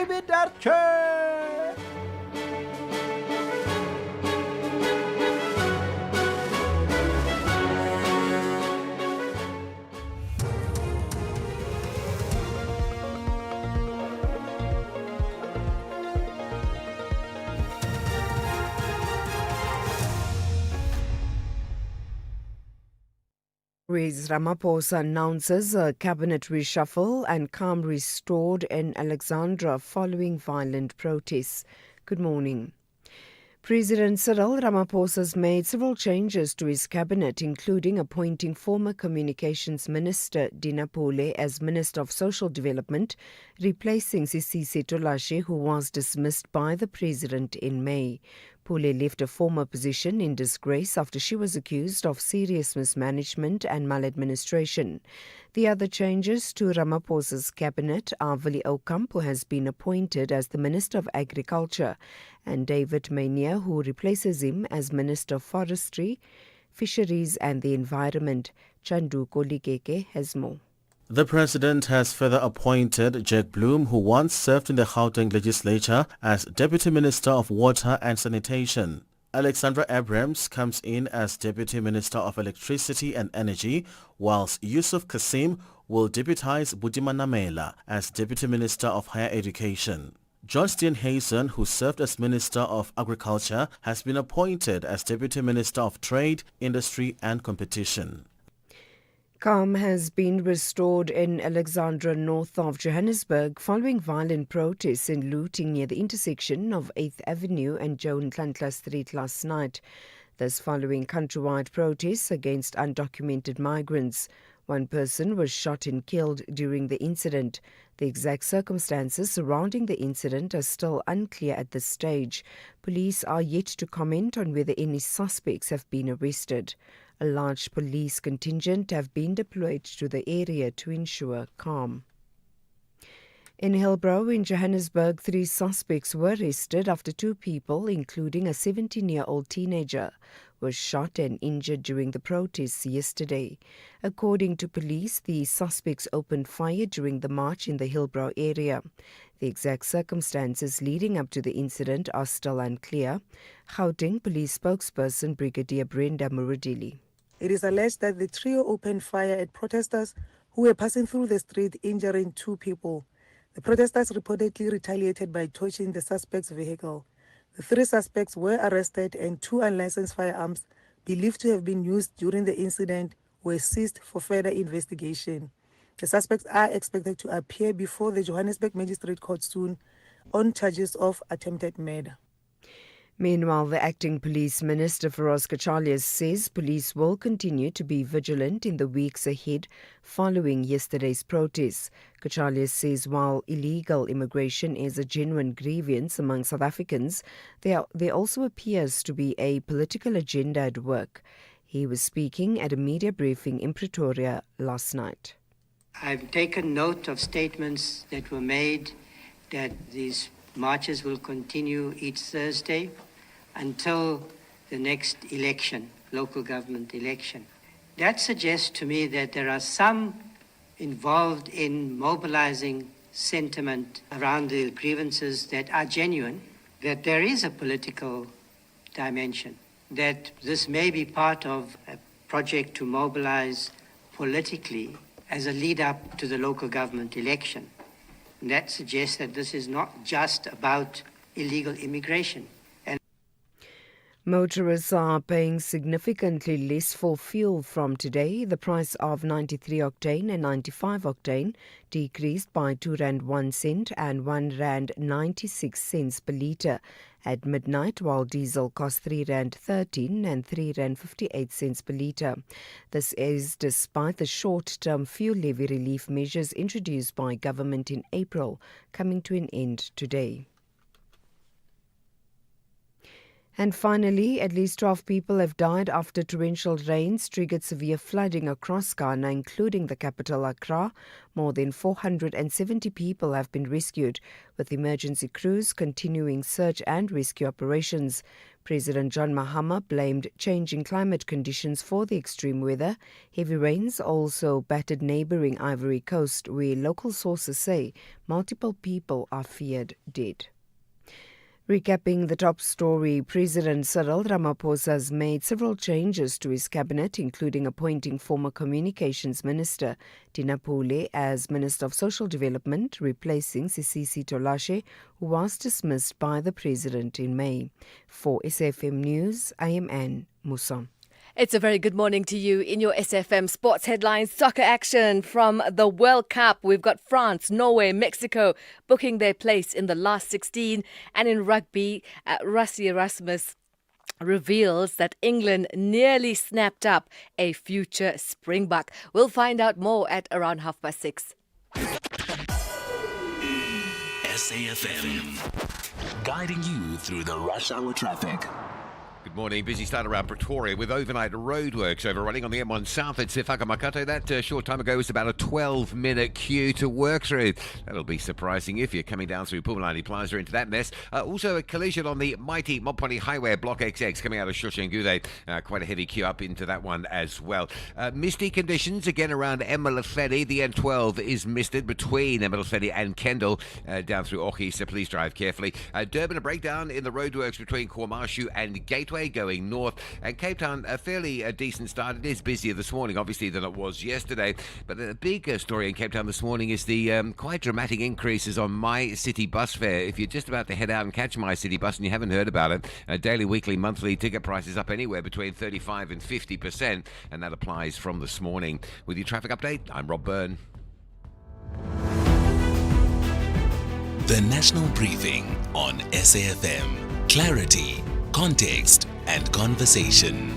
Arrivederci! Ramaphosa announces a cabinet reshuffle and calm restored in Alexandra following violent protests. Good morning. President Cyril Ramaphosa has made several changes to his cabinet, including appointing former Communications Minister Dina Pule as Minister of Social Development, replacing Sisisi Tolashe, who was dismissed by the President in May. Pule left a former position in disgrace after she was accused of serious mismanagement and maladministration. The other changes to Ramaphosa's cabinet are Willie Oukamp, who has been appointed as the Minister of Agriculture, and David Maynier, who replaces him as Minister of Forestry, Fisheries and the Environment. Chandu Kolikeke has more. The President has further appointed Jack Bloom, who once served in the Gauteng legislature as Deputy Minister of Water and Sanitation. Alexandra Abrams comes in as Deputy Minister of Electricity and Energy, whilst Yusuf Kasim will deputize Budima Namela as Deputy Minister of Higher Education. Johnston Hazen, who served as Minister of Agriculture, has been appointed as Deputy Minister of Trade, Industry and Competition. Calm has been restored in Alexandra north of Johannesburg following violent protests and looting near the intersection of 8th Avenue and Joan Tlantla Street last night. This following countrywide protests against undocumented migrants. One person was shot and killed during the incident. The exact circumstances surrounding the incident are still unclear at this stage. Police are yet to comment on whether any suspects have been arrested. A large police contingent have been deployed to the area to ensure calm. In Hillbrow in Johannesburg, 3 suspects were arrested after 2 people, including a 17-year-old teenager, were shot and injured during the protests yesterday. According to police, the suspects opened fire during the march in the Hillbrow area. The exact circumstances leading up to the incident are still unclear. Gauteng Police spokesperson Brigadier Brenda Muradili. It is alleged that the trio opened fire at protesters who were passing through the street, injuring 2 people. The protesters reportedly retaliated by torching the suspect's vehicle. The 3 suspects were arrested and 2 unlicensed firearms believed to have been used during the incident were seized for further investigation. The suspects are expected to appear before the Johannesburg Magistrate Court soon on charges of attempted murder. Meanwhile, the acting police minister, Feroz Kachalias, says police will continue to be vigilant in the weeks ahead following yesterday's protests. Kachalias says while illegal immigration is a genuine grievance among South Africans, there also appears to be a political agenda at work. He was speaking at a media briefing in Pretoria last night. I've taken note of statements that were made that these marches will continue each Thursday until the next election, local government election. That suggests to me that there are some involved in mobilizing sentiment around the grievances that are genuine, that there is a political dimension, that this may be part of a project to mobilize politically as a lead up to the local government election. And that suggests that this is not just about illegal immigration. Motorists are paying significantly less for fuel from today. The price of 93 octane and 95 octane decreased by R2.01 and R1.96 per litre at midnight, while diesel cost R3.13 and R3.58 per litre. This is despite the short-term fuel levy relief measures introduced by government in April coming to an end today. And finally, at least 12 people have died after torrential rains triggered severe flooding across Ghana, including the capital Accra. More than 470 people have been rescued, with emergency crews continuing search and rescue operations. President John Mahama blamed changing climate conditions for the extreme weather. Heavy rains also battered neighboring Ivory Coast, where local sources say multiple people are feared dead. Recapping the top story, President Cyril Ramaphosa has made several changes to his cabinet, including appointing former Communications Minister Tina Pule as Minister of Social Development, replacing Sisisi Tolashe, who was dismissed by the President in May. For SAFM News, I am Anne Musa. It's a very good morning to you. In your SFM Sports Headlines, soccer action from the World Cup. We've got France, Norway, Mexico booking their place in the last 16. And in rugby, Rassie Erasmus reveals that England nearly snapped up a future Springbok. We'll find out more at around 6:30. SAFM, guiding you through the rush hour traffic. Good morning. Busy start around Pretoria with overnight roadworks overrunning on the M1 South at Sefaka-Makato. That short time ago was about a 12-minute queue to work through. That'll be surprising if you're coming down through Pumalani Plaza into that mess. Also a collision on the mighty Mopani Highway at Block XX coming out of Shoshanguve. Quite a heavy queue up into that one as well. Misty conditions again around Emelafedi. The N12 is misted between Emelafedi and Kendall down through Ochi, so please drive carefully. Durban, a breakdown in the roadworks between Kwamashu and Gateway going north, and Cape Town a fairly decent start. It is busier this morning obviously than it was yesterday, but the big story in Cape Town this morning is the quite dramatic increases on My City bus fare. If you're just about to head out and catch My City bus and you haven't heard about it, daily, weekly, monthly ticket prices up anywhere between 35 and 50%, and that applies from this morning. With your traffic update, I'm Rob Byrne. The National Briefing on SAFM. Clarity, context and conversation.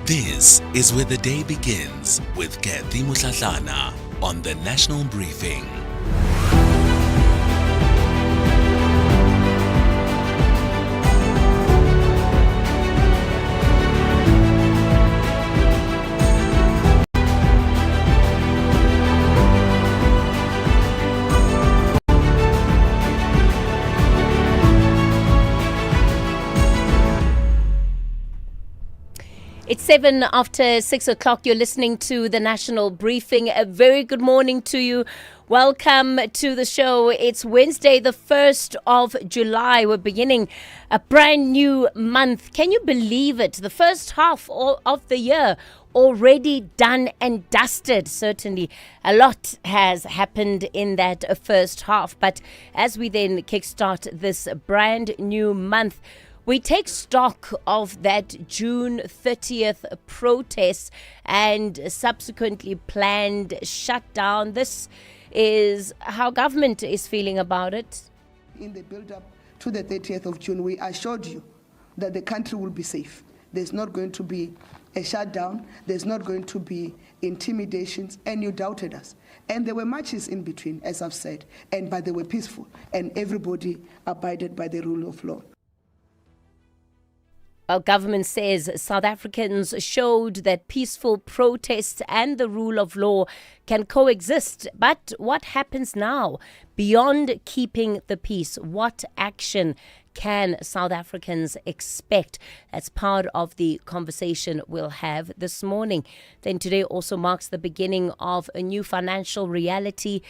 This is where the day begins with Kathy Mutlatlana on the National Briefing. It's 6:07. You're listening to the National Briefing. A very good morning to you. Welcome to the show. It's Wednesday, the 1st of July. We're beginning a brand new month. Can you believe it? The first half of the year already done and dusted. Certainly a lot has happened in that first half. But as we then kickstart this brand new month, we take stock of that June 30th protest and subsequently planned shutdown. This is how government is feeling about it. In the build-up to the 30th of June, we assured you that the country will be safe. There's not going to be a shutdown. There's not going to be intimidations, and you doubted us. And there were marches in between, as I've said, but they were peaceful, and everybody abided by the rule of law. Our government says South Africans showed that peaceful protests and the rule of law can coexist. But what happens now? Beyond keeping the peace, what action can South Africans expect? That's part of the conversation we'll have this morning. Then today also marks the beginning of a new financial reality.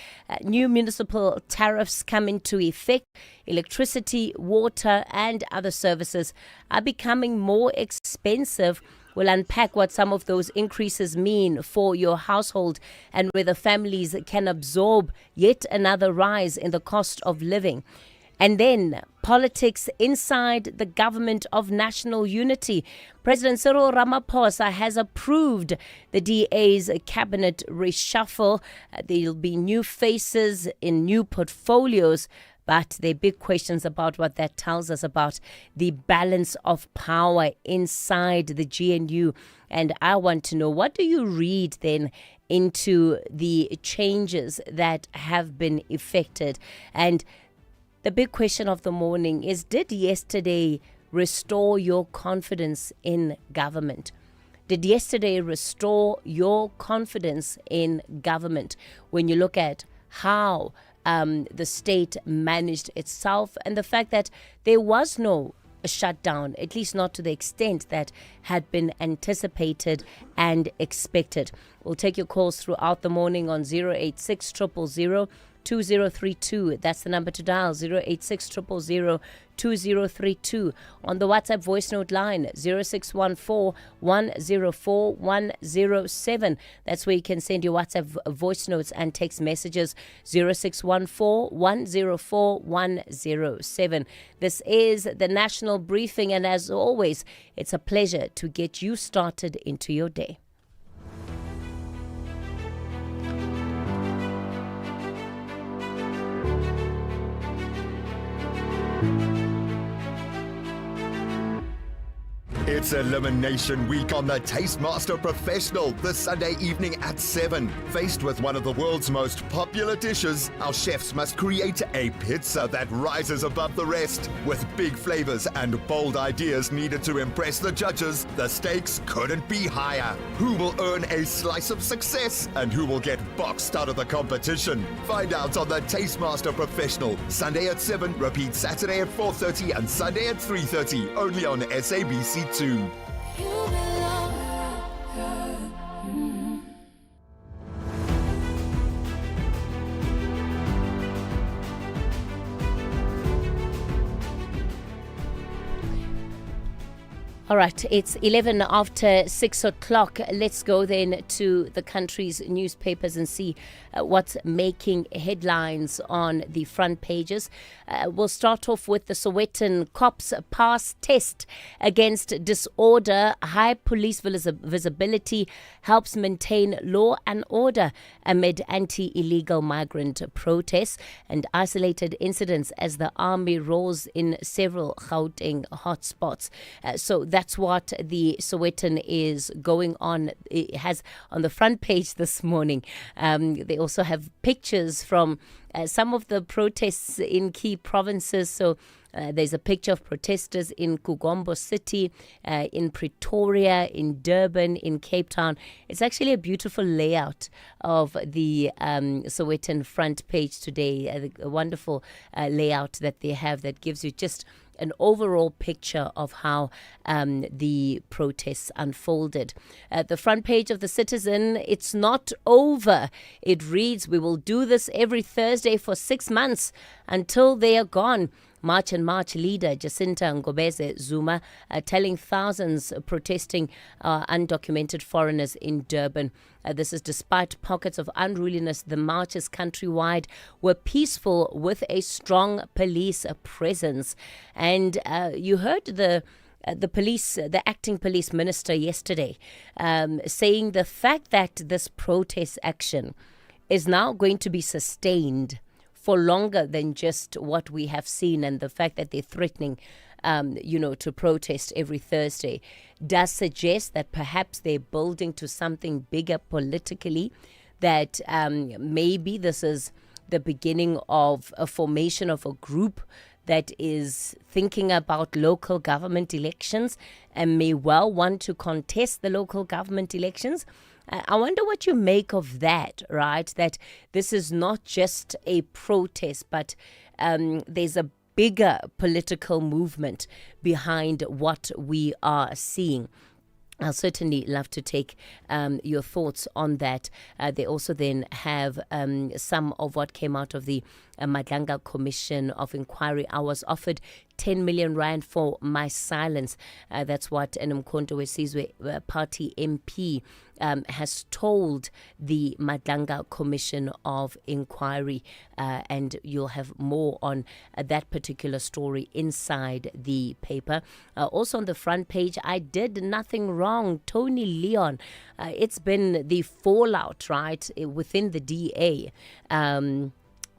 New municipal tariffs come into effect. Electricity, water and other services are becoming more expensive. We'll unpack what some of those increases mean for your household and whether families can absorb yet another rise in the cost of living. And then politics inside the government of national unity. President Cyril Ramaphosa has approved the DA's cabinet reshuffle. There'll be new faces in new portfolios. But there are big questions about what that tells us about the balance of power inside the GNU. And I want to know, what do you read then into the changes that have been effected? And the big question of the morning is, did yesterday restore your confidence in government? Did yesterday restore your confidence in government when you look at how the state managed itself and the fact that there was no shutdown, at least not to the extent that had been anticipated and expected? We'll take your calls throughout the morning on 086 000 2032. That's the number to dial, 086 000 2032. On the WhatsApp voice note line, 0614 104 107. That's where you can send your WhatsApp voice notes and text messages, 0614 104 107. This is the National Briefing, and as always, it's a pleasure to get you started into your day. It's Elimination Week on the Tastemaster Professional this Sunday evening at 7. Faced with one of the world's most popular dishes, our chefs must create a pizza that rises above the rest. With big flavors and bold ideas needed to impress the judges, the stakes couldn't be higher. Who will earn a slice of success and who will get boxed out of the competition? Find out on the Tastemaster Professional, Sunday at 7, repeat Saturday at 4:30 and Sunday at 3:30, only on SABC2. All right, it's 11 after 6 o'clock. Let's go then to the country's newspapers and see what's making headlines on the front pages. We'll start off with the Sowetan cops pass test against disorder. High police visibility helps maintain law and order amid anti-illegal migrant protests and isolated incidents as the army rolls in several Gauteng hotspots. So that's what the Sowetan is going on. It has on the front page this morning. They also have pictures from some of the protests in key provinces. So there's a picture of protesters in Kugombo City, in Pretoria, in Durban, in Cape Town. It's actually a beautiful layout of the Sowetan front page today. A wonderful layout that they have that gives you just an overall picture of how the protests unfolded. At the front page of The Citizen, it's not over. It reads, "We will do this every Thursday for 6 months until they are gone." March and March leader Jacinta Ngobeze Zuma telling thousands protesting undocumented foreigners in Durban. This is despite pockets of unruliness. The marches countrywide were peaceful with a strong police presence. And you heard the acting police minister yesterday saying the fact that this protest action is now going to be sustained for longer than just what we have seen, and the fact that they're threatening, to protest every Thursday, does suggest that perhaps they're building to something bigger politically, that maybe this is the beginning of a formation of a group that is thinking about local government elections and may well want to contest the local government elections. I wonder what you make of that, right? That this is not just a protest, but there's a bigger political movement behind what we are seeing. I'll certainly love to take your thoughts on that. They also then have some of what came out of the Madlanga Commission of Inquiry. I was offered 10 million rand for my silence. That's what Mkhonto Wesizwe Party MP has told the Madlanga Commission of Inquiry. And you'll have more on that particular story inside the paper. Also on the front page, I did nothing wrong. Tony Leon. It's been the fallout, right, within the DA.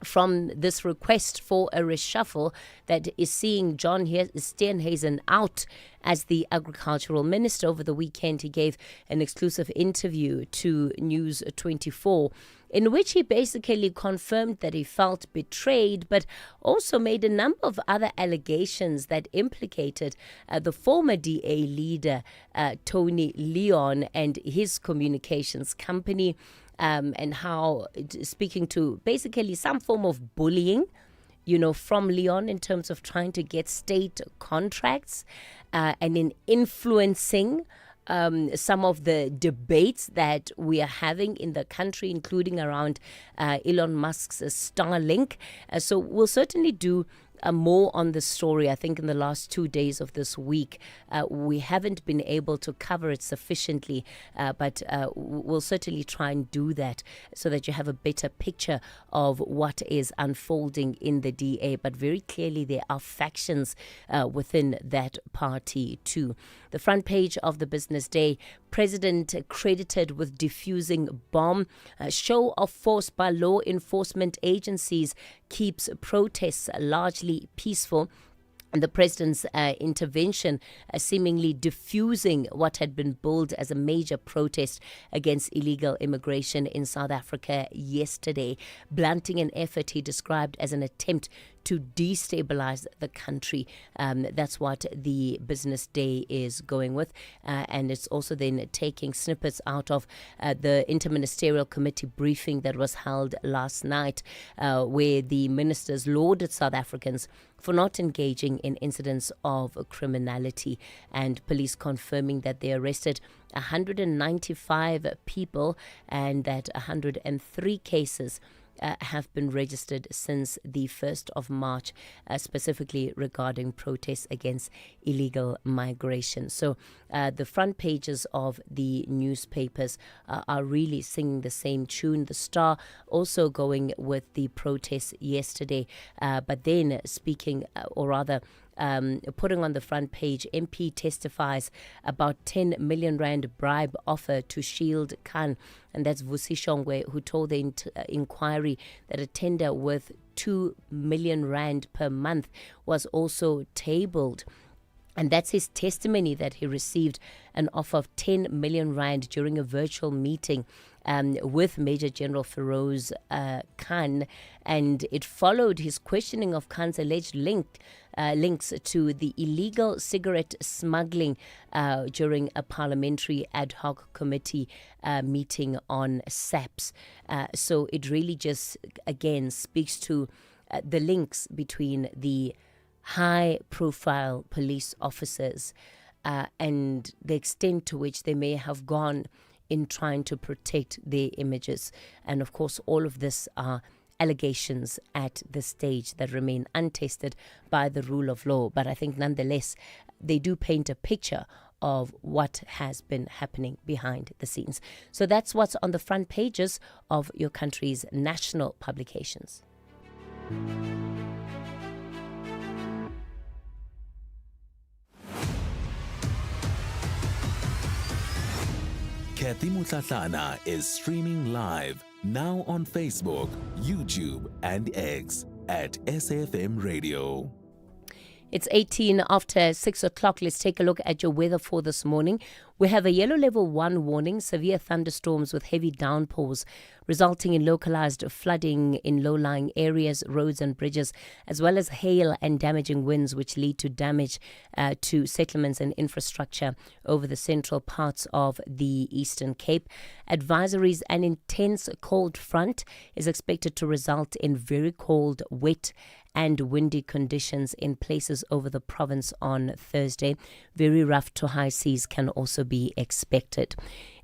from this request for a reshuffle that is seeing John Steenhuisen out as the agricultural minister. Over the weekend, he gave an exclusive interview to News 24 in which he basically confirmed that he felt betrayed, but also made a number of other allegations that implicated the former DA leader, Tony Leon, and his communications company, and how, speaking to basically some form of bullying, from Leon in terms of trying to get state contracts and in influencing some of the debates that we are having in the country, including around Elon Musk's Starlink. So we'll certainly do more on the story. I think in the last 2 days of this week, we haven't been able to cover it sufficiently, but we'll certainly try and do that so that you have a better picture of what is unfolding in the DA. But very clearly, there are factions within that party too. The front page of the Business Day: President credited with defusing bomb. Show of force by law enforcement agencies keeps protests largely peaceful. And the president's intervention seemingly diffusing what had been billed as a major protest against illegal immigration in South Africa yesterday, blunting an effort he described as an attempt to destabilize the country. That's what the Business Day is going with. And it's also then taking snippets out of the Interministerial Committee briefing that was held last night, where the ministers lauded South Africans for not engaging in incidents of criminality, and police confirming that they arrested 195 people and that 103 cases have been registered since the 1st of March, specifically regarding protests against illegal migration. So the front pages of the newspapers are really singing the same tune. The Star also going with the protests yesterday, but then speaking, or rather, putting on the front page, MP testifies about 10 million rand bribe offer to Shield Khan. And that's Vusi Shongwe, who told the inquiry that a tender worth 2 million rand per month was also tabled. And that's his testimony, that he received an offer of 10 million rand during a virtual meeting with Major General Feroz Khan. And it followed his questioning of Khan's alleged links to the illegal cigarette smuggling during a parliamentary ad hoc committee meeting on SAPS. So it really just, again, speaks to the links between the high-profile police officers and the extent to which they may have gone in trying to protect their images. And of course, all of this are allegations at this stage that remain untested by the rule of law. But I think nonetheless, they do paint a picture of what has been happening behind the scenes. So that's what's on the front pages of your country's national publications. Kathy Mutlatlana is streaming live now on Facebook, YouTube, and X at SAfmRadio. It's 18 after 6 o'clock. Let's take a look at your weather for this morning. We have a yellow level 1 warning, severe thunderstorms with heavy downpours, resulting in localized flooding in low-lying areas, roads and bridges, as well as hail and damaging winds, which lead to damage to settlements and infrastructure over the central parts of the Eastern Cape. Advisories: an intense cold front is expected to result in very cold, wet and windy conditions in places over the province on Thursday. Very rough to high seas can also be expected.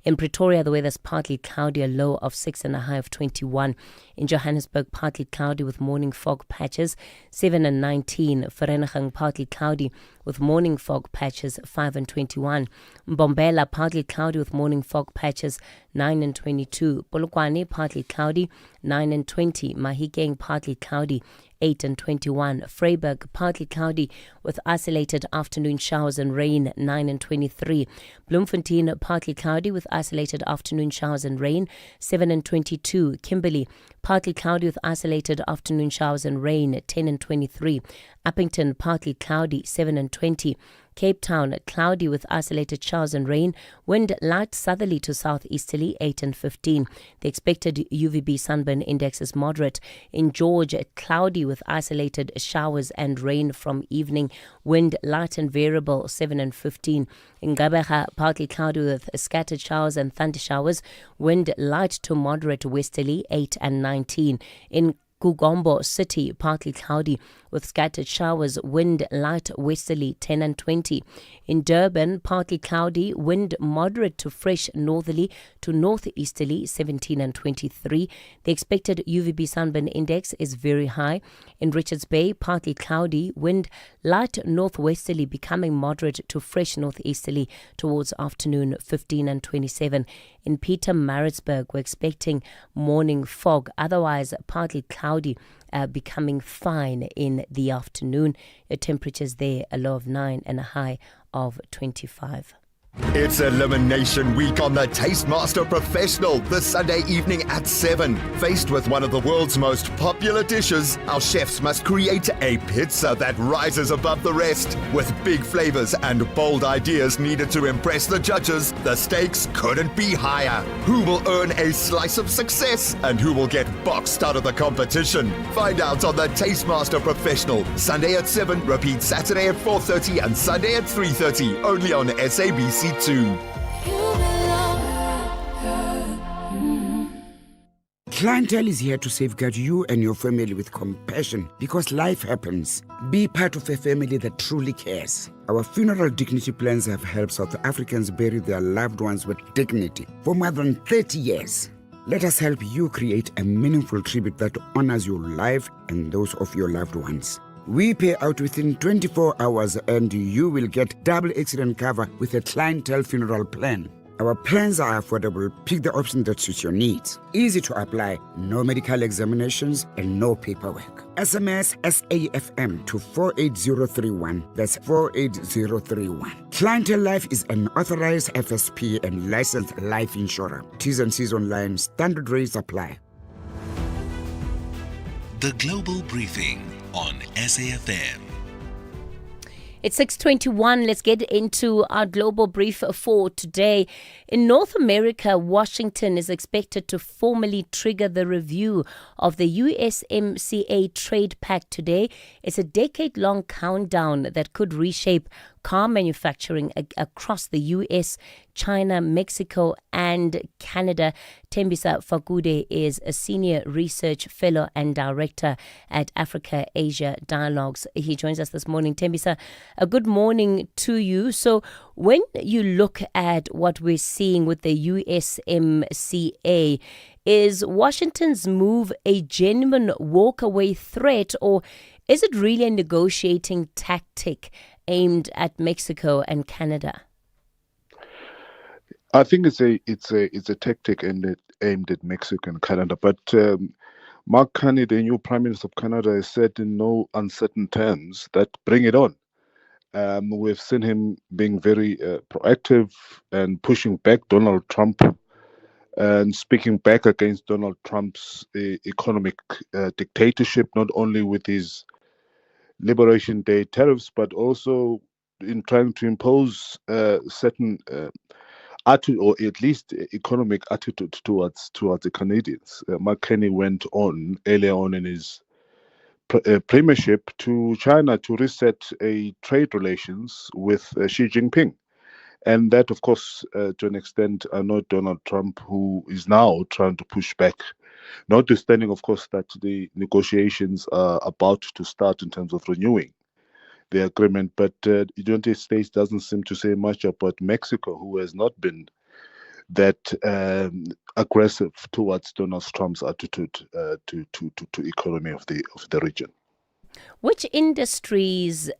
In Pretoria, the weather's partly cloudy, a low of 6 and a high of 21. In Johannesburg, partly cloudy with morning fog patches, 7 and 19. Vereeniging, partly cloudy with morning fog patches, 5 and 21. Mbombela, partly cloudy with morning fog patches, 9 and 22. Polokwane, partly cloudy, 9 and 20. Mahikeng, partly cloudy, 8 and 21. Vryburg, partly cloudy with isolated afternoon showers and rain, 9 and 23. Bloemfontein, partly cloudy with isolated afternoon showers and rain, 7 and 22. Kimberley, partly cloudy with isolated afternoon showers and rain, 10 and 23. Uppington, partly cloudy, 7 and 20. Cape Town, cloudy with isolated showers and rain, wind light southerly to southeasterly, 8 and 15. The expected UVB sunburn index is moderate. In George, cloudy with isolated showers and rain from evening, wind light and variable, 7 and 15. In Gqeberha, partly cloudy with scattered showers and thunder showers, wind light to moderate westerly, 8 and 19. In Kugombo City, partly cloudy with scattered showers, wind light westerly, 10 and 20. In Durban, partly cloudy, wind moderate to fresh northerly to northeasterly, 17 and 23. The expected UVB sunburn index is very high. In Richards Bay, partly cloudy, wind light northwesterly becoming moderate to fresh northeasterly towards afternoon, 15 and 27. In Pietermaritzburg, we're expecting morning fog, otherwise partly cloudy, becoming fine in the afternoon. Temperatures there, a low of 9 and a high of 25. It's Elimination Week on the Tastemaster Professional this Sunday evening at 7. Faced with one of the world's most popular dishes, our chefs must create a pizza that rises above the rest. With big flavors and bold ideas needed to impress the judges, the stakes couldn't be higher. Who will earn a slice of success and who will get boxed out of the competition? Find out on the Tastemaster Professional, Sunday at 7, repeat Saturday at 4:30 and Sunday at 3:30, only on SABC 2. Clientele is here to safeguard you and your family with compassion because life happens. Be part of a family that truly cares. Our funeral dignity plans have helped South Africans bury their loved ones with dignity for more than 30 years. Let us help you create a meaningful tribute that honors your life and those of your loved ones. We pay out within 24 hours and you will get double accident cover with a clientele funeral plan. Our plans are affordable. Pick the option that suits your needs. Easy to apply, no medical examinations and no paperwork. SMS SAFM to 48031. That's 48031. Clientele Life is an authorized FSP and licensed life insurer. T's and C's online. Standard rates apply. The Global Briefing on SAFM. It's 6:21. Let's get into our global brief for today. In North America, Washington is expected to formally trigger the review of the USMCA trade pact today. It's a decade-long countdown that could reshape car manufacturing across the US, China, Mexico, and Canada. Tembisa Fakude is a senior research fellow and director at Africa-Asia Dialogues. He joins us this morning. Tembisa, a good morning to you. So when you look at what we're seeing with the USMCA, is Washington's move a genuine walkaway threat, or is it really a negotiating tactic aimed at Mexico and Canada? I think it's a tactic aimed at Mexico and Canada. But Mark Carney, the new Prime Minister of Canada, has said in no uncertain terms that bring it on. We've seen him being very proactive and pushing back Donald Trump and speaking back against Donald Trump's economic dictatorship, not only with his Liberation Day tariffs, but also in trying to impose certain attitude, or at least economic attitude towards the Canadians. Mark Carney went on earlier on in his premiership to China to reset a trade relations with Xi Jinping. And that, of course, to an extent, are not Donald Trump, who is now trying to push back, notwithstanding, of course, that the negotiations are about to start in terms of renewing the agreement. But the United States doesn't seem to say much about Mexico, who has not been that aggressive towards Donald Trump's attitude to economy of the region. Which industries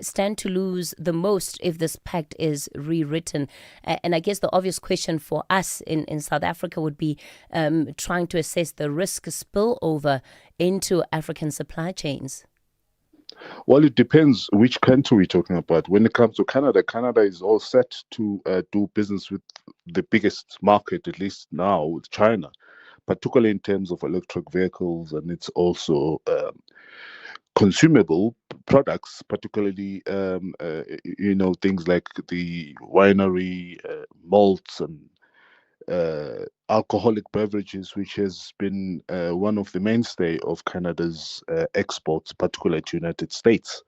stand to lose the most if this pact is rewritten? And I guess the obvious question for us in South Africa would be trying to assess the risk spillover into African supply chains. Well, it depends which country we're talking about. When it comes to Canada, Canada is all set to do business with the biggest market, at least now, with China, particularly in terms of electric vehicles, and it's also consumable products, particularly things like the winery, malts, and alcoholic beverages, which has been one of the mainstay of Canada's exports, particularly to United States.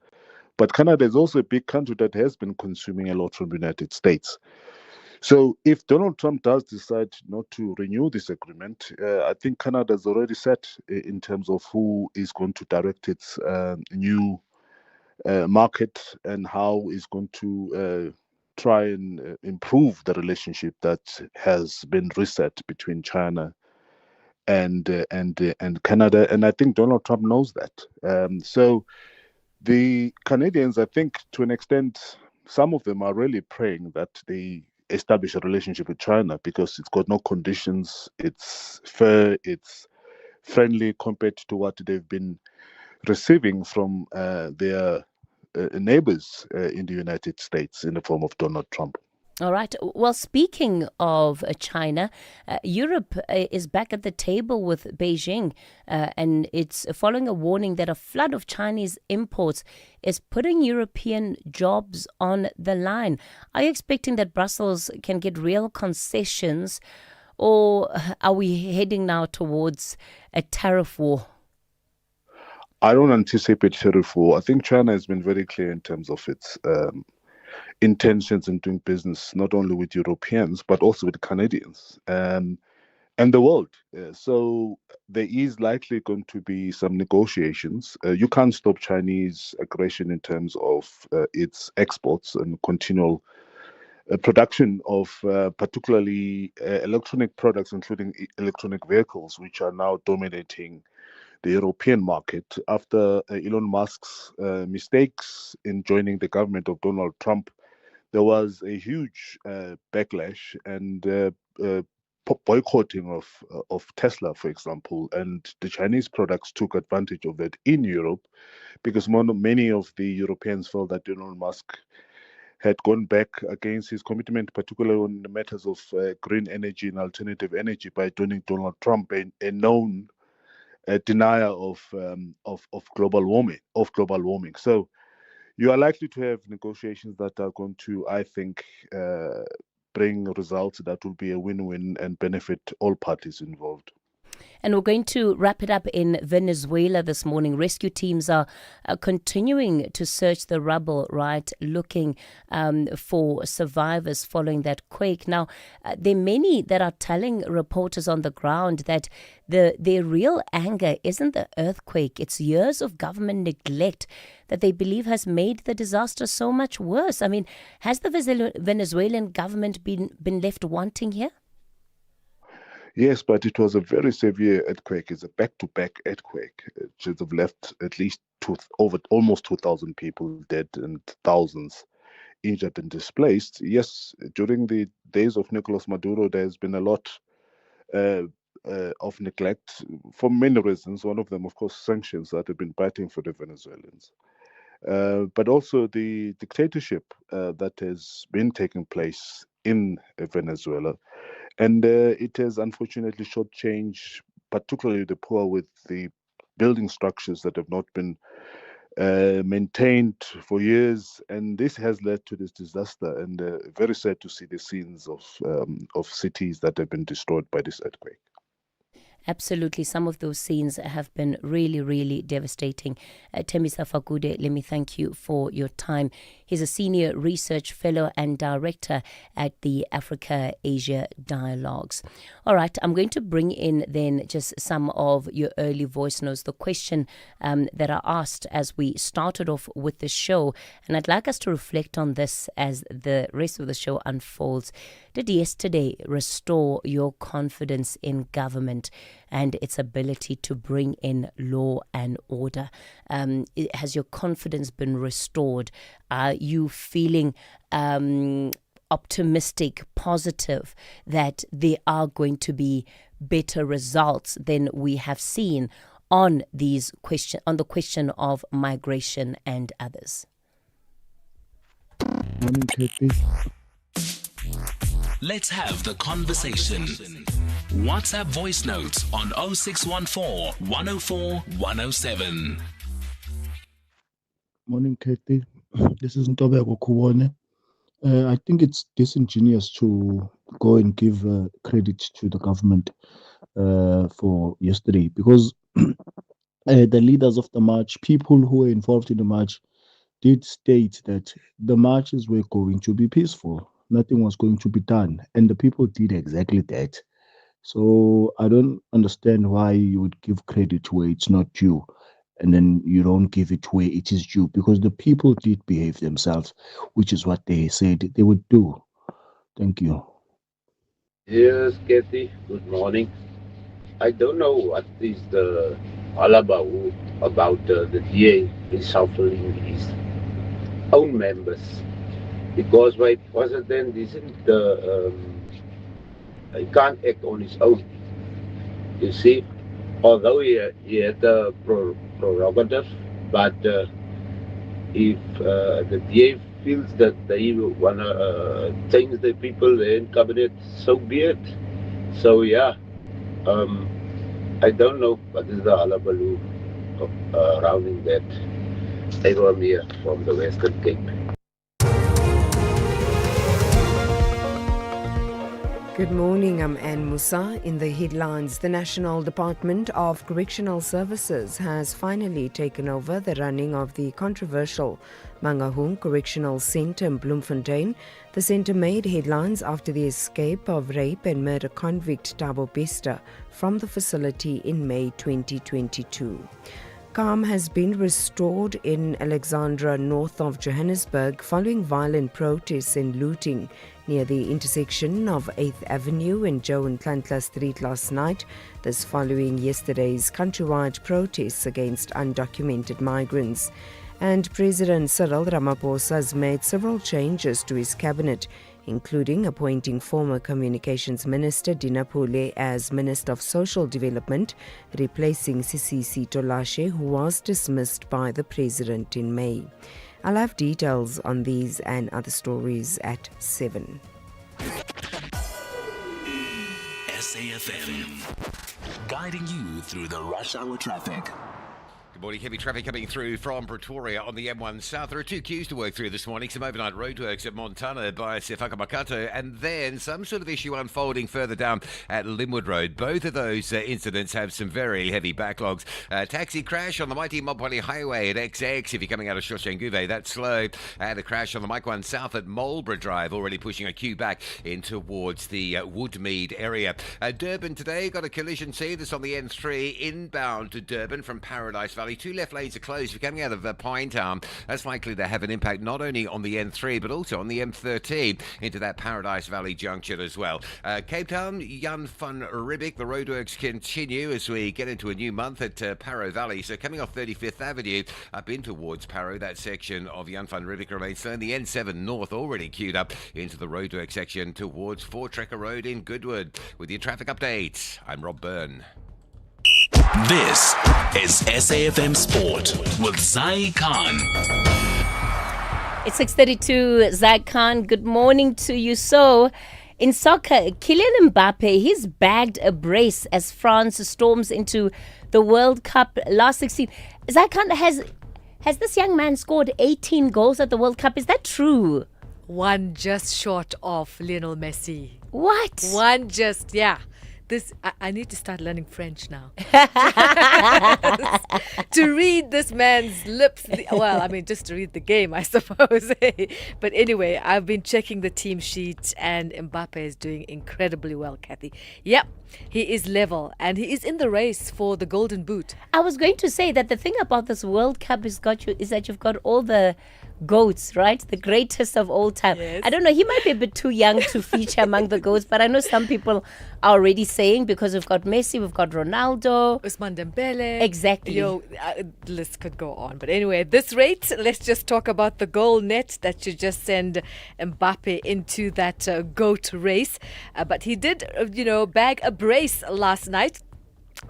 But Canada is also a big country that has been consuming a lot from the United States. So if Donald Trump does decide not to renew this agreement, I think Canada is already set in terms of who is going to direct its new market and how is going to try and improve the relationship that has been reset between China and Canada. And I think Donald Trump knows that. So the Canadians, I think, to an extent, some of them are really praying that they establish a relationship with China because it's got no conditions, it's fair, it's friendly compared to what they've been receiving from their neighbors in the United States in the form of Donald Trump. All right. Well, speaking of China, Europe is back at the table with Beijing, and it's following a warning that a flood of Chinese imports is putting European jobs on the line. Are you expecting that Brussels can get real concessions, or are we heading now towards a tariff war? I don't anticipate tariff war. I think China has been very clear in terms of its intentions in doing business, not only with Europeans, but also with Canadians and the world. So there is likely going to be some negotiations. You can't stop Chinese aggression in terms of its exports and continual production of particularly electronic products, including electronic vehicles, which are now dominating the European market after Elon Musk's mistakes in joining the government of Donald Trump. There was a huge backlash and boycotting of Tesla, for example, and the Chinese products took advantage of that in Europe because many of the Europeans felt that Elon Musk had gone back against his commitment, particularly on the matters of green energy and alternative energy, by joining Donald Trump, a known denier of global warming. So you are likely to have negotiations that are going to, I think, bring results that will be a win-win and benefit all parties involved. And we're going to wrap it up in Venezuela this morning. Rescue teams are continuing to search the rubble, right, looking for survivors following that quake. Now, there are many that are telling reporters on the ground that their real anger isn't the earthquake. It's years of government neglect that they believe has made the disaster so much worse. I mean, has the Venezuelan government been left wanting here? Yes, but it was a very severe earthquake. It's a back-to-back earthquake. It should have left at least almost 2,000 people dead and thousands injured and displaced. Yes, during the days of Nicolas Maduro, there's been a lot of neglect for many reasons. One of them, of course, sanctions that have been biting for the Venezuelans. But also the dictatorship that has been taking place in Venezuela. And it has unfortunately shortchanged, particularly the poor, with the building structures that have not been maintained for years. And this has led to this disaster. And very sad to see the scenes of cities that have been destroyed by this earthquake. Absolutely. Some of those scenes have been really, really devastating. Thembisa Fakude, let me thank you for your time. He's a senior research fellow and director at the Africa-Asia Dialogues. All right, I'm going to bring in then just some of your early voice notes, the question that I asked as we started off with the show. And I'd like us to reflect on this as the rest of the show unfolds. Did yesterday restore your confidence in government and its ability to bring in law and order? Has your confidence been restored? Are you feeling optimistic, positive that there are going to be better results than we have seen on the question of migration and others. Morning, Kathy. Let's have the conversation. WhatsApp voice notes on 0614 104 107. Morning, Kathy. This is Ntobeko Kuwone. I think it's disingenuous to go and give credit to the government for yesterday, because the leaders of the march, people who were involved in the march, did state that the marches were going to be peaceful. Nothing was going to be done. And the people did exactly that. So I don't understand why you would give credit where it's not due, and then you don't give it where it is due, because the people did behave themselves, which is what they said they would do. Thank you. Yes, Kathy, good morning. I don't know what is the hullabaloo about the DA reshuffling his own members, because my president isn't he can't act on his own. You see, although he had the prerogative, but if the DA feels that they want to change the people in cabinet, so be it. So yeah, I don't know what is the hullabaloo surrounding that. I'm here from the Western Cape. Good morning, I'm Anne Musa. In the headlines, the National Department of Correctional Services has finally taken over the running of the controversial Mangaung Correctional Centre in Bloemfontein. The centre made headlines after the escape of rape and murder convict Thabo Bester from the facility in May 2022. Calm has been restored in Alexandra, north of Johannesburg, following violent protests and looting near the intersection of 8th Avenue and Joe and Tlantla Street last night. This following yesterday's countrywide protests against undocumented migrants. And President Cyril Ramaphosa has made several changes to his cabinet, including appointing former Communications Minister Dina Pule as Minister of Social Development, replacing Sisisi Tolashe, who was dismissed by the President in May. I'll have details on these and other stories at 7. SAFM, guiding you through the rush hour traffic. Good morning. Heavy traffic coming through from Pretoria on the M1 South. There are 2 queues to work through this morning. Some overnight roadworks at Montana by SAfmRadio, and then some sort of issue unfolding further down at Linwood Road. Both of those incidents have some very heavy backlogs. Taxi crash on the mighty Mopani Highway at XX if you're coming out of Shoshanguve. That's slow. And a crash on the Mike 1 South at Marlborough Drive, already pushing a queue back in towards the Woodmead area. Durban today got a collision scene. This on the N3 inbound to Durban from Paradise Valley. 2 left lanes are closed. If you're coming out of Pinetown, that's likely to have an impact not only on the N3 but also on the M13 into that Paradise Valley junction as well. Cape Town, Jan van Riebeeck, the roadworks continue as we get into a new month at Parow Valley. So coming off 35th Avenue up in towards Parow, that section of Jan van Riebeeck remains slow. And the N7 North already queued up into the roadwork section towards Fort Trekker Road in Goodwood. With your traffic update, I'm Rob Byrne. This is SAFM Sport with Zai Khan. It's 6:32. Zai Khan, good morning to you. So, in soccer, Kylian Mbappe, he's bagged a brace as France storms into the World Cup last 16. Zai Khan, has this young man scored 18 goals at the World Cup? Is that true? One just short of Lionel Messi. What? One just, yeah. I need to start learning French now. To read this man's lips. Well, I mean, just to read the game, I suppose. But anyway, I've been checking the team sheet and Mbappe is doing incredibly well, Kathy. Yep, he is level and he is in the race for the Golden Boot. I was going to say that the thing about this World Cup is that you've got all the GOATs, right? The greatest of all time. Yes. I don't know, he might be a bit too young to feature among the GOATs, but I know some people are already saying, because we've got Messi, we've got Ronaldo, Ousmane Dembele. Exactly. The list could go on. But anyway, at this rate, let's just talk about the goal net that should just send Mbappe into that GOAT race. But he did, bag a brace last night.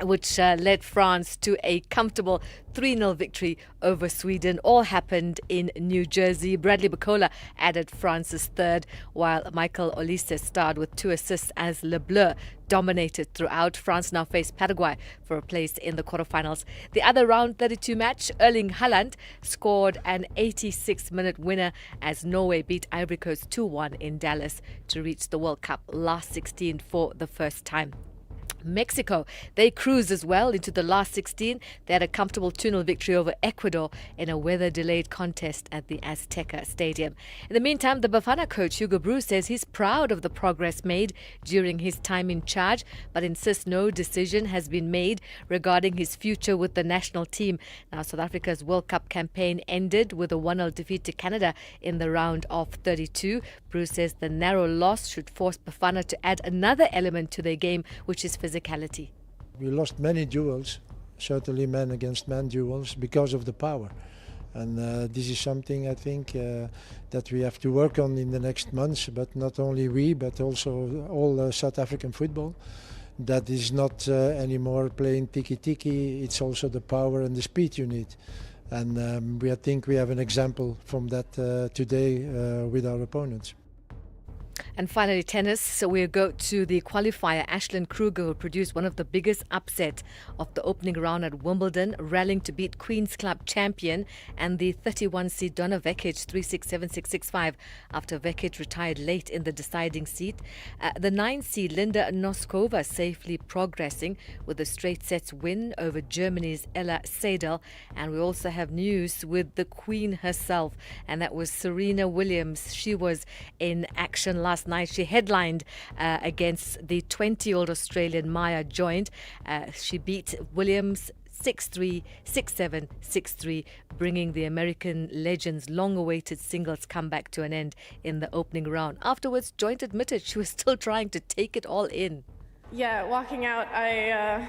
which led France to a comfortable 3-0 victory over Sweden. All happened in New Jersey. Bradley Bacola added France's third, while Michael Olise starred with 2 assists as Le Bleu dominated throughout. France now face Paraguay for a place in the quarterfinals. The other round 32 match, Erling Haaland scored an 86-minute winner as Norway beat Ivory Coast 2-1 in Dallas to reach the World Cup last 16 for the first time. Mexico, they cruised as well into the last 16. They had a comfortable 2-0 victory over Ecuador in a weather-delayed contest at the Azteca Stadium. In the meantime, the Bafana coach Hugo Broos says he's proud of the progress made during his time in charge, but insists no decision has been made regarding his future with the national team. Now, South Africa's World Cup campaign ended with a 1-0 defeat to Canada in the round of 32. Broos says the narrow loss should force Bafana to add another element to their game, which is physicality. We lost many duels, certainly man against man duels, because of the power. And this is something I think that we have to work on in the next months, but not only we, but also all South African football. That is not anymore playing tiki-tiki, it's also the power and the speed you need. And I think we have an example from that today with our opponents. And finally, tennis. So we'll go to the qualifier. Ashlyn Kruger, who produced one of the biggest upset of the opening round at Wimbledon, rallying to beat Queen's Club champion and the 31-seed Donna Vekic 3-6, 7-6, 6-5 after Vekic retired late in the deciding seat. The 9-seed Linda Noskova safely progressing with a straight sets win over Germany's Ella Seidel. And we also have news with the Queen herself, and that was Serena Williams. She was in action last night. She headlined against the 20-year-old Australian Maya Joint. She beat Williams 6-3, 6-7, 6-3, bringing the American legend's long-awaited singles comeback to an end in the opening round. Afterwards, Joint admitted she was still trying to take it all in. Yeah, walking out, I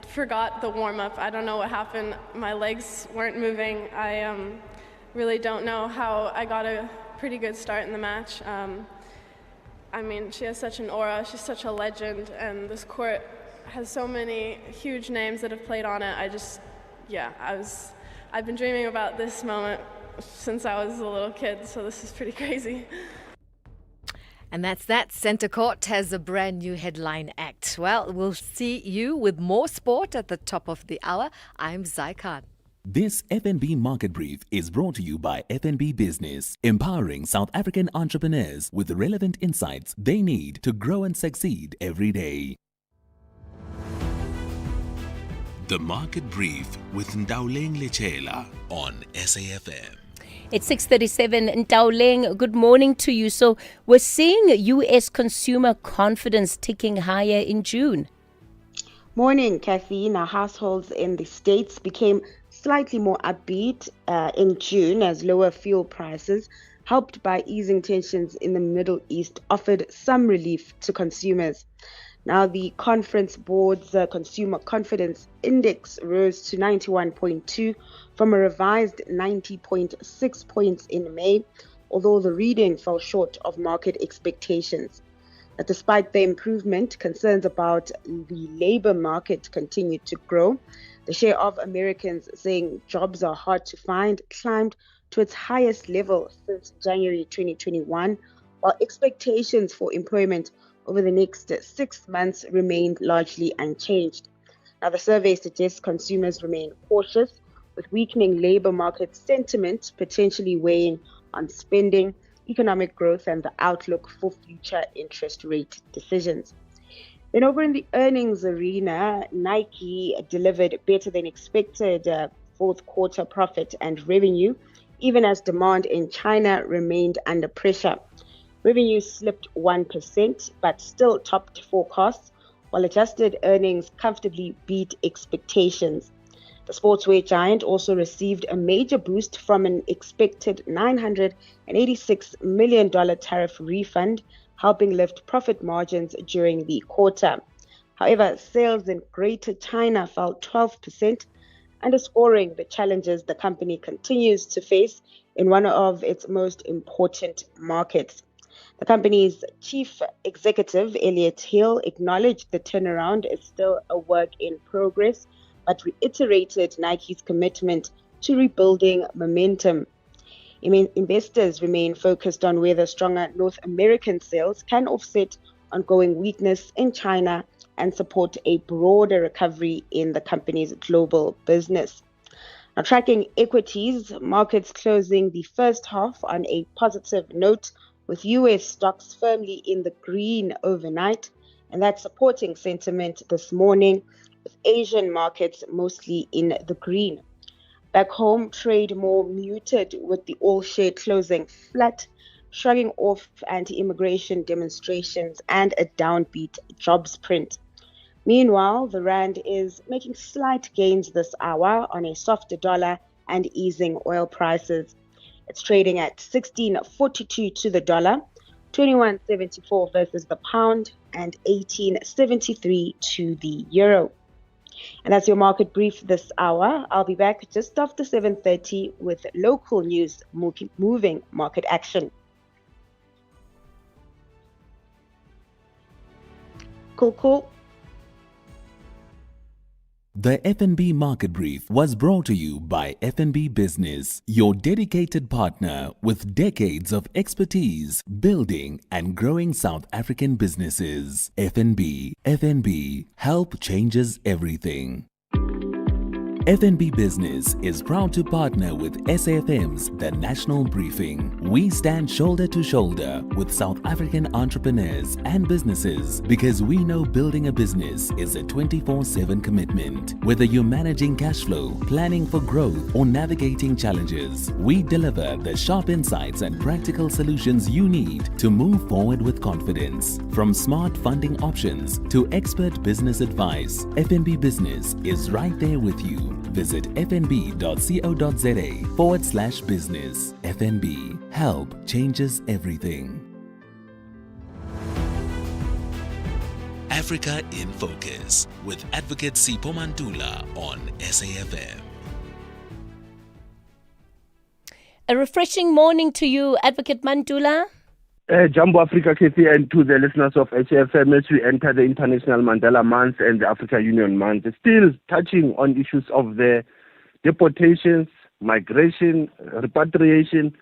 forgot the warm-up. I don't know what happened. My legs weren't moving. I really don't know how I got a pretty good start in the match. I mean, she has such an aura, she's such a legend, and this court has so many huge names that have played on it. I've been dreaming about this moment since I was a little kid, so this is pretty crazy. And that's that. Centre Court has a brand new headline act. Well, we'll see you with more sport at the top of the hour. I'm Zai Khan. This FNB Market Brief is brought to you by FNB Business, empowering South African entrepreneurs with the relevant insights they need to grow and succeed every day. The Market Brief with Ndauleng Lechela on SAFM. It's 6:37. Ndauleng, good morning to you. So we're seeing U.S. consumer confidence ticking higher in June. Morning, Kathy. Now, households in the States became slightly more upbeat in June as lower fuel prices, helped by easing tensions in the Middle East, offered some relief to consumers. Now, the Conference Board's Consumer Confidence Index rose to 91.2 from a revised 90.6 points in May, although the reading fell short of market expectations. Despite the improvement, concerns about the labor market continued to grow. The share of Americans saying jobs are hard to find climbed to its highest level since January 2021, while expectations for employment over the next 6 months remained largely unchanged. Now, the survey suggests consumers remain cautious, with weakening labor market sentiment potentially weighing on spending, economic growth, and the outlook for future interest rate decisions. Then over in the earnings arena, Nike delivered better than expected fourth quarter profit and revenue, even as demand in China remained under pressure. Revenue slipped 1%, but still topped forecasts, while adjusted earnings comfortably beat expectations. The sportswear giant also received a major boost from an expected $986 million tariff refund, helping lift profit margins during the quarter. However, sales in Greater China fell 12%, underscoring the challenges the company continues to face in one of its most important markets. The company's chief executive, Elliot Hill, acknowledged the turnaround is still a work in progress, but reiterated Nike's commitment to rebuilding momentum. Investors remain focused on whether stronger North American sales can offset ongoing weakness in China and support a broader recovery in the company's global business. Now, tracking equities, markets closing the first half on a positive note, with US stocks firmly in the green overnight, and that's supporting sentiment this morning, with Asian markets mostly in the green. Back home, trade more muted, with the all-share closing flat, shrugging off anti-immigration demonstrations and a downbeat jobs print. Meanwhile, the rand is making slight gains this hour on a softer dollar and easing oil prices. It's trading at 16.42 to the dollar, 21.74 versus the pound, and 18.73 to the euro. And that's your market brief this hour. I'll be back just after 7:30 with local news moving market action. Cool. The FNB Market Brief was brought to you by FNB Business, your dedicated partner with decades of expertise building and growing South African businesses. FNB, help changes everything. FNB Business is proud to partner with SAFM's The National Briefing. We stand shoulder to shoulder with South African entrepreneurs and businesses because we know building a business is a 24/7 commitment. Whether you're managing cash flow, planning for growth, or navigating challenges, we deliver the sharp insights and practical solutions you need to move forward with confidence. From smart funding options to expert business advice, FNB Business is right there with you. Visit fnb.co.za/business. FNB, help changes everything. Africa in Focus with Advocate Sipho Mantula on SAFM. A refreshing morning to you, Advocate Mantula. Jumbo Africa, Kathy, and to the listeners of HFM as we enter the International Mandela Month and the Africa Union Month, still touching on issues of the deportations, migration, repatriation.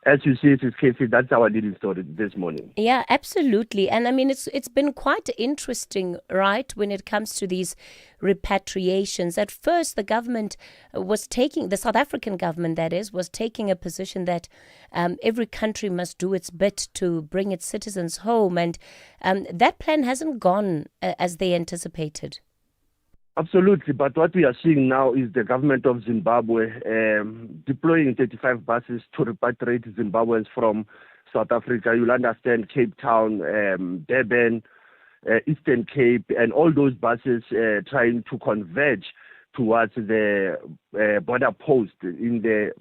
As you see, Kathy, that's our leading story this morning. Yeah, absolutely. And I mean, it's been quite interesting, right, when it comes to these repatriations. At first, the government was taking, the South African government, that is, was taking a position that every country must do its bit to bring its citizens home. And that plan hasn't gone as they anticipated. Absolutely, but what we are seeing now is the government of Zimbabwe deploying 35 buses to repatriate Zimbabweans from South Africa. You'll understand Cape Town, Durban, Eastern Cape, and all those buses trying to converge towards the border post in the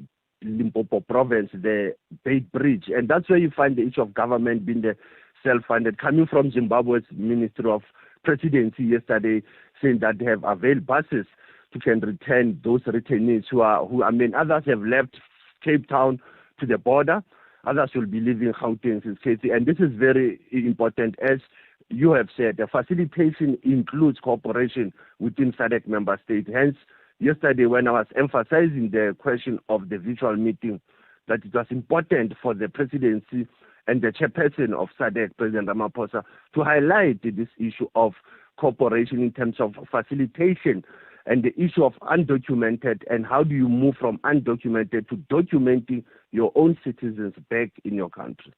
Limpopo province, the Beit Bridge. And that's where you find the issue of government being the self-funded, coming from Zimbabwe's Ministry of Presidency yesterday, saying that they have availed buses to can return those returnees who others have left Cape Town to the border, others will be leaving Gauteng, and this is very important. As you have said, the facilitation includes cooperation within SADC member states. Hence, yesterday when I was emphasizing the question of the virtual meeting, that it was important for the presidency and the chairperson of SADC, President Ramaphosa, to highlight this issue of cooperation in terms of facilitation and the issue of undocumented, and how do you move from undocumented to documenting your own citizens back in your country.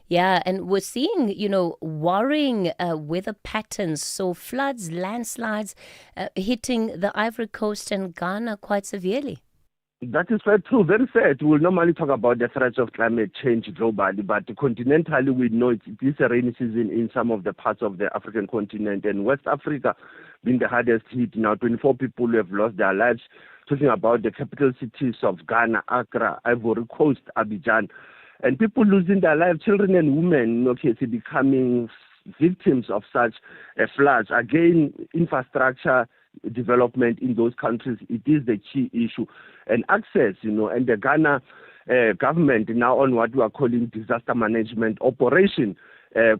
Yeah, and we're seeing, worrying weather patterns. So floods, landslides hitting the Ivory Coast and Ghana quite severely. That is very true, very sad. We'll normally talk about the threats of climate change globally, but continentally we know it is a rainy season in some of the parts of the African continent, and West Africa being the hardest hit. Now 24 people have lost their lives, talking about the capital cities of Ghana, Accra, Ivory Coast, Abidjan, and people losing their lives, children and women, becoming victims of such floods. Again, infrastructure development in those countries, it is the key issue. And access, and the Ghana government now on what we are calling disaster management operation,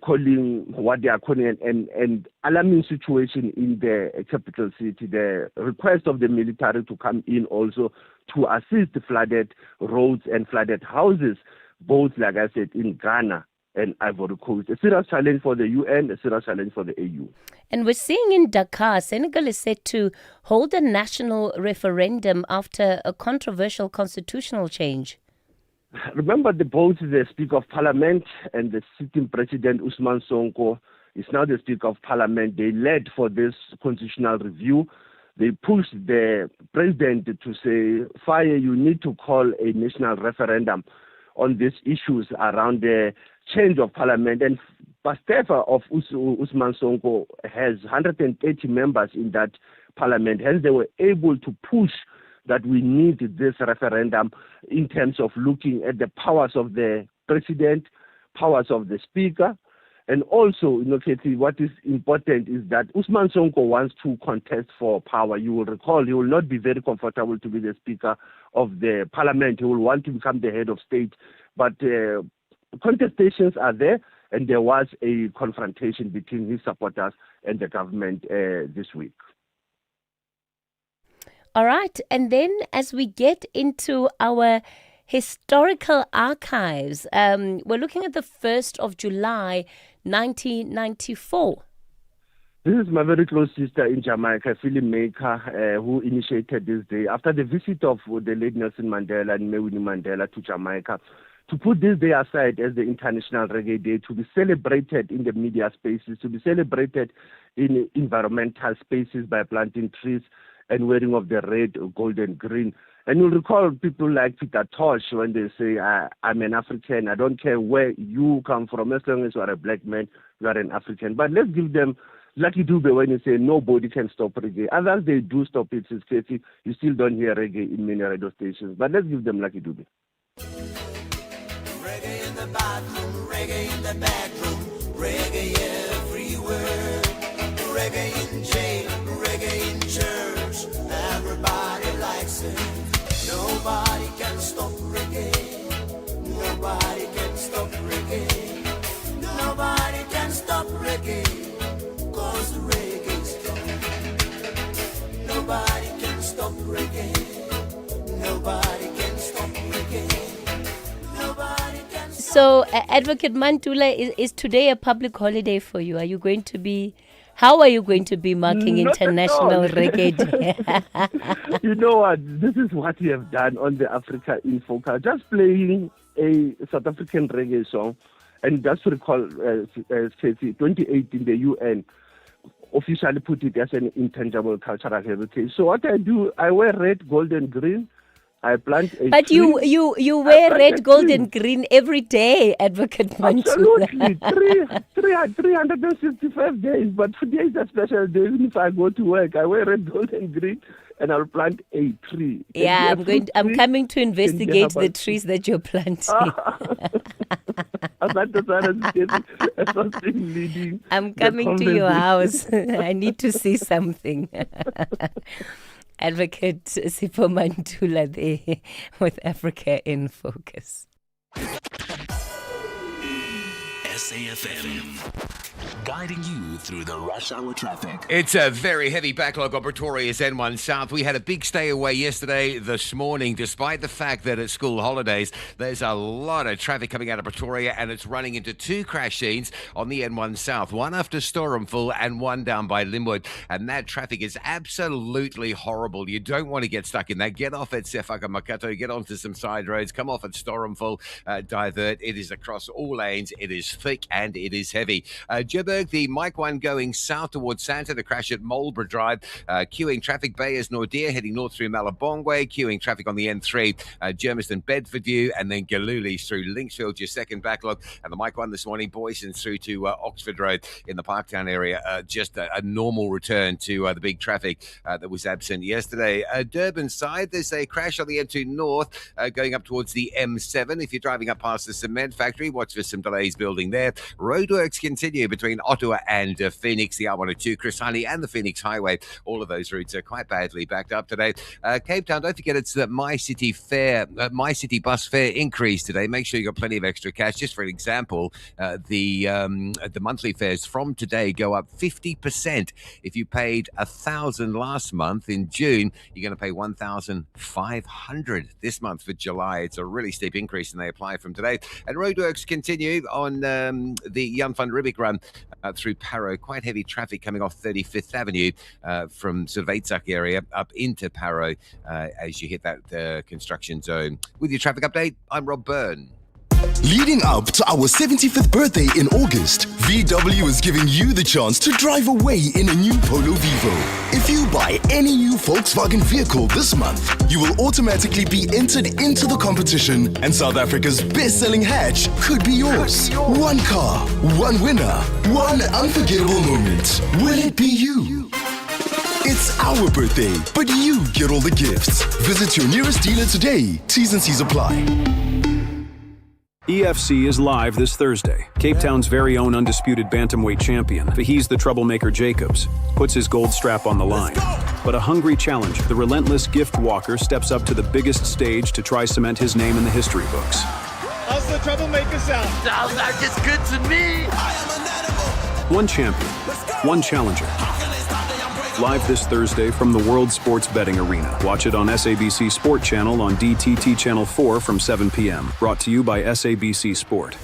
calling what they are calling an alarming situation in the capital city. The request of the military to come in also to assist flooded roads and flooded houses, both, like I said, in Ghana and Ivory Coast. A serious challenge for the UN, a serious challenge for the AU. And we're seeing in Dakar, Senegal is set to hold a national referendum after a controversial constitutional change. Remember, both the Speaker of Parliament and the sitting President Ousmane Sonko is now the Speaker of Parliament. They led for this constitutional review. They pushed the President to say, Faye, you need to call a national referendum on these issues around the change of Parliament. And Pastefa of Ousmane Sonko has 130 members in that Parliament. Hence, they were able to push that we need this referendum in terms of looking at the powers of the President, powers of the Speaker, and also, Katie, what is important is that Ousmane Sonko wants to contest for power. You will recall he will not be very comfortable to be the Speaker of the Parliament. He will want to become the head of state. But contestations are there, and there was a confrontation between his supporters and the government this week. All right. And then as we get into our historical archives, we're looking at the 1st of July, 1994. This is my very close sister in Jamaica, a filmmaker who initiated this day after the visit of the late Nelson Mandela and Winnie Mandela to Jamaica, to put this day aside as the International Reggae Day, to be celebrated in the media spaces, to be celebrated in environmental spaces by planting trees and wearing of the red, gold, and green. And you'll recall people like Peter Tosh when they say, I'm an African, I don't care where you come from, as long as you are a black man, you are an African. But let's give them Lucky Dube when you say nobody can stop reggae. Others, they do stop it. It's crazy. You still don't hear reggae in many radio stations. But let's give them Lucky Dube. Reggae in the bathroom, reggae in the bedroom, reggae everywhere. Reggae in jail, reggae in church, everybody likes it. Nobody can stop reggae. Nobody can stop reggae. Nobody can stop reggae. Cause reggae is strong. Nobody can stop reggae. Nobody can stop reggae. Nobody can stop. So, Advocate Mantula, is today a public holiday for you? Are you going to be... How are you going to be marking Not International Reggae Day? You know what? This is what we have done on the Africa in Focus. Just playing a South African reggae song. And just to recall, 2018, the UN officially put it as an intangible cultural heritage. So what I do, I wear red, gold, and green. I plant a But tree. you wear red, gold, and green every day, Advocate Mantula. Absolutely. 365 days. But today is a special day. Even if I go to work, I wear red, gold, and green, and I'll plant a tree. Yeah, I'm coming to investigate the trees that you're planting. I'm coming to your house. I need to see something. Advocate Sipho Mantula there with Africa in Focus. SAFM, guiding you through the rush hour traffic. It's a very heavy backlog on Pretoria's N1 South. We had a big stay away yesterday, this morning, despite the fact that it's school holidays. There's a lot of traffic coming out of Pretoria, and it's running into two crash scenes on the N1 South, one after Stormful and one down by Linwood. And that traffic is absolutely horrible. You don't want to get stuck in that. Get off at SAfmRadio, get onto some side roads, come off at Stormful, divert. It is across all lanes. It is thick and it is heavy. Joburg, the Mike 1 going south towards Santa, the crash at Marlborough Drive, queuing traffic. Bayers Nordia heading north through Malabongwe, queuing traffic on the N3, Germiston Bedfordview, and then Galooly through Linksfield, your second backlog. And the Mike 1 this morning, Boyson through to Oxford Road in the Parktown area. Just a normal return to the big traffic that was absent yesterday. Durban side, there's a crash on the M2 North going up towards the M7. If you're driving up past the cement factory, watch for some delays building there. Roadworks continue here between Ottawa and Phoenix, the R102, Chris Honey and the Phoenix Highway. All of those routes are quite badly backed up today. Cape Town, don't forget it's the My City bus fare increase today. Make sure you got plenty of extra cash. Just for an example, the monthly fares from today go up 50%. If you paid $1,000 last month in June, you're going to pay $1,500 this month for July. It's a really steep increase, and they apply from today. And roadworks continue on the Jan van Riebeeck run through Parow. Quite heavy traffic coming off 35th Avenue from Sylvetsak area up into Parow as you hit that construction zone. With your traffic update, I'm Rob Byrne. Leading up to our 75th birthday in August, VW is giving you the chance to drive away in a new Polo Vivo. If you buy any new Volkswagen vehicle this month, you will automatically be entered into the competition, and South Africa's best-selling hatch could be yours. One car, one winner, one unforgettable moment. Will it be you? It's our birthday, but you get all the gifts. Visit your nearest dealer today. T's and C's apply. EFC is live this Thursday. Cape Town's very own undisputed bantamweight champion, Faheez the Troublemaker Jacobs, puts his gold strap on the line. But a hungry challenger, the relentless gift walker, steps up to the biggest stage to try cement his name in the history books. How's the Troublemaker sound? Sounds like it's good to me. One champion, one challenger. Live this Thursday from the World Sports Betting Arena. Watch it on SABC Sport Channel on DTT Channel 4 from 7 p.m. Brought to you by SABC Sport.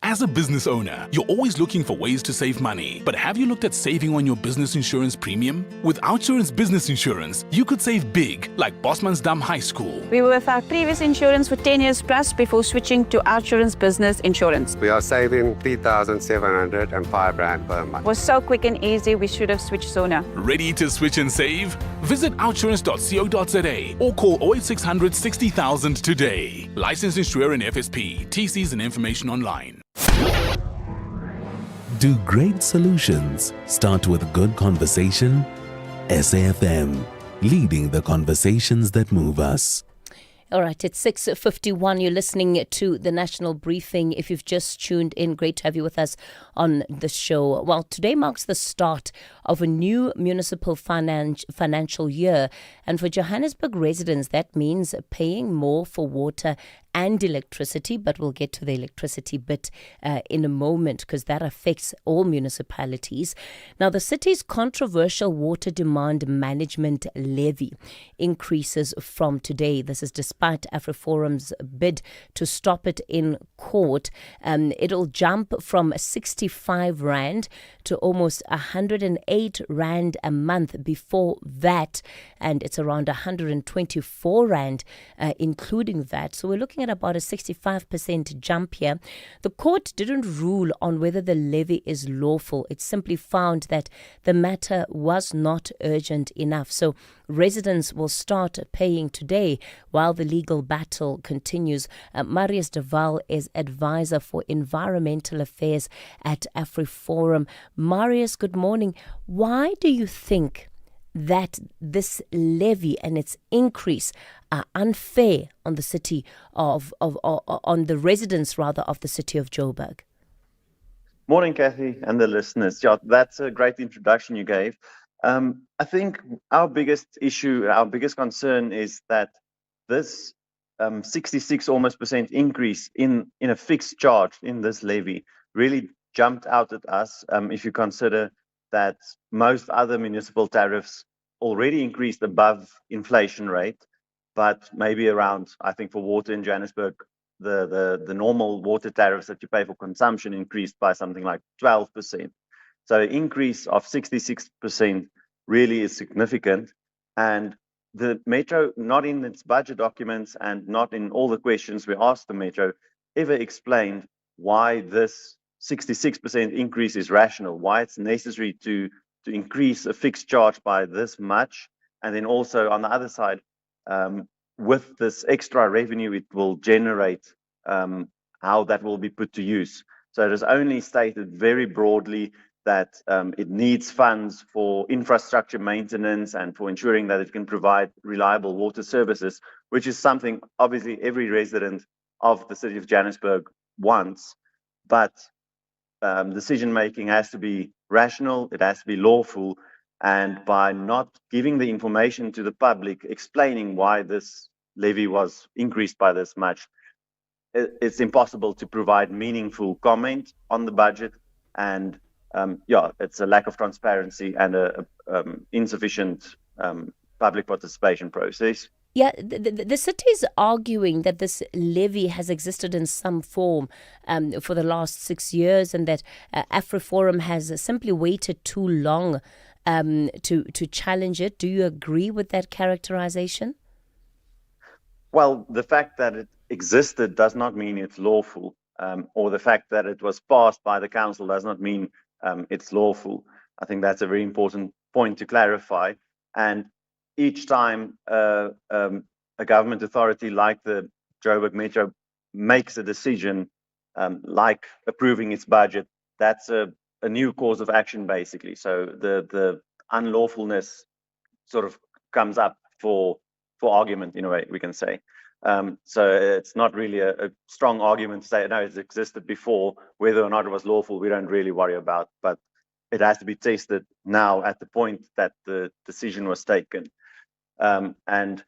As a business owner, you're always looking for ways to save money. But have you looked at saving on your business insurance premium? With OUTsurance Business Insurance, you could save big, like Bosmansdam High School. We were with our previous insurance for 10 years plus before switching to OUTsurance Business Insurance. We are saving 3,705 Rand per month. It was so quick and easy, we should have switched sooner. Ready to switch and save? Visit outsurance.co.za or call 08600 60,000 today. Licensed insurer in FSP. TCs and information online. Do great solutions start with good conversation? SAFM, leading the conversations that move us. All right, it's 6:51. You're listening to the National Briefing. If you've just tuned in, great to have you with us on the show. Well, today marks the start of a new municipal financial year. And for Johannesburg residents, that means paying more for water and electricity, but we'll get to the electricity bit in a moment because that affects all municipalities. Now, the city's controversial water demand management levy increases from today. This is despite AfriForum's bid to stop it in court. It'll jump from 65 Rand to almost 108 Rand a month before VAT, and it's around 124 Rand including VAT. So we're looking at about a 65% jump here. The court didn't rule on whether the levy is lawful. It simply found that the matter was not urgent enough. So residents will start paying today while the legal battle continues. Marius de Waal is advisor for environmental affairs at AfriForum. Marius, good morning. Why do you think that this levy and its increase are unfair on the city on the residents rather of the city of Joburg? Morning, Kathy, and the listeners. Yeah, that's a great introduction you gave. I think our biggest issue, our biggest concern is that this 66 almost % increase in a fixed charge in this levy really jumped out at us. If you consider that most other municipal tariffs already increased above inflation rate, but maybe around, I think for water in Johannesburg, the normal water tariffs that you pay for consumption increased by something like 12%. So an increase of 66% really is significant. And the Metro, not in its budget documents and not in all the questions we asked the Metro, ever explained why this 66% increase is rational, why it's necessary to increase a fixed charge by this much. And then also on the other side, with this extra revenue it will generate, how that will be put to use. So it is only stated very broadly that it needs funds for infrastructure maintenance and for ensuring that it can provide reliable water services, which is something obviously every resident of the city of Johannesburg wants, but decision making has to be rational, it has to be lawful, and by not giving the information to the public, explaining why this levy was increased by this much, it's impossible to provide meaningful comment on the budget, and it's a lack of transparency and a insufficient public participation process. Yeah, the city is arguing that this levy has existed in some form for the last 6 years, and that AfriForum has simply waited too long to challenge it. Do you agree with that characterization? Well, the fact that it existed does not mean it's lawful, or the fact that it was passed by the council does not mean it's lawful. I think that's a very important point to clarify. And each time a government authority like the Joburg Metro makes a decision, like approving its budget, that's a new cause of action, basically. So the unlawfulness sort of comes up for argument, in a way, we can say. So it's not really a strong argument to say, no, it's existed before. Whether or not it was lawful, we don't really worry about. But it has to be tested now at the point that the decision was taken. And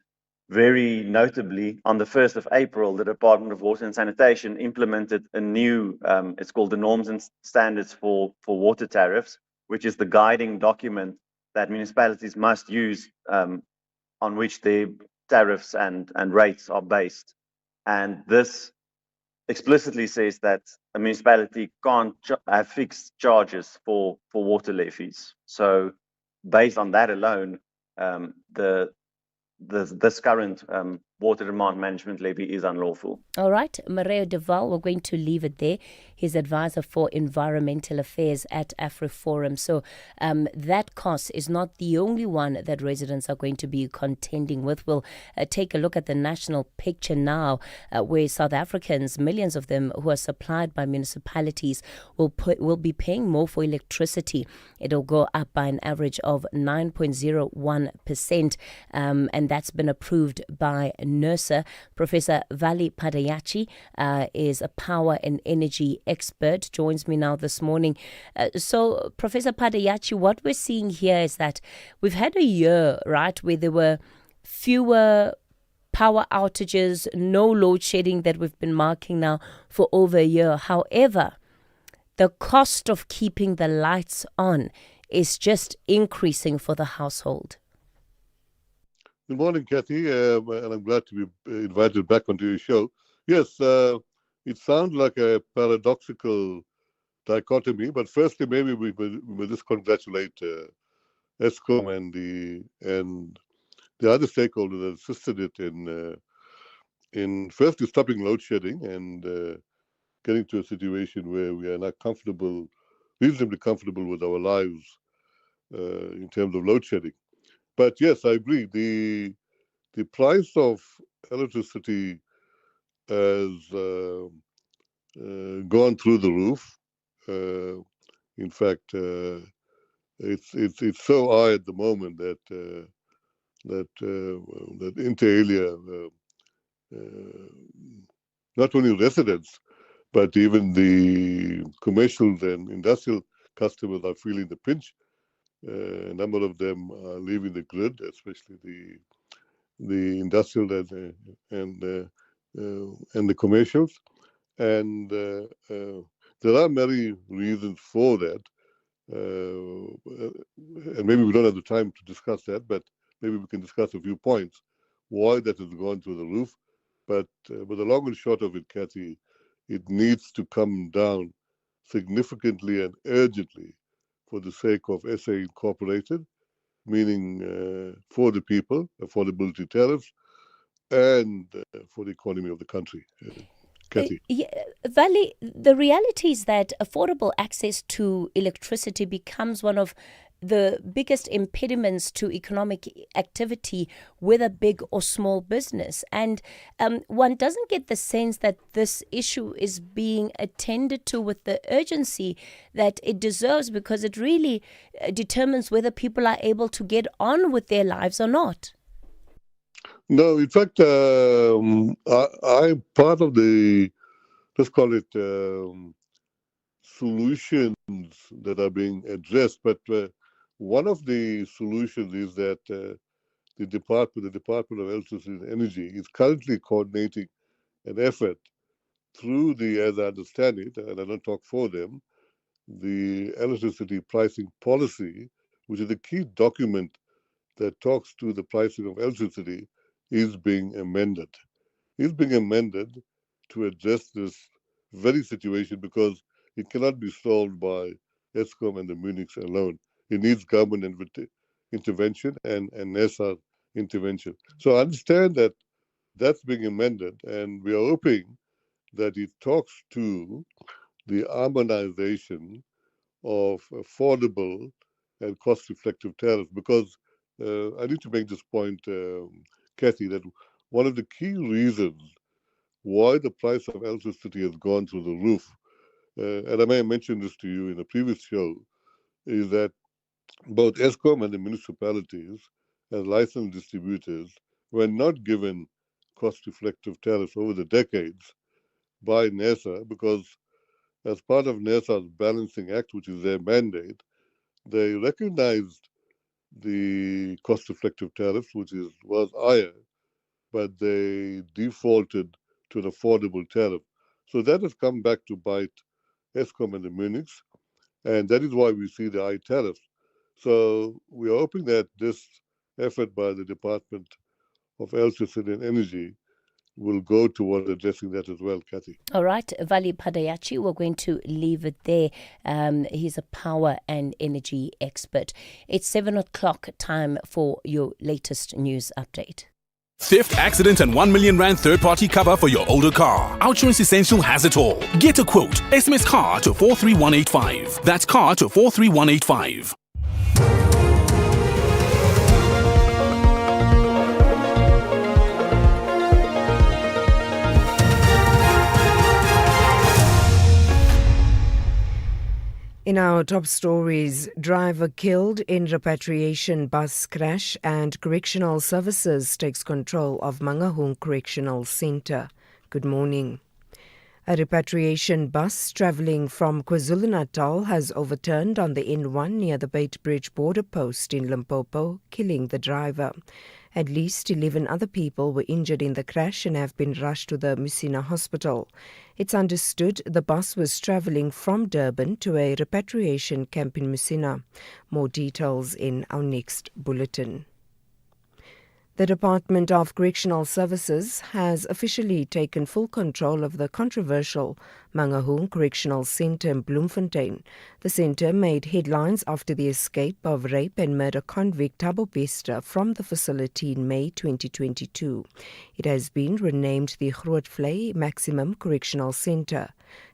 very notably, on the 1st of April, the Department of Water and Sanitation implemented a new, it's called the Norms and Standards for Water Tariffs, which is the guiding document that municipalities must use on which their tariffs and rates are based. And this explicitly says that a municipality can't have fixed charges for water levies. So based on that alone, this current water demand management levy is unlawful. All right, Mario Duval, we're going to leave it there. He's advisor for environmental affairs at AfriForum. So that cost is not the only one that residents are going to be contending with. We'll take a look at the national picture now, where South Africans, millions of them who are supplied by municipalities, will be paying more for electricity. It'll go up by an average of 9.01%, and that's been approved by NERSA. Professor Vali Padayachi is a power and energy expert, joins me now this morning. So, Professor Padayachi, what we're seeing here is that we've had a year, right, where there were fewer power outages, no load shedding that we've been marking now for over a year. However, the cost of keeping the lights on is just increasing for the household. Good morning, Kathy, and I'm glad to be invited back onto your show. Yes, it sounds like a paradoxical dichotomy, but firstly, maybe we will just congratulate ESCOM and the other stakeholders that assisted it in firstly stopping load shedding and getting to a situation where we are now reasonably comfortable with our lives in terms of load shedding. But yes, I agree. The price of electricity has gone through the roof. In fact, it's so high at the moment that inter alia, not only residents, but even the commercial and industrial customers are feeling the pinch. A number of them are leaving the grid, especially the industrial and the commercials. And there are many reasons for that. And maybe we don't have the time to discuss that, but maybe we can discuss a few points why that has gone through the roof. But the long and short of it, Kathy, it needs to come down significantly and urgently for the sake of SA Incorporated, meaning for the people, affordability tariffs, and for the economy of the country. Kathy. Vali, the reality is that affordable access to electricity becomes one of the biggest impediments to economic activity, whether big or small business. And one doesn't get the sense that this issue is being attended to with the urgency that it deserves, because it really determines whether people are able to get on with their lives or not. No, in fact, I'm part of the, let's call it, solutions that are being addressed. But one of the solutions is that the Department of Electricity and Energy is currently coordinating an effort through the, as I understand it, and I don't talk for them, the electricity pricing policy, which is a key document that talks to the pricing of electricity, is being amended. Is being amended to address this very situation because it cannot be solved by ESCOM and the Munichs alone. It needs government intervention and NESA intervention. So I understand that that's being amended, and we are hoping that it talks to the harmonization of affordable and cost-effective tariffs. Because I need to make this point, Kathy, that one of the key reasons why the price of electricity has gone through the roof, and I may have mentioned this to you in a previous show, is that both ESCOM and the municipalities as licensed distributors were not given cost-effective tariffs over the decades by NESA, because as part of NESA's Balancing Act, which is their mandate, they recognized the cost-effective tariffs, which was higher, but they defaulted to an affordable tariff. So that has come back to bite ESCOM and the Munichs, and that is why we see the high tariffs. So we are hoping that this effort by the Department of Electricity and Energy will go toward addressing that as well, Kathy. All right, Vali Padayachi, we're going to leave it there. He's a power and energy expert. It's 7 o'clock time for your latest news update. Theft, accident, and 1 million rand third-party cover for your older car. Outsurance Essential has it all. Get a quote. SMS car to 43185. That's car to 43185. In our top stories, driver killed in repatriation bus crash and Correctional Services takes control of Mangaung Correctional Centre. Good morning. A repatriation bus travelling from KwaZulu-Natal has overturned on the N1 near the Beitbridge border post in Limpopo, killing the driver. At least 11 other people were injured in the crash and have been rushed to the Musina hospital. It's understood the bus was travelling from Durban to a repatriation camp in Musina. More details in our next bulletin. The Department of Correctional Services has officially taken full control of the controversial Mangaung Correctional Centre in Bloemfontein. The centre made headlines after the escape of rape and murder convict Thabo Bester from the facility in May 2022. It has been renamed the Grootvlei Maximum Correctional Centre.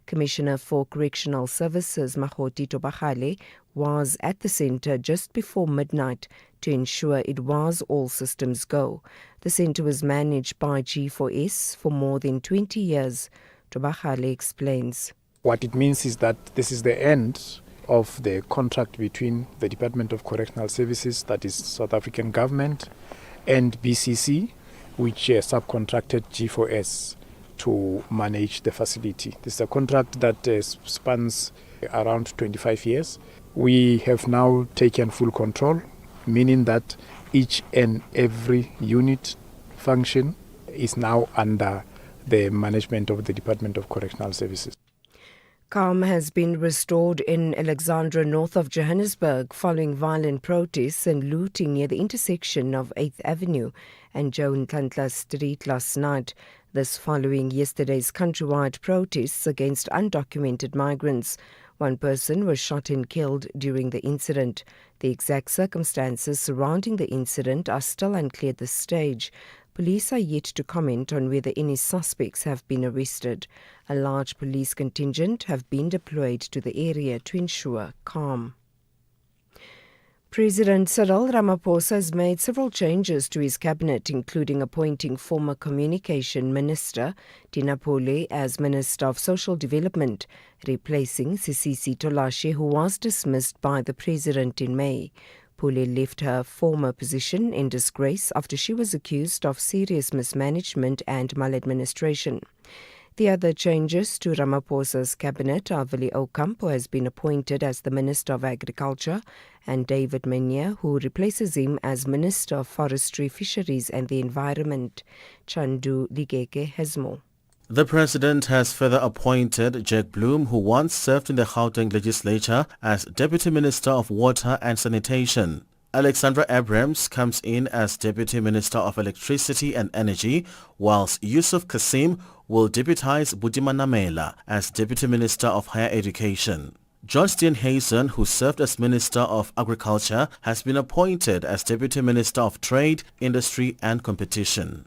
Commissioner for Correctional Services Mahoti Tobagale was at the centre just before midnight to ensure it was all systems go. The centre was managed by G4S for more than 20 years. Tobagale explains. What it means is that this is the end of the contract between the Department of Correctional Services, that is South African government, and BCC, which subcontracted G4S to manage the facility. This is a contract that spans around 25 years. We have now taken full control, meaning that each and every unit function is now under the management of the Department of Correctional Services. Calm has been restored in Alexandra, north of Johannesburg, following violent protests and looting near the intersection of 8th Avenue and Joan Tlantla Street last night. This following yesterday's countrywide protests against undocumented migrants. One person was shot and killed during the incident. The exact circumstances surrounding the incident are still unclear at this stage. Police are yet to comment on whether any suspects have been arrested. A large police contingent have been deployed to the area to ensure calm. President Cyril Ramaphosa has made several changes to his cabinet, including appointing former Communication Minister Tina Pole as Minister of Social Development, replacing Sisisi Tolashe, who was dismissed by the President in May. Pule left her former position in disgrace after she was accused of serious mismanagement and maladministration. The other changes to Ramaphosa's cabinet are Willie Ocampo has been appointed as the Minister of Agriculture and David Menier, who replaces him as Minister of Forestry, Fisheries and the Environment. Chandu Ligeke has more. The President has further appointed Jack Bloom, who once served in the Gauteng legislature as Deputy Minister of Water and Sanitation. Alexandra Abrams comes in as Deputy Minister of Electricity and Energy, whilst Yusuf Kasim will deputize Budima Namela as Deputy Minister of Higher Education. John Steenhuisen, who served as Minister of Agriculture, has been appointed as Deputy Minister of Trade, Industry and Competition.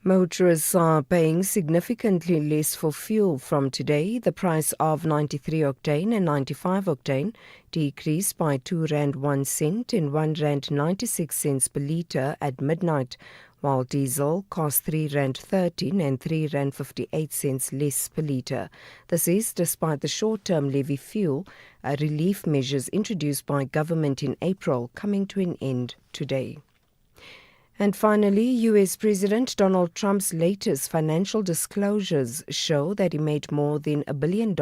Motorists are paying significantly less for fuel from today. The price of 93 octane and 95 octane decreased by R2.01 and R1.96 per litre at midnight, while diesel cost R3.13 and R3.58 less per litre. This is despite the short-term levy fuel relief measures introduced by government in April coming to an end today. And finally, U.S. President Donald Trump's latest financial disclosures show that he made more than $1 billion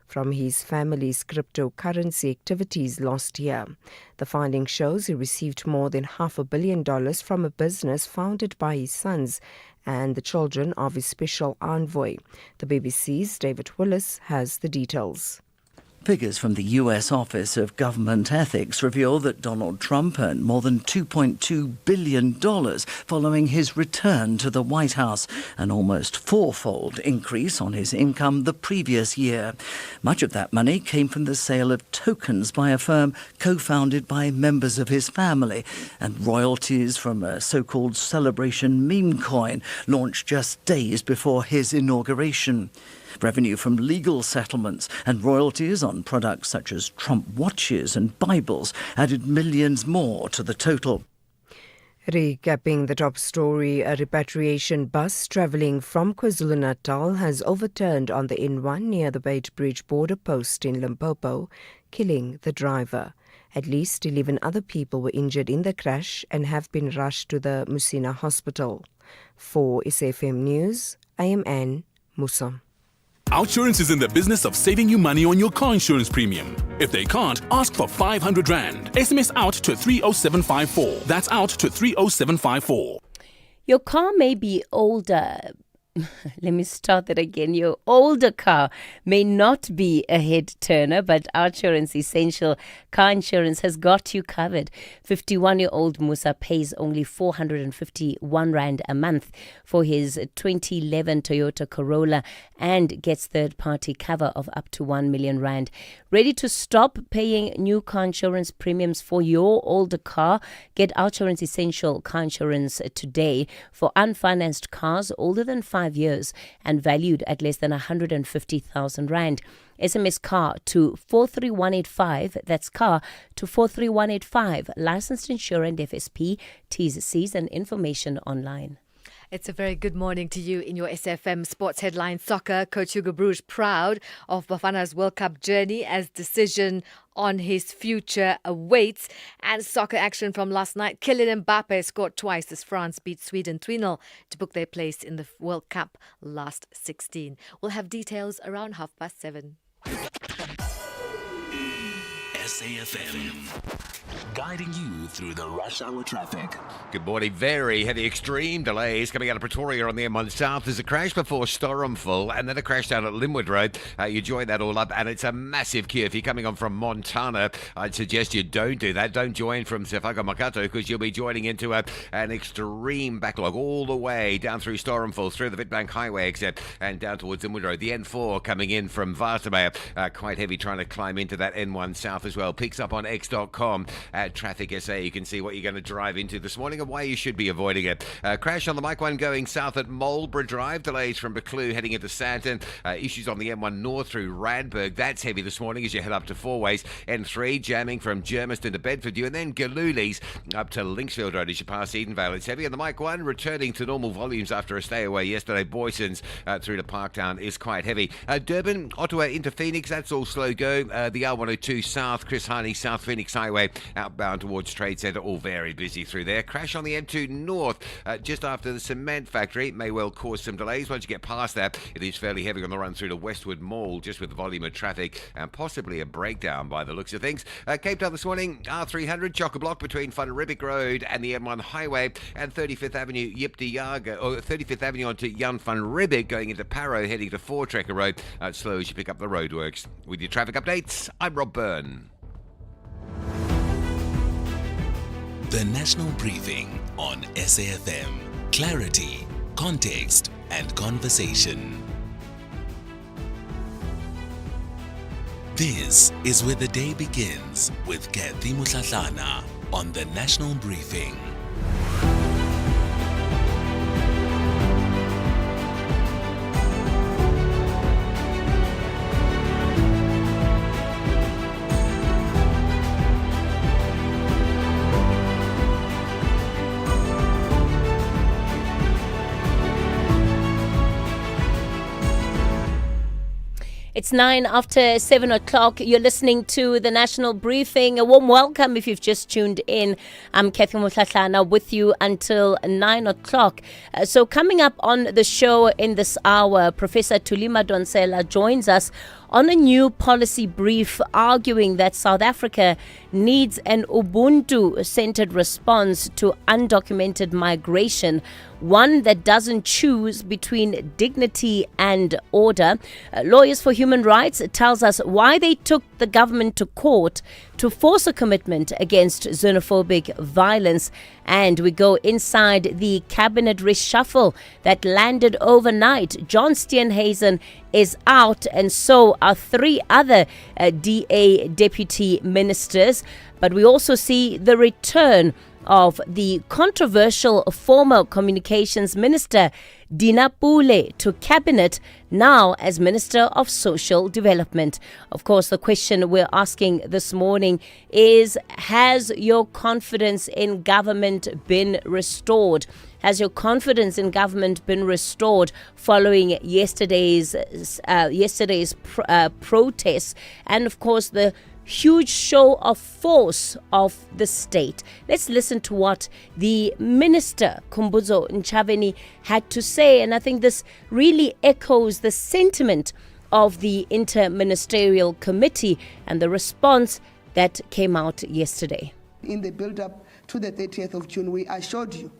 from his family's cryptocurrency activities last year. The finding shows he received more than $500 million from a business founded by his sons and the children of his special envoy. The BBC's David Willis has the details. Figures from the U.S. Office of Government Ethics reveal that Donald Trump earned more than $2.2 billion following his return to the White House, an almost fourfold increase on his income the previous year. Much of that money came from the sale of tokens by a firm co-founded by members of his family, and royalties from a so-called celebration meme coin launched just days before his inauguration. Revenue from legal settlements and royalties on products such as Trump watches and Bibles added millions more to the total. Recapping the top story, a repatriation bus travelling from KwaZulu-Natal has overturned on the N1 near the Beitbridge border post in Limpopo, killing the driver. At least 11 other people were injured in the crash and have been rushed to the Musina hospital. For SAFM News, I am Anne Musa. OUTsurance is in the business of saving you money on your car insurance premium. If they can't, ask for 500 Rand. SMS out to 30754. That's out to 30754. Your car may be older. Let me start that again. Your older car may not be a head turner, but OUTsurance Essential Car Insurance has got you covered. 51-year-old Musa pays only 451 Rand a month for his 2011 Toyota Corolla and gets third-party cover of up to 1 million Rand. Ready to stop paying new car insurance premiums for your older car? Get OUTsurance Essential Car Insurance today for unfinanced cars older than 5 years and valued at less than 150,000 Rand. SMS car to 43185. That's car to 43185. Licensed insurer and FSP. T's, C's and information online. It's a very good morning to you in your SFM Sports Headline Soccer. Coach Hugo Bruges proud of Bafana's World Cup journey as decision on his future awaits. And soccer action from last night. Kylian Mbappe scored twice as France beat Sweden 3-0 to book their place in the World Cup last 16. We'll have details around 7:30. SAFM, guiding you through the rush hour traffic. Good morning. Very heavy extreme delays coming out of Pretoria on the M1 South. There's a crash before Stormful and then a crash down at Linwood Road. You join that all up and it's a massive queue. If you're coming on from Montana, I'd suggest you don't do that. Don't join from Sefaka Makato because you'll be joining into an extreme backlog all the way down through Stormful, through the Witbank Highway exit and down towards Linwood Road. The N4 coming in from Watermeyer, quite heavy trying to climb into that N1 South as well. Picks up on x.com at Traffic SA. You can see what you're going to drive into this morning and why you should be avoiding it. Crash on the Mike 1 going south at Marlborough Drive. Delays from Buccleuch heading into Sandton. Issues on the M1 North through Randburg. That's heavy this morning as you head up to Four Ways. N3 jamming from Germiston to Bedfordview. And then Galuli's up to Linksfield Road as you pass Edenvale. It's heavy on the Mike 1, returning to normal volumes after a stay away yesterday. Boyson's through to Parktown is quite heavy. Durban, Ottawa into Phoenix. That's all slow go. The R102 South South Chris Hani, South Phoenix Highway, outbound towards Trade Centre, all very busy through there. Crash on the M2 North, just after the cement factory. May well cause some delays. Once you get past that, it is fairly heavy on the run through to Westwood Mall, just with the volume of traffic and possibly a breakdown by the looks of things. Cape Town this morning, R300, chock-a-block between Van Riebeeck Road and the M1 Highway, and 35th Avenue, Yiptiaga, or 35th Avenue onto Jan van Riebeeck, going into Parow, heading to Voortrekker Road. Slow as you pick up the roadworks. With your traffic updates, I'm Rob Byrne. The National Briefing on SAFM. Clarity, context, and conversation. This is where the day begins with Kathy Mutlatlana on the National Briefing. It's 9 after 7 o'clock. You're listening to the National Briefing. A warm welcome if you've just tuned in. I'm Kathy Mutlatlana with you until 9 o'clock. So coming up on the show in this hour, Professor Tulima Donsela joins us on a new policy brief arguing that South Africa needs an ubuntu-centered response to undocumented migration, one that doesn't choose between dignity and order. Lawyers for Human Rights tells us why they took the government to court to force a commitment against xenophobic violence. And we go inside the cabinet reshuffle that landed overnight. John Steenhuisen is out, and so are three other DA deputy ministers. But we also see the return of the controversial former communications minister Dina Pule to cabinet, now as Minister of Social Development. Of course, the question we're asking this morning is, has your confidence in government been restored? Has your confidence in government been restored following yesterday's protests and, of course, the huge show of force of the state? Let's listen to what the Minister, Kumbuzo Nchaveni, had to say. And I think this really echoes the sentiment of the Interministerial Committee and the response that came out yesterday. In the build-up to the 30th of June, we assured you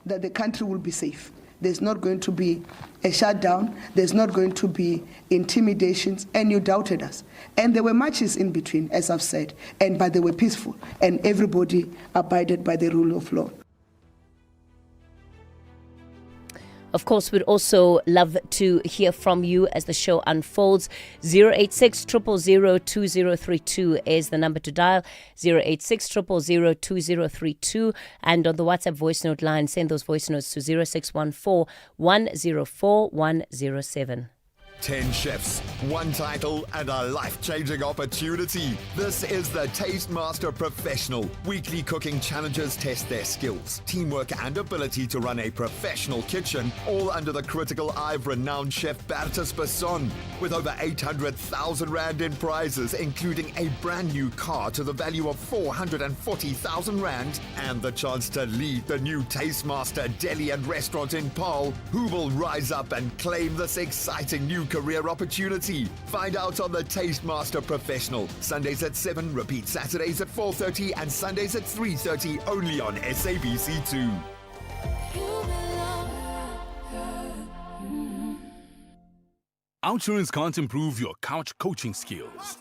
that the country will be safe. There's not going to be a shutdown. There's not going to be intimidations. And you doubted us. And there were marches in between, as I've said, but they were peaceful. And everybody abided by the rule of law. Of course, we'd also love to hear from you as the show unfolds. 086 000 2032 is the number to dial. 086 000 2032. And on the WhatsApp voice note line, send those voice notes to 0614 104 107. 10 chefs, one title, and a life-changing opportunity. This is the Taste Master Professional. Weekly cooking challenges test their skills, teamwork, and ability to run a professional kitchen, all under the critical eye of renowned chef Bertus Basson. With over 800,000 Rand in prizes, including a brand new car to the value of 440,000 Rand, and the chance to lead the new Taste Master Deli and Restaurant in Paarl. Who will rise up and claim this exciting new career opportunity? Find out on the Taste Master Professional. Sundays at 7, repeat Saturdays at 4:30 and Sundays at 3:30, only on SABC2. Outsurance can't improve your couch coaching skills,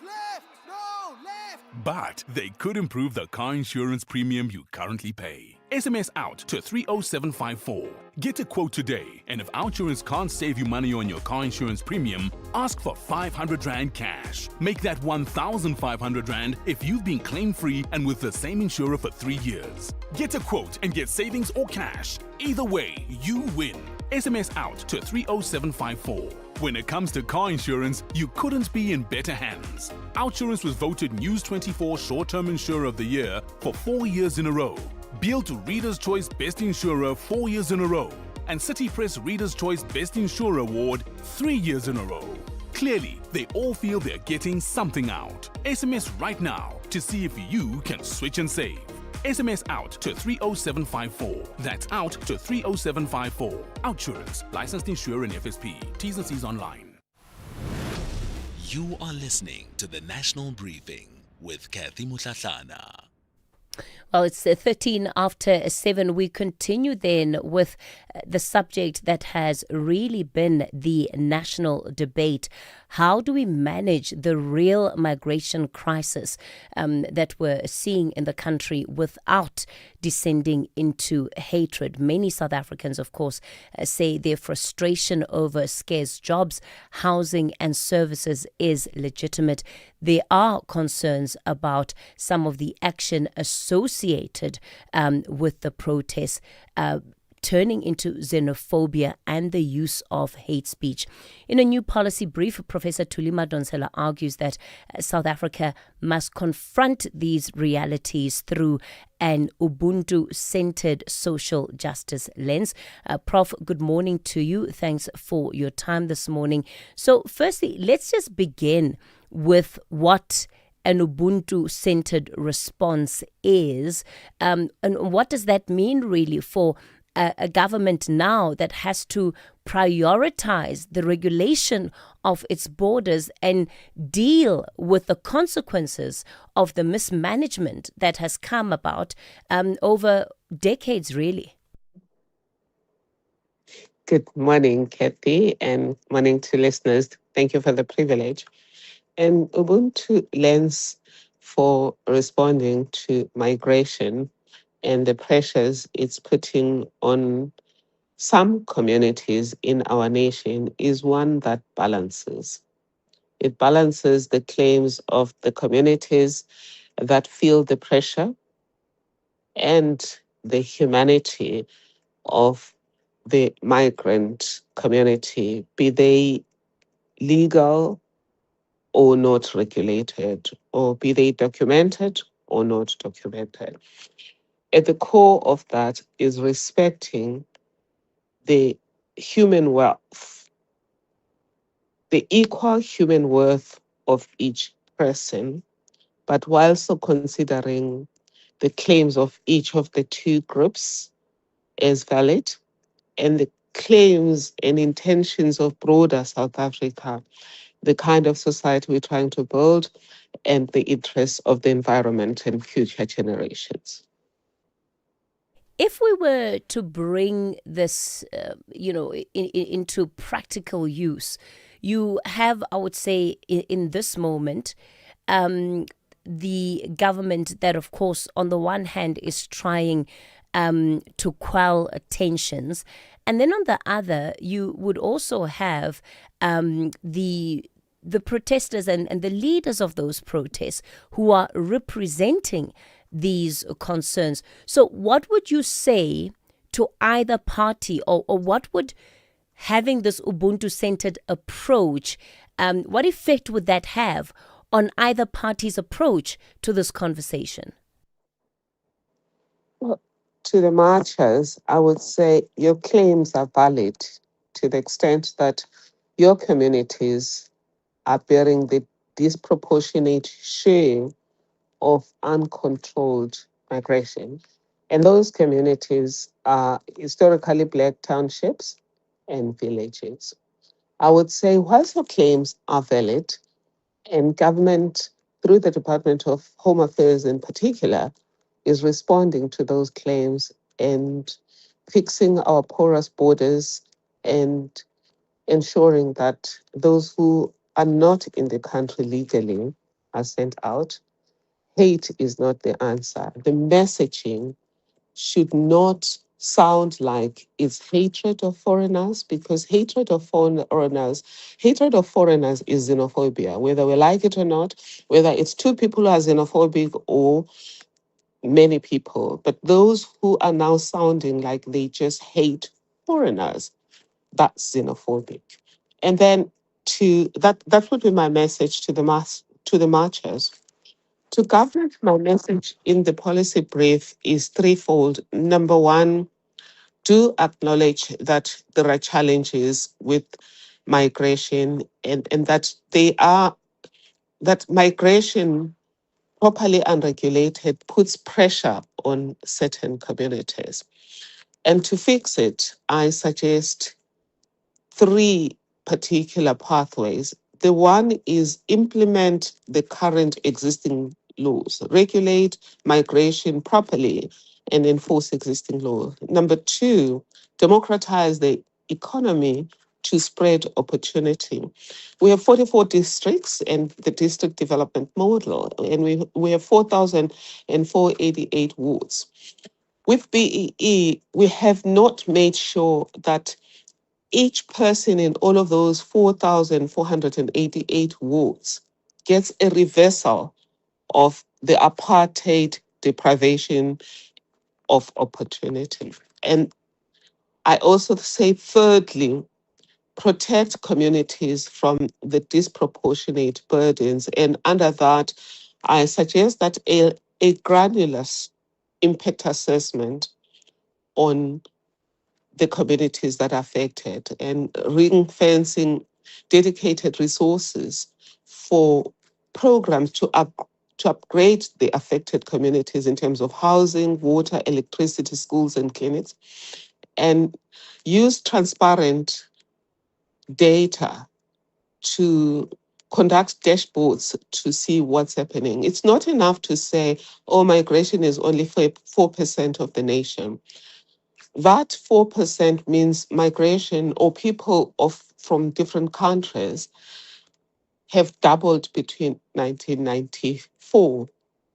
but they could improve the car insurance premium you currently pay. SMS out to 30754. Get a quote today, and if Outsurance can't save you money on your car insurance premium, ask for 500 Rand cash. Make that 1,500 Rand if you've been claim-free and with the same insurer for 3 years. Get a quote and get savings or cash. Either way, you win. SMS out to 30754. When it comes to car insurance, you couldn't be in better hands. Outsurance was voted News 24 Short-Term Insurer of the Year for 4 years in a row. Built to Reader's Choice Best Insurer 4 years in a row. And City Press Reader's Choice Best Insurer Award 3 years in a row. Clearly, they all feel they're getting something out. SMS right now to see if you can switch and save. SMS out to 30754. That's out to 30754. Outsurance, licensed insurer and FSP. T's and C's online. You are listening to the National Briefing with Kathy Mutlatlana. Well, it's 13 after 7. We continue then with the subject that has really been the national debate. How do we manage the real migration crisis that we're seeing in the country without descending into hatred? Many South Africans, of course, say their frustration over scarce jobs, housing and services is legitimate. There are concerns about some of the action associated with the protests turning into xenophobia and the use of hate speech. In a new policy brief, Professor Thuli Madonsela argues that South Africa must confront these realities through an ubuntu-centered social justice lens. Prof, good morning to you. Thanks for your time this morning. So firstly, let's just begin with what an Ubuntu-centered response is, and what does that mean really for a government now that has to prioritize the regulation of its borders and deal with the consequences of the mismanagement that has come about over decades, really? Good morning, Kathy, and morning to listeners. Thank you for the privilege. An Ubuntu lens for responding to migration and the pressures it's putting on some communities in our nation is one that balances. It balances the claims of the communities that feel the pressure and the humanity of the migrant community, be they legal or not regulated, or be they documented or not documented. At the core of that is respecting the human worth, the equal human worth of each person, but while also considering the claims of each of the two groups as valid and the claims and intentions of broader South Africa, the kind of society we're trying to build, and the interests of the environment and future generations. If we were to bring this, into practical use, you have, I would say, in this moment, the government that, of course, on the one hand is trying to quell tensions, and then on the other, you would also have the protesters and the leaders of those protests who are representing these concerns. So what would you say to either party, or what would having this Ubuntu-centered approach, what effect would that have on either party's approach to this conversation? Well, to the marchers, I would say your claims are valid to the extent that your communities are bearing the disproportionate share of uncontrolled migration. And those communities are historically Black townships and villages. I would say, whilst your claims are valid, and government, through the Department of Home Affairs in particular, is responding to those claims and fixing our porous borders and ensuring that those who are not in the country legally are sent out, hate is not the answer. The messaging should not sound like it's hatred of foreigners, because hatred of foreigners is xenophobia, whether we like it or not, whether it's two people who are xenophobic or many people. But those who are now sounding like they just hate foreigners, that's xenophobic. And then that would be my message to the marchers. To government, my message in the policy brief is threefold. Number one, do acknowledge that there are challenges with migration and that that migration properly unregulated, puts pressure on certain communities. And to fix it, I suggest 3 particular pathways. The one is implement the current existing laws, regulate migration properly and enforce existing laws. Number 2, democratize the economy to spread opportunity. We have 44 districts and the district development model, and we have 4,488 wards. With BEE, we have not made sure that each person in all of those 4,488 wards gets a reversal of the apartheid deprivation of opportunity. And I also say, thirdly, protect communities from the disproportionate burdens. And under that, I suggest that a granular impact assessment on the communities that are affected and ring fencing dedicated resources for programs to upgrade the affected communities in terms of housing, water, electricity, schools, and clinics, and use transparent data to conduct dashboards to see what's happening. It's not enough to say, oh, migration is only 4% of the nation. That 4% means migration or people from different countries have doubled between 1994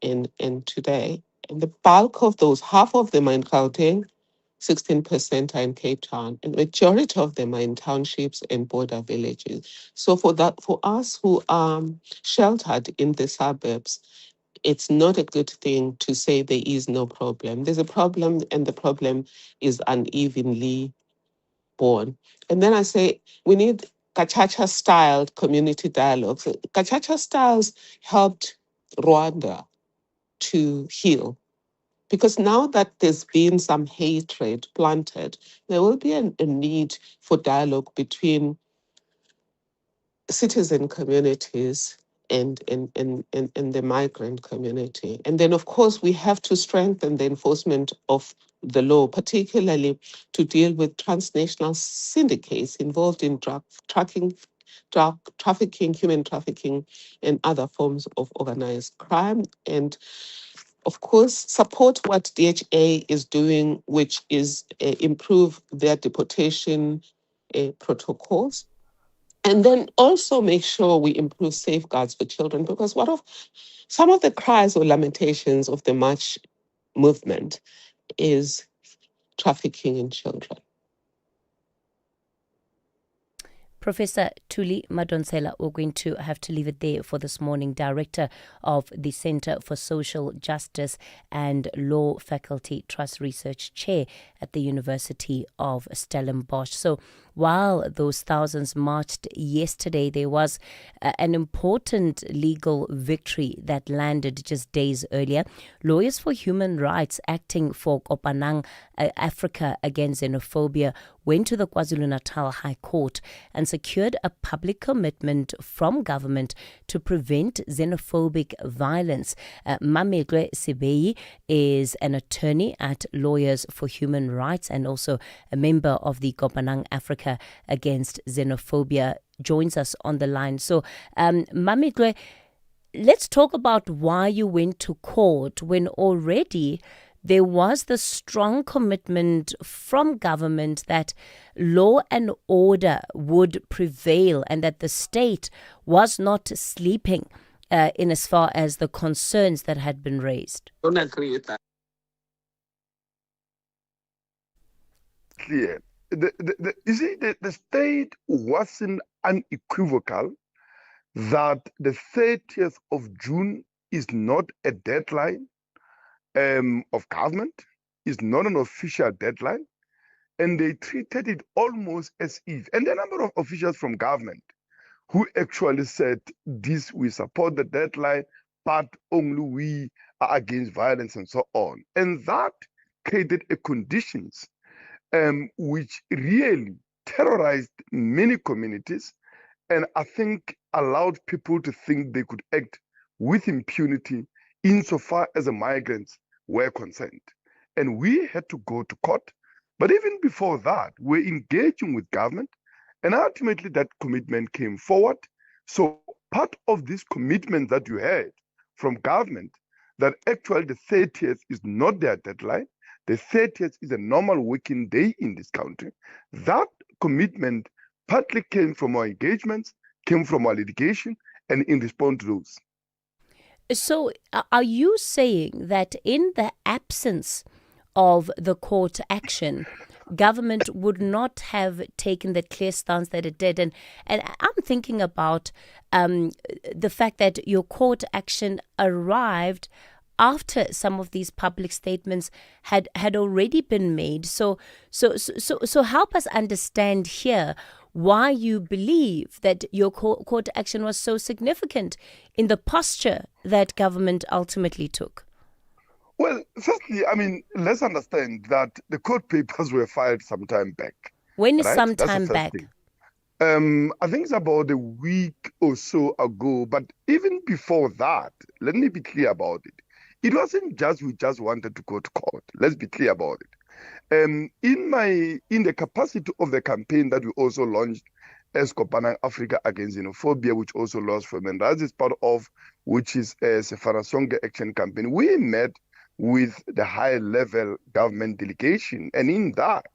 and today. And the bulk of those, half of them are in Gauteng, 16% are in Cape Town, and majority of them are in townships and border villages. So for us who are sheltered in the suburbs, it's not a good thing to say there is no problem. There's a problem, and the problem is unevenly born. And then I say we need Gachacha-styled community dialogues. Gachacha styles helped Rwanda to heal, because now that there's been some hatred planted, there will be a need for dialogue between citizen communities and the migrant community. And then, of course, we have to strengthen the enforcement of the law, particularly to deal with transnational syndicates involved in drug trafficking, human trafficking, and other forms of organized crime. And of course, support what DHA is doing, which is improve their deportation protocols. And then also make sure we improve safeguards for children, because some of the cries or lamentations of the March movement is trafficking in children. Professor Thuli Madonsela, we're going to have to leave it there for this morning. Director of the Center for Social Justice and Law Faculty Trust Research Chair at the University of Stellenbosch. So while those thousands marched yesterday, there was an important legal victory that landed just days earlier. Lawyers for Human Rights acting for Kopanang Africa Against Xenophobia went to the KwaZulu-Natal High Court and secured a public commitment from government to prevent xenophobic violence. Mamegre Sibei is an attorney at Lawyers for Human Rights and also a member of the Kopanang Africa Against Xenophobia, joins us on the line. So, Mamegre, let's talk about why you went to court when already there was the strong commitment from government that law and order would prevail and that the state was not sleeping in as far as the concerns that had been raised. Don't agree with that. Clear. You see, the state wasn't unequivocal that the 30th of June is not a deadline of government, is not an official deadline, and they treated it almost as if. And there are a number of officials from government who actually said, this, we support the deadline, but only we are against violence and so on. And that created a conditions which really terrorized many communities, and I think allowed people to think they could act with impunity insofar as the migrants were concerned. And we had to go to court. But even before that, we're engaging with government, and ultimately that commitment came forward. So part of this commitment that you had from government, that actually the 30th is not their deadline, the 30th is a normal working day in this country. That commitment partly came from our engagements, came from our litigation, and in response to those. So are you saying that in the absence of the court action, government would not have taken the clear stance that it did? And I'm thinking about the fact that your court action arrived after some of these public statements had already been made. So help us understand here why you believe that your court action was so significant in the posture that government ultimately took. Well, firstly, let's understand that the court papers were filed some time back. When is some time back? I think it's about a week or so ago. But even before that, let me be clear about it. It wasn't just we just wanted to go to court. Let's be clear about it. In the capacity of the campaign that we also launched as Kopanang Africa Against Xenophobia, which also lost for human rights is part of, which is a Sefarasonga Action Campaign, we met with the high-level government delegation. And in that,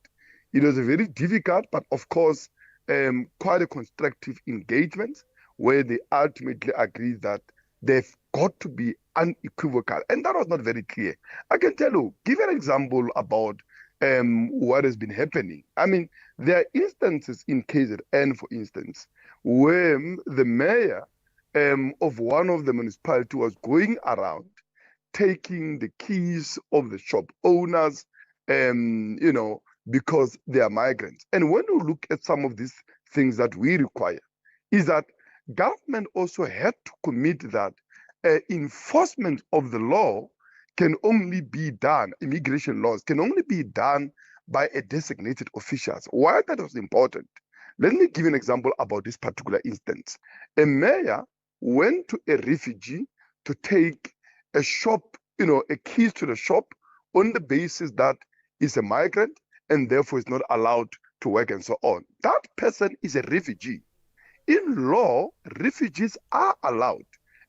it was a very difficult, but of course, quite a constructive engagement where they ultimately agreed that they've got to be unequivocal. And that was not very clear. I can tell you, give an example about what has been happening. There are instances in KZN, for instance, where the mayor of one of the municipalities was going around taking the keys of the shop owners, because they are migrants. And when you look at some of these things that we require, is that government also had to commit that enforcement of the law can only be done, immigration laws can only be done by a designated officials. Why that was important? Let me give you an example about this particular instance. A mayor went to a refugee to take a shop, a keys to the shop on the basis that is a migrant and therefore is not allowed to work and so on. That person is a refugee. In law, refugees are allowed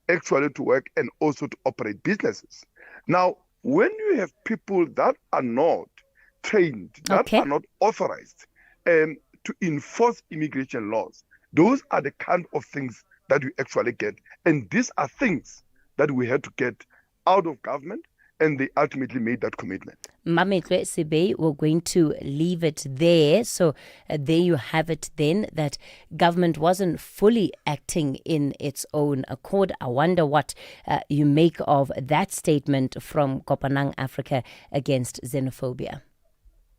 actually to work and also to operate businesses. Now, when you have people that are not trained, that are not authorized to enforce immigration laws, those are the kind of things that we actually get. And these are things that we had to get out of government, and they ultimately made that commitment. Mametlwe Sebe, we're going to leave it there. So there you have it then, that government wasn't fully acting in its own accord. I wonder what you make of that statement from Kopanang Africa Against Xenophobia.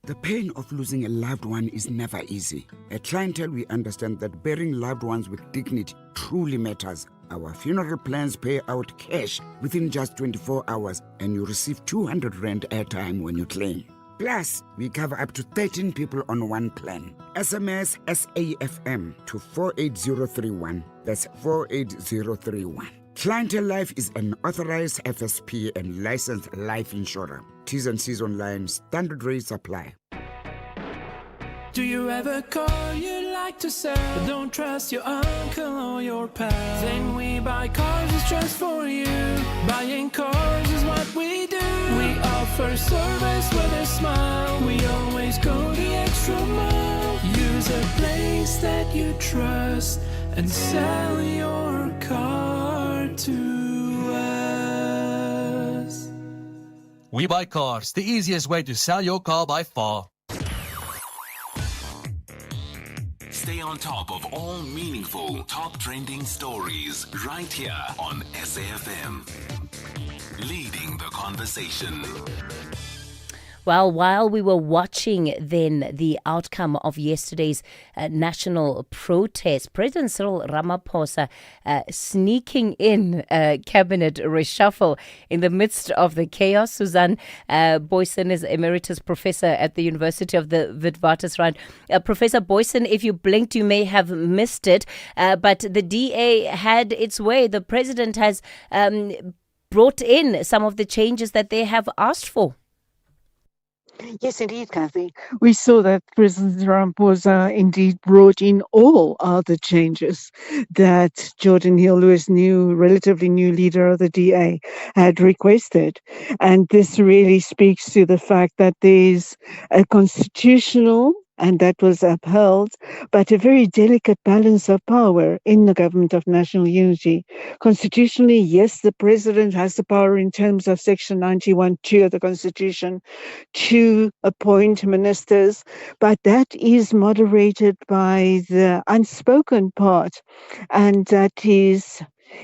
The pain of losing a loved one is never easy. At Clientele, we understand that burying loved ones with dignity truly matters. Our funeral plans pay out cash within just 24 hours, and you receive 200 Rand airtime when you claim. Plus, we cover up to 13 people on one plan. SMS SAFM to 48031. That's 48031. Clientele Life is an authorized FSP and licensed life insurer. T's and C's online. Standard rates apply. Do you ever call you like to sell, but don't trust your uncle or your pal? Then we buy cars is just for you. Buying cars is what we do. We offer service with a smile. We always go the extra mile. Use a place that you trust and sell your car to us. We Buy Cars, the easiest way to sell your car by far. Stay on top of all meaningful, top trending stories right here on SAFM. Leading the conversation. Well, while we were watching then the outcome of yesterday's national protest, President Cyril Ramaphosa sneaking in cabinet reshuffle in the midst of the chaos. Susan Boyson is emeritus professor at the University of the Witwatersrand. Professor Boyson, if you blinked, you may have missed it, but the DA had its way. The president has brought in some of the changes that they have asked for. Yes, indeed, Kathy. We saw that President Ramaphosa indeed brought in all the changes that Jordan Hill-Lewis, relatively new leader of the DA, had requested. And this really speaks to the fact that there's a constitutional and that was upheld, but a very delicate balance of power in the government of national unity. Constitutionally, yes, the president has the power in terms of Section 91(2) of the Constitution to appoint ministers, but that is moderated by the unspoken part, and that is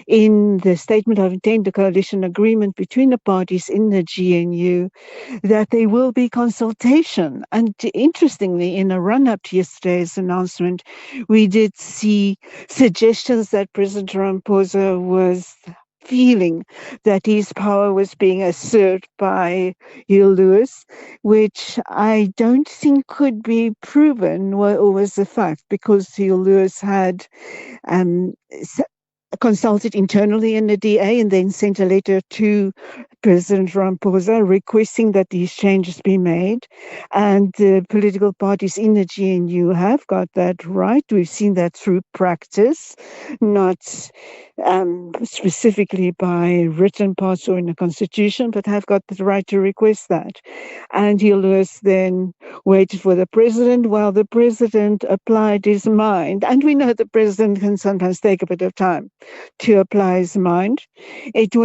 in the statement of intent, the coalition agreement between the parties in the GNU, that there will be consultation. And interestingly, in a run-up to yesterday's announcement, we did see suggestions that President Ramaphosa was feeling that his power was being asserted by Hill-Lewis, which I don't think could be proven or was the fact, because Hill-Lewis had consulted internally in the DA and then sent a letter to President Ramaphosa requesting that these changes be made. And the political parties in the GNU have got that right. We've seen that through practice, not specifically by written parts or in the Constitution, but have got the right to request that. And Hill-Lewis then waited for the president while the president applied his mind. And we know the president can sometimes take a bit of time to apply his mind. It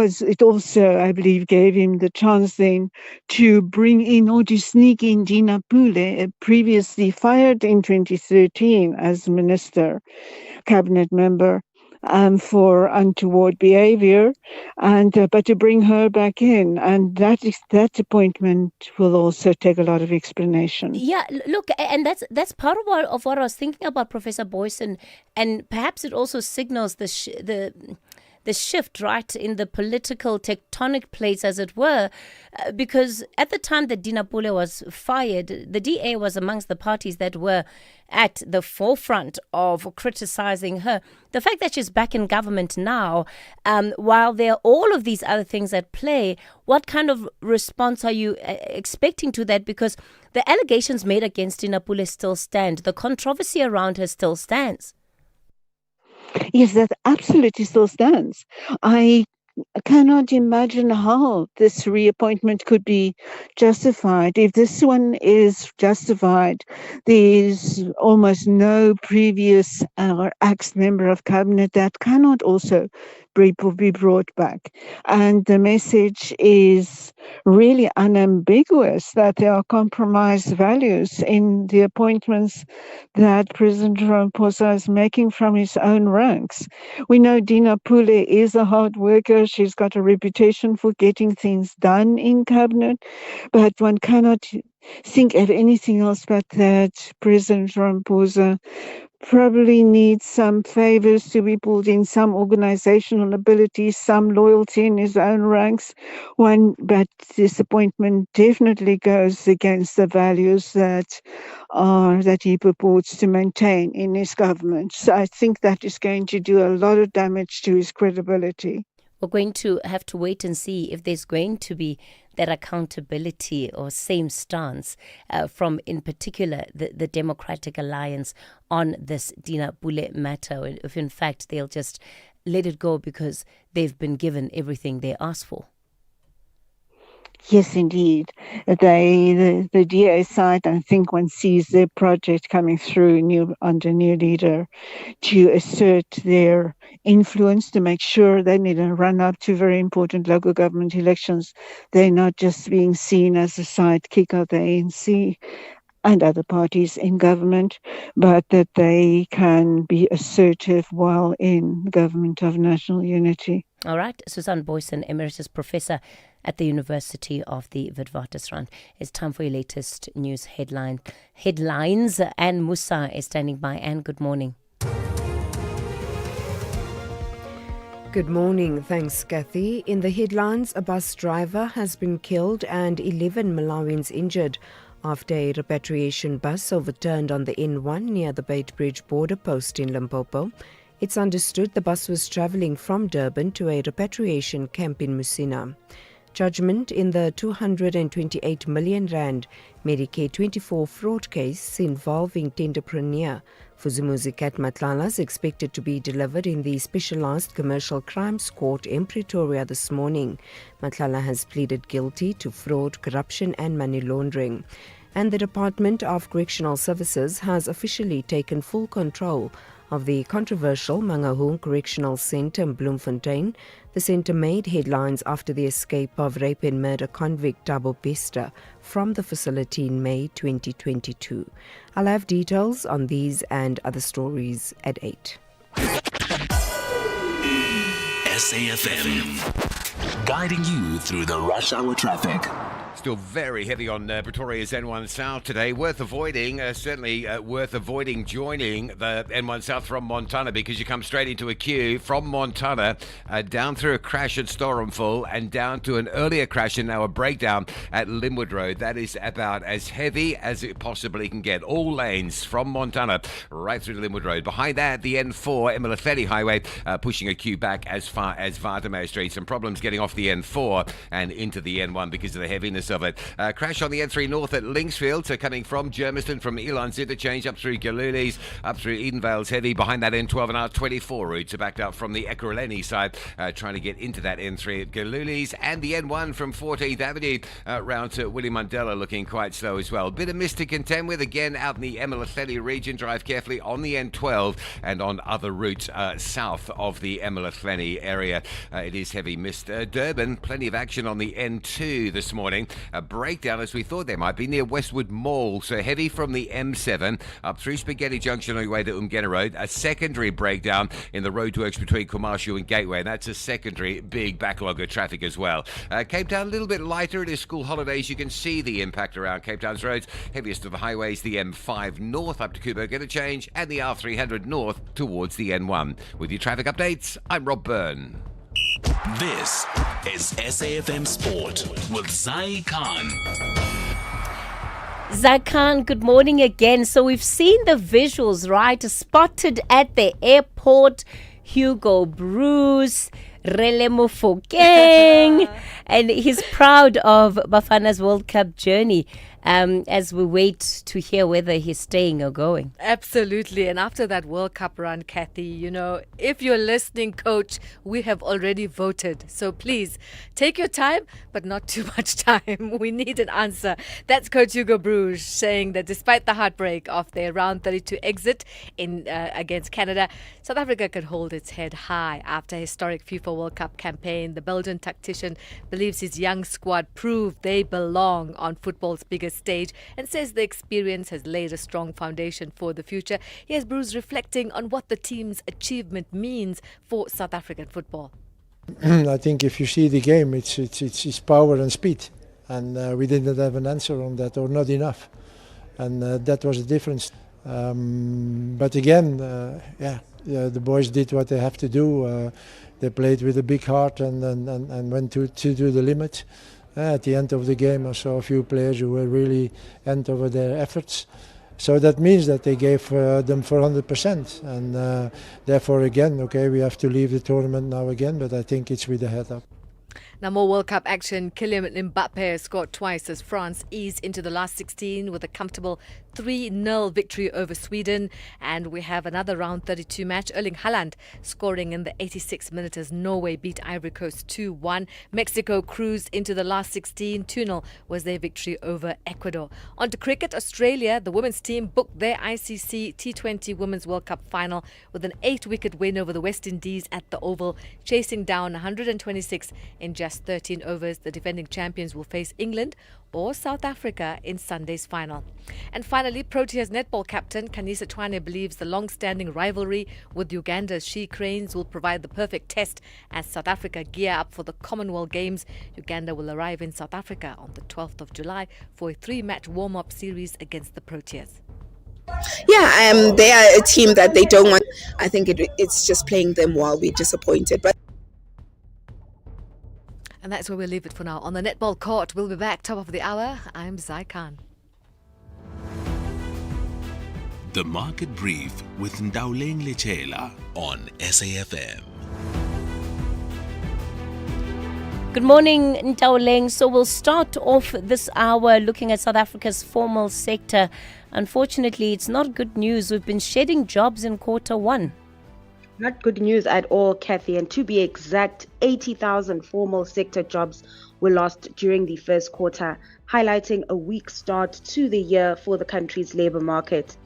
also, I believe, gave him the chance then to bring in or to sneak in Dina Pule, previously fired in 2013 as minister, cabinet member, for untoward behavior, and but to bring her back in, and that appointment will also take a lot of explanation. Yeah, look, and that's part of what I was thinking about, Professor Boyce, and perhaps it also signals the shift, right, in the political tectonic plates, as it were, because at the time that Dina Pule was fired, the DA was amongst the parties that were at the forefront of criticizing her. The fact that she's back in government now, while there are all of these other things at play, what kind of response are you expecting to that? Because the allegations made against Dina Pule still stand. The controversy around her still stands. Yes, that absolutely still stands. I cannot imagine how this reappointment could be justified. If this one is justified, there's almost no previous or ex-member of cabinet that cannot also be brought back. And the message is really unambiguous that there are compromised values in the appointments that President Ramaphosa is making from his own ranks. We know Dina Pule is a hard worker. She's got a reputation for getting things done in cabinet, but one cannot think of anything else but that President Ramaphosa probably needs some favors to be pulled in, some organizational ability, some loyalty in his own ranks. But this appointment definitely goes against the values that he purports to maintain in his government. So I think that is going to do a lot of damage to his credibility. We're going to have to wait and see if there's going to be that accountability or same stance from, in particular, the Democratic Alliance on this Dina Pule matter, if in fact they'll just let it go because they've been given everything they asked for. Yes, indeed. The DA side, I think one sees their project coming through under new leader to assert their influence, to make sure they need a run-up to very important local government elections. They're not just being seen as a sidekick of the ANC and other parties in government, but that they can be assertive while in government of national unity. All right, Susan Boyson, Emeritus Professor at the University of the Witwatersrand. It's time for your latest news headlines. Anne Musa is standing by. Anne, good morning. Good morning. Thanks, Kathy. In the headlines, a bus driver has been killed and 11 Malawians injured after a repatriation bus overturned on the N1 near the Beitbridge border post in Limpopo. It's understood the bus was travelling from Durban to a repatriation camp in Musina. Judgment in the 228 million rand Medicaid 24 fraud case involving tenderpreneur Fuzumuzi Kat Matlala is expected to be delivered in the Specialised Commercial Crimes Court in Pretoria this morning. Matlala has pleaded guilty to fraud, corruption and money laundering. And the Department of Correctional Services has officially taken full control of the controversial Mangaung Correctional Centre in Bloemfontein. The centre made headlines after the escape of rape and murder convict Thabo Bester from the facility in May 2022. I'll have details on these and other stories at 8. SAFM, guiding you through the rush hour traffic. Still very heavy on Pretoria's N1 South today. Worth avoiding, certainly worth avoiding joining the N1 South from Montana, because you come straight into a queue from Montana, down through a crash at Storenville and down to an earlier crash and now a breakdown at Linwood Road. That is about as heavy as it possibly can get. All lanes from Montana right through to Linwood Road. Behind that, the N4, Emilafeti Highway, pushing a queue back as far as Vardameyer Street. Some problems getting off the N4 and into the N1 because of the heaviness of it. Crash on the N3 North at Linksfield, so coming from Germiston, from Elon's interchange up through Galuli's, up through Edenvale's heavy. Behind that N12 and R24 routes are backed up from the Ekurhuleni side, trying to get into that N3 at Galuli's, and the N1 from 14th Avenue round to Willie Mandela looking quite slow as well. Bit of mist to contend with again out in the Emilafeti region. Drive carefully on the N12 and on other routes south of the Emilafeti area. It is heavy mist. Durban, plenty of action on the N2 this morning. A breakdown, as we thought there might be, near Westwood Mall. So heavy from the M7 up through Spaghetti Junction on your way to Umgena Road. A secondary breakdown in the roadworks between Kumashu and Gateway, and that's a secondary big backlog of traffic as well. Cape Town, a little bit lighter. It is school holidays. You can see the impact around Cape Town's roads. Heaviest of the highways, the M5 North up to Kubo Interchange, and the R300 North towards the N1. With your traffic updates, I'm Rob Byrne. This is SAFM Sport with Zai Khan. Zakan, good morning again. So we've seen the visuals, right? Spotted at the airport, Hugo Bruce, Relemo Fokeng, and he's proud of Bafana's World Cup journey. As we wait to hear whether he's staying or going. Absolutely. And after that World Cup run, Kathy, you know, if you're listening, coach, we have already voted. So please take your time, but not too much time. We need an answer. That's Coach Hugo Bruges saying that despite the heartbreak of their round 32 exit in against Canada, South Africa could hold its head high after a historic FIFA World Cup campaign. The Belgian tactician believes his young squad proved they belong on football's biggest stage and says the experience has laid a strong foundation for the future. Here's Bruce reflecting on what the team's achievement means for South African football. I think if you see the game, it's power and speed, and we didn't have an answer on that, or not enough, and that was the difference. But again, the boys did what they have to do. They played with a big heart and went to do the limit. At the end of the game, I saw a few players who were really end over their efforts. So that means that they gave them 400%. And therefore, again, okay, we have to leave the tournament now again, but I think it's with the head up. Now, more World Cup action. Kylian Mbappe scored twice as France eased into the last 16 with a comfortable 3-0 victory over Sweden. And we have another round 32 match. Erling Haaland scoring in the 86th minute as Norway beat Ivory Coast 2-1. Mexico cruised into the last 16. 2-0 was their victory over Ecuador. On to cricket. Australia, the women's team booked their ICC T20 Women's World Cup final with an 8-wicket win over the West Indies at the Oval, chasing down 126 in just 13 overs. The defending champions will face England or South Africa in Sunday's final. And finally, Proteas netball captain Kanisa Twane believes the long-standing rivalry with Uganda's She Cranes will provide the perfect test as South Africa gear up for the Commonwealth Games. Uganda will arrive in South Africa on the 12th of July for a 3-match warm-up series against the Proteas. Yeah, they are a team that they don't want. I think it's just playing them well. We're disappointed, but. And that's where we'll leave it for now. On the netball court, we'll be back top of the hour. I'm Zai Khan. The Market Brief with Ndawleng Lechela on SAFM. Good morning, Ntawleng. So we'll start off this hour looking at South Africa's formal sector. Unfortunately, it's not good news. We've been shedding jobs in Q1. Not good news at all, Kathy. And to be exact, 80,000 formal sector jobs were lost during the first quarter, highlighting a weak start to the year for the country's labour market.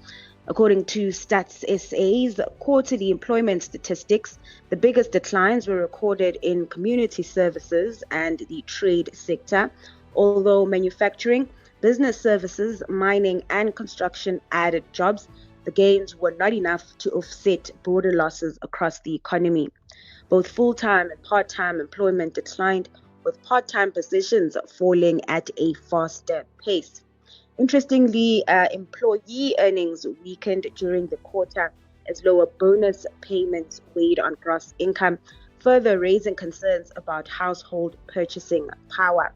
According to Stats SA's quarterly employment statistics, the biggest declines were recorded in community services and the trade sector, although manufacturing, business services, mining and construction added jobs. The gains were not enough to offset broader losses across the economy. Both full-time and part-time employment declined, with part-time positions falling at a faster pace. Interestingly, employee earnings weakened during the quarter as lower bonus payments weighed on gross income, further raising concerns about household purchasing power.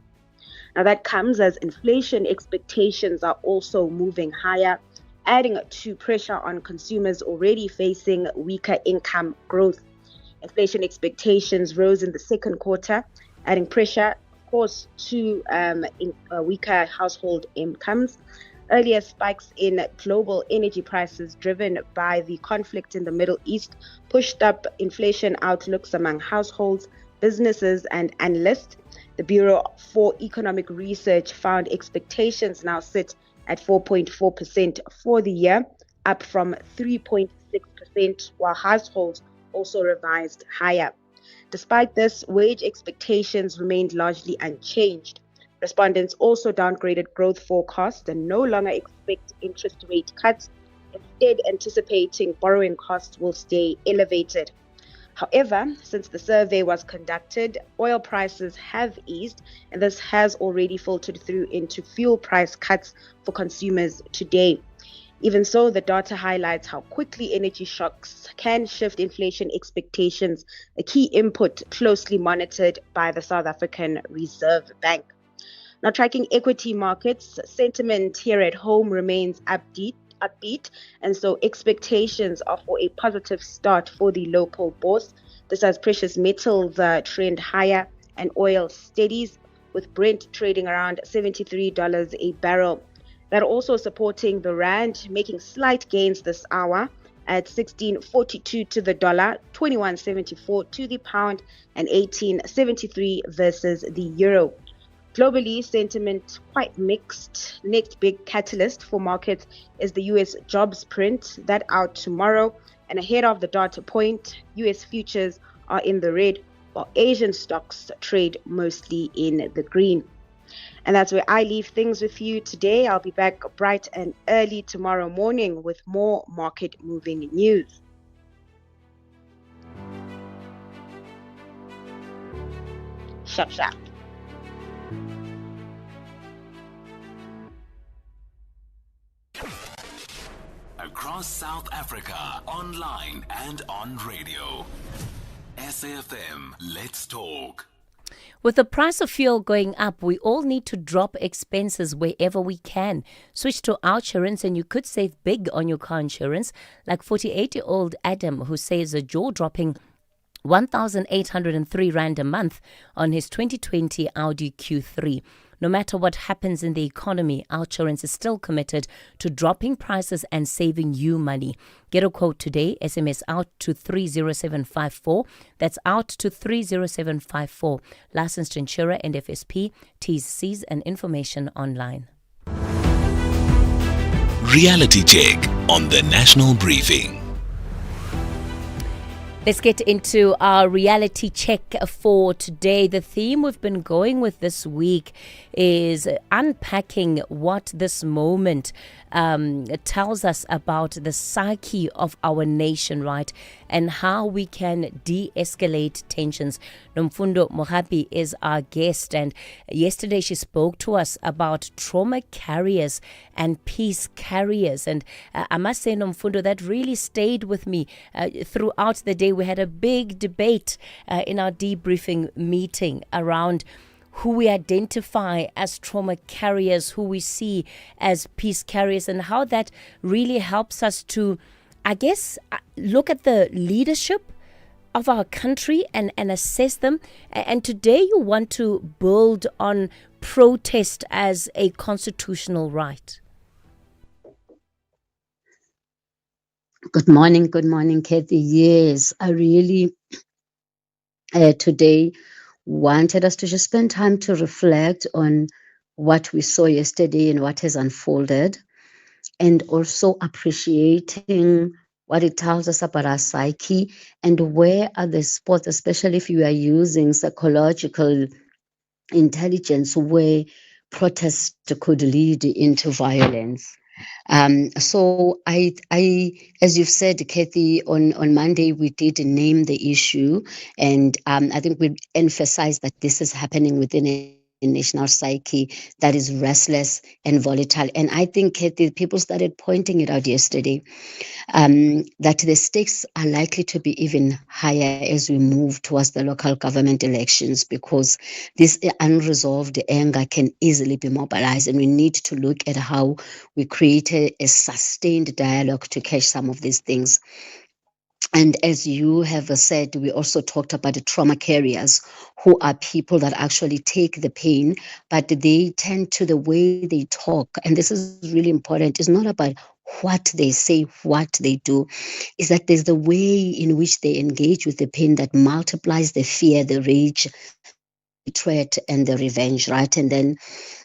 Now, that comes as inflation expectations are also moving higher, adding to pressure on consumers already facing weaker income growth. Inflation expectations rose in the second quarter, adding pressure, of course, to weaker household incomes. Earlier spikes in global energy prices driven by the conflict in the Middle East pushed up inflation outlooks among households, businesses, and analysts. The Bureau for Economic Research found expectations now sit at 4.4% for the year, up from 3.6%, while households also revised higher. Despite this, wage expectations remained largely unchanged. Respondents also downgraded growth forecasts and no longer expect interest rate cuts, instead anticipating borrowing costs will stay elevated. However, since the survey was conducted, oil prices have eased, and this has already filtered through into fuel price cuts for consumers today. Even so, the data highlights how quickly energy shocks can shift inflation expectations, a key input closely monitored by the South African Reserve Bank. Now, tracking equity markets, sentiment here at home remains upbeat, and so expectations are for a positive start for the local bourse. This as precious metals trend higher and oil steadies, with Brent trading around $73 a barrel. That also supporting the rand, making slight gains this hour at 16.42 to the dollar, 21.74 to the pound, and 18.73 versus the euro. Globally, sentiment quite mixed. Next big catalyst for markets is the U.S. jobs print, that out tomorrow. And ahead of the data point, U.S. futures are in the red, while Asian stocks trade mostly in the green. And that's where I leave things with you today. I'll be back bright and early tomorrow morning with more market-moving news. Sharp, sharp. Across South Africa, online and on radio. SAFM, let's talk. With the price of fuel going up, we all need to drop expenses wherever we can. Switch to OUTsurance and you could save big on your car insurance, like 48-year-old Adam, who saves a jaw-dropping 1,803 Rand a month on his 2020 Audi Q3. No matter what happens in the economy, OUTsurance is still committed to dropping prices and saving you money. Get a quote today. SMS out to 30754. That's out to 30754. Licensed insurer and FSP. T's, C's and information online. Reality check on the National Briefing. Let's get into our reality check for today. The theme we've been going with this week is unpacking what this moment tells us about the psyche of our nation, right? And how we can de-escalate tensions. Nomfundo Mohapi is our guest, and yesterday she spoke to us about trauma carriers and peace carriers. And I must say, Nomfundo, that really stayed with me throughout the day. We had a big debate in our debriefing meeting around who we identify as trauma carriers, who we see as peace carriers, and how that really helps us to, I guess, look at the leadership of our country and assess them. And today you want to build on protest as a constitutional right. Good morning, Kathy. Yes, I really today wanted us to just spend time to reflect on what we saw yesterday and what has unfolded, and also appreciating what it tells us about our psyche and where are the spots, especially if you are using psychological intelligence, where protest could lead into violence. So as you've said, Kathy, on Monday we did name the issue, and I think we emphasized that this is happening within a national psyche that is restless and volatile. And I think, Kathy, people started pointing it out yesterday, that the stakes are likely to be even higher as we move towards the local government elections, because this unresolved anger can easily be mobilized, and we need to look at how we create a sustained dialogue to catch some of these things. And as you have said, we also talked about the trauma carriers, who are people that actually take the pain, but they tend to the way they talk. And this is really important. It's not about what they say, what they do, is that there's the way in which they engage with the pain that multiplies the fear, the rage, the threat, and the revenge, right? And then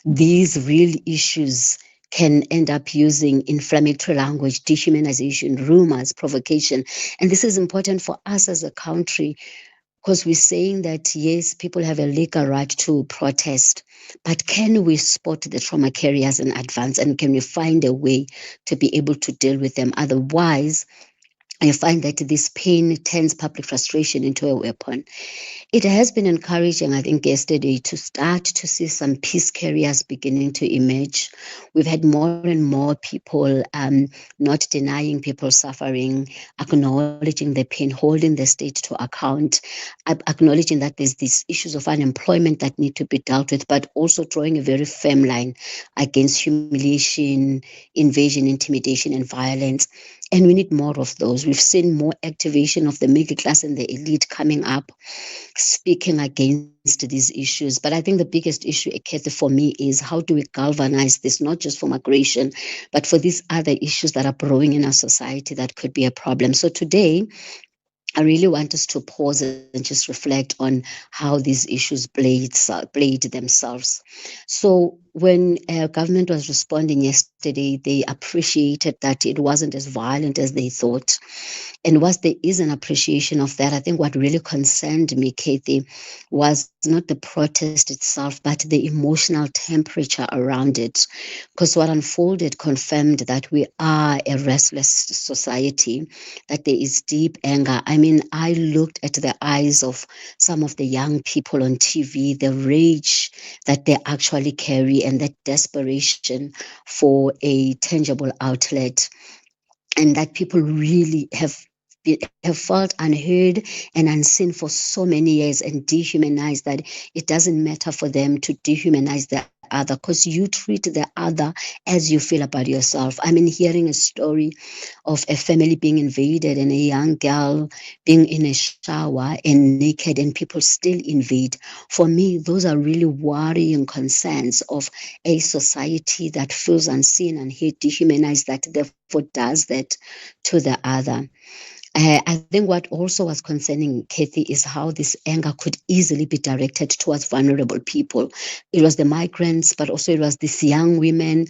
these real issues can end up using inflammatory language, dehumanization, rumors, provocation. And this is important for us as a country, because we're saying that, yes, people have a legal right to protest, but can we spot the trauma carriers in advance, and can we find a way to be able to deal with them? Otherwise, I find that this pain turns public frustration into a weapon. It has been encouraging, I think, yesterday to start to see some peace carriers beginning to emerge. We've had more and more people not denying people suffering, acknowledging the pain, holding the state to account, acknowledging that there's these issues of unemployment that need to be dealt with, but also drawing a very firm line against humiliation, invasion, intimidation, and violence. And we need more of those. We've seen more activation of the middle class and the elite coming up, speaking against these issues. But I think the biggest issue, Kathy, for me is how do we galvanize this, not just for migration, but for these other issues that are brewing in our society that could be a problem. So today, I really want us to pause and just reflect on how these issues played themselves. So when government was responding yesterday, they appreciated that it wasn't as violent as they thought. And whilst there is an appreciation of that, I think what really concerned me, Kathy, was not the protest itself, but the emotional temperature around it. Because what unfolded confirmed that we are a restless society, that there is deep anger. I mean, I looked at the eyes of some of the young people on TV, the rage that they actually carry, and that desperation for a tangible outlet, and that people really have felt unheard and unseen for so many years, and dehumanized, that it doesn't matter for them to dehumanize the other, because you treat the other as you feel about yourself. I mean, hearing a story of a family being invaded and a young girl being in a shower and naked, and people still invade. For me, those are really worrying concerns of a society that feels unseen and hate, dehumanized, that therefore does that to the other. I think what also was concerning, Kathy, is how this anger could easily be directed towards vulnerable people. It was the migrants, but also it was these young women.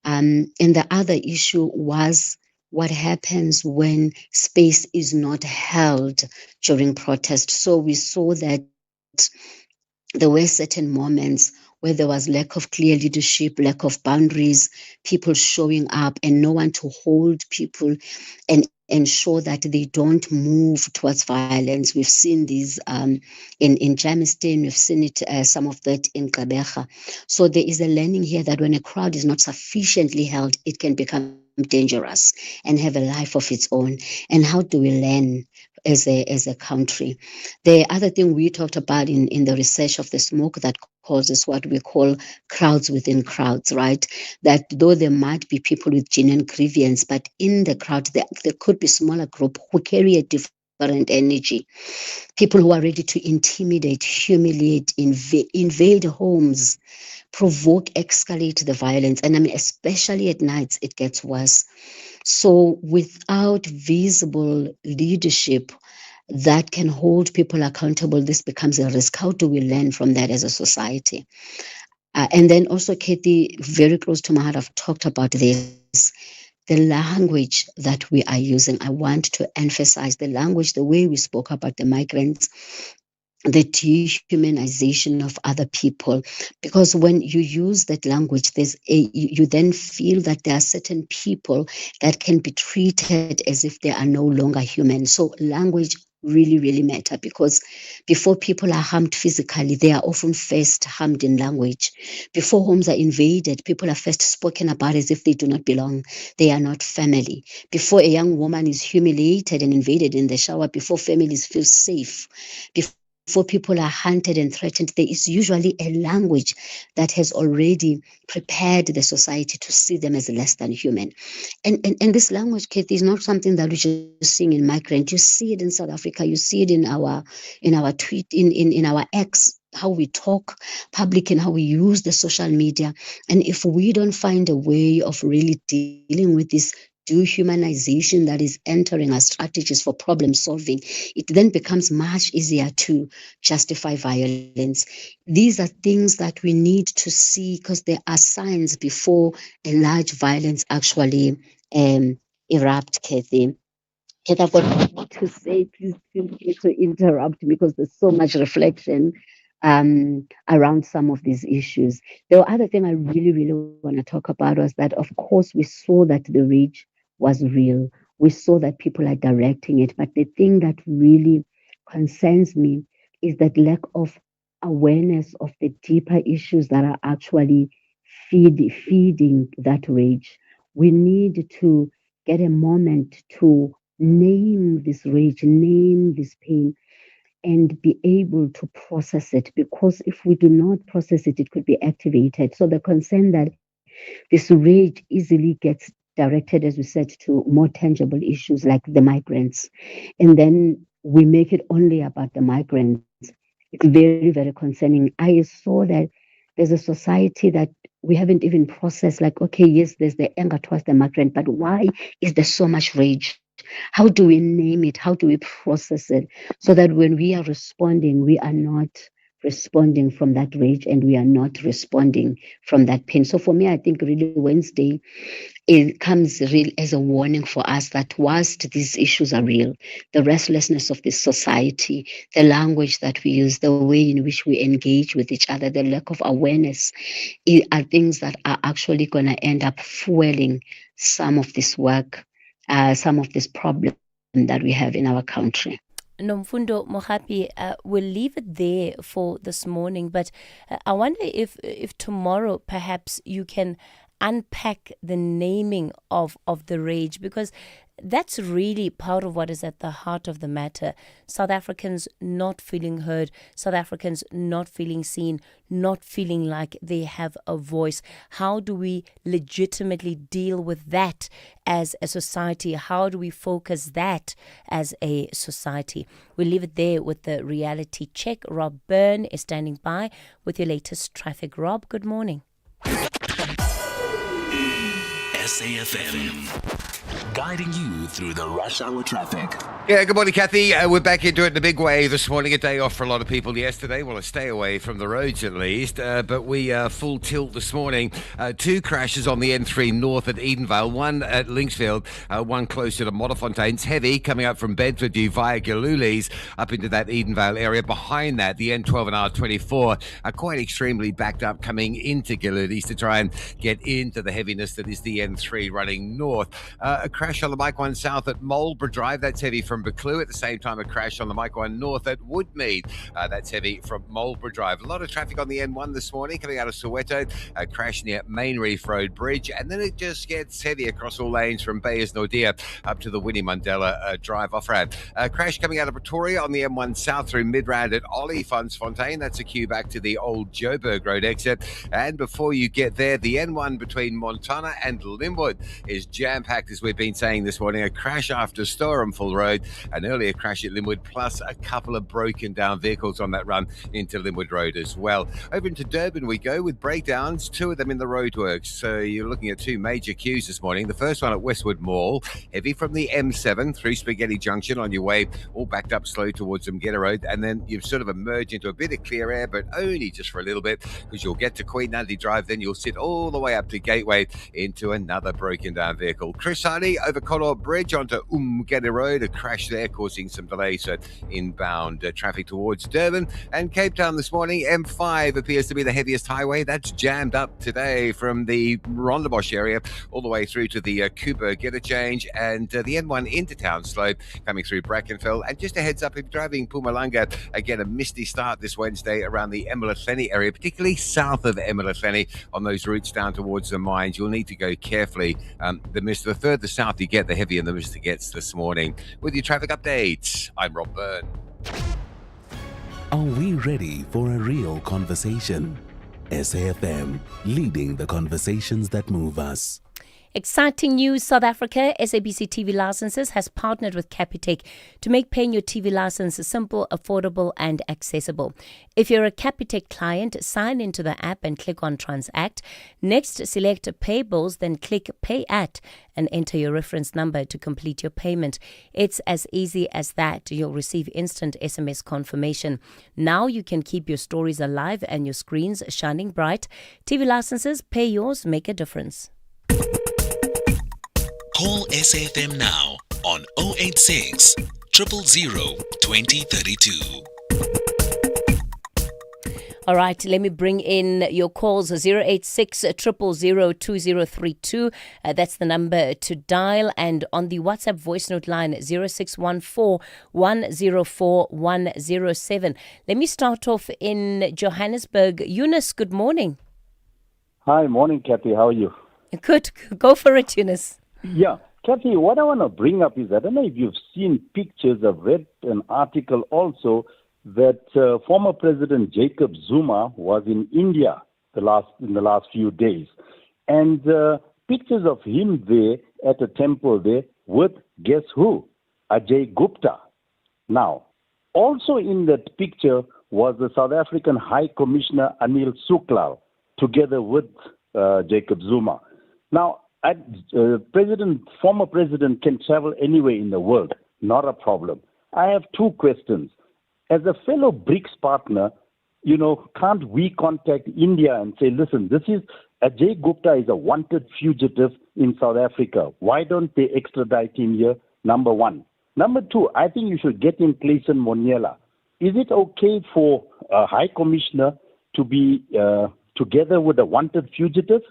And the other issue was what happens when space is not held during protest. So we saw that there were certain moments where there was lack of clear leadership, lack of boundaries, people showing up, and no one to hold people and ensure that they don't move towards violence. We've seen these in Jamestown, we've seen it, some of that in Gqeberha. So there is a learning here that when a crowd is not sufficiently held, it can become dangerous and have a life of its own. And how do we learn as a country. The other thing we talked about in the research of the smoke that causes what we call crowds within crowds, right? That though there might be people with genuine grievance, but in the crowd there could be smaller group who carry a different energy. People who are ready to intimidate, humiliate, invade homes, provoke, escalate the violence. And I mean, especially at nights, it gets worse. So without visible leadership that can hold people accountable, this becomes a risk. How do we learn from that as a society? And then also, Kathy, very close to my heart, I've talked about this. The language that we are using, I want to emphasize the language, the way we spoke about the migrants, the dehumanization of other people, because when you use that language, you then feel that there are certain people that can be treated as if they are no longer human. So language really, really matter, because before people are harmed physically, they are often first harmed in language. Before homes are invaded, people are first spoken about as if they do not belong. They are not family. Before a young woman is humiliated and invaded in the shower, before families feel safe, before people are hunted and threatened, there is usually a language that has already prepared the society to see them as less than human. And this language, Kathy, is not something that we just seeing in migrant. You see it in South Africa. You see it in our tweet, in our X, how we talk public and how we use the social media. And if we don't find a way of really dealing with this dehumanization that is entering our strategies for problem solving, it then becomes much easier to justify violence. These are things that we need to see, because there are signs before a large violence actually erupt, Kathy. Kathy, I've got more to say. Please feel free to interrupt me, because there's so much reflection around some of these issues. The other thing I really, really want to talk about was that, of course, we saw that the rage was real. We saw that people are directing it. But the thing that really concerns me is that lack of awareness of the deeper issues that are actually feeding that rage. We need to get a moment to name this rage, name this pain, and be able to process it, because if we do not process it, it could be activated. So the concern that this rage easily gets directed, as we said, to more tangible issues like the migrants, and then we make it only about the migrants. It's very, very concerning. I saw that there's a society that we haven't even processed, like, okay, yes, there's the anger towards the migrant, but why is there so much rage? How do we name it? How do we process it? So that when we are responding, we are not responding from that rage, and we are not responding from that pain. So for me, I think really Wednesday, it comes real as a warning for us that whilst these issues are real, the restlessness of this society, the language that we use, the way in which we engage with each other, the lack of awareness, are things that are actually going to end up fueling some of this work, some of this problem that we have in our country. Nomfundo Mohapi, we'll leave it there for this morning, but I wonder if tomorrow perhaps you can unpack the naming of the rage, because that's really part of what is at the heart of the matter. South Africans not feeling heard, South Africans not feeling seen, not feeling like they have a voice. How do we legitimately deal with that as a society? How do we focus that as a society? We'll leave it there with the reality check. Rob Byrne is standing by with your latest traffic. Rob, good morning. SAFM, guiding you through the rush hour traffic. Yeah, good morning, Kathy. We're back into it in a big way this morning. A day off for a lot of people yesterday. Well, a stay away from the roads at least. But we full tilt this morning. Two crashes on the N3 north at Edenvale. One at Linksfield, one closer to Modderfontein's. Heavy coming up from Bedfordview via Galulies up into that Edenvale area. Behind that, the N12 and R24 are quite extremely backed up coming into Galulies to try and get into the heaviness that is the N3 running north. A crash crash on the Mike 1 South at Marlborough Drive. That's heavy from Buccleuch. At the same time, a crash on the Mike 1 North at Woodmead. That's heavy from Marlborough Drive. A lot of traffic on the N1 this morning coming out of Soweto. A crash near Main Reef Road Bridge. And then it just gets heavy across all lanes from Bayers Nordia up to the Winnie Mandela Drive off-ramp. A crash coming out of Pretoria on the M1 South through Midrand at Fontaine. That's a queue back to the old Joburg Road exit. And before you get there, the N1 between Montana and Linwood is jam-packed, as we've been saying this morning. A crash after Storenful Road, an earlier crash at Linwood, plus a couple of broken down vehicles on that run into Linwood Road as well. Over into Durban we go with breakdowns, two of them in the roadworks. So you're looking at two major queues this morning. The first one at Westwood Mall, heavy from the M7 through Spaghetti Junction on your way, all backed up slow towards Mgeta Road, and then you sort of emerge into a bit of clear air, but only just for a little bit, because you'll get to Queen Andy Drive, then you'll sit all the way up to Gateway into another broken down vehicle. Chris Hardy over Connaught Bridge onto Mgeta Road, a crash there causing some delays, so inbound traffic towards Durban. And Cape Town this morning, M5 appears to be the heaviest highway. That's jammed up today from the Rondebosch area all the way through to the Cooper Get a Change, and the N1 into town slow coming through Brackenfell. And just a heads up, if you're driving Mpumalanga, again a misty start this Wednesday around the Emelathleni area, particularly south of Emelathleni on those routes down towards the mines. You'll need to go carefully. The further south you get, the heavier the mist gets this morning. With your traffic updates, I'm Rob Byrne. Are we ready for a real conversation? SAFM, leading the conversations that move us. Exciting news, South Africa. SABC TV Licenses has partnered with Capitec to make paying your TV license simple, affordable and accessible. If you're a Capitec client, sign into the app and click on Transact. Next, select Pay Bills, then click Pay At and enter your reference number to complete your payment. It's as easy as that. You'll receive instant SMS confirmation. Now you can keep your stories alive and your screens shining bright. TV Licenses, pay yours, make a difference. Call SAFM now on 086 000 2032. All right, let me bring in your calls, 086 000 2032. That's the number to dial. And on the WhatsApp voice note line, 0614 104 107. Let me start off in Johannesburg. Eunice, good morning. Hi, morning, Kathy. How are you? Good. Go for it, Eunice. Yeah. Kathy, what I want to bring up is, I don't know if you've seen pictures. I've read an article also that former President Jacob Zuma was in India in the last few days. And pictures of him there at a temple there with, guess who? Ajay Gupta. Now, also in that picture was the South African High Commissioner Anil Suklal, together with Jacob Zuma. Now, former president can travel anywhere in the world, not a problem. I have two questions. As a fellow BRICS partner, can't we contact India and say, listen, Ajay Gupta is a wanted fugitive in South Africa. Why don't they extradite him here? Number one. Number two, I think you should get in Clayton Moniela. Is it okay for a high commissioner to be together with a wanted fugitive?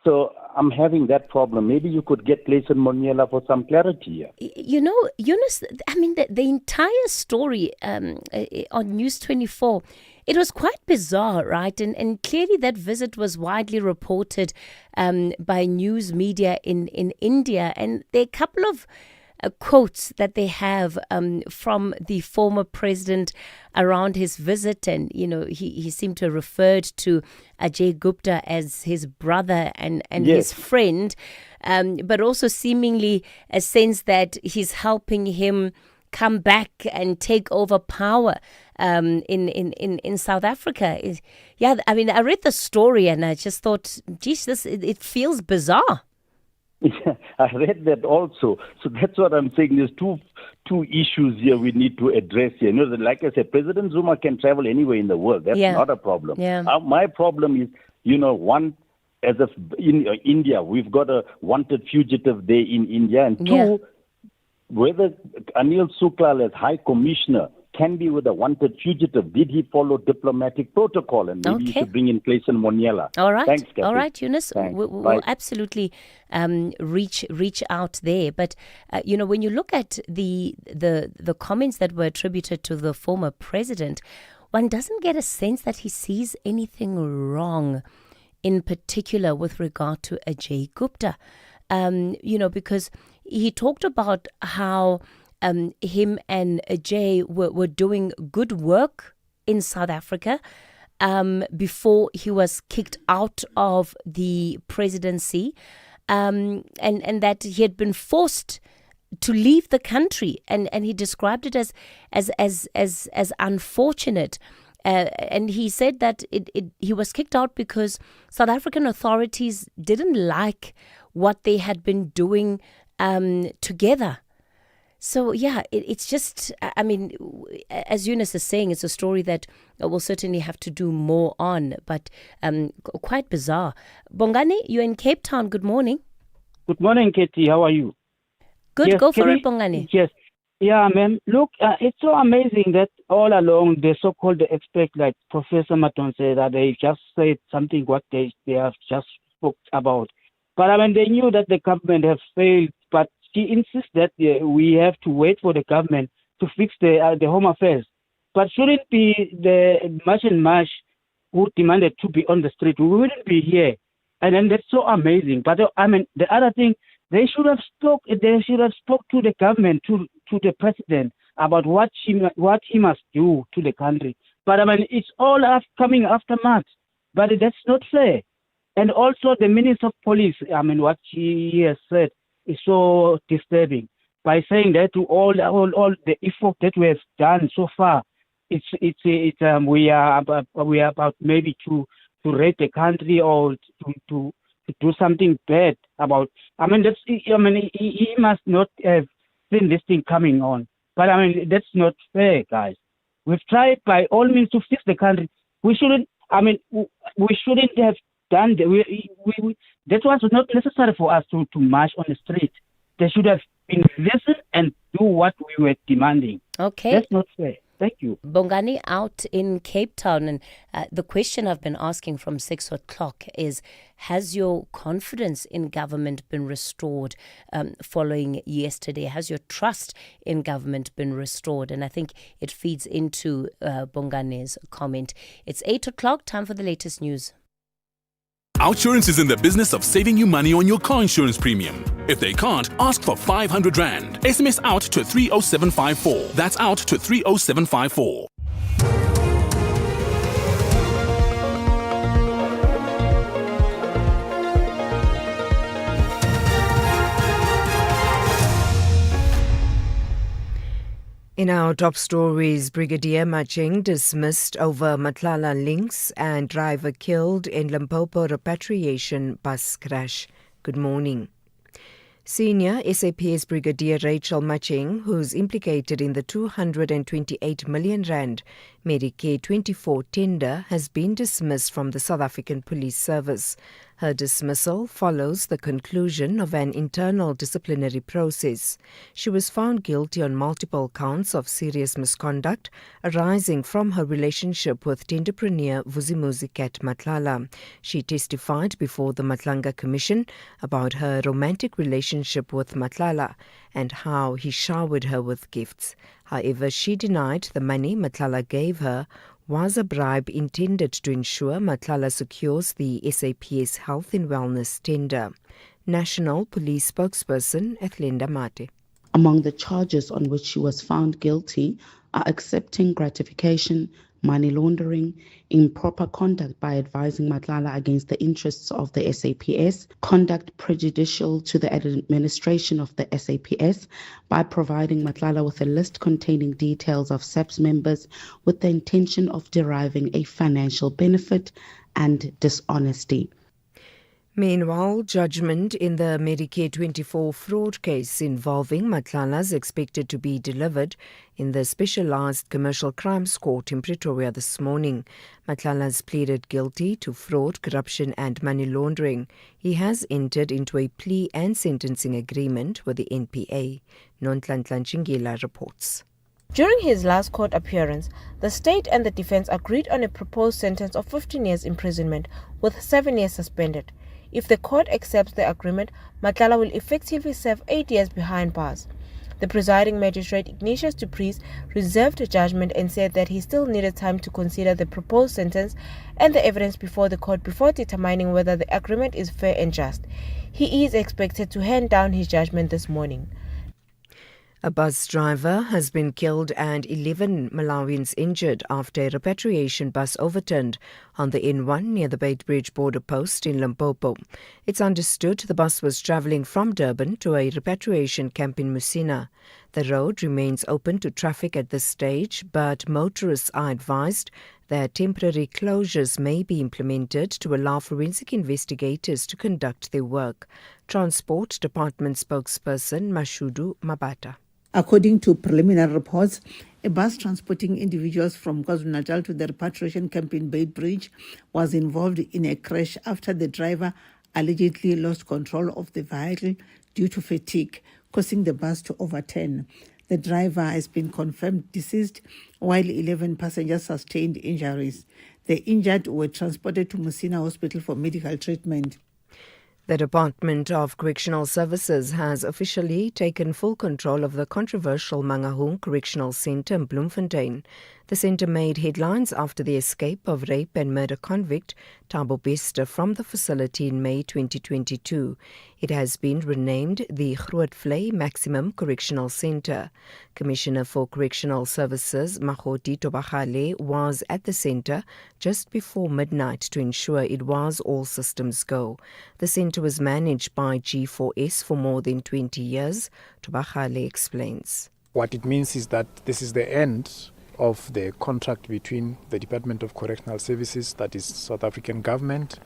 So I'm having that problem. Maybe you could get Clayton Moniela for some clarity here. Eunice, I mean, the entire story on News 24, it was quite bizarre, right? And clearly that visit was widely reported by news media in India. And there are a couple of quotes that they have from the former president around his visit, and he seemed to have referred to Ajay Gupta as his brother and Yes. his friend, but also seemingly a sense that he's helping him come back and take over power in South Africa. Yeah, I mean, I read the story and I just thought, geez, it feels bizarre. Yeah, I read that also. So that's what I'm saying. There's two issues here we need to address here. Like I said, President Zuma can travel anywhere in the world. That's not a problem. Yeah. My problem is, one, in India, we've got a wanted fugitive there in India. And two, whether Anil Suklal as High Commissioner can be with a wanted fugitive. Did he follow diplomatic protocol? And maybe you should bring in Clayson Moniela. All right. Thanks, Kathy. All right, Eunice. Thanks. We'll absolutely reach out there. But, when you look at the comments that were attributed to the former president, one doesn't get a sense that he sees anything wrong, in particular with regard to Ajay Gupta. Because he talked about how him and Ajay were doing good work in South Africa before he was kicked out of the presidency, and that he had been forced to leave the country, and he described it as unfortunate. And he said that he was kicked out because South African authorities didn't like what they had been doing together. So, it's just, as Eunice is saying, it's a story that we'll certainly have to do more on, but quite bizarre. Bongani, you're in Cape Town. Good morning. Good morning, Katie. How are you? Good. Yes, Go for it, Bongani. Yes. Yeah, ma'am. Look, it's so amazing that all along the so-called experts like Professor Maton said that they just said something what they have just spoke about. But they knew that the government has failed, but she insists that we have to wait for the government to fix the home affairs. But shouldn't be the March and March who demanded to be on the street. We wouldn't be here. And then that's so amazing. But the other thing, they should have spoke to the government, to the president about what he must do to the country. But it's all coming after March. But that's not fair. And also the Minister of Police, what he has said is so disturbing by saying that to all the effort that we have done so far, we are about maybe to raid the country or to do something bad about. He must not have seen this thing coming on. But that's not fair, guys. We've tried by all means to fix the country. We shouldn't have done that. That was not necessary for us to march on the street. They should have been listened and do what we were demanding. Okay. That's not fair. Thank you. Bongani out in Cape Town. And the question I've been asking from 6 o'clock is, has your confidence in government been restored following yesterday? Has your trust in government been restored? And I think it feeds into Bongani's comment. It's 8 o'clock, time for the latest news. Outsurance is in the business of saving you money on your car insurance premium. If they can't, ask for 500 Rand. SMS out to 30754. That's out to 30754. In our top stories, Brigadier Maching dismissed over Matlala links and driver killed in Limpopo repatriation bus crash. Good morning. Senior SAPS Brigadier Rachel Maching, who's implicated in the 228 million rand Medicare 24 tender, has been dismissed from the South African Police Service. Her dismissal follows the conclusion of an internal disciplinary process. She was found guilty on multiple counts of serious misconduct arising from her relationship with tenderpreneur Vuzimuzi Cat Matlala. She testified before the Madlanga Commission about her romantic relationship with Matlala and how he showered her with gifts. However, she denied the money Matlala gave her was a bribe intended to ensure Matlala secures the SAPS Health and Wellness tender. National Police spokesperson Ethelinda Mate. Among the charges on which she was found guilty are accepting gratification, money laundering, improper conduct by advising Matlala against the interests of the SAPS, conduct prejudicial to the administration of the SAPS by providing Matlala with a list containing details of SAPS members with the intention of deriving a financial benefit, and dishonesty. Meanwhile, judgment in the Medicare 24 fraud case involving Matlala is expected to be delivered in the Specialised Commercial Crimes Court in Pretoria this morning. Matlala has pleaded guilty to fraud, corruption and money laundering. He has entered into a plea and sentencing agreement with the NPA. Nonhlanhla Nchingela reports. During his last court appearance, the state and the defense agreed on a proposed sentence of 15 years imprisonment with 7 years suspended. If the court accepts the agreement, Madlanga will effectively serve 8 years behind bars. The presiding magistrate Ignatius du Preez reserved judgment and said that he still needed time to consider the proposed sentence and the evidence before the court before determining whether the agreement is fair and just. He is expected to hand down his judgment this morning. A bus driver has been killed and 11 Malawians injured after a repatriation bus overturned on the N1 near the Beitbridge border post in Limpopo. It's understood the bus was travelling from Durban to a repatriation camp in Musina. The road remains open to traffic at this stage, but motorists are advised that temporary closures may be implemented to allow forensic investigators to conduct their work. Transport Department spokesperson Mashudu Mabata. According to preliminary reports, a bus transporting individuals from KwaZulu-Natal to the repatriation camp in Beitbridge was involved in a crash after the driver allegedly lost control of the vehicle due to fatigue, causing the bus to overturn. The driver has been confirmed deceased, while 11 passengers sustained injuries. The injured were transported to Musina Hospital for medical treatment. The Department of Correctional Services has officially taken full control of the controversial Mangaung Correctional Centre in Bloemfontein. The centre made headlines after the escape of rape and murder convict Thabo Bester from the facility in May 2022. It has been renamed the Grootvlei Maximum Correctional Centre. Commissioner for Correctional Services Magoti Tobagale was at the centre just before midnight to ensure it was all systems go. The centre was managed by G4S for more than 20 years. Tobagale explains. What it means is that this is the end of the contract between the Department of Correctional Services, that is South African government,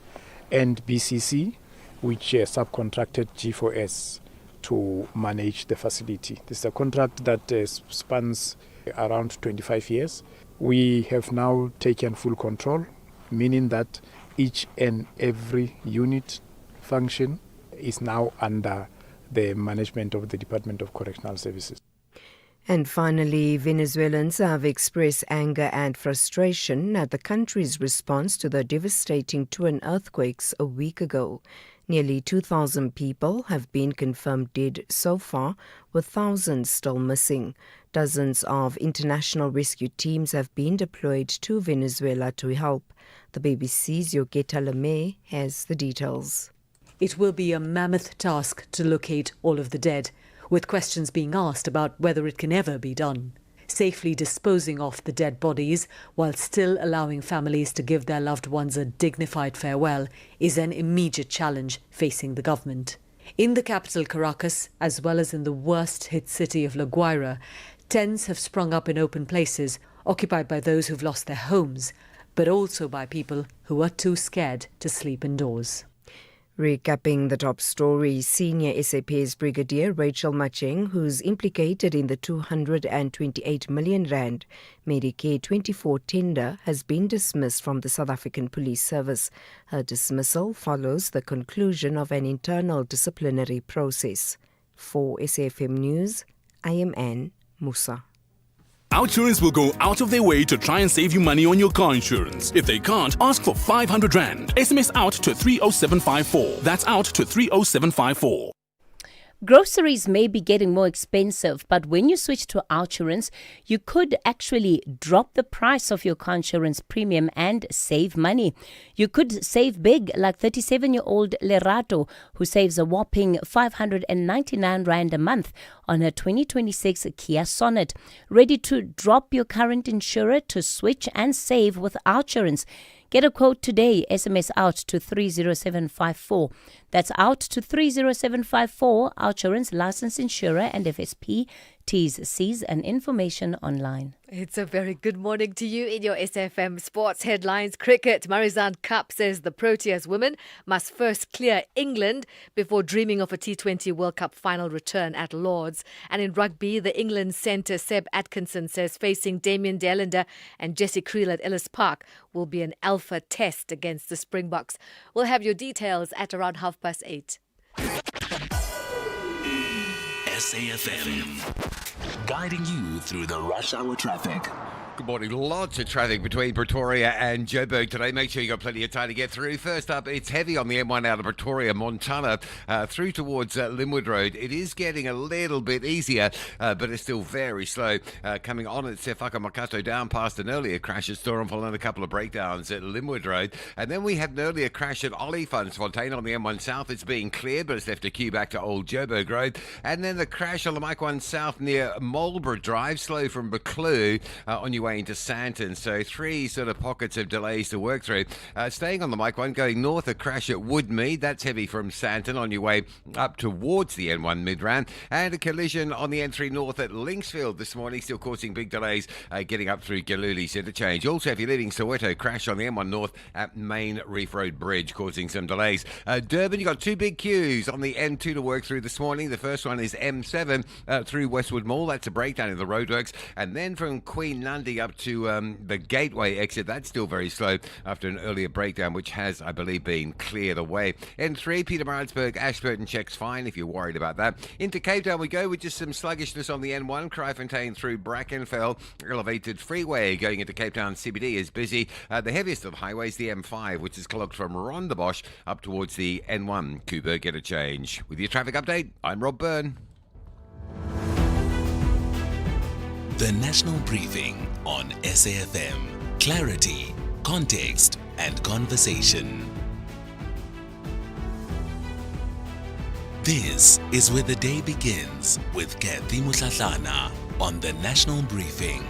and BCC, which subcontracted G4S to manage the facility. This is a contract that spans around 25 years. We have now taken full control, meaning that each and every unit function is now under the management of the Department of Correctional Services. And finally, Venezuelans have expressed anger and frustration at the country's response to the devastating twin earthquakes a week ago. Nearly 2,000 people have been confirmed dead so far, with thousands still missing. Dozens of international rescue teams have been deployed to Venezuela to help. The BBC's Yogeta Leme has the details. It will be a mammoth task to locate all of the dead, with questions being asked about whether it can ever be done. Safely disposing of the dead bodies while still allowing families to give their loved ones a dignified farewell is an immediate challenge facing the government. In the capital Caracas, as well as in the worst-hit city of La Guaira, tents have sprung up in open places, occupied by those who've lost their homes, but also by people who are too scared to sleep indoors. Recapping the top story, senior SAP's Brigadier Rachel Macheng, who's implicated in the 228 million rand Medicare 24 tender, has been dismissed from the South African Police Service. Her dismissal follows the conclusion of an internal disciplinary process. For SAFM News, I am Anne Musa. OUTsurance will go out of their way to try and save you money on your car insurance. If they can't, ask for 500 Rand. SMS out to 30754. That's out to 30754. Groceries may be getting more expensive, but when you switch to OUTsurance, you could actually drop the price of your car insurance premium and save money. You could save big, like 37-year-old Lerato, who saves a whopping 599 Rand a month on her 2026 Kia Sonet. Ready to drop your current insurer to switch and save with OUTsurance? Get a quote today. SMS out to 30754. That's out to 30754. OUTsurance, licensed insurer and FSP. T's, C's and information online. It's a very good morning to you in your SAFM Sports Headlines. Cricket, Marizan Cup says the Proteas women must first clear England before dreaming of a T20 World Cup final return at Lord's. And in rugby, the England centre Seb Atkinson says facing Damien Delander and Jesse Creel at Ellis Park will be an alpha test against the Springboks. We'll have your details at around 8:30. SAfm, guiding you through the rush hour traffic. Good morning. Lots of traffic between Pretoria and Joburg today. Make sure you got plenty of time to get through. First up, it's heavy on the M1 out of Pretoria, Montana, through towards Linwood Road. It is getting a little bit easier, but it's still very slow. Coming on at SAfmRadio, down past an earlier crash at Storenville and a couple of breakdowns at Linwood Road. And then we had an earlier crash at Olifantsfontein on the M1 South. It's being cleared, but it's left a queue back to Old Joburg Road. And then the crash on the Mike 1 South near Marlborough Drive, slow from Buccleuch on your way into Santon. So three sort of pockets of delays to work through. Staying on the Mike 1, going north, a crash at Woodmead. That's heavy from Santon on your way up towards the N1 Midrand. And a collision on the N3 north at Linksfield this morning, still causing big delays getting up through Galilee's interchange. Also, if you're leaving Soweto, crash on the M1 north at Main Reef Road Bridge, causing some delays. Durban, you got two big queues on the N2 to work through this morning. The first one is M7 through Westwood Mall. That's a breakdown in the roadworks. And then from Queen Nandi up to the Gateway exit, that's still very slow after an earlier breakdown, which has, I believe, been cleared away. N3, Pietermaritzburg, Ashburton checks fine if you're worried about that. Into Cape Town we go with just some sluggishness on the N1, Kraaifontein through Brackenfell. Elevated freeway going into Cape Town CBD is busy. The heaviest of the highways, the M5, which is clogged from Rondebosch up towards the N1 Coburg interchange. With your traffic update, I'm Rob Byrne. The National Briefing on SAfm. Clarity, context, and conversation. This is where the day begins with Kathy Mutlatlana on the National Briefing.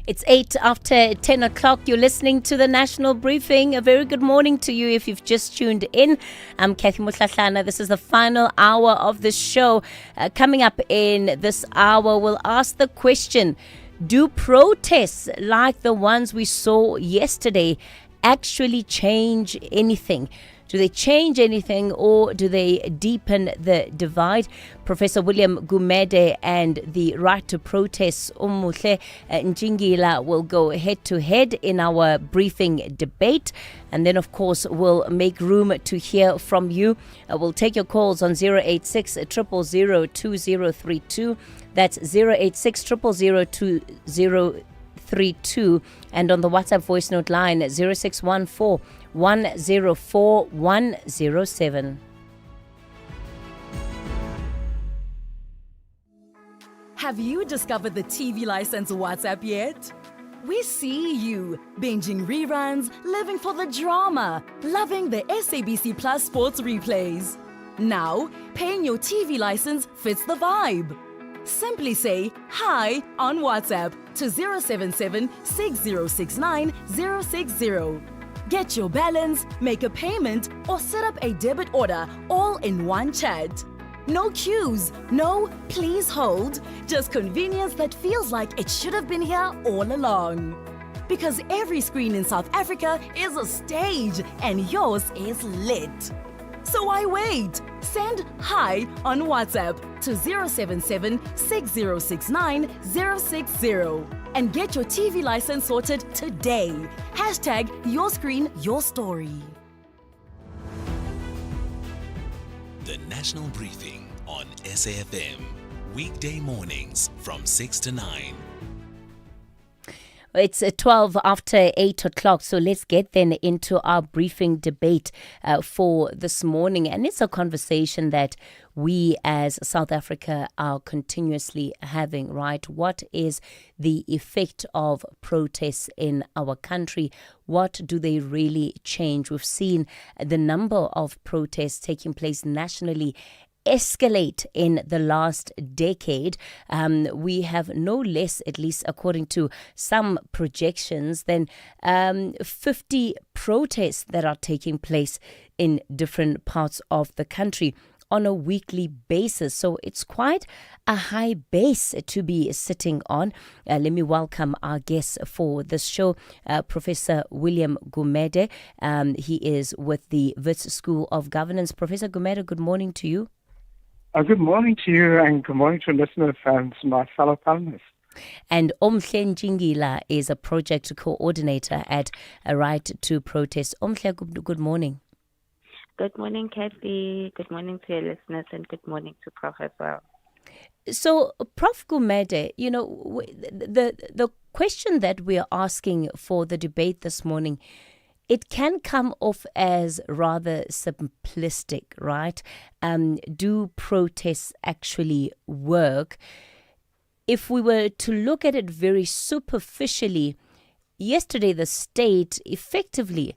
It's 8 after 10 o'clock. You're listening to the National Briefing. A very good morning to you if you've just tuned in. I'm Kathy Mutlatlana. This is the final hour of the show. Coming up in this hour, we'll ask the question, do protests like the ones we saw yesterday actually change anything? Do they change anything or do they deepen the divide? Professor William Gumede and the Right to Protest Umuhle Njingila will go head to head in our briefing debate. And then, of course, we'll make room to hear from you. We'll take your calls on 086 000 2032. That's 086 000 2032. And on the WhatsApp voice note line, 0614 104 107. Have you discovered the TV license WhatsApp yet? We see you binging reruns, living for the drama, loving the SABC Plus sports replays. Now, paying your TV license fits the vibe. Simply say hi on WhatsApp to 077 6069 060. Get your balance, make a payment, or set up a debit order all in one chat. No queues, no please hold, just convenience that feels like it should have been here all along. Because every screen in South Africa is a stage and yours is lit. So why wait? Send hi on WhatsApp to 077 6069 060 and get your TV license sorted today. Hashtag your screen, your story. The National Briefing on SAfm. Weekday mornings from 6 to 9. It's 12 after 8 o'clock, so let's get then into our briefing debate for this morning. And it's a conversation that we as South Africa are continuously having, right? What is the effect of protests in our country? What do they really change? We've seen the number of protests taking place nationally escalate in the last decade. We have no less, at least according to some projections, than 50 protests that are taking place in different parts of the country. on a weekly basis. So it's quite a high base to be sitting on. Let me welcome our guest for this show, Professor William Gumede. He is with the Wits School of Governance. Professor Gumede, good morning to you. Good morning to you and good morning to listeners and my fellow panelists. And Omhle Njingila is a project coordinator at Right to Protest. Omhle, good morning. Good morning, Kathy. Good morning to your listeners and good morning to Prof as well. So, Prof Gumede, you know, the question that we are asking for the debate this morning, it can come off as rather simplistic, right? Do protests actually work? If we were to look at it very superficially, yesterday the state effectively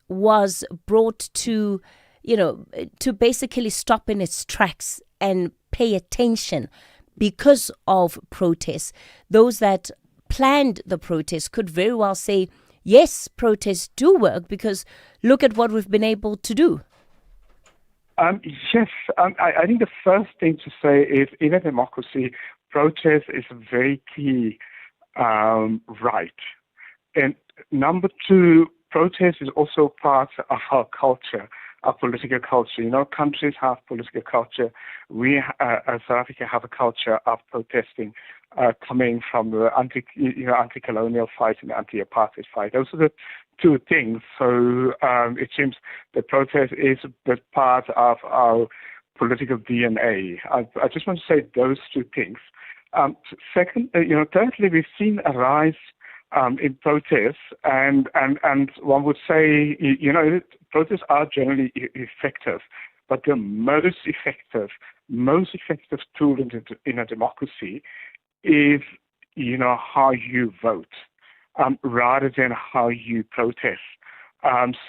was brought to, to basically stop in its tracks and pay attention because of protests. Those that planned the protests could very well say, yes, protests do work because look at what we've been able to do. Yes, I think the first thing to say is in a democracy, protest is a very key right. And number two, protest is also part of our culture, our political culture. You know, countries have political culture. We, as South Africa, have a culture of protesting coming from the anti-colonial fight and the anti-apartheid fight. Those are the two things. So it seems that protest is a part of our political DNA. I just want to say those two things. Second, thirdly, we've seen a rise in protests, and one would say, protests are generally effective, but the most effective tool in a democracy is, how you vote, rather than how you protest.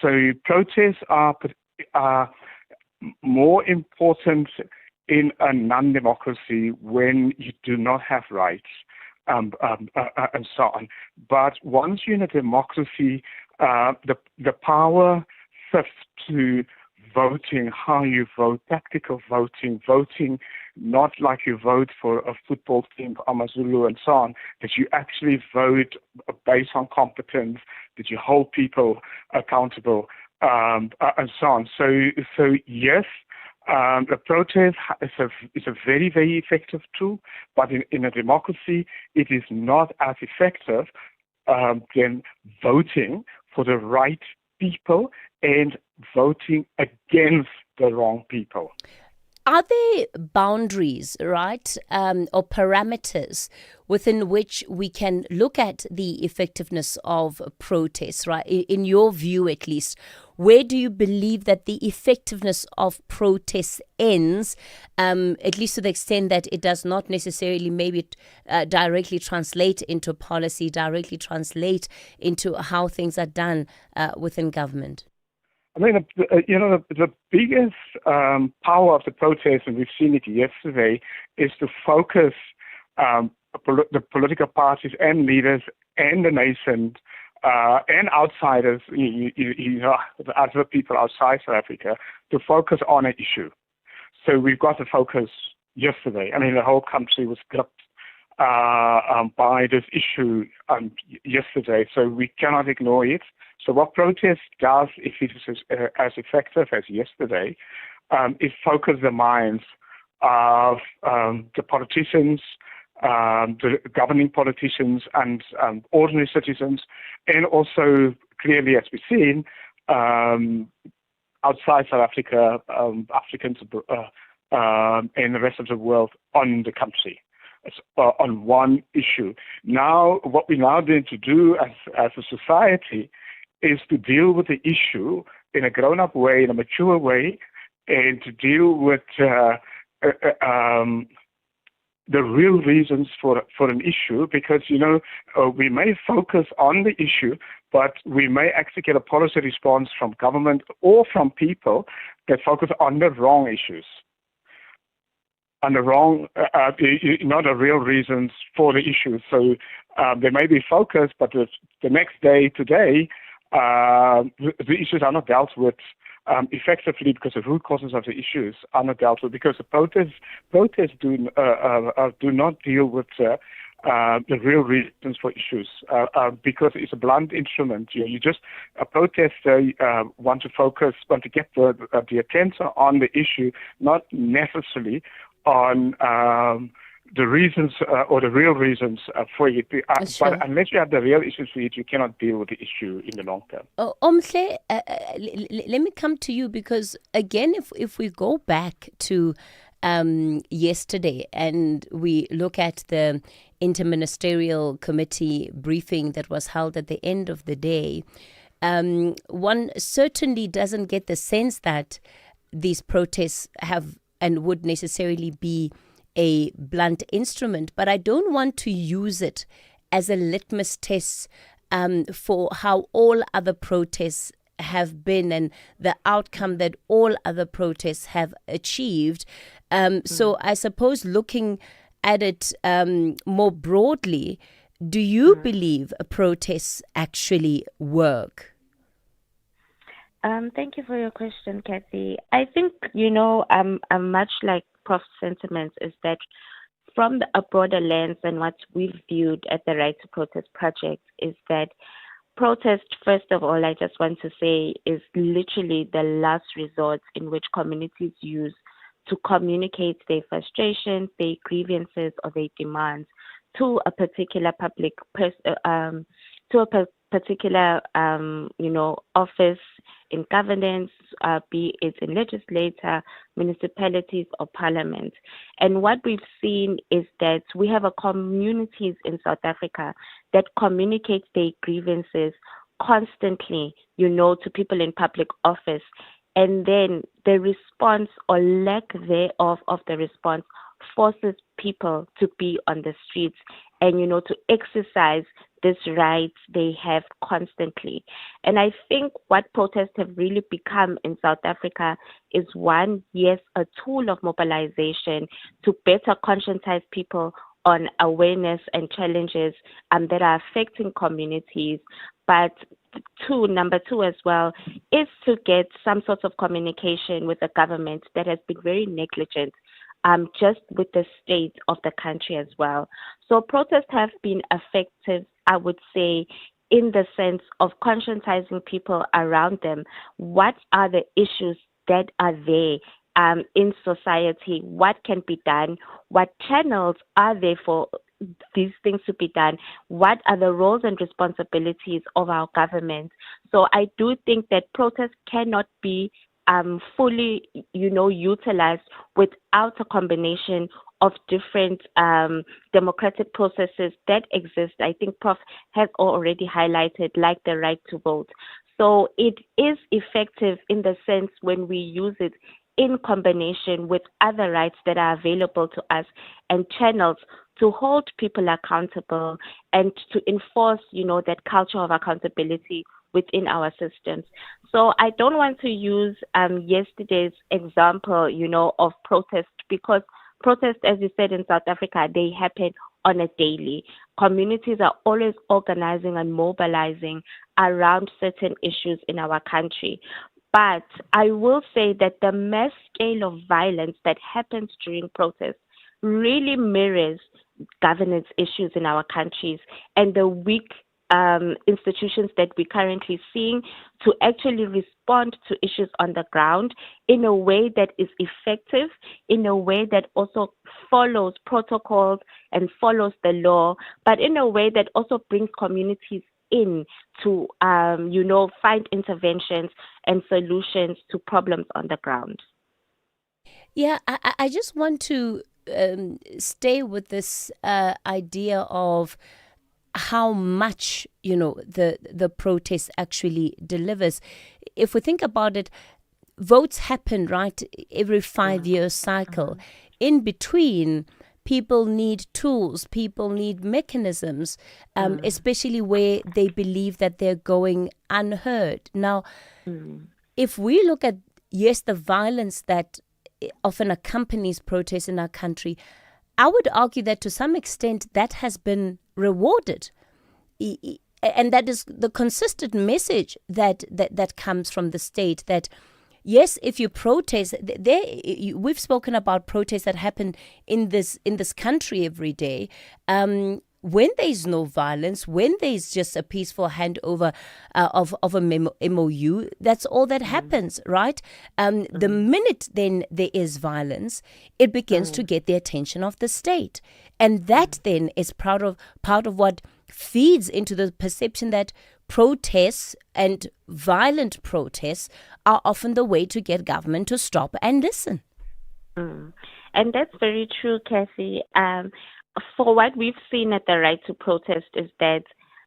So protests are more important in a non-democracy when you do not have rights, and so on. But once you're in a democracy, the power shifts to voting, how you vote, tactical voting not like you vote for a football team, Amazulu and so on, that you actually vote based on competence, that you hold people accountable, and so on. So yes, the protest is a very, very effective tool, but in a democracy, it is not as effective than voting for the right people and voting against the wrong people. Are there boundaries, right, or parameters within which we can look at the effectiveness of protests, right? In your view, at least, where do you believe that the effectiveness of protests ends, at least to the extent that it does not necessarily maybe directly translate into policy, directly translate into how things are done within government? I mean, the biggest power of the protest, and we've seen it yesterday, is to focus the political parties and leaders and the nation and outsiders, the other people outside South Africa, to focus on an issue. So we've got to focus yesterday. I mean, the whole country was gripped by this issue yesterday, so we cannot ignore it. So what protest does, if it is as effective as yesterday, is focus the minds of the politicians, the governing politicians and ordinary citizens, and also clearly, as we've seen, outside South Africa, Africans and the rest of the world on the country. On one issue. Now, what we now need to do as a society is to deal with the issue in a grown-up way, in a mature way, and to deal with the real reasons for an issue. Because we may focus on the issue, but we may actually get a policy response from government or from people that focus on the wrong issues. And the wrong, not the real reasons for the issue. So they may be focused, but the next day, today, the issues are not dealt with effectively because the root causes of the issues are not dealt with. Because the protests do not deal with the real reasons for issues because it's a blunt instrument. You just a protester want to get the attention on the issue, not necessarily on the reasons or the real reasons for it. Sure. But unless you have the real issues for it, you cannot deal with the issue in the long term. Omhle, let me come to you because, again, if we go back to yesterday and we look at the interministerial committee briefing that was held at the end of the day, one certainly doesn't get the sense that these protests have and would necessarily be a blunt instrument, but I don't want to use it as a litmus test for how all other protests have been and the outcome that all other protests have achieved. So I suppose looking at it more broadly, do you believe protests actually work? Thank you for your question, Kathy. I think, I'm much like Prof's sentiments is that from a broader lens and what we've viewed at the Right to Protest Project is that protest, first of all, I just want to say, is literally the last resort in which communities use to communicate their frustrations, their grievances, or their demands to a particular public particular office in governance, be it in legislature, municipalities, or parliament. And what we've seen is that we have communities in South Africa that communicate their grievances constantly, to people in public office. And then the response or lack thereof of the response forces people to be on the streets and, to exercise this right they have constantly. And I think what protests have really become in South Africa is one, yes, a tool of mobilization to better conscientize people on awareness and challenges that are affecting communities. But number two as well, is to get some sort of communication with the government that has been very negligent just with the state of the country as well. So protests have been effective, I would say, in the sense of conscientizing people around them. What are the issues that are there in society? What can be done? What channels are there for these things to be done? What are the roles and responsibilities of our government? So I do think that protests cannot be fully, utilized without a combination of different democratic processes that exist. I think Prof has already highlighted, like the right to vote. So it is effective in the sense when we use it in combination with other rights that are available to us and channels to hold people accountable and to enforce, that culture of accountability within our systems. So I don't want to use yesterday's example, of protest, because protests, as you said, in South Africa, they happen on a daily. Communities are always organizing and mobilizing around certain issues in our country. But I will say that the mass scale of violence that happens during protests really mirrors governance issues in our countries and the weak institutions that we're currently seeing to actually respond to issues on the ground in a way that is effective, in a way that also follows protocols and follows the law, but in a way that also brings communities in to, find interventions and solutions to problems on the ground. Yeah, I just want to stay with this idea of how much, the protest actually delivers. If we think about it, votes happen, right, every 5-year cycle. In between, people need tools, people need mechanisms, especially where they believe that they're going unheard. Now, if we look at, yes, the violence that often accompanies protests in our country, I would argue that to some extent that has been rewarded. And that is the consistent message that comes from the state, that yes, if you protest, we've spoken about protests that happen in this country every day. When there's no violence, when there's just a peaceful handover of a MOU, that's all that happens, right? The minute then there is violence, it begins to get the attention of the state. And that then is part of what feeds into the perception that protests and violent protests are often the way to get government to stop and listen. And that's very true, Kathy. For what we've seen at the Right to Protest is that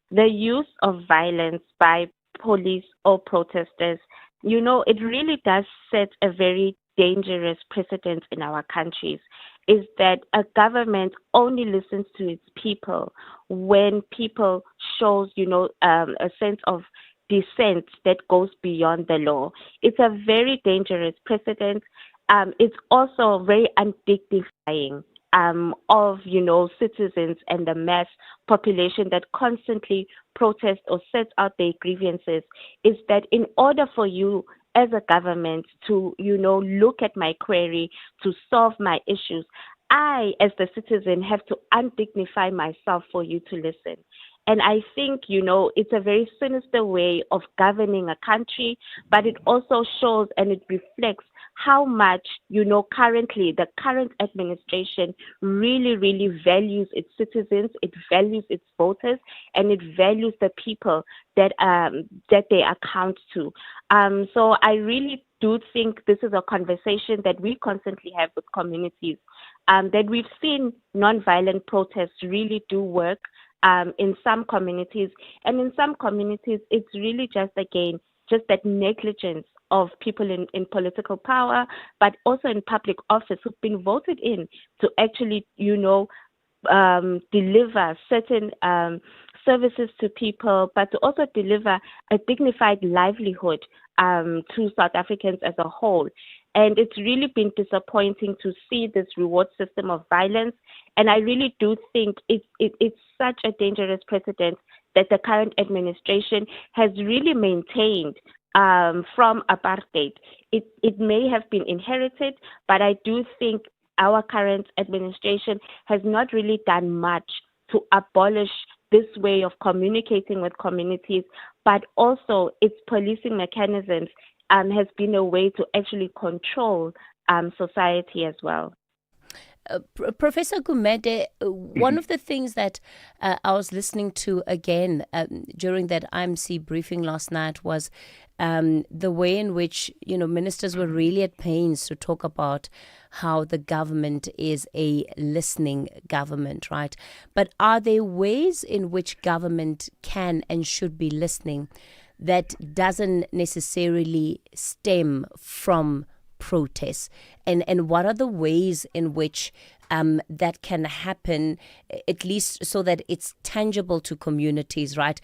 the use of violence by police or protesters, it really does set a very dangerous precedent in our countries, is that a government only listens to its people when people shows, a sense of dissent that goes beyond the law. It's a very dangerous precedent. It's also very undignifying of, citizens and the mass population that constantly protest or sets out their grievances, is that in order for you as a government to, look at my query, to solve my issues, I, as the citizen, have to undignify myself for you to listen. And I think, it's a very sinister way of governing a country, but it also shows and it reflects how much, currently the current administration really, really values its citizens, it values its voters, and it values the people that they account to. So I really do think this is a conversation that we constantly have with communities, that we've seen nonviolent protests really do work in some communities. And in some communities, it's really just that negligence of people in political power, but also in public office who've been voted in to actually, deliver certain services to people, but to also deliver a dignified livelihood to South Africans as a whole. And it's really been disappointing to see this reward system of violence. And I really do think it's such a dangerous precedent that the current administration has really maintained from apartheid. It may have been inherited, but I do think our current administration has not really done much to abolish this way of communicating with communities, but also its policing mechanisms has been a way to actually control society as well. Professor Gumede, one of the things that I was listening to again during that IMC briefing last night was the way in which, ministers were really at pains to talk about how the government is a listening government, right? But are there ways in which government can and should be listening that doesn't necessarily stem from protests, and what are the ways in which that can happen, at least so that it's tangible to communities, right?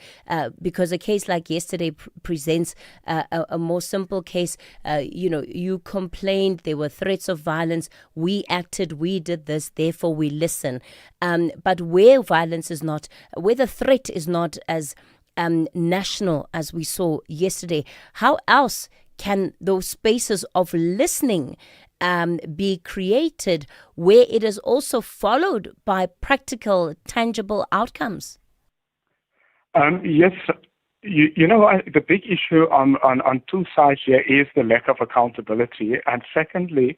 Because a case like yesterday presents a more simple case. You complained, there were threats of violence, we acted, we did this, therefore we listen. But where violence is not, where the threat is not as national as we saw yesterday, how else can those spaces of listening be created where it is also followed by practical, tangible outcomes? Yes. The big issue on two sides here is the lack of accountability. And secondly,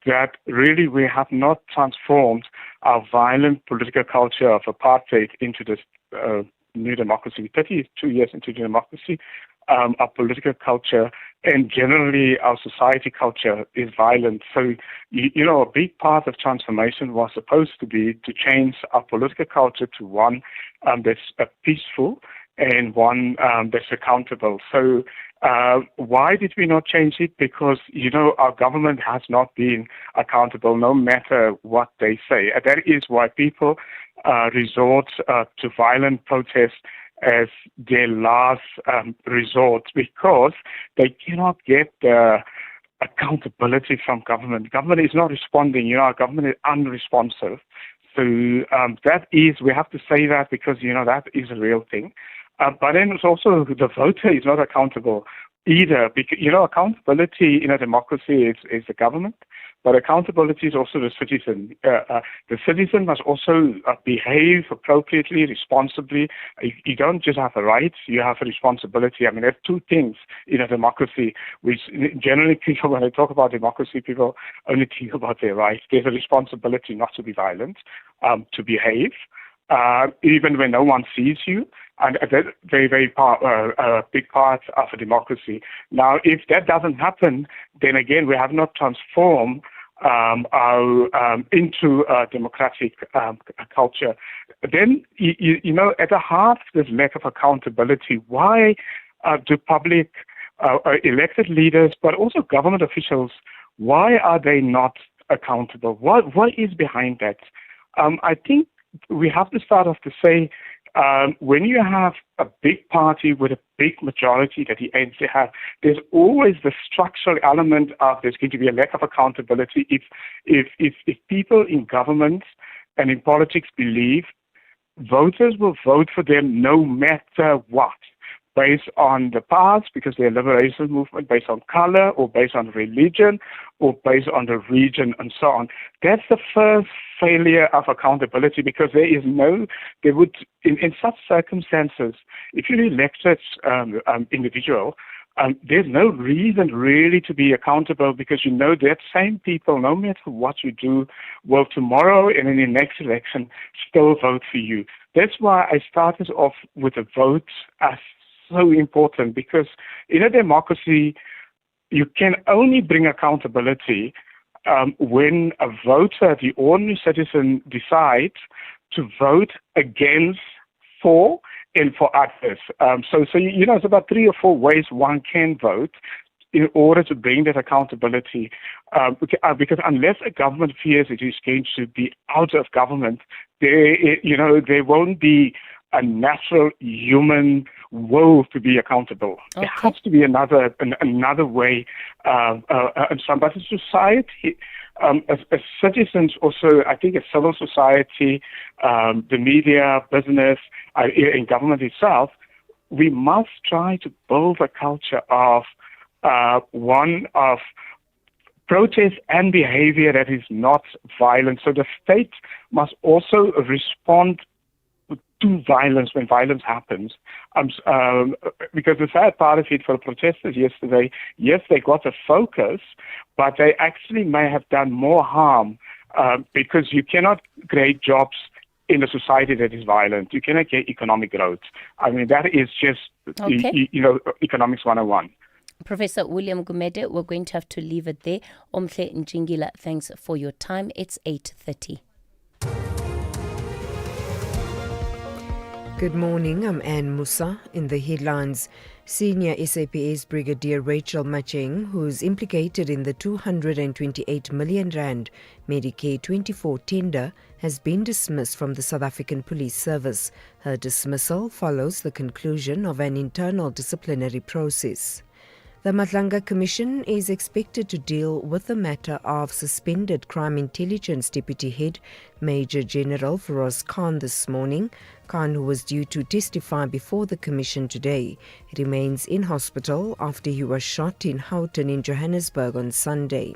that really we have not transformed our violent political culture of apartheid into this new democracy. 32 years into democracy, our political culture and generally our society culture is violent. So, a big part of transformation was supposed to be to change our political culture to one that's peaceful and one that's accountable. So why did we not change it? Because, our government has not been accountable no matter what they say. And that is why people resort to violent protests as their last resort, because they cannot get the accountability from government. Government is not responding. Our government is unresponsive. So that is, we have to say that because, that is a real thing. But then it's also the voter is not accountable either. Because, accountability in a democracy is the government, but accountability is also the citizen. The citizen must also behave appropriately, responsibly. You don't just have a right, you have a responsibility. I mean, there's two things in a democracy, which generally people, when they talk about democracy, people only think about their rights. There's a responsibility not to be violent, to behave, even when no one sees you. And that's very, very big part of a democracy. Now, if that doesn't happen, then again, we have not transformed into a democratic culture. Then, at the heart of this lack of accountability, why do public elected leaders, but also government officials, why are they not accountable? What is behind that? I think we have to start off to say, when you have a big party with a big majority that the ANC have, there's always the structural element of there's going to be a lack of accountability. If people in government and in politics believe voters will vote for them no matter what, based on the past, because they're a liberation movement, based on color, or based on religion, or based on the region, and so on. That's the first failure of accountability, because in such circumstances, if you're an elected individual, there's no reason really to be accountable, because that same people, no matter what you do, will tomorrow and in the next election still vote for you. That's why I started off with a vote as so important, because in a democracy, you can only bring accountability when a voter, the ordinary citizen, decides to vote against, for, and for others. So it's about 3 or 4 ways one can vote in order to bring that accountability. Because unless a government fears it is going to be out of government, there won't be a natural human will to be accountable. Okay. There has to be another way. But as society, as citizens, also, I think as civil society, the media, business, and government itself, we must try to build a culture of one of protest and behavior that is not violent. So the state must also respond to violence when violence happens. Because the sad part of it for the protesters yesterday, yes, they got a focus, but they actually may have done more harm because you cannot create jobs in a society that is violent. You cannot get economic growth. I mean, that is just, economics 101. Professor William Gumede, we're going to have to leave it there. Omhle Njingila, thanks for your time. It's 8:30. Good morning, I'm Anne Musa. In the headlines, senior SAPS Brigadier Rachel Macheng, who's implicated in the 228 million rand Medicare 24 tender, has been dismissed from the South African Police Service. Her dismissal follows the conclusion of an internal disciplinary process. The Madlanga Commission is expected to deal with the matter of suspended Crime Intelligence Deputy Head Major General Feroz Khan this morning. Khan, who was due to testify before the Commission today, remains in hospital after he was shot in Houghton in Johannesburg on Sunday.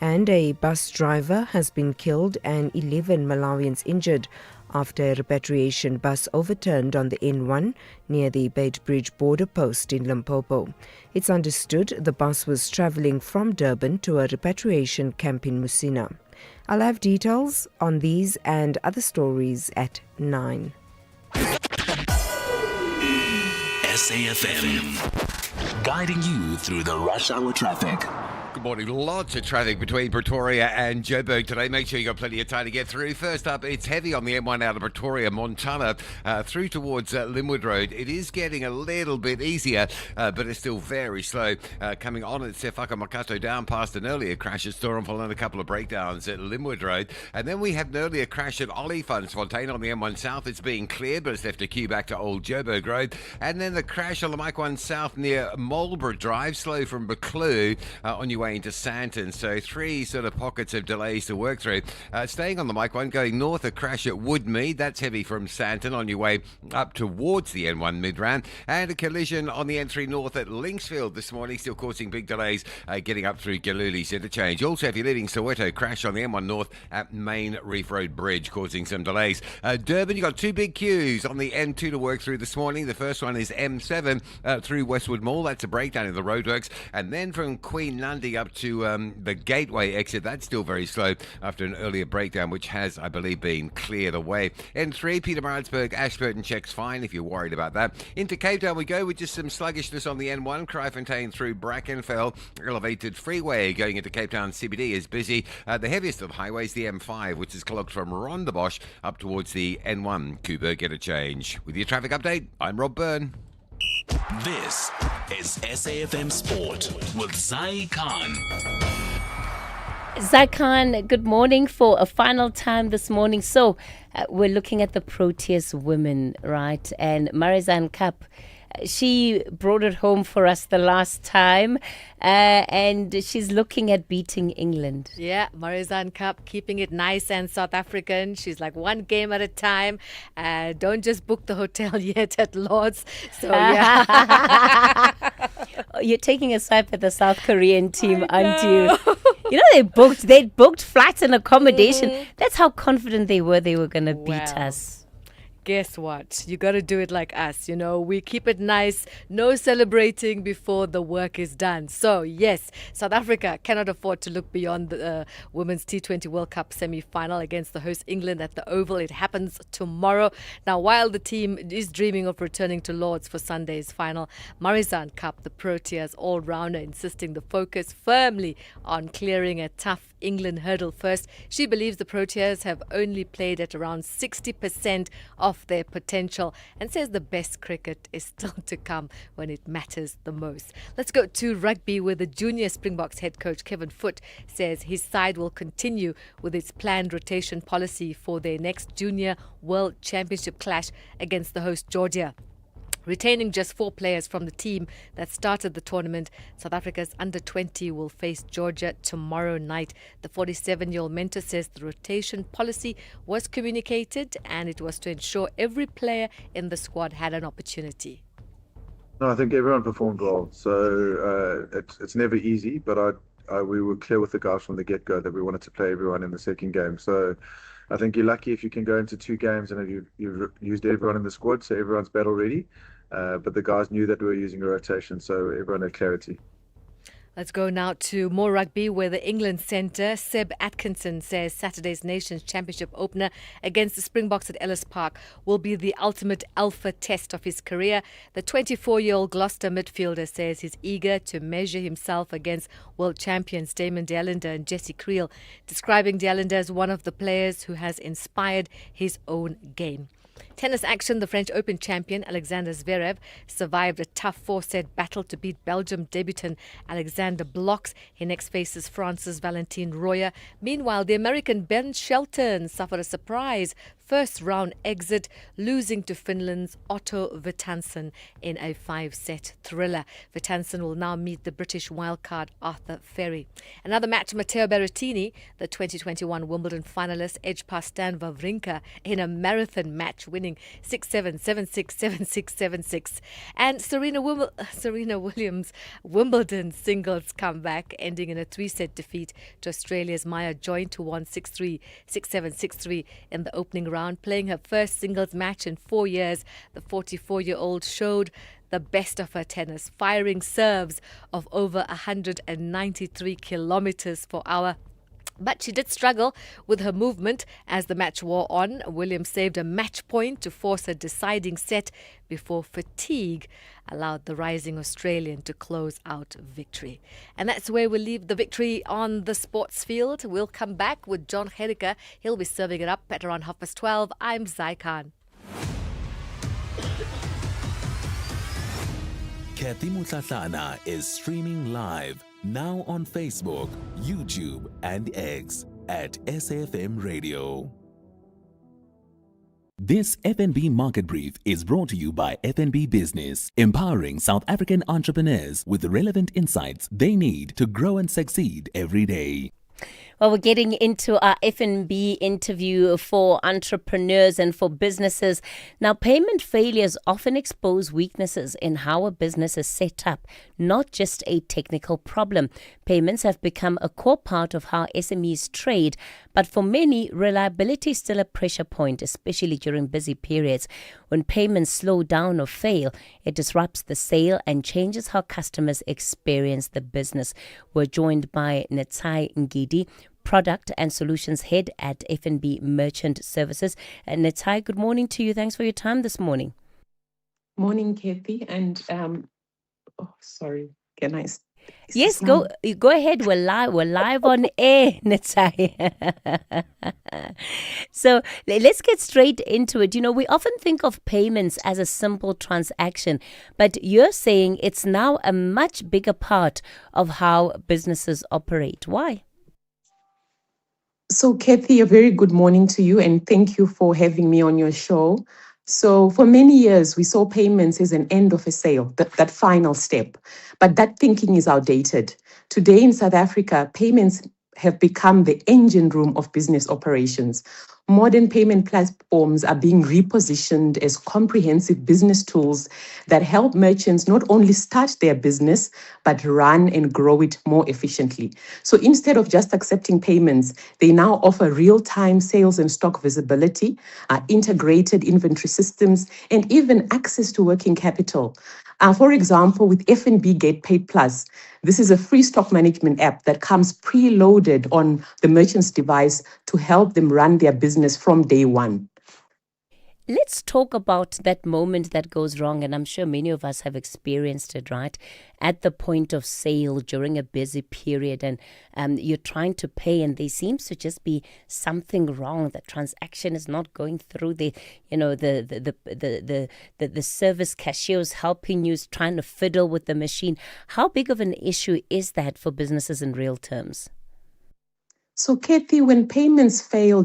And a bus driver has been killed and 11 Malawians injured after a repatriation bus overturned on the N1 near the Beitbridge border post in Limpopo. It's understood the bus was travelling from Durban to a repatriation camp in Musina. I'll have details on these and other stories at 9. SAFM, guiding you through the rush hour traffic. Good morning. Lots of traffic between Pretoria and Joburg today. Make sure you've got plenty of time to get through. First up, it's heavy on the M1 out of Pretoria, Montana, through towards Linwood Road. It is getting a little bit easier, but it's still very slow. Coming on at SAfmRadio down past an earlier crash at Storm, following a couple of breakdowns at Linwood Road. And then we had an earlier crash at Olifantsfontein on the M1 South. It's being cleared, but it's left a queue back to Old Joburg Road. And then the crash on the Mike 1 South near Marlborough Drive, slow from Buccleuch on your your way into Santon. So 3 sort of pockets of delays to work through. Staying on the mic one, going north, a crash at Woodmead. That's heavy from Santon on your way up towards the N1 mid-round. And a collision on the N3 north at Linksfield this morning, still causing big delays getting up through Galuli's interchange. Also, if you're leaving Soweto, crash on the N1 north at Main Reef Road Bridge, causing some delays. Durban, you've got 2 big queues on the N2 to work through this morning. The first one is M7 through Westwood Mall. That's a breakdown in the roadworks. And then from Queen Nandi up to the Gateway exit, that's still very slow after an earlier breakdown, which has, I believe, been cleared away. N3, Pietermaritzburg, Ashburton checks fine if you're worried about that. Into Cape Town we go with just some sluggishness on the N1. Kraaifontein through Brackenfell. Elevated freeway going into Cape Town CBD is busy. The heaviest of the highways, the M5, which is clogged from Rondebosch up towards the N1 Kuberg interchange. With your traffic update, I'm Rob Byrne. This is SAFM Sport with Zai Khan. Zai, good morning for a final time this morning. So we're looking at the Proteas women, right? And Marizanne Kapp, she brought it home for us the last time, and she's looking at beating England. Yeah, Marizanne Kapp keeping it nice and South African. She's like one game at a time. Don't just book the hotel yet at Lord's. So yeah. You're taking a swipe at the South Korean team, aren't you? You know, they booked flights and accommodation. Mm-hmm. That's how confident they were going to beat us. Guess what? You got to do it like us. You know, we keep it nice, no celebrating before the work is done. So, yes, South Africa cannot afford to look beyond the Women's T20 World Cup semi-final against the host England at the Oval. It happens tomorrow. Now, while the team is dreaming of returning to Lord's for Sunday's final, Marizanne Kapp, the Proteas all-rounder, insisting the focus firmly on clearing a tough England hurdle first. She believes the Proteas have only played at around 60% of their potential and says the best cricket is still to come when it matters the most. Let's go to rugby, where the junior Springboks head coach Kevin Foote says his side will continue with its planned rotation policy for their next Junior World Championship clash against the host Georgia. Retaining just 4 players from the team that started the tournament, South Africa's under-20 will face Georgia tomorrow night. The 47-year-old mentor says the rotation policy was communicated and it was to ensure every player in the squad had an opportunity. No, I think everyone performed well. So it's never easy, but we were clear with the guys from the get-go that we wanted to play everyone in the second game. So I think you're lucky if you can go into 2 games and you've used everyone in the squad, so everyone's battle ready. But the guys knew that we were using a rotation, so everyone had clarity. Let's go now to more rugby, where the England centre Seb Atkinson says Saturday's Nations Championship opener against the Springboks at Ellis Park will be the ultimate alpha test of his career. The 24-year-old Gloucester midfielder says he's eager to measure himself against world champions Damon Dellander and Jesse Creel, describing Dellander as one of the players who has inspired his own game. Tennis action, the French Open champion Alexander Zverev survived a tough 4-set battle to beat Belgium debutant Alexander Blocks. He next faces France's Valentin Royer. Meanwhile, the American Ben Shelton suffered a surprise first-round exit, losing to Finland's Otto Virtanen in a 5-set thriller. Virtanen will now meet the British wildcard Arthur Ferry. Another match, Matteo Berrettini, the 2021 Wimbledon finalist, edged past Stan Wawrinka in a marathon match, winning 6-7, 7-6, 7-6, 7-6. And Serena Williams' Wimbledon singles comeback, ending in a 3-set defeat to Australia's Maya Joint, who won 6-3, 6-7, 6-3 in the opening round. Playing her first singles match in 4 years, the 44-year-old showed the best of her tennis, firing serves of over 193 kilometers per hour. But she did struggle with her movement as the match wore on. Williams saved a match point to force a deciding set before fatigue allowed the rising Australian to close out victory. And that's where we'll leave the victory on the sports field. We'll come back with John Herica. He'll be serving it up at around 12:30. I'm Zai Khan. Kathy Mutlatlana is streaming live now on Facebook, YouTube, and X at SAfmRadio. This FNB Market Brief is brought to you by FNB Business, empowering South African entrepreneurs with the relevant insights they need to grow and succeed every day. Well, we're getting into our F&B interview for entrepreneurs and for businesses. Now, payment failures often expose weaknesses in how a business is set up, not just a technical problem. Payments have become a core part of how SMEs trade, but for many, reliability is still a pressure point, especially during busy periods. When payments slow down or fail, it disrupts the sale and changes how customers experience the business. We're joined by Netsai Ngidi, Product and Solutions Head at F&B Merchant Services. And Netsai, good morning to you. Thanks for your time this morning. Morning, Kathy. And sorry, can I? Yes, go ahead. We're live on air, Netsai. So let's get straight into it. You know, we often think of payments as a simple transaction, but you're saying it's now a much bigger part of how businesses operate. Why? So, Kathy, a very good morning to you, and thank you for having me on your show. So, for many years, we saw payments as an end of a sale, that final step. But that thinking is outdated. Today in South Africa, payments have become the engine room of business operations. Modern payment platforms are being repositioned as comprehensive business tools that help merchants not only start their business, but run and grow it more efficiently. So instead of just accepting payments, they now offer real-time sales and stock visibility, integrated inventory systems, and even access to working capital. For example, with F&B Get Paid Plus, this is a free stock management app that comes preloaded on the merchant's device to help them run their business from day one. Let's talk about that moment that goes wrong, and I'm sure many of us have experienced it, right? At the point of sale during a busy period, and you're trying to pay, and there seems to just be something wrong. The transaction is not going through. The service cashiers helping you, trying to fiddle with the machine. How big of an issue is that for businesses in real terms? So, Kathy, when payments fail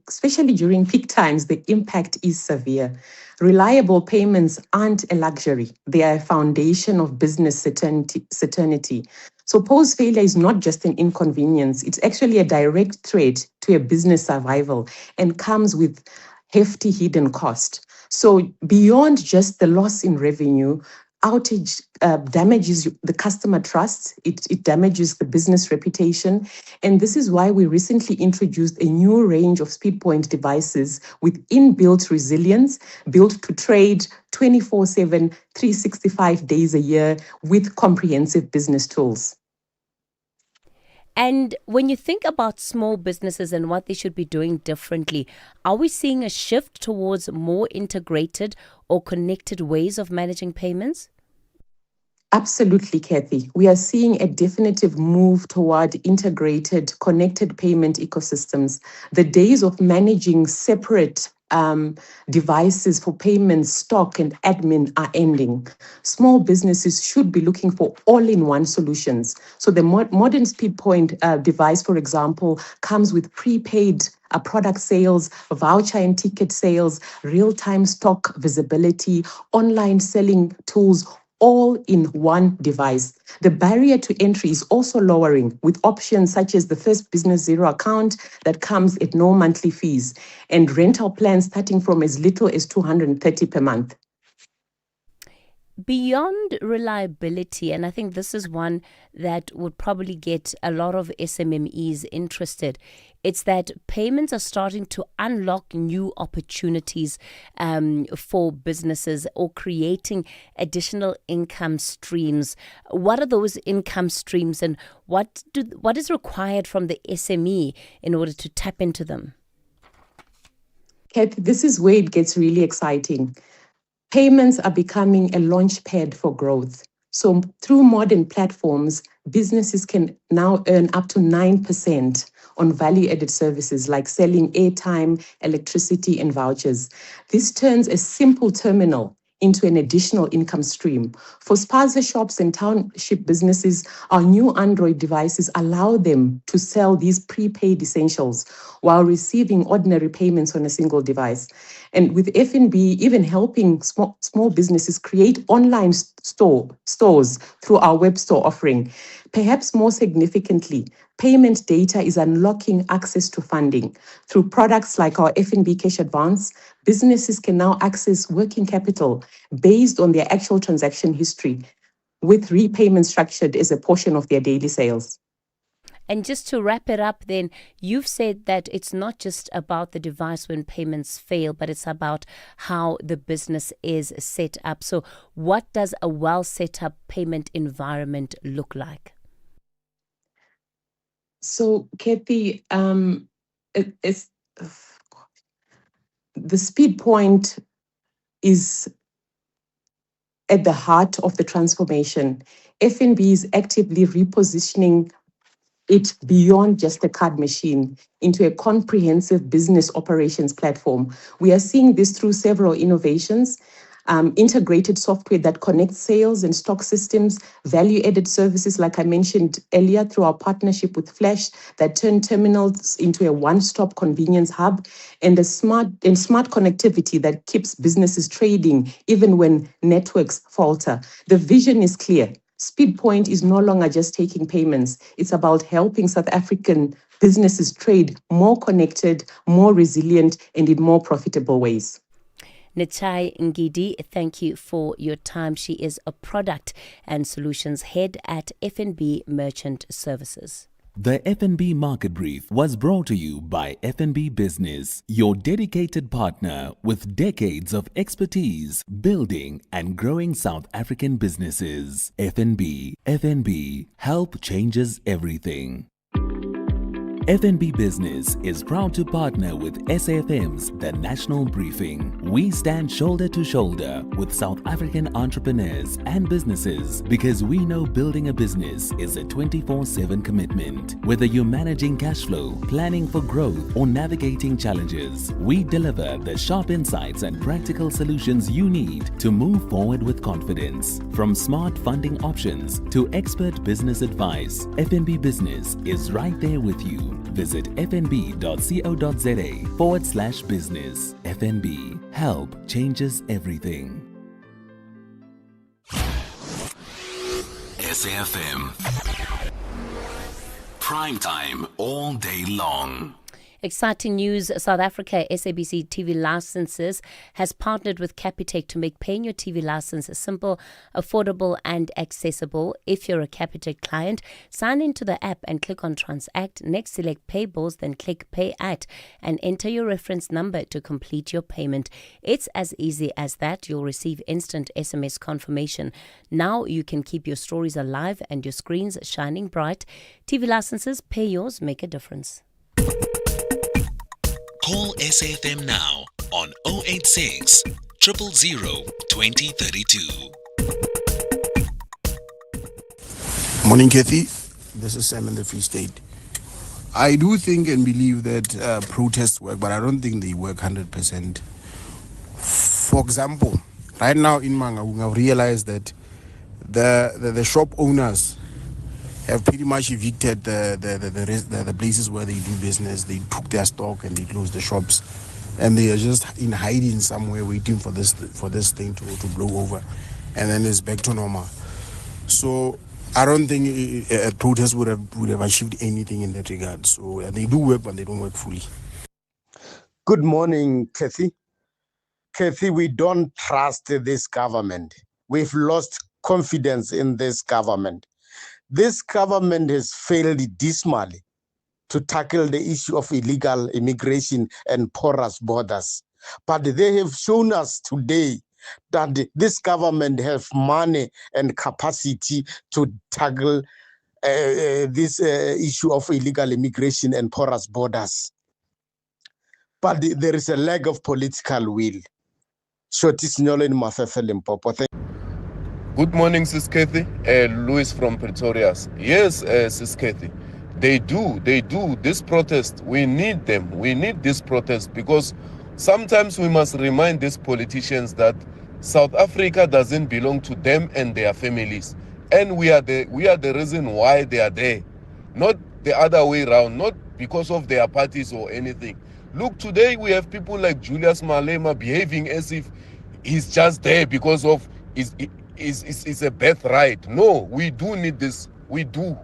especially during peak times, the impact is severe. Reliable payments aren't a luxury. They are a foundation of business certainty. So POS failure is not just an inconvenience. It's actually a direct threat to a business survival and comes with hefty hidden cost. So beyond just the loss in revenue, outage damages the customer trust, it damages the business reputation. And this is why we recently introduced a new range of SpeedPoint devices with inbuilt resilience, built to trade 24/7, 365 days a year with comprehensive business tools. And when you think about small businesses and what they should be doing differently, are we seeing a shift towards more integrated or connected ways of managing payments? Absolutely, Kathy. We are seeing a definitive move toward integrated, connected payment ecosystems. The days of managing separate devices for payments, stock, and admin are ending. Small businesses should be looking for all-in-one solutions. So the modern SpeedPoint device, for example, comes with prepaid product sales, voucher and ticket sales, real-time stock visibility, online selling tools, all in one device. The barrier to entry is also lowering with options such as the First Business Zero account that comes at no monthly fees and rental plans starting from as little as 230 per month. Beyond reliability, and I think this is one that would probably get a lot of SMMEs interested, it's that payments are starting to unlock new opportunities for businesses or creating additional income streams. What are those income streams, and what is required from the SME in order to tap into them? Kathy, this is where it gets really exciting. Payments are becoming a launch pad for growth. So through modern platforms, businesses can now earn up to 9% on value-added services like selling airtime, electricity, and vouchers. This turns a simple terminal into an additional income stream. For spaza shops and township businesses, our new Android devices allow them to sell these prepaid essentials while receiving ordinary payments on a single device. And with FNB, even helping small businesses create online stores through our web store offering. Perhaps more significantly, payment data is unlocking access to funding. Through products like our FNB Cash Advance, businesses can now access working capital based on their actual transaction history, with repayment structured as a portion of their daily sales. And just to wrap it up then, you've said that it's not just about the device when payments fail, but it's about how the business is set up. So what does a well set up payment environment look like? So, Kathy, the speed point is at the heart of the transformation. FNB is actively repositioning it beyond just a card machine into a comprehensive business operations platform. We are seeing this through several innovations, integrated software that connects sales and stock systems, value-added services, like I mentioned earlier, through our partnership with Flash, that turn terminals into a one-stop convenience hub, and smart connectivity that keeps businesses trading even when networks falter. The vision is clear. SpeedPoint is no longer just taking payments. It's about helping South African businesses trade more connected, more resilient, and in more profitable ways. Nitai Ngidi, thank you for your time. She is a product and solutions head at FNB Merchant Services. The FNB Market Brief was brought to you by FNB Business, your dedicated partner with decades of expertise building and growing South African businesses. FNB, help changes everything. FNB Business is proud to partner with SAFM's The National Briefing. We stand shoulder to shoulder with South African entrepreneurs and businesses because we know building a business is a 24/7 commitment. Whether you're managing cash flow, planning for growth, or navigating challenges, we deliver the sharp insights and practical solutions you need to move forward with confidence. From smart funding options to expert business advice, FNB Business is right there with you. Visit fnb.co.za/business. FNB, help changes everything. SAFM. Prime time all day long. Exciting news. South Africa SABC TV Licenses has partnered with Capitec to make paying your TV license simple, affordable and accessible. If you're a Capitec client, sign into the app and click on Transact. Next, select Pay Bills, then click Pay At and enter your reference number to complete your payment. It's as easy as that. You'll receive instant SMS confirmation. Now you can keep your stories alive and your screens shining bright. TV licenses, pay yours, make a difference. Call SAFM now on 086 000 2032. Morning, Kathy. This is Sam in the Free State. I do think and believe that protests work, but I don't think they work 100%. For example, right now in Mangaung, I've realized that the shop owners have pretty much evicted the places where they do business. They took their stock and they closed the shops, and they are just in hiding somewhere waiting for this thing to blow over, and then it's back to normal. So I don't think a protest would have achieved anything in that regard. So they do work, but they don't work fully. Good morning, Kathy. Kathy, we don't trust this government. We've lost confidence in this government. This government has failed dismally to tackle the issue of illegal immigration and porous borders. But they have shown us today that this government has money and capacity to tackle this issue of illegal immigration and porous borders. But there is a lack of political will. Good morning, Sis Kathy. Louis from Pretoria. Yes, Sis Kathy. They do. This protest, we need them. We need this protest because sometimes we must remind these politicians that South Africa doesn't belong to them and their families. And we are the reason why they are there. Not the other way around, not because of their parties or anything. Look, today we have people like Julius Malema behaving as if he's just there because of it's a birthright. No, we do need this. We do.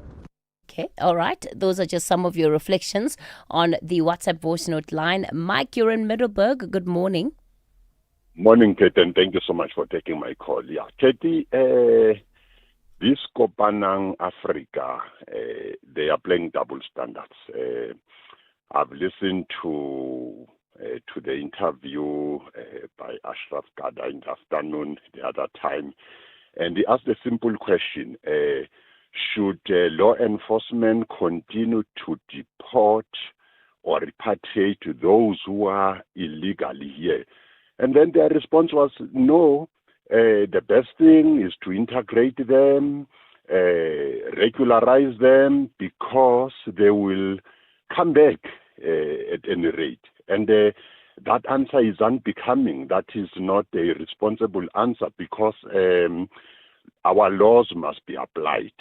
Okay, all right. Those are just some of your reflections on the WhatsApp voice note line. Mike, you're in Middleburg. Good morning. Morning, Kate, and thank you so much for taking my call. Yeah, Katie, this Kopanang Africa, they are playing double standards. I've listened to the interview by Ashraf Gada in the afternoon the other time, and he asked a simple question. Should law enforcement continue to deport or repatriate those who are illegally here? And then their response was, no, the best thing is to integrate them, regularize them, because they will come back at any rate. And that answer is unbecoming. That is not a responsible answer, because our laws must be applied.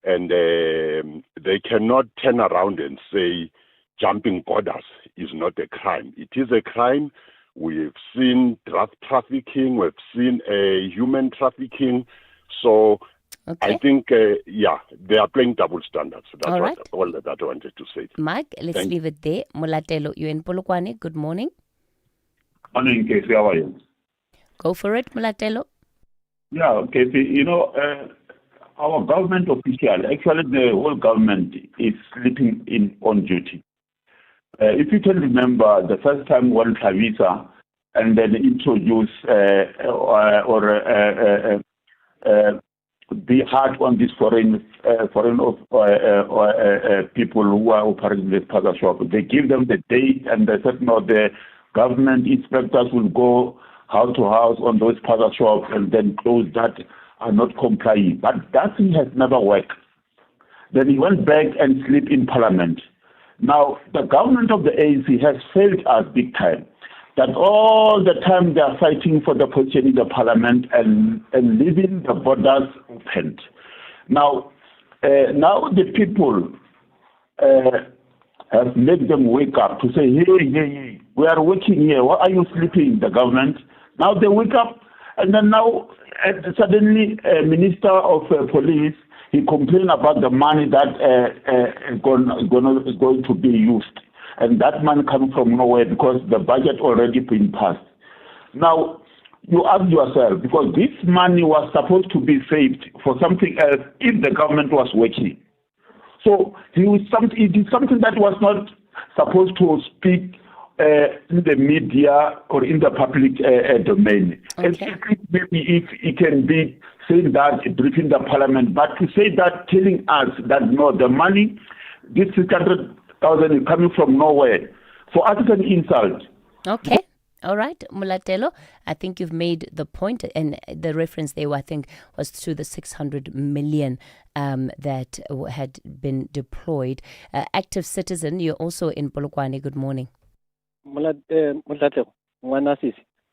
And they cannot turn around and say jumping borders is not a crime. It is a crime. We've seen drug trafficking. We've seen human trafficking. So I think, they are playing double standards. That's all right. All that I wanted to say. Mike, let's leave it there. Mulatelo, you're in Polokwane. Good morning. Morning, Casey. How are you? Go for it, Mulatelo. Yeah, Casey. Our government official, actually the whole government is sleeping in on duty. If you can remember, the first time when Tavisa and then introduce be hard on these foreign people who are operating this paga shop, they give them the date and they said, no, the government inspectors will go house to house on those paga shops and then close that are not complying. But that thing has never worked. Then he went back and slept in Parliament. Now, the government of the ANC has failed us big time. That all the time they are fighting for the position in the Parliament and leaving the borders open. Now the people have made them wake up to say, hey, we are working here. Why are you sleeping, the government? Now they wake up, and then now suddenly Minister of Police, he complained about the money that is going to be used. And that money coming from nowhere because the budget already been passed. Now, you ask yourself, because this money was supposed to be saved for something else if the government was working. So it is something that was not supposed to speak in the media or in the public domain. Okay. Maybe if it can be saying that, briefing the Parliament, but to say that, telling us that no, the money, this 600,000 is coming from nowhere. For us, it's an insult. Okay. All right, Mulatelo, I think you've made the point, and the reference there, I think, was to the 600 million that had been deployed. Active Citizen, you're also in Polokwane. Good morning. Mulatelo,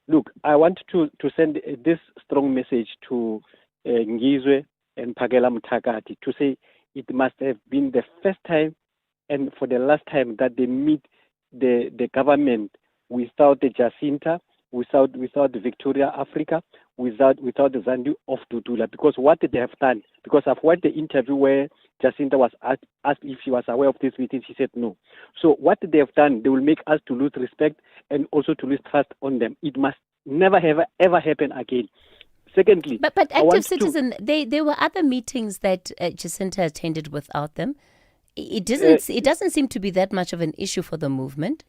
look, I want to send this strong message to Ngizwe and Phakela Mthakati to say it must have been the first time and for the last time that they meet the government without the Jacinta, without the Victoria Africa, without the Zandu of Dudula, because what they have done, because I've watched the interview where Jacinta was asked if she was aware of this meeting, she said no. So what they have done, they will make us to lose respect and also to lose trust on them. It must never ever happen again. Secondly, but Active Citizen, there were other meetings that Jacinta attended without them. It doesn't seem to be that much of an issue for the movement.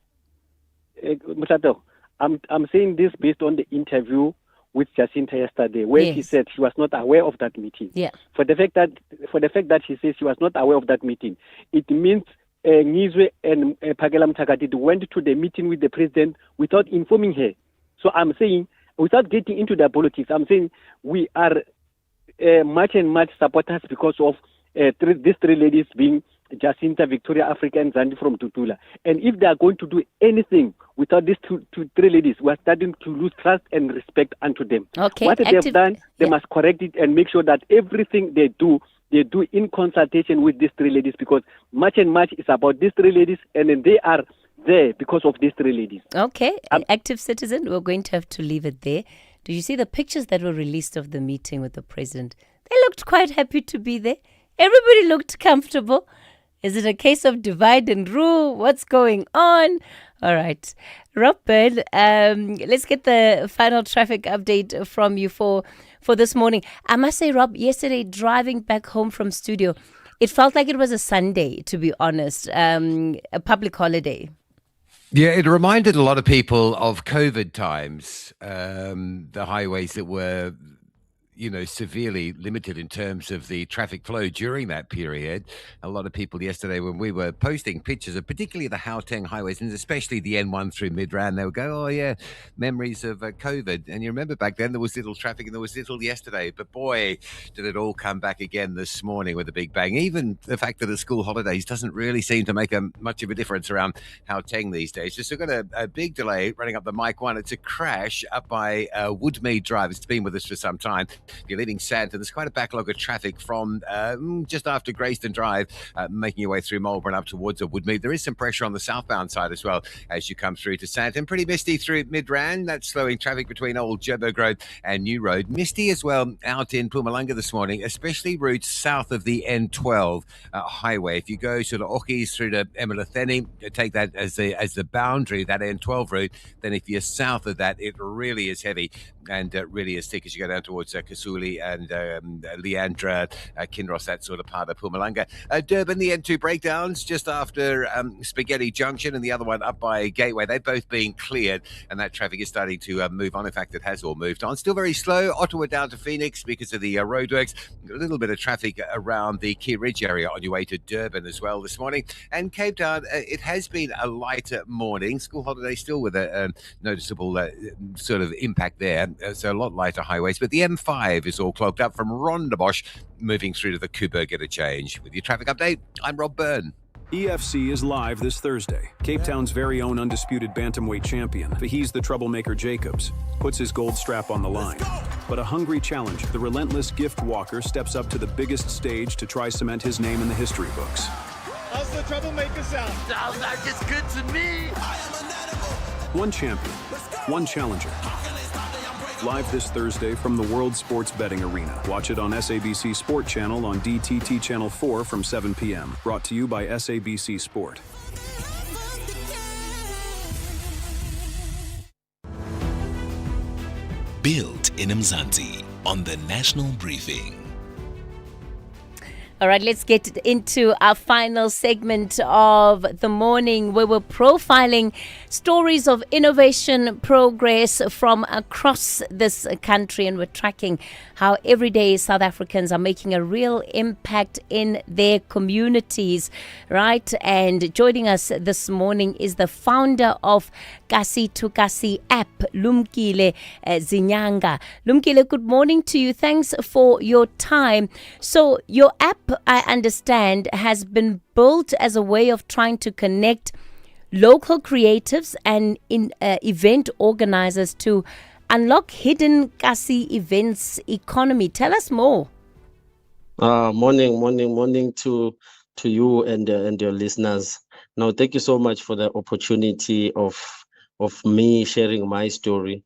Mutato, I'm saying this based on the interview with Jacinta yesterday, where she said she was not aware of that meeting. Yeah. For the fact that she says she was not aware of that meeting, it means Ngizwe and Phakela Mthakati went to the meeting with the president without informing her. So I'm saying, without getting into the politics, I'm saying we are much and much supporters because of these three ladies being Jacinta, Victoria Africa, and Zandi from Tutula. And if they are going to do anything without these three ladies, we are starting to lose trust and respect unto them. Okay, what they have done, they must correct it and make sure that everything they do in consultation with these three ladies, because much and much is about these three ladies, and then they are there because of these three ladies. Okay, active citizen, we're going to have to leave it there. Did you see the pictures that were released of the meeting with the president? They looked quite happy to be there. Everybody looked comfortable. Is it a case of divide and rule? What's going on? All right. Rob Bird, let's get the final traffic update from you for this morning. I must say, Rob, yesterday driving back home from studio, it felt like it was a Sunday, to be honest, a public holiday. Yeah, it reminded a lot of people of COVID times, the highways that were, severely limited in terms of the traffic flow during that period. A lot of people yesterday, when we were posting pictures of particularly the Gauteng highways, and especially the N1 through Midrand, they would go, oh yeah, memories of COVID. And you remember back then there was little traffic and there was little yesterday, but boy, did it all come back again this morning with a big bang. Even the fact that the school holidays doesn't really seem to make much of a difference around Gauteng these days. Just got a big delay running up the Mike 1. It's a crash up by Woodmead Drive. It's been with us for some time. If you're leaving Sandton, there's quite a backlog of traffic from just after Grayston Drive, making your way through Marlborough and up towards Woodmead. There is some pressure on the southbound side as well as you come through to Sandton. Pretty misty through Midrand. That's slowing traffic between Old Joburg Road and New Road. Misty as well out in Mpumalanga this morning, especially routes south of the N12 highway. If you go to the Okis through to Emalatheni, take that as the boundary, that N12 route, then if you're south of that, it really is heavy and really is thick as you go down towards Kasuli and Leandra, Kinross, that sort of part of Mpumalanga. Durban, the N2 breakdowns just after Spaghetti Junction and the other one up by Gateway. They've both been cleared and that traffic is starting to move on. In fact, it has all moved on. Still very slow. Ottawa down to Phoenix because of the roadworks. A little bit of traffic around the Key Ridge area on your way to Durban as well this morning. And Cape Town, it has been a lighter morning. School holiday still with a noticeable sort of impact there. So a lot lighter highways, but the M5 is all clogged up from Rondebosch moving through to the Kuberg interchange. With your traffic update, I'm Rob Byrne. EFC is live this Thursday. Cape Town's very own undisputed bantamweight champion, He's the troublemaker Jacobs, puts his gold strap on the line. But a hungry challenger, the relentless gift walker, steps up to the biggest stage to try cement his name in the history books. How's the troublemaker sound? Sounds like it's good to me. One champion, one challenger. Live this Thursday from the World Sports Betting Arena. Watch it on SABC Sport Channel on DTT Channel 4 from 7 p.m. Brought to you by SABC Sport. Built in Mzansi on the National Briefing. All right, let's get into our final segment of the morning where we're profiling stories of innovation, progress from across this country, and we're tracking how everyday South Africans are making a real impact in their communities, right? And joining us this morning is the founder of Kasi to Kasi app, Lumkile Zinyanga. Lumkile, good morning to you. Thanks for your time. So your app, I understand, has been built as a way of trying to connect local creatives and event organizers to unlock hidden Kasi events economy. Tell us more. Morning to you and your listeners. Now, thank you so much for the opportunity of me sharing my story.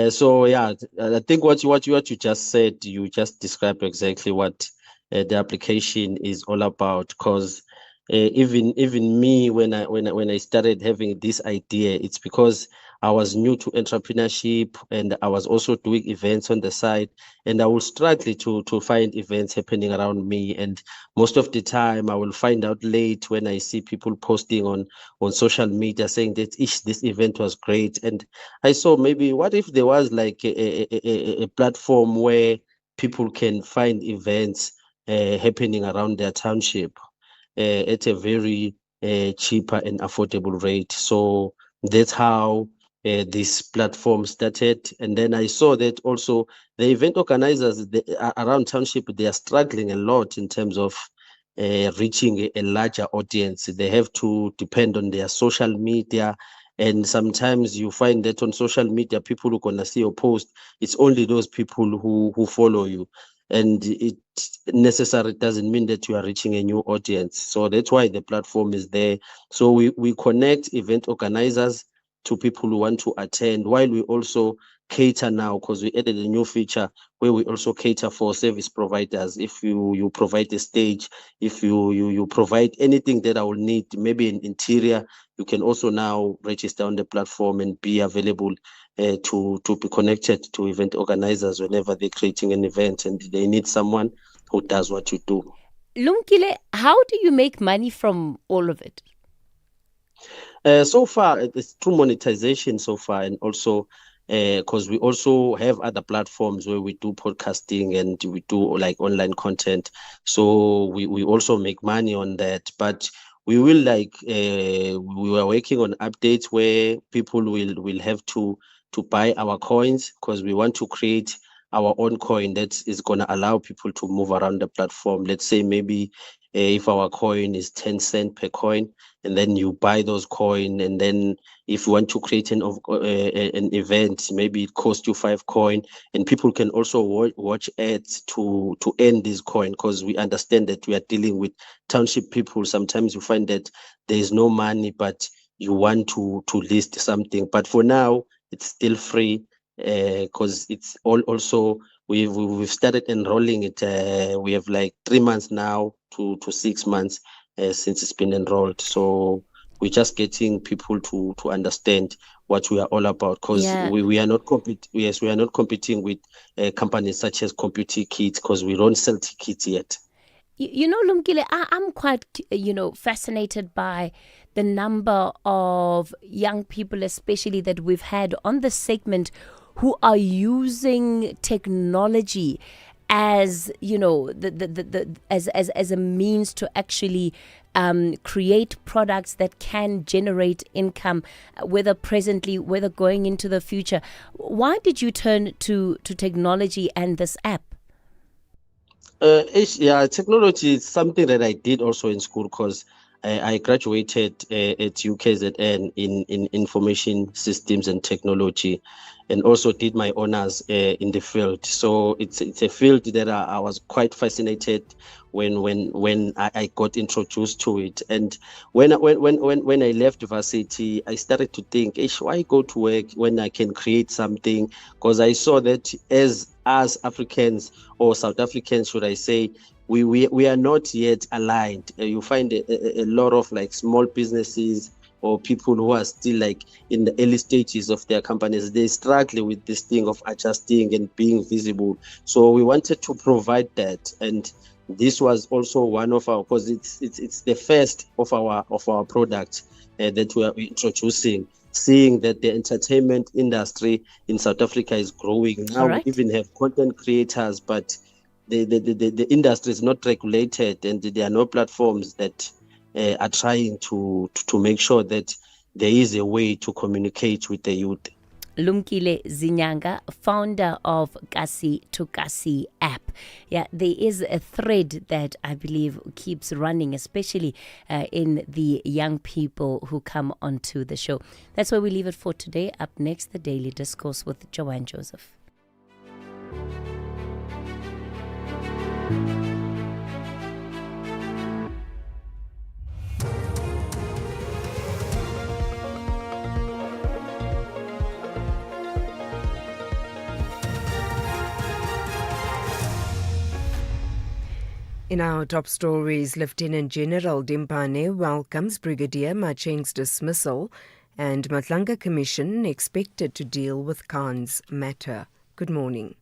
So yeah, I think what you just said, you just described exactly what the application is all about. Because even me, when I started having this idea, it's because I was new to entrepreneurship and I was also doing events on the side, and I will struggle to find events happening around me. And most of the time I will find out late when I see people posting on social media saying that this event was great. And I saw maybe what if there was like a platform where people can find events happening around their township at a very cheaper and affordable rate. So that's how this platform started. And then I saw that also the event organizers around township, they are struggling a lot in terms of reaching a larger audience. They have to depend on their social media. And sometimes you find that on social media, people who are going to see your post, it's only those people who follow you. And it necessarily doesn't mean that you are reaching a new audience. So that's why the platform is there. So we connect event organizers to people who want to attend, while we also cater now, because we added a new feature where we also cater for service providers. If you provide a stage, if you provide anything that I will need, maybe an interior, you can also now register on the platform and be available to be connected to event organizers whenever they're creating an event and they need someone who does what you do. Lumkile, how do you make money from all of it? So far, it's through monetization so far, and also because we also have other platforms where we do podcasting and we do like online content. So we also make money on that. But we will we are working on updates where people will have to buy our coins, because we want to create our own coin that is going to allow people to move around the platform. Let's say maybe if our coin is 10 cents per coin, and then you buy those coin, and then if you want to create an event, maybe it costs you 5 coin, and people can also watch ads to earn this coin, because we understand that we are dealing with township people. Sometimes you find that there is no money, but you want to list something. But for now, it's still free, because it's also we've started enrolling it. We have like 3 months now to 6 months since it's been enrolled. So we're just getting people to understand what we are all about, because we are not competing with companies such as ComputerKit, because we don't sell tickets yet. You know, Lumkile, I'm quite, fascinated by the number of young people, especially that we've had on the segment, who are using technology as, as a means to actually create products that can generate income, whether presently, whether going into the future. Why did you turn to technology and this app? Technology is something that I did also in school, because I graduated at UKZN in information systems and technology, and also did my honors in the field. So it's a field that I was quite fascinated when I got introduced to it. And when I left varsity, I started to think, why go to work when I can create something? Because I saw that as Africans, or South Africans, should I say, we are not yet aligned. You find a lot of like small businesses or people who are still like in the early stages of their companies. They struggle with this thing of adjusting and being visible. So we wanted to provide that, and this was also one of our, because it's the first of our products that we are introducing. Seeing that the entertainment industry in South Africa is growing now, we even have content creators, but the industry is not regulated, and there are no platforms that are trying to make sure that there is a way to communicate with the youth. Lumkile Zinyanga, founder of Kasi to Kasi app. Yeah, there is a thread that I believe keeps running, especially in the young people who come onto the show. That's where we leave it for today. Up next, the Daily Discourse with Joanne Joseph. In our top stories, Lieutenant General Dimpane welcomes Brigadier Macheng's dismissal, and Madlanga Commission expected to deal with Khan's matter. Good morning.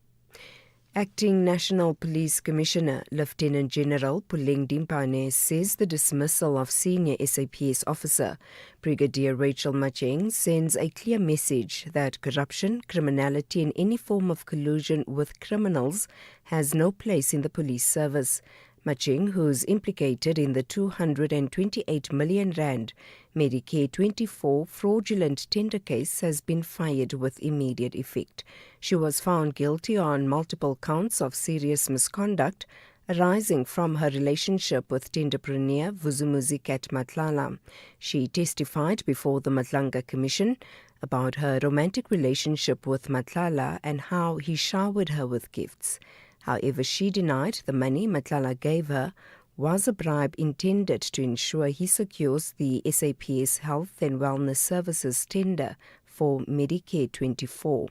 Acting National Police Commissioner Lieutenant General Puleng Dimpane says the dismissal of senior SAPS officer Brigadier Rachel Macheng sends a clear message that corruption, criminality and any form of collusion with criminals has no place in the police service. Macheng, who's implicated in the 228 million rand Medicare 24 fraudulent tender case, has been fired with immediate effect. She was found guilty on multiple counts of serious misconduct, arising from her relationship with tenderpreneur Vuzumuzi Kat Matlala. She testified before the Madlanga Commission about her romantic relationship with Matlala and how he showered her with gifts. However, she denied the money Matlala gave her was a bribe intended to ensure he secures the SAPS Health and Wellness Services tender for Medicare 24.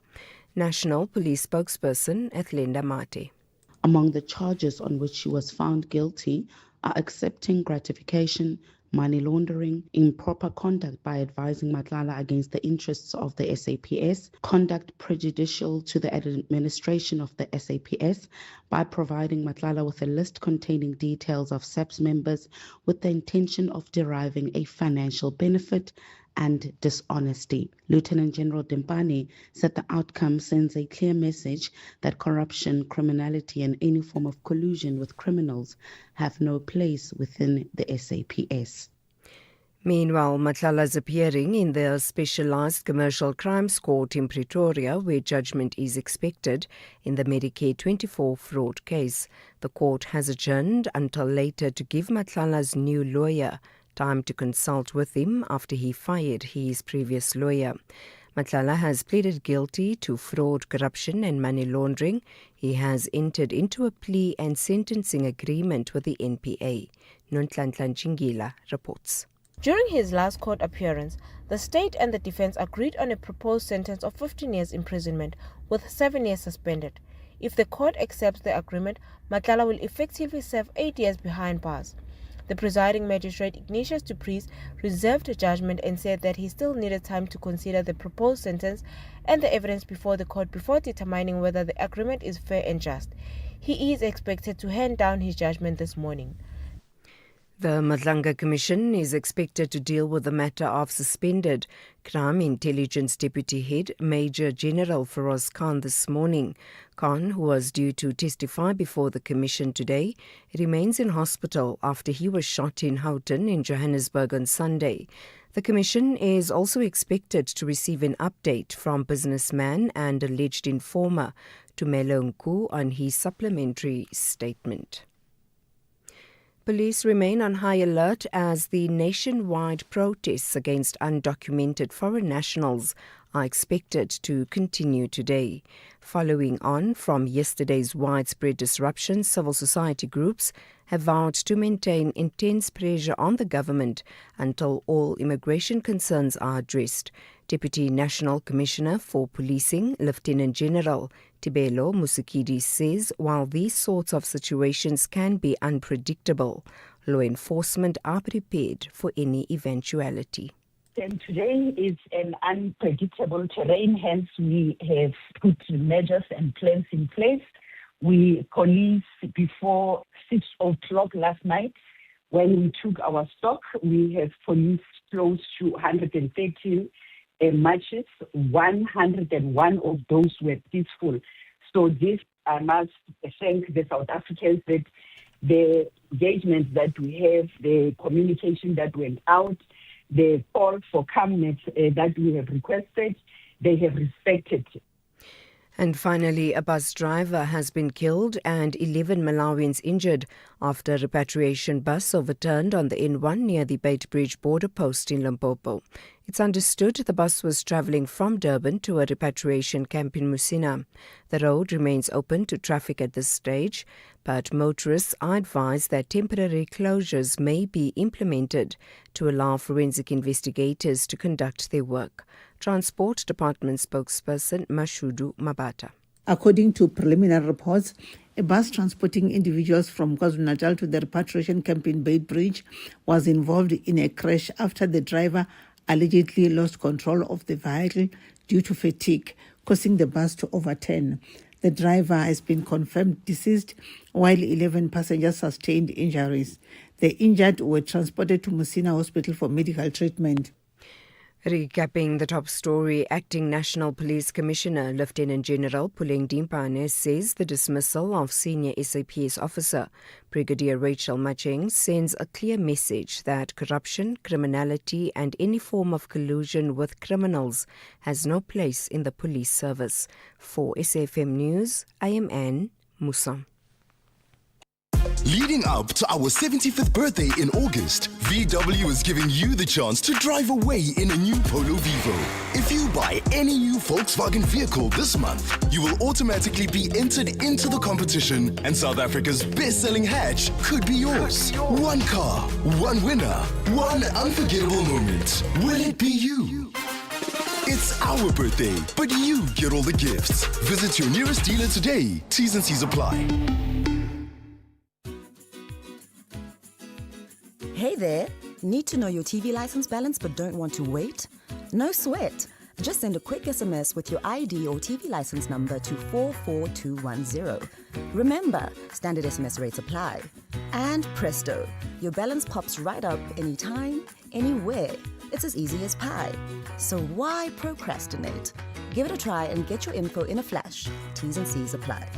National Police spokesperson Athlenda Mate. Among the charges on which she was found guilty are accepting gratification, money laundering, improper conduct by advising Matlala against the interests of the SAPS, conduct prejudicial to the administration of the SAPS by providing Matlala with a list containing details of SAPS members with the intention of deriving a financial benefit, and dishonesty. Lieutenant General Dempane said the outcome sends a clear message that corruption, criminality, and any form of collusion with criminals have no place within the SAPS. Meanwhile, Matlala is appearing in the Specialized Commercial Crimes Court in Pretoria, where judgment is expected in the Medicare 24 fraud case. The court has adjourned until later to give Matlala's new lawyer time to consult with him after he fired his previous lawyer. Matlala has pleaded guilty to fraud, corruption and money laundering. He has entered into a plea and sentencing agreement with the NPA. Nonhlanhla Chingila reports. During his last court appearance, the state and the defense agreed on a proposed sentence of 15 years imprisonment with 7 years suspended. If the court accepts the agreement, Matlala will effectively serve 8 years behind bars. The presiding magistrate Ignatius du Preez reserved judgment and said that he still needed time to consider the proposed sentence and the evidence before the court before determining whether the agreement is fair and just. He is expected to hand down his judgment this morning. The Madlanga Commission is expected to deal with the matter of suspended Crime Intelligence Deputy Head Major General Feroz Khan this morning. Khan, who was due to testify before the Commission today, remains in hospital after he was shot in Houghton in Johannesburg on Sunday. The Commission is also expected to receive an update from businessman and alleged informer Tumelo Nku on his supplementary statement. Police remain on high alert as the nationwide protests against undocumented foreign nationals are expected to continue today. Following on from yesterday's widespread disruption, civil society groups have vowed to maintain intense pressure on the government until all immigration concerns are addressed. Deputy National Commissioner for Policing, Lieutenant General Tibelo Musikidi says while these sorts of situations can be unpredictable, law enforcement are prepared for any eventuality. And today is an unpredictable terrain, hence we have put measures and plans in place. We police before 6 o'clock last night. When we took our stock, we have policed close to 130 marches. 101 of those were peaceful. So this, I must thank the South Africans that the engagement that we have, the communication that went out, the call for calmness that we have requested, they have respected. And finally, a bus driver has been killed and 11 Malawians injured after a repatriation bus overturned on the N1 near the Beitbridge border post in Limpopo. It's understood the bus was travelling from Durban to a repatriation camp in Musina. The road remains open to traffic at this stage, but motorists are advised that temporary closures may be implemented to allow forensic investigators to conduct their work. Transport Department spokesperson Mashudu Mabata. According to preliminary reports, a bus transporting individuals from KwaZulu-Natal to the repatriation camp in Beitbridge was involved in a crash after the driver allegedly lost control of the vehicle due to fatigue, causing the bus to overturn. The driver has been confirmed deceased, while 11 passengers sustained injuries. The injured were transported to Musina Hospital for medical treatment. Recapping the top story, Acting National Police Commissioner Lieutenant General Puleng Dimpane says the dismissal of senior SAPS officer Brigadier Rachel Macheng sends a clear message that corruption, criminality and any form of collusion with criminals has no place in the police service. For SAFM News, I am Anne Musa. Leading up to our 75th birthday in August, VW is giving you the chance to drive away in a new Polo Vivo. If you buy any new Volkswagen vehicle this month, you will automatically be entered into the competition, and South Africa's best-selling hatch could be yours. One car, one winner, one unforgettable moment. Will it be you? It's our birthday, but you get all the gifts. Visit your nearest dealer today. T's and C's apply. Hey there! Need to know your TV license balance but don't want to wait? No sweat! Just send a quick SMS with your ID or TV license number to 44210. Remember, standard SMS rates apply. And presto, your balance pops right up anytime, anywhere. It's as easy as pie. So why procrastinate? Give it a try and get your info in a flash. T's and C's apply.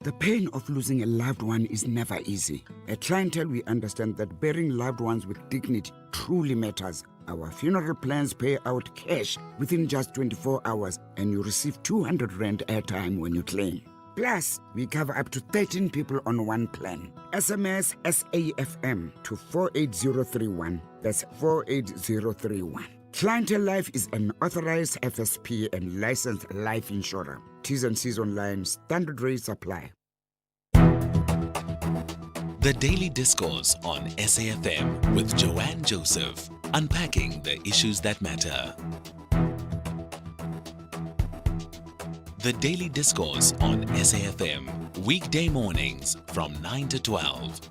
The pain of losing a loved one is never easy. At Clientele, we understand that burying loved ones with dignity truly matters. Our funeral plans pay out cash within just 24 hours, and you receive 200 Rand airtime when you claim. Plus, we cover up to 13 people on one plan. SMS SAFM to 48031. That's 48031. Clientele Life is an authorized FSP and licensed life insurer. T's and C's online. Standard rates apply. The Daily Discourse on SAFM with Joanne Joseph, unpacking the issues that matter. The Daily Discourse on SAFM, weekday mornings from 9 to 12.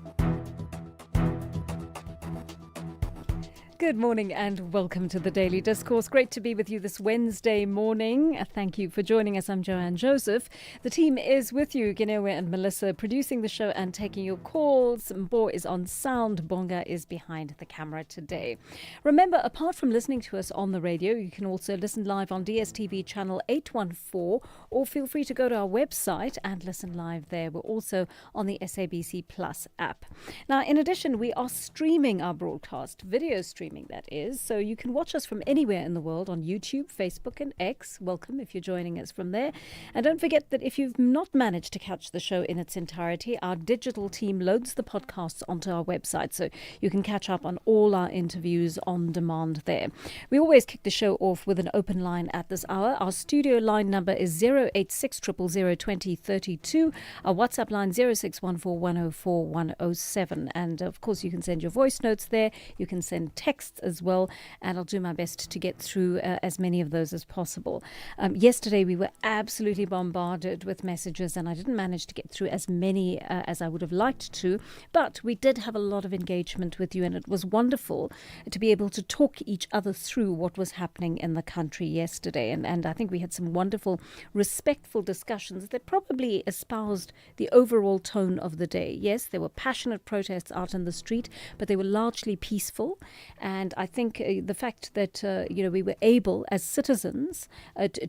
Good morning and welcome to the Daily Discourse. Great to be with you this Wednesday morning. Thank you for joining us. I'm Joanne Joseph. The team is with you, Ginewe and Melissa, producing the show and taking your calls. Mbo is on sound. Bonga is behind the camera today. Remember, apart from listening to us on the radio, you can also listen live on DSTV channel 814, or feel free to go to our website and listen live there. We're also on the SABC Plus app. Now, in addition, we are streaming our broadcast, video streaming that is, so you can watch us from anywhere in the world on YouTube, Facebook and X. Welcome if you're joining us from there. And don't forget that if you've not managed to catch the show in its entirety, our digital team loads the podcasts onto our website, so you can catch up on all our interviews on demand there. We always kick the show off with an open line at this hour. Our studio line number is 086 000 2032. Our WhatsApp line 0614 104 107. And of course, you can send your voice notes there. You can send texts as well, and I'll do my best to get through as many of those as possible. Yesterday we were absolutely bombarded with messages, and I didn't manage to get through as many as I would have liked to, but we did have a lot of engagement with you, and it was wonderful to be able to talk each other through what was happening in the country yesterday, and I think we had some wonderful, respectful discussions that probably espoused the overall tone of the day. Yes, there were passionate protests out in the street, but they were largely peaceful. And I think the fact that, we were able as citizens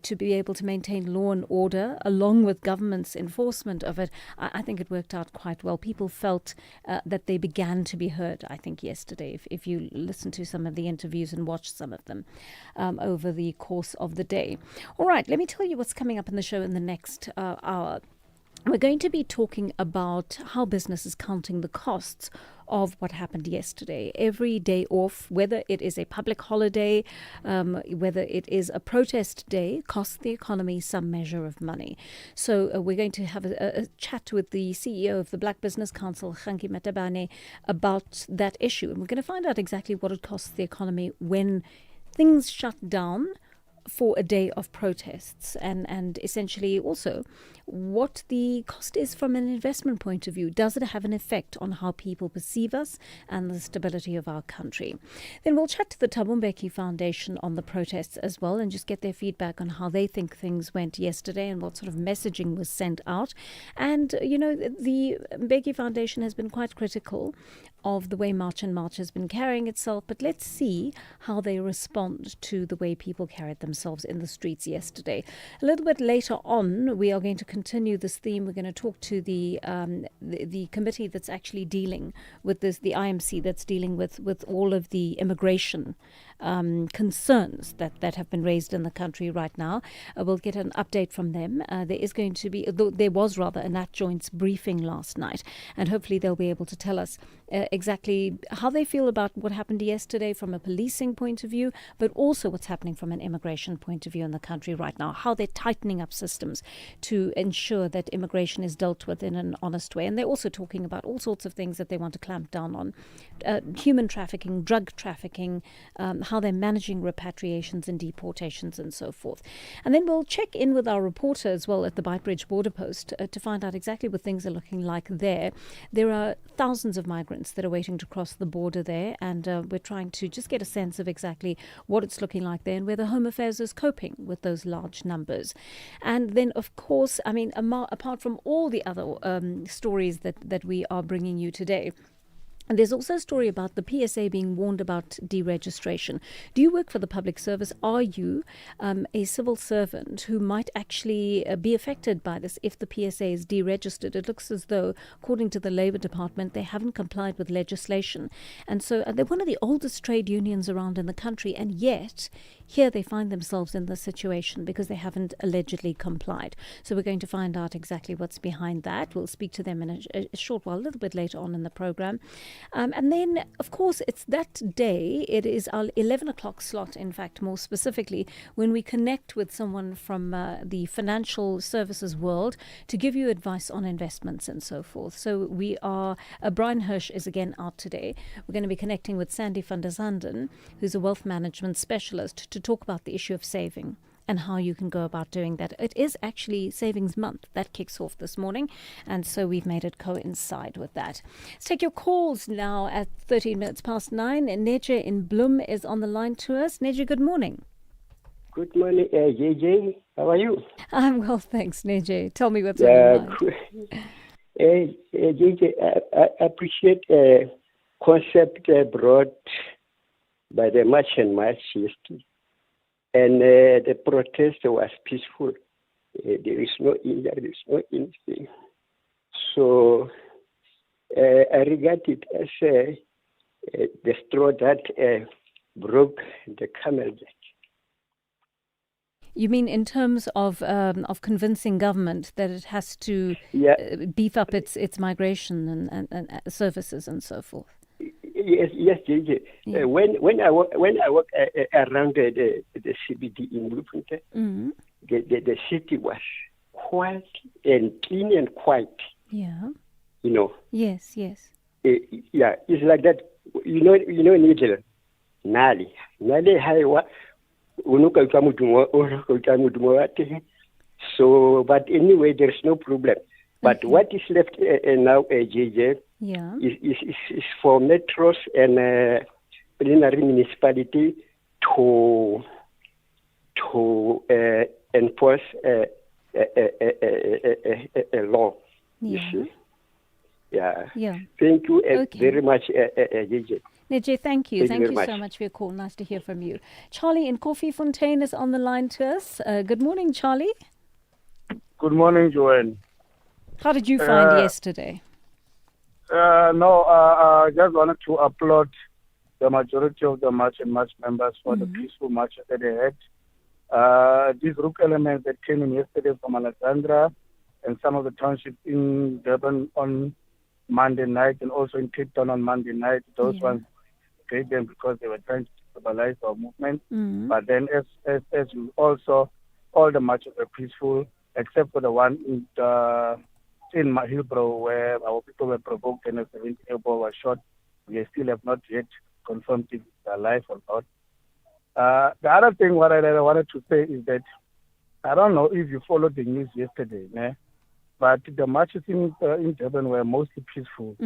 to be able to maintain law and order along with government's enforcement of it, I think it worked out quite well. People felt that they began to be heard, I think, yesterday, if you listen to some of the interviews and watch some of them over the course of the day. All right, let me tell you what's coming up in the show in the next hour. We're going to be talking about how business is counting the costs of what happened yesterday. Every day off, whether it is a public holiday, whether it is a protest day, costs the economy some measure of money. So we're going to have a chat with the CEO of the Black Business Council, Khanki Matabane, about that issue. And we're going to find out exactly what it costs the economy when things shut down for a day of protests, and essentially also what the cost is from an investment point of view. Does it have an effect on how people perceive us and the stability of our country? Then we'll chat to the Thabo Mbeki Foundation on the protests as well, and just get their feedback on how they think things went yesterday and what sort of messaging was sent out. And, the Mbeki Foundation has been quite critical of the way March and March has been carrying itself, but let's see how they respond to the way people carried themselves themselves in the streets yesterday. A little bit later on, we are going to continue this theme. We're going to talk to the committee that's actually dealing with this, the IMC that's dealing with all of the immigration concerns that have been raised in the country right now. We'll get an update from them. There was a Nat Joints briefing last night, and hopefully they'll be able to tell us exactly how they feel about what happened yesterday from a policing point of view, but also what's happening from an immigration point of view in the country right now, how they're tightening up systems to ensure that immigration is dealt with in an honest way. And they're also talking about all sorts of things that they want to clamp down on, human trafficking, drug trafficking, how they're managing repatriations and deportations and so forth. And then we'll check in with our reporter as well at the Beitbridge border post to find out exactly what things are looking like there. There are thousands of migrants that are waiting to cross the border there, and we're trying to just get a sense of exactly what it's looking like there and whether Home Affairs is coping with those large numbers. And then, of course, apart from all the other stories that we are bringing you today, and there's also a story about the PSA being warned about deregistration. Do you work for the public service? Are you a civil servant who might actually be affected by this if the PSA is deregistered? It looks as though, according to the Labour Department, they haven't complied with legislation. And so they're one of the oldest trade unions around in the country, and yet here they find themselves in this situation because they haven't allegedly complied. So we're going to find out exactly what's behind that. We'll speak to them in a short while, a little bit later on in the programme. And then, of course, it's that day. It is our 11 o'clock slot, in fact, more specifically, when we connect with someone from the financial services world to give you advice on investments and so forth. So we are, Brian Hirsch is again out today. We're going to be connecting with Sandy van der Zanden, who's a wealth management specialist, to talk about the issue of saving and how you can go about doing that. It is actually Savings Month. That kicks off this morning, and so we've made it coincide with that. Let's take your calls now at 13 minutes past 9. Neje in Bloem is on the line to us. Neje, good morning. Good morning, JJ. How are you? I'm well, thanks, Neje. Tell me what's on your mind. JJ, I appreciate a concept brought by the March and March yesterday. And the protest was peaceful. There is no injury, there is no anything. So I regard it as the straw that broke the camel's back. You mean in terms of convincing government that it has to beef up its migration and services and so forth? Yes, JJ. Yeah. When I walk around the CBD in Bloemfontein, the city was quiet and clean and quiet. Yeah. You know. Yes. It's like that. You know, Nigel. Nali haiwa. Unuka So, but anyway, there's no problem. But what is left now, JJ, is for metros and preliminary municipality to enforce a law. You see? Yeah. Thank you very much, JJ. Neje, thank you. Thank you very so much for your call. Nice to hear from you. Charlie in Koffiefontein is on the line to us. Good morning, Charlie. Good morning, Joanne. How did you find yesterday? I just wanted to applaud the majority of the March and March members for the peaceful march that they had. These rook elements that came in yesterday from Alexandra and some of the townships in Durban on Monday night and also in Cape Town on Monday night, those ones paid them because they were trying to stabilize our movement. But then as you also, all the marches were peaceful except for the one in Hillbrow where our people were provoked and a 17-year-old was shot. We still have not yet confirmed if they're alive or not. The other thing what I wanted to say is that I don't know if you followed the news yesterday, but the marches in Durban were mostly peaceful.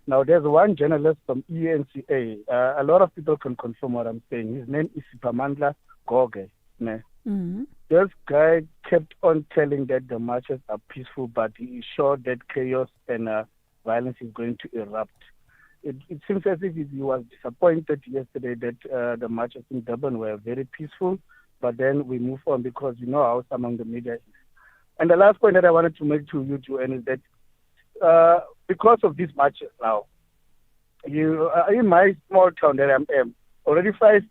Now, there's one journalist from ENCA. A lot of people can confirm what I'm saying. His name is Sipamandla Goge. This guy kept on telling that the marches are peaceful, but he is sure that chaos and violence is going to erupt. It seems as if he was disappointed yesterday that the marches in Durban were very peaceful, but then we move on because you know how some of the media is. And the last point that I wanted to make to you, Joanne, is that because of these marches now, in my small town that I'm in, already 5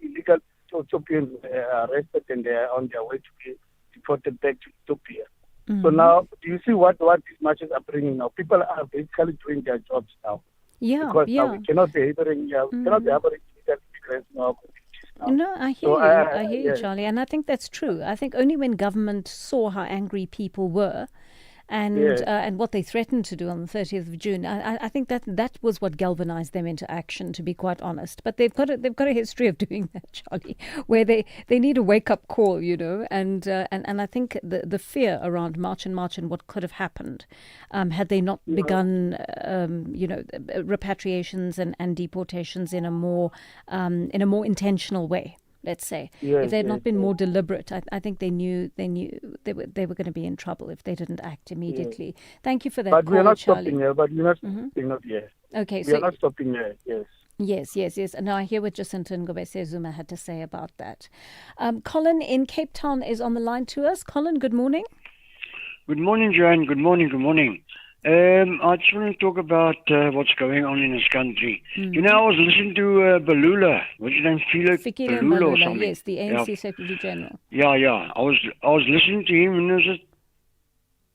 illegal Ethiopians arrested and they are on their way to be deported back to Ethiopia. Mm-hmm. So now, do you see what these marches are bringing now? People are basically doing their jobs now. Yeah, because now we cannot be harboring illegal immigrants in our communities now. No, I hear you. I hear you, Charlie. And I think that's true. I think only when government saw how angry people were and what they threatened to do on the 30th of June, I think that was what galvanized them into action, to be quite honest. But they've got a history of doing that, Charlie, where they need a wake-up call, and I think the fear around March and what could have happened had they not begun, repatriations and deportations in a more intentional way. Let's say, if they had not been more deliberate, I think they knew they were going to be in trouble if they didn't act immediately. Yes. Thank you for that. But call, we are not Charlie. stopping here. But we are not stopping not yet. Okay, we are not stopping here. Yes. Yes. And now I hear what Jacinta Ngobese Zuma had to say about that. Colin in Cape Town is on the line to us. Colin, good morning. Good morning, Joanne. Good morning. I just want to talk about what's going on in this country. Mm-hmm. I was listening to Balula. What's his name? Fikile Balula or something. Yes, the ANC Secretary General. Yeah. I was listening to him, and was it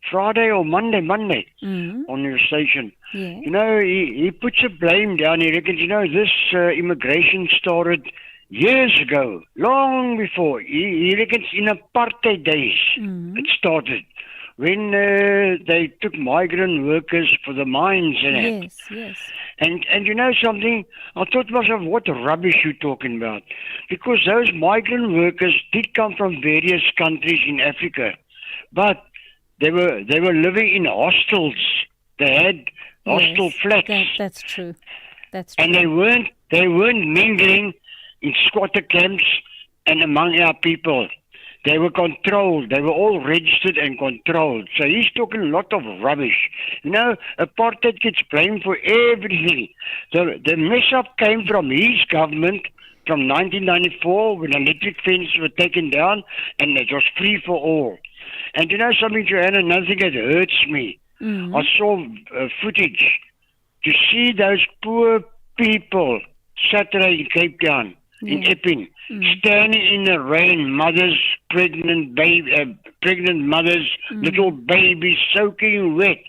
Friday or Monday on your station. Yeah. He puts a blame down. He reckons, this immigration started years ago, long before. He reckons in apartheid days it started. When they took migrant workers for the mines and Yes. And you know something? I thought to myself, what rubbish you're talking about. Because those migrant workers did come from various countries in Africa. But they were living in hostels. They had hostel flats. That's true. And they weren't mingling in squatter camps and among our people. They were controlled. They were all registered and controlled. So he's talking a lot of rubbish. Apartheid gets blamed for everything. The mess-up came from his government from 1994 when electric fences were taken down and it was free for all. And something, Joanna, another thing that hurts me. Mm-hmm. I saw footage to see those poor people Saturday in Cape Town. In Epping, standing in the rain, mothers, pregnant mothers, little babies soaking wet.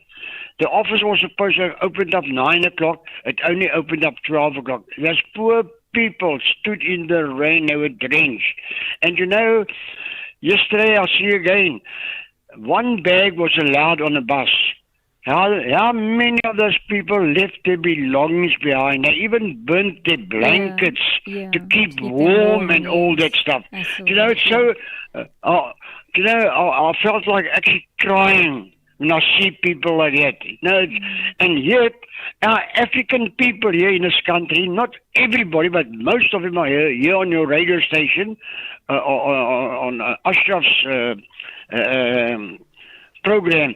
The office was supposed to have opened up 9 o'clock. It only opened up 12 o'clock. Those poor people stood in the rain. They were drenched. And yesterday I'll see again, 1 bag was allowed on a bus. How many of those people left their belongings behind? They even burnt their blankets to keep warm and all that stuff. Absolutely. It's so... I felt like actually crying when I see people like that. And yet, our African people here in this country, not everybody, but most of them are here on your radio station, on Ashraf's program.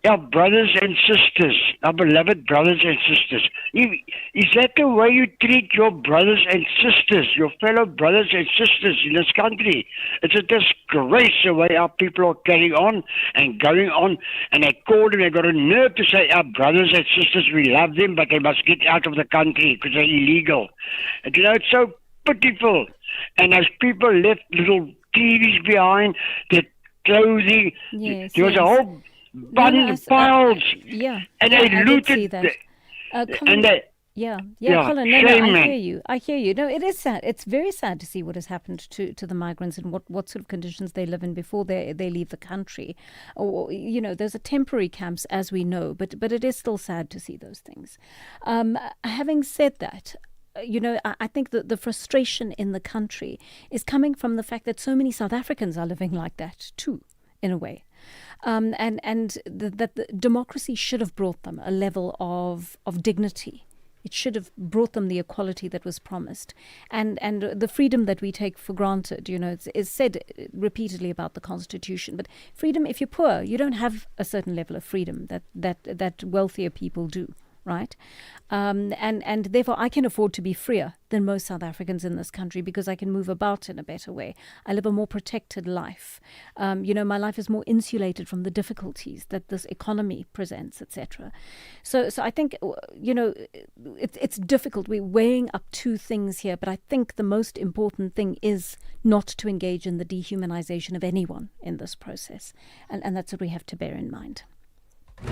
Our brothers and sisters, our beloved brothers and sisters. Is that the way you treat your brothers and sisters, your fellow brothers and sisters in this country? It's a disgrace the way our people are carrying on and going on. And they called them, they got a nerve to say, our brothers and sisters, we love them, but they must get out of the country because they're illegal. And it's so pitiful. And those people left little TVs behind, their clothing. There was a whole... piles. And they looted. Colin, Colin, I hear you. No, it is sad. It's very sad to see what has happened to the migrants and what sort of conditions they live in before they leave the country. Or there's a temporary camps, as we know, but it is still sad to see those things. Having said that, I think that the frustration in the country is coming from the fact that so many South Africans are living like that too, in a way. That the democracy should have brought them a level of dignity. It should have brought them the equality that was promised, and the freedom that we take for granted. It's said repeatedly about the Constitution, but freedom. If you're poor, you don't have a certain level of freedom that wealthier people do. right? And therefore I can afford to be freer than most South Africans in this country because I can move about in a better way. I live a more protected life. My life is more insulated from the difficulties that this economy presents, etc. So I think, it's difficult. We're weighing up two things here, but I think the most important thing is not to engage in the dehumanization of anyone in this process. And that's what we have to bear in mind.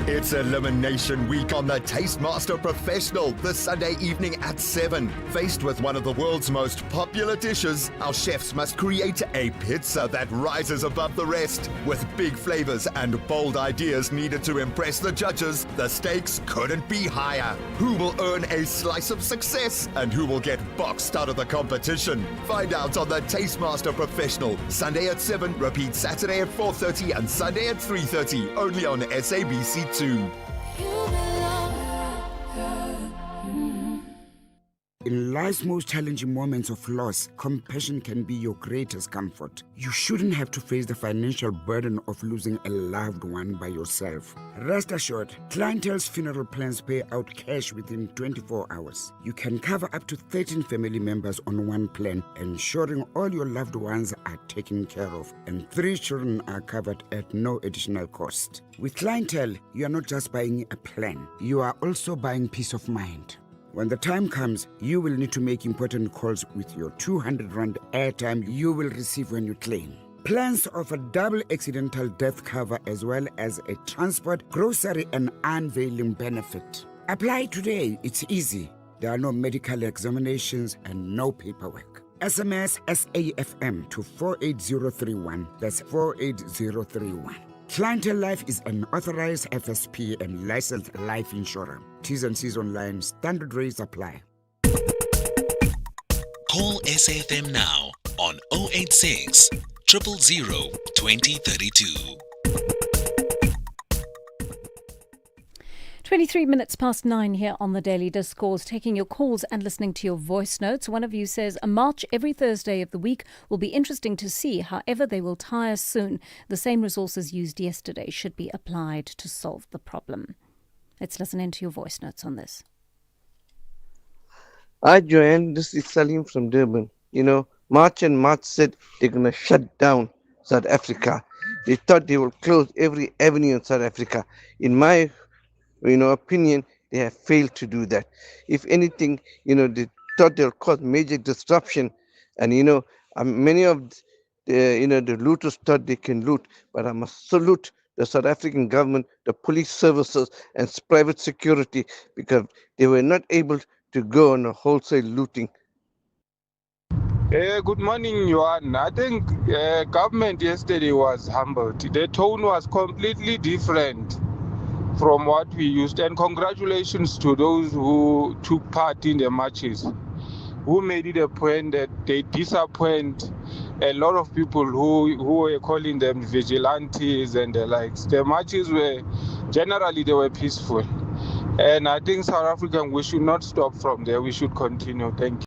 It's Elimination Week on the Tastemaster Professional this Sunday evening at 7. Faced with one of the world's most popular dishes, our chefs must create a pizza that rises above the rest. With big flavors and bold ideas needed to impress the judges, the stakes couldn't be higher. Who will earn a slice of success and who will get boxed out of the competition? Find out on the Tastemaster Professional, Sunday at 7, repeat Saturday at 4:30 and Sunday at 3:30, only on SABC 2. In life's most challenging moments of loss, compassion can be your greatest comfort. You shouldn't have to face the financial burden of losing a loved one by yourself. Rest assured, Clientele's funeral plans pay out cash within 24 hours. You can cover up to 13 family members on one plan, ensuring all your loved ones are taken care of, and 3 children are covered at no additional cost. With Clientele, you are not just buying a plan, you are also buying peace of mind. When the time comes, you will need to make important calls with your 200 Rand airtime you will receive when you claim. Plans offer double accidental death cover as well as a transport, grocery and unveiling benefit. Apply today, it's easy. There are no medical examinations and no paperwork. SMS SAFM to 48031. That's 48031. Clientele Life is an authorized FSP and licensed life insurer. T's and C's online. Standard rates apply. Call SAFM now on 086 000 2032. 23 minutes past 9 here on the Daily Discourse, taking your calls and listening to your voice notes. One of you says, a march every Thursday of the week will be interesting to see. However, they will tire soon. The same resources used yesterday should be applied to solve the problem. Let's listen into your voice notes on this. Hi, Joanne. This is Salim from Durban. March said they're going to shut down South Africa. They thought they would close every avenue in South Africa. In my opinion, they have failed to do that. If anything, they thought they'll cause major disruption, and many of the looters thought they can loot. But I must salute the South African government, the police services, and private security, because they were not able to go on a wholesale looting. Good morning, Johan. I think government yesterday was humbled. The tone was completely different from what we used, and congratulations to those who took part in the marches, who made it a point that they disappoint a lot of people who were calling them vigilantes and the likes. The marches were generally peaceful, and I think South African, we should not stop from there. We should continue. Thank you.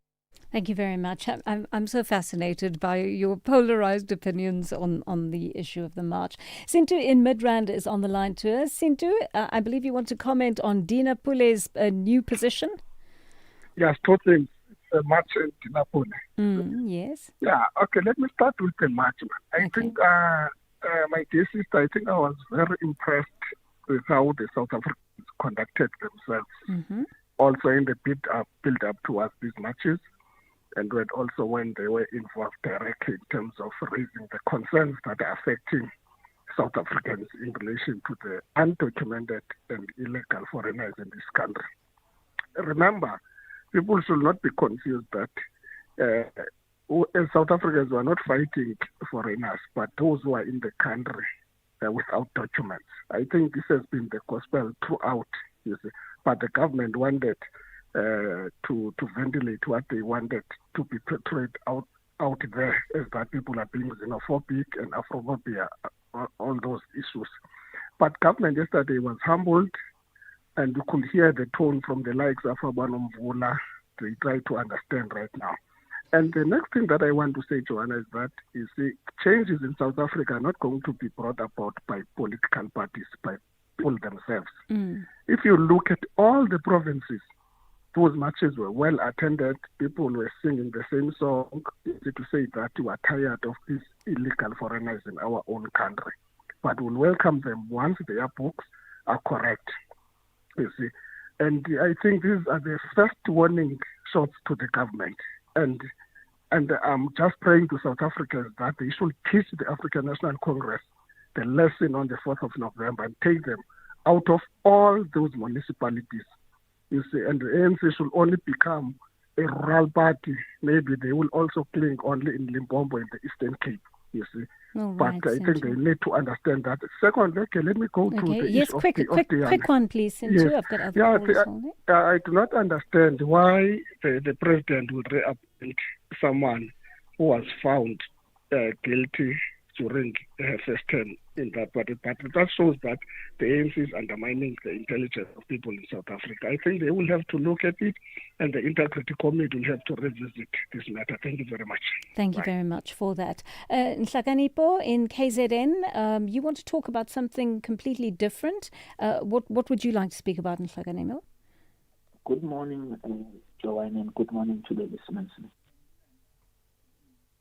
Thank you very much. I'm so fascinated by your polarized opinions on the issue of the march. Sintu in Midrand is on the line to us. Sintu, I believe you want to comment on Dina Pule's new position? Yes, totally. It's a march in Dina Pule. Yes. Yeah, okay, let me start with the march. I think, my dear sister, I think I was very impressed with how the South Africans conducted themselves. Also in the build-up towards these marches. And also when they were involved directly in terms of raising the concerns that are affecting South Africans in relation to the undocumented and illegal foreigners in this country. Remember, people should not be confused that South Africans were not fighting foreigners, but those who are in the country without documents. I think this has been the gospel throughout, you see. But the government wanted to ventilate what they wanted to be portrayed out there, as that people are being xenophobic and Afrophobia, all those issues. But government yesterday was humbled, and you could hear the tone from the likes of Abano Mvula. They try to understand right now. And the next thing that I want to say, Joanna, is that changes in South Africa are not going to be brought about by political parties, by people themselves. If you look at all the provinces, those marches were well attended. People were singing the same song. Easy to say that we are tired of these illegal foreigners in our own country. But we'll welcome them once their books are correct. You see. And I think these are the first warning shots to the government. And I'm just praying to South Africans that they should teach the African National Congress the lesson on the 4th of November and take them out of all those municipalities. You see, and the ANC should only become a rural party. Maybe they will also cling only in Limpopo in the Eastern Cape, you see. But I think they need to understand that. Secondly, let me go to the issue quick one, please. Since I've got other calls. I do not understand why the president would reappoint someone who was found guilty during her first term in that party. But that shows that the ANC is undermining the intelligence of people in South Africa. I think they will have to look at it, and the Integrity Committee will have to revisit this matter. Thank you very much. Thank you very much for that. Nhlakanipho in KZN, you want to talk about something completely different. What would you like to speak about, Nhlakanipho? Good morning, Joanne, and good morning to the listeners.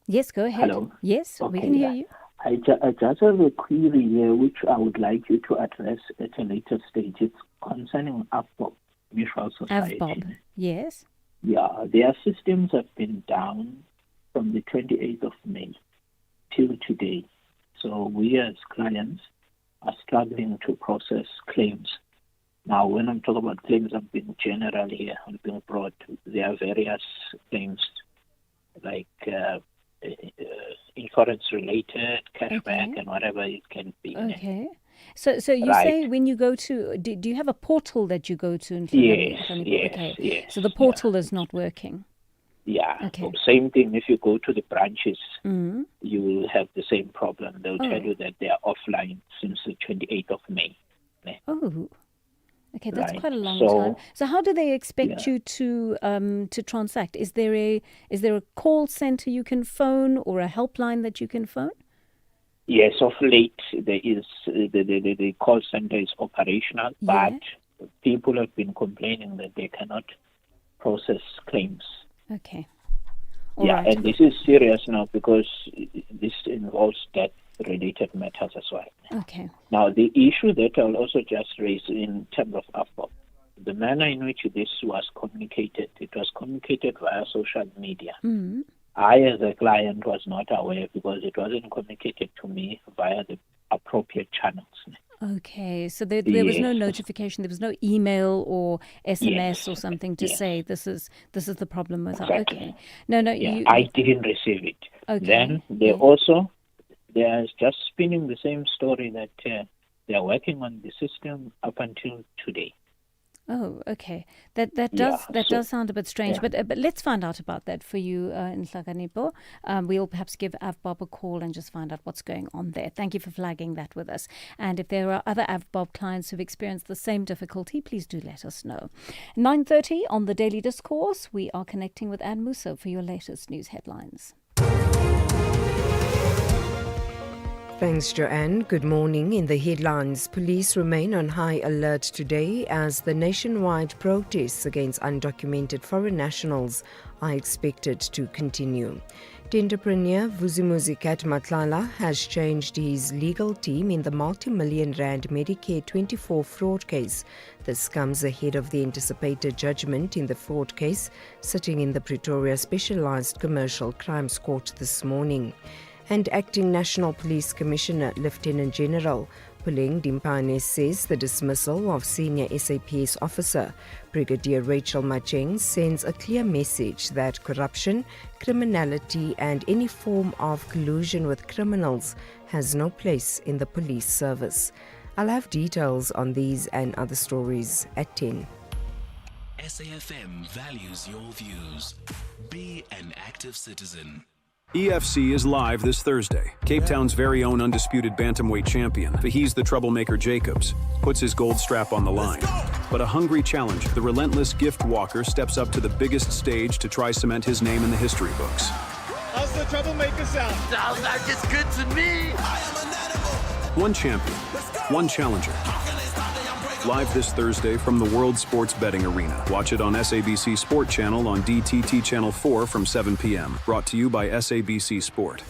Yes, go ahead. Hello. Yes, we can hear you. I just have a query here which I would like you to address at a later stage. It's concerning AFBOB, Mutual Society. AFBOB, yes. Yeah, their systems have been down from the 28th of May till today. So we as clients are struggling to process claims. Now, when I'm talking about claims, I'm being general here. I'm being broad. There are various claims like insurance-related, cashback, and whatever it can be. Okay. So you say when you go to, do you have a portal that you go to? Yes. So the portal is not working? Yeah. Okay. Same thing if you go to the branches, you will have the same problem. They'll tell you that they are offline since the 28th of May. Oh. Okay, that's quite a long time. So how do they expect you to transact? Is there a call center you can phone or a helpline that you can phone? Yes, of late there is the call center is operational, but people have been complaining that they cannot process claims. Okay. Right. And this is serious now because this involves debt-related matters as well. Okay. Now, the issue that I'll also just raise in terms of AFBOB, the manner in which this was communicated, it was communicated via social media. I, as a client, was not aware because it wasn't communicated to me via the appropriate channels. Okay, so there was no notification, there was no email or SMS or something to say this is the problem with it. Okay. No, I didn't receive it. Okay. Then they are just spinning the same story that they are working on the system up until today. Oh, okay. That does sound a bit strange, but let's find out about that for you in Nhlakanipho. We'll perhaps give AFBOB a call and just find out what's going on there. Thank you for flagging that with us. And if there are other AFBOB clients who've experienced the same difficulty, please do let us know. 9:30 on the Daily Discourse, we are connecting with Anne Musso for your latest news headlines. Thanks, Joanne. Good morning. In the headlines, police remain on high alert today as the nationwide protests against undocumented foreign nationals are expected to continue. Entrepreneur Vuzimuzi Kat Madlanga has changed his legal team in the multi-million rand Medicare 24 fraud case. This comes ahead of the anticipated judgment in the fraud case sitting in the Pretoria Specialised Commercial Crimes Court this morning. And Acting National Police Commissioner Lieutenant General Puleng Dimpane says the dismissal of senior SAPS officer Brigadier Rachel Macheng sends a clear message that corruption, criminality and any form of collusion with criminals has no place in the police service. I'll have details on these and other stories at 10. SAFM values your views. Be an active citizen. EFC is live this Thursday. Cape Town's very own undisputed bantamweight champion, He's the troublemaker Jacobs, puts his gold strap on the line. But a hungry challenger, the relentless gift walker, steps up to the biggest stage to try cement his name in the history books. How's the troublemaker sound? Sounds like it's good to me. One champion, one challenger, live this Thursday from the World Sports Betting Arena. Watch it on SABC Sport Channel on DTT Channel 4 from 7 p.m. Brought to you by SABC Sport.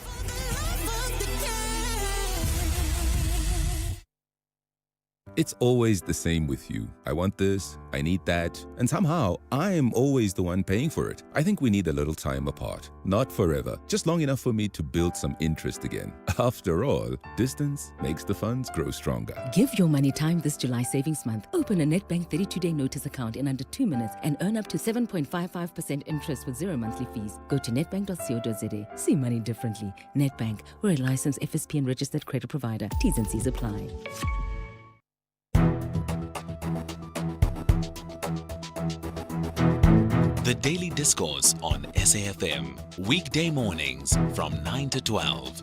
It's always the same with you. I want this, I need that, and somehow I am always the one paying for it. I think we need a little time apart. Not forever, just long enough for me to build some interest again. After all, distance makes the funds grow stronger. Give your money time this July savings month. Open a Nedbank 32-day notice account in under 2 minutes and earn up to 7.55% interest with 0 monthly fees. Go to nedbank.co.za. See money differently. Nedbank, we're a licensed FSP and registered credit provider. T's and C's apply. The Daily Discourse on SAFM. Weekday mornings from 9 to 12.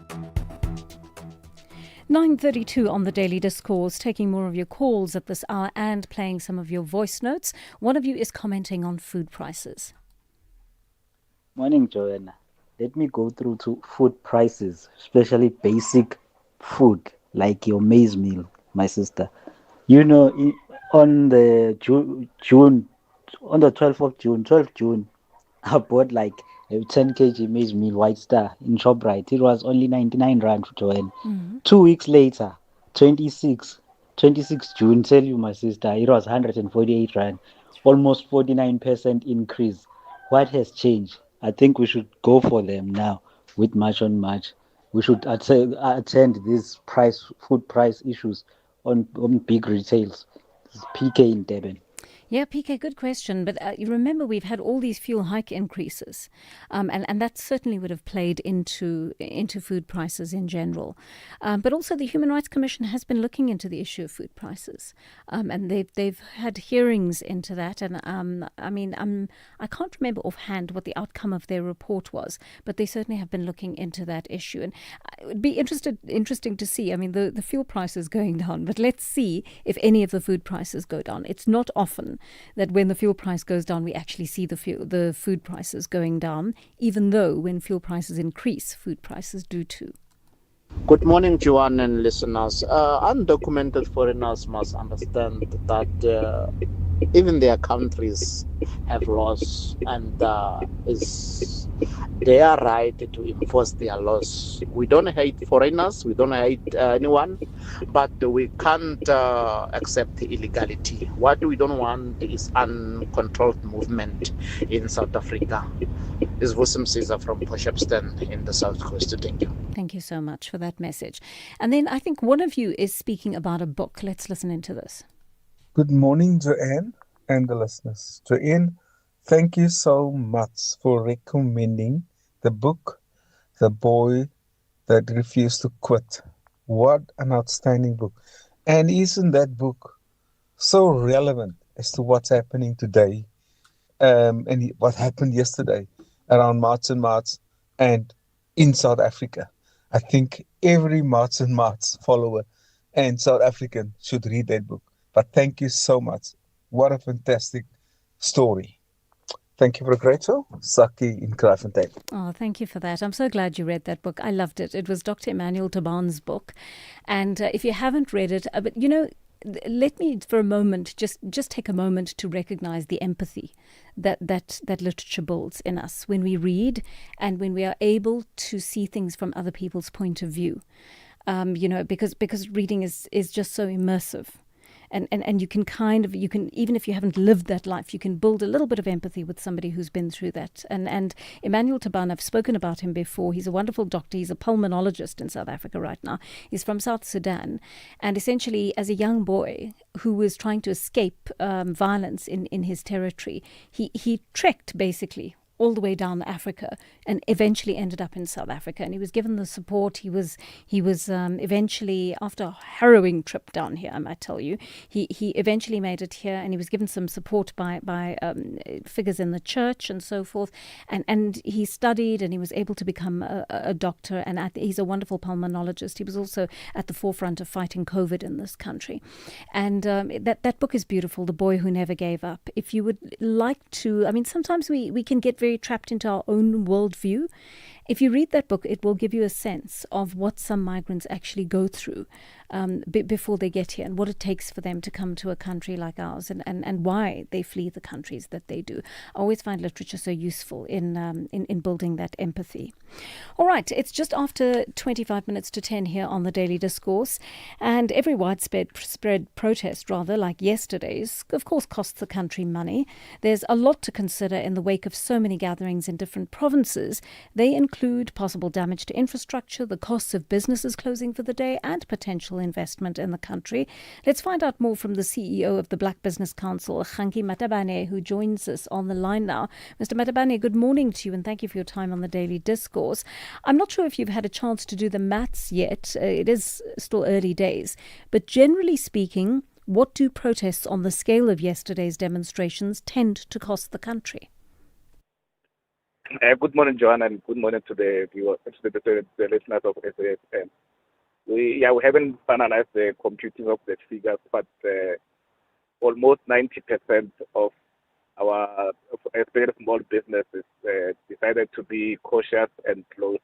9:32 on the Daily Discourse, taking more of your calls at this hour and playing some of your voice notes. One of you is commenting on food prices. Morning, Joanna. Let me go through to food prices, especially basic food like your maize meal, my sister. You know, on the June, on the 12th June, I bought like a 10 kg maize meal White Star in ShopRite. It was only 99 Rand for Joanne. 2 weeks later, 26 June, tell you my sister, it was 148 Rand. Almost 49% increase. What has changed? I think we should go for them now with March on March. We should attend these food price issues on big retails. This is PK in Durban. Yeah, PK, good question. But you remember we've had all these fuel hike increases, and that certainly would have played into food prices in general. But also the Human Rights Commission has been looking into the issue of food prices, and they've had hearings into that. And I can't remember offhand what the outcome of their report was, but they certainly have been looking into that issue. And it would be interesting to see. I mean, the fuel price is going down, but let's see if any of the food prices go down. It's not often that when the fuel price goes down, we actually see the food prices going down, even though when fuel prices increase, food prices do too. Good morning, Joanne and listeners. Undocumented foreigners must understand that even their countries have laws, and it's their right to enforce their laws. We don't hate foreigners, we don't hate anyone, but we can't accept illegality. What we don't want is uncontrolled movement in South Africa. This is Vusim Caesar from Potchefstroom in the South Coast. Thank you. Thank you so much for that message. And then I think one of you is speaking about a book. Let's listen into this. Good morning, Joanne and the listeners. Joanne, thank you so much for recommending the book, The Boy That Refused to Quit. What an outstanding book. And isn't that book so relevant as to what's happening today and what happened yesterday around March and in South Africa? I think every March follower and South African should read that book. But thank you so much. What a fantastic story. Thank you for a great show. Saki in Kraaifontein. Oh, thank you for that. I'm so glad you read that book. I loved it. It was Dr. Emmanuel Taban's book. And if you haven't read it, but you know, let me for a moment just take a moment to recognize the empathy that literature builds in us when we read and when we are able to see things from other people's point of view. Because reading is just so immersive. And you can even if you haven't lived that life, you can build a little bit of empathy with somebody who's been through that. And Emmanuel Taban, I've spoken about him before. He's a wonderful doctor. He's a pulmonologist in South Africa right now. He's from South Sudan. And essentially, as a young boy who was trying to escape violence in his territory, he trekked basically all the way down Africa and eventually ended up in South Africa. And he was given the support. He was eventually, after a harrowing trip down here, I might tell you, he eventually made it here, and he was given some support by figures in the church and so forth. And he studied, and he was able to become a doctor. And he's a wonderful pulmonologist. He was also at the forefront of fighting COVID in this country. And that book is beautiful, The Boy Who Never Gave Up. If you would like to, I mean, sometimes we can get very trapped into our own worldview. If you read that book, it will give you a sense of what some migrants actually go through before they get here, and what it takes for them to come to a country like ours, and why they flee the countries that they do. I always find literature so useful in building that empathy. All right, it's just after 25 minutes to 10 here on the Daily Discourse, and every widespread protest, rather, like yesterday's, of course costs the country money. There's a lot to consider in the wake of so many gatherings in different provinces. They include possible damage to infrastructure, the costs of businesses closing for the day, and potential investment in the country. Let's find out more from the CEO of the Black Business Council, Khanki Matabane, who joins us on the line now. Mr. Matabane, good morning to you, and thank you for your time on the Daily Discourse. I'm not sure if you've had a chance to do the maths yet. It is still early days. But generally speaking, what do protests on the scale of yesterday's demonstrations tend to cost the country? Good morning, Joanne, and good morning to the viewers, to the listeners of SAfm. We haven't finalized the computing of the figures, but almost 90% of our especially small businesses decided to be cautious and closed.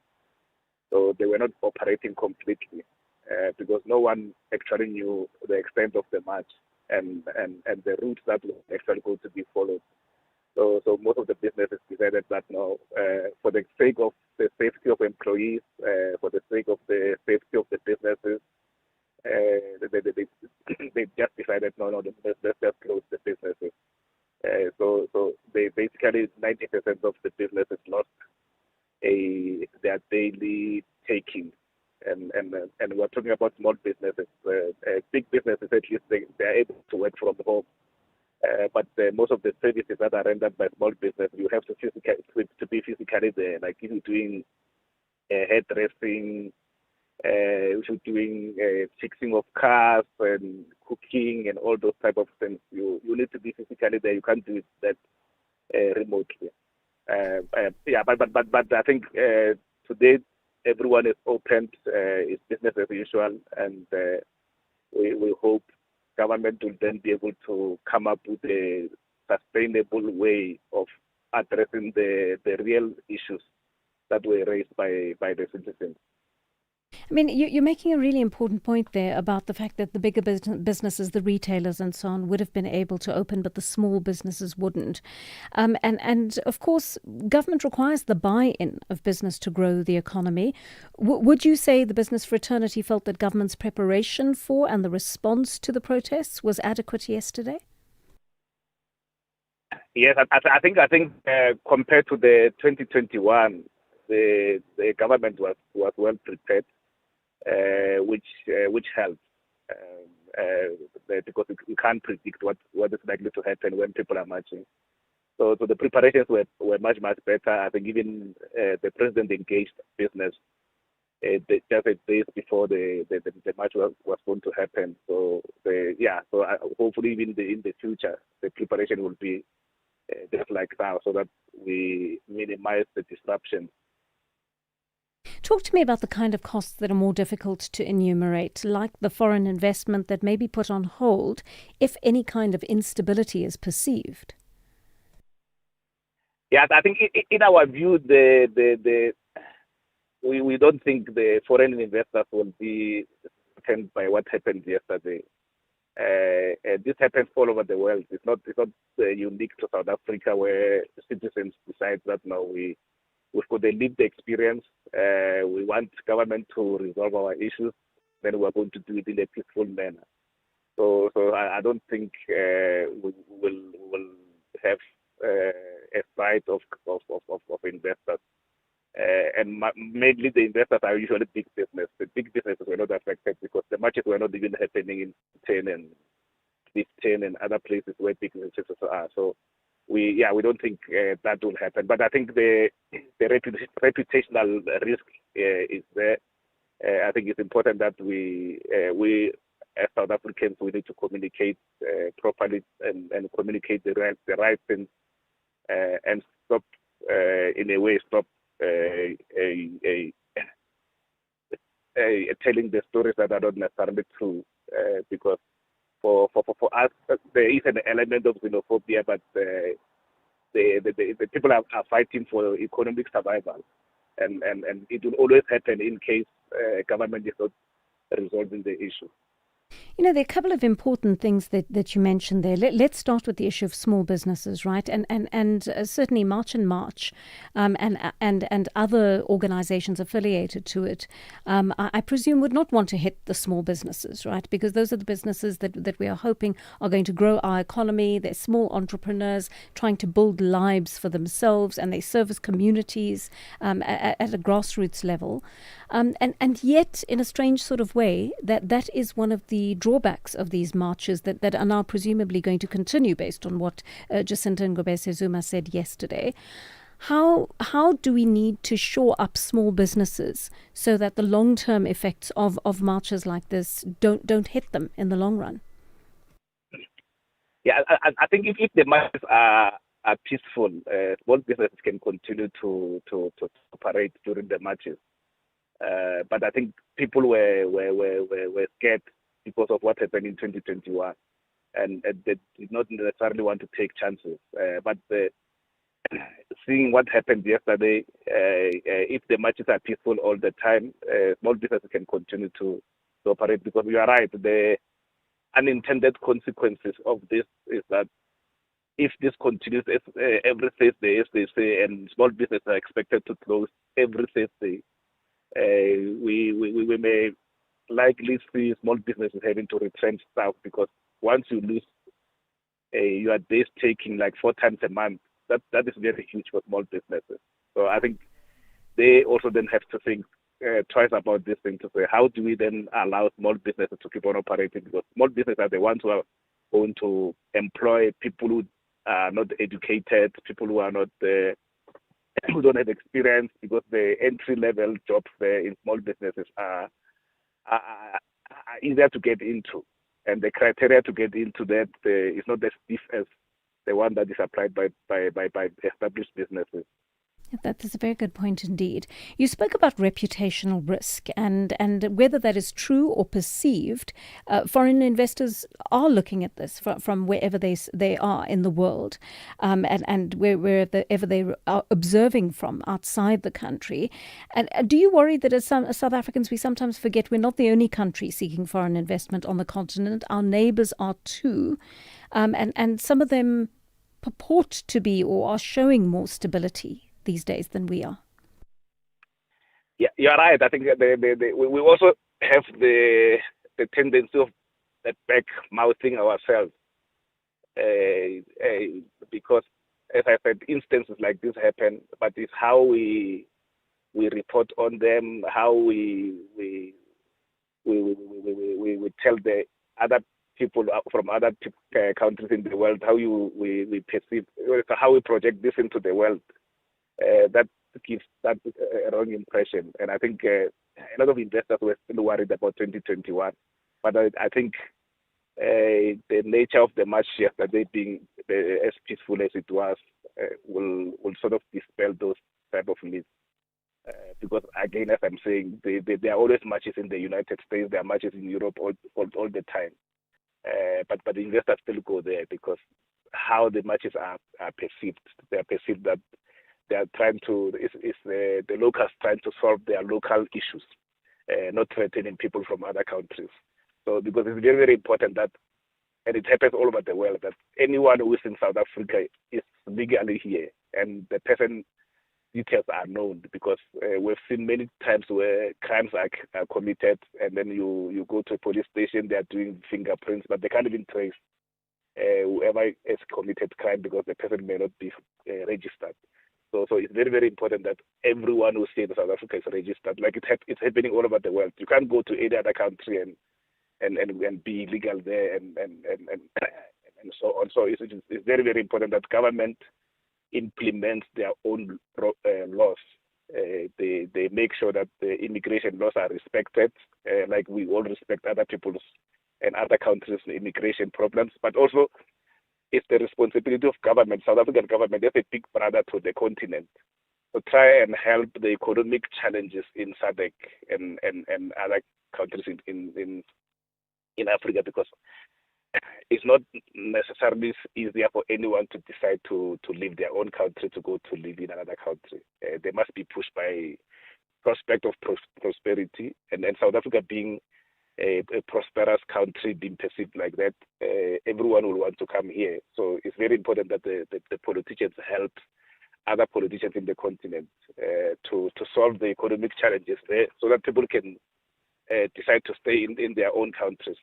So they were not operating completely because no one actually knew the extent of the march and the routes that were actually going to be followed. So most of the businesses decided that no, for the sake of the safety of employees, for the sake of the safety of the businesses, they just decided no, let's just close the businesses. So they basically 90% of the businesses lost their daily taking, and we're talking about small businesses. Big businesses, at least they are able to work from home. But most of the services that are rendered by small business, you have to be physically there. Like if you're doing hairdressing, if you're doing fixing of cars and cooking and all those type of things, you need to be physically there. You can't do that remotely. But I think today everyone is open. It's business as usual, and we hope government will then be able to come up with a sustainable way of addressing the real issues that were raised by the citizens. I mean, you're making a really important point there about the fact that the bigger businesses, the retailers and so on, would have been able to open, but the small businesses wouldn't. And of course, government requires the buy-in of business to grow the economy. Would you say the business fraternity felt that government's preparation for and the response to the protests was adequate yesterday? Yes, I think compared to the 2021, the government was well prepared. Which helps because you can't predict what is likely to happen when people are marching. So the preparations were much better. I think even the president engaged business just a days before the march was going to happen. So hopefully even in the future the preparation will be just like now, so that we minimize the disruption. Talk to me about the kind of costs that are more difficult to enumerate, like the foreign investment that may be put on hold if any kind of instability is perceived. Yeah, I think in our view, we don't think the foreign investors will be threatened by what happened yesterday. This happens all over the world. It's not unique to South Africa, where citizens decide that now we've got a lived experience. We want government to resolve our issues. Then we're going to do it in a peaceful manner. So I don't think we will have a fight of investors. And mainly the investors are usually big business. The big businesses were not affected because the marches were not even happening in 10 and 15 and other places where big businesses are. So we don't think that will happen. But I think the reputational risk is there. I think it's important that we as South Africans, we need to communicate properly and communicate the right things and stop telling the stories that are not necessarily true, because for us there is an element of xenophobia, but the people are fighting for economic survival, and it will always happen in case government is not resolving the issue. You know, there are a couple of important things that you mentioned there. Let's start with the issue of small businesses, right? And certainly March and March, and other organisations affiliated to it, I presume would not want to hit the small businesses, right? Because those are the businesses that we are hoping are going to grow our economy. They're small entrepreneurs trying to build lives for themselves, and they service communities at a grassroots level. And yet, in a strange sort of way, that is one of the drawbacks of these marches that are now presumably going to continue based on what Jacinta Ngobese Zuma said yesterday. How do we need to shore up small businesses so that the long-term effects of marches like this don't hit them in the long run? Yeah, I think if the marches are peaceful, small businesses can continue to operate during the marches. But I think people were scared because of what happened in 2021, and they did not necessarily want to take chances. But seeing what happened yesterday, if the marches are peaceful all the time, small businesses can continue to operate, because you are right. The unintended consequences of this is that if this continues every Thursday, as they say, and small businesses are expected to close every Thursday, we may likely see small businesses having to retrench staff, because once you lose your days taking like 4 times a month, that is very huge for small businesses. So I think they also then have to think twice about this thing, to say, how do we then allow small businesses to keep on operating? Because small businesses are the ones who are going to employ people who are not educated, people who are not who don't have experience, because the entry-level jobs there in small businesses are easier to get into, and the criteria to get into that is not as stiff as the one that is applied by established businesses. That is a very good point indeed. You spoke about reputational risk and whether that is true or perceived. Foreign investors are looking at this from wherever they are in the world, and wherever they are observing from outside the country. And do you worry that as South Africans we sometimes forget we're not the only country seeking foreign investment on the continent? Our neighbours are too, and some of them purport to be or are showing more stability these days than we are. Yeah, you're right. I think we also have the tendency of back mouthing ourselves, because, as I said, instances like this happen, but it's how we report on them, how we tell the other people from other countries in the world how we perceive, how we project this into the world. That gives that a wrong impression. And I think a lot of investors were still worried about 2021. But I think the nature of the march yesterday being as peaceful as it was will sort of dispel those type of myths. Because, again, as I'm saying, there are always marches in the United States, there are marches in Europe all the time. But the investors still go there because how the marches are perceived. They are perceived that they are trying to, the locals trying to solve their local issues, not threatening people from other countries. So, because it's very, very important that, and it happens all over the world, that anyone who is in South Africa is legally here, and the person details are known, because we've seen many times where crimes are committed, and then you go to a police station, they are doing fingerprints, but they can't even trace whoever has committed crime because the person may not be registered. So it's very, very important that everyone who stays in South Africa is registered. Like it's happening all over the world. You can't go to any other country and be illegal there and so on. So it's very, very important that government implements their own laws. They make sure that the immigration laws are respected, like we all respect other people's and other countries' immigration problems, but also it's the responsibility of government, South African government, as a big brother to the continent, to try and help the economic challenges in SADC and other countries in Africa, because it's not necessarily easier for anyone to decide to leave their own country to go to live in another country. They must be pushed by prospect of prosperity, and South Africa being a prosperous country being perceived like that, everyone will want to come here. So it's very important that the politicians help other politicians in the continent to solve the economic challenges there, so that people can decide to stay in their own countries.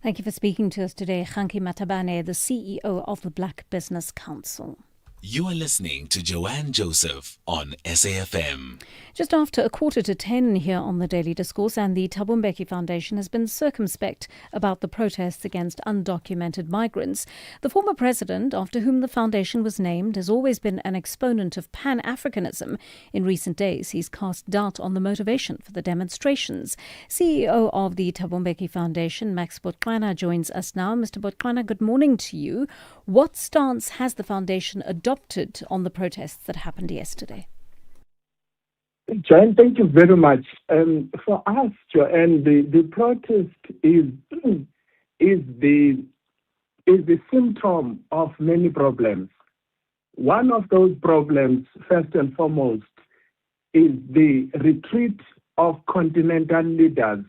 Thank you for speaking to us today, Khanki Matabane, the CEO of the Black Business Council. You are listening to Joanne Joseph on SAFM. Just after 9:45 here on the Daily Discourse, and the Thabo Mbeki Foundation has been circumspect about the protests against undocumented migrants. The former president, after whom the foundation was named, has always been an exponent of Pan-Africanism. In recent days, he's cast doubt on the motivation for the demonstrations. CEO of the Thabo Mbeki Foundation, Max Bozwana, joins us now. Mr. Bozwana, good morning to you. What stance has the foundation adopted on the protests that happened yesterday? Joanne, thank you very much. For us, Joanne, the protest is the symptom of many problems. One of those problems, first and foremost, is the retreat of continental leaders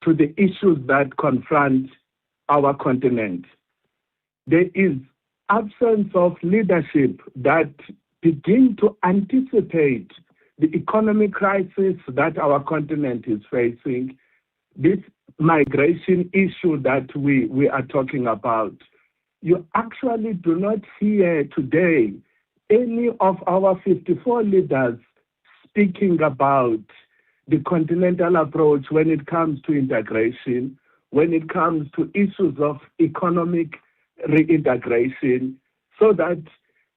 to the issues that confront our continent. There is absence of leadership that begin to anticipate the economic crisis that our continent is facing, this migration issue that we are talking about. You actually do not hear today any of our 54 leaders speaking about the continental approach when it comes to integration, when it comes to issues of economic reintegration, so that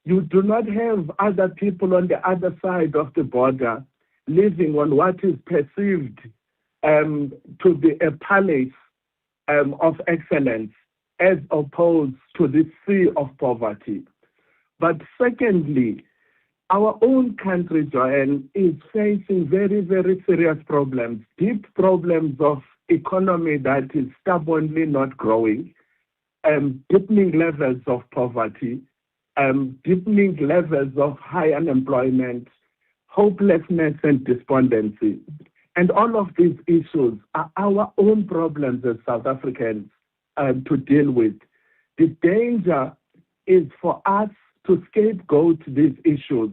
you do not have other people on the other side of the border living on what is perceived to be a palace of excellence, as opposed to the sea of poverty. But secondly, our own country, Joanne, is facing very, very serious problems, deep problems of economy that is stubbornly not growing, deepening levels of poverty, deepening levels of high unemployment, hopelessness and despondency. And all of these issues are our own problems as South Africans to deal with. The danger is for us to scapegoat these issues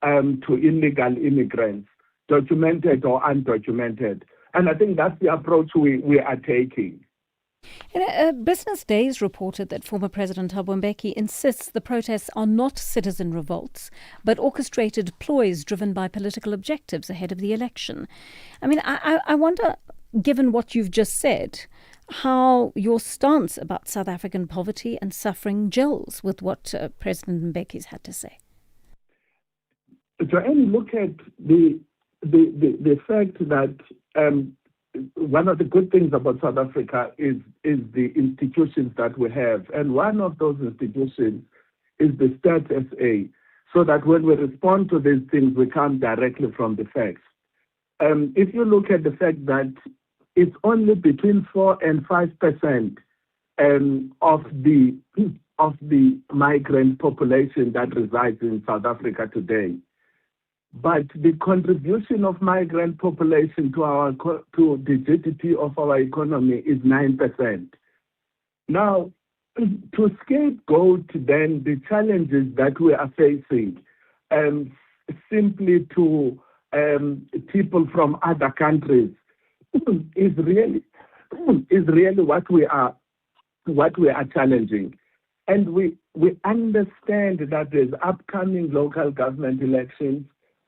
to illegal immigrants, documented or undocumented. And I think that's the approach we are taking. Business Days reported that former President Thabo Mbeki insists the protests are not citizen revolts, but orchestrated ploys driven by political objectives ahead of the election. I mean, I wonder, given what you've just said, how your stance about South African poverty and suffering gels with what President Mbeki's had to say. Joanne, look at the fact that one of the good things about South Africa is the institutions that we have. And one of those institutions is the Stats SA, so that when we respond to these things, we come directly from the facts. If you look at the fact that it's only between 4 and 5% of the migrant population that resides in South Africa today. But the contribution of migrant population to the GDP of our economy is 9%. Now, to scapegoat then the challenges that we are facing, simply to people from other countries, is really what we are challenging. And we understand that there's upcoming local government elections,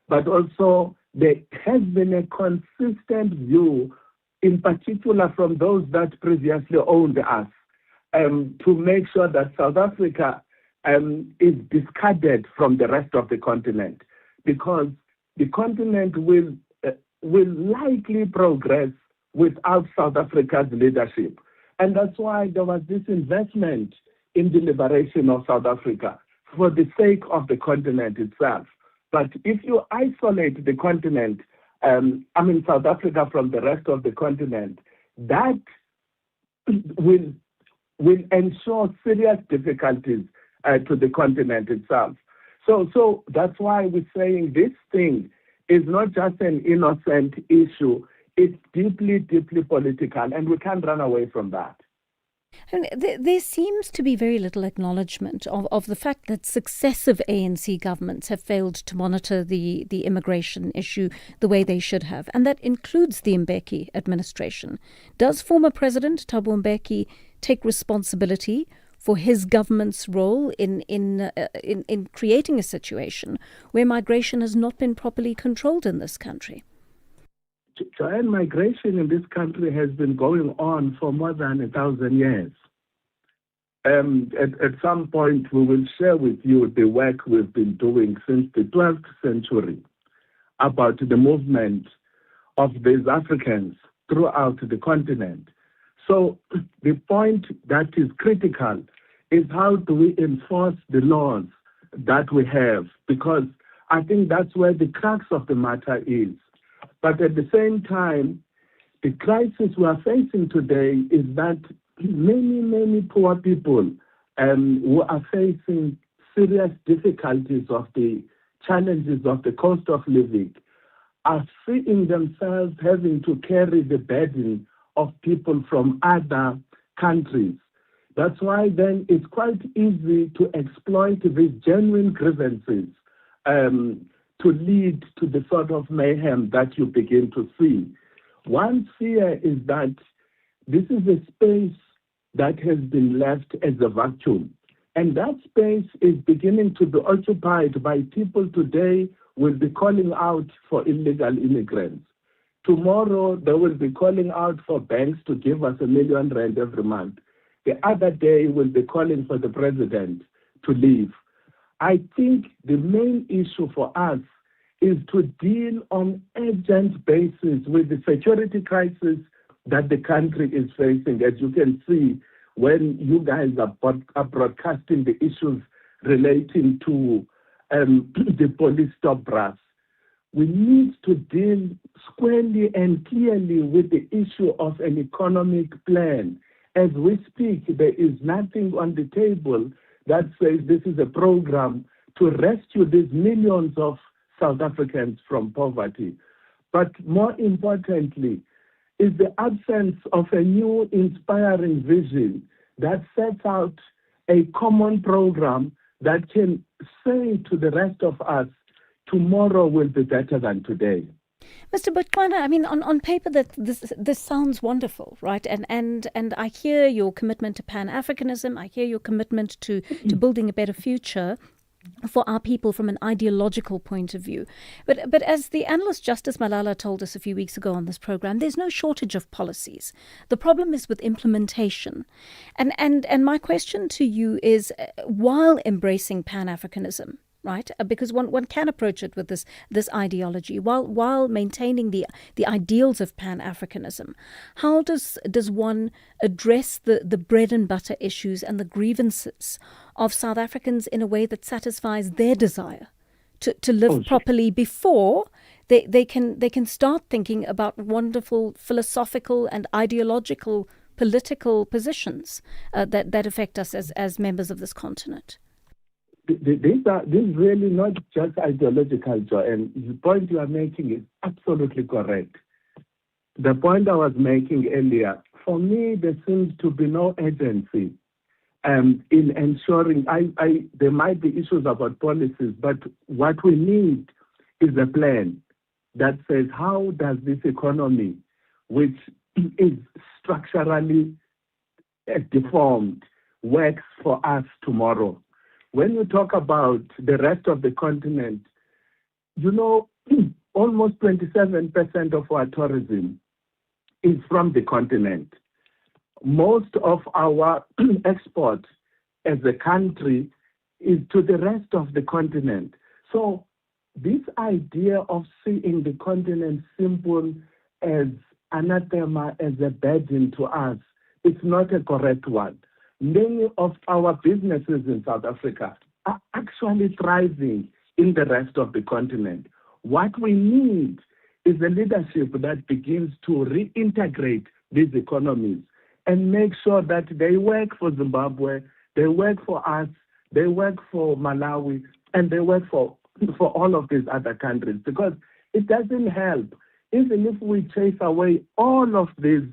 but also there has been a consistent view, in particular from those that previously owned us, to make sure that South Africa is discarded from the rest of the continent, because the continent will likely progress without South Africa's leadership. And that's why there was this investment in the liberation of South Africa for the sake of the continent itself. But if you isolate the continent, South Africa from the rest of the continent, that will ensure serious difficulties to the continent itself. So that's why we're saying this thing is not just an innocent issue. it's deeply, deeply political, and we can't run away from that. And there seems to be very little acknowledgement of the fact that successive ANC governments have failed to monitor the immigration issue the way they should have, and that includes the Mbeki administration. Does former President Thabo Mbeki take responsibility for his government's role in creating a situation where migration has not been properly controlled in this country? Joanne, migration in this country has been going on for more than 1,000 years. At some point, we will share with you the work we've been doing since the 12th century about the movement of these Africans throughout the continent. So the point that is critical is how do we enforce the laws that we have, because I think that's where the crux of the matter is. But at the same time, the crisis we are facing today is that many, many poor people who are facing serious difficulties of the challenges of the cost of living are seeing themselves having to carry the burden of people from other countries. That's why then it's quite easy to exploit these genuine grievances to lead to the sort of mayhem that you begin to see. One fear is that this is a space that has been left as a vacuum. And that space is beginning to be occupied by people today who will be calling out for illegal immigrants. Tomorrow, they will be calling out for banks to give us R1 million every month. The other day, will be calling for the president to leave. I think the main issue for us is to deal on urgent basis with the security crisis that the country is facing. As you can see, when you guys are broadcasting the issues relating to the police stop brass, we need to deal squarely and clearly with the issue of an economic plan. As we speak, there is nothing on the table that says this is a program to rescue these millions of South Africans from poverty. But more importantly, is the absence of a new inspiring vision that sets out a common program that can say to the rest of us, tomorrow will be better than today. Mr. Bozwana, I mean, on paper, that this sounds wonderful, right? And I hear your commitment to Pan-Africanism. I hear your commitment to building a better future for our people from an ideological point of view. But as the analyst Justice Malala told us a few weeks ago on this program, there's no shortage of policies. The problem is with implementation. And my question to you is, while embracing Pan-Africanism, right? Because one can approach it with this ideology while maintaining the ideals of Pan-Africanism. How does one address the bread and butter issues and the grievances of South Africans in a way that satisfies their desire to live properly before they can start thinking about wonderful philosophical and ideological political positions that affect us as members of this continent? This is really not just ideological, Joe, and the point you are making is absolutely correct. The point I was making earlier, for me, there seems to be no urgency in ensuring, there might be issues about policies, but what we need is a plan that says, how does this economy, which is structurally deformed, works for us tomorrow? When you talk about the rest of the continent, you know, almost 27% of our tourism is from the continent. Most of our export as a country is to the rest of the continent. So this idea of seeing the continent simple as anathema, as a burden to us, it's not a correct one. Many of our businesses in South Africa are actually thriving in the rest of the continent. What we need is a leadership that begins to reintegrate these economies and make sure that they work for Zimbabwe, they work for us, they work for Malawi, and they work for all of these other countries. Because it doesn't help even if we chase away all of these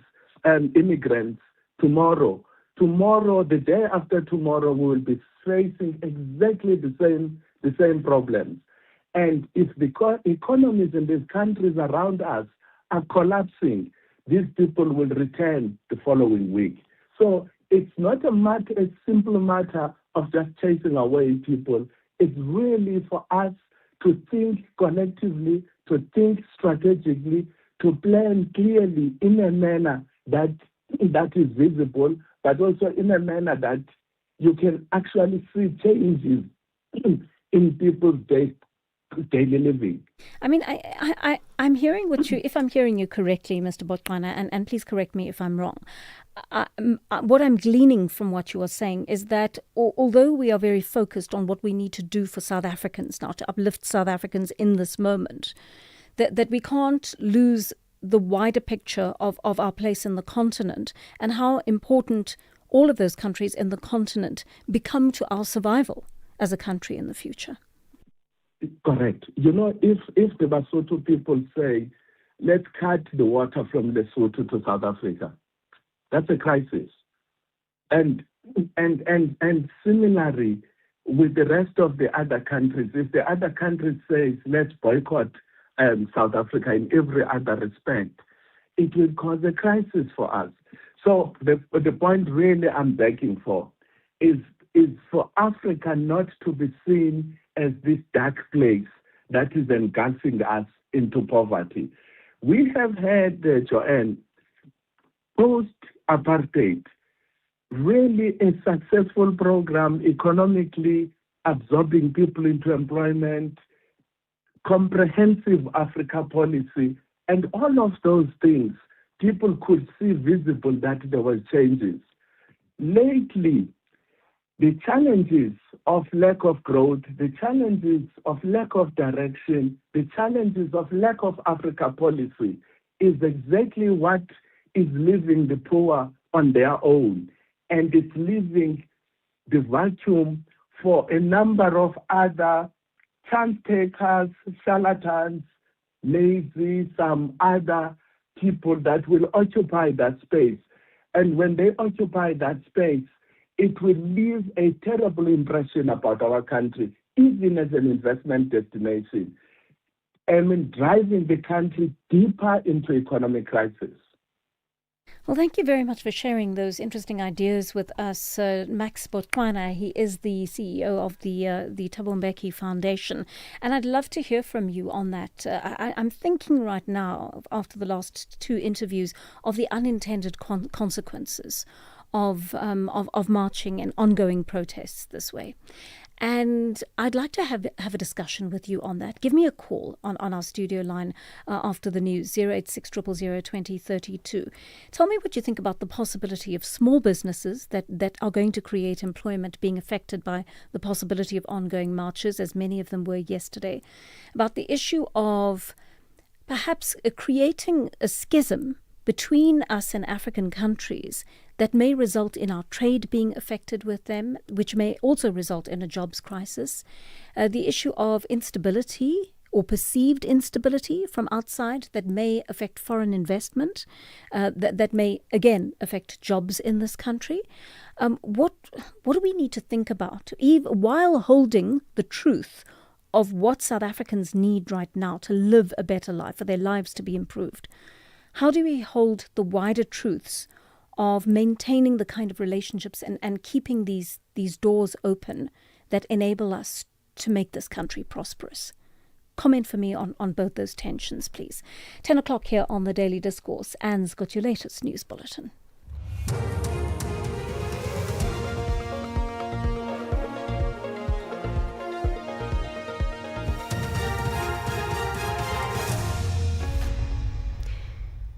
immigrants tomorrow, the day after tomorrow, we will be facing exactly the same problems. And if the economies in these countries around us are collapsing, these people will return the following week. So it's not a simple matter of just chasing away people. It's really for us to think collectively, to think strategically, to plan clearly in a manner that is visible, but also in a manner that you can actually see changes in people's daily living. I mean, I'm hearing what you, if I'm hearing you correctly, Mr. Bozwana, and please correct me if I'm wrong. What I'm gleaning from what you are saying is that although we are very focused on what we need to do for South Africans now, to uplift South Africans in this moment, that we can't lose the wider picture of our place in the continent and how important all of those countries in the continent become to our survival as a country in the future. Correct. You know, if the Basotho people say, let's cut the water from Lesotho to South Africa, that's a crisis. And similarly, with the rest of the other countries, if the other countries say, let's boycott South Africa in every other respect, it will cause a crisis for us. So the point really I'm begging for is for Africa not to be seen as this dark place that is engulfing us into poverty. We have had, Joanne, post-apartheid, really a successful program economically absorbing people into employment, comprehensive Africa policy, and all of those things, people could see visible that there were changes. Lately, the challenges of lack of growth, the challenges of lack of direction, the challenges of lack of Africa policy is exactly what is leaving the poor on their own. And it's leaving the vacuum for a number of other chance takers, charlatans, lazy, some other people that will occupy that space. And when they occupy that space, it will leave a terrible impression about our country, even as an investment destination, and driving the country deeper into economic crisis. Well, thank you very much for sharing those interesting ideas with us. Max Bozwana, he is the CEO of the Thabo Mbeki Foundation. And I'd love to hear from you on that. I'm thinking right now, after the last two interviews, of the unintended consequences of marching and ongoing protests this way. And I'd like to have a discussion with you on that. Give me a call on our studio line after the news, 086 000 2032. Tell me what you think about the possibility of small businesses that are going to create employment being affected by the possibility of ongoing marches, as many of them were yesterday. About the issue of perhaps creating a schism between us and African countries that may result in our trade being affected with them, which may also result in a jobs crisis. The issue of instability or perceived instability from outside that may affect foreign investment, that may, again, affect jobs in this country. What do we need to think about, while holding the truth of what South Africans need right now to live a better life, for their lives to be improved? How do we hold the wider truths of maintaining the kind of relationships and keeping these doors open that enable us to make this country prosperous? Comment for me on both those tensions, please. 10 o'clock here on the Daily Discourse. Anne's got your latest news bulletin.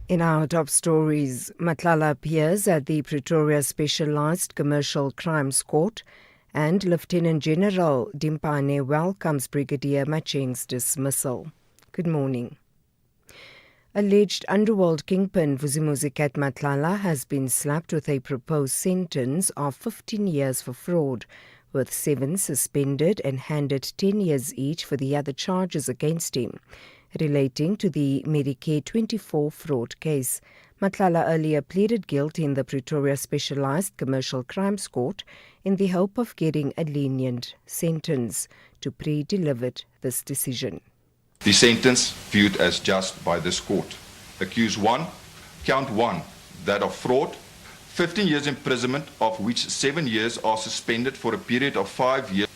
In our top stories, Madlanga appears at the Pretoria Specialised Commercial Crimes Court, and Lieutenant General Dimpane welcomes Brigadier Macheng's dismissal. Good morning. Alleged underworld kingpin Vusimuzi Cat Madlanga has been slapped with a proposed sentence of 15 years for fraud, with 7 suspended and handed 10 years each for the other charges against him. relating to the Medicare 24 fraud case. Matlala earlier pleaded guilty in the Pretoria Specialised Commercial Crimes Court in the hope of getting a lenient sentence. To pre-delivered this decision. The sentence viewed as just by this court. Accused 1, count 1, that of fraud, 15 years imprisonment, of which 7 years are suspended for a period of 5 years.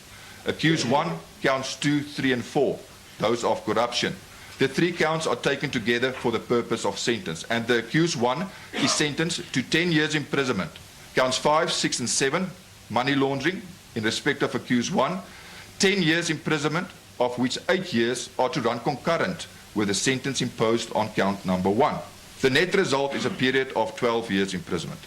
Accused 1, counts 2, 3 and 4, those of corruption. The 3 counts are taken together for the purpose of sentence, and the accused 1 is sentenced to 10 years imprisonment. Counts 5, 6 and 7, money laundering, in respect of accused 1, 10 years imprisonment, of which 8 years are to run concurrent with the sentence imposed on count number 1. The net result is a period of 12 years imprisonment.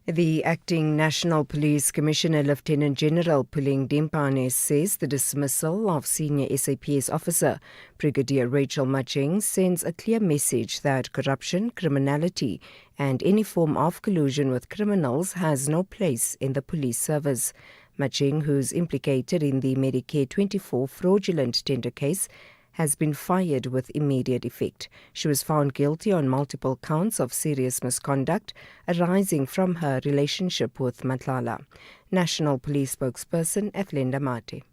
The Acting National Police Commissioner Lieutenant General Puling Dimpane says the dismissal of senior SAPS officer Brigadier Rachel Macheng sends a clear message that corruption, criminality and any form of collusion with criminals has no place in the police service. Macheng, who's implicated in the Medicare 24 fraudulent tender case, has been fired with immediate effect. She was found guilty on multiple counts of serious misconduct arising from her relationship with Matlala. National Police spokesperson Eflenda Mate.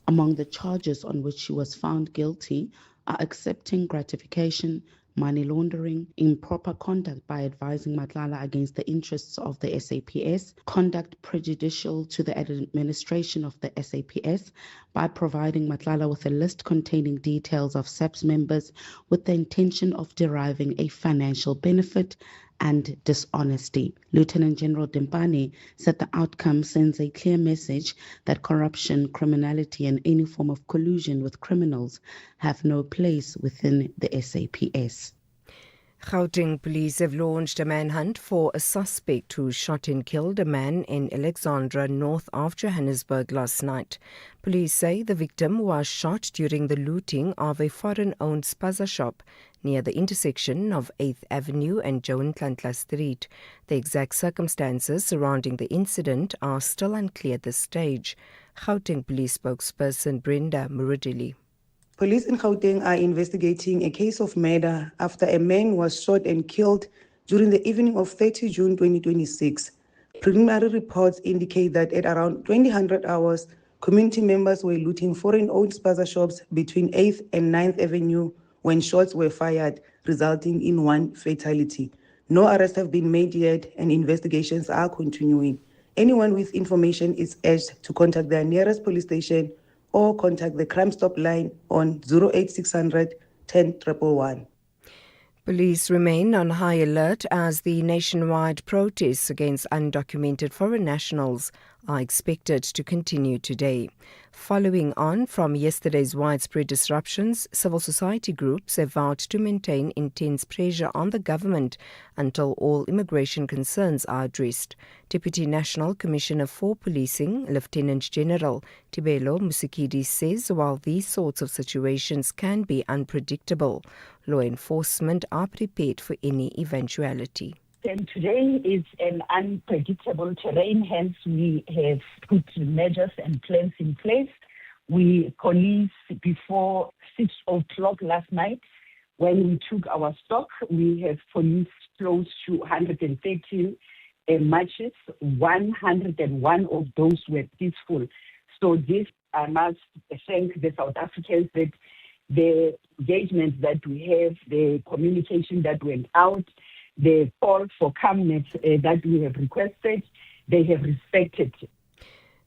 Among the charges on which she was found guilty are accepting gratification, money laundering, improper conduct by advising Matlala against the interests of the SAPS, conduct prejudicial to the administration of the SAPS by providing Matlala with a list containing details of SAPS members with the intention of deriving a financial benefit, and dishonesty. Lieutenant General Dimpane said the outcome sends a clear message that corruption, criminality and any form of collusion with criminals have no place within the SAPS. Gauteng police have launched a manhunt for a suspect who shot and killed a man in Alexandra, north of Johannesburg last night. Police say the victim was shot during the looting of a foreign-owned spaza shop near the intersection of 8th Avenue and Joan Tlantla Street. The exact circumstances surrounding the incident are still unclear at this stage. Gauteng police spokesperson Brenda Muridili. Police in Gauteng are investigating a case of murder after a man was shot and killed during the evening of 30 June 2026. Preliminary reports indicate that at around 2000 hours, community members were looting foreign-owned spaza shops between 8th and 9th Avenue when shots were fired, resulting in one fatality. No arrests have been made yet and investigations are continuing. Anyone with information is urged to contact their nearest police station or contact the Crime Stop line on 08600 10 111. Police remain on high alert as the nationwide protests against undocumented foreign nationals are expected to continue today. Following on from yesterday's widespread disruptions, civil society groups have vowed to maintain intense pressure on the government until all immigration concerns are addressed. Deputy National Commissioner for Policing, Lieutenant General Tibelo Musikidi says while these sorts of situations can be unpredictable, law enforcement are prepared for any eventuality. And today is an unpredictable terrain, hence we have put measures and plans in place. We policed before 6 o'clock last night. When we took our stock, we have policed close to 130 marches. 101 of those were peaceful. So this, I must thank the South Africans that the engagement that we have, the communication that went out, the call for calmness that we have requested, they have respected.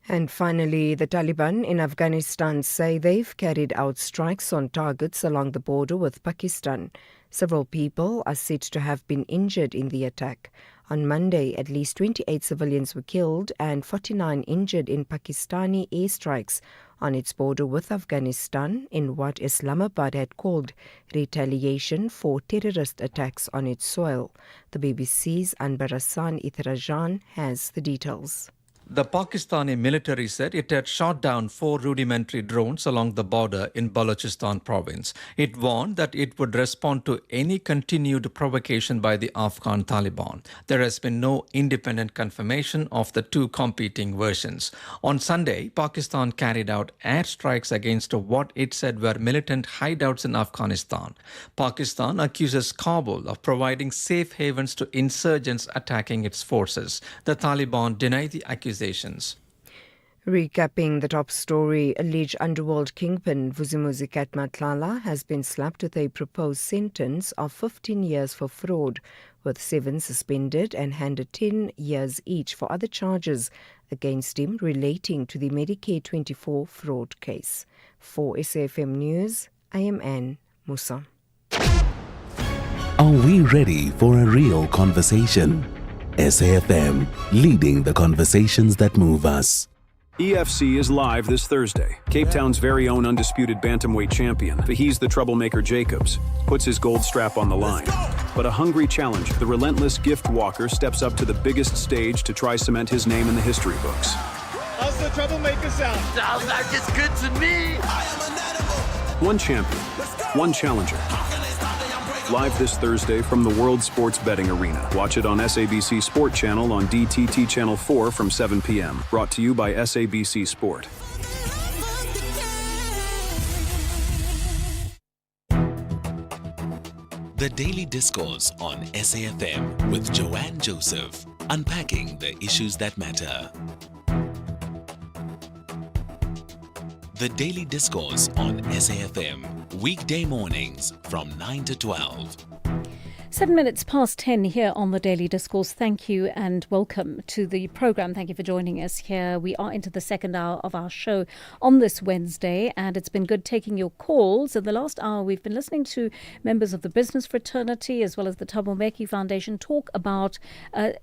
And finally, the Taliban in Afghanistan say they've carried out strikes on targets along the border with Pakistan. Several people are said to have been injured in the attack. On Monday, at least 28 civilians were killed and 49 injured in Pakistani airstrikes on its border with Afghanistan in what Islamabad had called retaliation for terrorist attacks on its soil. The BBC's Anbar Hassan Ithrajan has the details. The Pakistani military said it had shot down 4 rudimentary drones along the border in Balochistan province. It warned that it would respond to any continued provocation by the Afghan Taliban. There has been no independent confirmation of the two competing versions. On Sunday, Pakistan carried out airstrikes against what it said were militant hideouts in Afghanistan. Pakistan accuses Kabul of providing safe havens to insurgents attacking its forces. The Taliban deny the accusations. Recapping the top story, alleged underworld kingpin Vusimuzi Madlanga has been slapped with a proposed sentence of 15 years for fraud, with 7 suspended and handed 10 years each for other charges against him relating to the Medicare 24 fraud case. For SAFM News, I am Anne Musa. Are we ready for a real conversation? SAFM, leading the conversations that move us. EFC is live this Thursday. Cape Town's very own undisputed bantamweight champion, he's the troublemaker Jacobs, puts his gold strap on the line. But a hungry challenger, the relentless gift walker, steps up to the biggest stage to try cement his name in the history books. How's the troublemaker sound? Sounds like it's good to me. One champion, one challenger. Live this Thursday from the World Sports Betting Arena. Watch it on SABC Sport Channel on DTT Channel 4 from 7 p.m. Brought to you by SABC Sport. The Daily Discourse on SAFM with Joanne Joseph, unpacking the issues that matter. The Daily Discourse on SAFM, weekday mornings from 9 to 12. 7 minutes past 10 here on the Daily Discourse. Thank you and welcome to the programme. Thank you for joining us here. We are into the second hour of our show on this Wednesday, and it's been good taking your calls. In the last hour, we've been listening to members of the business fraternity as well as the Thabo Mbeki Foundation talk about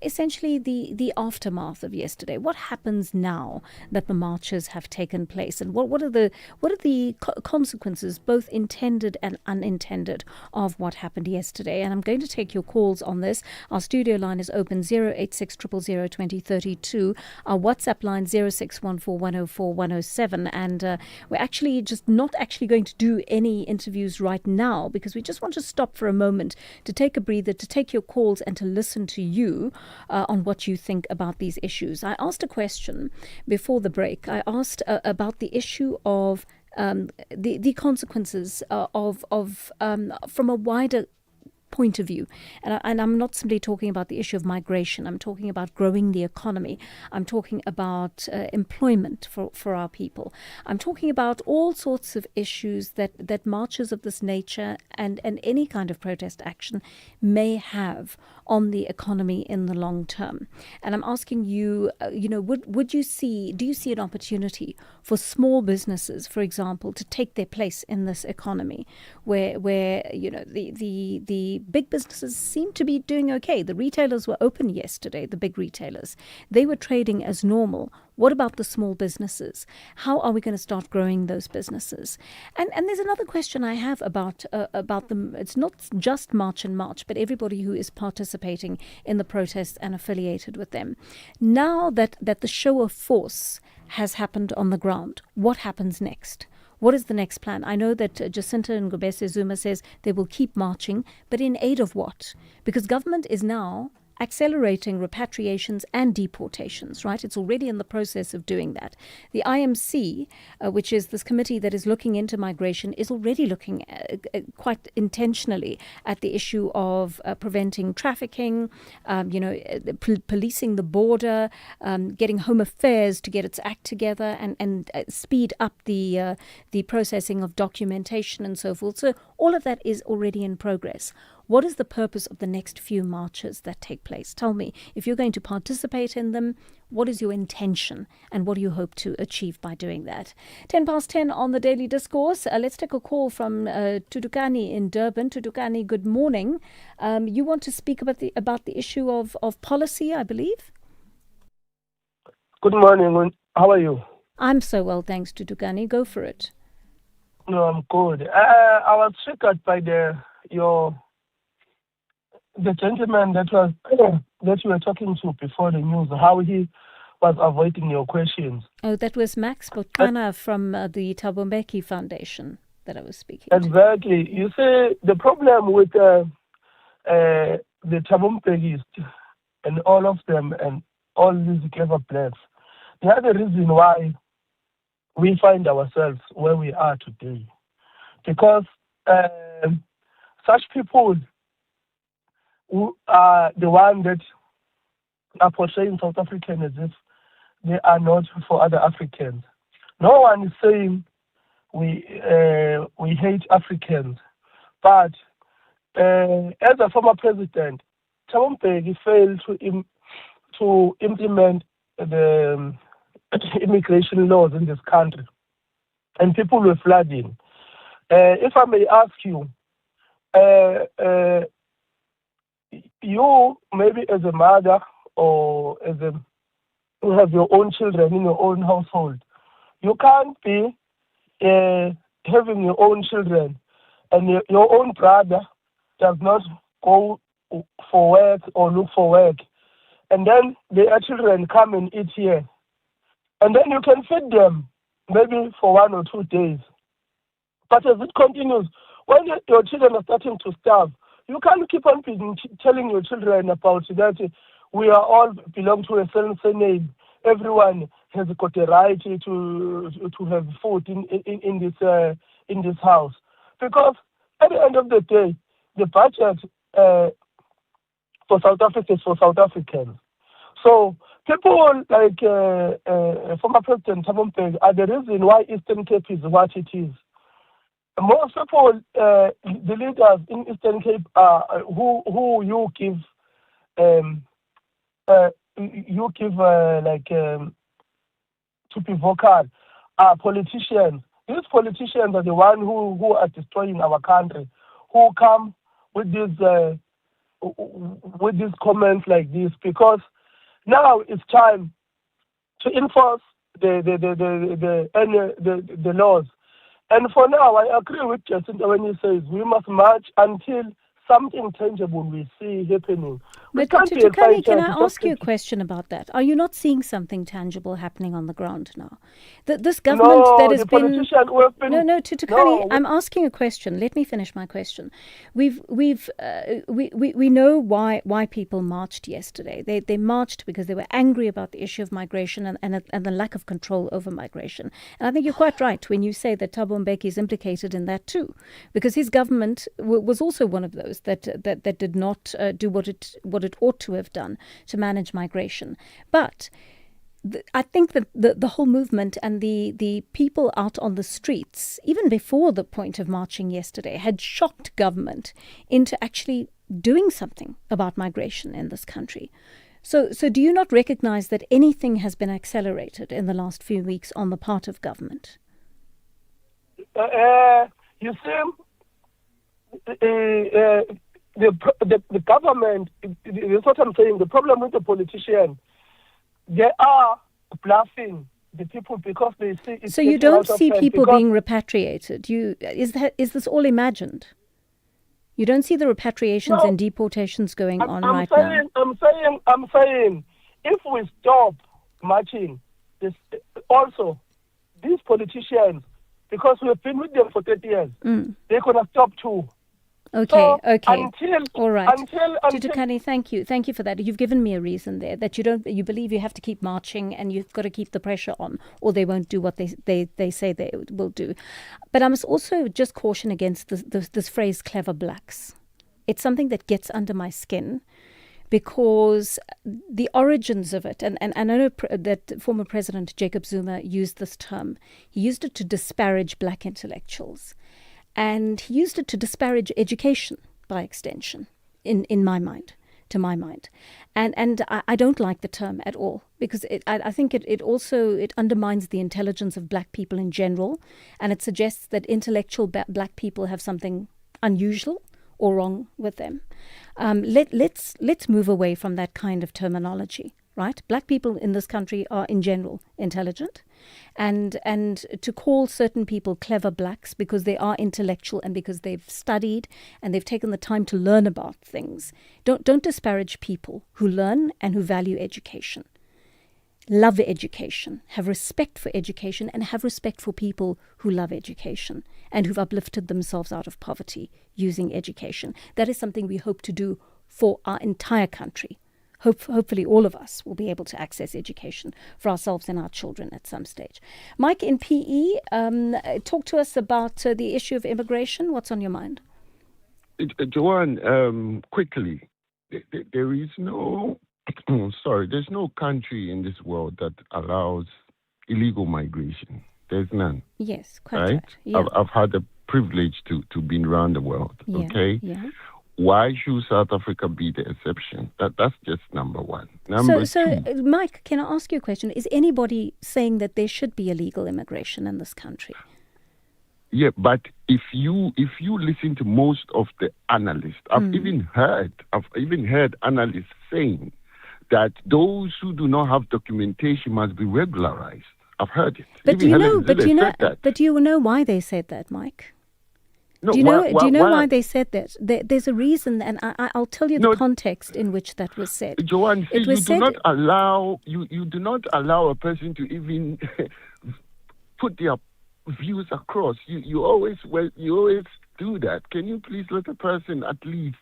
essentially the aftermath of yesterday. What happens now that the marches have taken place, and what are the consequences, both intended and unintended, of what happened yesterday? And I'm going to take your calls on this. Our studio line is open 086 000 2032. Our WhatsApp line 0614104107. And we're actually just not actually going to do any interviews right now because we just want to stop for a moment to take a breather, to take your calls and to listen to you on what you think about these issues. I asked a question before the break. I asked about the issue of the consequences of from a wider point of view. And I'm not simply talking about the issue of migration. I'm talking about growing the economy. I'm talking about employment for our people. I'm talking about all sorts of issues that marches of this nature and any kind of protest action may have on the economy in the long term. And I'm asking you, do you see an opportunity for small businesses, for example, to take their place in this economy where the big businesses seem to be doing okay? The retailers were open yesterday, the big retailers. They were trading as normal. What about the small businesses? How are we going to start growing those businesses? And there's another question I have about them. It's not just March and March, but everybody who is participating in the protests and affiliated with them. Now that the show of force has happened on the ground, what happens next? What is the next plan? I know that Jacinta Ngobese Zuma says they will keep marching, but in aid of what? Because government is now accelerating repatriations and deportations, right? It's already in the process of doing that. The IMC, which is this committee that is looking into migration, is already looking quite intentionally at the issue of preventing trafficking, policing the border, getting Home Affairs to get its act together and speed up the processing of documentation and so forth. So all of that is already in progress. What is the purpose of the next few marches that take place? Tell me, if you're going to participate in them, what is your intention and what do you hope to achieve by doing that? 10 past 10 on the Daily Discourse. Let's take a call from Tudukani in Durban. Tudukani, good morning. You want to speak about the issue of policy, I believe? Good morning. How are you? I'm so well, thanks, Tudukani. Go for it. No, I'm good. I was triggered by the gentleman that you were talking to before the news, how he was avoiding your questions. Oh, that was Max Bozwana from the Thabo Mbeki Foundation that I was speaking to. Exactly. You see, the problem with the Thabo Mbekis and all of them and all these clever blacks, they are the reason why we find ourselves where we are today. Because such people who are the one that are portraying South African as if they are not for other Africans. No one is saying we hate Africans, but as a former president, Thabo Mbeki failed to implement the immigration laws in this country, and people were flooding. If I may ask you, you maybe as a mother or you have your own children in your own household, you can't be having your own children and your own brother does not go for work or look for work, and then their children come and eat here, and then you can feed them maybe for 1 or 2 days. But as it continues, when your children are starting to starve, you can't keep on telling your children about that we are all belong to a certain name. Everyone has got a right to have food in this house. Because at the end of the day, the budget for South Africa is for South Africans. So people like former President Thabo Mbeki are the reason why Eastern Cape is what it is. Most people, the leaders in Eastern Cape, who you give to be vocal, are politicians. These politicians are the ones who are destroying our country, who come with these comments like this, because now it's time to enforce the laws. And for now, I agree with Jacinta when he says we must march until something tangible we see happening. But Tutukani, can I ask you a question about that? Are you not seeing something tangible happening on the ground now? This government that has been... No, Tutukani, I'm asking a question. Let me finish my question. We know why people marched yesterday. They marched because they were angry about the issue of migration and the lack of control over migration. And I think you're quite right when you say that Thabo Mbeki is implicated in that too, because his government was also one of those that did not do what it ought to have done to manage migration. But I think that the whole movement and the people out on the streets, even before the point of marching yesterday, had shocked government into actually doing something about migration in this country. So do you not recognize that anything has been accelerated in the last few weeks on the part of government? You see, the government, that's what I'm saying, the problem with the politicians, they are bluffing the people because they see it's... So you don't see people being repatriated. Is this all imagined? You don't see the repatriations and deportations going on right now? I'm saying, if we stop marching, also, these politicians, because we have been with them for 30 years, they're going to stop too. Okay. All right. Tutukani, thank you for that. You've given me a reason there that you believe you have to keep marching and you've got to keep the pressure on, or they won't do what they say they will do. But I must also just caution against this phrase "clever blacks." It's something that gets under my skin, because the origins of it, and I know that former President Jacob Zuma used this term. He used it to disparage black intellectuals. And he used it to disparage education by extension, in my mind, to my mind. And I don't like the term at all, because I think it also undermines the intelligence of black people in general, and it suggests that intellectual black people have something unusual or wrong with them. Let's move away from that kind of terminology. Right? Black people in this country are in general intelligent, and to call certain people clever blacks because they are intellectual and because they've studied and they've taken the time to learn about things. Don't disparage people who learn and who value education. love education, have respect for education, and have respect for people who love education and who've uplifted themselves out of poverty using education. That is something we hope to do for our entire country. Hopefully all of us will be able to access education for ourselves and our children at some stage. Mike, in PE, talk to us about the issue of immigration. What's on your mind? Joanne, quickly, there is no, there's no country in this world that allows illegal migration. There's none. Yes, quite right. Yeah. I've had the privilege to be around the world, okay? Yeah. Why should South Africa be the exception? That's just number one. Number two. So, Mike, can I ask you a question? Is anybody saying that there should be illegal immigration in this country? Yeah, but if you listen to most of the analysts, I've even heard analysts saying that those who do not have documentation must be regularized. I've heard it. But do you know why they said that, Mike? No, do you know why they said that? There's a reason, and I'll tell you the context in which that was said. Joanne, you do not allow a person to even put their views across. You always do that. Can you please let a person at least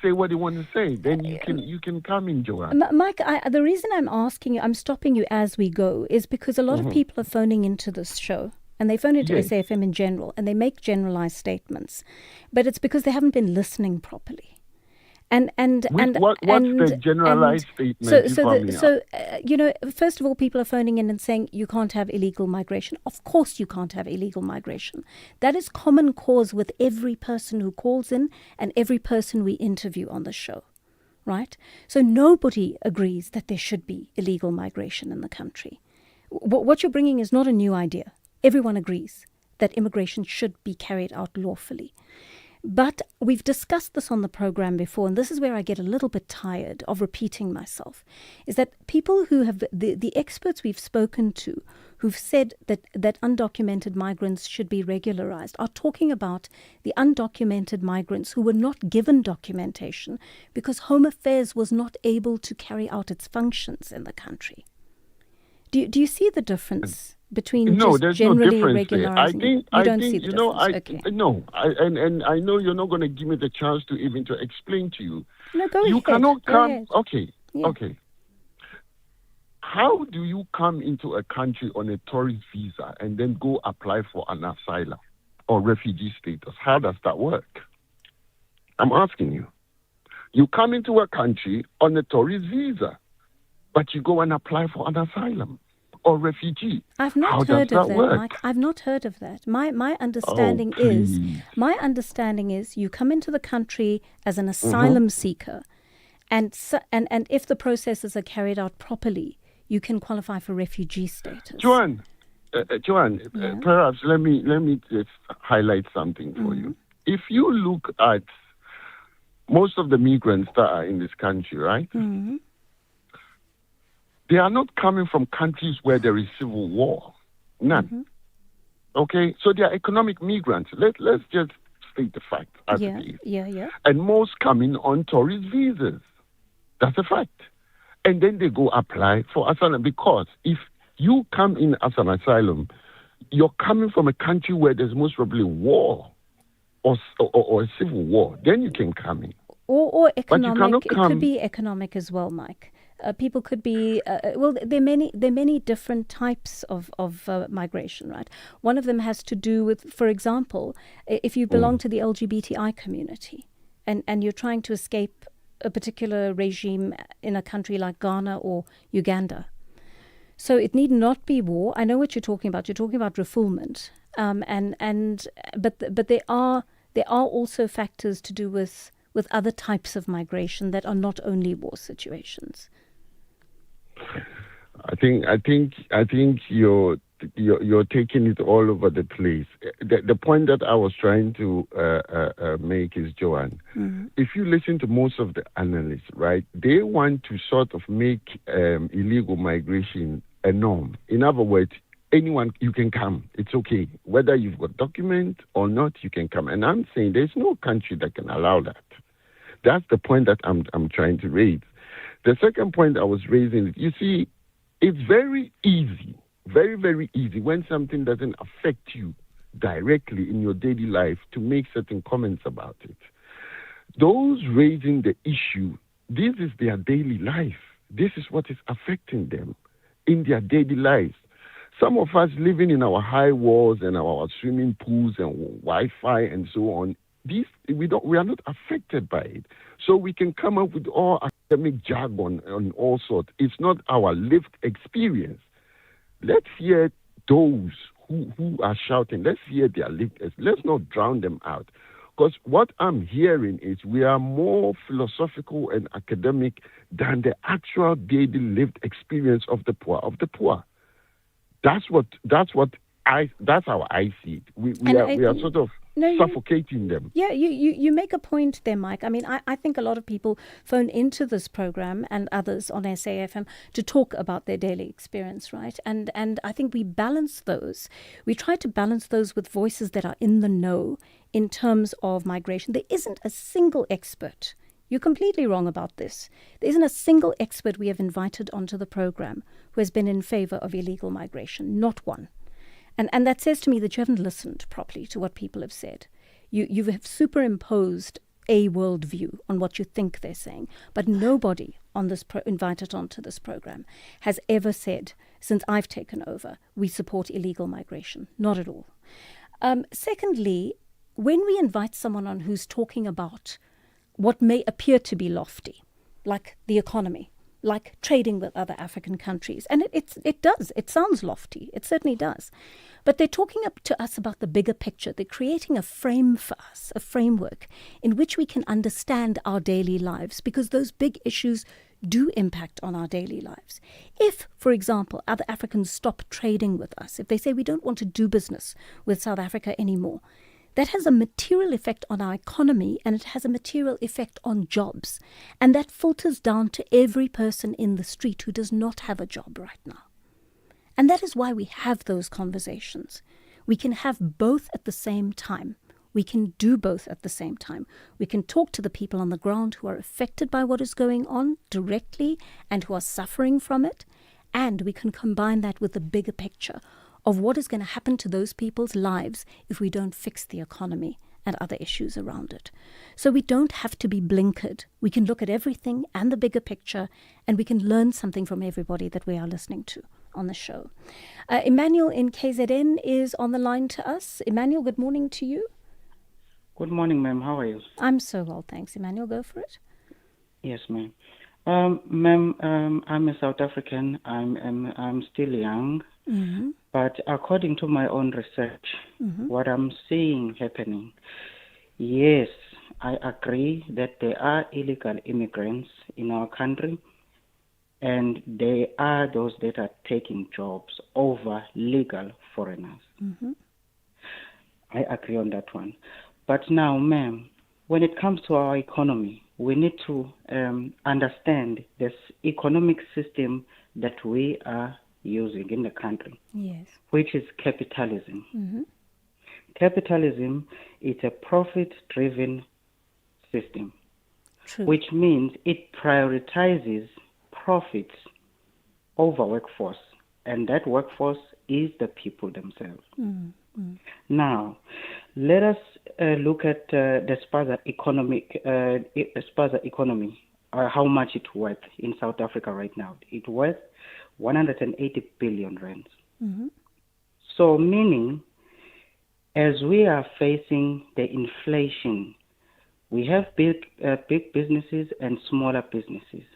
say what they want to say? Then you can come in, Joanne. Mike, the reason I'm stopping you as we go is because a lot of people are phoning into this show. And they phone into SAFM in general, and they make generalized statements, but it's because they haven't been listening properly. What's the generalized statement? First of all, people are phoning in and saying you can't have illegal migration. Of course, you can't have illegal migration. That is common cause with every person who calls in and every person we interview on the show, right? So nobody agrees that there should be illegal migration in the country. What you're bringing is not a new idea. Everyone agrees that immigration should be carried out lawfully. But we've discussed this on the program before, and this is where I get a little bit tired of repeating myself, is that people who have, the experts we've spoken to, who've said that undocumented migrants should be regularized, are talking about the undocumented migrants who were not given documentation because Home Affairs was not able to carry out its functions in the country. Do you see the difference? Between just generally regularizing, I don't see the difference. And I know you're not going to give me the chance to explain to you. No, go ahead. You cannot come. Ahead. Okay, yeah. Okay. How do you come into a country on a tourist visa and then go apply for an asylum or refugee status? How does that work? I'm asking you. You come into a country on a tourist visa, but you go and apply for an asylum or refugee. I've not heard of that, Mike. I've not heard of that. My understanding is you come into the country as an asylum seeker, and if the processes are carried out properly, you can qualify for refugee status. Joanne, perhaps let me just highlight something for you. If you look at most of the migrants that are in this country, right? Mm-hmm. They are not coming from countries where there is civil war. None. Mm-hmm. Okay? So they are economic migrants. Let's just state the fact as it is. Yeah. And most coming on tourist visas. That's a fact. And then they go apply for asylum. Because if you come in as an asylum, you're coming from a country where there's most probably war or a civil war. Then you can come in. Or economic. It could be economic as well, Mike. People could be there are many different types of migration, right? One of them has to do with, for example, if you belong to the LGBTI community and you're trying to escape a particular regime in a country like Ghana or Uganda. So it need not be war. I know what you're talking about. You're talking about refoulement, but there are also factors to do with other types of migration that are not only war situations. I think you're taking it all over the place. The point that I was trying to make is, Joanne, if you listen to most of the analysts, right, they want to sort of make illegal migration a norm. In other words, anyone, you can come. It's okay. Whether you've got document or not, you can come. And I'm saying there's no country that can allow that. That's the point that I'm trying to raise. The second point I was raising, you see, It's very easy, very, very easy when something doesn't affect you directly in your daily life to make certain comments about it. Those raising the issue, this is their daily life. This is what is affecting them in their daily lives. Some of us living in our high walls and our swimming pools and Wi-Fi and so on, we are not affected by it. So we can come up with all academic jargon and all sorts. It's not our lived experience. Let's hear those who are shouting. Let's hear their lived experience. Let's not drown them out. Because what I'm hearing is we are more philosophical and academic than the actual daily lived experience of the poor. That's how I see it. We are sort of suffocating them. Yeah, you make a point there, Mike. I mean, I think a lot of people phone into this program and others on SAFM to talk about their daily experience, right? And I think we balance those. We try to balance those with voices that are in the know in terms of migration. There isn't a single expert. You're completely wrong about this. There isn't a single expert we have invited onto the program who has been in favor of illegal migration. Not one. And that says to me that you haven't listened properly to what people have said. You have superimposed a worldview on what you think they're saying. But nobody on this invited onto this program has ever said, since I've taken over, we support illegal migration. Not at all. Secondly, when we invite someone on who's talking about what may appear to be lofty, like the economy, like trading with other African countries. And it sounds lofty. It certainly does. But they're talking up to us about the bigger picture. They're creating a frame for us, a framework in which we can understand our daily lives, because those big issues do impact on our daily lives. If, for example, other Africans stop trading with us, if they say we don't want to do business with South Africa anymore, that has a material effect on our economy, and it has a material effect on jobs. And that filters down to every person in the street who does not have a job right now. And that is why we have those conversations. We can have both at the same time. We can do both at the same time. We can talk to the people on the ground who are affected by what is going on directly and who are suffering from it. And we can combine that with the bigger picture of what is going to happen to those people's lives if we don't fix the economy and other issues around it. So we don't have to be blinkered. We can look at everything and the bigger picture, and we can learn something from everybody that we are listening to on the show. Emmanuel in KZN is on the line to us. Emmanuel, good morning to you. Good morning, ma'am. How are you? I'm so well, thanks. Emmanuel, go for it. Yes, ma'am. Ma'am, I'm a South African. I'm still young. Mm-hmm. But according to my own research, what I'm seeing happening, yes, I agree that there are illegal immigrants in our country, and there are those that are taking jobs over legal foreigners. Mm-hmm. I agree on that one. But now, ma'am, when it comes to our economy, we need to understand this economic system that we are using in the country, yes, which is capitalism. Mm-hmm. Capitalism is a profit-driven system, True. which means it prioritizes profits over workforce, and that workforce is the people themselves. Mm-hmm. Now, let us look at the spaza economy, how much it's worth in South Africa right now. It's worth 180 billion rands. Mm-hmm. So meaning, as we are facing the inflation, we have big businesses and smaller businesses.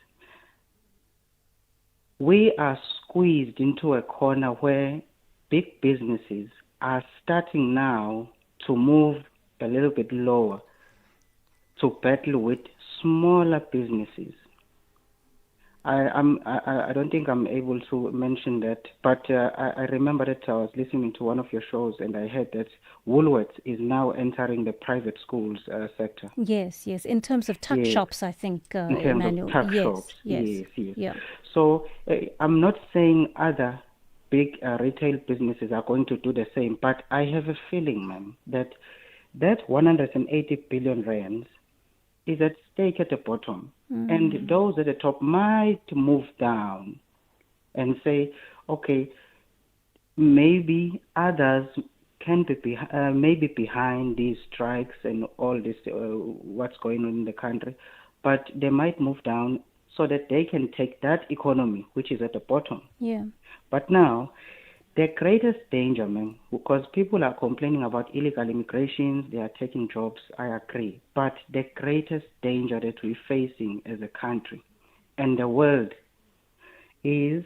We are squeezed into a corner where big businesses are starting now to move a little bit lower to battle with smaller businesses. I don't think I'm able to mention that, but I remember that I was listening to one of your shows and I heard that Woolworths is now entering the private schools sector. Yes. In terms of tuck shops, I think, in terms Emmanuel. of tuck shops. Yes. Yeah. So I'm not saying other big retail businesses are going to do the same, but I have a feeling, ma'am, that 180 billion rands is at stake at the bottom. Mm. And those at the top might move down and say, okay, maybe others can be maybe behind these strikes and all this, what's going on in the country, but they might move down so that they can take that economy, which is at the bottom. Yeah. But now, the greatest danger, man, because people are complaining about illegal immigration, they are taking jobs, I agree. But the greatest danger that we're facing as a country and the world is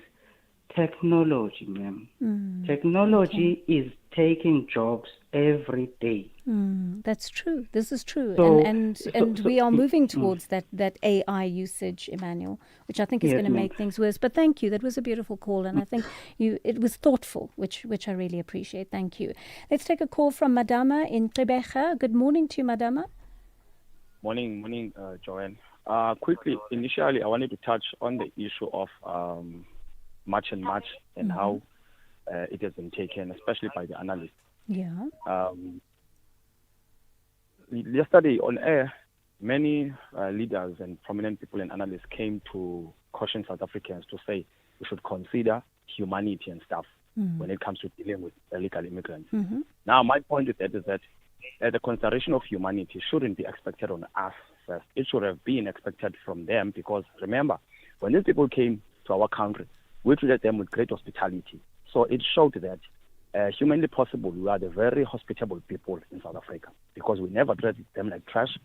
technology, ma'am. Technology is taking jobs every day. That's true. This is true. So- and we are moving towards that AI usage, Emmanuel, which I think is Yes, going to ma'am. make things worse. But thank you. That was a beautiful call. And I think it was thoughtful, which I really appreciate. Thank you. Let's take a call from Madama in Gqeberha. Good morning to you, Madama. Morning, Joanne. Quickly, initially, I wanted to touch on the issue of March and how it has been taken, especially by the analysts. Yeah. Yesterday on air, many leaders and prominent people and analysts came to caution South Africans to say we should consider humanity and stuff when it comes to dealing with illegal immigrants. Now, my point with that is that the consideration of humanity shouldn't be expected on us first. It should have been expected from them because, remember, when these people came to our country, we treated them with great hospitality. So it showed that humanly possible, we are the very hospitable people in South Africa because we never treated them like trash.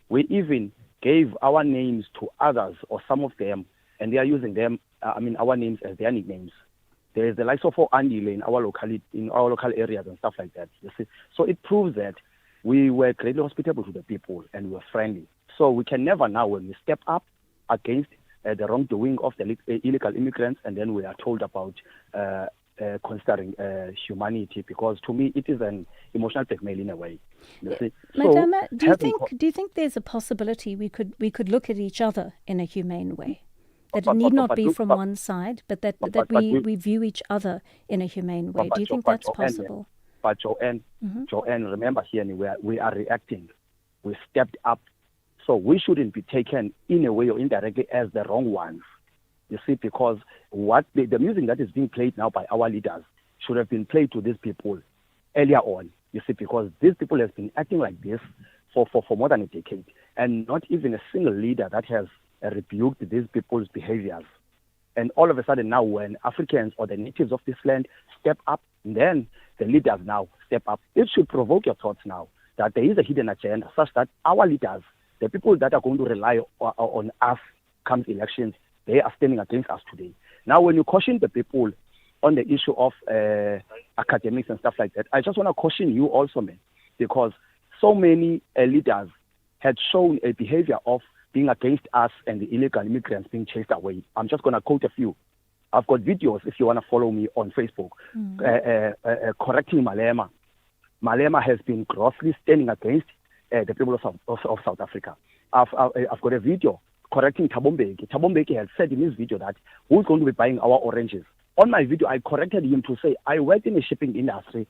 We even gave our names to others or some of them, and they are using them, our names as their nicknames. There is the likes of Andile in our local areas and stuff like that. You see, so it proves that we were greatly hospitable to the people and we were friendly. So we can never now, when we step up against the wrongdoing of the illegal immigrants, and then we are told about considering humanity, because to me it is an emotional blackmail in a way. You see? Madama, So do you think there's a possibility we could look at each other in a humane way? That it But- need but- not but be look, from but- one side, but that but we view each other in a humane way. Do you think that's possible? But Joanne, remember here, we are reacting. We stepped up. So we shouldn't be taken in a way or indirectly as the wrong ones. You see, because what the music that is being played now by our leaders should have been played to these people earlier on. You see, because these people have been acting like this for more than a decade, and not even a single leader that has rebuked these people's behaviors. And all of a sudden now, when Africans or the natives of this land step up, then the leaders now step up. It should provoke your thoughts now that there is a hidden agenda such that our leaders, the people that are going to rely on us come elections, they are standing against us today. Now, when you caution the people on the issue of academics and stuff like that, I just want to caution you also, man, because so many leaders had shown a behavior of being against us and the illegal immigrants being chased away. I'm just going to quote a few. I've got videos, if you want to follow me on Facebook, correcting Malema. Malema has been grossly standing against the people of South Africa. I've got a video correcting Thabo Mbeki. Thabo Mbeki had said in his video that who's going to be buying our oranges. On my video, I corrected him to say, I work in the shipping industry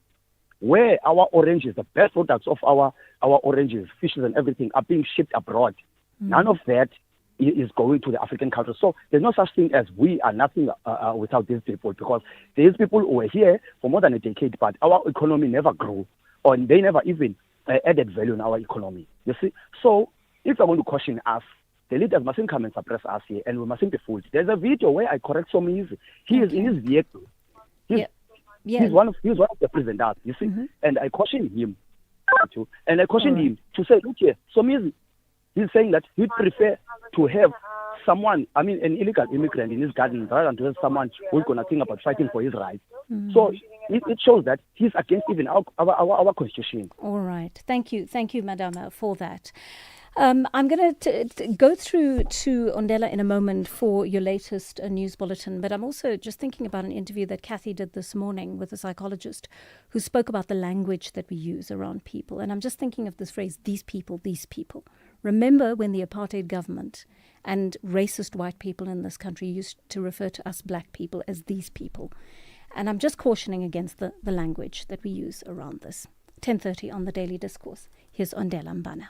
where our oranges, the best products of our oranges, fishes and everything are being shipped abroad. None of that is going to the African countries. So there's no such thing as we are nothing without these people, because these people were here for more than a decade, but our economy never grew, or they never even added value in our economy. You see? So if you're going to caution us, the leaders mustn't come and suppress us here, and we mustn't be fooled. There's a video where I correct Somizi. He is in his vehicle. He's one of the presenters, you see? And I caution him to, and I caution him to say, look here, Somizi, he's saying that he'd prefer to have someone, an illegal immigrant in his garden rather than to have someone who's going to think about fighting for his rights. So it shows that he's against even our constitution. All right. Thank you, Madama, for that. I'm going to go through to Ondela in a moment for your latest news bulletin, but I'm also just thinking about an interview that Kathy did this morning with a psychologist who spoke about the language that we use around people. And I'm just thinking of this phrase, these people, these people. Remember when the apartheid government and racist white people in this country used to refer to us black people as these people. And I'm just cautioning against the language that we use around this. 10:30 on the Daily Discourse. Here's Ondela Mbana.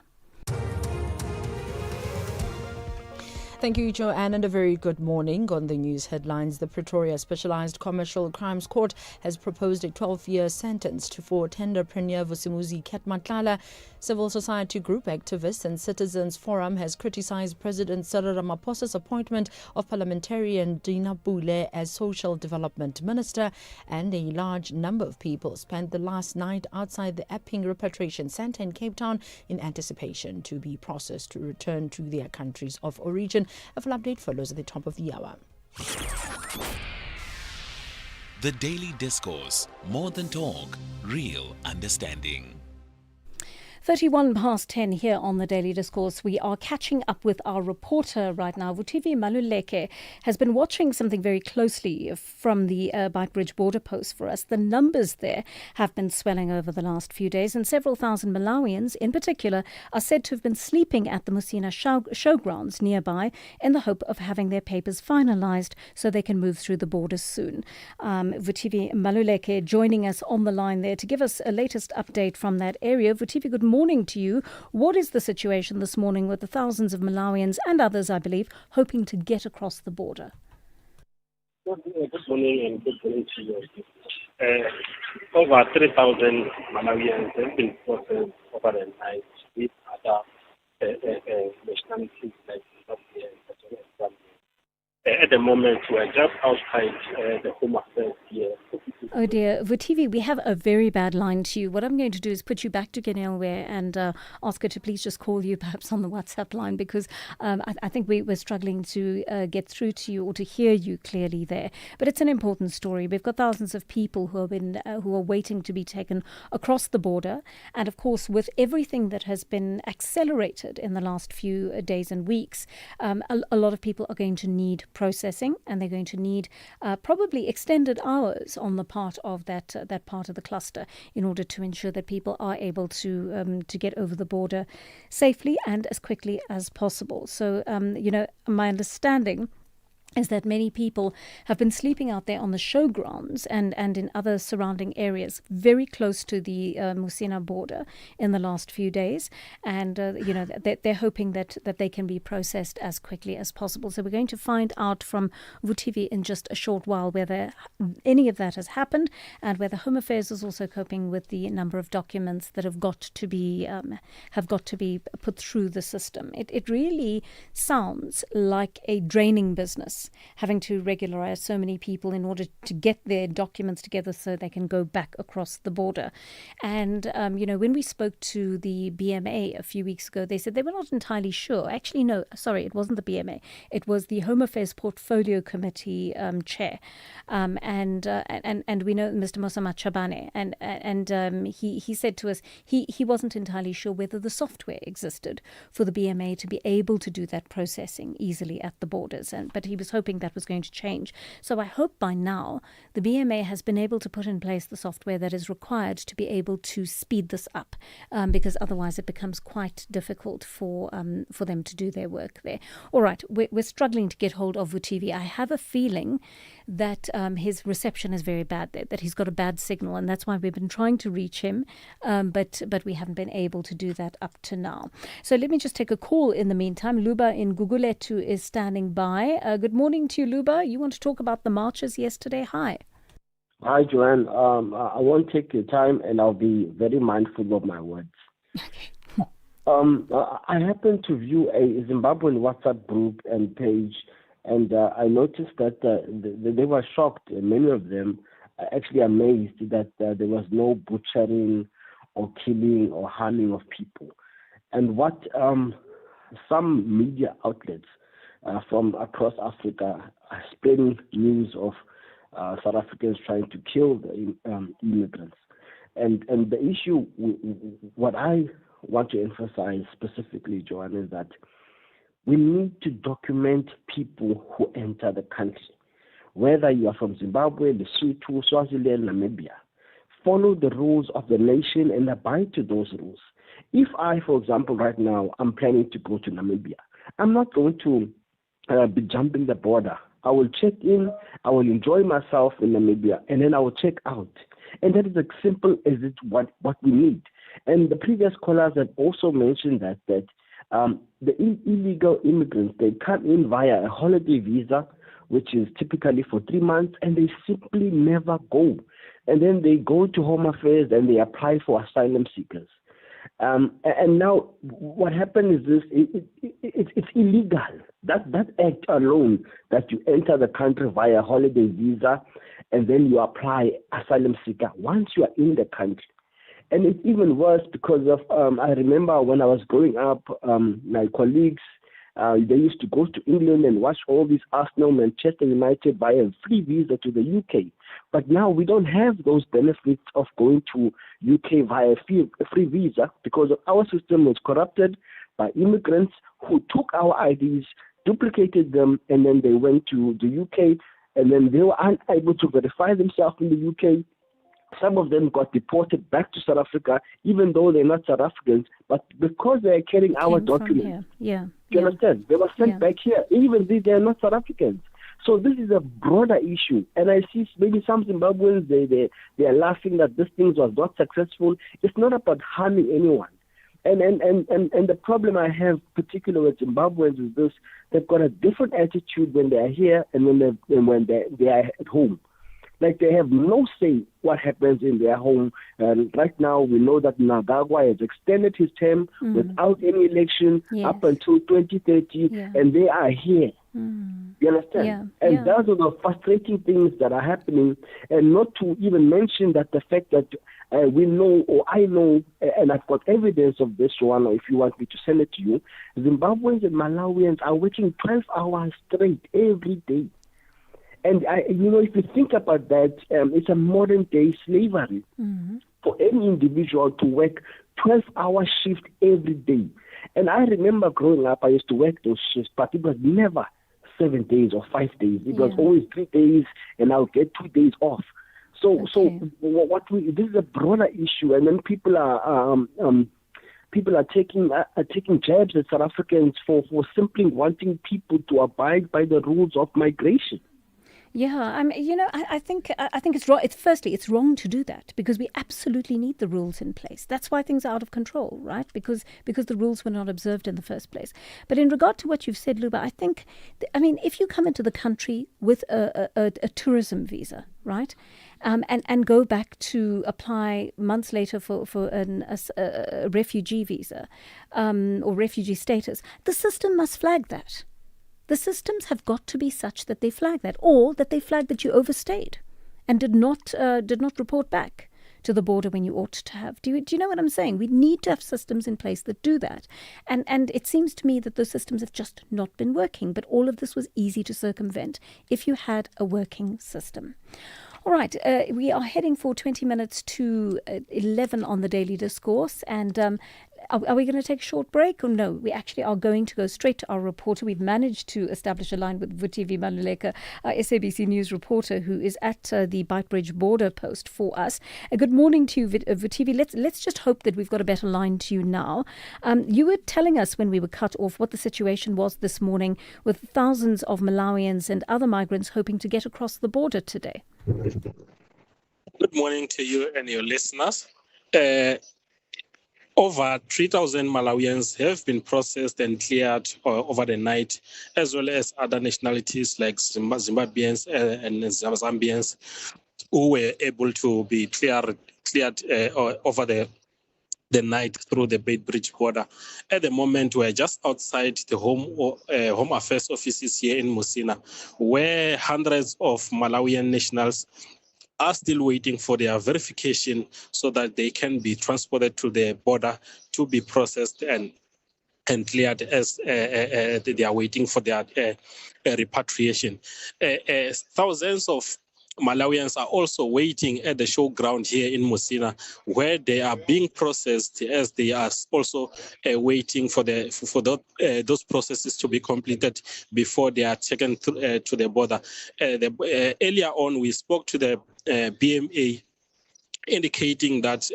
Thank you, Joanne, and a very good morning. On the news headlines, the Pretoria Specialized Commercial Crimes Court has proposed a 12-year sentence for tenderpreneur Vusimuzi Madlanga. Civil society group activists and Citizens Forum has criticized President Cyril Ramaphosa's appointment of parliamentarian Dina Bule as Social Development Minister, and a large number of people spent the last night outside the Epping Repatriation Centre in Cape Town in anticipation to be processed to return to their countries of origin. A full update follows at the top of the hour. The Daily Discourse. More than talk, real understanding. 31 past 10 here on the Daily Discourse. We are catching up with our reporter right now. Vutivi Maluleke has been watching something very closely from the Beitbridge border post for us. The numbers there have been swelling over the last few days, and several thousand Malawians in particular are said to have been sleeping at the Musina showgrounds nearby in the hope of having their papers finalised so they can move through the borders soon. Vutivi Maluleke joining us on the line there to give us a latest update from that area. Vutivi, good morning to you. What is the situation this morning with the thousands of Malawians and others, I believe, hoping to get across the border? Good morning and good morning to you. Over 3,000 Malawians have been processed over the night with other nationalities like Ethiopia and Zambia. At the moment, we're just outside the Home Affairs here. Oh dear, Vutivi, we have a very bad line to you. What I'm going to do is put you back to Ganelwe and ask her to please just call you perhaps on the WhatsApp line, because I think we're struggling to get through to you or to hear you clearly there. But it's an important story. We've got thousands of people who are waiting to be taken across the border. And of course, with everything that has been accelerated in the last few days and weeks, a lot of people are going to need processing, and they're going to need probably extended hours on the part of that part of the cluster in order to ensure that people are able to get over the border safely and as quickly as possible. So, my understanding is that many people have been sleeping out there on the showgrounds and in other surrounding areas very close to the Musina border in the last few days. And, they're hoping that they can be processed as quickly as possible. So we're going to find out from Vutivi in just a short while whether any of that has happened and whether Home Affairs is also coping with the number of documents that have got to be put through the system. It really sounds like a draining business, having to regularize so many people in order to get their documents together so they can go back across the border. And, when we spoke to the BMA a few weeks ago, they said they were not entirely sure. Actually, no, sorry, it wasn't the BMA. It was the Home Affairs Portfolio Committee chair. And we know Mr. Mosama Chabane. And he said to us he wasn't entirely sure whether the software existed for the BMA to be able to do that processing easily at the borders. But he was hoping that was going to change. So I hope by now the BMA has been able to put in place the software that is required to be able to speed this up, because otherwise it becomes quite difficult for them to do their work there. All right, we're struggling to get hold of Vutivi. I have a feeling that his reception is very bad there, that he's got a bad signal, and that's why we've been trying to reach him, but we haven't been able to do that up to now. So let me just take a call in the meantime. Luba in Guguletu is standing by. Good morning to you, Luba. You want to talk about the marches yesterday? Hi. Hi, Joanne. I won't take your time, and I'll be very mindful of my words. I happened to view a Zimbabwean WhatsApp group and page, and I noticed that they were shocked, many of them actually amazed that there was no butchering or killing or harming of people. And what some media outlets from across Africa are spreading news of South Africans trying to kill the immigrants. And the issue, what I want to emphasize specifically, Joanne, is that we need to document people who enter the country. Whether you are from Zimbabwe, Lesotho, Swaziland, Namibia, follow the rules of the nation and abide to those rules. If I, for example, right now, I'm planning to go to Namibia, I'm not going to be jumping the border. I will check in, I will enjoy myself in Namibia, and then I will check out. And that is as simple as it's what we need. And the previous callers have also mentioned that The illegal immigrants, they come in via a holiday visa, which is typically for 3 months, and they simply never go. And then they go to Home Affairs and they apply for asylum seekers. And now what happened is this, it's illegal. That act alone, that you enter the country via holiday visa and then you apply asylum seeker once you are in the country. And it's even worse because of, I remember when I was growing up, my colleagues, they used to go to England and watch all these Arsenal, Manchester United buy a free visa to the UK. But now we don't have those benefits of going to UK via a free visa because our system was corrupted by immigrants who took our IDs, duplicated them, and then they went to the UK, and then they were unable to verify themselves in the UK. Some of them got deported back to South Africa, even though they're not South Africans, but because they're carrying our documents. Yeah. You understand? They were sent back here, even though they're not South Africans. So this is a broader issue. And I see maybe some Zimbabweans, they are laughing that this thing was not successful. It's not about harming anyone. And the problem I have, particularly with Zimbabweans, is this: they've got a different attitude when they are here and when they are at home. Like they have no say what happens in their home. Right now, we know that Mnangagwa has extended his term without any election up until 2030, and they are here. You understand? And those are the frustrating things that are happening, and not to even mention that the fact that we know, or I know, and I've got evidence of this one, or if you want me to send it to you, Zimbabweans and Malawians are working 12 hours straight every day. And, if you think about that, it's a modern-day slavery for any individual to work 12-hour shift every day. And I remember growing up, I used to work those shifts, but it was never 7 days or 5 days. It was always 3 days, and I'll get 2 days off. So this is a broader issue, and then people are taking jabs at South Africans for simply wanting people to abide by the rules of migration. Yeah, I think it's wrong. It's wrong to do that because we absolutely need the rules in place. That's why things are out of control, right? Because the rules were not observed in the first place. But in regard to what you've said, Luba, I think, if you come into the country with a tourism visa, right, and go back to apply months later for a refugee visa or refugee status, the system must flag that. The systems have got to be such that they flag that, or that they flag that you overstayed and did not report back to the border when you ought to have. Do you know what I'm saying? We need to have systems in place that do that. And it seems to me that those systems have just not been working. But all of this was easy to circumvent if you had a working system. All right, we are heading for 20 minutes to 11 on the Daily Discourse. And are we going to take a short break or no? We actually are going to go straight to our reporter. We've managed to establish a line with Vutivi Maluleka, our SABC News reporter, who is at the Beitbridge border post for us. Good morning to you, Vutivi. Let's just hope that we've got a better line to you now. You were telling us when we were cut off what the situation was this morning with thousands of Malawians and other migrants hoping to get across the border today. Good morning to you and your listeners. Over 3,000 Malawians have been processed and cleared over the night, as well as other nationalities like Zimbabweans and Zambians who were able to be cleared over the night through the Beitbridge border. At the moment, we're just outside the Home Affairs offices here in Musina, where hundreds of Malawian nationals are still waiting for their verification so that they can be transported to the border to be processed and cleared as they are waiting for their repatriation. Thousands of Malawians are also waiting at the showground here in Musina, where they are being processed as they are also waiting for those processes to be completed before they are taken to the border. Earlier on, we spoke to the BMA, indicating that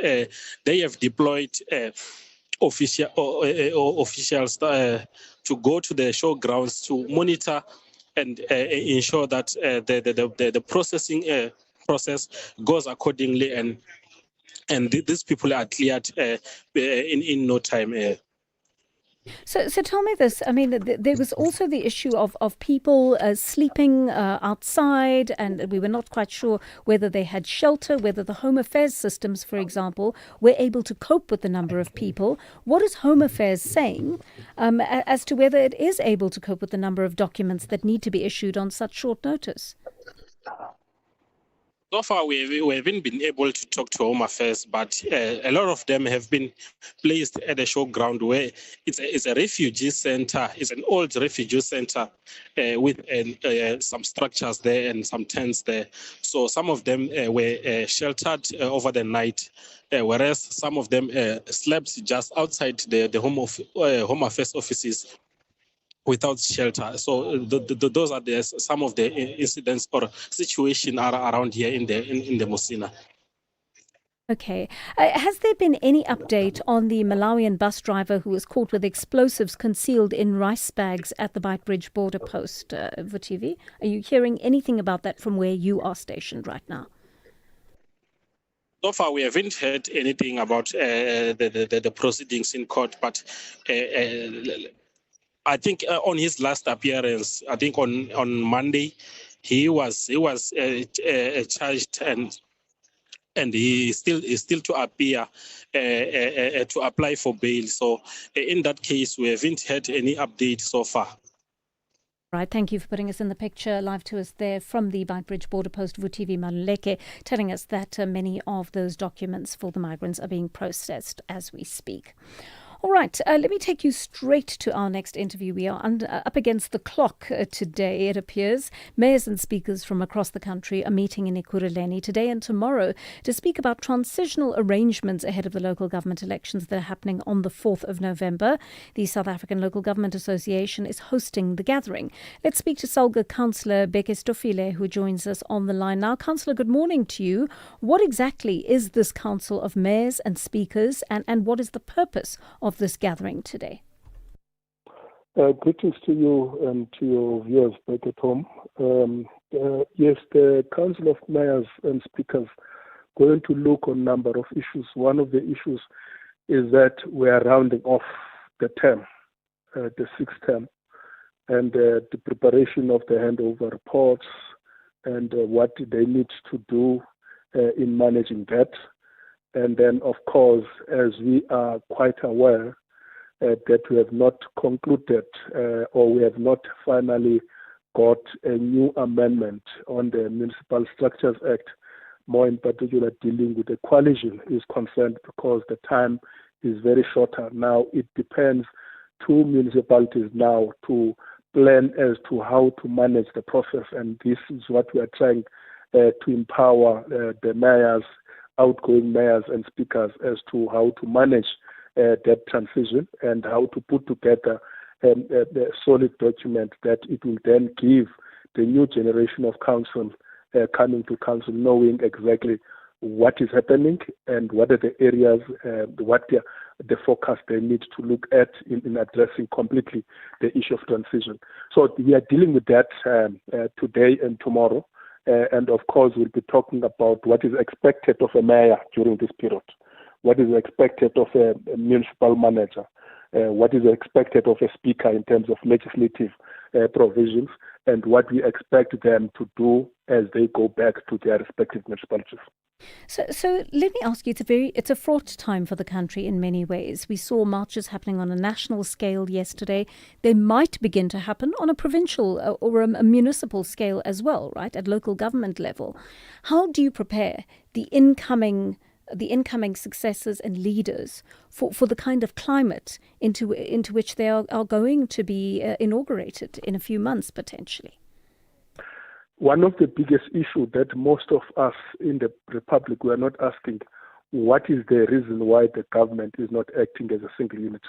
they have deployed officials to go to the showgrounds to monitor and ensure that the processing process goes accordingly, and these people are cleared in no time. So tell me this. I mean, there was also the issue of people sleeping outside, and we were not quite sure whether they had shelter, whether the Home Affairs systems, for example, were able to cope with the number of people. What is Home Affairs saying as to whether it is able to cope with the number of documents that need to be issued on such short notice? So far, we haven't been able to talk to Home Affairs, but a lot of them have been placed at a showground where it's a refugee center. It's an old refugee center with some structures there and some tents there. So some of them were sheltered over the night, whereas some of them slept just outside the Home Affairs offices without shelter. So those are some of the incidents or situation around here in the Musina. Okay. Has there been any update on the Malawian bus driver who was caught with explosives concealed in rice bags at the Beitbridge border post, Vutivi? Are you hearing anything about that from where you are stationed right now? So far, we haven't heard anything about the proceedings in court, but I think on his last appearance, I think on Monday, he was charged and he is still to appear to apply for bail. So in that case, we haven't had any update so far. Right, thank you for putting us in the picture. Live to us there from the Beitbridge border post, Vutivi Maluleke, telling us that many of those documents for the migrants are being processed as we speak. All right, let me take you straight to our next interview. We are up against the clock today, it appears. Mayors and speakers from across the country are meeting in Ekurhuleni today and tomorrow to speak about transitional arrangements ahead of the local government elections that are happening on the 4th of November. The South African Local Government Association is hosting the gathering. Let's speak to Salga Councillor Beke Stofile, who joins us on the line now. Councillor, good morning to you. What exactly is this Council of Mayors and Speakers, and what is the purpose of this gathering today? Greetings to you and to your viewers back at home. Yes, the Council of Mayors and Speakers going to look on a number of issues. One of the issues is that we are rounding off the term, the sixth term, and the preparation of the handover reports and what they need to do in managing that. And then, of course, as we are quite aware that we have not concluded or we have not finally got a new amendment on the Municipal Structures Act, more in particular dealing with the coalition is concerned, because the time is very shorter. Now it depends to municipalities now to plan as to how to manage the process, and this is what we are trying to empower the mayors, outgoing mayors and speakers as to how to manage that transition and how to put together a solid document that it will then give the new generation of council coming to council knowing exactly what is happening and what are the areas, what the focus they need to look at in addressing completely the issue of transition. So we are dealing with that today and tomorrow. And of course, we'll be talking about what is expected of a mayor during this period, what is expected of a municipal manager, what is expected of a speaker in terms of legislative provisions, and what we expect them to do as they go back to their respective municipalities. So let me ask you, it's a fraught time for the country in many ways. We saw marches happening on a national scale yesterday. They might begin to happen on a provincial or a municipal scale as well, right, at local government level. How do you prepare the incoming successors and leaders for the kind of climate into which they are going to be inaugurated in a few months potentially? One of the biggest issues that most of us in the Republic were not asking, what is the reason why the government is not acting as a single unit?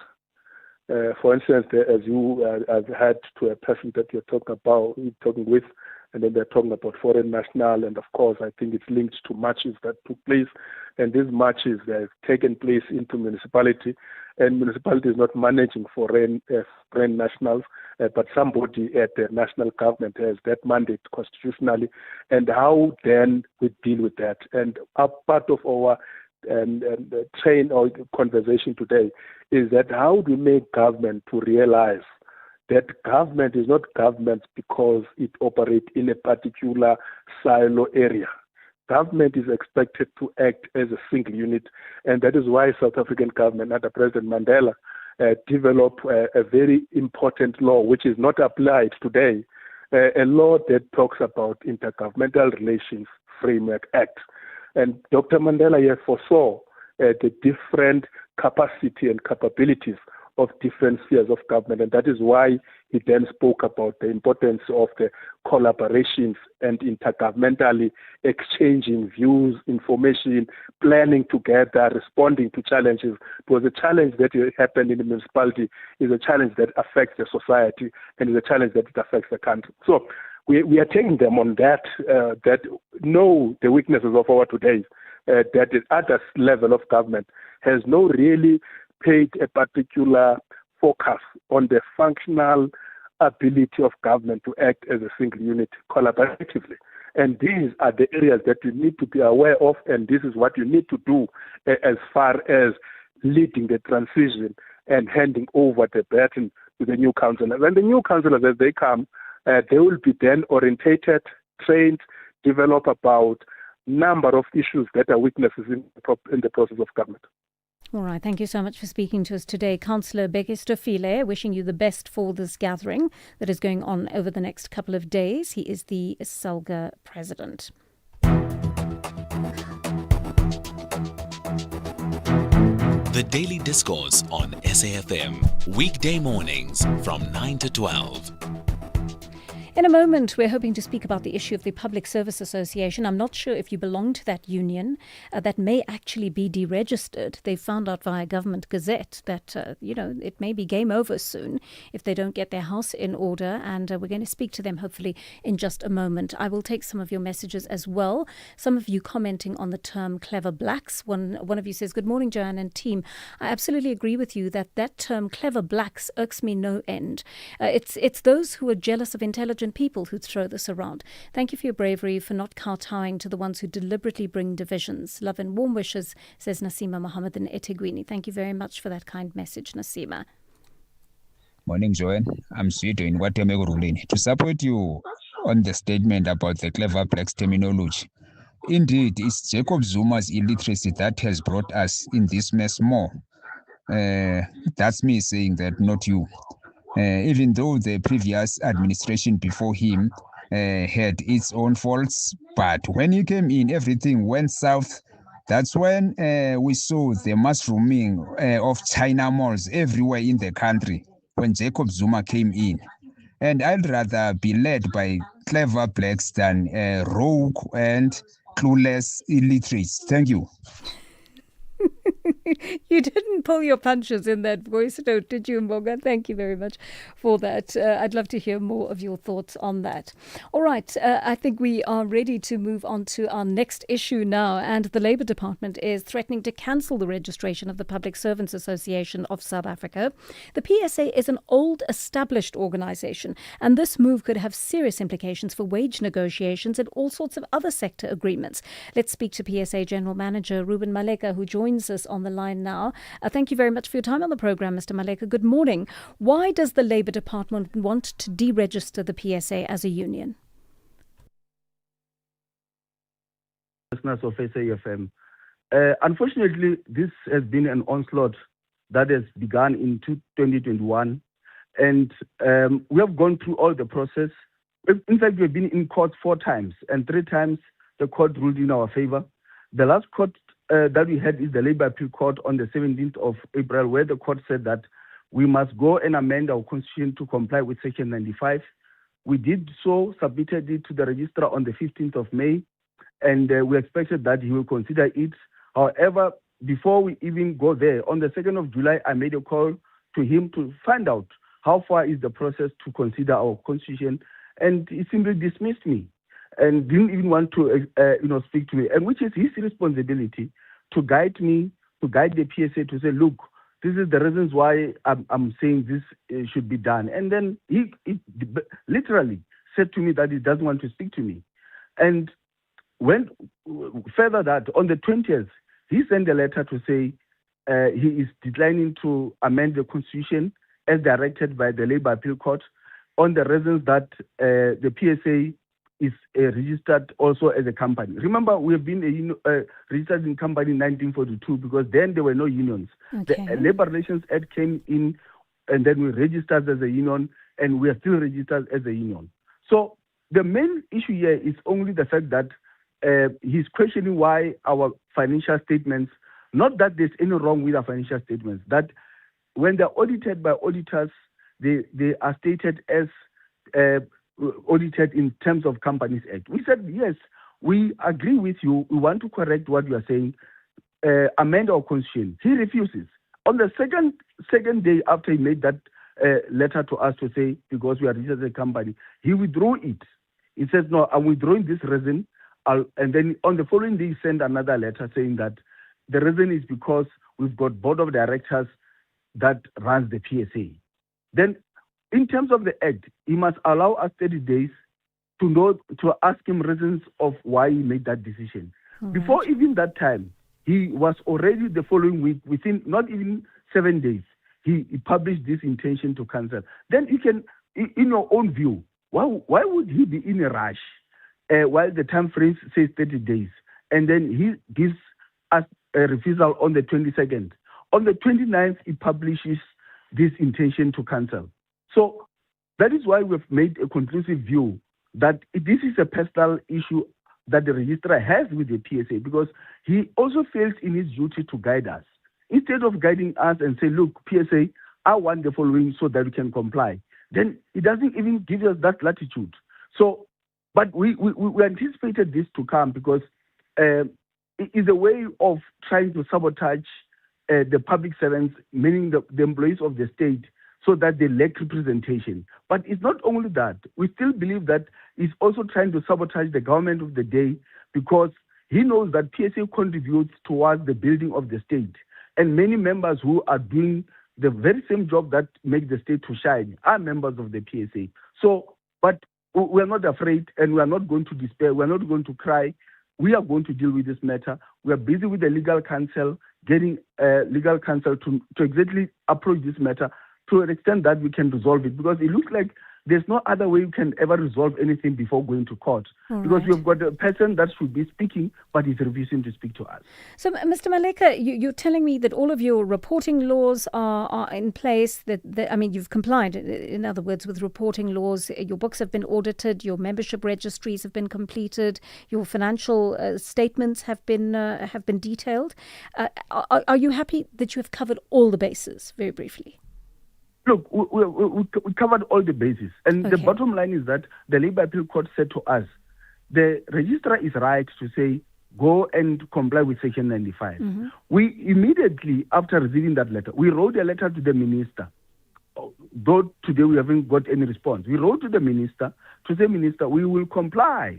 For instance, as you have had to a person that you're talking with, and then they're talking about foreign national, and of course, I think it's linked to marches that took place, and these marches have taken place into municipality, and municipality is not managing foreign nationals, but somebody at the national government has that mandate constitutionally, and how then we deal with that. And a part of our train or conversation today is that how do we make government to realize that government is not government because it operates in a particular silo area. Government is expected to act as a single unit, and that is why South African government under President Mandela developed a very important law which is not applied today, a law that talks about Intergovernmental Relations Framework Act. And Dr. Mandela here foresaw the different capacity and capabilities of different spheres of government, and that is why he then spoke about the importance of the collaborations and intergovernmentally exchanging views, information, planning together, responding to challenges. Because the challenge that happened in the municipality is a challenge that affects the society and is a challenge that affects the country. So we are taking them on that, that know the weaknesses of our today, that the other level of government has no really paid a particular focus on the functional ability of government to act as a single unit collaboratively. And these are the areas that you need to be aware of, and this is what you need to do as far as leading the transition and handing over the baton to the new councillors. And the new councillors, as they come, they will be then orientated, trained, develop about number of issues that are weaknesses in the process of government. All right. Thank you so much for speaking to us today. Councillor Bekestofile, wishing you the best for this gathering that is going on over the next couple of days. He is the SALGA president. The Daily Discourse on SAFM, weekday mornings from 9 to 12. In a moment, we're hoping to speak about the issue of the Public Service Association. I'm not sure if you belong to that union that may actually be deregistered. They found out via Government Gazette that, it may be game over soon if they don't get their house in order. And we're going to speak to them hopefully in just a moment. I will take some of your messages as well. Some of you commenting on the term clever blacks. One of you says, good morning, Joanne and team. I absolutely agree with you that term clever blacks irks me no end. It's those who are jealous of intelligent people who throw this around. Thank you for your bravery, for not kowtowing to the ones who deliberately bring divisions. Love and warm wishes, says Nasima Mohammed in eThekwini. Thank you very much for that kind message, Nasima. Morning, Joanne. I'm Sweeto in Watemego Rulini. To support you on the statement about the clever blacks terminology. Indeed, it's Jacob Zuma's illiteracy that has brought us in this mess more. That's me saying that, not you. Even though the previous administration before him had its own faults, but when he came in, everything went south. That's when we saw the mushrooming of China malls everywhere in the country when Jacob Zuma came in. And I'd rather be led by clever blacks than rogue and clueless illiterates. Thank you. You didn't pull your punches in that voice note, did you, Mbonga? Thank you very much for that. I'd love to hear more of your thoughts on that. All right, I think we are ready to move on to our next issue now. And the Labour Department is threatening to cancel the registration of the Public Servants Association of South Africa. The PSA is an old, established organisation, and this move could have serious implications for wage negotiations and all sorts of other sector agreements. Let's speak to PSA General Manager Ruben Maleka, who joins us on the line now. Thank you very much for your time on the programme, Mr. Maleka. Good morning. Why does the Labour Department want to deregister the PSA as a union? Listeners of SAFM. Unfortunately, this has been an onslaught that has begun in 2021, and we have gone through all the process. In fact, we've been in court 4 times, and 3 times the court ruled in our favour. The last court that we had is the Labour Appeal Court on the 17th of April, where the court said that we must go and amend our constitution to comply with Section 95. We did so, submitted it to the registrar on the 15th of May, and we expected that he will consider it. However, before we even go there, on the 2nd of July, I made a call to him to find out how far is the process to consider our constitution, and he simply dismissed me and didn't even want to speak to me, and which is his responsibility to guide me, to guide the PSA to say, look, this is the reasons why I'm saying this should be done. And then he literally said to me that he doesn't want to speak to me. And when further that, on the 20th, he sent a letter to say he is declining to amend the constitution as directed by the Labour Appeal Court on the reasons that the PSA is registered also as a company. Remember, we have been registered in company in 1942 because then there were no unions. Okay. The Labour Relations Act came in, and then we registered as a union, and we are still registered as a union. So the main issue here is only the fact that he's questioning why our financial statements, not that there's any wrong with our financial statements, that when they're audited by auditors, they are stated as audited in terms of Companies Act. We said, yes, we agree with you. We want to correct what you are saying, amend our constitution. He refuses. On the second day after he made that letter to us to say, because we are registered as a company, he withdrew it. He says, no, I'm withdrawing this reason. And then on the following day, he sent another letter saying that the reason is because we've got board of directors that runs the PSA. Then, in terms of the act, he must allow us 30 days to ask him reasons of why he made that decision. Right. Before even that time, he was already the following week, within not even 7 days, he published this intention to cancel. Then you can, in your own view, why would he be in a rush while the time frame says 30 days, and then he gives us a refusal on the 22nd? On the 29th, he publishes this intention to cancel. So that is why we've made a conclusive view that this is a personal issue that the registrar has with the PSA, because he also fails in his duty to guide us. Instead of guiding us and say, look, PSA, I want the following so that we can comply, then he doesn't even give us that latitude. So, but we anticipated this to come because it is a way of trying to sabotage the public servants, meaning the employees of the state, so that they lack representation. But it's not only that. We still believe that he's also trying to sabotage the government of the day, because he knows that PSA contributes towards the building of the state. And many members who are doing the very same job that make the state to shine are members of the PSA. So, but we're not afraid, and we are not going to despair. We're not going to cry. We are going to deal with this matter. We are busy with the legal counsel, getting legal counsel to exactly approach this matter to an extent that we can resolve it, because it looks like there's no other way we can ever resolve anything before going to court. All because right. we've got a person that should be speaking, but he's refusing to speak to us. So, Mr. Maleka, you're telling me that all of your reporting laws are in place, that I mean, you've complied, in other words, with reporting laws. Your books have been audited, your membership registries have been completed, your financial statements have been detailed. Are you happy that you have covered all the bases, very briefly? Look, we covered all the bases. And the bottom line is that the Labour Appeal Court said to us, the registrar is right to say, go and comply with Section 95. Mm-hmm. We immediately, after receiving that letter, we wrote a letter to the minister. Though today we haven't got any response. We wrote to the minister to say, Minister, we will comply.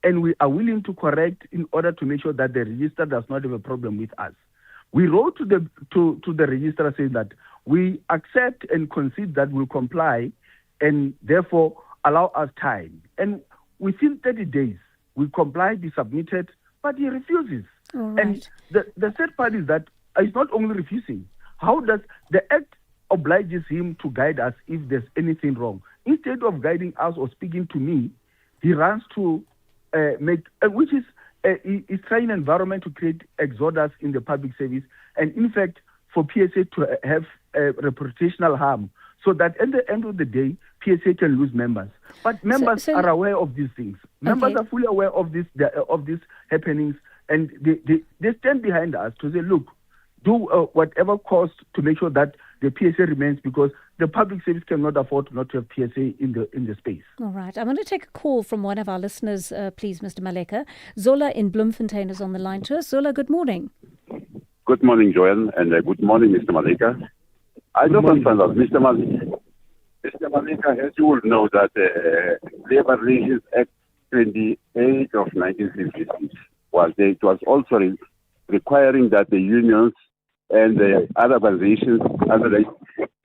And we are willing to correct in order to make sure that the registrar does not have a problem with us. We wrote to the registrar saying that we accept and concede that we'll comply, and therefore allow us time. And within 30 days, we complied, we submitted, but he refuses. Right. And the third part is that he's not only refusing. How does the Act obliges him to guide us if there's anything wrong? Instead of guiding us or speaking to me, he runs to which is trying an environment to create exodus in the public service, and in fact, for PSA to have reputational harm, so that at the end of the day, PSA can lose members. But members are aware of these things. Members are fully aware of these happenings, and they stand behind us to say, look, do whatever cost to make sure that the PSA remains, because the public service cannot afford not to have PSA in the space. All right. I want to take a call from one of our listeners, please, Mr. Maleka. Zola in Bloemfontein is on the line to us. Zola, good morning. Good morning, Joanne, and good morning, Mr. Maleka. I just want to find out, Mr. Maleka, as you will know, that Labour Relations Act 28 of 1956 was also requiring that the unions and the other organizations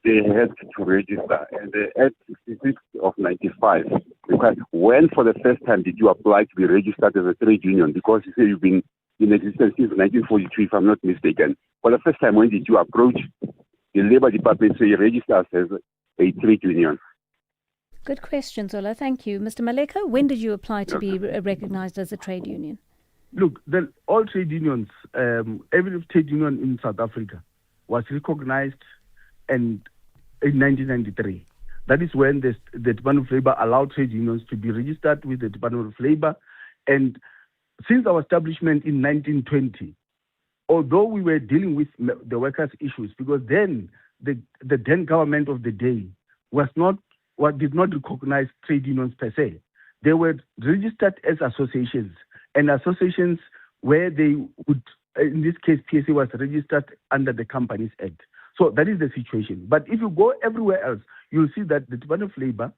they had to register. And the Act 66 of 95 required, when for the first time did you apply to be registered as a trade union? Because you say you've been in existence since 1943, if I'm not mistaken. For the first time, when did you approach the Labour Department to register us as a trade union? Good question, Zola. Thank you. Mr. Maleka, when did you apply to be recognized as a trade union? Look, all trade unions, every trade union in South Africa was recognized in 1993. That is when the Department of Labour allowed trade unions to be registered with the Department of Labour. And since our establishment in 1920, although we were dealing with the workers' issues, because then the then government of the day did not recognize trade unions per se. They were registered as associations, and associations where they would, in this case, PSA was registered under the Companies Act. So that is the situation. But if you go everywhere else, you'll see that the Department of Labour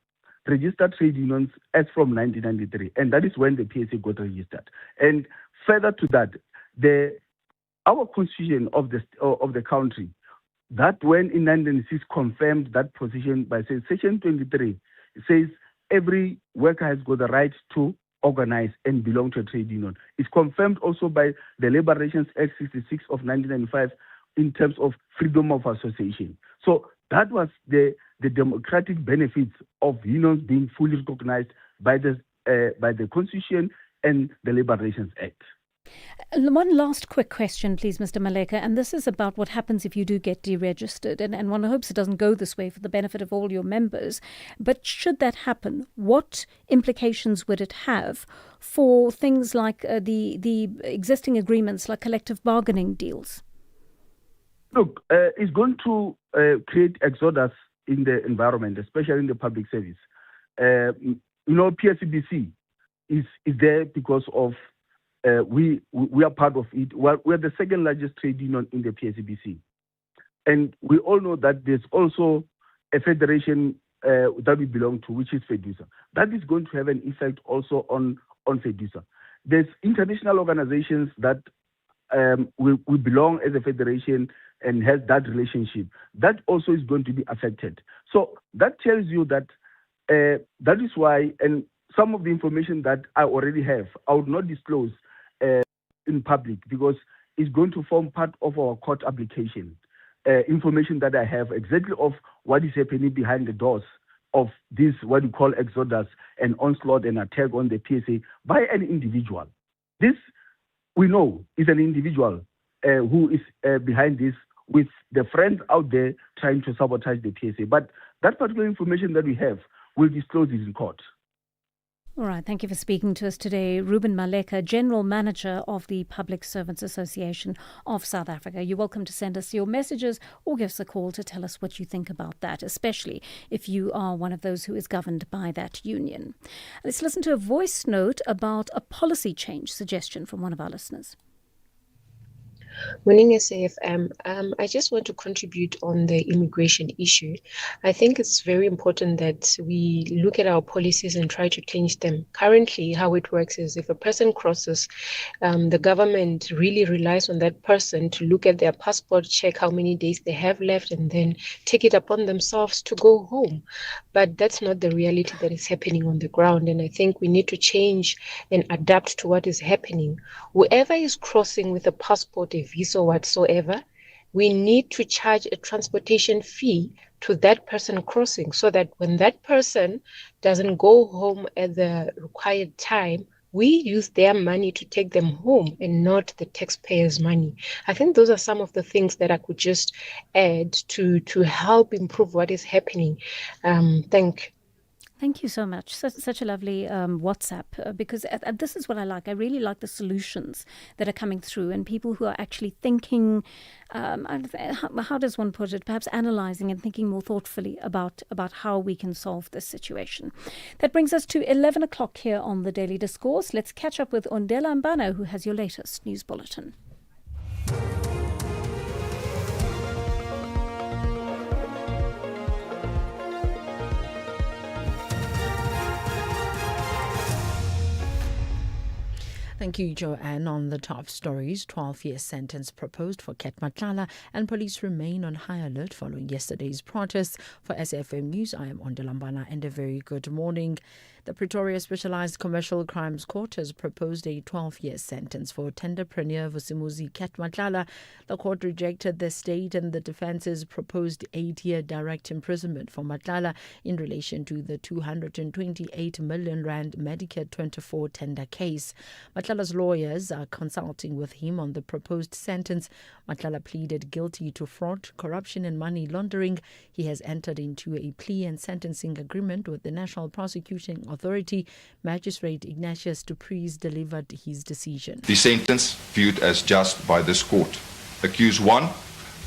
registered trade unions as from 1993, and that is when the PSA got registered. And further to that, our constitution of the country, that when in 1996 confirmed that position by saying Section 23 says every worker has got the right to organize and belong to a trade union. It's confirmed also by the Labour Relations Act 66 of 1995 in terms of freedom of association. So that was the democratic benefits of unions being fully recognized by the Constitution and the Labour Relations Act. One last quick question, please, Mr. Maleka, and this is about what happens if you do get deregistered, and one hopes it doesn't go this way for the benefit of all your members. But should that happen, what implications would it have for things like the existing agreements, like collective bargaining deals? Look, it's going to create exodus in the environment, especially in the public service. PSCBC is there because of we are part of it. We're the second largest trade union in the PSCBC. And we all know that there's also a federation that we belong to, which is FEDUSA. That is going to have an effect also on FEDUSA. There's international organizations that we belong as a federation and has that relationship. That also is going to be affected. So that tells you that that is why, and some of the information that I already have, I would not disclose in public because it's going to form part of our court application. Information that I have exactly of what is happening behind the doors of this, what you call exodus and onslaught and attack on the PSA by an individual. This, we know, is an individual who is behind this with the friends out there trying to sabotage the PSA. But that particular information that we have will disclose it in court. All right, thank you for speaking to us today. Ruben Maleka, General Manager of the Public Servants Association of South Africa. You're welcome to send us your messages or give us a call to tell us what you think about that, especially if you are one of those who is governed by that union. Let's listen to a voice note about a policy change suggestion from one of our listeners. Morning, SAFM. I just want to contribute on the immigration issue. I think it's very important that we look at our policies and try to change them. Currently, how it works is if a person crosses, the government really relies on that person to look at their passport, check how many days they have left, and then take it upon themselves to go home. But that's not the reality that is happening on the ground. And I think we need to change and adapt to what is happening. Whoever is crossing with a passport, a visa whatsoever, we need to charge a transportation fee to that person crossing so that when that person doesn't go home at the required time, we use their money to take them home and not the taxpayers' money. I think those are some of the things that I could just add to help improve what is happening. Thank you. Thank you so much. Such a lovely WhatsApp, because this is what I like. I really like the solutions that are coming through and people who are actually thinking, how does one put it, perhaps analysing and thinking more thoughtfully about how we can solve this situation. That brings us to 11 o'clock here on the Daily Discourse. Let's catch up with Ondela Mbano, who has your latest news bulletin. Thank you, Joanne. On the top stories, 12-year sentence proposed for Ket Matlala, and police remain on high alert following yesterday's protests. For SAFM News, I am Ondela Mbano, and a very good morning. The Pretoria Specialized Commercial Crimes Court has proposed a 12-year sentence for tenderpreneur Vusimuzi Madlanga. The court rejected the state and the defence's proposed 8-year direct imprisonment for Madlanga in relation to the 228 million rand Medicare 24 tender case. Madlanga's lawyers are consulting with him on the proposed sentence. Madlanga pleaded guilty to fraud, corruption and money laundering. He has entered into a plea and sentencing agreement with the National Prosecuting Authority. Magistrate Ignatius Dupreez delivered his decision. The sentence viewed as just by this court. Accused 1,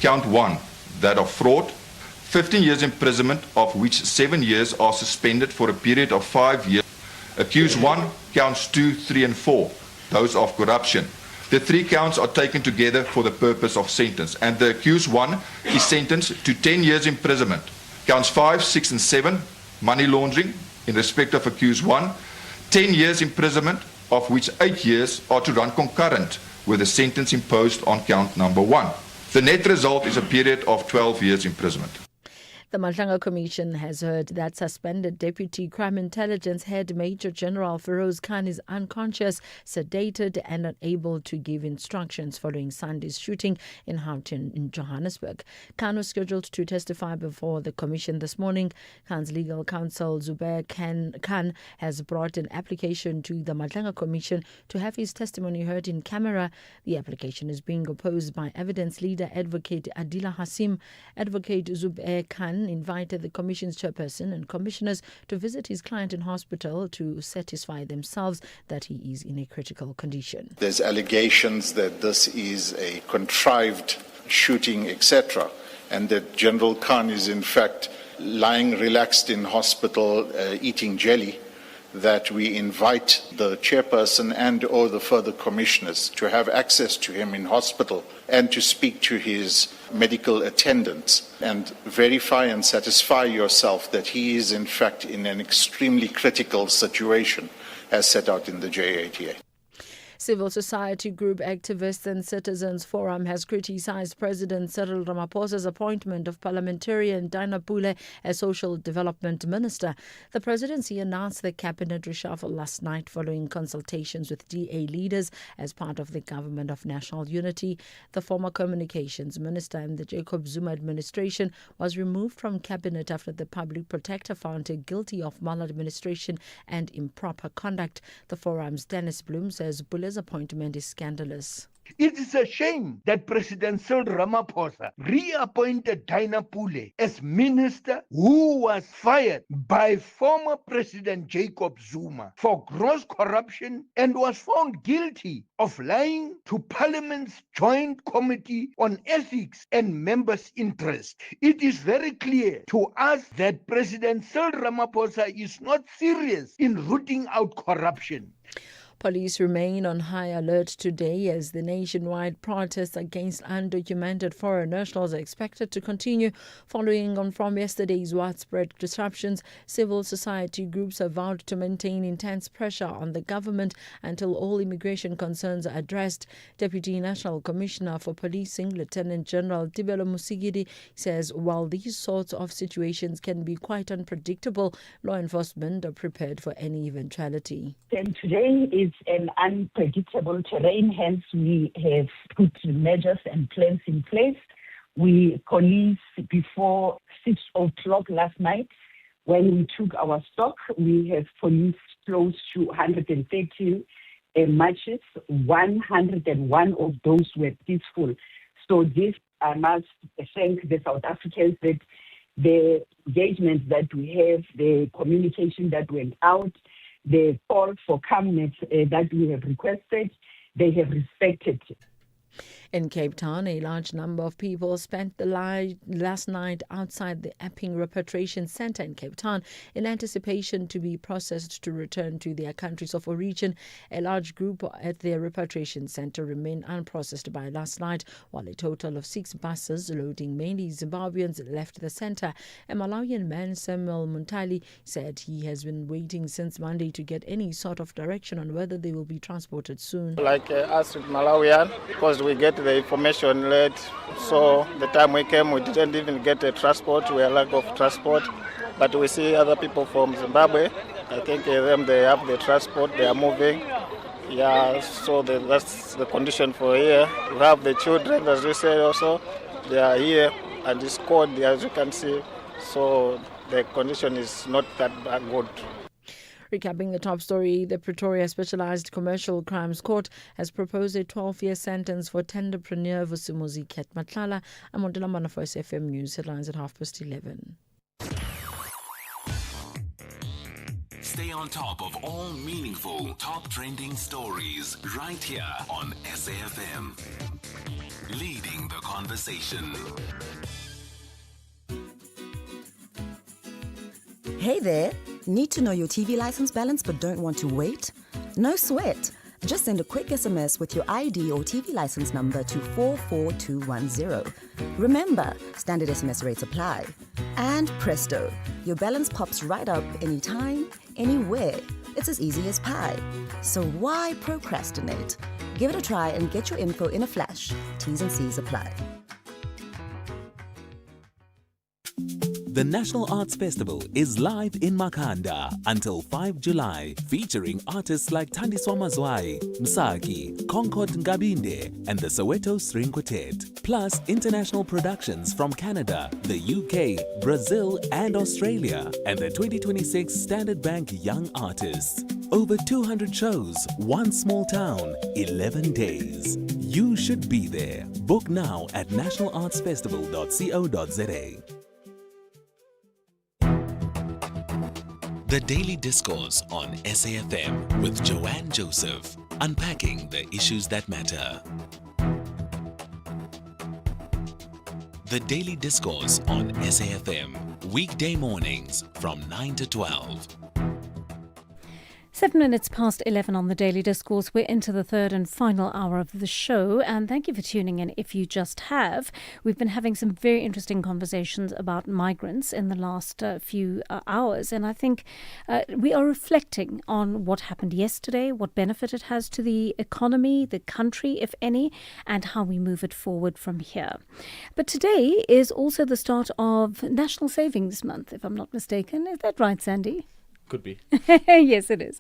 count 1, that of fraud, 15 years imprisonment, of which 7 years are suspended for a period of 5 years. Accused 1, counts 2, 3 and 4, those of corruption. The 3 counts are taken together for the purpose of sentence, and the accused 1 is sentenced to 10 years imprisonment. Counts 5, 6 and 7, money laundering, in respect of accused 1, 10 years imprisonment, of which 8 years are to run concurrent with the sentence imposed on count number 1. The net result is a period of 12 years imprisonment. The Madlanga Commission has heard that suspended Deputy Crime Intelligence Head Major General Feroz Khan is unconscious, sedated and unable to give instructions following Sunday's shooting in Houghton in Johannesburg. Khan was scheduled to testify before the Commission this morning. Khan's legal counsel Zubair Khan has brought an application to the Madlanga Commission to have his testimony heard in camera. The application is being opposed by evidence leader Advocate Adila Hasim. Advocate Zubair Khan invited the Commission's chairperson and commissioners to visit his client in hospital to satisfy themselves that he is in a critical condition. There's allegations that this is a contrived shooting, etc., and that General Khan is in fact lying relaxed in hospital eating jelly, that we invite the chairperson and or the further commissioners to have access to him in hospital and to speak to his medical attendants and verify and satisfy yourself that he is in fact in an extremely critical situation as set out in the JATA. Civil society group Activists and Citizens Forum has criticized President Cyril Ramaphosa's appointment of parliamentarian Dinah Pule as Social Development Minister. The presidency announced the cabinet reshuffle last night following consultations with DA leaders as part of the Government of National Unity. The former Communications Minister in the Jacob Zuma administration was removed from cabinet after the public protector found her guilty of maladministration and improper conduct. The forum's Dennis Bloom says Pule's appointment is scandalous. It is a shame that President Cyril Ramaphosa reappointed Dinah Pule as minister who was fired by former President Jacob Zuma for gross corruption and was found guilty of lying to Parliament's Joint Committee on Ethics and Members' Interest. It is very clear to us that President Cyril Ramaphosa is not serious in rooting out corruption. Police remain on high alert today as the nationwide protests against undocumented foreign nationals are expected to continue following on from yesterday's widespread disruptions. Civil society groups have vowed to maintain intense pressure on the government until all immigration concerns are addressed. Deputy National Commissioner for Policing, Lieutenant General Tibelo Musigidi, says while these sorts of situations can be quite unpredictable, law enforcement are prepared for any eventuality. And today is an unpredictable terrain, hence we have put measures and plans in place. We policed before 6 o'clock last night. When we took our stock, we have policed close to 130 marches. 101 of those were peaceful. So this, I must thank the South Africans that the engagement that we have, the communication that went out, the call for calmness that we have requested, they have respected. In Cape Town, a large number of people spent the last night outside the Epping Repatriation Centre in Cape Town in anticipation to be processed to return to their countries of origin. A large group at the Repatriation Centre remained unprocessed by last night, while a total of 6 buses loading mainly Zimbabweans left the centre. A Malawian man, Samuel Muntali, said he has been waiting since Monday to get any sort of direction on whether they will be transported soon. Like us Malawian, because we get the information late, so the time we came we didn't even get a transport, we had lack of transport, but we see other people from Zimbabwe I think them, they have the transport, they are moving. Yeah, so that's the condition for here. You have the children, as you said also, they are here and it's cold, as you can see. So the condition is not that good. Recapping the top story, the Pretoria Specialized Commercial Crimes Court has proposed a 12-year sentence for tenderpreneur Vusumuzi Matlala. I'm on Delambana for SAfm News headlines at 11:30. Stay on top of all meaningful, top trending stories right here on SAfm. Leading the conversation. Hey there! Need to know your TV license balance but don't want to wait? No sweat! Just send a quick SMS with your ID or TV license number to 44210. Remember, standard SMS rates apply. And presto, your balance pops right up anytime, anywhere. It's as easy as pie. So why procrastinate? Give it a try and get your info in a flash. T's and C's apply. The National Arts Festival is live in Makhanda until 5 July, featuring artists like Thandiswa Mazwai, Msaki, Concord Ngabinde, and the Soweto String Quartet, plus international productions from Canada, the UK, Brazil, and Australia, and the 2026 Standard Bank Young Artists. Over 200 shows, one small town, 11 days. You should be there. Book now at nationalartsfestival.co.za. The Daily Discourse on SAfm with Joanne Joseph, unpacking the issues that matter. The Daily Discourse on SAfm, weekday mornings from 9 to 12. 7 minutes past 11 on the Daily Discourse. We're into the third and final hour of the show, and thank you for tuning in if you just have. We've been having some very interesting conversations about migrants in the last few hours, and I think we are reflecting on what happened yesterday, what benefit it has to the economy, the country, if any, and how we move it forward from here. But today is also the start of National Savings Month, if I'm not mistaken. Is that right, Sandy? Could be. Yes, it is.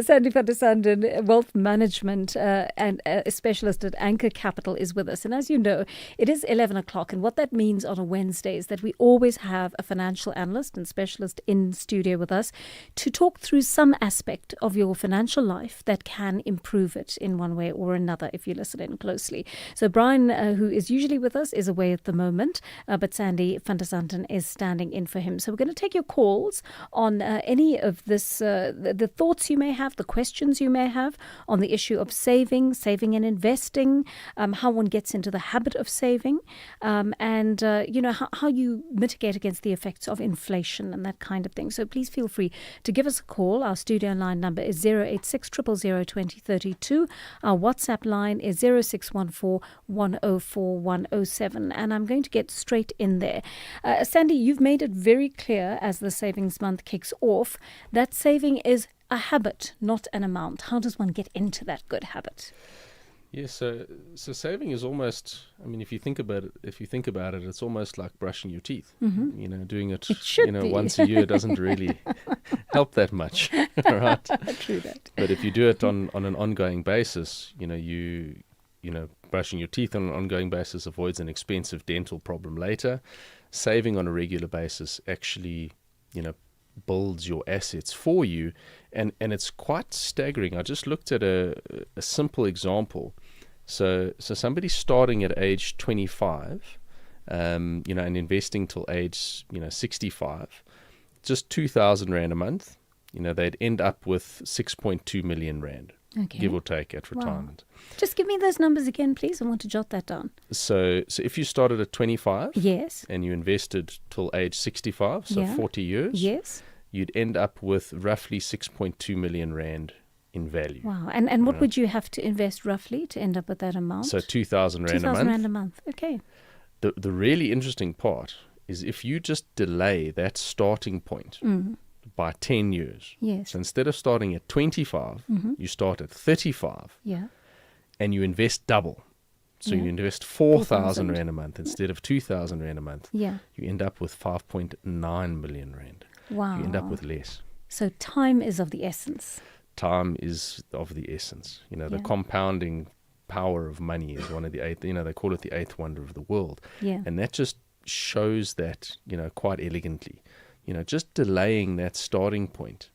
Sandy Vandesanden, wealth management and a specialist at Anchor Capital, is with us. And as you know, it is 11 o'clock. And what that means on a Wednesday is that we always have a financial analyst and specialist in studio with us to talk through some aspect of your financial life that can improve it in one way or another if you listen in closely. So Brian, who is usually with us, is away at the moment, but Sandy Vandesanden is standing in for him. So we're going to take your calls on any of this, the thoughts you may have, the questions you may have on the issue of saving and investing, how one gets into the habit of saving, and how you mitigate against the effects of inflation and that kind of thing. So please feel free to give us a call. Our studio line number is 086 000 2032. Our WhatsApp line is 0614 104 107. And I'm going to get straight in there. Sandy, you've made it very clear as the savings month kicks off that saving is a habit, not an amount. How does one get into that good habit? Yes, so saving is almost, I mean, if you think about it, it's almost like brushing your teeth. Mm-hmm. Doing it, be. once a year doesn't really help that much, right? True that. But if you do it on an ongoing basis, brushing your teeth on an ongoing basis avoids an expensive dental problem later. Saving on a regular basis actually, builds your assets for you, and it's quite staggering. I just looked at a simple example. So somebody starting at age 25, and investing till age 65, just 2,000 rand a month, they'd end up with 6.2 million rand, give or take, at retirement. Wow. Just give me those numbers again, please. I want to jot that down. So if you started at 25, yes, and you invested till age 65, so 40 years, yes, you'd end up with roughly 6.2 million rand in value. Wow. And what would you have to invest roughly to end up with that amount? So 2,000 rand a month. 2,000 rand a month. Okay. The really interesting part is if you just delay that starting point by 10 years. Yes. So instead of starting at 25, you start at 35. Yeah. And you invest double. So you invest 4,000 rand a month instead of 2,000 rand a month. Yeah. You end up with 5.9 million rand. Wow. You end up with less. So time is of the essence. Time is of the essence. The compounding power of money is one of the eighth, they call it the eighth wonder of the world. Yeah. And that just shows that, quite elegantly. Just delaying that starting point,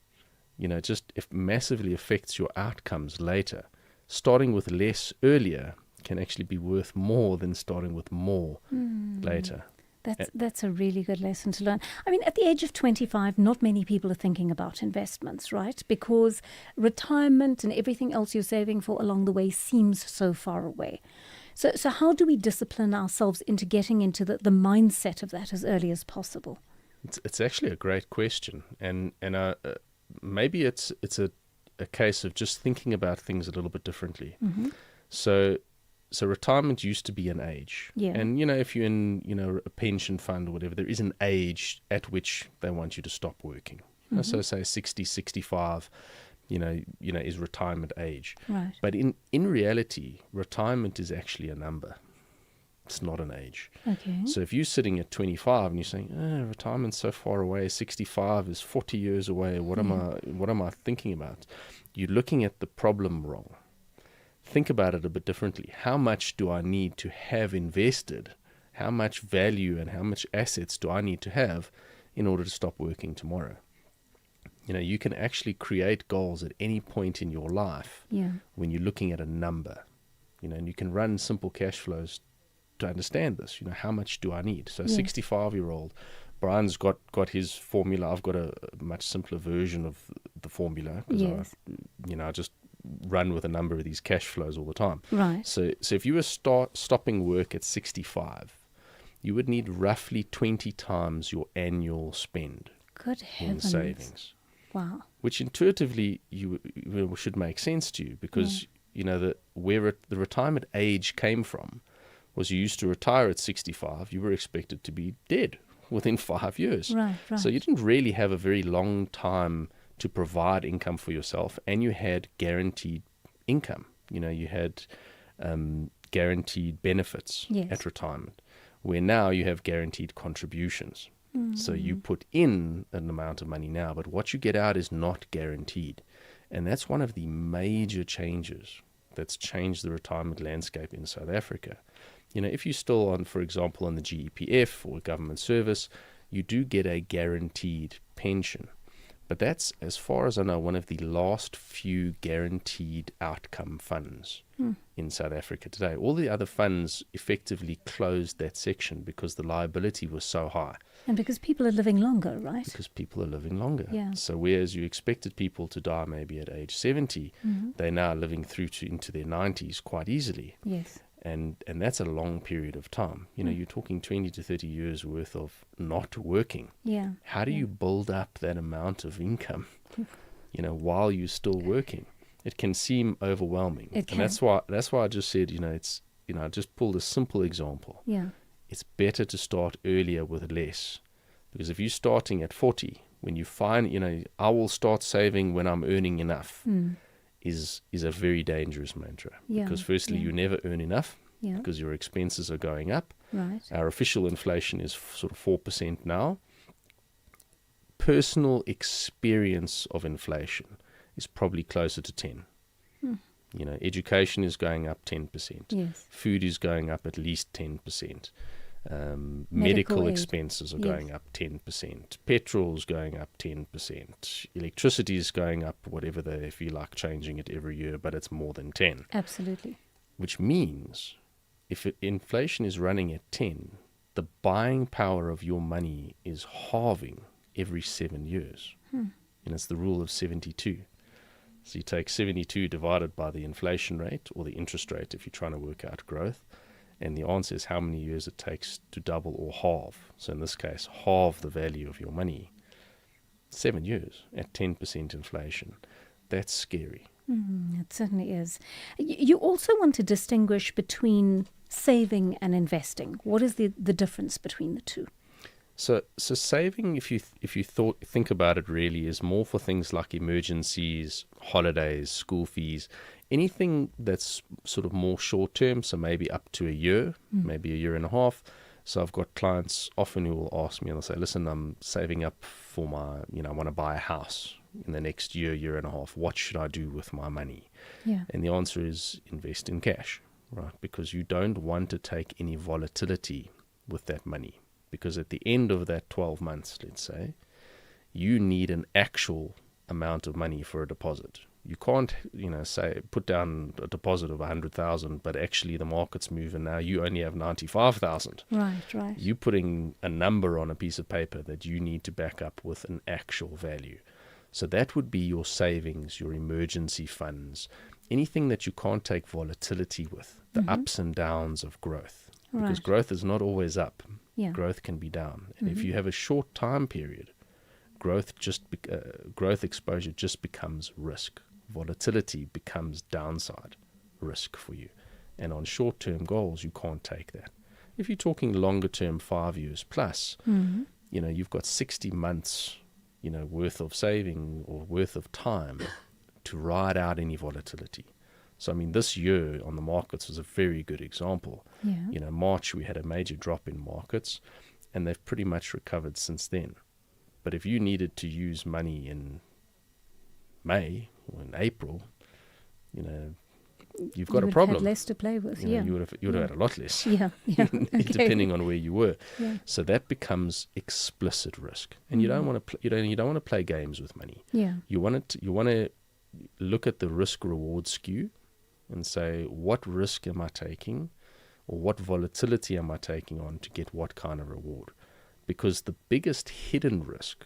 just if massively affects your outcomes later. Starting with less earlier can actually be worth more than starting with more later. That's a really good lesson to learn. I mean, at the age of 25, not many people are thinking about investments, right? Because retirement and everything else you're saving for along the way seems so far away. So how do we discipline ourselves into getting into the mindset of that as early as possible? It's actually a great question, and maybe it's a case of just thinking about things a little bit differently. Mm-hmm. So retirement used to be an age. Yeah. And, if you're in, a pension fund or whatever, there is an age at which they want you to stop working. Mm-hmm. So say 60, 65, is retirement age. Right. But in reality, retirement is actually a number. It's not an age. Okay. So if you're sitting at 25 and you're saying, retirement's so far away, 65 is 40 years away, what am I thinking about? You're looking at the problem wrong. Think about it a bit differently. How much do I need to have invested? How much value and how much assets do I need to have in order to stop working tomorrow? You can actually create goals at any point in your life when you're looking at a number. And you can run simple cash flows to understand this. How much do I need? So a 65-year-old, Brian's got his formula. I've got a much simpler version of the formula because I just run with a number of these cash flows all the time. Right. So if you were stopping work at 65, you would need roughly 20 times your annual spend Good heavens. in savings. Wow. Which intuitively you should make sense to you because where the retirement age came from was you used to retire at 65, you were expected to be dead within 5 years. Right. So you didn't really have a very long time to provide income for yourself, and you had guaranteed income. You had guaranteed benefits at retirement, where now you have guaranteed contributions. Mm-hmm. So you put in an amount of money now, but what you get out is not guaranteed. And that's one of the major changes that's changed the retirement landscape in South Africa. If you're still on, for example, on the GEPF or government service, you do get a guaranteed pension. But that's, as far as I know, one of the last few guaranteed outcome funds in South Africa today. All the other funds effectively closed that section because the liability was so high. And because people are living longer, right? Because people are living longer. Yeah. So whereas you expected people to die maybe at age 70, they're now living through into their 90s quite easily. Yes. And that's a long period of time. You're talking 20 to 30 years worth of not working. Yeah. How do you build up that amount of income, while you're still working? It can seem overwhelming. It can. And that's why I just said, I just pulled a simple example. Yeah. It's better to start earlier with less. Because if you're starting at 40, when you find, I will start saving when I'm earning enough. Is a very dangerous mantra. Yeah, because firstly, you never earn enough Yeah. because your expenses are going up. Right. Our official inflation is sort of 4% now. Personal experience of inflation is probably closer to 10. Education is going up 10%. Yes. Food is going up at least 10%. Medical aid. expenses are going up 10%. Petrol's going up 10%. Electricity is going up, whatever they feel like changing it every year, but it's more than 10. Absolutely. Which means if inflation is running at 10, the buying power of your money is halving every 7 years. And it's the rule of 72. So you take 72 divided by the inflation rate or the interest rate if you're trying to work out growth. And the answer is how many years it takes to double or halve. So in this case, halve the value of your money. 7 years at 10% inflation. That's scary. It certainly is. You also want to distinguish between saving and investing. What is the difference between the two? So saving, if you think about it, really is more for things like emergencies, holidays, school fees, anything that's sort of more short term. So maybe up to a year, maybe a year and a half. So I've got clients often who will ask me and they'll say, "Listen, I'm saving up for my, I want to buy a house, in the next year and a half. What should I do with my money? Yeah. And the answer is invest in cash, right? Because you don't want to take any volatility with that money. Because at the end of that 12 months, let's say, you need an actual amount of money for a deposit. You can't, say, put down a deposit of 100,000, but actually the market's move and now you only have 95,000. Right. You're putting a number on a piece of paper that you need to back up with an actual value. So that would be your savings, your emergency funds, anything that you can't take volatility with, the ups and downs of growth. Because growth is not always up. Yeah. Growth can be down. And if you have a short time period, growth exposure just becomes risk. Volatility becomes downside risk for you. And on short-term goals, you can't take that. If you're talking longer-term, 5 years plus, you've got 60 months, worth of saving or worth of time to ride out any volatility. So, this year on the markets was a very good example. Yeah. March, we had a major drop in markets, and they've pretty much recovered since then. But if you needed to use money in May or in April, you've got a problem. You would have had less to play with. You would have had a lot less. Yeah. Okay. Depending on where you were. Yeah. So that becomes explicit risk, and you don't want to you don't want to play games with money. Yeah. You want to look at the risk reward skew, and say, what risk am I taking, or what volatility am I taking on to get what kind of reward? Because the biggest hidden risk,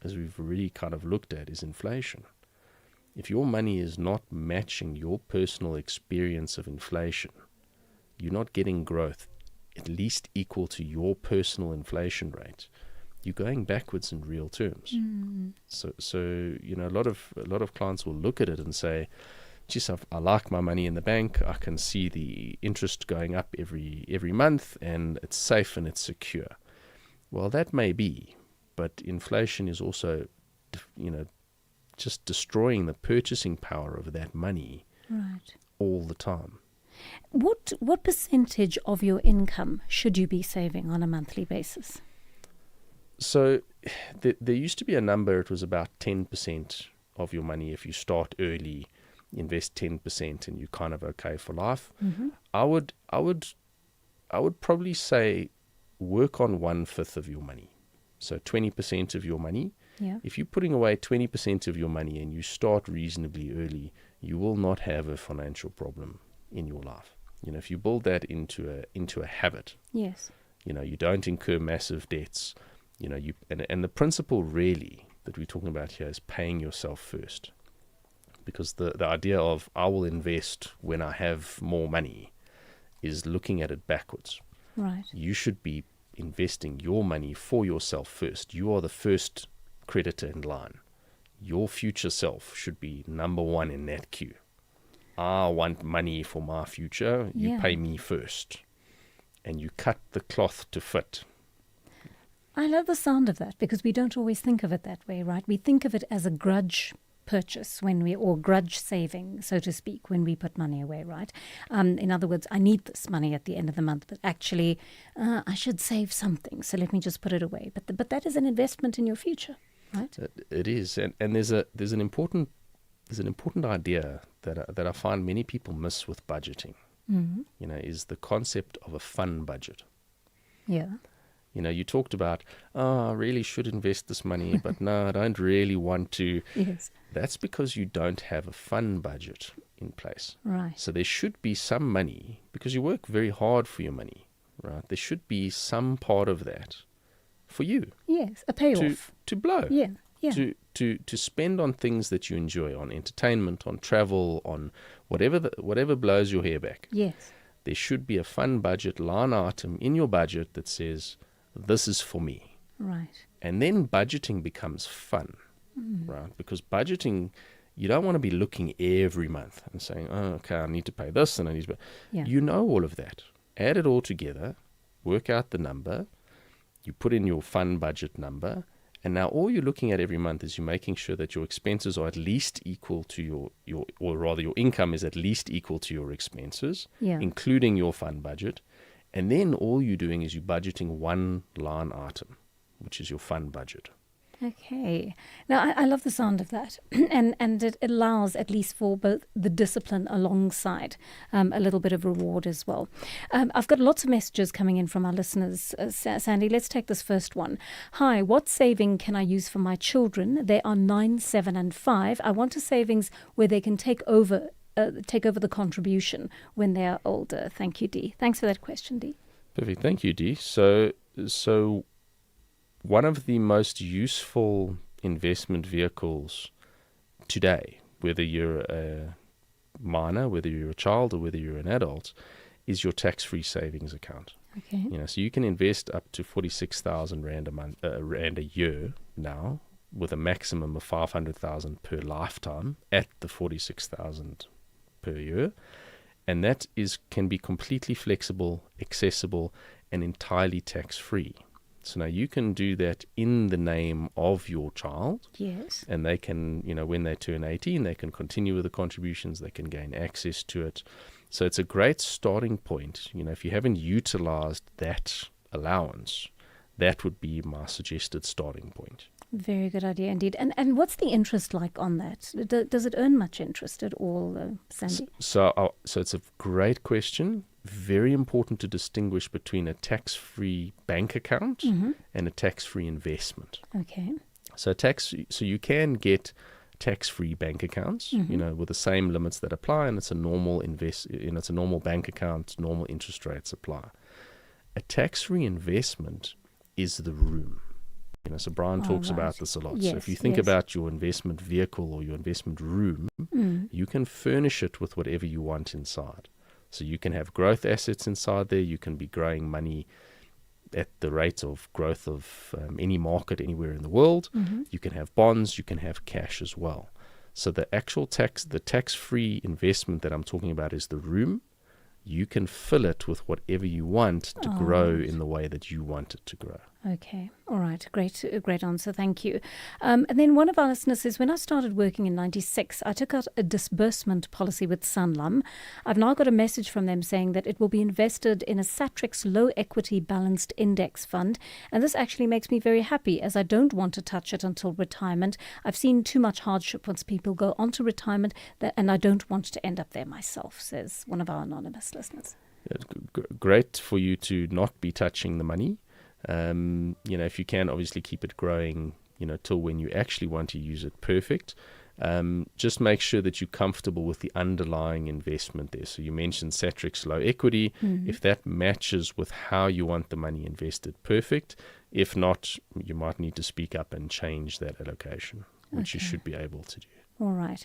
as we've already kind of looked at, is inflation. If your money is not matching your personal experience of inflation, you're not getting growth at least equal to your personal inflation rate, you're going backwards in real terms. So a lot of clients will look at it and say, geez, I like my money in the bank. I can see the interest going up every month, and it's safe and it's secure. Well, that may be, but inflation is also, just destroying the purchasing power of that money all the time. What percentage of your income should you be saving on a monthly basis? So there used to be a number. It was about 10% of your money. If you start early, invest 10%, and you're kind of okay for life. I would probably say work on 1/5 of your money. So 20% of your money. Yeah. If you're putting away 20% of your money and you start reasonably early, you will not have a financial problem in your life. If you build that into a habit. Yes. You don't incur massive debts. And the principle really that we're talking about here is paying yourself first. Because the idea of I will invest when I have more money is looking at it backwards. Right. You should be investing your money for yourself first. You are the first creditor in line. Your future self should be number one in that queue. I want money for my future. You pay me first. And you cut the cloth to fit. I love the sound of that, because we don't always think of it that way, right? We think of it as a grudge purchase or grudge saving, so to speak, when we put money away, right? In other words, I need this money at the end of the month, but actually I should save something, so let me just put it away. But that is an investment in your future, right? It is, and there's an important idea that I find many people miss with budgeting. Is the concept of a fun budget. Yeah. You talked about, I really should invest this money, but no, I don't really want to. Yes. That's because you don't have a fun budget in place. Right. So there should be some money, because you work very hard for your money, right? There should be some part of that for you. Yes, a payoff. To blow. Yeah. To spend on things that you enjoy, on entertainment, on travel, on whatever blows your hair back. Yes. There should be a fun budget line item in your budget that says, this is for me. Right. And then budgeting becomes fun, right? Because budgeting, you don't want to be looking every month and saying, oh, okay, I need to pay this and I need to pay. Yeah. You know all of that. Add it all together, work out the number, you put in your fun budget number, and now all you're looking at every month is you're making sure that your expenses are at least equal to your income is at least equal to your expenses, including your fun budget. And then all you're doing is you're budgeting one line item, which is your fun budget. Okay. Now, I love the sound of that. and it allows, at least for both the discipline alongside a little bit of reward as well. I've got lots of messages coming in from our listeners. Sandy, let's take this first one. Hi, what saving can I use for my children? They are 9, 7 and 5. I want a savings where they can take over the contribution when they are older. Thank you, Dee. Thanks for that question, Dee. Perfect. Thank you, Dee. So one of the most useful investment vehicles today, whether you're a minor, whether you're a child, or whether you're an adult, is your tax-free savings account. Okay. So you can invest up to 46,000 rand a year now, with a maximum of 500,000 per lifetime at the 46,000 per year, and that can be completely flexible, accessible, and entirely tax-free. So now you can do that in the name of your child. Yes. And they can, when they turn 18, they can continue with the contributions, they can gain access to it. So it's a great starting point. If you haven't utilized that allowance, that would be my suggested starting point. Very good idea indeed. And what's the interest like on that? Does it earn much interest at all, Sandy? So it's a great question. Very important to distinguish between a tax-free bank account and a tax-free investment. Okay. So you can get tax-free bank accounts, with the same limits that apply, and it's a normal it's a normal bank account, normal interest rates apply. A tax-free investment is the room. So Brian talks about this a lot. Yes, so if you think about your investment vehicle or your investment room, you can furnish it with whatever you want inside. So you can have growth assets inside there. You can be growing money at the rate of growth of any market anywhere in the world. You can have bonds. You can have cash as well. So the actual the tax-free investment that I'm talking about is the room. You can fill it with whatever you want to grow in the way that you want it to grow. Okay. All right. Great answer. Thank you. And then one of our listeners says, when I started working in 96, I took out a disbursement policy with Sanlam. I've now got a message from them saying that it will be invested in a Satrix low equity balanced index fund. And this actually makes me very happy, as I don't want to touch it until retirement. I've seen too much hardship once people go on to retirement, and I don't want to end up there myself, says one of our anonymous listeners. It's great for you to not be touching the money. If you can obviously keep it growing, till when you actually want to use it, perfect. Just make sure that you're comfortable with the underlying investment there. So you mentioned Satrix low equity. If that matches with how you want the money invested, perfect. If not, you might need to speak up and change that allocation, which you should be able to do. All right.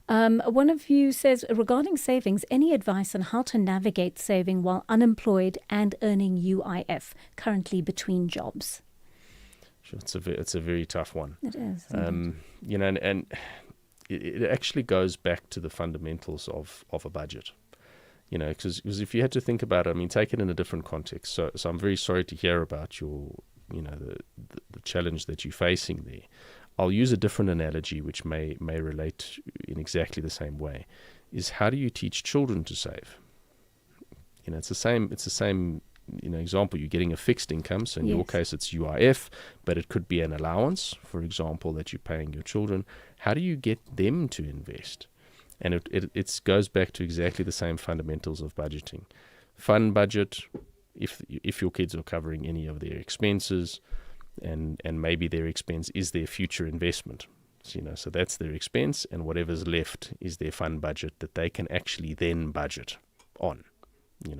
One of you says, regarding savings, any advice on how to navigate saving while unemployed and earning UIF, currently between jobs? Sure, it's a very tough one. It is. And it actually goes back to the fundamentals of a budget. Because if you had to think about it, take it in a different context. So I'm very sorry to hear about your, the challenge that you're facing there. I'll use a different analogy which may relate in exactly the same way. Is how do you teach children to save? It's the same example. You're getting a fixed income, so in your case it's UIF, but it could be an allowance, for example, that you're paying your children. How do you get them to invest? And it goes back to exactly the same fundamentals of budgeting. Fund budget, if your kids are covering any of their expenses, and maybe their expense is their future investment. So that's their expense, and whatever's left is their fund budget that they can actually then budget on.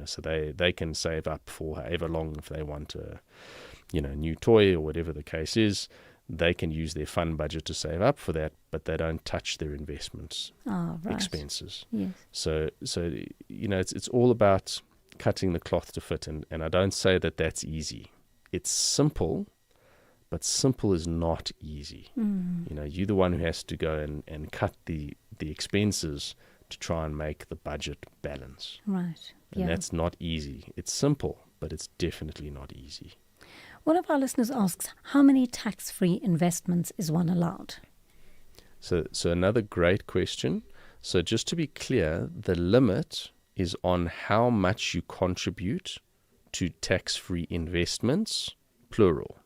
So they can save up for however long if they want a new toy or whatever the case is. They can use their fund budget to save up for that, but they don't touch their investments expenses. Yes. So it's all about cutting the cloth to fit, and I don't say that that's easy. It's simple, but simple is not easy. You're the one who has to go and cut the expenses to try and make the budget balance. Right. And that's not easy. It's simple, but it's definitely not easy. One of our listeners asks, how many tax-free investments is one allowed? So another great question. So just to be clear, the limit is on how much you contribute to tax-free investments, plural.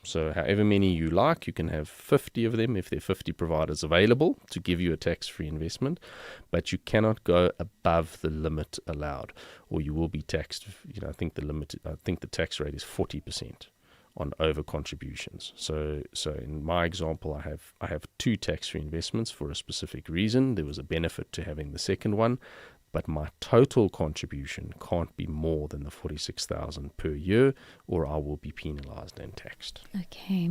So however many you like, you can have 50 of them if there are 50 providers available to give you a tax-free investment, but you cannot go above the limit allowed, or you will be taxed. I think the tax rate is 40% on over contributions. So in my example, I have 2 tax-free investments for a specific reason. There was a benefit to having the second one, but my total contribution can't be more than the 46,000 per year, or I will be penalised and taxed. Okay.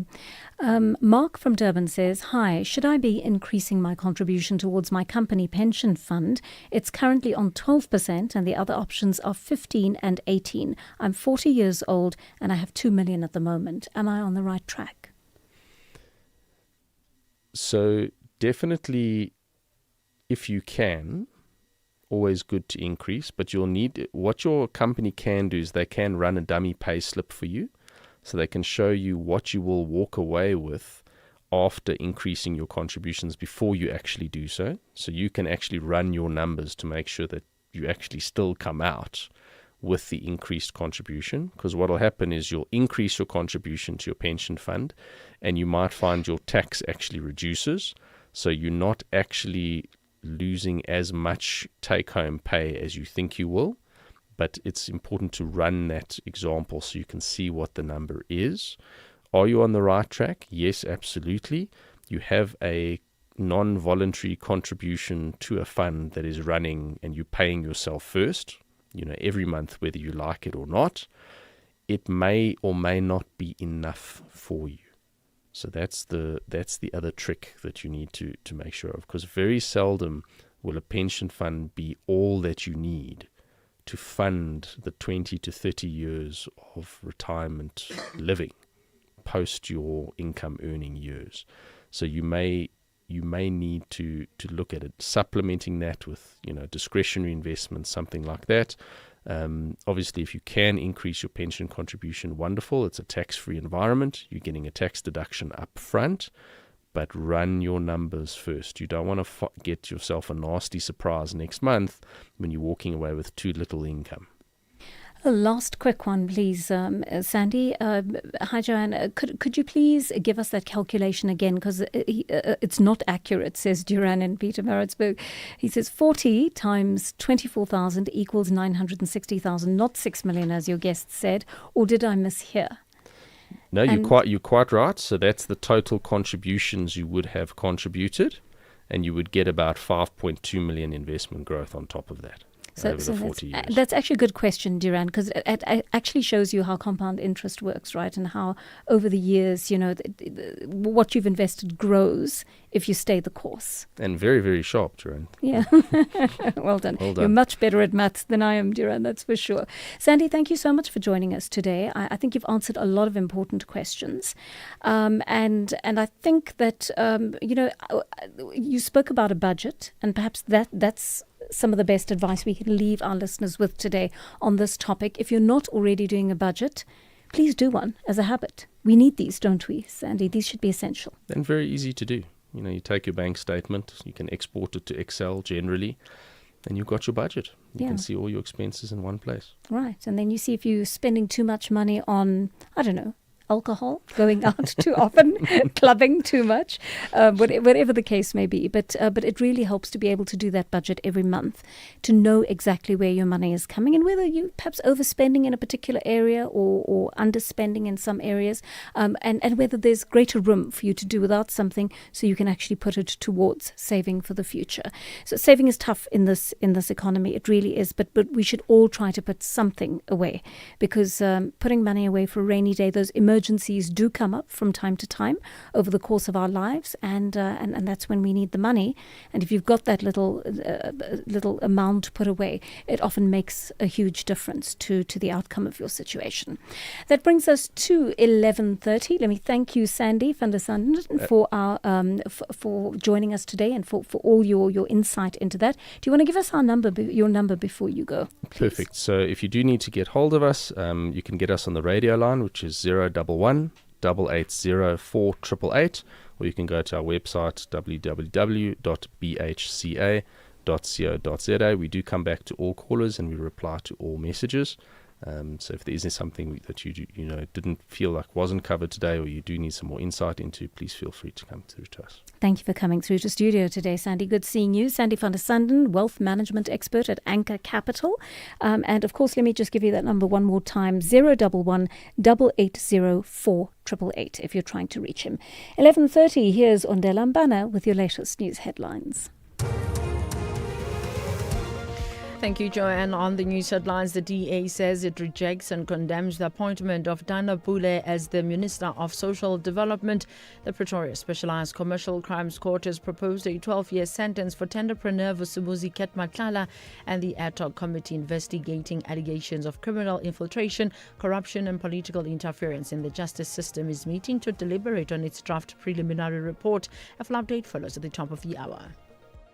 Mark from Durban says, hi, should I be increasing my contribution towards my company pension fund? It's currently on 12% and the other options are 15 and 18. I'm 40 years old and I have 2 million at the moment. Am I on the right track? So definitely, if you can, always good to increase, but you'll need, what your company can do is they can run a dummy pay slip for you, so they can show you what you will walk away with after increasing your contributions before you actually do so. So you can actually run your numbers to make sure that you actually still come out with the increased contribution, because what will happen is you'll increase your contribution to your pension fund and you might find your tax actually reduces, so you're not actually losing as much take-home pay as you think you will. But it's important to run that example so you can see what the number is. Are you on the right track? Yes, absolutely. You have a non-voluntary contribution to a fund that is running and you're paying yourself first, every month, whether you like it or not. It may or may not be enough for you. So that's the other trick that you need to make sure of, because very seldom will a pension fund be all that you need to fund the 20 to 30 years of retirement living post your income earning years. So you may need to look at it, supplementing that with discretionary investments, something like that. Obviously, if you can increase your pension contribution, wonderful. It's a tax-free environment. You're getting a tax deduction up front, but run your numbers first. You don't want to get yourself a nasty surprise next month when you're walking away with too little income. A last quick one, please, Sandy. Hi, Joanne. Could you please give us that calculation again? Because it's not accurate, says Duran in Pietermaritzburg. He says 40 times 24,000 equals 960,000, not 6 million, as your guest said. Or did I mishear? No, you're quite right. So that's the total contributions you would have contributed, and you would get about 5.2 million investment growth on top of that. So that's actually a good question, Duran, because it actually shows you how compound interest works, right? And how over the years, what you've invested grows if you stay the course. And very, very sharp, Duran. Yeah. Well done. You're much better at maths than I am, Duran, that's for sure. Sandy, thank you so much for joining us today. I think you've answered a lot of important questions. And I think that, you spoke about a budget, and perhaps that's some of the best advice we can leave our listeners with today on this topic. If you're not already doing a budget, please do one as a habit. We need these, don't we, Sandy? These should be essential. And very easy to do. You take your bank statement, you can export it to Excel generally, and you've got your budget. You can see all your expenses in one place. Right. And then you see if you're spending too much money on, alcohol, going out too often, clubbing too much, whatever the case may be. But it really helps to be able to do that budget every month, to know exactly where your money is coming and whether you perhaps overspending in a particular area or underspending in some areas, and whether there's greater room for you to do without something so you can actually put it towards saving for the future. So saving is tough in this economy. It really is. But we should all try to put something away, because putting money away for a rainy day, those emergencies do come up from time to time over the course of our lives, and that's when we need the money. And if you've got that little amount put away, it often makes a huge difference to the outcome of your situation. That brings us to 11:30. Let me thank you, Sandy van der Sanden, for our for joining us today and for all your insight into that. Do you want to give us your number before you go, please? Perfect. So if you do need to get hold of us, you can get us on the radio line, which is 011-880-4888, or you can go to our website, www.bhca.co.za. We do come back to all callers and we reply to all messages. So if there is something that you didn't feel like wasn't covered today, or you do need some more insight into, please feel free to come through to us. Thank you for coming through to studio today, Sandy. Good seeing you. Sandy van der Sanden, wealth management expert at Anchor Capital. And of course, let me just give you that number one more time, 011 880 4888 if you're trying to reach him. 11:30, here's Ondela Mbana with your latest news headlines. Thank you, Joanne. On the news headlines, the DA says it rejects and condemns the appointment of Dana Pule as the Minister of Social Development. The Pretoria Specialized Commercial Crimes Court has proposed a 12-year sentence for tenderpreneur Vusumuzi Ketmatlala and the ad hoc committee investigating allegations of criminal infiltration, corruption and political interference in the justice system is meeting to deliberate on its draft preliminary report. A full update follows at the top of the hour.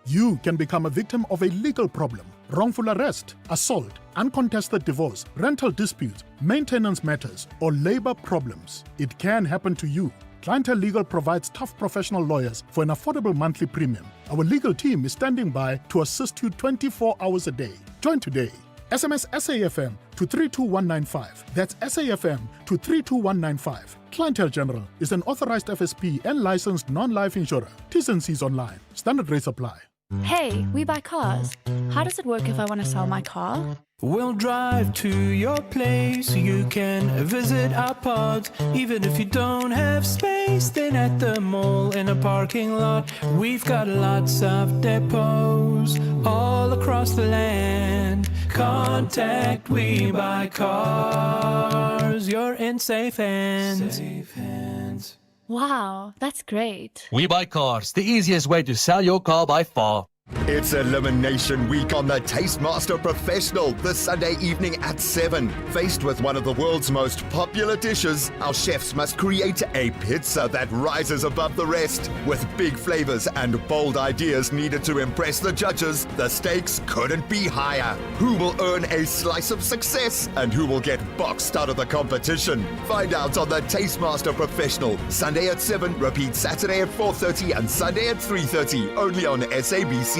You can become a victim of a legal problem: wrongful arrest, assault, uncontested divorce, rental disputes, maintenance matters, or labor problems. It can happen to you. Clientele Legal provides tough professional lawyers for an affordable monthly premium. Our legal team is standing by to assist you 24 hours a day. Join today. SMS SAFM to 32195. That's SAFM to 32195. Clientele General is an authorized FSP and licensed non-life insurer. T's and C's online. Standard rates apply. Hey, we buy cars. How does it work if I want to sell my car? We'll drive to your place. You can visit our pods. Even if you don't have space, then at the mall in a parking lot, we've got lots of depots all across the land. Contact We Buy Cars. You're in safe hands. Safe hands. Wow, that's great. We Buy Cars, the easiest way to sell your car by far. It's Elimination Week on the Tastemaster Professional this Sunday evening at 7. Faced with one of the world's most popular dishes, our chefs must create a pizza that rises above the rest. With big flavors and bold ideas needed to impress the judges, the stakes couldn't be higher. Who will earn a slice of success and who will get boxed out of the competition? Find out on the Tastemaster Professional, Sunday at 7, repeat Saturday at 4:30 and Sunday at 3:30, only on SABC 2.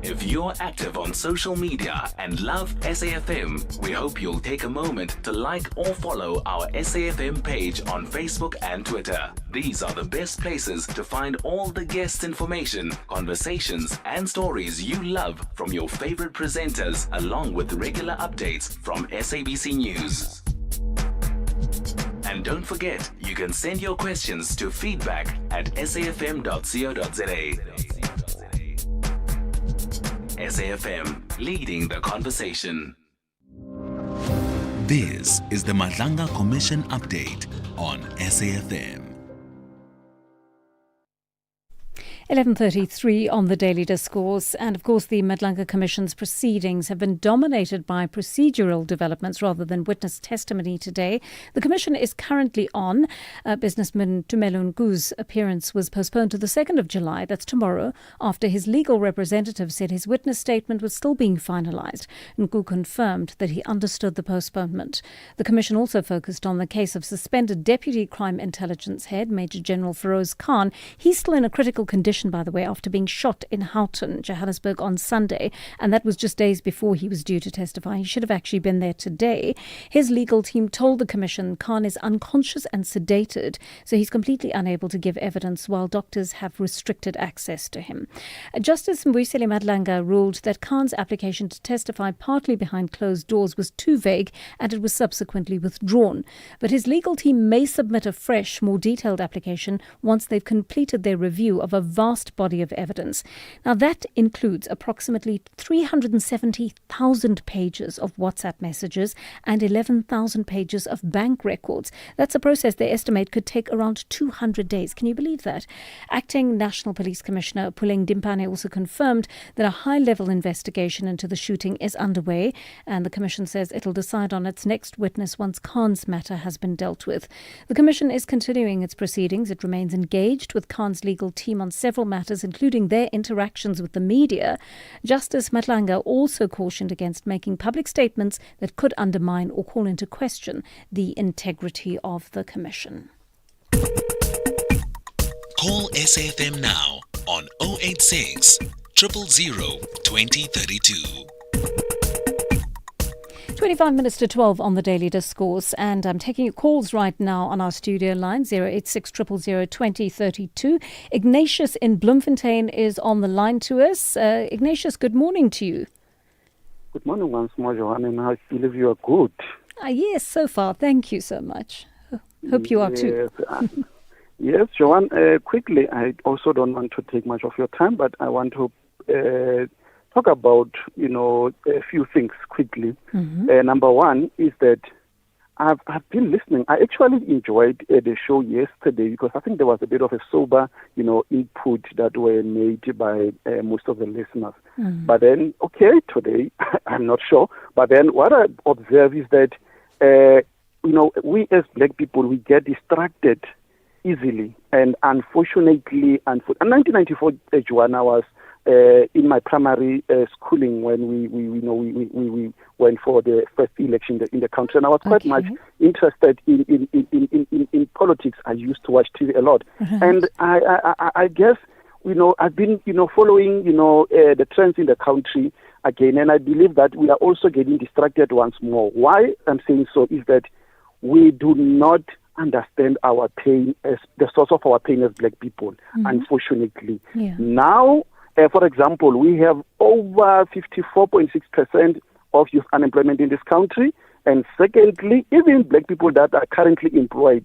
If you're active on social media and love SAFM, we hope you'll take a moment to like or follow our SAFM page on Facebook and Twitter. These are the best places to find all the guest information, conversations, and stories you love from your favorite presenters, along with regular updates from SABC News. And don't forget, you can send your questions to feedback@safm.co.za. SAFM, leading the conversation. This is the Madlanga Commission update on SAFM. 11:33 on the Daily Discourse. And of course, the Madlanga Commission's proceedings have been dominated by procedural developments rather than witness testimony today. The Commission is currently on. Businessman Tumelo Nku's appearance was postponed to the 2nd of July, that's tomorrow, after his legal representative said his witness statement was still being finalised. Nku confirmed that he understood the postponement. The Commission also focused on the case of suspended Deputy Crime Intelligence Head, Major General Feroz Khan. He's still in a critical condition, by the way, after being shot in Houghton, Johannesburg, on Sunday, and that was just days before he was due to testify. He should have actually been there today. His legal team told the Commission Khan is unconscious and sedated, so he's completely unable to give evidence while doctors have restricted access to him. Justice Mbuyiseni Madlanga ruled that Khan's application to testify partly behind closed doors was too vague and it was subsequently withdrawn. But his legal team may submit a fresh, more detailed application once they've completed their review of a vast body of evidence. Now, that includes approximately 370,000 pages of WhatsApp messages and 11,000 pages of bank records. That's a process they estimate could take around 200 days. Can you believe that? Acting National Police Commissioner Puleng Dimpane also confirmed that a high-level investigation into the shooting is underway, and the Commission says it'll decide on its next witness once Khan's matter has been dealt with. The Commission is continuing its proceedings. It remains engaged with Khan's legal team on several matters, including their interactions with the media. Justice Madlanga also cautioned against making public statements that could undermine or call into question the integrity of the Commission. Call SAFM now on 086 000 2032. 25 minutes to 12 on the Daily Discourse, and I'm taking your calls right now on our studio line 086 000 2032. Ignatius in Bloemfontein is on the line to us. Ignatius, good morning to you. Good morning once more, Johan, and I believe you are good. Yes, so far. Thank you so much. Hope you are too. Yes, Johan, quickly, I also don't want to take much of your time, but I want to talk about, a few things quickly. Number one is that I've been listening. I actually enjoyed the show yesterday because I think there was a bit of a sober, input that were made by most of the listeners. But then, today, I'm not sure. But then what I observe is that, we as black people, we get distracted easily. And unfortunately, in 1994, Joanna was in my primary schooling when we went for the first election in the country, and I was quite much interested in politics. I used to watch TV a lot, and I guess I've been following the trends in the country again, and I believe that we are also getting distracted once more. Why I'm saying so is that we do not understand our pain as the source of our pain as black people. Unfortunately, now. For example, we have over 54.6% of youth unemployment in this country. And secondly, even black people that are currently employed,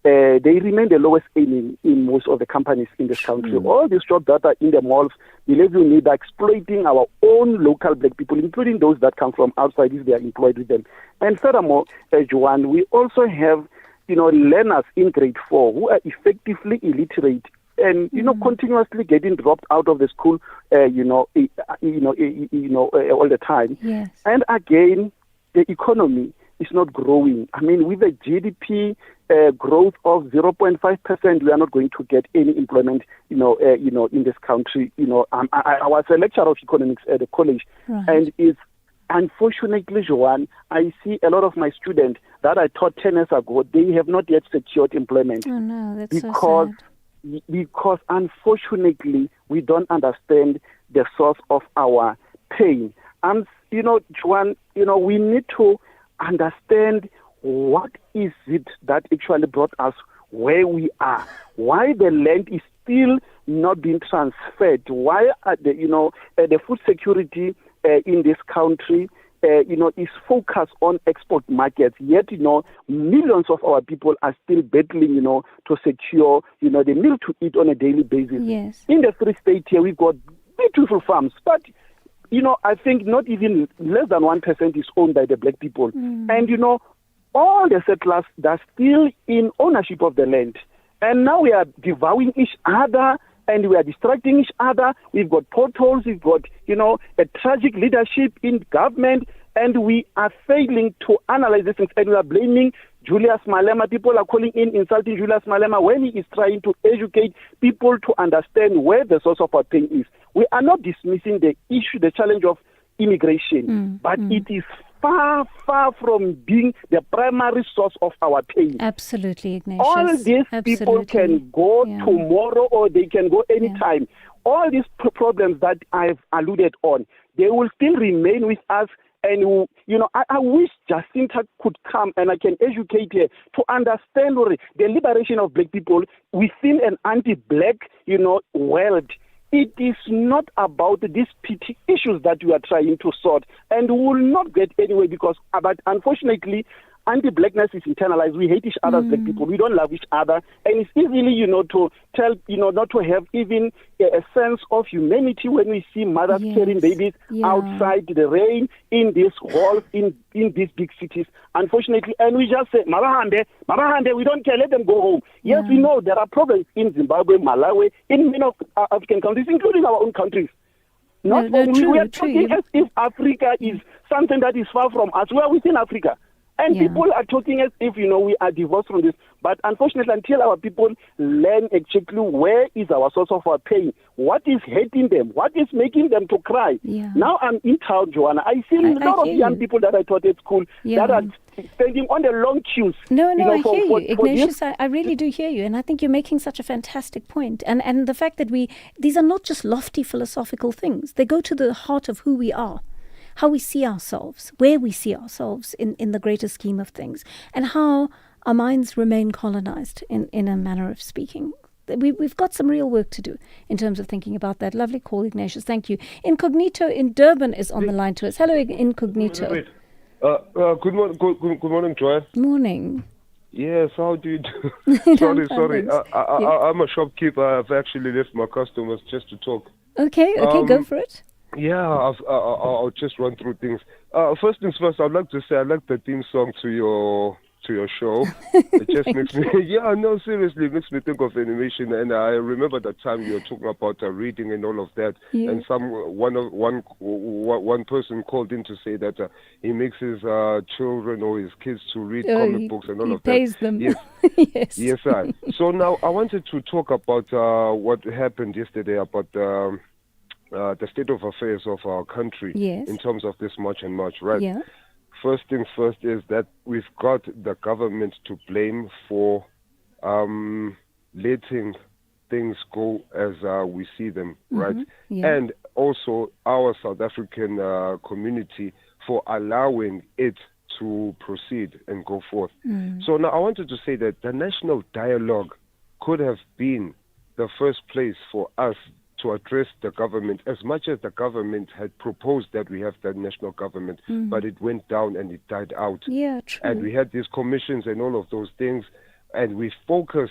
they remain the lowest earning in most of the companies in this country. All these jobs that are in the malls, believe you me, they're exploiting our own local black people, including those that come from outside if they are employed with them. And furthermore, Joanne, we also have, learners in grade 4 who are effectively illiterate and continuously getting dropped out of the school, all the time. Yes. And again, the economy is not growing. I mean, with a GDP growth of 0.5%, we are not going to get any employment, in this country. I was a lecturer of economics at the college, and it's unfortunately, Joanne, I see a lot of my students that I taught 10 years ago, they have not yet secured employment. Oh no, that's so sad. Because unfortunately we don't understand the source of our pain. And Joanne, we need to understand what is it that actually brought us where we are. Why the land is still not being transferred. Why are the food security in this country is focused on export markets, yet, millions of our people are still battling, to secure, the meal to eat on a daily basis. Yes. In the Free State here, we've got beautiful farms, but, I think not even less than 1% is owned by the black people. And, all the settlers, they're still in ownership of the land. And now we are devouring each other, and we are distracting each other. We've got potholes, we've got, a tragic leadership in government, and we are failing to analyze this, and we are blaming Julius Malema. People are calling in, insulting Julius Malema when he is trying to educate people to understand where the source of our pain is. We are not dismissing the issue, the challenge of immigration, but it is far, far from being the primary source of our pain. Absolutely, Ignatius. All these people can go tomorrow or they can go anytime. All these problems that I've alluded on, they will still remain with us. And, I wish Jacinta could come and I can educate her to understand the liberation of black people within an anti-black, world. It is not about these petty issues that we are trying to sort, and we will not get anywhere because, but unfortunately, anti-blackness is internalized. We hate each other as black people. We don't love each other, and it's easily, to tell, not to have even a sense of humanity when we see mothers carrying babies outside the rain in these halls, in these big cities. Unfortunately, and we just say, Mabahande, we don't care, let them go home. Yes, we know there are problems in Zimbabwe, Malawi, in many of African countries, including our own countries. Not only we are talking as if Africa is something that is far from us. We are within Africa. And people are talking as if, we are divorced from this. But unfortunately, until our people learn exactly where is our source of our pain, what is hurting them, what is making them to cry. Now I'm in town, Joanna. I see a lot of young people that I taught at school that are standing on the long queues. No, I hear you, Ignatius. I really do hear you. And I think you're making such a fantastic point. And the fact that these are not just lofty philosophical things. They go to the heart of who we are. How we see ourselves, where we see ourselves in the greater scheme of things, and how our minds remain colonized in a manner of speaking. We've got some real work to do in terms of thinking about that. Lovely call, Ignatius. Thank you. Incognito in Durban is on the line to us. Hello, Incognito. Good morning, Joanne. Morning. Yes, how do you do? Sorry. I'm a shopkeeper. I've actually left my customers just to talk. Okay, go for it. Yeah, I'll just run through things. First things first, I'd like to say I like the theme song to your show. It just makes me, seriously, it makes me think of animation. And I remember that time you were talking about reading and all of that. Yeah. And one person called in to say that he makes his children or his kids to read comic books and all of that. He pays them. Yes. Yes, I. So now I wanted to talk about what happened yesterday about the state of affairs of our country in terms of this March and March, right? Yeah. First things first is that we've got the government to blame for letting things go as we see them, right? Yeah. And also our South African community for allowing it to proceed and go forth. So now I wanted to say that the national dialogue could have been the first place for us to address the government, as much as the government had proposed that we have the national government, but it went down and it died out. Yeah, true. And we had these commissions and all of those things, and we refocused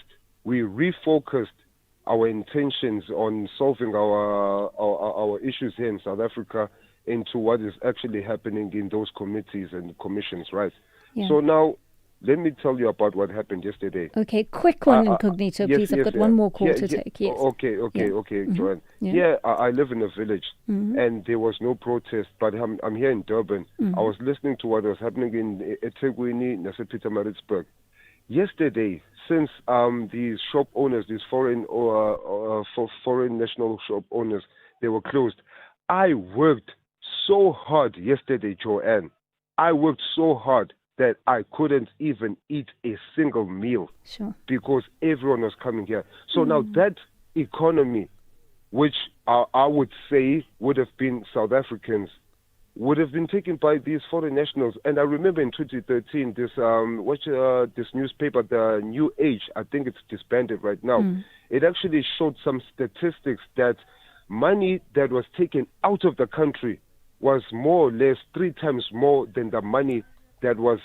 our intentions on solving our issues here in South Africa into what is actually happening in those committees and commissions, right? Yeah. So now, let me tell you about what happened yesterday. Okay, quick one, Incognito, yes, please. I've got one more call to take. Yes. Okay, Joanne. Yeah, I live in a village, and there was no protest, but I'm here in Durban. I was listening to what was happening in eThekwini, Pietermaritzburg. Yesterday, since these shop owners, these foreign national shop owners, they were closed, I worked so hard yesterday, Joanne. I worked so hard that I couldn't even eat a single meal because everyone was coming here. So now that economy, which I would say would have been South Africans, would have been taken by these foreign nationals. And I remember in 2013, this newspaper, the New Age, I think it's disbanded right now. It actually showed some statistics that money that was taken out of the country was more or less 3 times more than the money that was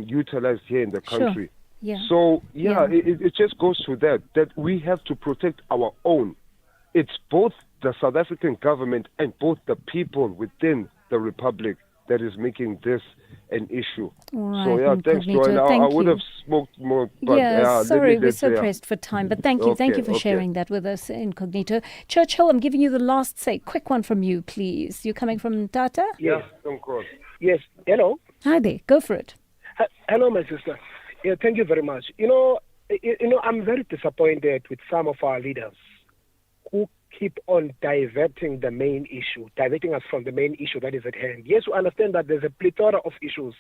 utilized here in the country. Yeah. So, it just goes to that we have to protect our own. It's both the South African government and both the people within the Republic that is making this an issue. Right, so, thanks, Joanne. I would have smoked more. But, sorry, we're so pressed for time. But thank you for sharing that with us, Incognito. Churchill, I'm giving you the last say. Quick one from you, please. You're coming from Tata? Yes, of course. Yes, hello. Hi there, go for it. Hello, my sister. Yeah, thank you very much. I'm very disappointed with some of our leaders who keep on diverting us from the main issue that is at hand. Yes, we understand that there's a plethora of issues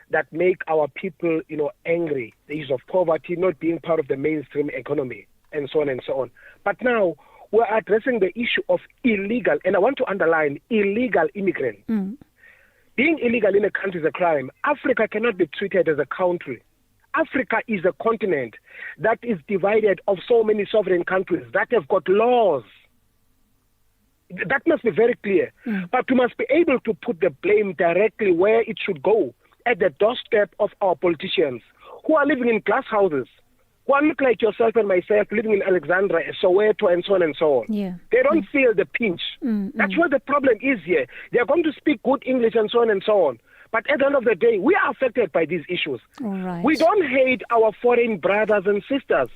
that make our people, angry. The issue of poverty, not being part of the mainstream economy, and so on and so on. But now we're addressing the issue of illegal, and I want to underline illegal immigrants. Being illegal in a country is a crime. Africa cannot be treated as a country. Africa is a continent that is divided of so many sovereign countries that have got laws. That must be very clear. But we must be able to put the blame directly where it should go, at the doorstep of our politicians who are living in glass houses, who are not like yourself and myself living in Alexandria, Soweto, and so on and so on. Yeah. They don't feel the pinch. That's where the problem is here. They are going to speak good English and so on and so on. But at the end of the day, we are affected by these issues. All right. We don't hate our foreign brothers and sisters.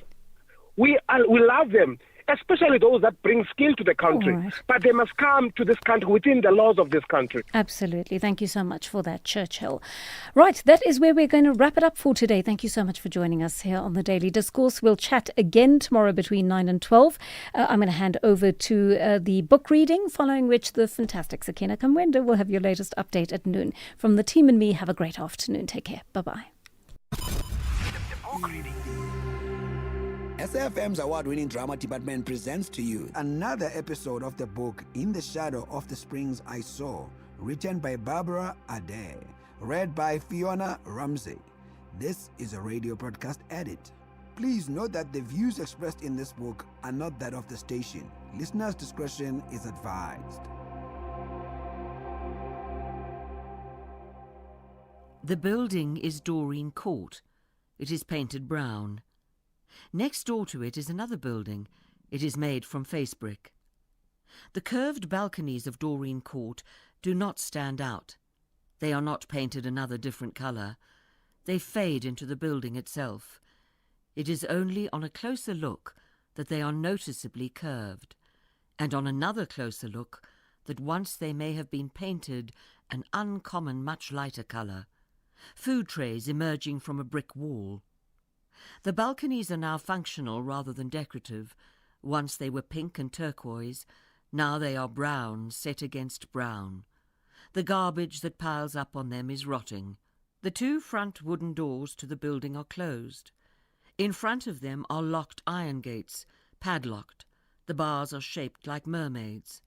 We love them. especially those that bring skill to the country. All right. But they must come to this country within the laws of this country. Absolutely. Thank you so much for that, Churchill. Right, that is where we're going to wrap it up for today. Thank you so much for joining us here on the Daily Discourse. We'll chat again tomorrow between 9 and 12. I'm going to hand over to the book reading, following which the fantastic Sakina Kamwenda will have your latest update at noon. From the team and me, have a great afternoon. Take care. Bye-bye. SAfm's award-winning drama department presents to you another episode of the book In the Shadow of the Springs I Saw, written by Barbara Adair, read by Fiona Ramsey. This is a radio broadcast edit. Please note that the views expressed in this book are not that of the station. Listeners' discretion is advised. The building is Doreen Court. It is painted brown. Next door to it is another building. It is made from face brick. The curved balconies of Doreen Court do not stand out. They are not painted another different colour. They fade into the building itself. It is only on a closer look that they are noticeably curved, and on another closer look that once they may have been painted an uncommon much lighter colour. Food trays emerging from a brick wall. The balconies are now functional rather than decorative. Once they were pink and turquoise, now they are brown set against brown. The garbage that piles up on them is rotting. The two front wooden doors to the building are closed. In front of them are locked iron gates, padlocked. The bars are shaped like mermaids.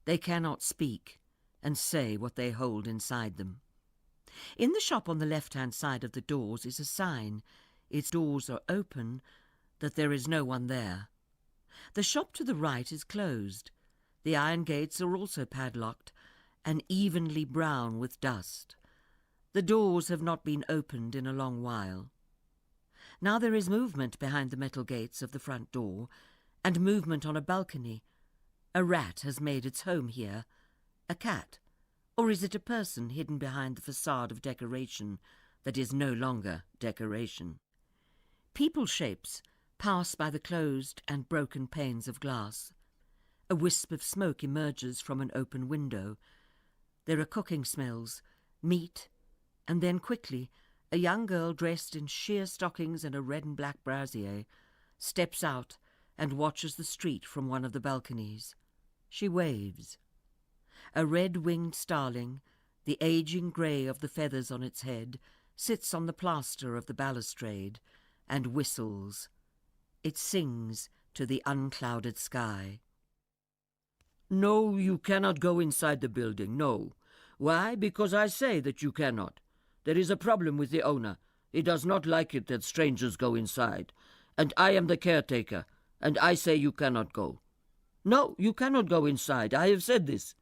They cannot speak and say what they hold inside them. In the shop on the left-hand side of the doors is a sign. Its doors are open, that there is no one there. The shop to the right is closed. The iron gates are also padlocked and evenly brown with dust. The doors have not been opened in a long while. Now there is movement behind the metal gates of the front door, and movement on a balcony. A rat has made its home here. A cat. Or is it a person hidden behind the facade of decoration that is no longer decoration? People shapes pass by the closed and broken panes of glass. A wisp of smoke emerges from an open window. There are cooking smells, meat, and then quickly a young girl dressed in sheer stockings and a red and black brassiere steps out and watches the street from one of the balconies. She waves. A red-winged starling, the aging grey of the feathers on its head, sits on the plaster of the balustrade and whistles. It sings to the unclouded sky. No, you cannot go inside the building, no. Why? Because I say that you cannot. There is a problem with the owner. He does not like it that strangers go inside. And I am the caretaker, and I say you cannot go. No, you cannot go inside. I have said this.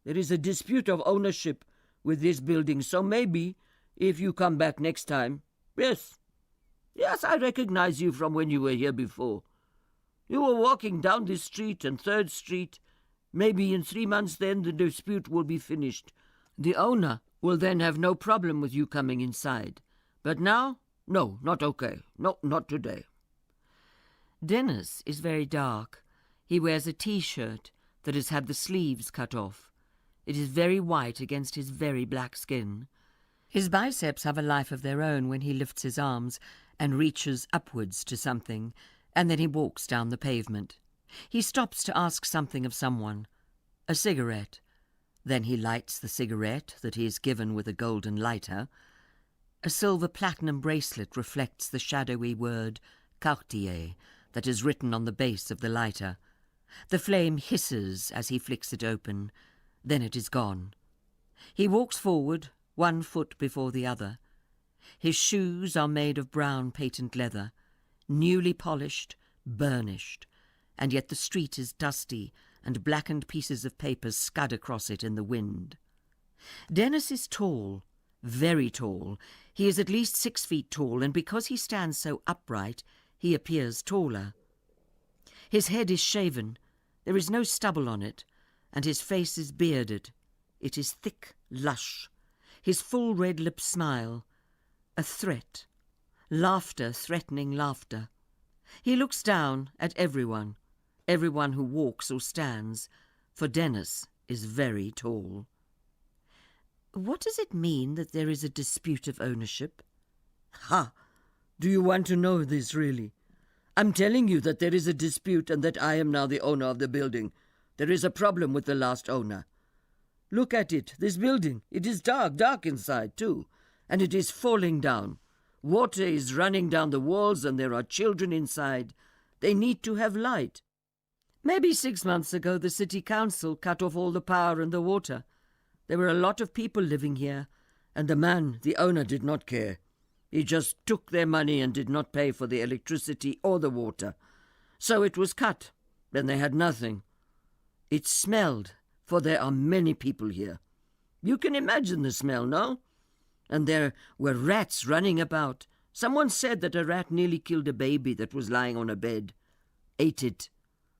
There is a dispute of ownership with this building, so maybe, if you come back next time... Yes, I recognize you from when you were here before. You were walking down this street and 3rd Street. Maybe in 3 months then the dispute will be finished. The owner will then have no problem with you coming inside. But now, no, not okay. No, not today. Dennis is very dark. He wears a T-shirt that has had the sleeves cut off. It is very white against his very black skin. His biceps have a life of their own when he lifts his arms and reaches upwards to something, and then he walks down the pavement. He stops to ask something of someone. A cigarette. Then he lights the cigarette that he is given with a golden lighter. A silver platinum bracelet reflects the shadowy word Cartier that is written on the base of the lighter. The flame hisses as he flicks it open. Then it is gone. He walks forward, 1 foot before the other. His shoes are made of brown patent leather, newly polished, burnished, and yet the street is dusty, and blackened pieces of paper scud across it in the wind. Dennis is tall, very tall. He is at least 6 feet tall, and because he stands so upright, he appears taller. His head is shaven. There is no stubble on it, and his face is bearded. It is thick, lush. His full red lips smile. A threat. Laughter, threatening laughter. He looks down at everyone. everyone who walks or stands, for Dennis is very tall. What does it mean that there is a dispute of ownership? Ha! Do you want to know this, really? I'm telling you that there is a dispute and that I am now the owner of the building. There is a problem with the last owner. Look at it, this building. It is dark inside too, and it is falling down. Water is running down the walls and there are children inside. They need to have light. Maybe 6 months ago the city council cut off all the power and the water. There were a lot of people living here, and the man, the owner, did not care. He just took their money and did not pay for the electricity or the water. So it was cut. Then they had nothing. It smelled, for there are many people here. You can imagine the smell, no? And there were rats running about. Someone said that a rat nearly killed a baby that was lying on a bed. Ate it,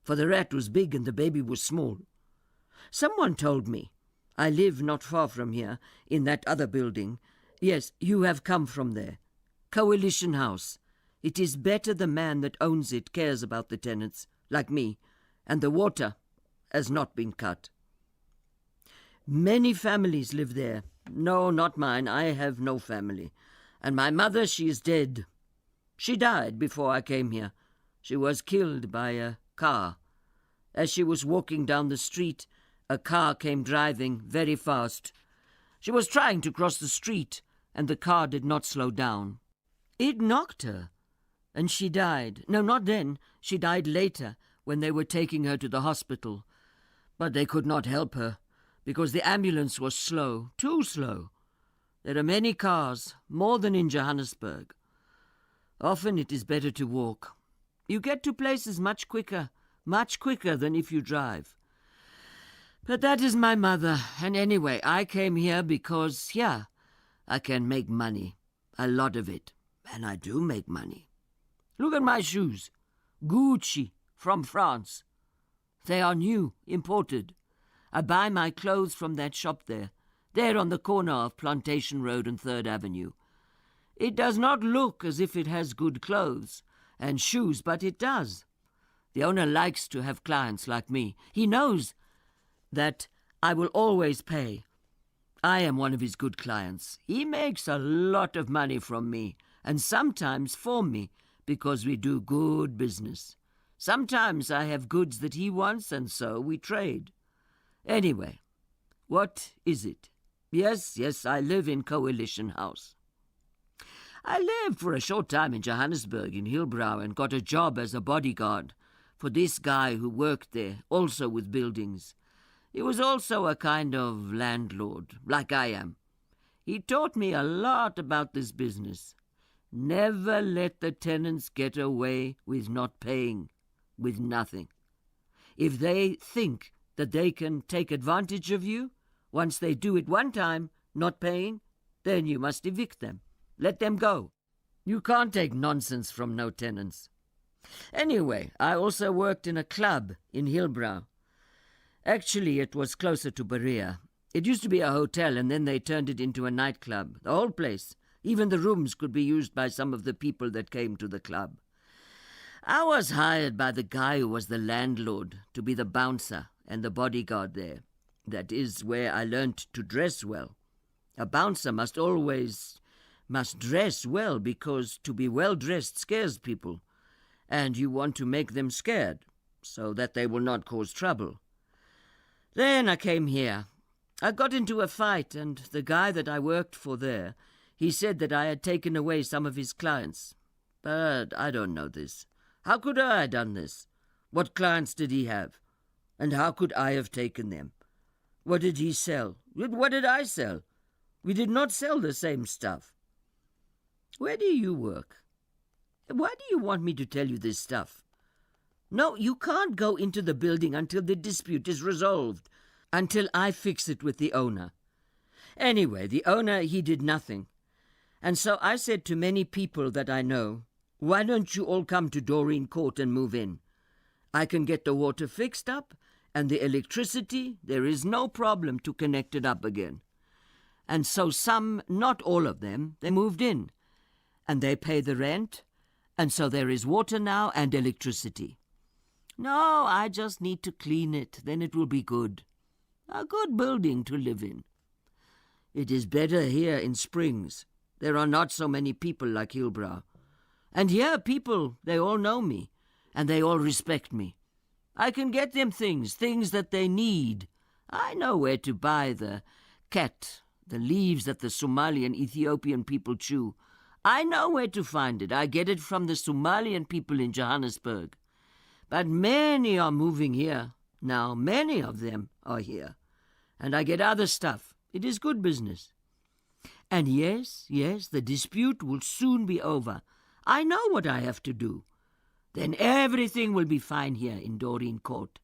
for the rat was big and the baby was small. Someone told me, I live not far from here, in that other building. Yes, you have come from there. Coalition House. It is better the man that owns it cares about the tenants, like me, and the water has not been cut. Many families live there. No, not mine. I have no family. And my mother, she is dead. She died before I came here. She was killed by a car. As she was walking down the street, a car came driving very fast. She was trying to cross the street, and the car did not slow down. It knocked her, and she died. No, not then. She died later, when they were taking her to the hospital. But they could not help her, because the ambulance was slow, too slow. There are many cars, more than in Johannesburg. Often it is better to walk. You get to places much quicker than if you drive. But that is my mother, and anyway, I came here because, yeah, I can make money, a lot of it, and I do make money. Look at my shoes, Gucci, from France. They are new, imported. I buy my clothes from that shop there on the corner of Plantation Road and 3rd Avenue. It does not look as if it has good clothes and shoes, but it does. The owner likes to have clients like me. He knows that I will always pay. I am one of his good clients. He makes a lot of money from me, and sometimes for me, because we do good business. Sometimes I have goods that he wants, and so we trade. Anyway, what is it? Yes, I live in Coalition House. I lived for a short time in Johannesburg, in Hillbrow, and got a job as a bodyguard for this guy who worked there, also with buildings. He was also a kind of landlord, like I am. He taught me a lot about this business. Never let the tenants get away with not paying, with nothing. If they think that they can take advantage of you, once they do it one time, not paying, then you must evict them. Let them go. You can't take nonsense from no tenants. Anyway, I also worked in a club in Hillbrow. Actually, it was closer to Berea. It used to be a hotel, and then they turned it into a nightclub. The whole place, even the rooms, could be used by some of the people that came to the club. I was hired by the guy who was the landlord to be the bouncer and the bodyguard there. That is where I learnt to dress well. A bouncer must dress well, because to be well-dressed scares people, and you want to make them scared so that they will not cause trouble. Then I came here. I got into a fight, and the guy that I worked for there, he said that I had taken away some of his clients. But I don't know this. How could I have done this? What clients did he have? And how could I have taken them? What did he sell? What did I sell? We did not sell the same stuff. Where do you work? Why do you want me to tell you this stuff? No, you can't go into the building until the dispute is resolved, until I fix it with the owner. Anyway, the owner, he did nothing. And so I said to many people that I know, why don't you all come to Doreen Court and move in? I can get the water fixed up, and the electricity, there is no problem to connect it up again. And so some, not all of them, they moved in, and they pay the rent, and so there is water now and electricity. No, I just need to clean it, then it will be good. A good building to live in. It is better here in Springs. There are not so many people like Hillbrow. And here people, they all know me, and they all respect me. I can get them things that they need. I know where to buy the cat, the leaves that the Somali and Ethiopian people chew. I know where to find it. I get it from the Somalian people in Johannesburg. But many are moving here. Now, many of them are here. And I get other stuff. It is good business. And yes, the dispute will soon be over. I know what I have to do. Then everything will be fine here in Doreen Court.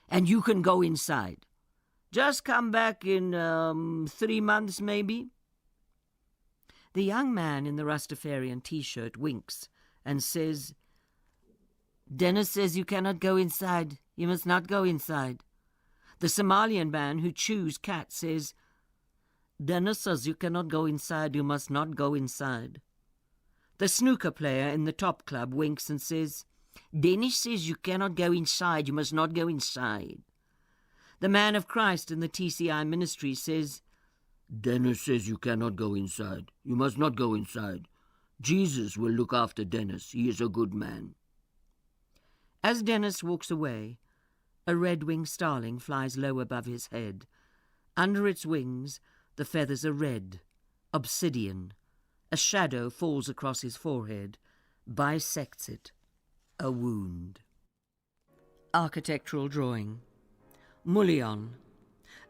And you can go inside. Just come back in 3 months, maybe. The young man in the Rastafarian T-shirt winks and says, Dennis says you cannot go inside. You must not go inside. The Somalian man who chews cat says, Dennis says you cannot go inside. You must not go inside. The snooker player in the top club winks and says, Dennis says you cannot go inside. You must not go inside. The man of Christ in the TCI ministry says, Dennis says you cannot go inside. You must not go inside. Jesus will look after Dennis. He is a good man. As Dennis walks away, a red-winged starling flies low above his head. Under its wings, the feathers are red, obsidian. A shadow falls across his forehead, bisects it. A wound. Architectural drawing. Mullion,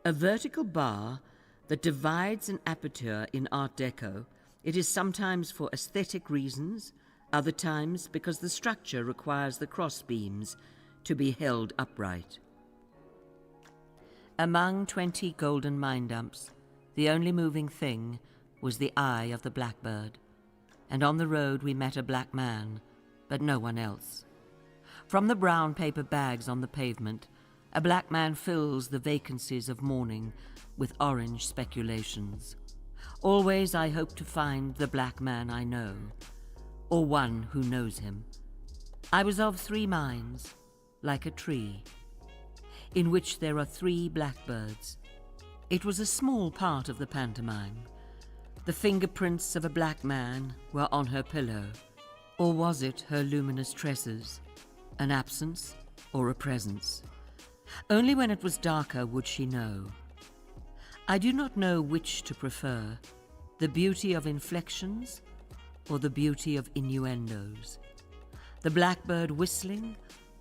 a vertical bar that divides an aperture in Art Deco. It is sometimes for aesthetic reasons, other times because the structure requires the cross beams to be held upright. Among 20 golden mine dumps, the only moving thing was the eye of the blackbird, and on the road we met a black man, but no one else. From the brown paper bags on the pavement, a black man fills the vacancies of morning with orange speculations. Always I hope to find the black man I know, or one who knows him. I was of 3 minds, like a tree, in which there are 3 blackbirds. It was a small part of the pantomime. The fingerprints of a black man were on her pillow, or was it her luminous tresses, an absence or a presence? Only when it was darker would she know. I do not know which to prefer, the beauty of inflections or the beauty of innuendos, the blackbird whistling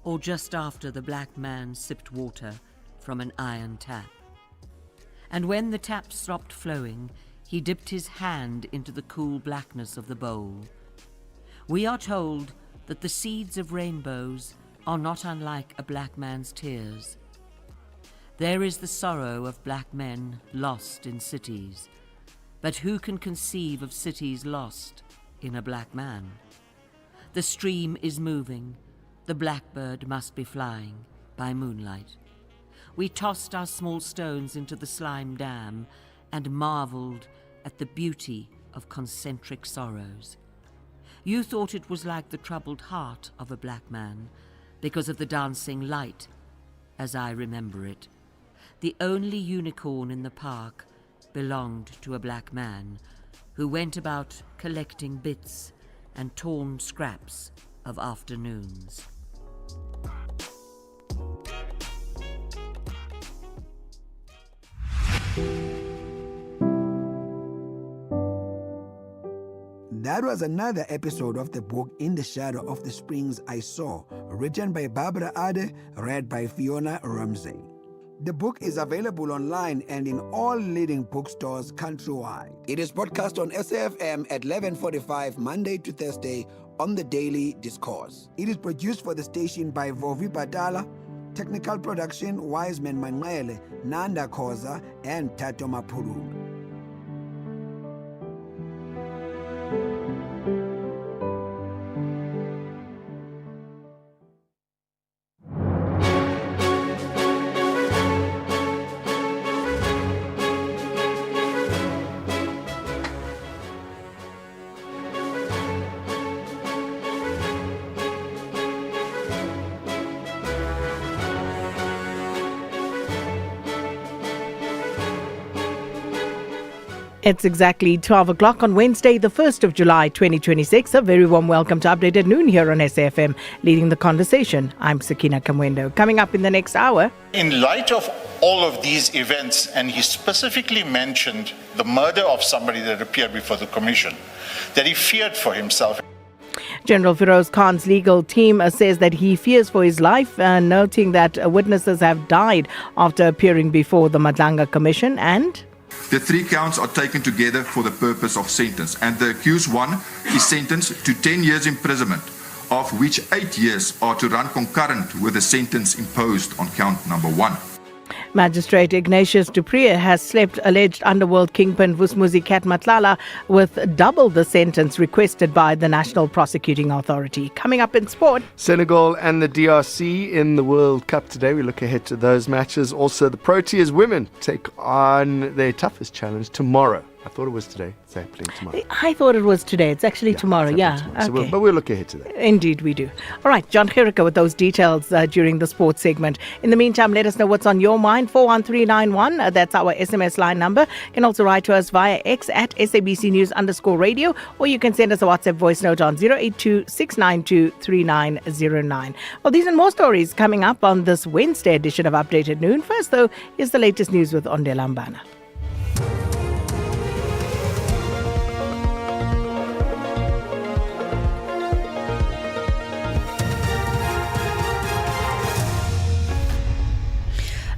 or just after the black man sipped water from an iron tap. And when the tap stopped flowing, he dipped his hand into the cool blackness of the bowl. We are told that the seeds of rainbows are not unlike a black man's tears. There is the sorrow of black men lost in cities, but who can conceive of cities lost in a black man? The stream is moving, the blackbird must be flying by moonlight. We tossed our small stones into the slime dam and marveled at the beauty of concentric sorrows. You thought it was like the troubled heart of a black man because of the dancing light, as I remember it. The only unicorn in the park belonged to a black man who went about collecting bits and torn scraps of afternoons. That was another episode of the book In the Shadow of the Springs I Saw, written by Barbara Ade, read by Fiona Ramsey. The book is available online and in all leading bookstores countrywide. It is broadcast on SAFM at 11:45 Monday to Thursday on the Daily Discourse. It is produced for the station by Vovi Batala, technical production Wiseman Manele, Nanda Koza, and Tato Mapuru. It's exactly 12 o'clock on Wednesday, the 1st of July, 2026. A very warm welcome to Update at Noon here on SAFM. Leading the conversation, I'm Sakina Kamwendo. Coming up in the next hour. In light of all of these events, and he specifically mentioned the murder of somebody that appeared before the commission, that he feared for himself. General Feroz Khan's legal team says that he fears for his life, noting that witnesses have died after appearing before the Madlanga Commission and... The 3 counts are taken together for the purpose of sentence, and the accused one is sentenced to 10 years imprisonment, of which 8 years are to run concurrent with the sentence imposed on count number 1. Magistrate Ignatius Dupree has slapped alleged underworld kingpin Vusimuzi Cat Matlala with double the sentence requested by the National Prosecuting Authority. Coming up in sport. Senegal and the DRC in the World Cup today. We look ahead to those matches. Also, the Proteas women take on their toughest challenge tomorrow. I thought it was today. It's happening tomorrow. I thought it was today. It's actually tomorrow. Tomorrow. So but we'll look ahead to that. Indeed we do. All right, John Gericke with those details during the sports segment. In the meantime, let us know what's on your mind. 41391. That's our SMS line number. You can also write to us via X at SABC News_radio, or you can send us a WhatsApp voice note on 082-692-3909. Well, these and more stories coming up on this Wednesday edition of Update at Noon. First, though, is the latest news with Onde Lambana.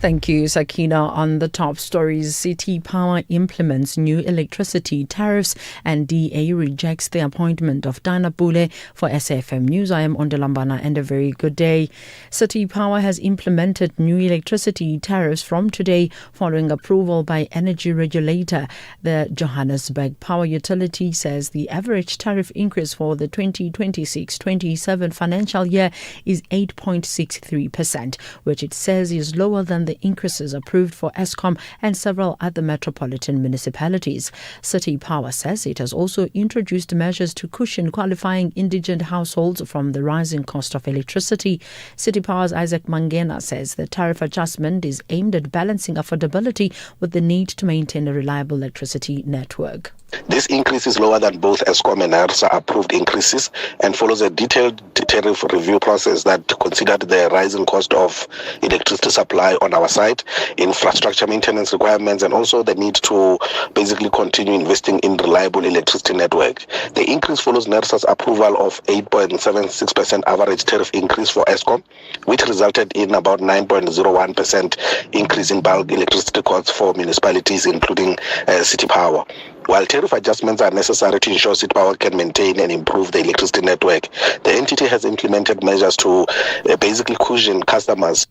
Thank you, Sakina. On the top stories, City Power implements new electricity tariffs and DA rejects the appointment of Dana Pule for SAFM News. I am Onde Lambana and a very good day. City Power has implemented new electricity tariffs from today following approval by energy regulator. The Johannesburg Power Utility says the average tariff increase for the 2026-27 financial year is 8.63%, which it says is lower than the increases approved for Eskom and several other metropolitan municipalities. City Power says it has also introduced measures to cushion qualifying indigent households from the rising cost of electricity. City Power's Isaac Mangena says the tariff adjustment is aimed at balancing affordability with the need to maintain a reliable electricity network. This increase is lower than both Eskom and NERSA approved increases and follows a detailed tariff review process that considered the rising cost of electricity supply on our side, infrastructure maintenance requirements, and also the need to basically continue investing in reliable electricity network. The increase follows NERSA's approval of 8.76% average tariff increase for Eskom, which resulted in about 9.01% increase in bulk electricity costs for municipalities, including City Power. While tariff adjustments are necessary to ensure City Power can maintain and improve the electricity network, the entity has implemented measures to basically cushion customers.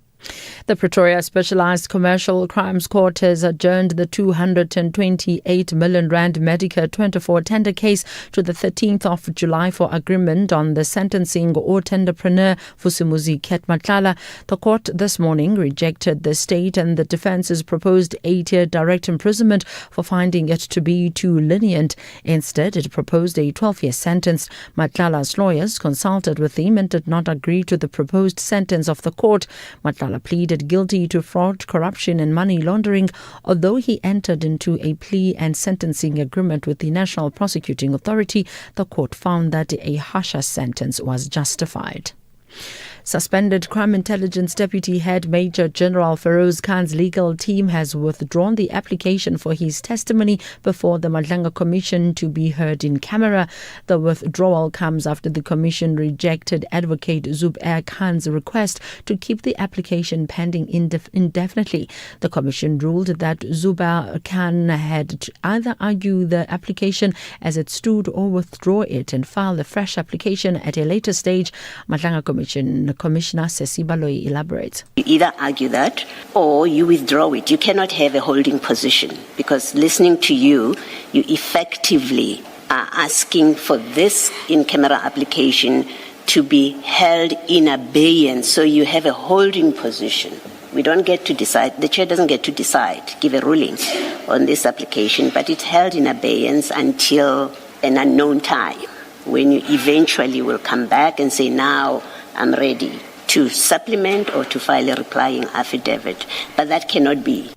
The Pretoria Specialized Commercial Crimes Court has adjourned the 228 million rand Medicare 24 tender case to the 13th of July for agreement on the sentencing or tenderpreneur Vusimuzi Cat Matlala. The court this morning rejected the state and the defence's proposed 8-year direct imprisonment for finding it to be too lenient. Instead, it proposed a 12-year sentence. Matlala's lawyers consulted with him and did not agree to the proposed sentence of the court. Matlala pleaded guilty to fraud, corruption and money laundering, although he entered into a plea and sentencing agreement with the National Prosecuting Authority. The court found that a harsher sentence was justified. Suspended Crime Intelligence Deputy Head Major General Feroz Khan's legal team has withdrawn the application for his testimony before the Madlanga Commission to be heard in camera. The withdrawal comes after the Commission rejected Advocate Zubair Khan's request to keep the application pending indefinitely. The Commission ruled that Zubair Khan had to either argue the application as it stood or withdraw it and file a fresh application at a later stage. Madlanga Commissioner Sesi Baloyi elaborates. You either argue that or you withdraw it. You cannot have a holding position because listening to you effectively are asking for this in-camera application to be held in abeyance. So you have a holding position. We don't get to decide, the chair doesn't get to decide, give a ruling on this application, but it's held in abeyance until an unknown time when you eventually will come back and say, now I'm ready to supplement or to file a replying affidavit. But that cannot be.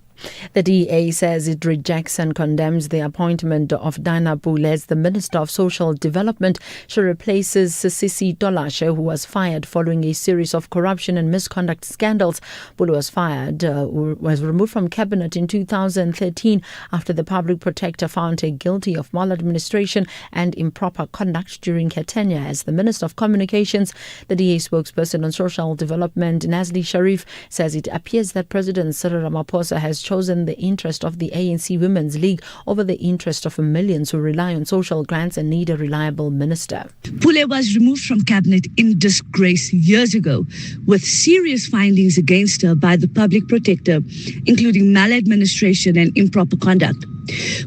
The DA says it rejects and condemns the appointment of Dinah Pule as the Minister of Social Development. She replaces Sisi Tolashe, who was fired following a series of corruption and misconduct scandals. Pule was removed from cabinet in 2013 after the public protector found her guilty of maladministration and improper conduct during her tenure as the Minister of Communications. The DA spokesperson on social development, Nazli Sharif, says it appears that President Cyril Ramaphosa has chosen the interest of the ANC Women's League over the interest of millions who rely on social grants and need a reliable minister. Pule was removed from cabinet in disgrace years ago, with serious findings against her by the public protector, including maladministration and improper conduct.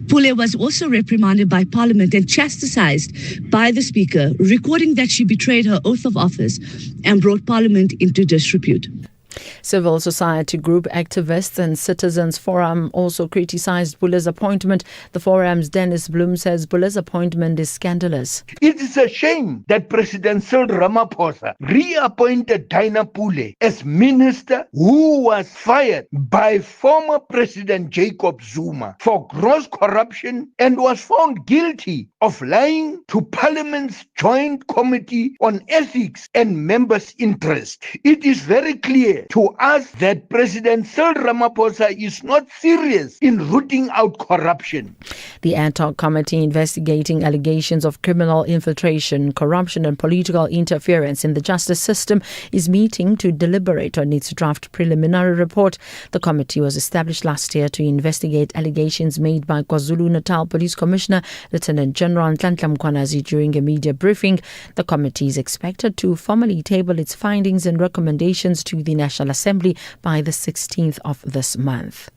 Pule was also reprimanded by Parliament and chastised by the Speaker, recording that she betrayed her oath of office and brought Parliament into disrepute. Civil society group activists and Citizens Forum also criticized Pule's appointment. The forum's Dennis Bloom says Pule's appointment is scandalous. It is a shame that President Cyril Ramaphosa reappointed Dinah Pule as minister who was fired by former President Jacob Zuma for gross corruption and was found guilty of lying to Parliament's Joint Committee on Ethics and members' interest. It is very clear to us that President Cyril Ramaphosa is not serious in rooting out corruption. The ad hoc committee investigating allegations of criminal infiltration, corruption and political interference in the justice system is meeting to deliberate on its draft preliminary report. The committee was established last year to investigate allegations made by KwaZulu-Natal Police Commissioner Lieutenant General Nhlanhla Mkhwanazi during a media briefing. The committee is expected to formally table its findings and recommendations to the National Assembly by the 16th of this month.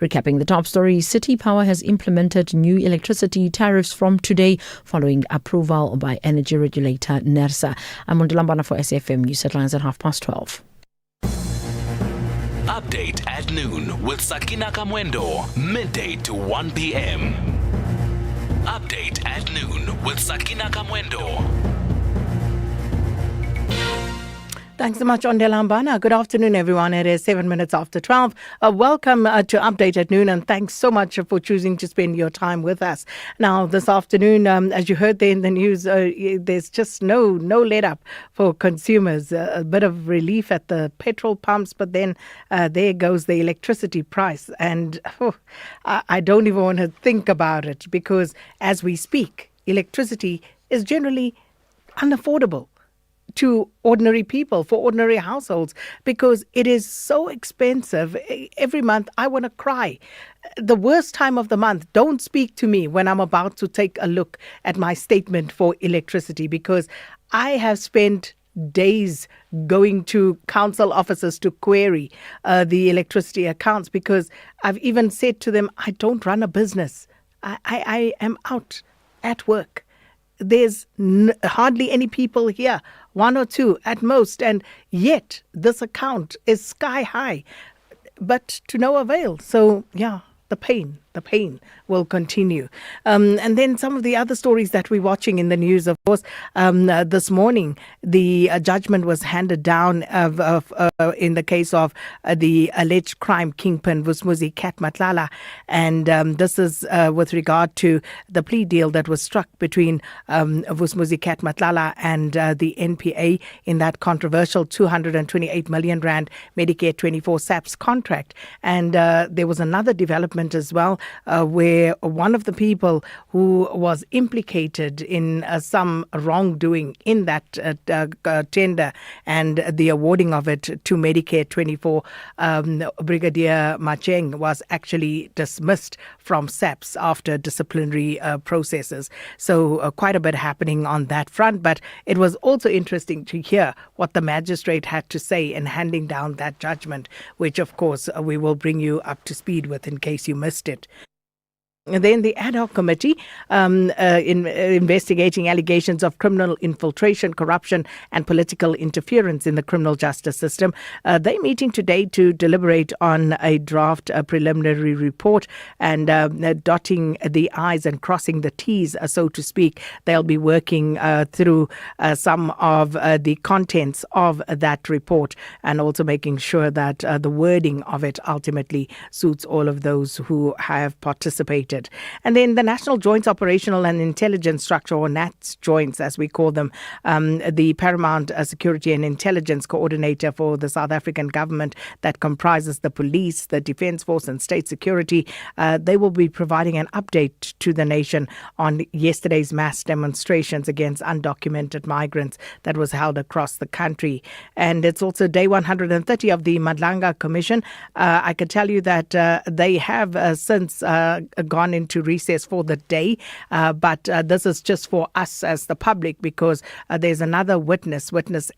Recapping the top story, City Power has implemented new electricity tariffs from today following approval by energy regulator NERSA. I'm Undulambana for SAFM News Headlines at 12:30. Update at noon with Sakina Kamwendo, midday to 1 p.m. Update at noon with Sakina Kamwendo. Thanks so much, Ondelambana. Good afternoon, everyone. It is 7 minutes after 12. Welcome to Update at Noon, and thanks so much for choosing to spend your time with us. Now, this afternoon, as you heard there in the news, there's just no let up for consumers. A bit of relief at the petrol pumps, but then there goes the electricity price. And I don't even want to think about it, because as we speak, electricity is generally unaffordable to ordinary people, for ordinary households, because it is so expensive. Every month I want to cry. The worst time of the month, don't speak to me when I'm about to take a look at my statement for electricity, because I have spent days going to council offices to query the electricity accounts, because I've even said to them, I don't run a business. I am out at work. There's hardly any people here, one or two at most, and yet this account is sky high, but to no avail. So, yeah, the pain will continue. And then some of the other stories that we're watching in the news, of course, this morning, the judgment was handed down in the case of the alleged crime kingpin, Vusmuzi Matlala. And this is with regard to the plea deal that was struck between Vusmuzi Matlala and the NPA in that controversial 228 million rand Medicare 24 SAPS contract. And there was another development as well, where one of the people who was implicated in some wrongdoing in that tender and the awarding of it to Medicare 24, Brigadier Macheng, was actually dismissed from SAPS after disciplinary processes. So quite a bit happening on that front, but it was also interesting to hear what the magistrate had to say in handing down that judgment, which of course we will bring you up to speed with in case you missed it. Then the ad hoc committee investigating allegations of criminal infiltration, corruption and political interference in the criminal justice system. They're meeting today to deliberate on a draft preliminary report and dotting the I's and crossing the T's, so to speak. They'll be working through some of the contents of that report and also making sure that the wording of it ultimately suits all of those who have participated. And then the National Joint Operational and Intelligence Structure, or NATS joints as we call them, the Paramount Security and Intelligence Coordinator for the South African government that comprises the police, the Defence Force and state security, they will be providing an update to the nation on yesterday's mass demonstrations against undocumented migrants that was held across the country. And it's also day 130 of the Madlanga Commission. I can tell you that they have since gone into recess for the day, but this is just for us as the public because there's another witness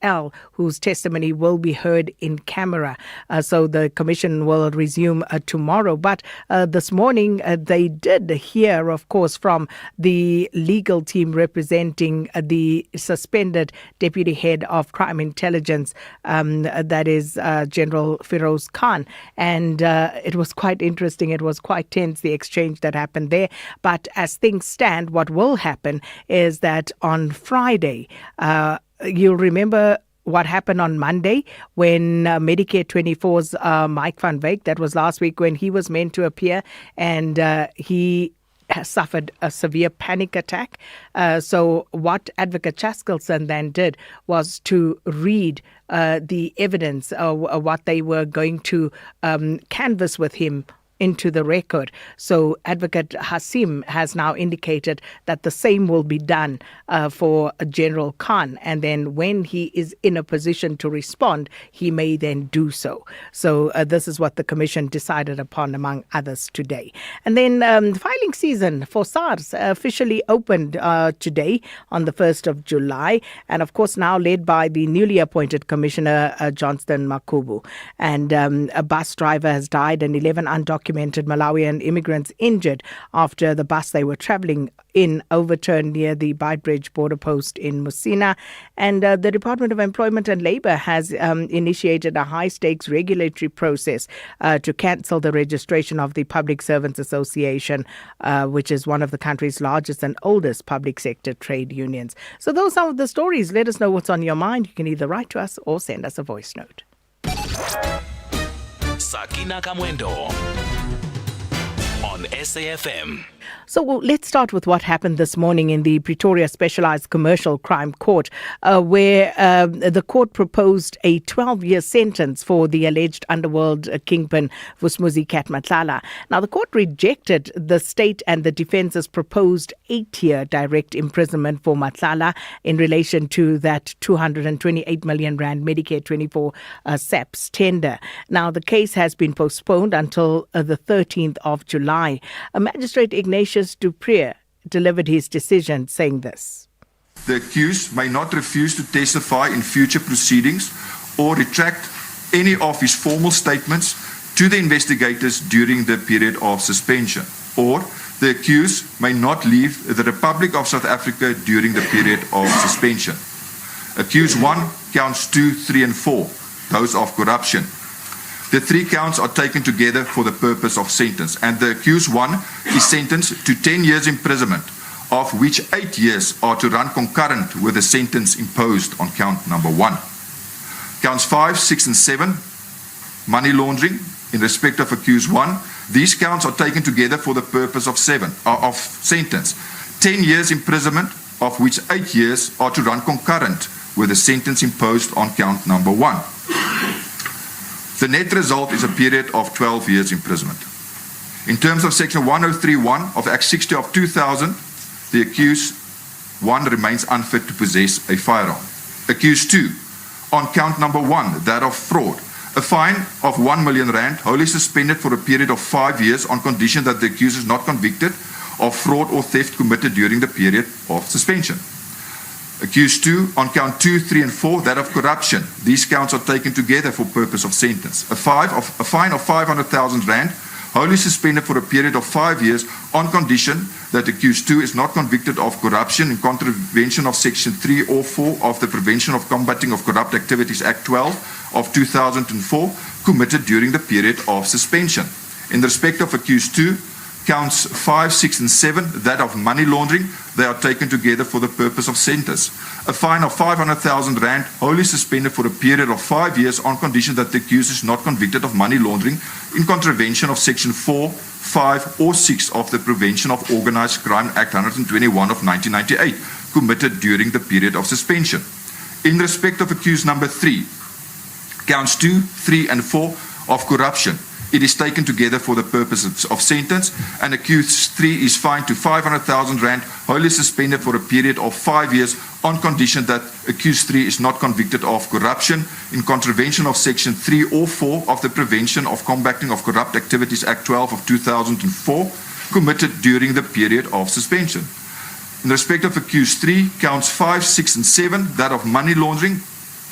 L, whose testimony will be heard in camera. So the commission will resume tomorrow. But this morning they did hear, of course, from the legal team representing the suspended Deputy Head of Crime Intelligence, that is General Feroz Khan. And it was quite interesting. It was quite tense, the exchange that happened there. But as things stand, what will happen is that on Friday, you'll remember what happened on Monday when Medicare 24's Mike van Wyk, that was last week when he was meant to appear, and he has suffered a severe panic attack. So what Advocate Chaskelson then did was to read the evidence, what they were going to canvass with him into the record. So Advocate Hasim has now indicated that the same will be done for General Khan. And then when he is in a position to respond, he may then do so. So this is what the commission decided upon, among others, today. And then the filing season for SARS officially opened today on the 1st of July. And of course, now led by the newly appointed Commissioner Johnston Makubu. And a bus driver has died and 11 undocumented Malawian immigrants injured after the bus they were traveling in overturned near the Beitbridge border post in Musina. And the Department of Employment and Labour has initiated a high-stakes regulatory process to cancel the registration of the Public Servants Association, which is one of the country's largest and oldest public sector trade unions. So those are some of the stories. Let us know what's on your mind. You can either write to us or send us a voice note. Sakina Kamwendo on SAFM. So let's start with what happened this morning in the Pretoria Specialised Commercial Crime Court, where the court proposed a 12-year sentence for the alleged underworld kingpin Vusumuzi Matlala. Now, the court rejected the state and the defence's proposed 8-year direct imprisonment for Matlala in relation to that 228 million rand Medicare 24 SAPS tender. Now, the case has been postponed until the 13th of July. Magistrate Ignatius Dupree delivered his decision saying this. The accused may not refuse to testify in future proceedings or retract any of his formal statements to the investigators during the period of suspension, or the accused may not leave the Republic of South Africa during the period of suspension. Accused 1, counts 2, 3 and 4, those of corruption. The 3 counts are taken together for the purpose of sentence, and the accused 1 is sentenced to 10 years imprisonment, of which 8 years are to run concurrent with the sentence imposed on count number 1. Counts 5, 6 and 7, money laundering, in respect of accused 1, these counts are taken together for the purpose of sentence. 10 years imprisonment, of which 8 years are to run concurrent with the sentence imposed on count number 1. The net result is a period of 12 years imprisonment. In terms of section 1031 of Act 60 of 2000, the accused 1 remains unfit to possess a firearm. Accused 2, on count number 1, that of fraud, a fine of 1 million rand, wholly suspended for a period of 5 years on condition that the accused is not convicted of fraud or theft committed during the period of suspension. Accused 2, on count 2, 3 and 4, that of corruption. These counts are taken together for purpose of sentence. A fine of 500,000 rand, wholly suspended for a period of 5 years on condition that accused 2 is not convicted of corruption in contravention of Section 3 or 4 of the Prevention of Combating of Corrupt Activities Act 12 of 2004, committed during the period of suspension. In respect of accused 2, counts 5, 6, and 7, that of money laundering, they are taken together for the purpose of sentence. A fine of 500,000 rand, wholly suspended for a period of 5 years on condition that the accused is not convicted of money laundering in contravention of Section 4, 5, or 6 of the Prevention of Organised Crime Act 121 of 1998, committed during the period of suspension. In respect of accused number 3, counts 2, 3, and 4 of corruption, it is taken together for the purposes of sentence, and accused 3 is fined to 500,000 rand, wholly suspended for a period of 5 years on condition that accused 3 is not convicted of corruption in contravention of Section 3 or 4 of the Prevention of Combating of Corrupt Activities Act 12 of 2004, committed during the period of suspension. In respect of accused 3, counts 5, 6, and 7, that of money laundering,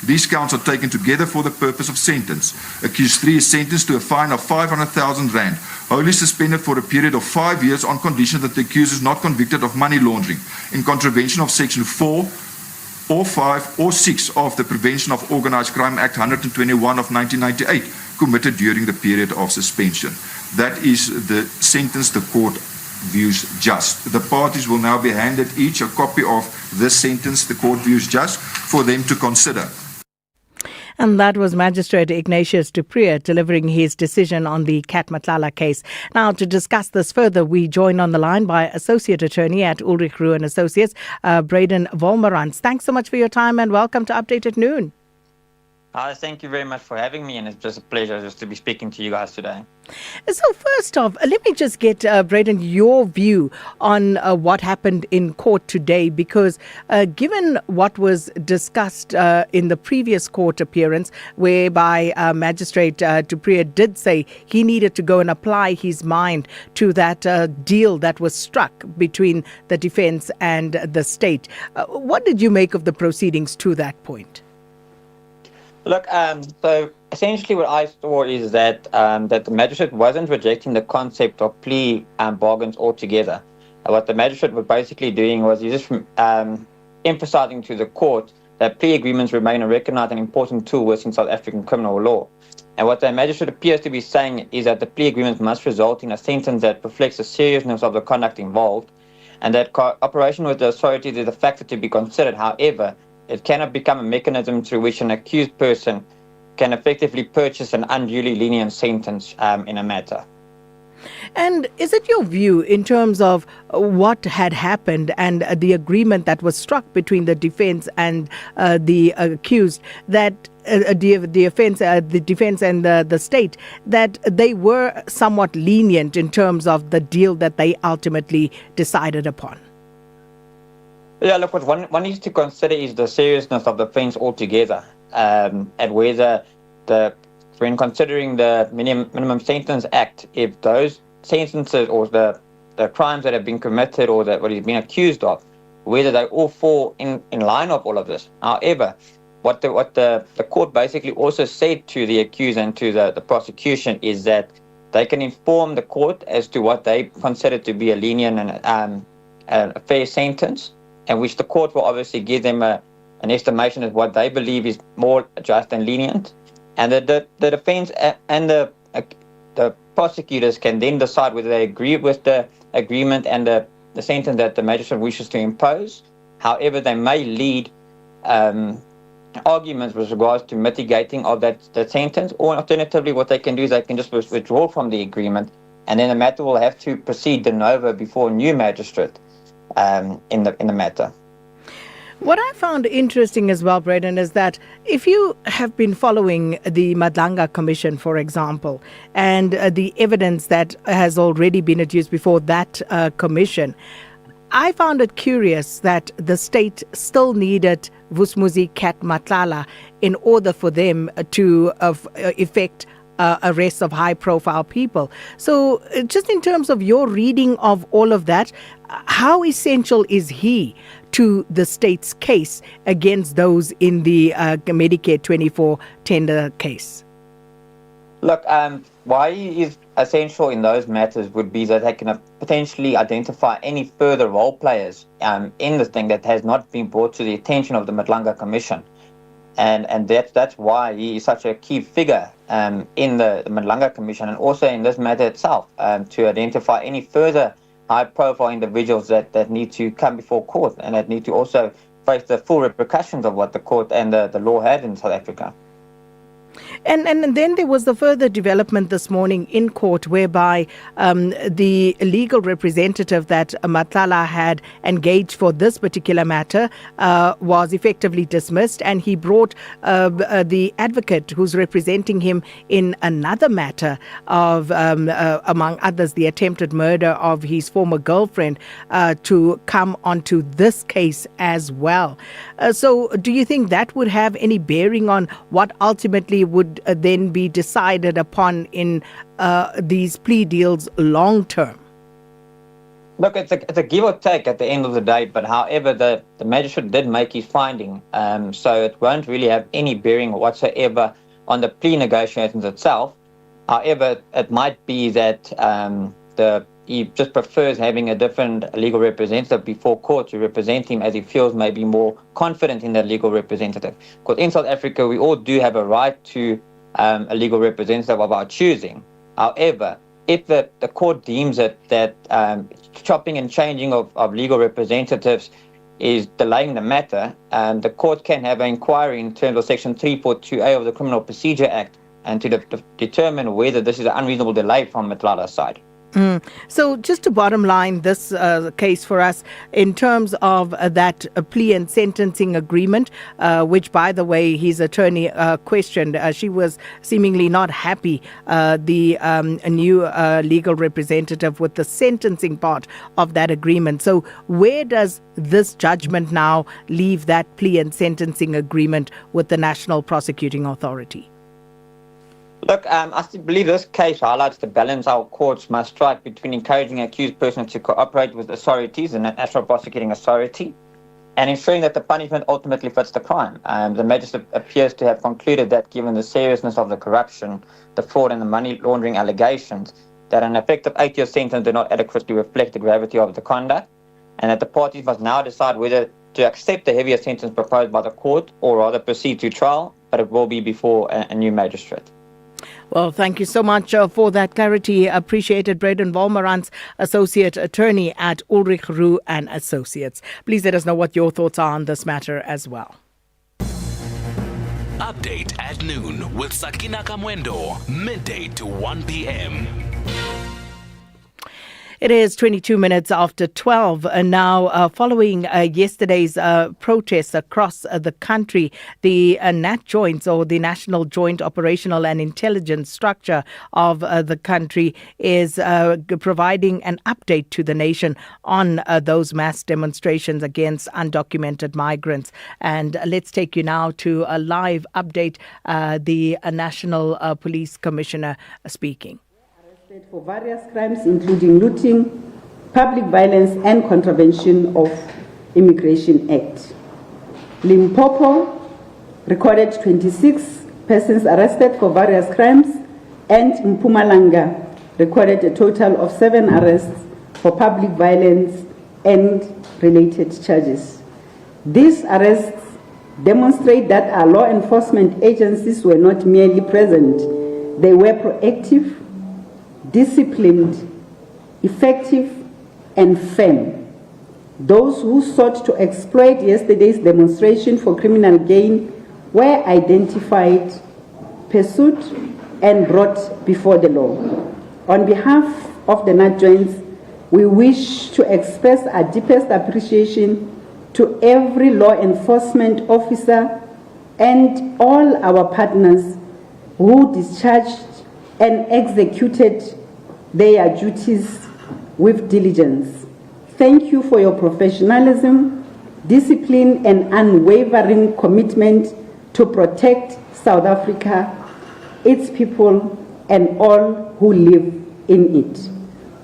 these counts are taken together for the purpose of sentence. Accused 3 is sentenced to a fine of 500,000 rand, wholly suspended for a period of 5 years on condition that the accused is not convicted of money laundering in contravention of Section 4 or 5 or 6 of the Prevention of Organised Crime Act 121 of 1998, committed during the period of suspension. That is the sentence the court views just. The parties will now be handed each a copy of this sentence the court views just for them to consider. And that was Magistrate Ignatius Duprier delivering his decision on the Kat Matlala case. Now, to discuss this further, we join on the line by Associate Attorney at Ulrich Roux & Associates, Braden Volmerans. Thanks so much for your time and welcome to Update at Noon. Thank you very much for having me, and it's just a pleasure just to be speaking to you guys today. So first off, let me just get, Braden, your view on what happened in court today, because given what was discussed in the previous court appearance, whereby Magistrate Duprier did say he needed to go and apply his mind to that deal that was struck between the defence and the state. What did you make of the proceedings to that point? Look, so essentially what I saw is that that the magistrate wasn't rejecting the concept of plea bargains altogether. What the magistrate was basically doing was he just emphasizing to the court that plea agreements remain a recognized and important tool within South African criminal law. And what the magistrate appears to be saying is that the plea agreements must result in a sentence that reflects the seriousness of the conduct involved, and that cooperation with the authorities is a factor to be considered. However, it cannot become a mechanism through which an accused person can effectively purchase an unduly lenient sentence in a matter. And is it your view in terms of what had happened and the agreement that was struck between the defence and the accused, that the defence and the state, that they were somewhat lenient in terms of the deal that they ultimately decided upon? Yeah, look, what one needs to consider is the seriousness of the offence altogether, and whether when considering the Minimum Sentence Act, if those sentences or the crimes that have been committed or that what he's been accused of, whether they all fall in line of all of this. However, what the court basically also said to the accused and to the prosecution is that they can inform the court as to what they consider to be a lenient and a fair sentence, and which the court will obviously give them an estimation of what they believe is more just and lenient. And the defense and the prosecutors can then decide whether they agree with the agreement and the sentence that the magistrate wishes to impose. However, they may lead arguments with regards to mitigating of that sentence, or alternatively what they can do is they can just withdraw from the agreement, and then the matter will have to proceed de novo before a new magistrate in the matter. What I found interesting as well, Braden, is that if you have been following the Madlanga Commission, for example, and the evidence that has already been adduced before that commission, I found it curious that the state still needed Vusumuzi Kat Matlala in order for them to effect arrests of high-profile people. So just in terms of your reading of all of that, how essential is he to the state's case against those in the Medicare 24 tender case? Look, why he is essential in those matters would be that they can potentially identify any further role players in this thing that has not been brought to the attention of the Madlanga Commission. And that's why he is such a key figure in the Madlanga Commission, and also in this matter itself, to identify any further high-profile individuals that need to come before court and that need to also face the full repercussions of what the court and the law had in South Africa. And then there was the further development this morning in court whereby the legal representative that Matlala had engaged for this particular matter was effectively dismissed, and he brought the advocate who's representing him in another matter of, among others, the attempted murder of his former girlfriend to come onto this case as well. So do you think that would have any bearing on what ultimately would then be decided upon in these plea deals long term? Look, it's a give or take at the end of the day, but however, the magistrate did make his finding, so it won't really have any bearing whatsoever on the plea negotiations itself. However, it might be that he just prefers having a different legal representative before court to represent him, as he feels maybe more confident in that legal representative. Because in South Africa, we all do have a right to a legal representative of our choosing. However, if the court deems that chopping and changing of legal representatives is delaying the matter, the court can have an inquiry in terms of Section 342A of the Criminal Procedure Act and to determine whether this is an unreasonable delay from Matlala's side. So just to bottom line this case for us in terms of that plea and sentencing agreement, which, by the way, his attorney questioned. She was seemingly not happy, the new legal representative, with the sentencing part of that agreement. So where does this judgment now leave that plea and sentencing agreement with the National Prosecuting Authority? Look, I believe this case highlights the balance our courts must strike between encouraging accused persons to cooperate with authorities and the National Prosecuting Authority and ensuring that the punishment ultimately fits the crime. The magistrate appears to have concluded that given the seriousness of the corruption, the fraud and the money laundering allegations, that an effective 8-year sentence did not adequately reflect the gravity of the conduct, and that the parties must now decide whether to accept the heavier sentence proposed by the court or rather proceed to trial, but it will be before a new magistrate. Well, thank you so much for that clarity. Appreciated. Braden Volmerans, Associate Attorney at Ulrich Roux and Associates. Please let us know what your thoughts are on this matter as well. Update at noon with Sakina Kamwendo, midday to 1 p.m. It is 22 minutes after 12. Now, following yesterday's protests across the country, the NAT joints, or the National Joint Operational and Intelligence Structure of the country, is providing an update to the nation on those mass demonstrations against undocumented migrants. And let's take you now to a live update, the National Police Commissioner speaking. For various crimes including looting, public violence and contravention of Immigration Act. Limpopo recorded 26 persons arrested for various crimes, and Mpumalanga recorded a total of 7 arrests for public violence and related charges. These arrests demonstrate that our law enforcement agencies were not merely present, they were proactive, disciplined, effective, and firm. Those who sought to exploit yesterday's demonstration for criminal gain were identified, pursued, and brought before the law. On behalf of the NAT joints, we wish to express our deepest appreciation to every law enforcement officer and all our partners who discharged and executed their duties with diligence. Thank you for your professionalism, discipline, and unwavering commitment to protect South Africa, its people, and all who live in it.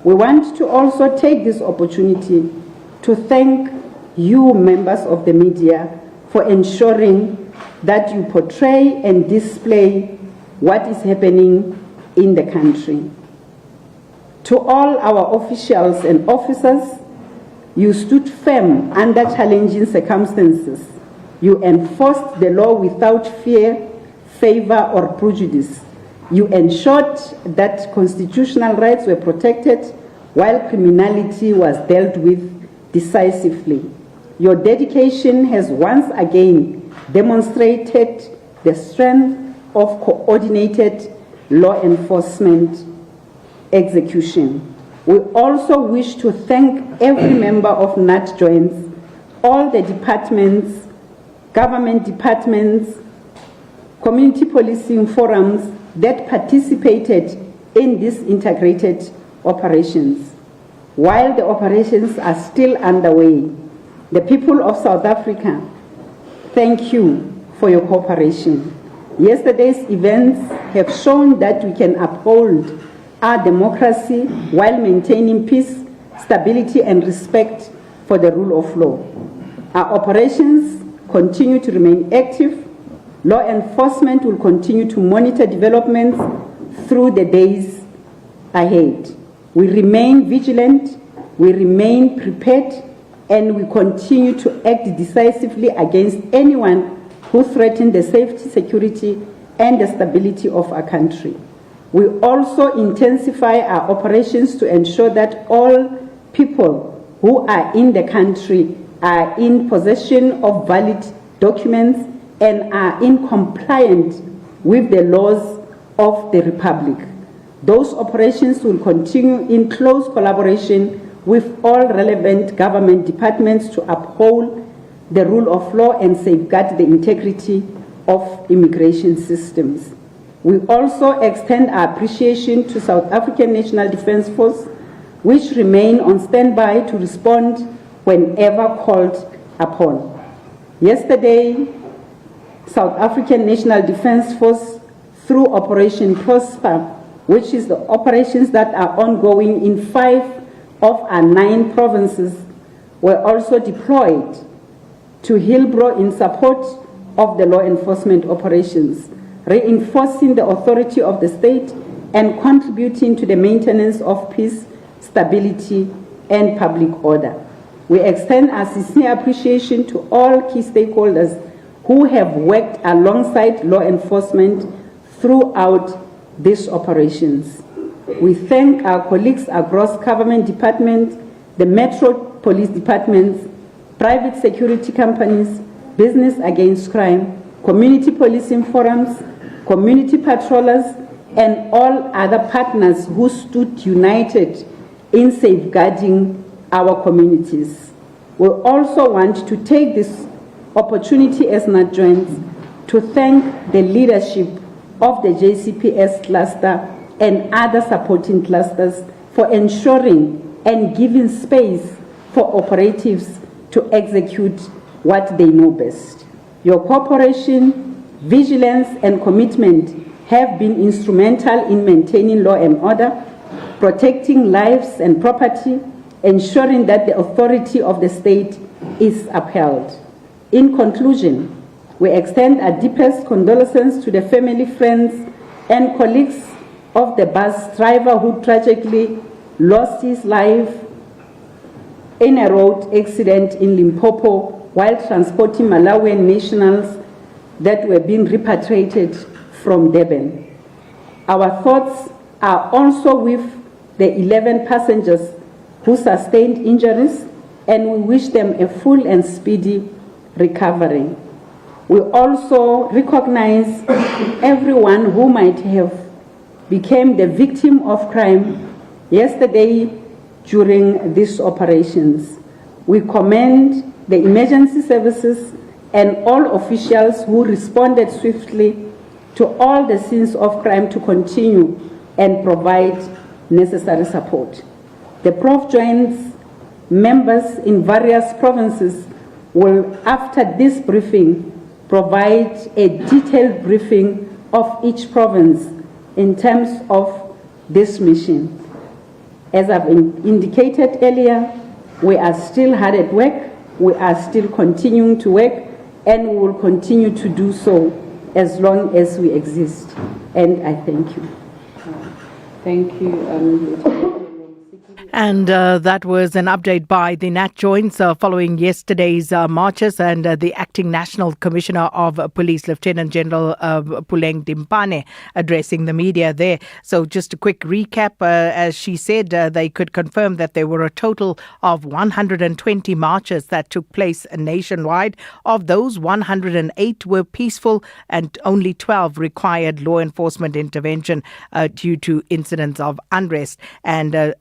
We want to also take this opportunity to thank you, members of the media, for ensuring that you portray and display what is happening in the country. To all our officials and officers, you stood firm under challenging circumstances. You enforced the law without fear, favor, or prejudice. You ensured that constitutional rights were protected while criminality was dealt with decisively. Your dedication has once again demonstrated the strength of coordinated law enforcement execution. We also wish to thank every member of NAT Joints, all the departments, government departments, community policing forums that participated in these integrated operations. While the operations are still underway, the people of South Africa, thank you for your cooperation. Yesterday's events have shown that we can uphold our democracy while maintaining peace, stability, and respect for the rule of law. Our operations continue to remain active. Law enforcement will continue to monitor developments through the days ahead. We remain vigilant, we remain prepared, and we continue to act decisively against anyone who threatens the safety, security, and the stability of our country. We also intensify our operations to ensure that all people who are in the country are in possession of valid documents and are in compliance with the laws of the Republic. Those operations will continue in close collaboration with all relevant government departments to uphold the rule of law and safeguard the integrity of immigration systems. We also extend our appreciation to South African National Defence Force, which remain on standby to respond whenever called upon. Yesterday, South African National Defence Force, through Operation Prosper, which is the operations that are ongoing in 5 of our 9 provinces, were also deployed to Hillbrow in support of the law enforcement operations, reinforcing the authority of the state and contributing to the maintenance of peace, stability, and public order. We extend our sincere appreciation to all key stakeholders who have worked alongside law enforcement throughout these operations. We thank our colleagues across government departments, the Metro Police Departments, private security companies, business against crime, community policing forums, community patrollers, and all other partners who stood united in safeguarding our communities. We also want to take this opportunity as NAT Joints to thank the leadership of the JCPS cluster and other supporting clusters for ensuring and giving space for operatives to execute what they know best. Your cooperation, vigilance, and commitment have been instrumental in maintaining law and order, protecting lives and property, ensuring that the authority of the state is upheld. In conclusion, we extend our deepest condolences to the family, friends, and colleagues of the bus driver who tragically lost his life in a road accident in Limpopo while transporting Malawian nationals that were being repatriated from Durban. Our thoughts are also with the 11 passengers who sustained injuries, and we wish them a full and speedy recovery. We also recognize everyone who might have become the victim of crime yesterday during these operations. We commend the emergency services and all officials who responded swiftly to all the scenes of crime to continue and provide necessary support. The Prof Joints members in various provinces will, after this briefing, provide a detailed briefing of each province in terms of this mission. As I've indicated earlier, we are still hard at work, we are still continuing to work, and we will continue to do so as long as we exist. And I thank you. Thank you. And that was an update by the Nat Joints following yesterday's marches, and the Acting National Commissioner of Police, Lieutenant General Puleng Dimpane, addressing the media there. So just a quick recap, as she said, they could confirm that there were a total of 120 marches that took place nationwide. Of those, 108 were peaceful and only 12 required law enforcement intervention due to incidents of unrest. And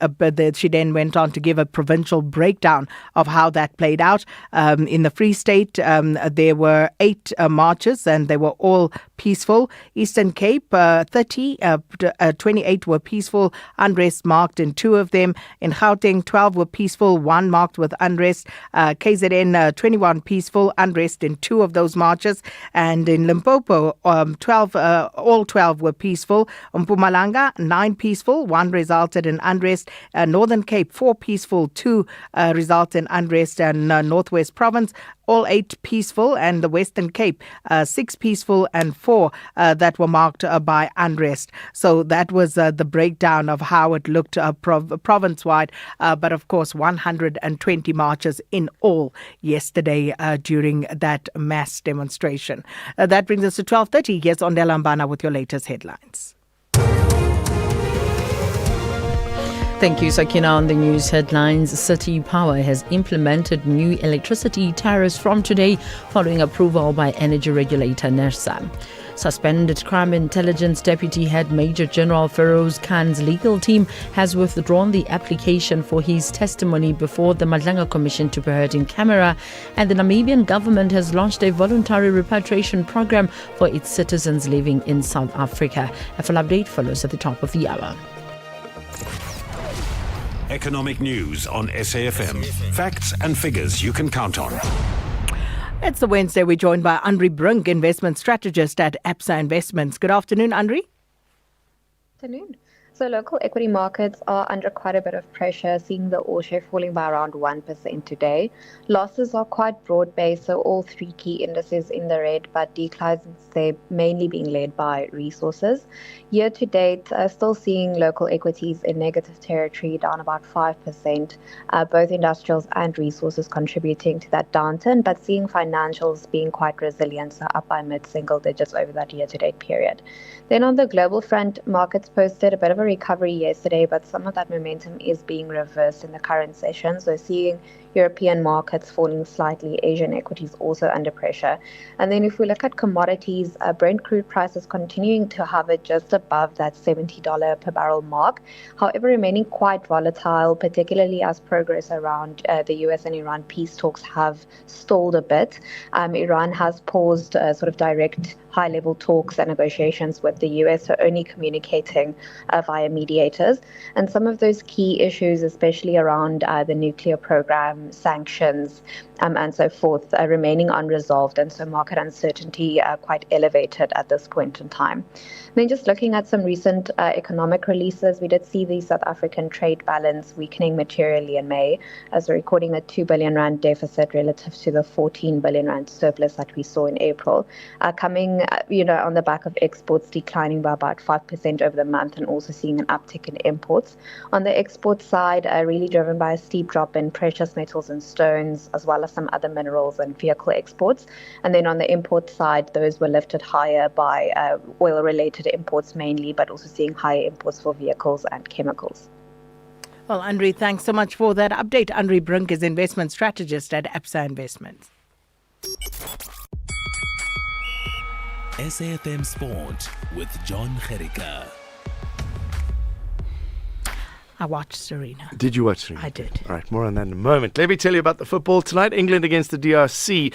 she then went on to give a provincial breakdown of how that played out. In the Free State, there were 8 marches and they were all peaceful. Eastern Cape, 28 were peaceful, unrest marked in 2 of them. In Gauteng, 12 were peaceful, 1 marked with unrest. KZN, 21 peaceful, unrest in 2 of those marches. And in Limpopo, all 12 were peaceful. Mpumalanga, 9 peaceful, 1 resulted in unrest. Northern Cape, 4 peaceful, 2 result in unrest. And Northwest Province, all 8 peaceful, and the Western Cape, 6 peaceful and 4 that were marked by unrest. So that was the breakdown of how it looked province-wide. But of course, 120 marches in all yesterday during that mass demonstration. That brings us to 12:30. Here's Ondela Mbana with your latest headlines. Thank you, Sakina. On the news headlines, City Power has implemented new electricity tariffs from today following approval by energy regulator NERSA. Suspended Crime Intelligence Deputy Head Major General Feroz Khan's legal team has withdrawn the application for his testimony before the Madlanga Commission to be heard in camera, and the Namibian government has launched a voluntary repatriation program for its citizens living in South Africa. A full update follows at the top of the hour. Economic news on SAFM. Facts and figures you can count on. It's the Wednesday. We're joined by Andri Brink, investment strategist at Absa Investments. Good afternoon, Andri. Afternoon. So local equity markets are under quite a bit of pressure, seeing the all-share falling by around 1% today. Losses are quite broad-based, so all 3 key indices in the red, but declines they're mainly being led by resources. Year to date, still seeing local equities in negative territory, down about 5%, both industrials and resources contributing to that downturn, but seeing financials being quite resilient, so up by mid-single digits over that year-to-date period. Then on the global front, markets posted a bit of a recovery yesterday, but some of that momentum is being reversed in the current session. So seeing European markets falling slightly, Asian equities also under pressure. And then if we look at commodities, Brent crude prices continuing to hover just above that $70 per barrel mark, however remaining quite volatile, particularly as progress around the US and Iran peace talks have stalled a bit. Iran has paused sort of direct high-level talks and negotiations with the US, so only communicating via mediators. And some of those key issues, especially around the nuclear program, sanctions, and so forth, remaining unresolved, and so market uncertainty quite elevated at this point in time. Then just looking at some recent economic releases, we did see the South African trade balance weakening materially in May, as we're recording a 2 billion rand deficit relative to the 14 billion rand surplus that we saw in April, coming on the back of exports declining by about 5% over the month, and also seeing an uptick in imports. On the export side, really driven by a steep drop in precious metals and stones, as well as some other minerals and vehicle exports. And then on the import side, those were lifted higher by oil-related imports mainly, but also seeing higher imports for vehicles and chemicals. Well, Andri, thanks so much for that update. Andri Brink is investment strategist at Absa Investments. SAFM Sport with John Gericka. I watched Serena. Did you watch Serena? I did. All right, more on that in a moment. Let me tell you about the football tonight. England against the DRC.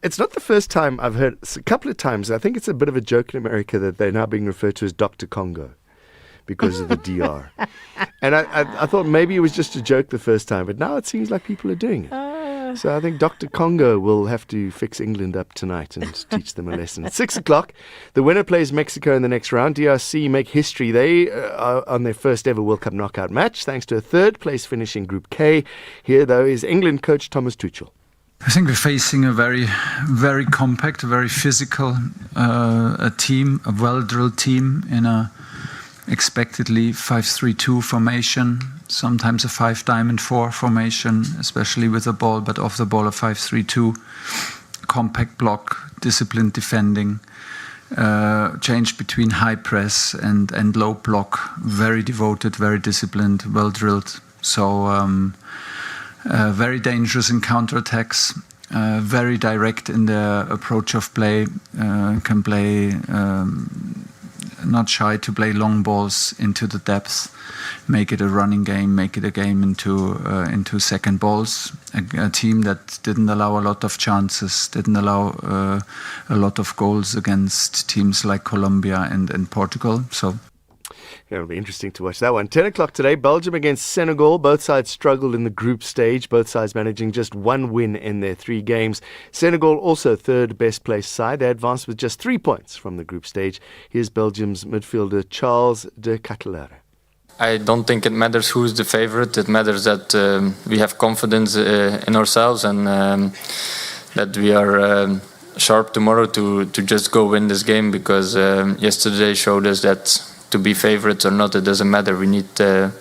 It's not the first time I've heard, a couple of times, I think it's a bit of a joke in America that they're now being referred to as Dr. Congo because of the DR. And I thought maybe it was just a joke the first time, but now it seems like people are doing it. So I think Dr. Congo will have to fix England up tonight and teach them a lesson. At 6 o'clock, the winner plays Mexico in the next round. DRC make history. They are on their first ever World Cup knockout match, thanks to a third place finish in Group K. Here, though, is England coach Thomas Tuchel. I think we're facing a very, very compact, a very physical a team, a well-drilled team in a expectedly 5-3-2 formation. sometimes a 5-diamond-4 formation, especially with the ball, but off the ball a 5-3-2, compact block, disciplined defending, change between high press and low block, very devoted, very disciplined, well drilled. So very dangerous in counterattacks, very direct in their approach of play, can play, not shy to play long balls into the depth, make it a running game, make it a game into second balls. A team that didn't allow a lot of chances, didn't allow a lot of goals against teams like Colombia and Portugal. So it'll be interesting to watch that one. 10 o'clock today, Belgium against Senegal. Both sides struggled in the group stage, both sides managing just one win in their 3 games. Senegal also third best placed side. They advanced with just 3 points from the group stage. Here's Belgium's midfielder Charles de Ketelaere. I don't think it matters who's the favorite. It matters that we have confidence in ourselves and that we are sharp tomorrow to just go win this game, because yesterday showed us that to be favorites or not, it doesn't matter. We need to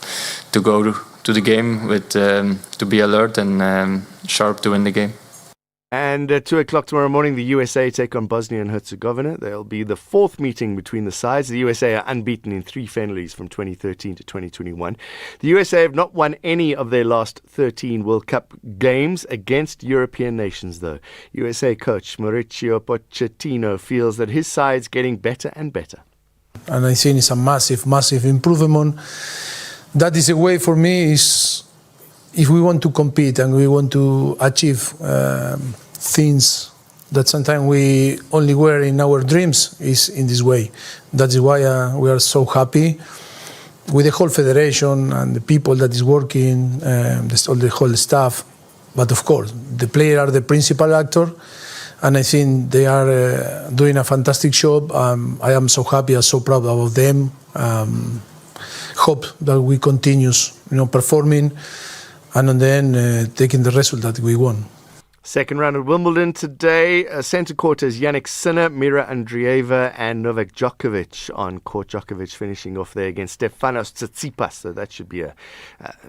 go to the game with to be alert and sharp to win the game. And at 2 o'clock tomorrow morning, the USA take on Bosnia and Herzegovina. There'll be the 4th meeting between the sides. The USA are unbeaten in 3 friendlies from 2013 to 2021. The USA have not won any of their last 13 World Cup games against European nations, though. USA coach Mauricio Pochettino feels that his side's getting better and better. And I think it's a massive improvement. That is a way for me, is if we want to compete and we want to achieve things that sometimes we only were in our dreams, is in this way. That is why we are so happy with the whole federation and the people that is working, the whole staff. But of course, the players are the principal actor. And I think they are doing a fantastic job. I am so happy and so proud of them. Hope that we continue, performing, and then taking the result that we want. Second round at Wimbledon today. Centre court is Yannick Sinner, Mira Andreeva and Novak Djokovic on court. Djokovic finishing off there against Stefanos Tsitsipas. So that should be a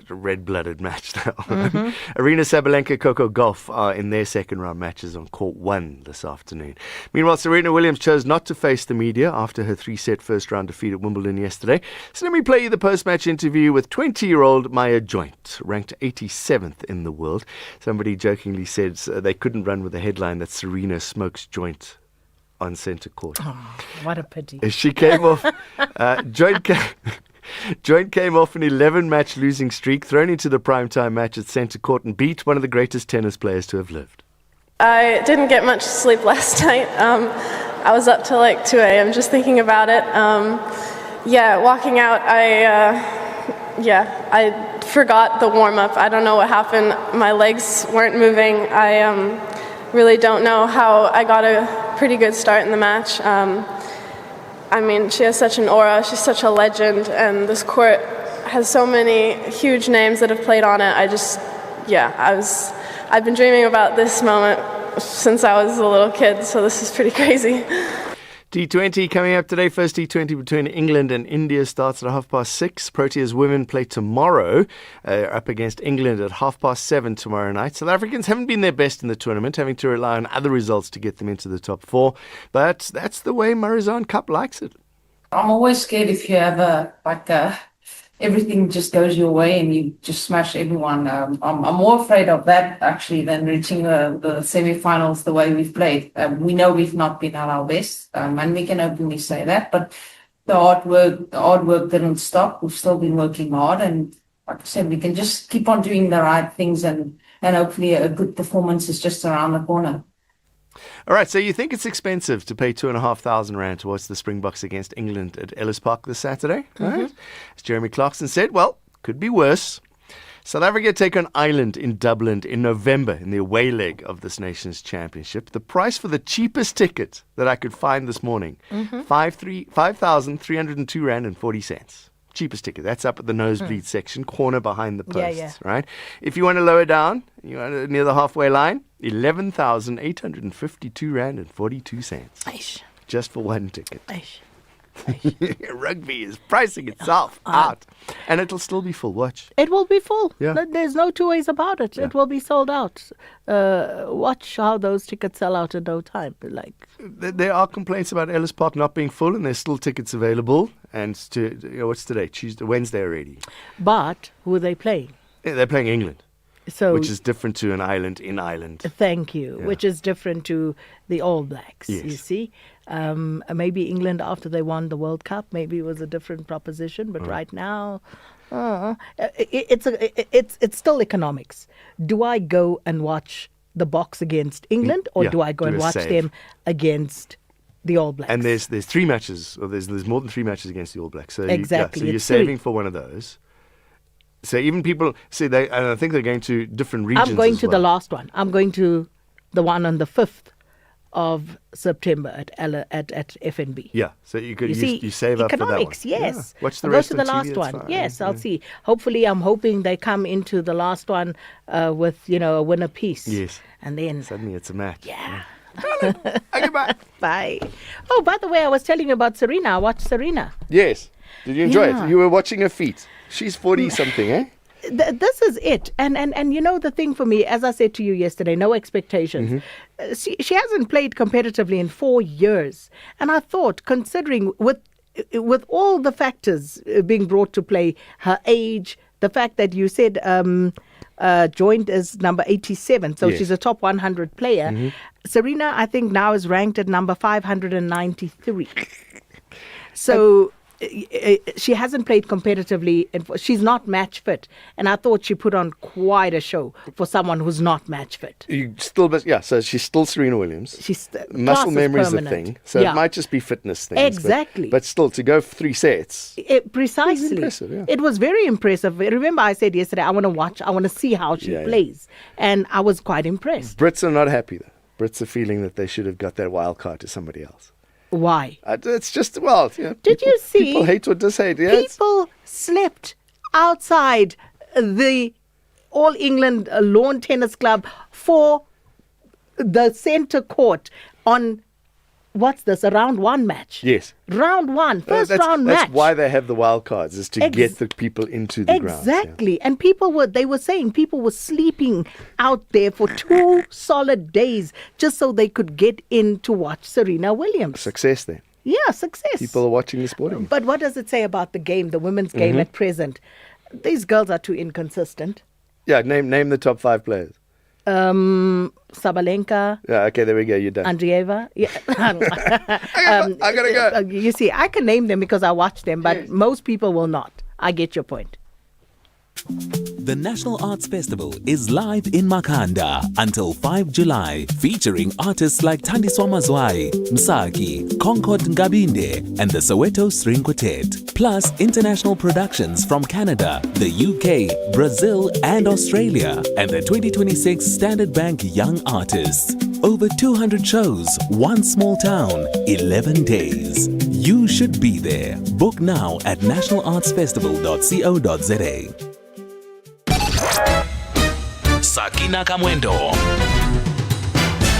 red-blooded match now. Mm-hmm. Arena Sabalenka, Coco Gauff are in their second round matches on court 1 this afternoon. Meanwhile, Serena Williams chose not to face the media after her 3-set first round defeat at Wimbledon yesterday. So let me play you the post-match interview with 20-year-old Maya Joint, ranked 87th in the world. Somebody jokingly said they couldn't run with the headline that Serena smokes joint on centre court. Oh, what a pity. She came off. Joint came off an 11-match losing streak, thrown into the primetime match at centre court, and beat one of the greatest tennis players to have lived. I didn't get much sleep last night. I was up till like 2 a.m. just thinking about it. Walking out, I forgot the warm-up. I don't know what happened. My legs weren't moving. I really don't know how I got a pretty good start in the match. She has such an aura. She's such a legend, and this court has so many huge names that have played on it. I've been dreaming about this moment since I was a little kid, so this is pretty crazy. T20 coming up today. First T20 between England and India starts at 6:30. Proteas women play tomorrow, up against England at 7:30 tomorrow night. South Africans haven't been their best in the tournament, having to rely on other results to get them into the top 4. But that's the way Marizanne Cup likes it. I'm always scared if you have everything just goes your way and you just smash everyone. I'm more afraid of that actually than reaching the semi-finals the way we've played. We know we've not been at our best, and we can openly say that. But the hard work didn't stop. We've still been working hard, and like I said, we can just keep on doing the right things, and hopefully a good performance is just around the corner. All right, so you think it's expensive to pay R2,500 to watch the Springboks against England at Ellis Park this Saturday? Mm-hmm. Right? As Jeremy Clarkson said, well, could be worse. South Africa take on Ireland in Dublin in November in the away leg of this nation's championship. The price for the cheapest ticket that I could find this morning, R5,302.40. Cheapest ticket. That's up at the nosebleed section, corner behind the posts, right? If you want to lower down, you want near the halfway line, R11,852.42. Just for one ticket. Rugby is pricing itself out. And it'll still be full. Watch. It will be full. Yeah. There's no two ways about it. Yeah. It will be sold out. Watch how those tickets sell out in no time. There are complaints about Ellis Park not being full, and there's still tickets available. And what's today? Wednesday already. But who are they playing? Yeah, they're playing England. So, which is different to an island in Ireland. Thank you. Yeah. Which is different to the All Blacks. Yes. You see, maybe England after they won the World Cup, maybe it was a different proposition. But right now, it's still economics. Do I go and watch the Box against England, or do I go and watch them against the All Blacks? And there's 3 matches, or there's more than 3 matches against the All Blacks. So exactly. So you're saving for one of those. So even people say and I think they're going to different regions. I'm going to the last one. I'm going to the one on the 5th of September at FNB. Yeah, so you save up for that one. Economics, yes. Yeah. Watch the I'll rest go to the on last TV, one. fine. Yes, I'll see. Hopefully, I'm hoping they come into the last one with a winner piece. Yes. And then suddenly it's a match. Yeah. Okay, bye. Bye. Oh, by the way, I was telling you about Serena. I watched Serena. Yes. Did you enjoy it? You were watching her feet. She's 40-something, eh? This is it. And the thing for me, as I said to you yesterday, no expectations. Mm-hmm. She hasn't played competitively in 4 years. And I thought, considering with all the factors being brought to play, her age, the fact that you said joined as number 87, so she's a top 100 player. Mm-hmm. Serena, I think, now is ranked at number 593. So she hasn't played competitively, and she's not match fit. And I thought she put on quite a show for someone who's not match fit. So she's still Serena Williams. Muscle memory is a thing, so it might just be fitness things. Exactly. But still, to go 3 sets. Precisely. It was impressive, yeah. It was very impressive. Remember I said yesterday, I want to see how she plays. And I was quite impressed. Brits are not happy, though. Brits are feeling that they should have got that wild card to somebody else. Why? It's just, Did you see? People hate or dishate. Yeah, people slept outside the All England Lawn Tennis Club for the centre court on, what's this, a round 1 match? Yes. Round 1, first round match. That's why they have the wild cards, is to get the people into the ground. Exactly. And they were saying people were sleeping out there for 2 solid days just so they could get in to watch Serena Williams. Success then. Yeah, success. People are watching the sporting. But what does it say about the game, the women's game at present? These girls are too inconsistent. Yeah, name the top 5 players. Sabalenka. Yeah, okay, there we go. You're done. Andreeva. Yeah. I gotta go. You see, I can name them because I watch them, but most people will not. I get your point. The National Arts Festival is live in Makanda until 5 July, featuring artists like Thandiswa Mazwai, Msaki, Concord Ngabinde, and the Soweto String Quartet, plus international productions from Canada, the UK, Brazil, and Australia, and the 2026 Standard Bank Young Artists. Over 200 shows, one small town, 11 days. You should be there. Book now at nationalartsfestival.co.za. Sakina Kamwendo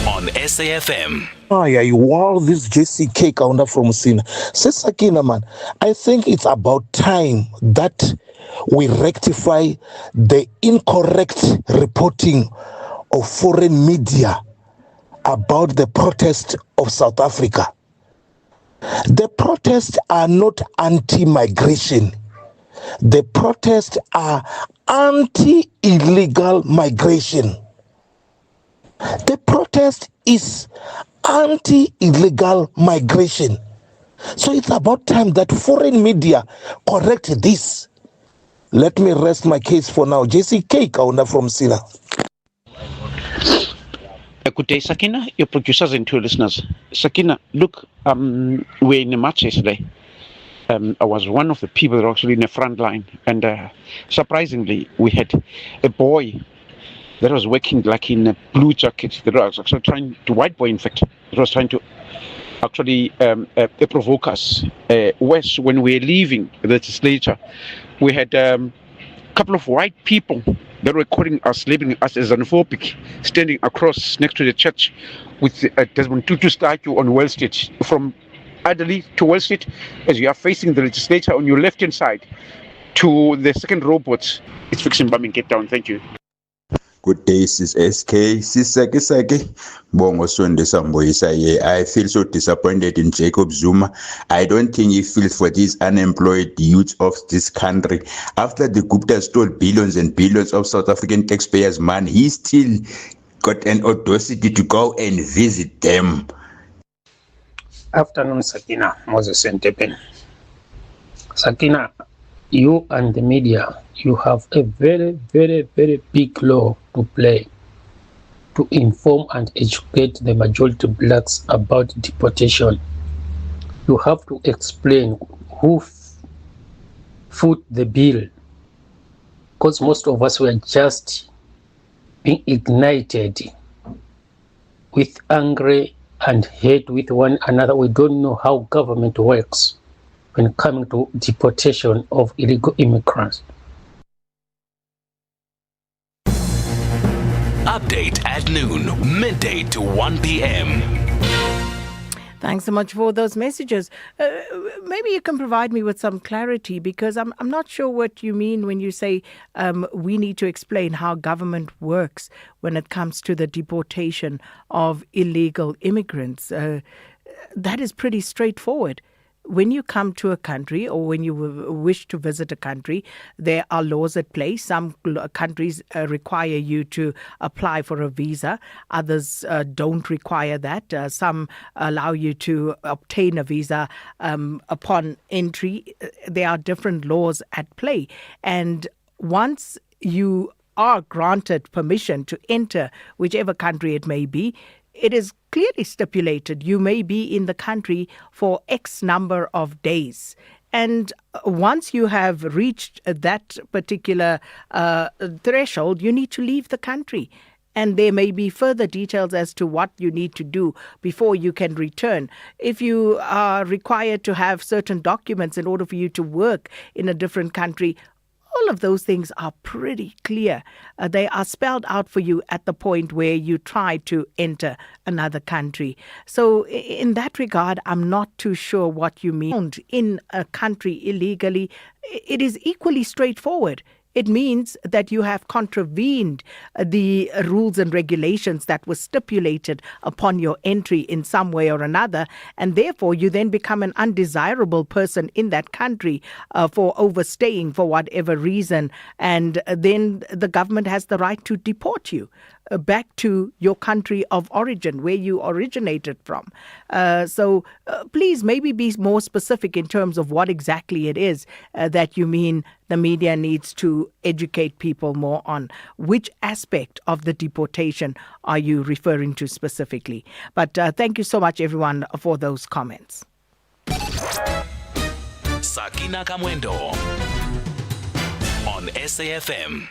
on SAFM. Wow, this JCK counter from Sina. Says Sakina, man, I think it's about time that we rectify the incorrect reporting of foreign media about the protest of South Africa. The protests are not anti-migration. The protests are anti-illegal migration. The protest is anti-illegal migration. So it's about time that foreign media correct this. Let me rest my case for now. JCK Kaunda from Sina. Good day, Sakina, your producers and 2 listeners. Sakina, look, we're in a match yesterday. I was one of the people that were actually in the front line, and surprisingly, we had a boy that was working like in a blue jacket. That was actually trying to, white boy in fact, that was trying to actually provoke us. West, when we were leaving the legislature, we had a couple of white people that were calling us, labeling us as xenophobic, standing across next to the church with Desmond Tutu statue on Well Street from Adderley to Wall Street, as you are facing the legislature on your left-hand side, to the second robots. It's fixing bomb in Cape Town. Thank you. Good day, Sis SK. Sis Saki. Bongo Sonde Samboisa. I feel so disappointed in Jacob Zuma. I don't think he feels for these unemployed youths of this country. After the Gupta stole billions and billions of South African taxpayers' money, he still got an audacity to go and visit them. Afternoon, Sakina, Moses and Tepen. Sakina, you and the media, you have a very, very, very big role to play to inform and educate the majority blacks about deportation. You have to explain who foot the bill, because most of us were just being ignited with anger and hate with one another. We don't know how government works when coming to deportation of illegal immigrants. Update at noon, midday to 1 p.m. Thanks so much for those messages. Maybe you can provide me with some clarity, because I'm not sure what you mean when you say we need to explain how government works when it comes to the deportation of illegal immigrants. That is pretty straightforward. When you come to a country or when you wish to visit a country, there are laws at play. Some countries require you to apply for a visa. Others don't require that. Some allow you to obtain a visa upon entry. There are different laws at play. And once you are granted permission to enter whichever country it may be, it is clearly stipulated you may be in the country for X number of days. And once you have reached that particular threshold, you need to leave the country. And there may be further details as to what you need to do before you can return. If you are required to have certain documents in order for you to work in a different country, all of those things are pretty clear. They are spelled out for you at the point where you try to enter another country. So in that regard, I'm not too sure what you mean. In a country illegally, it is equally straightforward. It means that you have contravened the rules and regulations that were stipulated upon your entry in some way or another, and therefore you then become an undesirable person in that country for overstaying for whatever reason, and then the government has the right to deport you back to your country of origin, where you originated from. So please maybe be more specific in terms of what exactly it is that you mean the media needs to educate people more on. Which aspect of the deportation are you referring to specifically? But thank you so much, everyone, for those comments. Sakina Kamwendo on SAFM.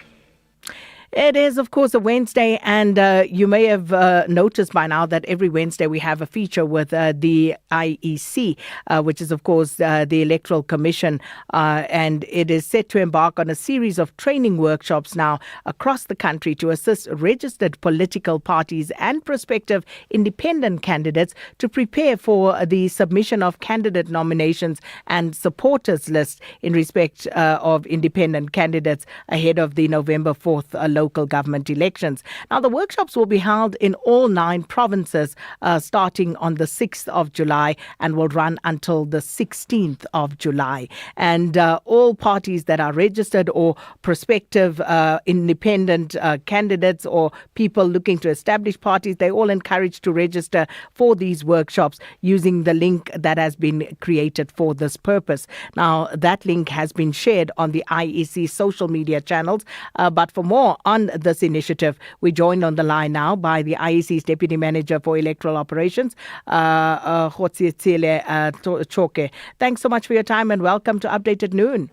It is, of course, a Wednesday, and you may have noticed by now that every Wednesday we have a feature with the IEC, which is, of course, the Electoral Commission, and it is set to embark on a series of training workshops now across the country to assist registered political parties and prospective independent candidates to prepare for the submission of candidate nominations and supporters lists in respect of independent candidates ahead of the November 4th local government elections. Now, the workshops will be held in all 9 provinces starting on the 6th of July and will run until the 16th of July. And all parties that are registered or prospective independent candidates or people looking to establish parties, they're all encouraged to register for these workshops using the link that has been created for this purpose. Now, that link has been shared on the IEC social media channels, but for more on this initiative, we're joined on the line now by the IEC's Deputy Manager for Electoral Operations, Choke. Thanks so much for your time and welcome to Update at Noon.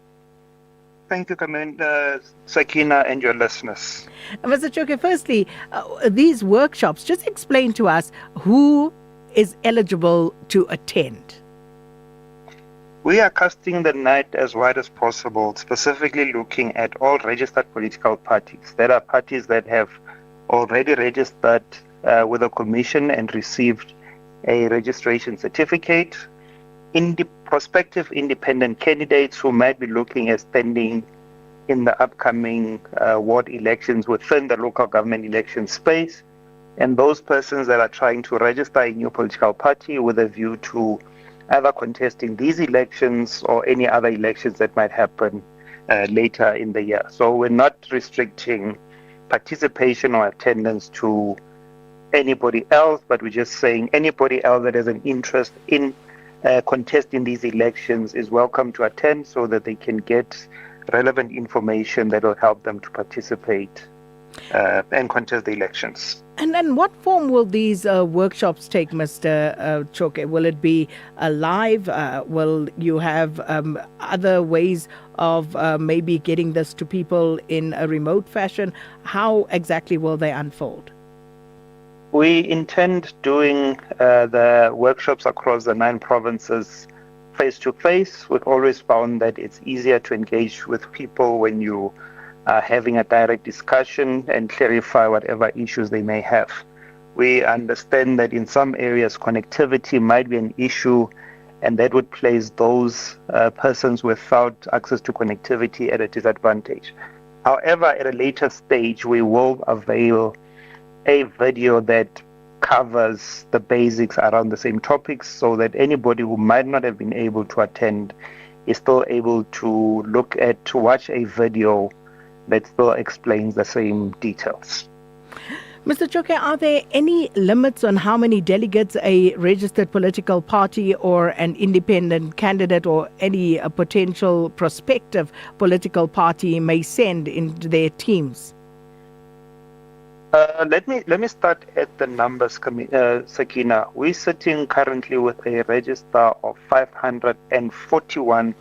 Thank you, Commander Sakina, and your listeners. Mr. Choke, firstly, these workshops, just explain to us who is eligible to attend. We are casting the net as wide as possible, specifically looking at all registered political parties. There are parties that have already registered with the Commission and received a registration certificate. prospective independent candidates who might be looking at standing in the upcoming ward elections within the local government election space, and those persons that are trying to register a new political party with a view to either contesting these elections or any other elections that might happen later in the year. So we're not restricting participation or attendance to anybody else, but we're just saying anybody else that has an interest in contesting these elections is welcome to attend so that they can get relevant information that will help them to participate and contest the elections. And then what form will these workshops take, Mr. Choke? Will it be live? Will you have other ways of maybe getting this to people in a remote fashion? How exactly will they unfold? We intend doing the workshops across the 9 provinces face-to-face. We've always found that it's easier to engage with people when you are having a direct discussion and clarify whatever issues they may have. We understand that in some areas connectivity might be an issue, and that would place those persons without access to connectivity at a disadvantage. However, at a later stage, we will avail a video that covers the basics around the same topics so that anybody who might not have been able to attend is still able to watch a video that still explains the same details. Mr. Choke, are there any limits on how many delegates a registered political party or an independent candidate or any potential prospective political party may send into their teams? Let me start at the numbers, Sakina. We're sitting currently with a register of 541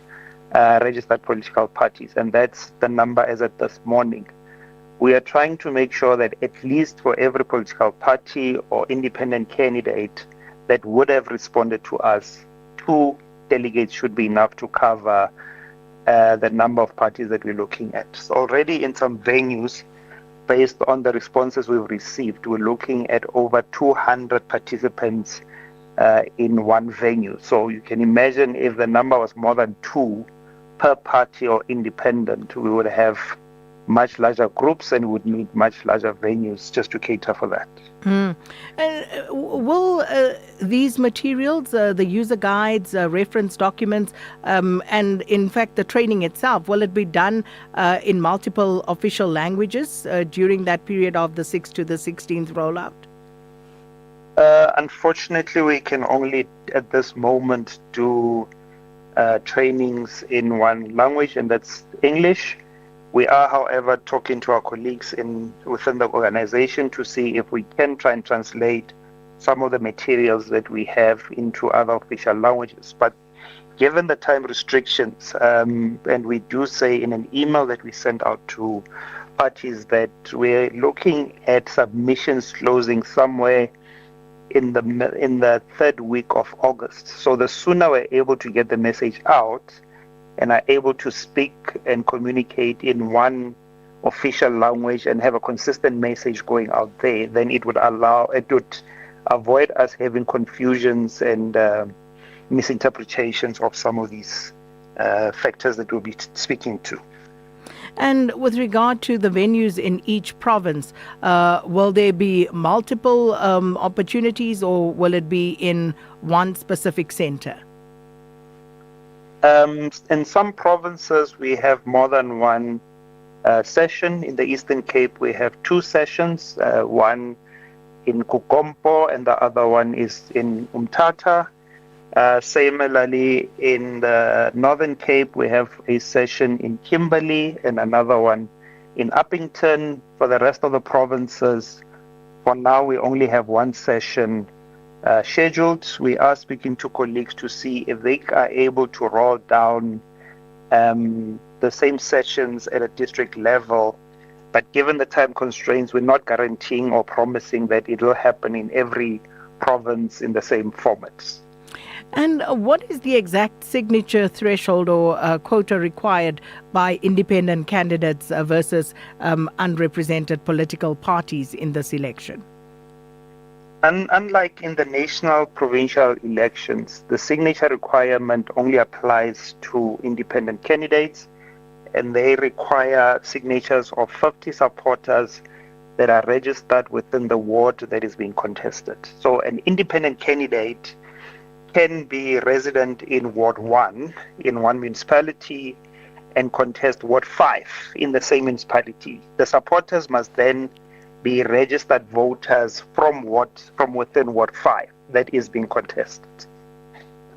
registered political parties, and that's the number as at this morning. We are trying to make sure that at least for every political party or independent candidate that would have responded to us, 2 delegates should be enough to cover the number of parties that we're looking at. So already in some venues, based on the responses we've received, we're looking at over 200 participants in one venue. So you can imagine if the number was more than 2 per party or independent, we would have much larger groups and would need much larger venues just to cater for that. And will these materials, the user guides, reference documents, and in fact the training itself, will it be done in multiple official languages during that period of the 6th to the 16th rollout? Unfortunately, we can only at this moment do trainings in one language, and that's English. We are, however, talking to our colleagues within the organization to see if we can try and translate some of the materials that we have into other official languages. But given the time restrictions, and we do say in an email that we sent out to parties that we're looking at submissions closing somewhere in the 3rd week of August. So the sooner we're able to get the message out and are able to speak and communicate in one official language and have a consistent message going out there, then it would avoid us having confusions and misinterpretations of some of these factors that we'll be speaking to. And with regard to the venues in each province, will there be multiple opportunities, or will it be in one specific center? In some provinces, we have more than one session. In the Eastern Cape, we have 2 sessions, one in Kukompo and the other one is in Umtata. Similarly, in the Northern Cape, we have a session in Kimberley and another one in Uppington. For the rest of the provinces, for now, we only have one session scheduled. We are speaking to colleagues to see if they are able to roll down the same sessions at a district level. But given the time constraints, we're not guaranteeing or promising that it will happen in every province in the same formats. And what is the exact signature threshold or quota required by independent candidates versus unrepresented political parties in this election? Unlike in the national provincial elections, the signature requirement only applies to independent candidates, and they require signatures of 50 supporters that are registered within the ward that is being contested. So an independent candidate can be resident in Ward 1 in one municipality and contest Ward 5 in the same municipality. The supporters must then be registered voters from within Ward 5 that is being contested.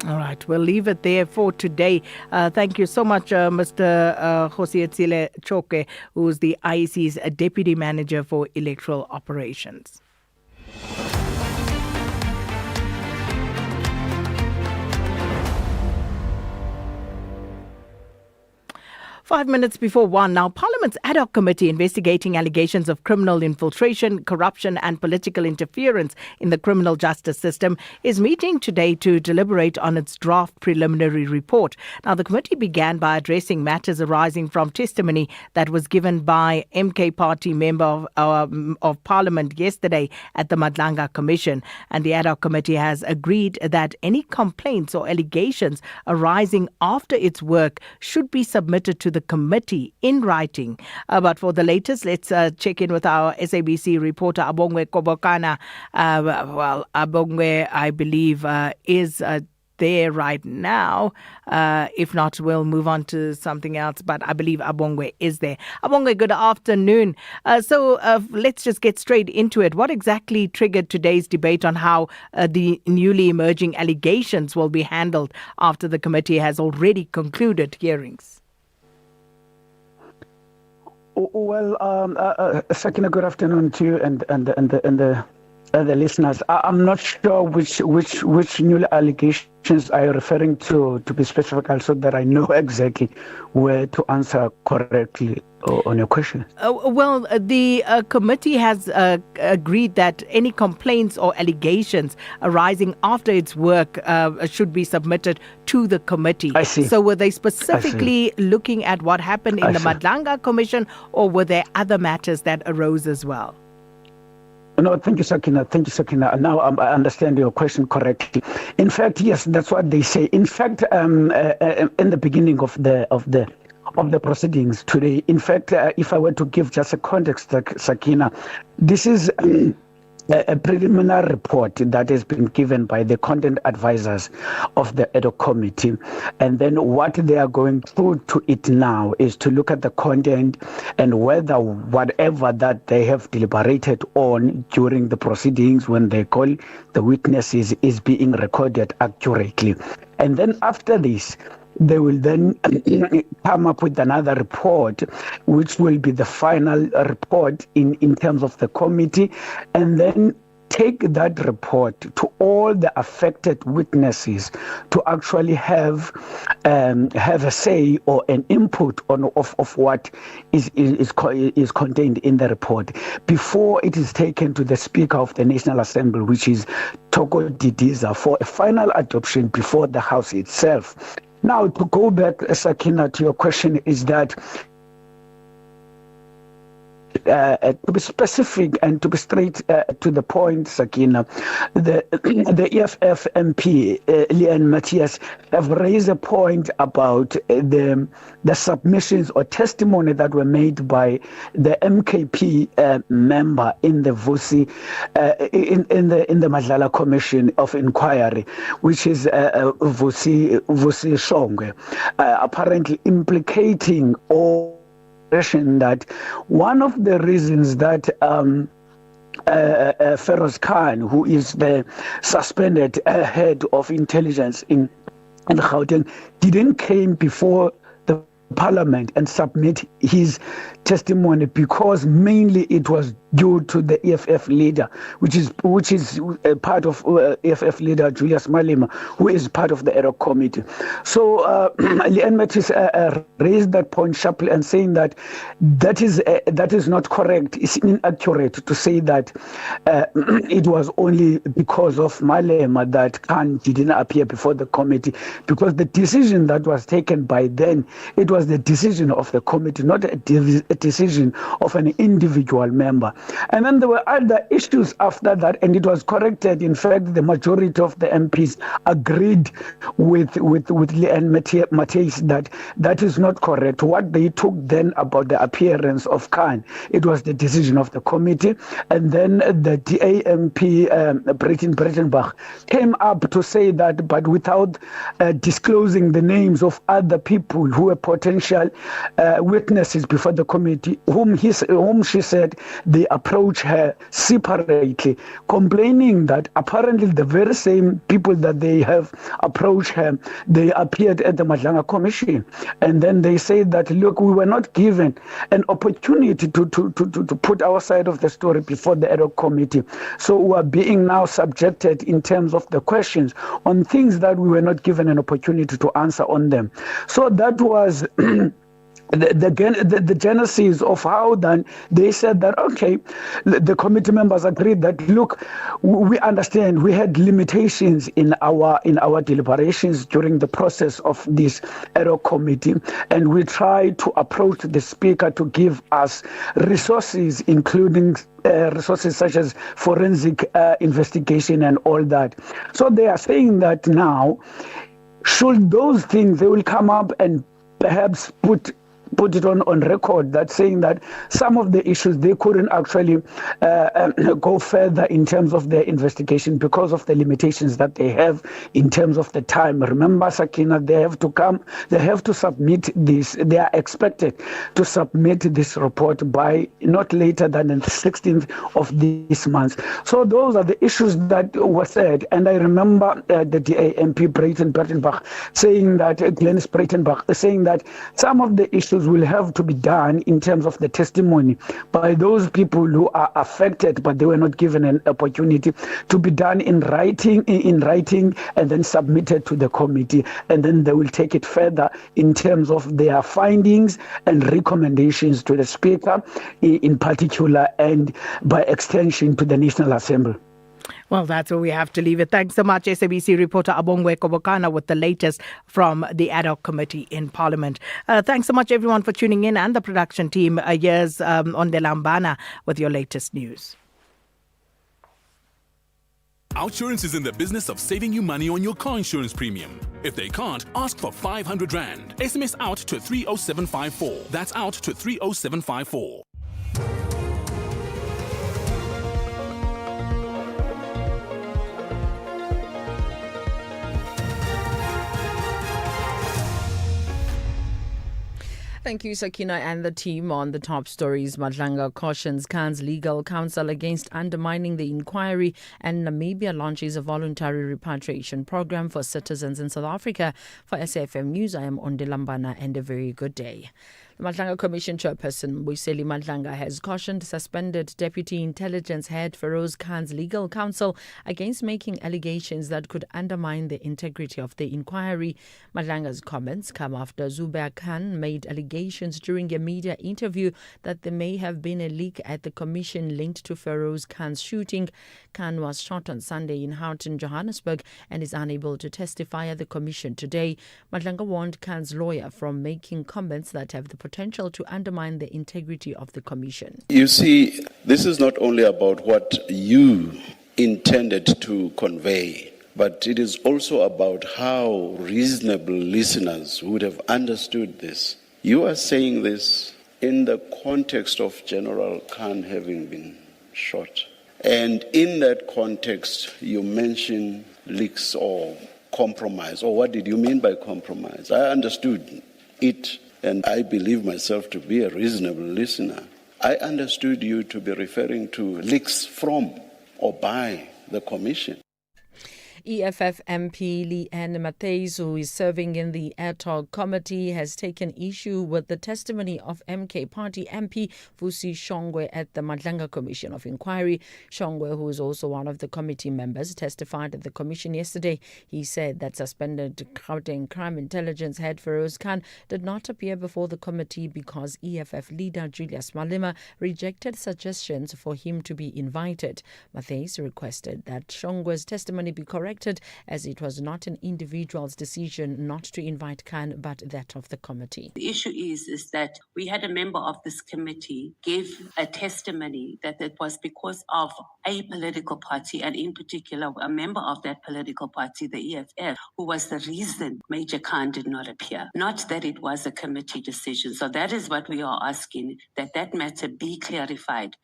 All right, we'll leave it there for today. Thank you so much, Mr. Josietsile Choke, who's the IEC's Deputy Manager for Electoral Operations. 5 minutes before 1 now, Parliament's ad hoc committee investigating allegations of criminal infiltration, corruption and political interference in the criminal justice system is meeting today to deliberate on its draft preliminary report. Now, the committee began by addressing matters arising from testimony that was given by MK Party member of Parliament yesterday at the Madlanga Commission. And the ad hoc committee has agreed that any complaints or allegations arising after its work should be submitted to the committee in writing. But for the latest, let's check in with our SABC reporter Abongwe Kobokana. Abongwe, I believe, is there right now. If not, we'll move on to something else. But I believe Abongwe is there. Abongwe, good afternoon. So let's just get straight into it. What exactly triggered today's debate on how the newly emerging allegations will be handled after the committee has already concluded hearings? Well, Sakina, good afternoon to you and the listeners. I'm not sure which new allegations are you referring to be specific, so that I know exactly where to answer correctly on your question. Well, the committee has agreed that any complaints or allegations arising after its work should be submitted to the committee. I see. So were they specifically looking at what happened in the Madlanga Commission, or were there other matters that arose as well? No, thank you, Sakina. Now I understand your question correctly. In fact, yes, that's what they say. In fact, in the beginning of the proceedings today, in fact, if I were to give just a context, Sakina, this is a preliminary report that has been given by the content advisors of the ad hoc committee, and then what they are going through to it now is to look at the content and whether whatever that they have deliberated on during the proceedings when they call the witnesses is being recorded accurately. And then after this, they will then come up with another report, which will be the final report in terms of the committee, and then take that report to all the affected witnesses to actually have a say or an input on of what is contained in the report before it is taken to the Speaker of the National Assembly, which is Toko Didiza, for a final adoption before the House itself. Now, to go back, Sakina, to your question, is that to be specific and to be straight to the point, Sakina, the EFF MP, Leanne Matthias, have raised a point about the submissions or testimony that were made by the MKP member in the Vusi, in the Madlala Commission of Inquiry, which is Vusi Shongwe, apparently implicating all that one of the reasons that Feroz Khan, who is the suspended head of intelligence in Gauteng, didn't came before the Parliament and submit his testimony because mainly it was due to the EFF leader, which is a part of EFF leader Julius Malema, who is part of the ad hoc committee. So Leanne Mattis raised that point sharply and saying that that is not correct. It's inaccurate to say that it was only because of Malema that Khan didn't appear before the committee, because the decision that was taken by then, it was the decision of the committee, not a a decision of an individual member. And then there were other issues after that, and it was corrected. In fact, the majority of the MPs agreed with Leanne Matthys that is not correct. What they took then about the appearance of Khan, it was the decision of the committee, and then the DA MP Breitenbach came up to say that, but without disclosing the names of other people who were potential witnesses before the committee, whom she said they approach her separately, complaining that apparently the very same people that they have approached her, they appeared at the Madlanga Commission, and then they said that, look, we were not given an opportunity to put our side of the story before the ad hoc committee, so we are being now subjected in terms of the questions on things that we were not given an opportunity to answer on them. So that was the genesis of how then they said that, okay, the committee members agreed that, look, we understand we had limitations in our deliberations during the process of this ad hoc committee, and we tried to approach the speaker to give us resources, including resources such as forensic investigation and all that. So they are saying that now, should those things, they will come up and perhaps put it on record, that saying that some of the issues they couldn't actually go further in terms of their investigation because of the limitations that they have in terms of the time. Remember, Sakina, they have to submit this, they are expected to submit this report by not later than the 16th of this month. So those are the issues that were said, and I remember the DA MP Breitenbach saying that, Glenys Breitenbach saying that some of the issues will have to be done in terms of the testimony by those people who are affected, but they were not given an opportunity to be done in writing, and then submitted to the committee, and then they will take it further in terms of their findings and recommendations to the speaker in particular, and by extension to the National Assembly. Well, that's where we have to leave it. Thanks so much, SABC reporter Abongwe Kobokana, with the latest from the ad hoc committee in Parliament. Thanks so much, everyone, for tuning in, and the production team. Here's on the Lambana with your latest news. Outsurance is in the business of saving you money on your car insurance premium. If they can't, ask for 500 Rand. SMS out to 30754. That's out to 30754. Thank you, Sakina, and the team. On the top stories, Madlanga cautions Khan's legal counsel against undermining the inquiry, and Namibia launches a voluntary repatriation program for citizens in South Africa. For SAFM News, I am Onde Lambana, and a very good day. The Madlanga Commission chairperson, Boiseli Madlanga, has cautioned suspended Deputy Intelligence Head Feroz Khan's legal counsel against making allegations that could undermine the integrity of the inquiry. Madlanga's comments come after Zubair Khan made allegations during a media interview that there may have been a leak at the commission linked to Feroz Khan's shooting. Khan was shot on Sunday in Houghton, Johannesburg, and is unable to testify at the commission today. Madlanga warned Khan's lawyer from making comments that have the potential to undermine the integrity of the commission. You see, this is not only about what you intended to convey, but it is also about how reasonable listeners would have understood this. You are saying this in the context of General Khan having been shot. And in that context, you mention leaks or compromise. Or what did you mean by compromise? I understood it, and I believe myself to be a reasonable listener. I understood you to be referring to leaks from or by the commission. EFF MP Leanne Matthys, who is serving in the ad hoc committee, has taken issue with the testimony of MK Party MP Vusi Shongwe at the Madlanga Commission of Inquiry. Shongwe, who is also one of the committee members, testified at the commission yesterday. He said that suspended Gauteng Crime Intelligence Head Feroz Khan did not appear before the committee because EFF leader Julius Malema rejected suggestions for him to be invited. Matthys requested that Shongwe's testimony be corrected corrected, as it was not an individual's decision not to invite Khan, but that of the committee. The issue is that we had a member of this committee give a testimony that it was because of a political party, and in particular a member of that political party, the EFF, who was the reason Major Khan did not appear, not that it was a committee decision. So that is what we are asking, that matter be clarified.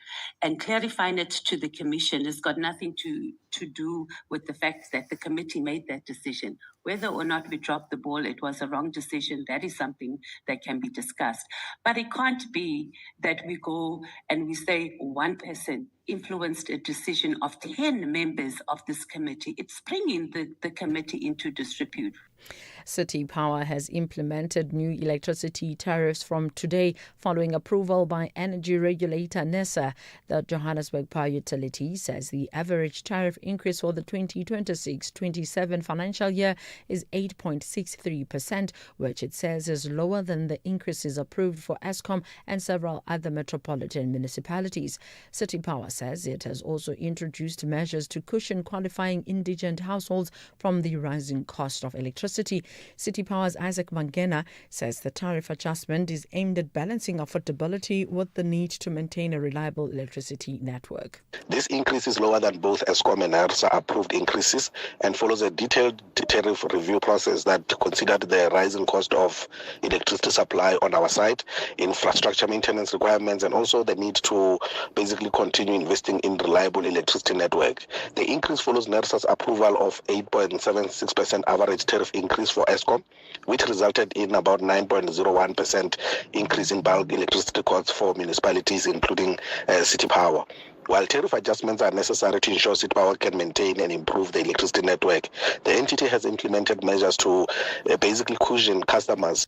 And clarifying it to the commission has got nothing to do with the fact that the committee made that decision. Whether or not we dropped the ball, it was a wrong decision. That is something that can be discussed. But it can't be that we go and we say one person influenced a decision of 10 members of this committee. It's bringing the committee into disrepute. City Power has implemented new electricity tariffs from today following approval by energy regulator NERSA. The Johannesburg Power Utility says the average tariff increase for the 2026-27 financial year is 8.63%, which it says is lower than the increases approved for Eskom and several other metropolitan municipalities. City Power says it has also introduced measures to cushion qualifying indigent households from the rising cost of electricity. City Power's Isaac Mangena says the tariff adjustment is aimed at balancing affordability with the need to maintain a reliable electricity network. This increase is lower than both Eskom and NERSA approved increases and follows a detailed tariff review process that considered the rising cost of electricity supply on our side, infrastructure maintenance requirements, and also the need to basically continue investing in reliable electricity network. The increase follows NERSA's approval of 8.76% average tariff increase for Eskom, which resulted in about 9.01% increase in bulk electricity costs for municipalities, including City Power. While tariff adjustments are necessary to ensure City Power can maintain and improve the electricity network, the entity has implemented measures to basically cushion customers.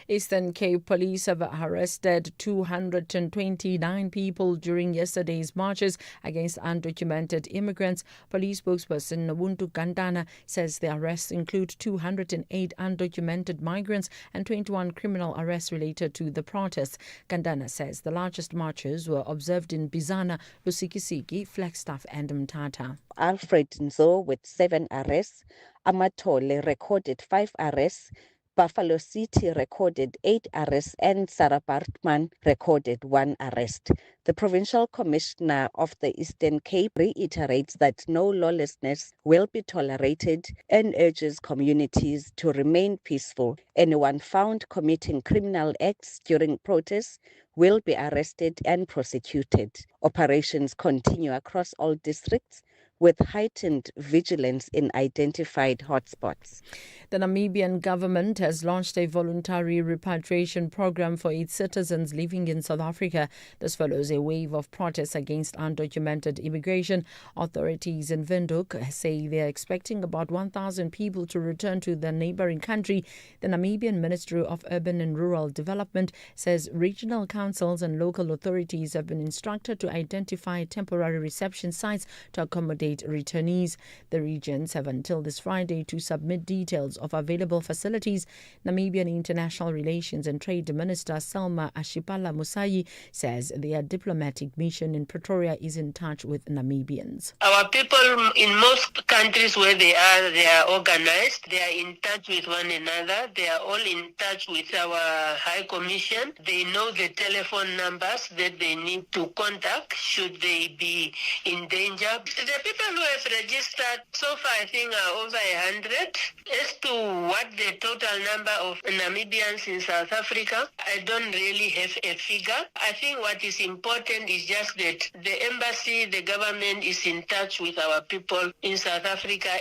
Eastern Cape Police have arrested 229 people during yesterday's marches against undocumented immigrants. Police spokesperson Ubuntu Gandana says the arrests include 208 undocumented migrants and 21 criminal arrests related to the protests. Gandana says the largest marches were observed in Bizana, Lusikisiki, Flagstaff and Mthatha. Alfred Nzo with 7 arrests, Amatole recorded 5 arrests, Buffalo City recorded 8 arrests and Sarah Bartman recorded 1 arrest. The Provincial Commissioner of the Eastern Cape reiterates that no lawlessness will be tolerated and urges communities to remain peaceful. Anyone found committing criminal acts during protests will be arrested and prosecuted. Operations continue across all districts with heightened vigilance in identified hotspots. The Namibian government has launched a voluntary repatriation program for its citizens living in South Africa. This follows a wave of protests against undocumented immigration. Authorities in Windhoek say they are expecting about 1,000 people to return to the neighboring country. The Namibian Ministry of Urban and Rural Development says regional councils and local authorities have been instructed to identify temporary reception sites to accommodate returnees. The regions have until this Friday to submit details of available facilities. Namibian International Relations and Trade Minister Selma Ashipala Musayi says their diplomatic mission in Pretoria is in touch with Namibians. Our people in most countries where they are organized. They are in touch with one another. They are all in touch with our High Commission. They know the telephone numbers that they need to contact should they be in danger. The people who have registered so far, I think, are over 100. As to what the total number of Namibians in South Africa, I don't really have a figure. I think what is important is just that the embassy, the government is in touch with our people in South Africa.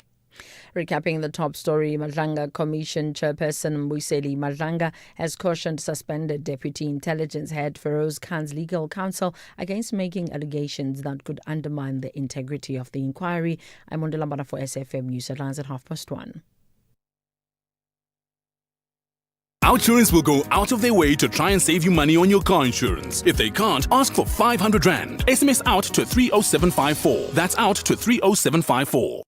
Recapping the top story, Madlanga Commission Chairperson Mbuyiseli Madlanga has cautioned suspended Deputy Intelligence Head Feroz Khan's legal counsel against making allegations that could undermine the integrity of the inquiry. I'm Mondela for SAFM News Headlines at 1:30. OUTsurance will go out of their way to try and save you money on your car insurance. If they can't, ask for 500 Rand. SMS out to 30754. That's out to 30754.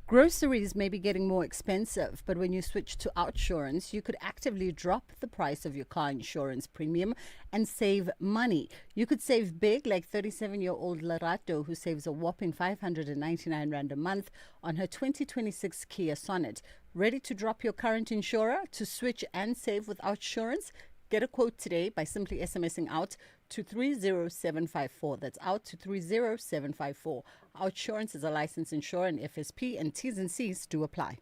Groceries may be getting more expensive, but when you switch to OUTsurance, you could actively drop the price of your car insurance premium and save money. You could save big, like 37-year-old Lerato, who saves a whopping 599 Rand a month on her 2026 Kia Sonet. Ready to drop your current insurer to switch and save with OUTsurance? Get a quote today by simply SMSing out to 30754. That's out to 30754. OUTsurance is a licensed insurer and FSP, and T's and C's do apply.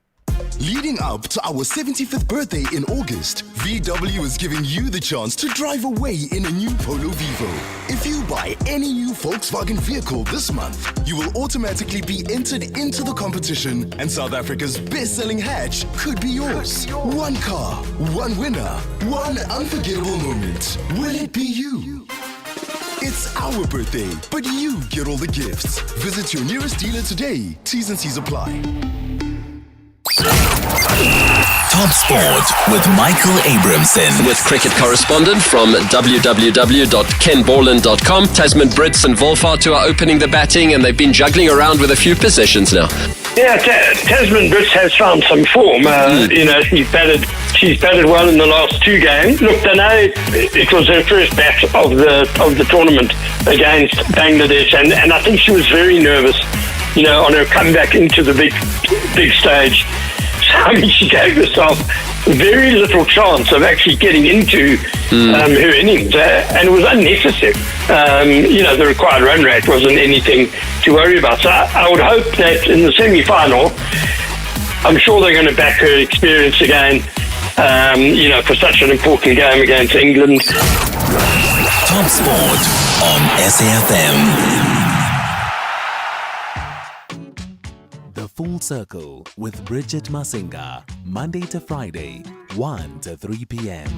Leading up to our 75th birthday in August, VW is giving you the chance to drive away in a new Polo Vivo. If you buy any new Volkswagen vehicle this month, you will automatically be entered into the competition, and South Africa's best-selling hatch could be yours. One car, one winner, one unforgettable moment. Will it be you? It's our birthday, but you get all the gifts. Visit your nearest dealer today. T's and C's apply. Top Sport with Michael Abramson. With cricket correspondent from www.kenborland.com, Tasman Brits and Wolfart are opening the batting, and they've been juggling around with a few positions now. Yeah, Tasman Brits has found some form. You know, she's batted well in the last two games. Look, Danae, it was her first bat of the tournament against Bangladesh, and I think she was very nervous, you know, on her comeback into the big stage. So, I mean, she gave herself very little chance of actually getting into her innings, and it was unnecessary. You know, the required run rate wasn't anything to worry about. So I would hope that in the semi-final, I'm sure they're going to back her experience again, you know, for such an important game against England. Top Sport on SAFM. The Full Circle with Bridget Masinga, Monday to Friday, 1 to 3 p.m.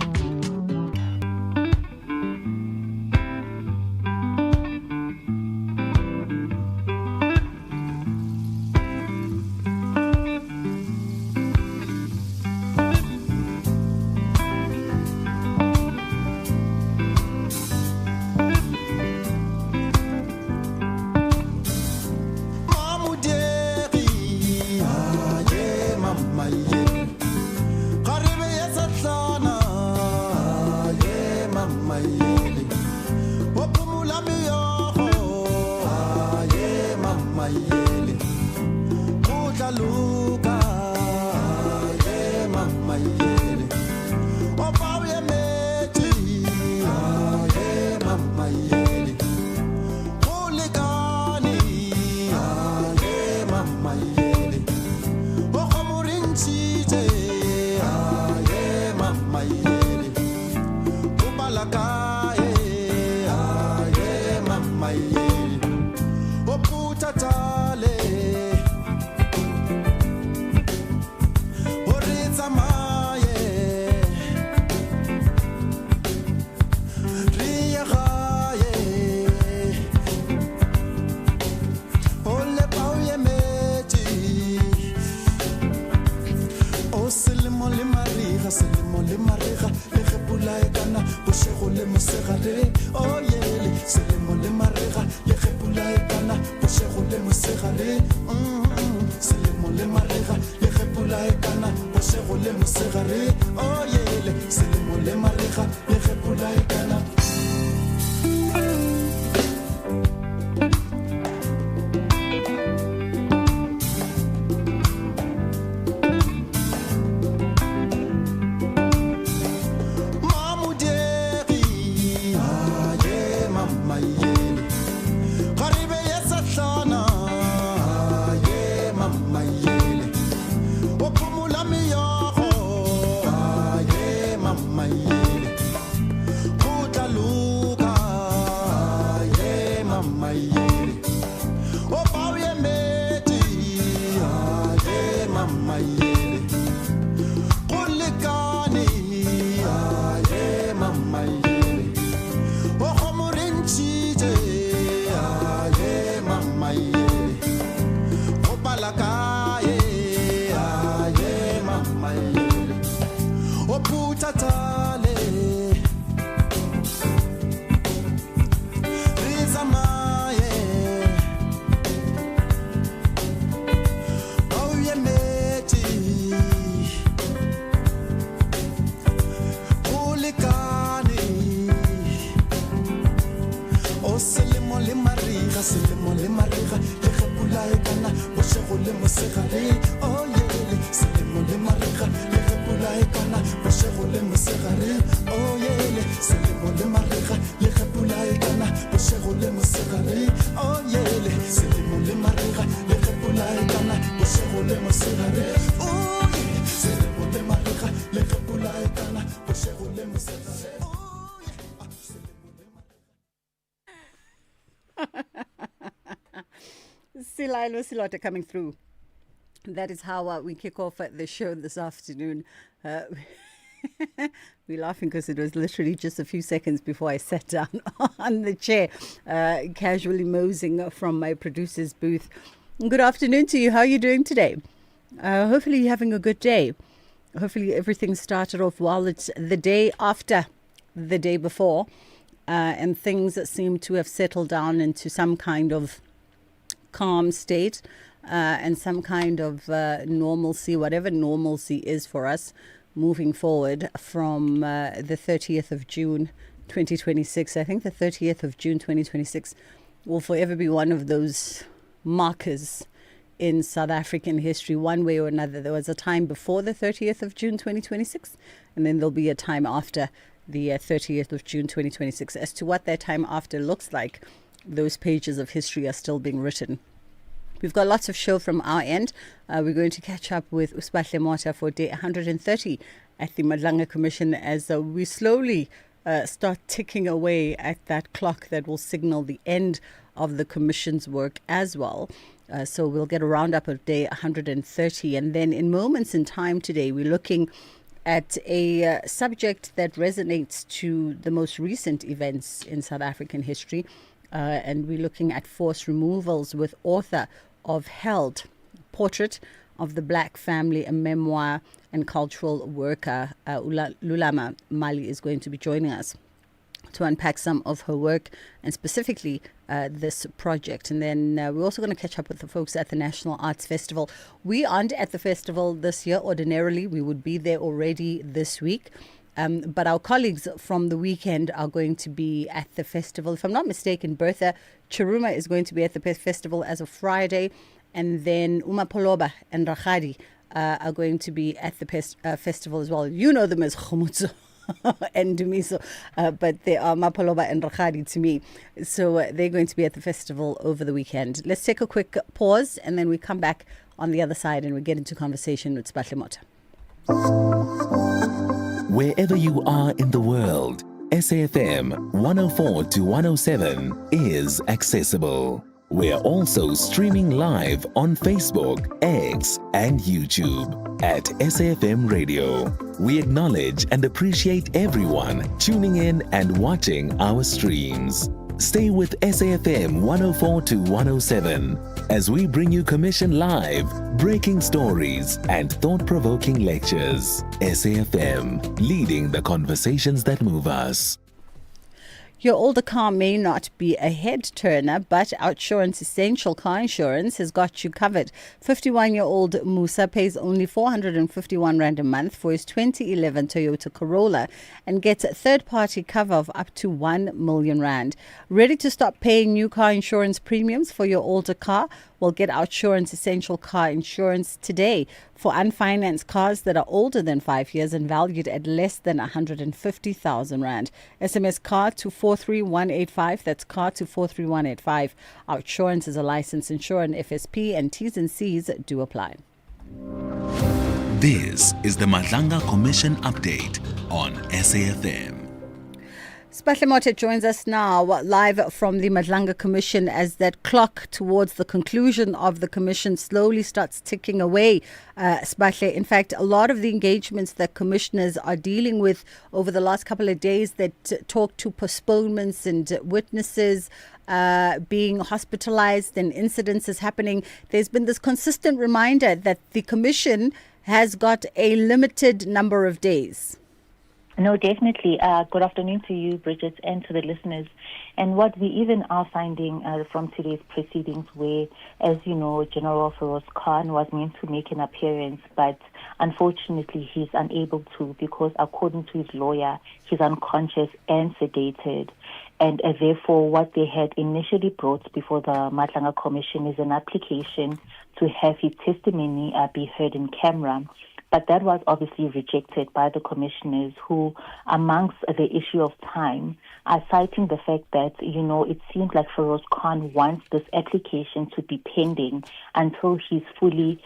le mosegare oh yele selemo le mariga le gepula e kana bošego le mosegare oh yele selemo le mariga le gepula e kana bošego le mosegare oh yele selemo le mariga le gepula e kana bošego le mosegare oh yele selemo le mariga le gepula e kana bošego le mosegare Sililo Silota coming through. That is how we kick off the show this afternoon. We're laughing because it was literally just a few seconds before I sat down on the chair, casually moseying from my producer's booth. Good afternoon to you. How are you doing today? Hopefully you're having a good day. Hopefully everything started off well. It's the day after the day before, and things seem to have settled down into some kind of calm state and some kind of normalcy, whatever normalcy is for us moving forward from the 30th of June 2026. I think the 30th of June 2026 will forever be one of those markers in South African history, one way or another. There was a time before the 30th of June 2026, and then there'll be a time after the 30th of June 2026. As to what that time after looks like, those pages of history are still being written. We've got lots of show from our end. We're going to catch up with Uspahle Mota for day 130 at the Madlanga Commission as we slowly start ticking away at that clock that will signal the end of the Commission's work as well. So we'll get a roundup of day 130. And then in moments in time today, we're looking at a subject that resonates to the most recent events in South African history. And we're looking at forced removals with author of Held, Portrait of the Black Family, a memoir and cultural worker. Lulama Mali is going to be joining us to unpack some of her work and specifically this project. And then we're also going to catch up with the folks at the National Arts Festival. We aren't at the festival this year. Ordinarily, we would be there already this week. But our colleagues from the weekend are going to be at the festival. If I'm not mistaken, Bertha Chiruma is going to be at the festival as of Friday. And then Uma Poloba and Rakhadi are going to be at the festival as well. You know them as Khomutso and Dumiso, but they are Mapoloba and Rakhadi to me. So they're going to be at the festival over the weekend. Let's take a quick pause and then we come back on the other side and we get into conversation with Uspahle Mota. Wherever you are in the world, SAfm 104 to 107 is accessible. We're also streaming live on Facebook, X, and YouTube at SAfmRadio. We acknowledge and appreciate everyone tuning in and watching our streams. Stay with SAfm 104 to 107 as we bring you Commission Live, breaking stories, and thought-provoking lectures. SAfm, leading the conversations that move us. Your older car may not be a head-turner, but Outsurance Essential Car Insurance has got you covered. 51-year-old Musa pays only 451 Rand a month for his 2011 Toyota Corolla and gets a third-party cover of up to 1 million Rand. Ready to stop paying new car insurance premiums for your older car? Well, get Outsurance Essential Car Insurance today for unfinanced cars that are older than 5 years and valued at less than 150,000 Rand. SMS car to 43185. That's car to 43185. Outsurance is a licensed insurer and FSP, and T's and C's do apply. This is the Madlanga Commission update on SAfm. Uspahle Mota joins us now live from the Madlanga Commission as that clock towards the conclusion of the commission slowly starts ticking away. Uspahle, in fact, a lot of the engagements that commissioners are dealing with over the last couple of days that talk to postponements and witnesses being hospitalized and incidences happening, there's been this consistent reminder that the commission has got a limited number of days. No, definitely. Good afternoon to you, Bridget, and to the listeners. And what we even are finding from today's proceedings where, as you know, General Feroz Khan was meant to make an appearance, but unfortunately he's unable to because according to his lawyer, he's unconscious and sedated. And therefore, what they had initially brought before the Madlanga Commission is an application to have his testimony be heard in camera. But that was obviously rejected by the commissioners, who, amongst the issue of time, are citing the fact that, it seems like Feroz Khan wants this application to be pending until he's fully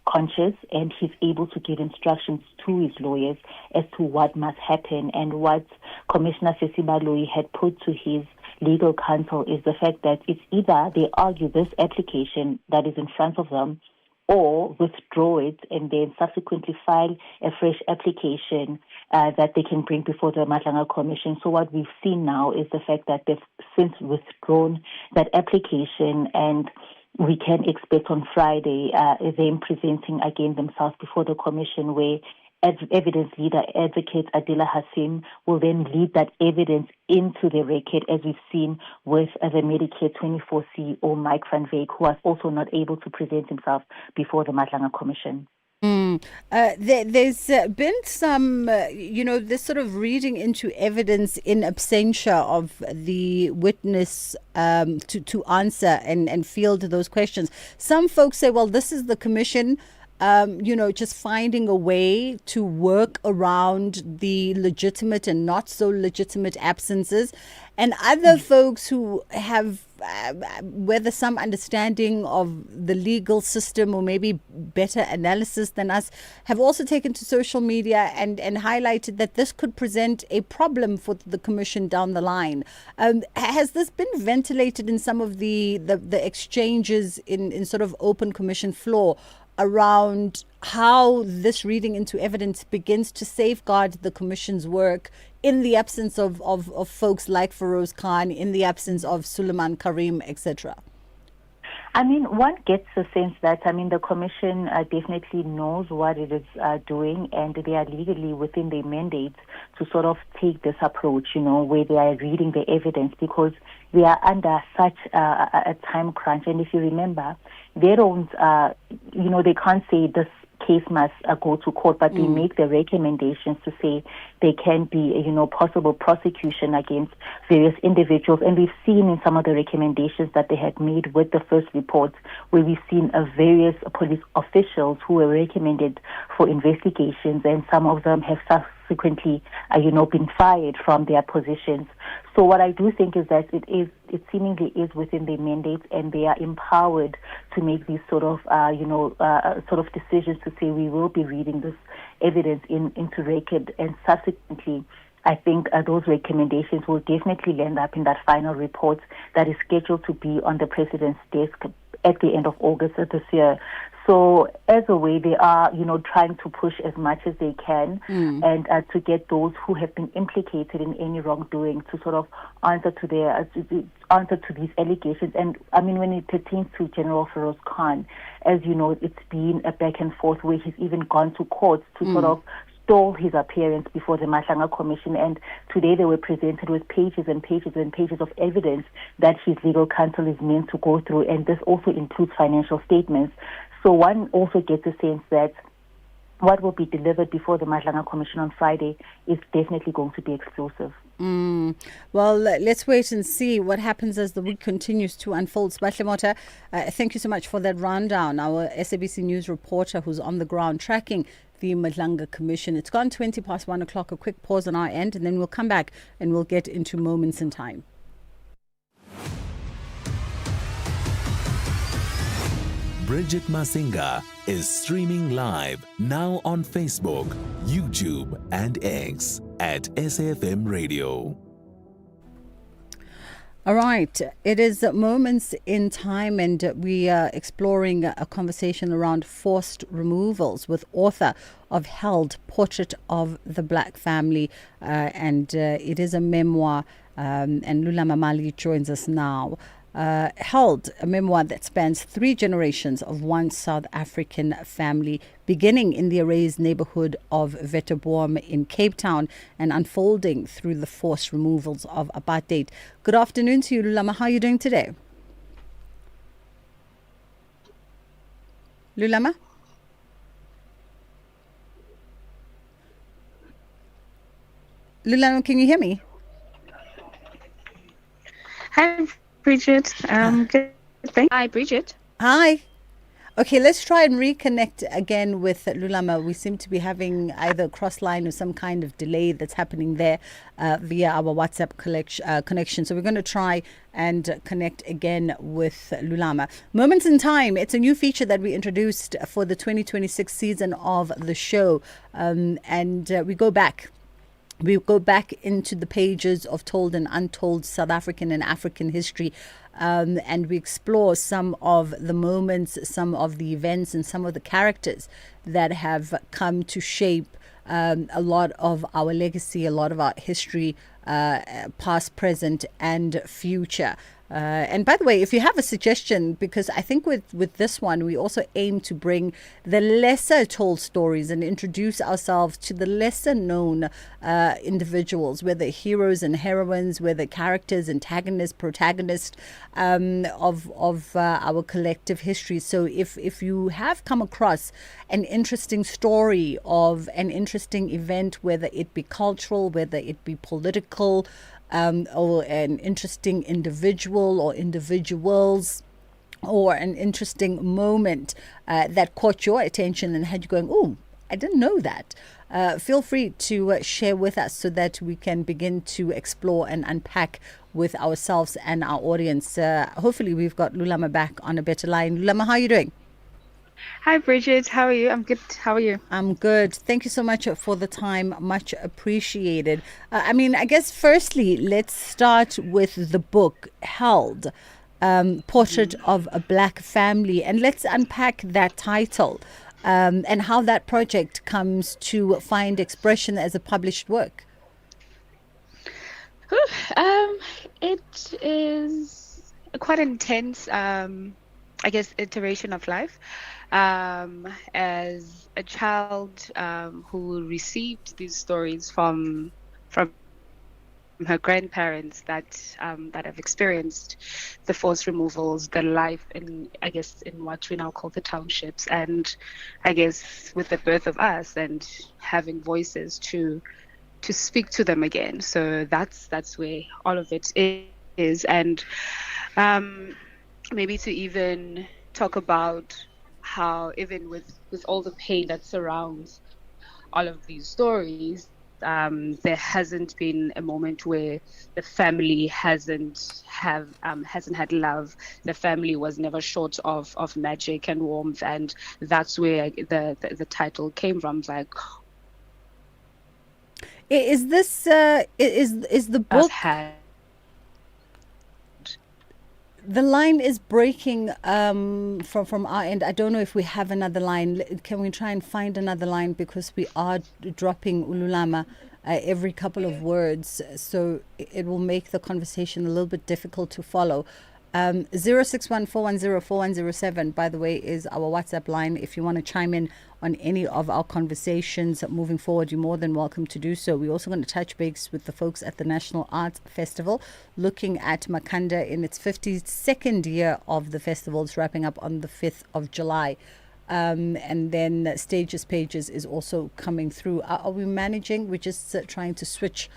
conscious and he's able to give instructions to his lawyers as to what must happen. And what Commissioner Sesibaloi had put to his legal counsel is the fact that it's either they argue this application that is in front of them or withdraw it and then subsequently file a fresh application that they can bring before the Madlanga Commission. So what we've seen now is the fact that they've since withdrawn that application, and we can expect on Friday them presenting again themselves before the Commission, where evidence leader advocate Adila Hassim will then lead that evidence into the record, as we've seen with the Medicare 24 CEO Mike van Veek, who was also not able to present himself before the Madlanga Commission. There's been some, this sort of reading into evidence in absentia of the witness to answer and field those questions. Some folks say, well, this is the commission, just finding a way to work around the legitimate and not so legitimate absences. And other folks who have whether some understanding of the legal system or maybe better analysis than us have also taken to social media and highlighted that this could present a problem for the commission down the line. Has this been ventilated in some of the exchanges in sort of open commission floor around how this reading into evidence begins to safeguard the commission's work in the absence of folks like Feroz Khan, in the absence of Suleiman Karim, etc.? I mean, one gets the sense that, the commission definitely knows what it is doing, and they are legally within their mandates to sort of take this approach, where they are reading the evidence, because they are under such a time crunch. And if you remember, they don't, they can't say this case must go to court, but they make the recommendations to say there can be, possible prosecution against various individuals. And we've seen in some of the recommendations that they had made with the first report, where we've seen various police officials who were recommended for investigations, and some of them have subsequently, been fired from their positions. So what I do think is that it seemingly is within their mandates, and they are empowered to make these sort of decisions to say we will be reading this evidence into record, and subsequently, I think those recommendations will definitely end up in that final report that is scheduled to be on the President's desk at the end of August of this year. So as a way, they are, trying to push as much as they can and to get those who have been implicated in any wrongdoing to sort of answer to these allegations. And when it pertains to General Feroz Khan, as you know, it's been a back and forth where he's even gone to court to sort of stall his appearance before the Madlanga Commission, and today they were presented with pages and pages and pages of evidence that his legal counsel is meant to go through, and this also includes financial statements. So one also gets a sense that what will be delivered before the Madlanga Commission on Friday is definitely going to be explosive. Well, let's wait and see what happens as the week continues to unfold. Sbahle Mota, thank you so much for that rundown. Our SABC News reporter who's on the ground tracking the Madlanga Commission. It's gone 20 past 1 o'clock. A quick pause on our end, and then we'll come back and we'll get into moments in time. Bridget Masinga is streaming live now on Facebook, YouTube, and X at SAfmRadio. All right, it is moments in time, and we are exploring a conversation around forced removals with author of Held, Portrait of the Black Family, and it is a memoir, and Lula Mamali joins us now. Held, a memoir that spans 3 generations of one South African family, beginning in the erased neighborhood of Wetterboom in Cape Town and unfolding through the forced removals of apartheid. Good afternoon to you, Lulama. How are you doing today? Lulama? Lulama, can you hear me? Hi, Bridget. Good. Hi, Bridget. Hi. Okay, let's try and reconnect again with Lulama. We seem to be having either a cross line or some kind of delay that's happening there via our WhatsApp connection. So we're going to try and connect again with Lulama. Moments in Time, it's a new feature that we introduced for the 2026 season of the show. And we go back. We go back into the pages of told and untold South African and African history, and we explore some of the moments, some of the events, and some of the characters that have come to shape a lot of our legacy, a lot of our history, past, present, and future. And by the way, if you have a suggestion, because I think with this one, we also aim to bring the lesser told stories and introduce ourselves to the lesser known individuals, whether heroes and heroines, whether characters, antagonists, protagonists of our collective history. So if you have come across an interesting story of an interesting event, whether it be cultural, whether it be political, or an interesting individual or individuals, or an interesting moment that caught your attention and had you going, oh, I didn't know that. Feel free to share with us so that we can begin to explore and unpack with ourselves and our audience. Hopefully we've got Lulama back on a better line. Lulama, how are you doing? Hi, Bridget. How are you? I'm good. How are you? I'm good. Thank you so much for the time. Much appreciated. I guess firstly, let's start with the book Held, Portrait of a Black Family. And let's unpack that title and how that project comes to find expression as a published work. It is quite intense, iteration of life. As a child who received these stories from her grandparents that have experienced the forced removals, the life in what we now call the townships, and I guess with the birth of us and having voices to speak to them again. So that's where all of it is, and maybe to even talk about how even with all the pain that surrounds all of these stories, there hasn't been a moment where the family hasn't had love. The family was never short of magic and warmth, and that's where the title came from. Like, is this is the book? The line is breaking from our end. I don't know if we have another line. Can we try and find another line, because we are dropping Ululama every couple of words, so it will make the conversation a little bit difficult to follow. 0614104107, by the way, is our WhatsApp line. If you want to chime in on any of our conversations moving forward, you're more than welcome to do so. We're also going to touch base with the folks at the National Arts Festival, looking at Makanda in its 52nd year of the festival. It's wrapping up on the 5th of July. And then Stages Pages is also coming through. Are we managing? We're just trying to switch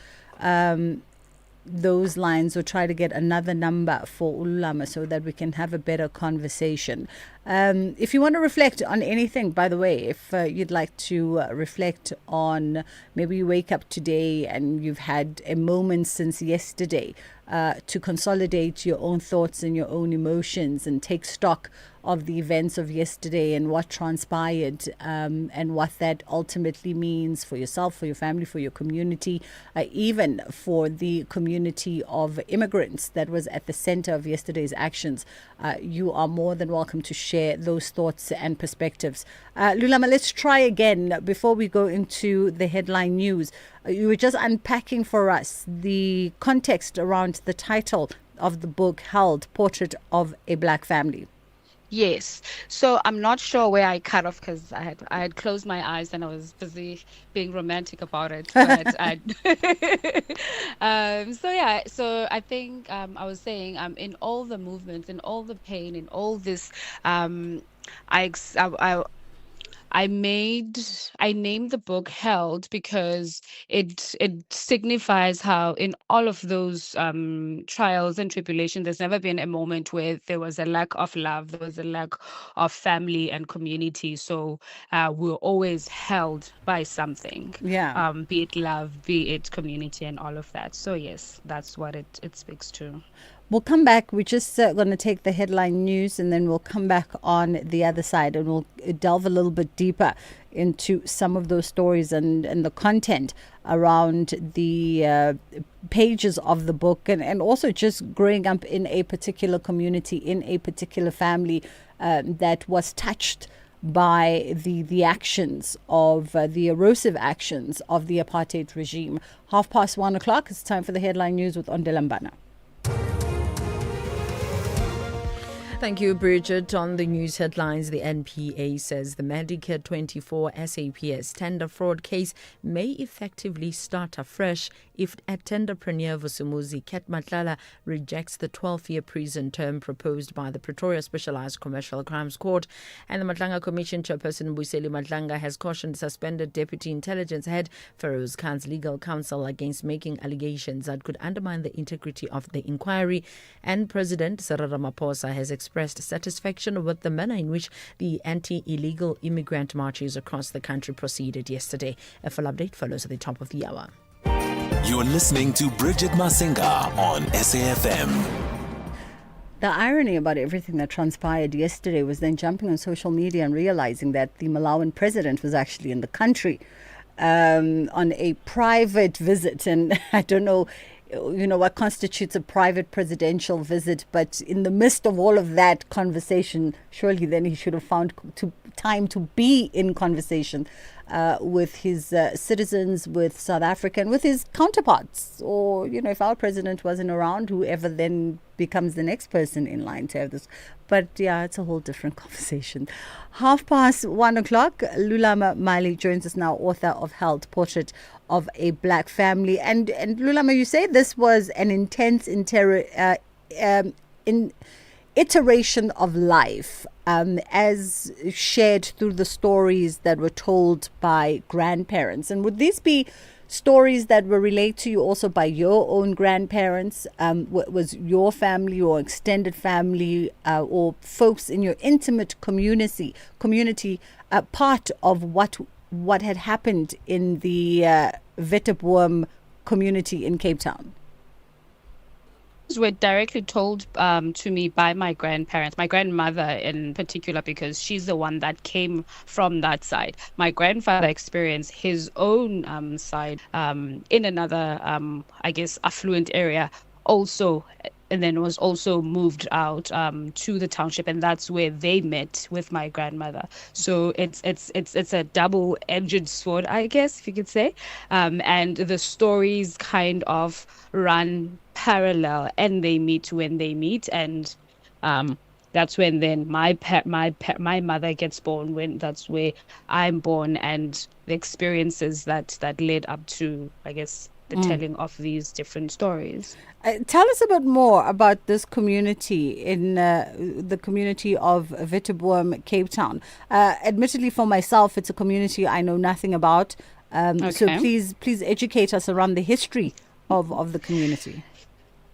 those lines or try to get another number for Ululama so that we can have a better conversation. If you want to reflect on anything, by the way, if you'd like to reflect on, maybe you wake up today and you've had a moment since yesterday to consolidate your own thoughts and your own emotions and take stock of the events of yesterday and what transpired, and what that ultimately means for yourself, for your family, for your community, even for the community of immigrants that was at the center of yesterday's actions. You are more than welcome to share those thoughts and perspectives. Lulama, let's try again before we go into the headline news. You were just unpacking for us the context around the title of the book Held, Portrait of a Black Family. Yes. So I'm not sure where I cut off because I had closed my eyes and I was busy being romantic about it. But so I think I was saying in all the movements, in all the pain, in all this, I named the book Held because it signifies how in all of those trials and tribulations, there's never been a moment where there was a lack of love, there was a lack of family and community. So we're always held by something, Yeah. be it love, be it community, and all of that. So yes, that's what it speaks to. We'll come back. We're just going to take the headline news and then we'll come back on the other side and we'll delve a little bit deeper into some of those stories and the content around the pages of the book and also just growing up in a particular community, in a particular family that was touched by the actions of the erosive actions of the apartheid regime. 1:30. It's time for the headline news with Ondelambana. Thank you, Bridget. On the news headlines, the NPA says the Medicare 24 SAPS tender fraud case may effectively start afresh if tenderpreneur Vusumuzi Ketmatlala rejects the 12-year prison term proposed by the Pretoria Specialized Commercial Crimes Court. And the Madlanga Commission chairperson Mbuyiseli Madlanga has cautioned suspended Deputy Intelligence Head Feroz Khan's legal counsel against making allegations that could undermine the integrity of the inquiry. And President Cyril Ramaphosa has expressed satisfaction with the manner in which the anti-illegal immigrant marches across the country proceeded yesterday. A full update follows at the top of the hour. You're listening to Bridget Masinga on SAFM. The irony about everything that transpired yesterday was then jumping on social media and realizing that the Malawian president was actually in the country on a private visit. And I don't know what constitutes a private presidential visit, but in the midst of all of that conversation, surely then he should have found time to be in conversation with his citizens, with South Africa, and with his counterparts. Or, if our president wasn't around, whoever then becomes the next person in line to have this. But yeah, it's a whole different conversation. 1:30. Lulama Mali joins us now, author of Held, Portrait of a Black Family. And Lulama, you say this was an intense iteration of life as shared through the stories that were told by grandparents. And would these be stories that were relayed to you also by your own grandparents? Was your family or extended family or folks in your intimate community part of what had happened in the Witboom community in Cape Town? Were directly told to me by my grandparents, my grandmother in particular, because she's the one that came from that side. My grandfather experienced his own side in another, affluent area also, and then was also moved out to the township, and that's where they met with my grandmother. So it's a double-edged sword, I guess, if you could say, and the stories kind of run parallel, and they meet when they meet, and that's when then my mother gets born, when that's where I'm born, and the experiences that led up to, I guess, the telling of these different stories. Tell us a bit more about this community in the community of Witboom, Cape Town. Admittedly, for myself, it's a community I know nothing about. So please educate us around the history of the community.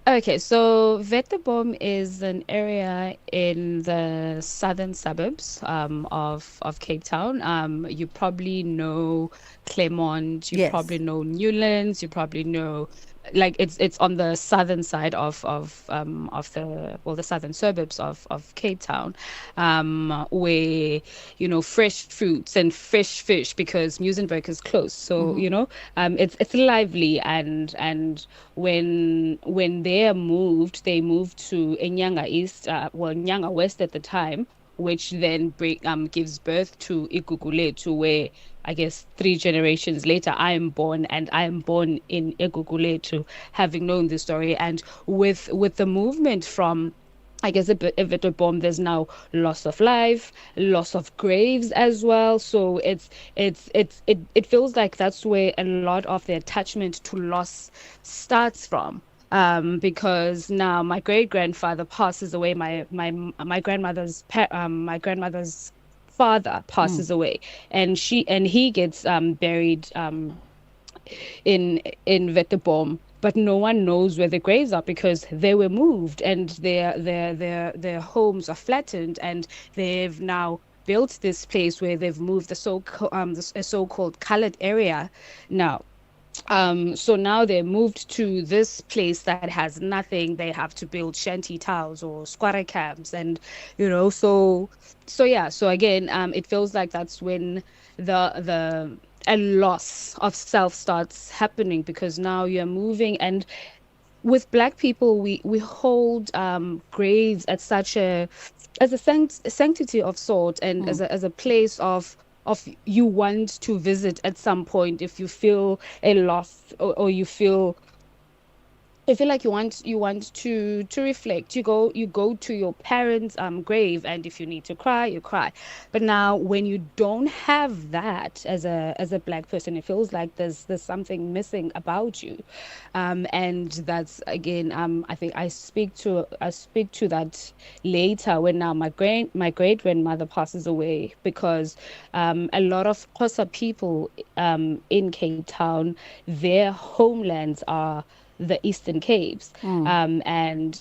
Okay, so Witboom is an area in the southern suburbs of Cape Town. You probably know Claremont, you probably know Newlands, you probably know, it's on the southern side of the southern suburbs of Cape Town, where fresh fruits and fresh fish, because Musenberg is close. So it's lively, and when they moved to Nyanga East, Nyanga West at the time, which then gives birth to Iguguletu, where I guess 3 generations later I am born, and I am born in Iguguletu, having known this story. And with the movement from, I guess, a Witboom, there's now loss of life, loss of graves as well. So it feels like that's where a lot of the attachment to loss starts from. Because now my great grandfather passes away. My grandmother's father passes away, and he gets buried in Wetebom, but no one knows where the graves are because they were moved and their homes are flattened, and they've now built this place where they've moved the so-called colored area now. So now they're moved to this place that has nothing. They have to build shanty towns or squatter camps, and so again, it feels like that's when a loss of self starts happening, because now you're moving. And with Black people, we hold graves at as a sanctity of sort, and as a place of you want to visit at some point if you feel a loss, or you feel like you want to reflect. You go to your parents' grave, and if you need to cry, you cry. But now when you don't have that as a Black person, it feels like there's something missing about you, and that's again, I think I speak to that later when now my great grandmother passes away, because a lot of Xhosa people in Cape Town, their homelands are the Eastern Capes. And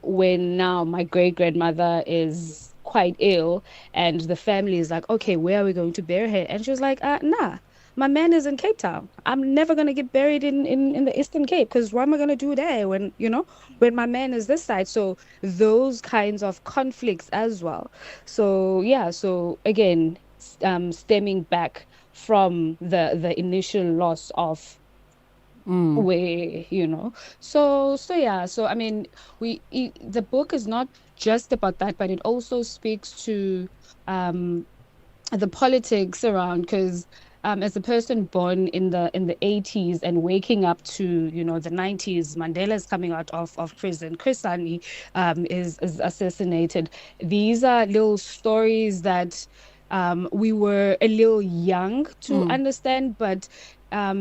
when now my great grandmother is quite ill, and the family is like, okay, where are we going to bury her? And she was like, nah, my man is in Cape Town. I'm never going to get buried in the Eastern Cape, because what am I going to do there when my man is this side? So those kinds of conflicts as well. So yeah, so again, stemming back from the initial loss of where so I mean, the book is not just about that, but it also speaks to the politics around, because as a person born in the 80s and waking up to the 90s, Mandela's coming out of prison, Chris Hani is assassinated. These are little stories that we were a little young to understand, but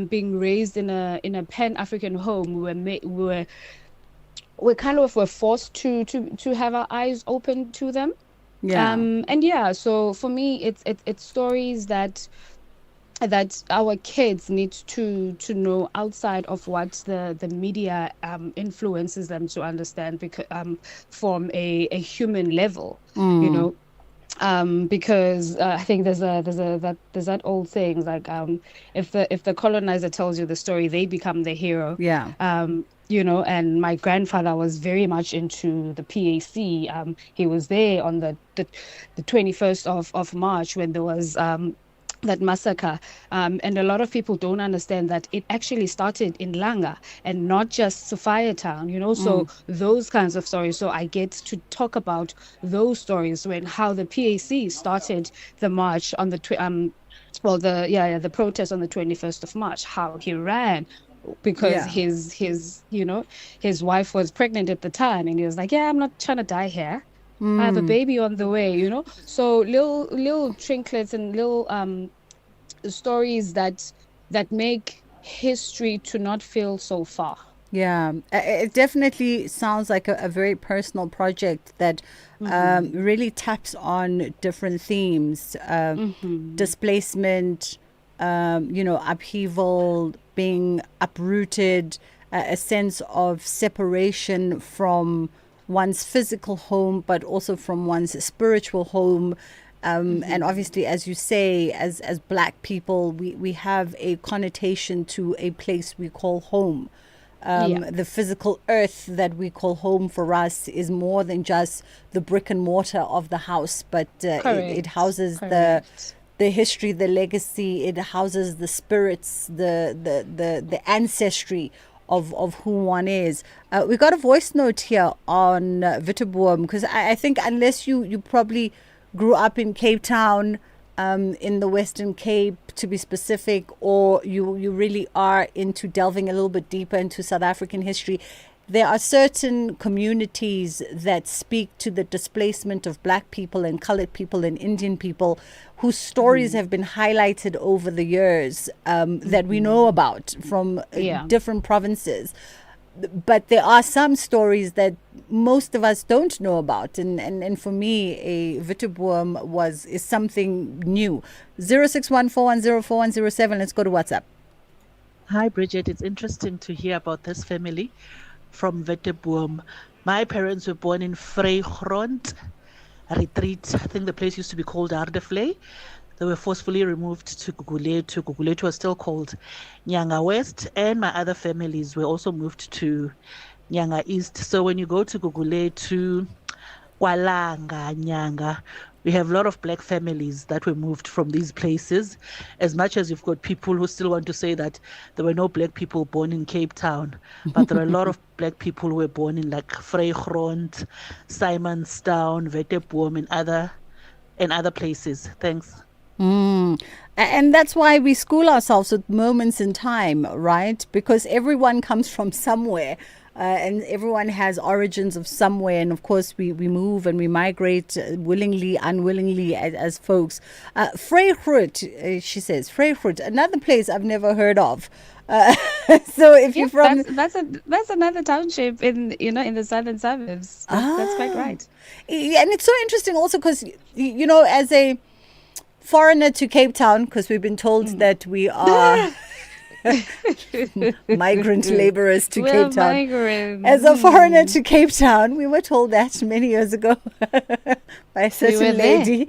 being raised in a Pan-African home, we were forced to have our eyes open to them. So for me, it's stories that our kids need to know outside of what the media influences them to understand, because from a human level, because I think there's that old saying, like if the colonizer tells you the story, they become the hero. And my grandfather was very much into the PAC. He was there on the 21st of March when there was that massacre, and a lot of people don't understand that it actually started in Langa and not just Sophia Town, so those kinds of stories. So I get to talk about those stories, when how the PAC started the march on the the protest on the 21st of March, how he ran because his wife was pregnant at the time, and he was like, I'm not trying to die here. I have a baby on the way, So little trinklets and little stories that make history to not feel so far. Yeah, it definitely sounds like a very personal project that really taps on different themes, displacement, upheaval, being uprooted, a sense of separation from one's physical home, but also from one's spiritual home. And obviously, as you say, as Black people, we have a connotation to a place we call home. The physical earth that we call home for us is more than just the brick and mortar of the house, but it houses the history, the legacy. It houses the spirits, the ancestry of who one is. We got a voice note here on Witeboom, because I think unless you probably grew up in Cape Town, in the Western Cape to be specific, or you really are into delving a little bit deeper into South African history, there are certain communities that speak to the displacement of Black people and colored people and Indian people whose stories have been highlighted over the years, that we know about from different provinces. but there are some stories that most of us don't know about, and for me, a Witteborm is something new. 0614104107. Let's go to WhatsApp. Hi, Bridget. It's interesting to hear about this family from Witteborm. My parents were born in Vrygrond Retreat. I think the place used to be called Ardeflay. They were forcefully removed to Guguletu. Guguletu was still called Nyanga West, and my other families were also moved to Nyanga East. So when you go to Guguletu, Walanga, Nyanga, we have a lot of black families that were moved from these places. As much as you've got people who still want to say that there were no black people born in Cape Town, but there are a lot of black people who were born in like Vrygrond, Simonstown, Witteborm, and other places. Thanks. And that's why we school ourselves with moments in time, right? Because everyone comes from somewhere. And everyone has origins of somewhere, and of course we move and we migrate willingly, unwillingly as folks. Vrygrond, she says, Vrygrond, another place I've never heard of. So if you're from, that's another township in the southern suburbs. That's quite right. And it's so interesting also because as a foreigner to Cape Town, because we've been told that we are. Migrant laborers to Cape Town. Migrants. As a foreigner to Cape Town, we were told that many years ago by a certain lady.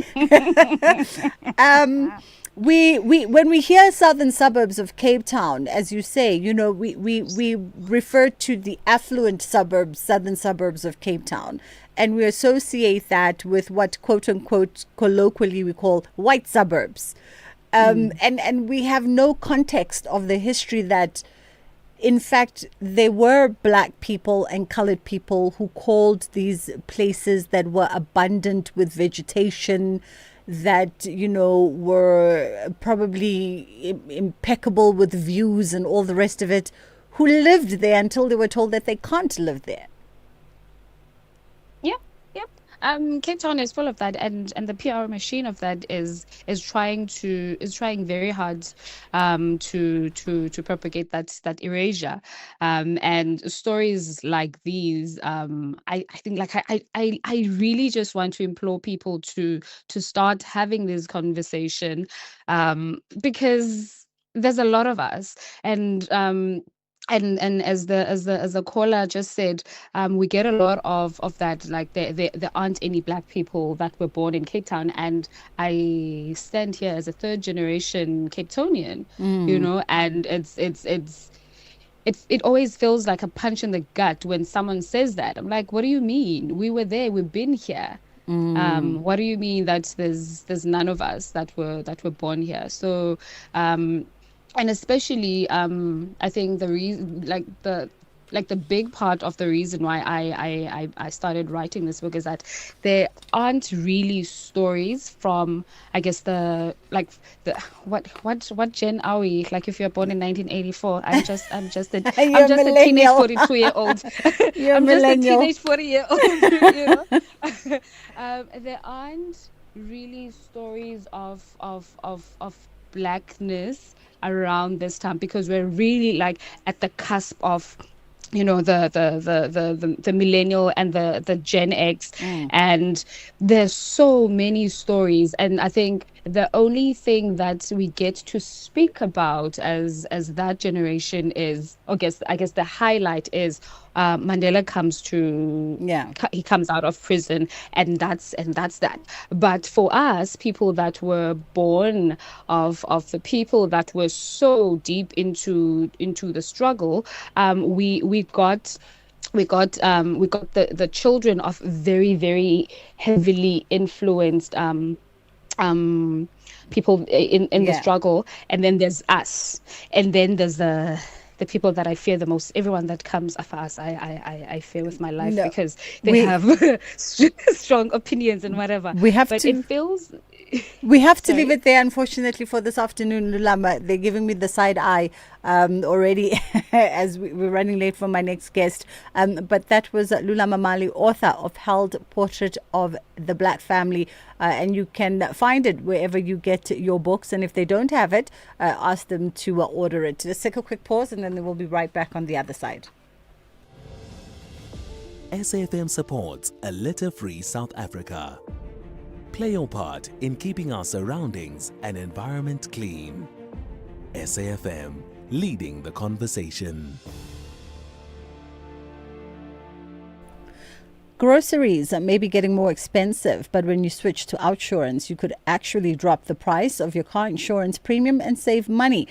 We when we hear southern suburbs of Cape Town, as you say, we refer to the affluent suburbs, southern suburbs of Cape Town. And we associate that with what, quote unquote, colloquially we call white suburbs. And we have no context of the history that, in fact, there were black people and colored people who called these places that were abundant with vegetation, that, were probably impeccable with views and all the rest of it, who lived there until they were told that they can't live there. Cape Town is full of that, and the PR machine of that is trying very hard to propagate that erasure, and stories like these. I think I really just want to implore people to start having this conversation, because there's a lot of us, and as the caller just said, we get a lot of that, like there aren't any black people that were born in Cape Town, and I stand here as a third generation Cape Townian, and it always feels like a punch in the gut when someone says that. I'm like, what do you mean? We were there, we've been here. What do you mean that there's none of us that were born here? So and especially, I think the reason, the big part of the reason why I started writing this book is that there aren't really stories from, I guess, what gen are we? Like, if you're born in 1984, I'm just a teenage 42-year-old. You're I'm millennial. just a teenage 40-year-old. There aren't really stories of blackness around this time, because we're really like at the cusp of the millennial and the Gen X, and there's so many stories, and I think the only thing that we get to speak about as that generation is, I guess the highlight is Mandela he comes out of prison, and that's that. But for us, people that were born of the people that were so deep into the struggle, we got the children of very, very heavily influenced people in the struggle, and then there's us, and then there's the people that I fear the most. Everyone that comes after us, I fear with my life, because they have strong opinions and whatever. We have to leave it there, unfortunately, for this afternoon, Lulama. They're giving me the side eye already as we're running late for my next guest. But that was Lulama Mali, author of Held Portrait of the Black Family. And you can find it wherever you get your books. And if they don't have it, ask them to order it. Let's take a quick pause, and then we'll be right back on the other side. SAFM supports a litter-free South Africa. Play your part in keeping our surroundings and environment clean. SAFM, leading the conversation. Groceries may be getting more expensive, but when you switch to OUTsurance, you could actually drop the price of your car insurance premium and save money.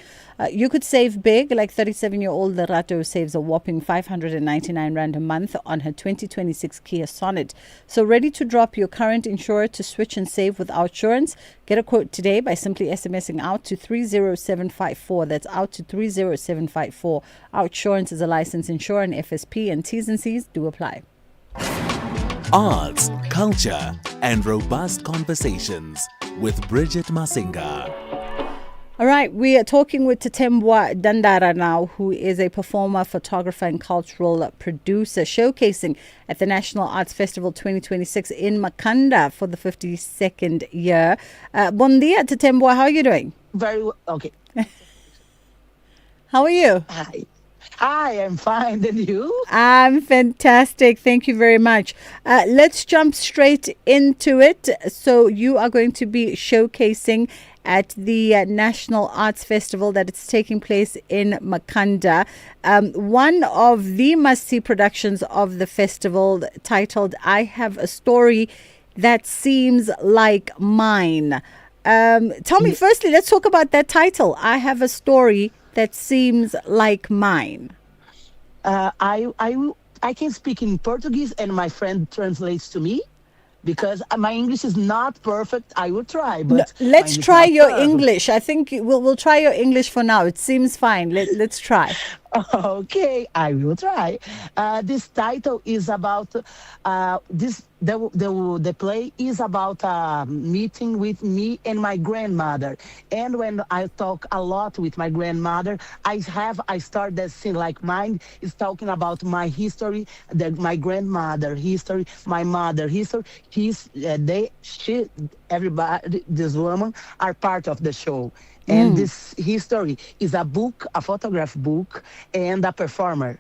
You could save big, like 37-year-old Lerato saves a whopping 599 Rand a month on her 2026 Kia Sonet. So ready to drop your current insurer to switch and save with OUTsurance? Get a quote today by simply SMSing out to 30754. That's out to 30754. OUTsurance is a licensed insurer and FSP, and T's and C's do apply. Arts, culture, and robust conversations with Bridget Masinga. All right, we are talking with Tatembwa Dandara now, who is a performer, photographer, and cultural producer, showcasing at the National Arts Festival 2026 in Makanda for the 52nd year. Bon dia, Tatembwa. How are you doing? Very well. Okay. How are you? Hi, I'm fine. And you? I'm fantastic. Thank you very much. Let's jump straight into it. So you are going to be showcasing at the National Arts Festival that is taking place in Makanda. One of the must-see productions of the festival, titled I Have a Story That Seems Like Mine. Tell me, firstly, let's talk about that title, I Have a Story That Seems Like Mine. I can speak in Portuguese, and my friend translates to me, because my English is not perfect. I will try, but no, let's try your perfect. English. I think we'll try your English for now. It seems fine. Let's try. Okay, I will try. This title is about the play is about a meeting with me and my grandmother. And when I talk a lot with my grandmother, I start that scene like mine is talking about my history, my grandmother history, my mother history. Everybody, this woman are part of the show. And this history is a book, a photograph book, and a performer.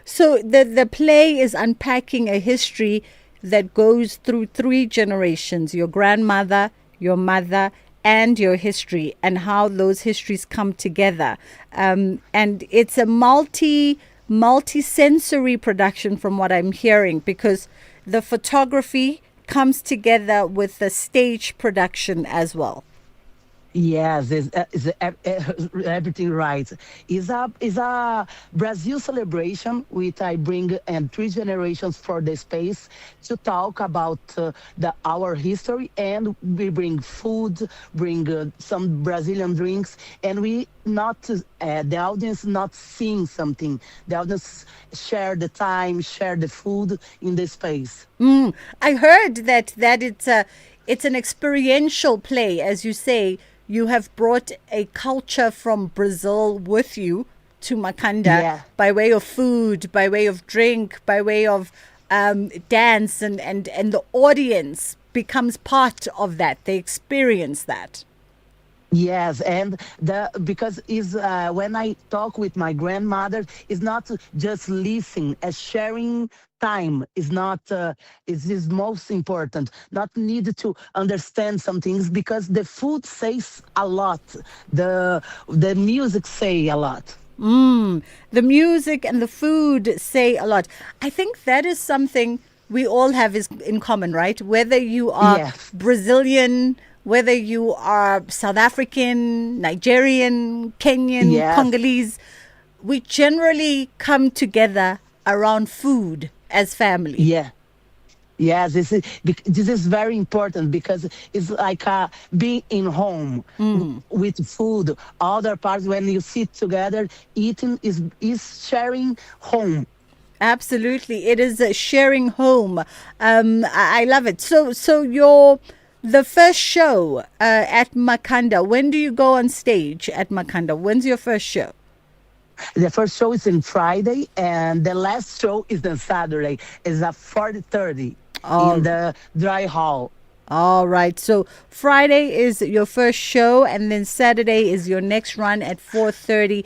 So the play is unpacking a history that goes through 3 generations, your grandmother, your mother, and your history, and how those histories come together. And it's a multi-sensory production from what I'm hearing, because the photography comes together with the stage production as well. Yes, everything right. Is a Brazil celebration which I bring 3 generations for the space to talk about our history, and we bring food, bring some Brazilian drinks, and we not the audience not seeing something. The audience share the time, share the food in the space. I heard that it's an experiential play, as you say. You have brought a culture from Brazil with you to Makanda by way of food, by way of drink, by way of dance, and the audience becomes part of that. They experience that. Yes, and because when I talk with my grandmother, it's not just listening, as sharing time is not is most important. Not need to understand some things, because the food says a lot, the music say a lot. The music and the food say a lot. I think that is something we all have in common, right? Whether you are Brazilian, whether you are South African, Nigerian, Kenyan, Congolese, we generally come together around food as family. Yes, this is very important, because it's like being in home with food. Other parts, when you sit together, eating is sharing home. Absolutely, it is sharing home. I love it. So the first show at Makanda, when do you go on stage at Makanda? When's your first show? The first show is on Friday, and the last show is on Saturday. It's at 4:30 in the dry hall. All right. So Friday is your first show, and then Saturday is your next run at 4:30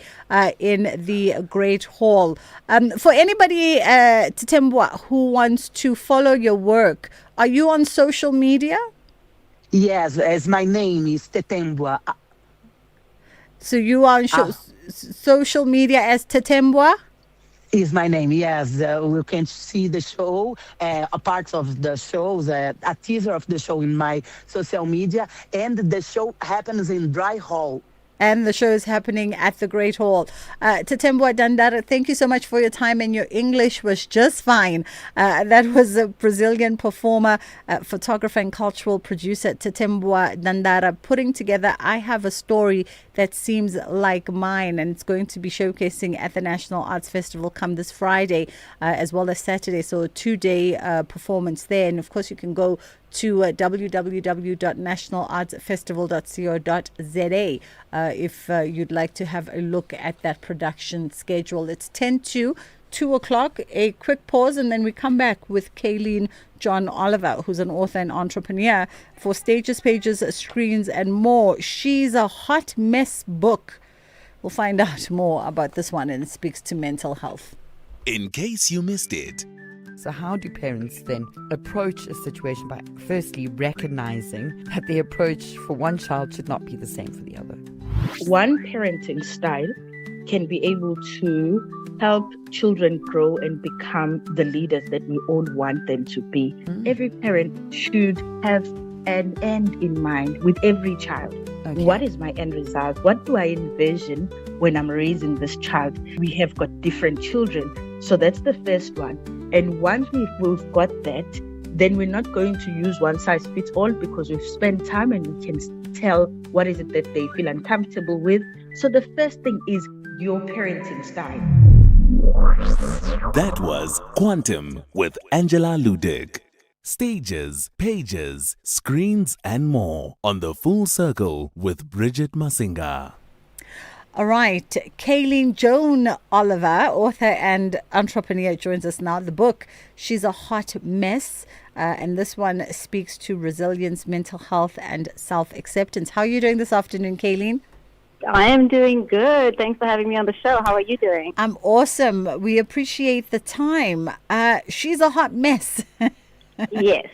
in the Great Hall. For anybody, Tetembwa, who wants to follow your work, are you on social media? Yes, as my name is Tetembwa. So you are on social media as Tetembwa? Is my name, yes. We can see the show, a part of the shows, a teaser of the show in my social media, and the show happens in Dry Hall. And the show is happening at the Great Hall. Tetembwa Dandara, thank you so much for your time, and your English was just fine. That was a Brazilian performer, photographer, and cultural producer, Tetembwa Dandara, putting together I Have a Story That Seems Like Mine, and it's going to be showcasing at the National Arts Festival come this Friday, as well as Saturday. So a 2-day performance there. And of course, you can go to www.nationalartsfestival.co.za if you'd like to have a look at that production schedule. It's 10 to 2 o'clock, a quick pause, and then we come back with Kayleen John Oliver, who's an author and entrepreneur for Stages, Pages, Screens, and more. She's a hot mess book. We'll find out more about this one, and it speaks to mental health. In case you missed it. So how do parents then approach a situation by firstly recognizing that the approach for one child should not be the same for the other? One parenting style can be able to help children grow and become the leaders that we all want them to be. Every parent should have an end in mind with every child. Okay. What is my end result? What do I envision when I'm raising this child? We have got different children. So that's the first one. And once we've got that, then we're not going to use one size fits all, because we've spent time and we can tell what is it that they feel uncomfortable with. So the first thing is your parenting style. That was Quantum with Angela Ludick. Stages, pages, screens, and more on The Full Circle with Bridget Masinga. All right. Kayleen Joan Oliver, author and entrepreneur, joins us now. The book, She's a Hot Mess. And this one speaks to resilience, mental health, and self-acceptance. How are you doing this afternoon, Kayleen? I am doing good. Thanks for having me on the show. How are you doing? I'm awesome. We appreciate the time. She's a hot mess. Yes.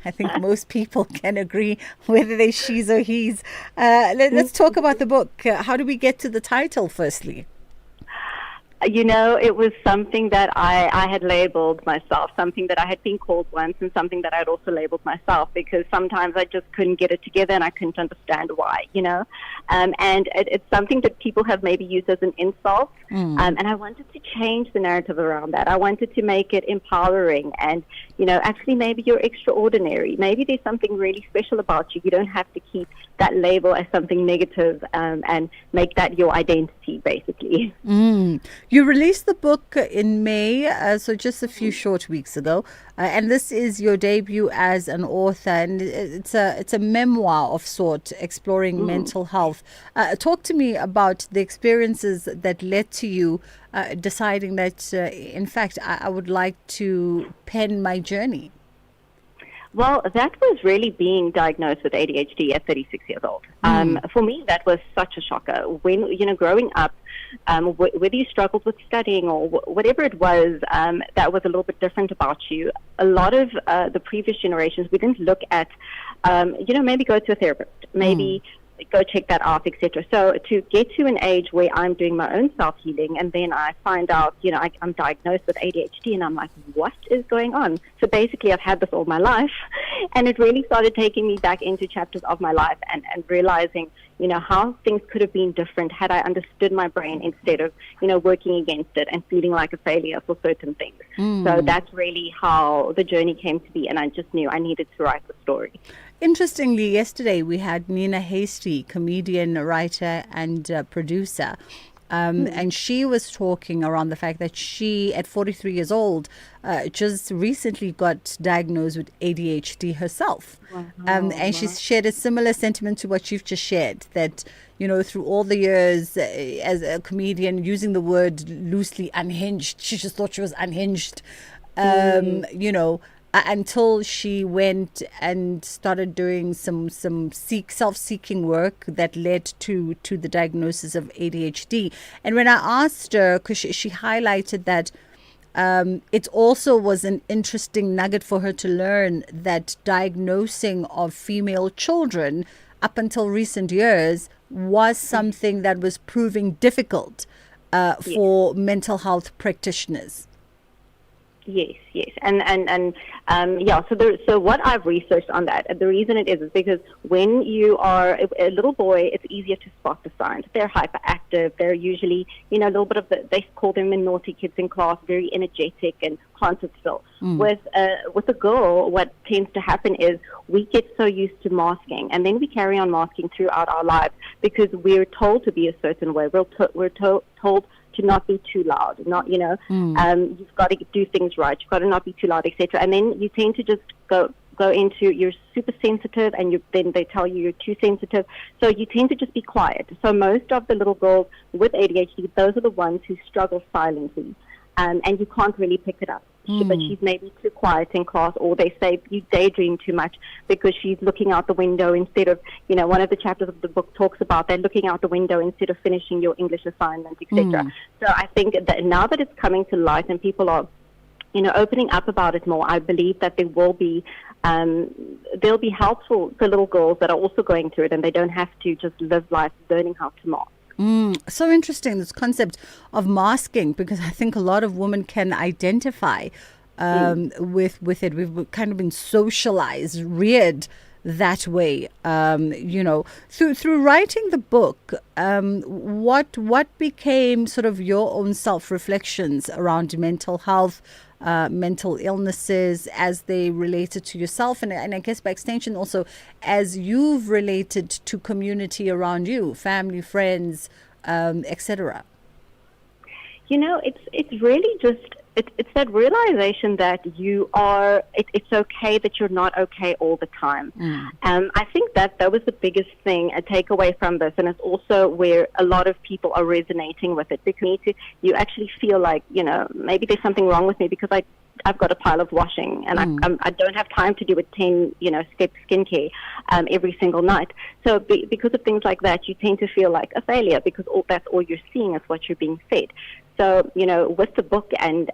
I think most people can agree, whether they're she's or he's. Let's talk about the book. How do we get to the title, firstly? You know, it was something that I had labeled myself, something that I had been called once, and something that I'd also labeled myself, because sometimes I just couldn't get it together and I couldn't understand why, you know. And it's something that people have maybe used as an insult. And I wanted to change the narrative around that. I wanted to make it empowering and, you know, actually maybe you're extraordinary. Maybe there's something really special about you. You don't have to keep that label as something negative and make that your identity, basically. You released the book in May, so just a few short weeks ago, and this is your debut as an author, and it's a memoir of sort, exploring mental health. Talk to me about the experiences that led to you deciding that, in fact, I would like to pen my journey. Well, that was really being diagnosed with ADHD at 36 years old. For me, that was such a shocker. When, you know, growing up, whether you struggled with studying or whatever it was, that was a little bit different about you. A lot of the previous generations, we didn't look at, you know, maybe go to a therapist, maybe go check that out, etc. So to get to an age where I'm doing my own self-healing, and then I find out, you know, I'm diagnosed with ADHD, and I'm like, what is going on? So basically, I've had this all my life, and it really started taking me back into chapters of my life and realizing, you know, how things could have been different had I understood my brain instead of, you know, working against it and feeling like a failure for certain things. So that's really how the journey came to be, and I just knew I needed to write the story. Interestingly, yesterday we had Nina Hasty, comedian, writer, and producer. And she was talking around the fact that she, at 43 years old, just recently got diagnosed with ADHD herself. And she shared a similar sentiment to what you've just shared, that, you know, through all the years as a comedian, using the word loosely, unhinged, she just thought she was unhinged, you know, until she went and started doing some self-seeking work that led to the diagnosis of ADHD. And when I asked her, because she highlighted that it also was an interesting nugget for her to learn that diagnosing of female children up until recent years was something that was proving difficult for mental health practitioners. Yes. So what I've researched on that, and the reason it is because when you are a little boy, it's easier to spot the signs. They're hyperactive. They're usually, a little bit of they call them the naughty kids in class, very energetic and can't sit still. With a girl, what tends to happen is we get so used to masking, and then we carry on masking throughout our lives because we're told to be a certain way. We're told to not be too loud, you've got to do things right, you've got to not be too loud, etc. And then you tend to just go into you're super sensitive, and then they tell you you're too sensitive, so you tend to just be quiet. So most of the little girls with ADHD, those are the ones who struggle silently, and you can't really pick it up. But she's maybe too quiet in class, or they say you daydream too much because she's looking out the window instead of, one of the chapters of the book talks about that, looking out the window instead of finishing your English assignment, etc. So I think that now that it's coming to light and people are, opening up about it more, I believe that there will be, they'll be helpful to little girls that are also going through it, and they don't have to just live life learning how to mask. So interesting, this concept of masking, because I think a lot of women can identify with it. We've kind of been socialized, reared that way. Through writing the book, what became sort of your own self-reflections around mental health, mental illnesses as they related to yourself, and I guess by extension also as you've related to community around you, family, friends, etc.? It's really just it's that realization that you are it's okay that you're not okay all the time. I think that was the biggest thing, a takeaway from this, and it's also where a lot of people are resonating with it, because you actually feel like maybe there's something wrong with me because I've got a pile of washing, and I don't have time to do a 10 step skincare every single night. So because of things like that, you tend to feel like a failure because that's all you're seeing is what you're being fed. So, with the book and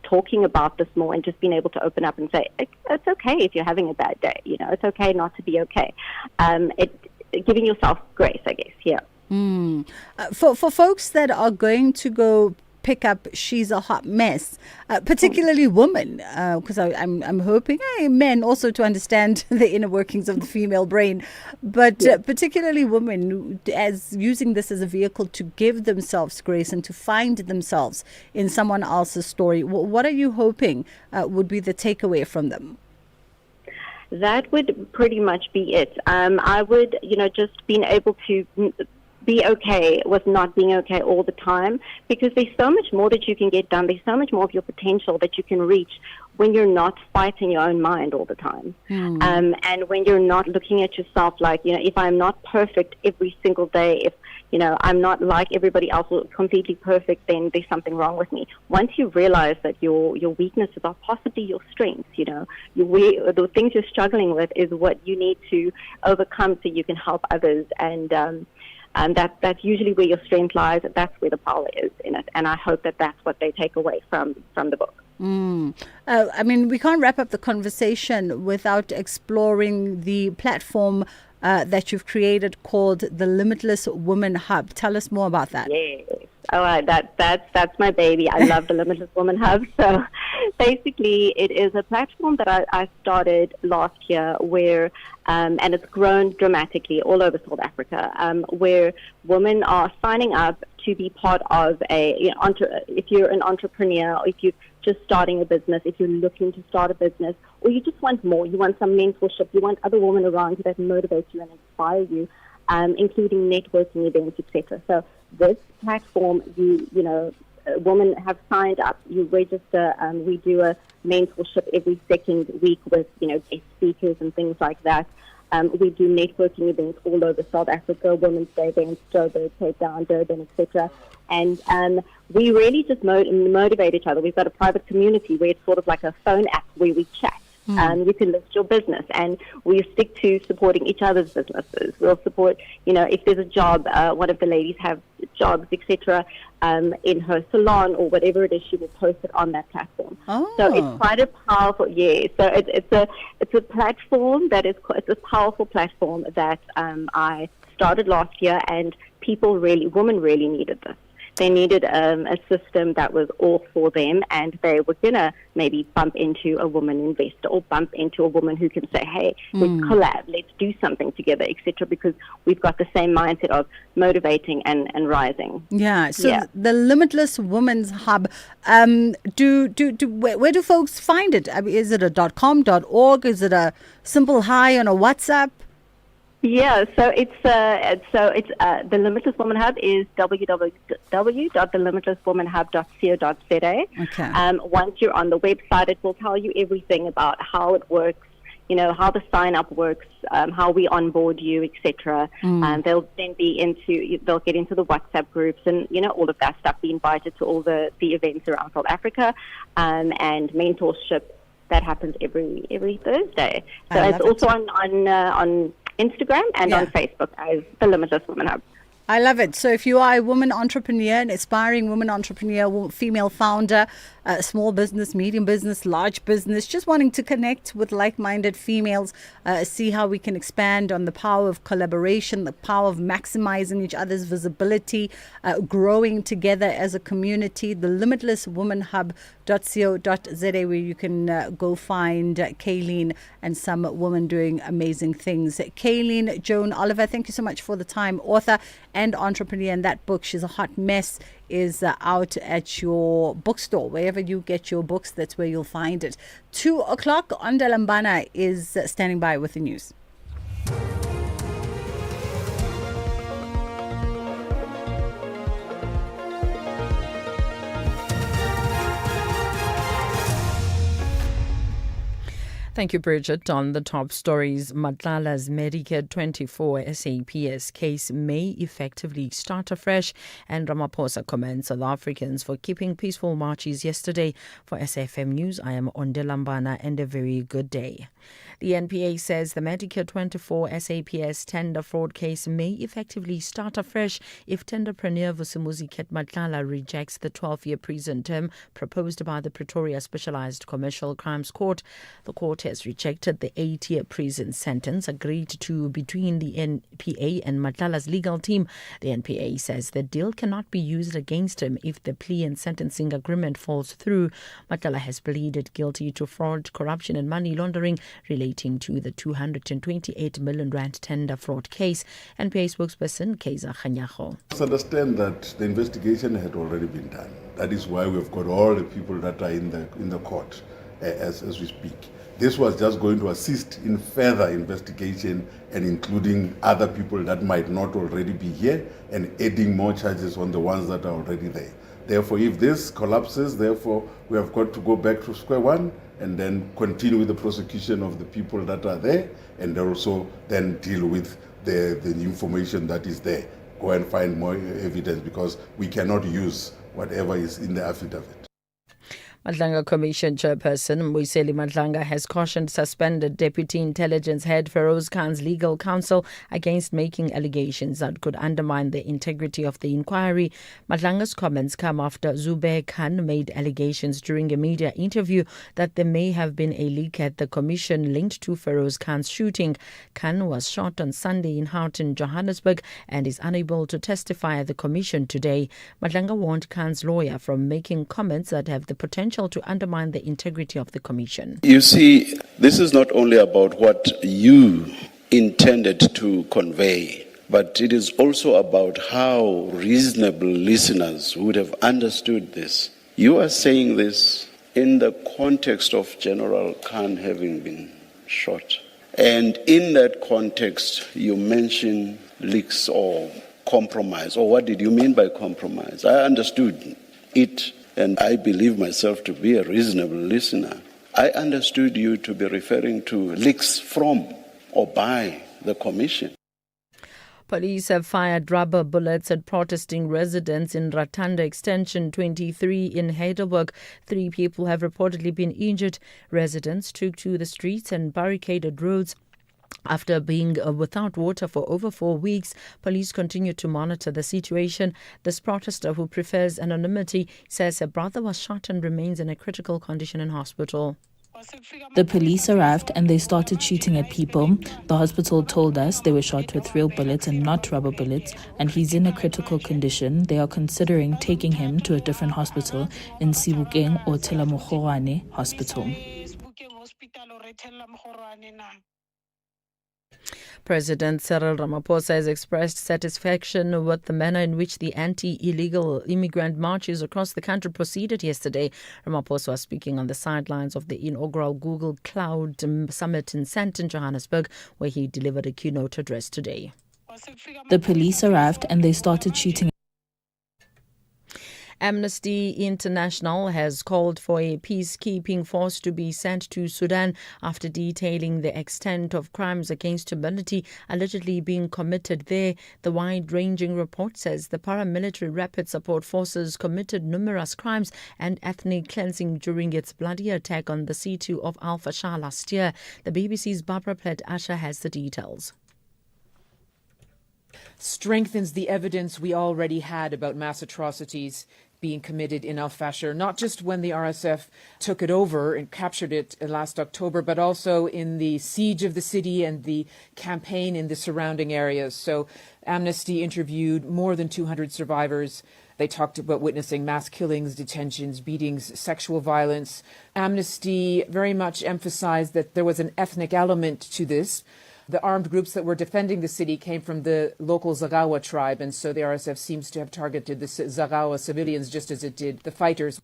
talking about this more and just being able to open up and say, it's okay if you're having a bad day, it's okay not to be okay. Giving yourself grace, I guess, yeah. For folks that are going to go pick up She's a Hot Mess, particularly women, because I'm hoping men also to understand the inner workings of the female brain, but particularly women, as using this as a vehicle to give themselves grace and to find themselves in someone else's story. What are you hoping would be the takeaway from them? That would pretty much be it. I would, just being able to be okay with not being okay all the time, because there's so much more that you can get done. There's so much more of your potential that you can reach when you're not fighting your own mind all the time. And when you're not looking at yourself like, if I'm not perfect every single day, if, I'm not like everybody else or completely perfect, then there's something wrong with me. Once you realize that your weaknesses are possibly your strengths, the things you're struggling with is what you need to overcome so you can help others. And that's usually where your strength lies. That's where the power is in it. And I hope that that's what they take away from the book. We can't wrap up the conversation without exploring the platform that you've created called the Limitless Woman Hub. Tell us more about that. Yes. That's my baby. I love the Limitless Woman Hub. So basically, it is a platform that I started last year where, and it's grown dramatically all over South Africa, where women are signing up to be part of if you're an entrepreneur, or if you're just starting a business, if you're looking to start a business, or you just want more, you want some mentorship, you want other women around you that motivate you and inspire you, including networking events, etc. So this platform, women have signed up, you register, we do a mentorship every second week with, guest speakers and things like that. We do networking events all over South Africa, Women's Day events, Joburg, Cape Town, Durban, etc. And we really just motivate each other. We've got a private community where it's sort of like a phone app where we chat. You can list your business, and we stick to supporting each other's businesses. We'll support, if there's a job, one of the ladies have jobs, etc., in her salon or whatever it is, she will post it on that platform. So it's quite a powerful, So it's a platform it's a powerful platform that I started last year, and women really needed this. They needed a system that was all for them, and they were going to maybe bump into a woman investor or bump into a woman who can say, hey, let's collab, let's do something together, etc., because we've got the same mindset of motivating and rising. The Limitless Women's Hub, where do folks find it? I mean, is it a .com.org? Is it a simple hi on a WhatsApp? So it's the Limitless Woman Hub is www.thelimitlesswomanhub.co.za. Okay. Once you're on the website, it will tell you everything about how it works, how the sign up works, how we onboard you, etc. They'll then they'll get into the WhatsApp groups and all of that stuff. Be invited to all the events around South Africa, and mentorship that happens every Thursday. So it's also on Instagram and on Facebook as the Limitless Woman Hub. I love it. So if you are a woman entrepreneur, an aspiring woman entrepreneur, female founder, small business, medium business, large business, just wanting to connect with like-minded females, see how we can expand on the power of collaboration, the power of maximizing each other's visibility, growing together as a community, the limitlesswomanhub.co.za, where you can go find Kayleen and some women doing amazing things. Kayleen Joan Oliver, thank you so much for the time. Author and entrepreneur, and that book, She's a Hot Mess, is out at your bookstore. Wherever you get your books, that's where you'll find it. 2 o'clock, Ondalambana is standing by with the news. Thank you, Bridget. On the top stories, Madlala's Medicare 24 SAPS case may effectively start afresh, and Ramaphosa commends South Africans for keeping peaceful marches yesterday. For SAFM News, I am Ondelambana, and a very good day. The NPA says the Medicare 24 SAPS tender fraud case may effectively start afresh if tenderpreneur Vusimuzi Madlanga rejects the 12-year prison term proposed by the Pretoria Specialized Commercial Crimes Court. The court has rejected the 8-year prison sentence agreed to between the NPA and Madlala's legal team. The NPA says the deal cannot be used against him if the plea and sentencing agreement falls through. Madlala has pleaded guilty to fraud, corruption and money laundering relating to the 228 million rand tender fraud case. NPA spokesperson Kaiser Khanyago. Let's understand that the investigation had already been done. That is why we've got all the people that are in the court as we speak. This was just going to assist in further investigation and including other people that might not already be here and adding more charges on the ones that are already there. Therefore, if this collapses, therefore, we have got to go back to square one and then continue with the prosecution of the people that are there, and also then deal with the information that is there. Go and find more evidence, because we cannot use whatever is in the affidavit. Madlanga Commission Chairperson Muiseli Madlanga has cautioned suspended Deputy Intelligence Head Feroz Khan's legal counsel against making allegations that could undermine the integrity of the inquiry. Madlanga's comments come after Zubair Khan made allegations during a media interview that there may have been a leak at the Commission linked to Feroz Khan's shooting. Khan was shot on Sunday in Houghton, Johannesburg, and is unable to testify at the Commission today. Madlanga warned Khan's lawyer from making comments that have the potential to undermine the integrity of the Commission. You see, this is not only about what you intended to convey, but it is also about how reasonable listeners would have understood this. You are saying this in the context of General Khan having been shot. And in that context, you mention leaks or compromise. Or what did you mean by compromise? I understood it, and I believe myself to be a reasonable listener. I understood you to be referring to leaks from or by the Commission. Police have fired rubber bullets at protesting residents in Ratanda Extension 23 in Heidelberg. 3 people have reportedly been injured. Residents took to the streets and barricaded roads. After being without water for over 4 weeks, police continue to monitor the situation. This protester, who prefers anonymity, says her brother was shot and remains in a critical condition in hospital. The police arrived and they started shooting at people. The hospital told us they were shot with real bullets and not rubber bullets, and he's in a critical condition. They are considering taking him to a different hospital in Sebokeng or Telamogoane Hospital. President Cyril Ramaphosa has expressed satisfaction with the manner in which the anti-illegal immigrant marches across the country proceeded yesterday. Ramaphosa was speaking on the sidelines of the inaugural Google Cloud Summit in Sandton, Johannesburg, where he delivered a keynote address today. The police arrived and they started shooting. Amnesty International has called for a peacekeeping force to be sent to Sudan after detailing the extent of crimes against humanity allegedly being committed there. The wide-ranging report says the paramilitary rapid support forces committed numerous crimes and ethnic cleansing during its bloody attack on the C2 of Al Fashar last year. The BBC's Barbara Platt-Asher has the details. Strengthens the evidence we already had about mass atrocities being committed in Al Fashar, not just when the RSF took it over and captured it last October, but also in the siege of the city and the campaign in the surrounding areas. So Amnesty interviewed more than 200 survivors. They talked about witnessing mass killings, detentions, beatings, sexual violence. Amnesty very much emphasized that there was an ethnic element to this. The armed groups that were defending the city came from the local Zagawa tribe, and so the RSF seems to have targeted the Zagawa civilians just as it did the fighters.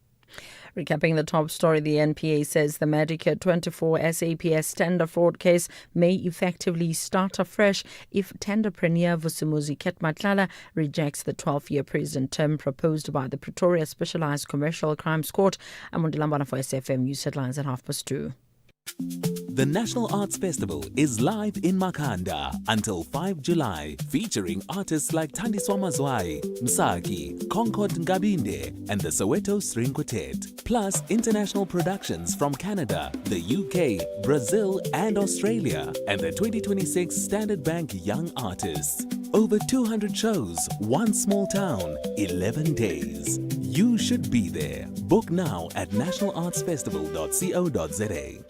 Recapping the top story, the NPA says the Medicare 24 SAPS tender fraud case may effectively start afresh if tender premier Vusimuzi Matlala rejects the 12-year president term proposed by the Pretoria Specialized Commercial Crimes Court. I'm Madlanga for SAFM News Headlines at 2:30. The National Arts Festival is live in Makhanda until 5 July, featuring artists like Thandiswa Mazwai, Msaki, Concord Ngabinde, and the Soweto String Quartet, plus international productions from Canada, the UK, Brazil, and Australia, and the 2026 Standard Bank Young Artists. Over 200 shows, one small town, 11 days. You should be there. Book now at nationalartsfestival.co.za.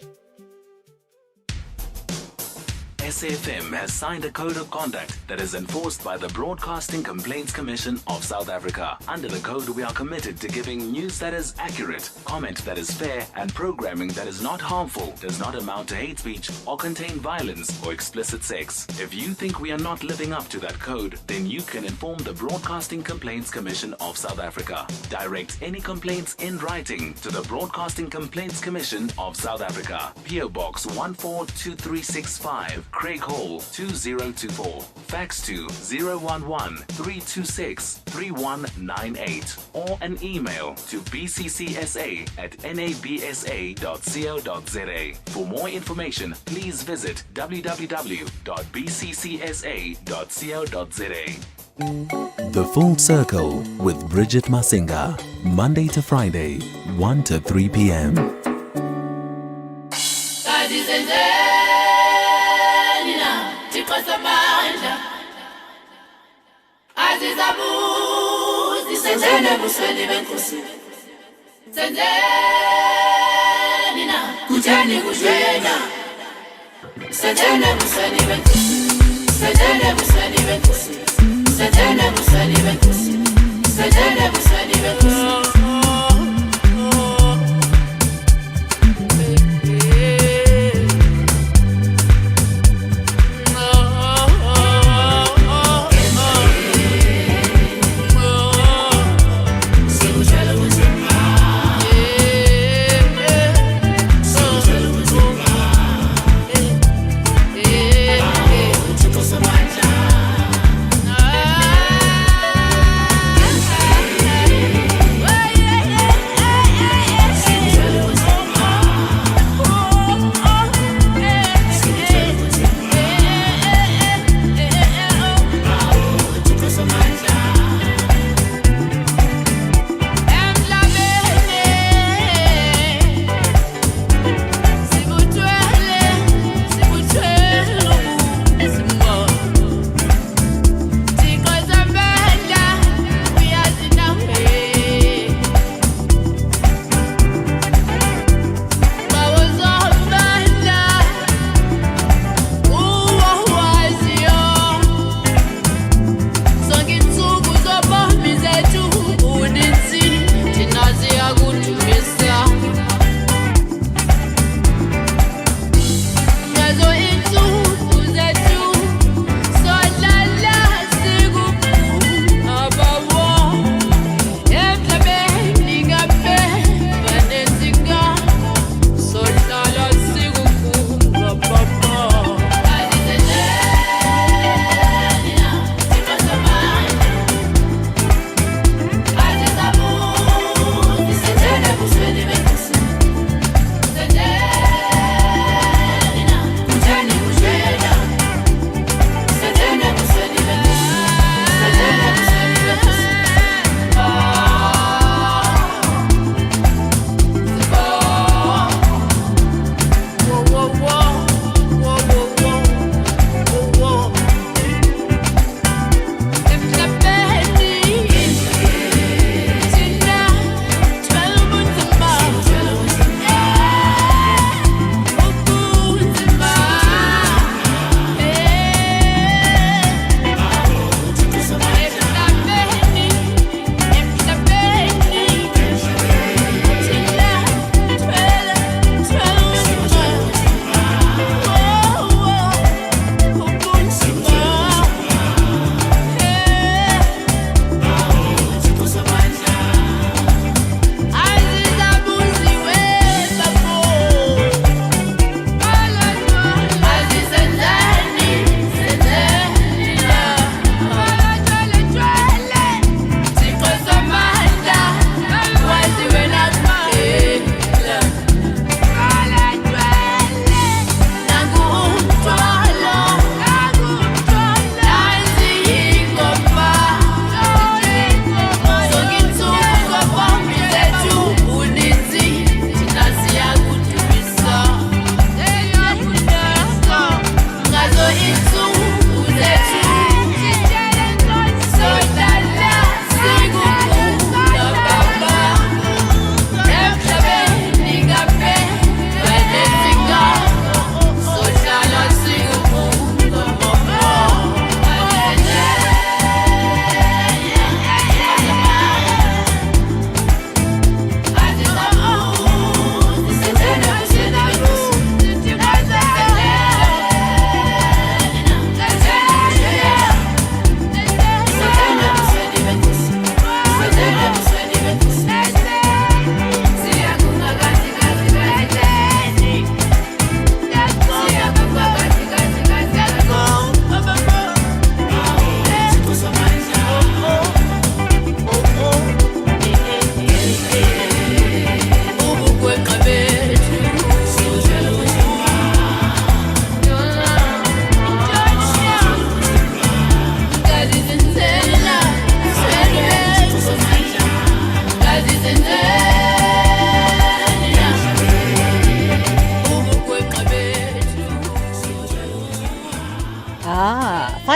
SAFM has signed a code of conduct that is enforced by the Broadcasting Complaints Commission of South Africa. Under the code, we are committed to giving news that is accurate, comment that is fair, and programming that is not harmful, does not amount to hate speech, or contain violence or explicit sex. If you think we are not living up to that code, then you can inform the Broadcasting Complaints Commission of South Africa. Direct any complaints in writing to the Broadcasting Complaints Commission of South Africa. PO Box 142365. Craig Hall 2024. Fax to 011-326-3198 or an email to bccsa@nabsa.co.za. For more information, please visit www.bccsa.co.za. The Full Circle with Bridget Masinga, Monday to Friday, 1 to 3 p.m.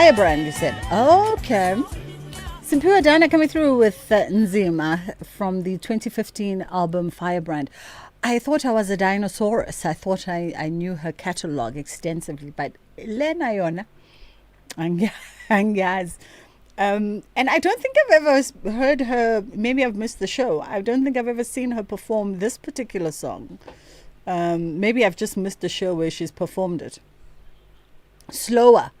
Firebrand, you said. Okay. Simpiwa Dana coming through with Nzima from the 2015 album Firebrand. I thought I was a dinosaurus. I thought I knew her catalog extensively, but Lena Yona, yes. And I don't think I've ever heard her. Maybe I've missed the show. I don't think I've ever seen her perform this particular song. Maybe I've just missed the show where she's performed it. Slower.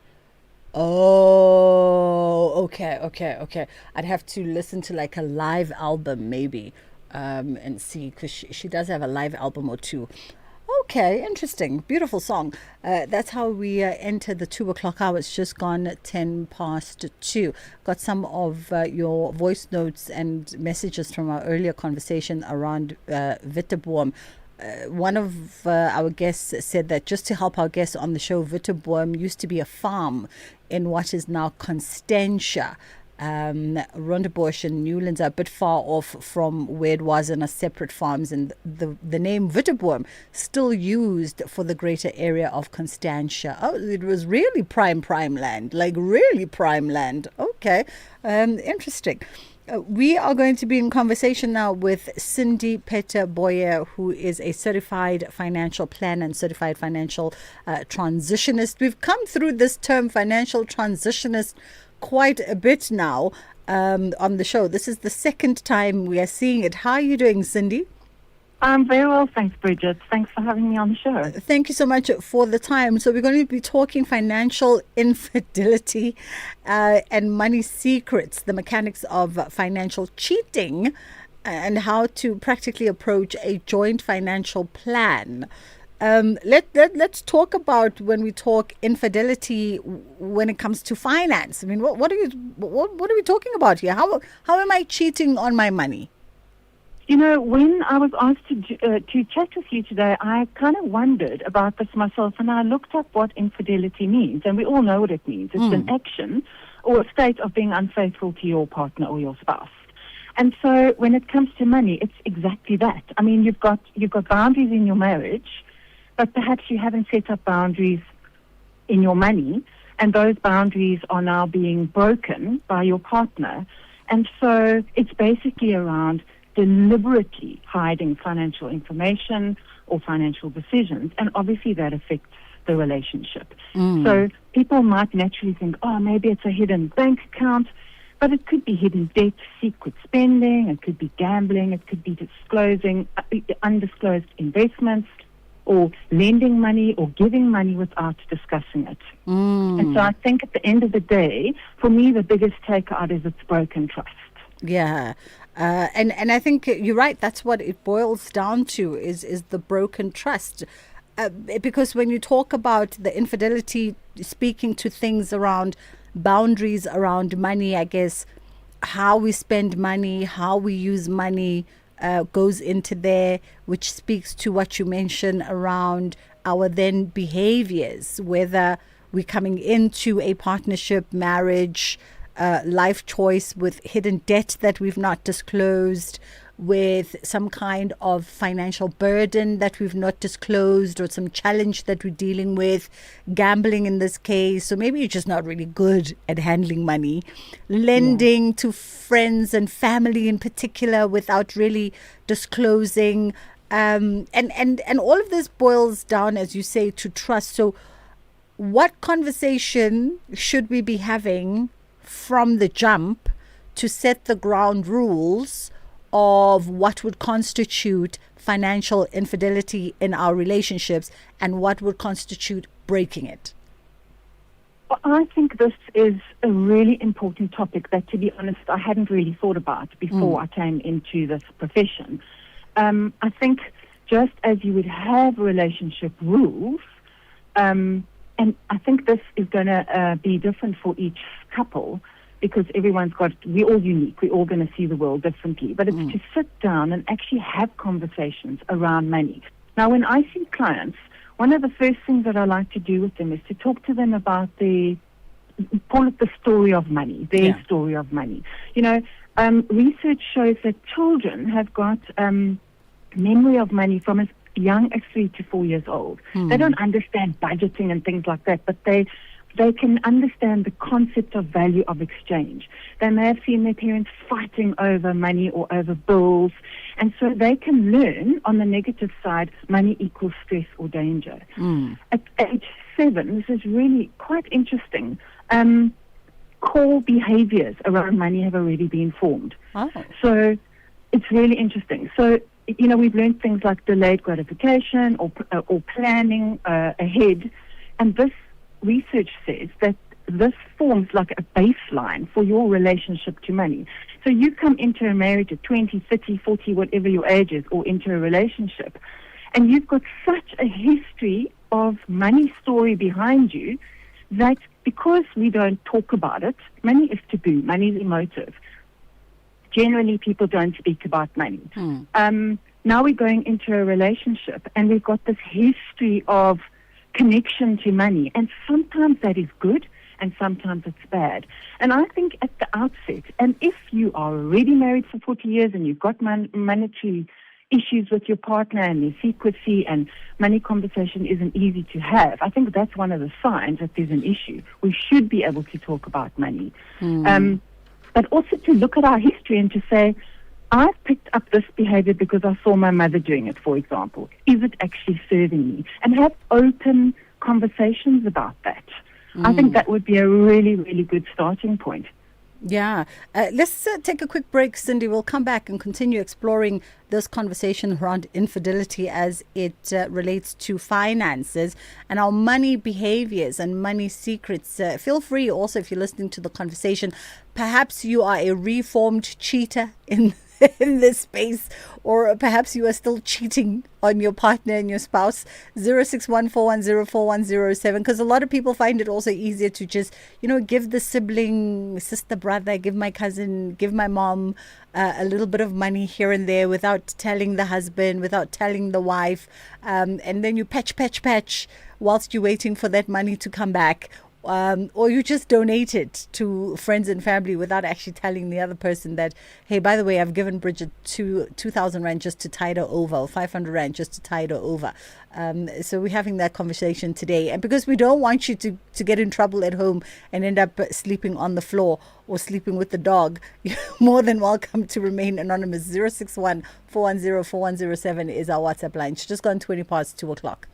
Oh, okay. I'd have to listen to like a live album maybe, and see, because she does have a live album or two. Okay, interesting. Beautiful song. That's how we enter the 2 o'clock hour. It's just gone 10 past 2. Got some of your voice notes and messages from our earlier conversation around Witboom. One of our guests said that just to help our guests on the show, Witboom used to be a farm in what is now Constantia. Rondebosch and Newlands are a bit far off from where it was in a separate farms, and the name Witboom still used for the greater area of Constantia. Oh, it was really prime land, like really prime land. Okay, interesting. We are going to be in conversation now with Cindy Peter Boyer, who is a certified financial planner and certified financial transitionist. We've come through this term financial transitionist quite a bit now on the show. This is the second time we are seeing it. How are you doing, Cindy? I'm very well, thanks, Bridget. Thanks for having me on the show. Thank you so much for the time. So we're going to be talking financial infidelity and money secrets, the mechanics of financial cheating, and how to practically approach a joint financial plan. Let's talk about when we talk infidelity when it comes to finance. I mean, what are we talking about here? How am I cheating on my money? You know, when I was asked to chat with you today, I kind of wondered about this myself, and I looked up what infidelity means, and we all know what it means. It's an action or a state of being unfaithful to your partner or your spouse. And so when it comes to money, it's exactly that. I mean, you've got boundaries in your marriage, but perhaps you haven't set up boundaries in your money, and those boundaries are now being broken by your partner. And so it's basically around deliberately hiding financial information or financial decisions, and obviously that affects the relationship. So people might naturally think, oh, maybe it's a hidden bank account, but it could be hidden debt, secret spending, it could be gambling, it could be disclosing undisclosed investments, or lending money or giving money without discussing it. And so I think at the end of the day, for me, the biggest takeout is it's broken trust. Yeah. And I think you're right. That's what it boils down to is the broken trust. Because when you talk about the infidelity, speaking to things around boundaries around money, I guess how we spend money, how we use money goes into there, which speaks to what you mentioned around our then behaviors, whether we're coming into a partnership, marriage, life choice with hidden debt that we've not disclosed, with some kind of financial burden that we've not disclosed, or some challenge that we're dealing with, gambling in this case. So maybe you're just not really good at handling money, lending to friends and family in particular without really disclosing. And all of this boils down, as you say, to trust. So what conversation should we be having from the jump to set the ground rules of what would constitute financial infidelity in our relationships and what would constitute breaking it? Well, I think this is a really important topic that, to be honest, I hadn't really thought about before I came into this profession. I think just as you would have relationship rules, and I think this is going to be different for each couple, because we're all unique. We're all going to see the world differently. But it's to sit down and actually have conversations around money. Now, when I see clients, one of the first things that I like to do with them is to talk to them about call it the story of money, their story of money. You know, research shows that children have got memory of money from as young as 3 to 4 years old. They don't understand budgeting and things like that, but they can understand the concept of value of exchange. They may have seen their parents fighting over money or over bills, and so they can learn on the negative side, money equals stress or danger. At age 7, this is really quite interesting. Core behaviors around money have already been formed. So it's really interesting. So, we've learned things like delayed gratification or planning ahead, and this research says that this forms like a baseline for your relationship to money. So you come into a marriage at 20, 30, 40, whatever your age is, or into a relationship, and you've got such a history of money story behind you that because we don't talk about it, money is taboo, money is emotive. Generally, people don't speak about money. Now we're going into a relationship, and we've got this history of connection to money, and sometimes that is good and sometimes it's bad. And I think at the outset, and if you are already married for 40 years and you've got monetary issues with your partner and there's secrecy and money conversation isn't easy to have, I think that's one of the signs that there's an issue. We should be able to talk about money. But also to look at our history and to say, I've picked up this behavior because I saw my mother doing it, for example. Is it actually serving me? And have open conversations about that. I think that would be a really, really good starting point. Yeah. Let's take a quick break, Cindy. We'll come back and continue exploring this conversation around infidelity as it relates to finances and our money behaviors and money secrets. Feel free also, if you're listening to the conversation, perhaps you are a reformed cheater in this space, or perhaps you are still cheating on your partner and your spouse. 0614104107, because a lot of people find it also easier to just, give the sibling, sister, brother, give my cousin, give my mom a little bit of money here and there without telling the husband, without telling the wife, and then you patch whilst you're waiting for that money to come back. Or you just donate it to friends and family without actually telling the other person that, hey, by the way, I've given Bridget 2,000 Rand just to tide her over, or 500 Rand just to tide her over. So we're having that conversation today. And because we don't want you to get in trouble at home and end up sleeping on the floor or sleeping with the dog, you're more than welcome to remain anonymous. 061-410-4107 is our WhatsApp line. It's just gone 20 past 2 o'clock.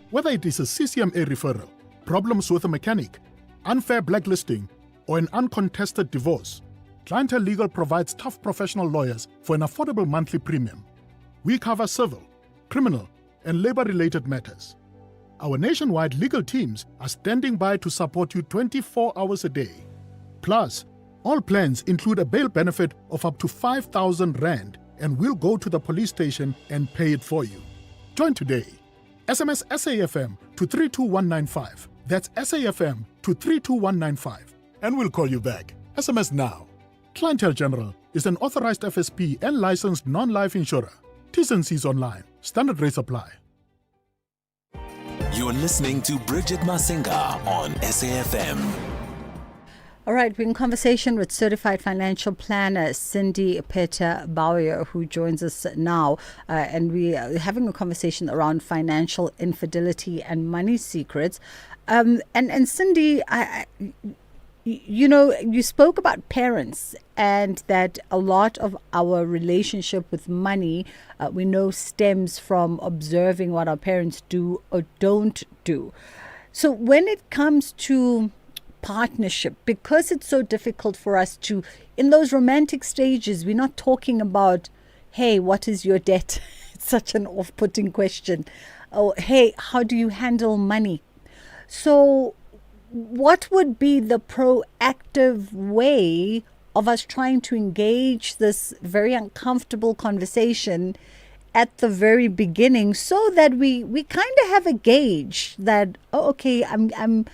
Whether it is a CCMA referral, problems with a mechanic, unfair blacklisting, or an uncontested divorce, Clientele Legal provides tough professional lawyers for an affordable monthly premium. We cover civil, criminal, and labor-related matters. Our nationwide legal teams are standing by to support you 24 hours a day. Plus, all plans include a bail benefit of up to 5,000 Rand, and we'll go to the police station and pay it for you. Join today. SMS SAFM to 32195. That's SAFM to 32195. And we'll call you back. SMS now. Clientele General is an authorized FSP and licensed non-life insurer. T's and C's online. Standard rates apply. You're listening to Bridget Masinga on SAFM. All right, we're in conversation with certified financial planner Cindy Peter Bauer, who joins us now, and we are having a conversation around financial infidelity and money secrets. And Cindy, you spoke about parents and that a lot of our relationship with money, we know, stems from observing what our parents do or don't do. So when it comes to partnership, because it's so difficult for us to, in those romantic stages, we're not talking about, hey, what is your debt? It's such an off-putting question. Oh, hey, how do you handle money? So what would be the proactive way of us trying to engage this very uncomfortable conversation at the very beginning, so that we kind of have a gauge that, oh, okay, I'm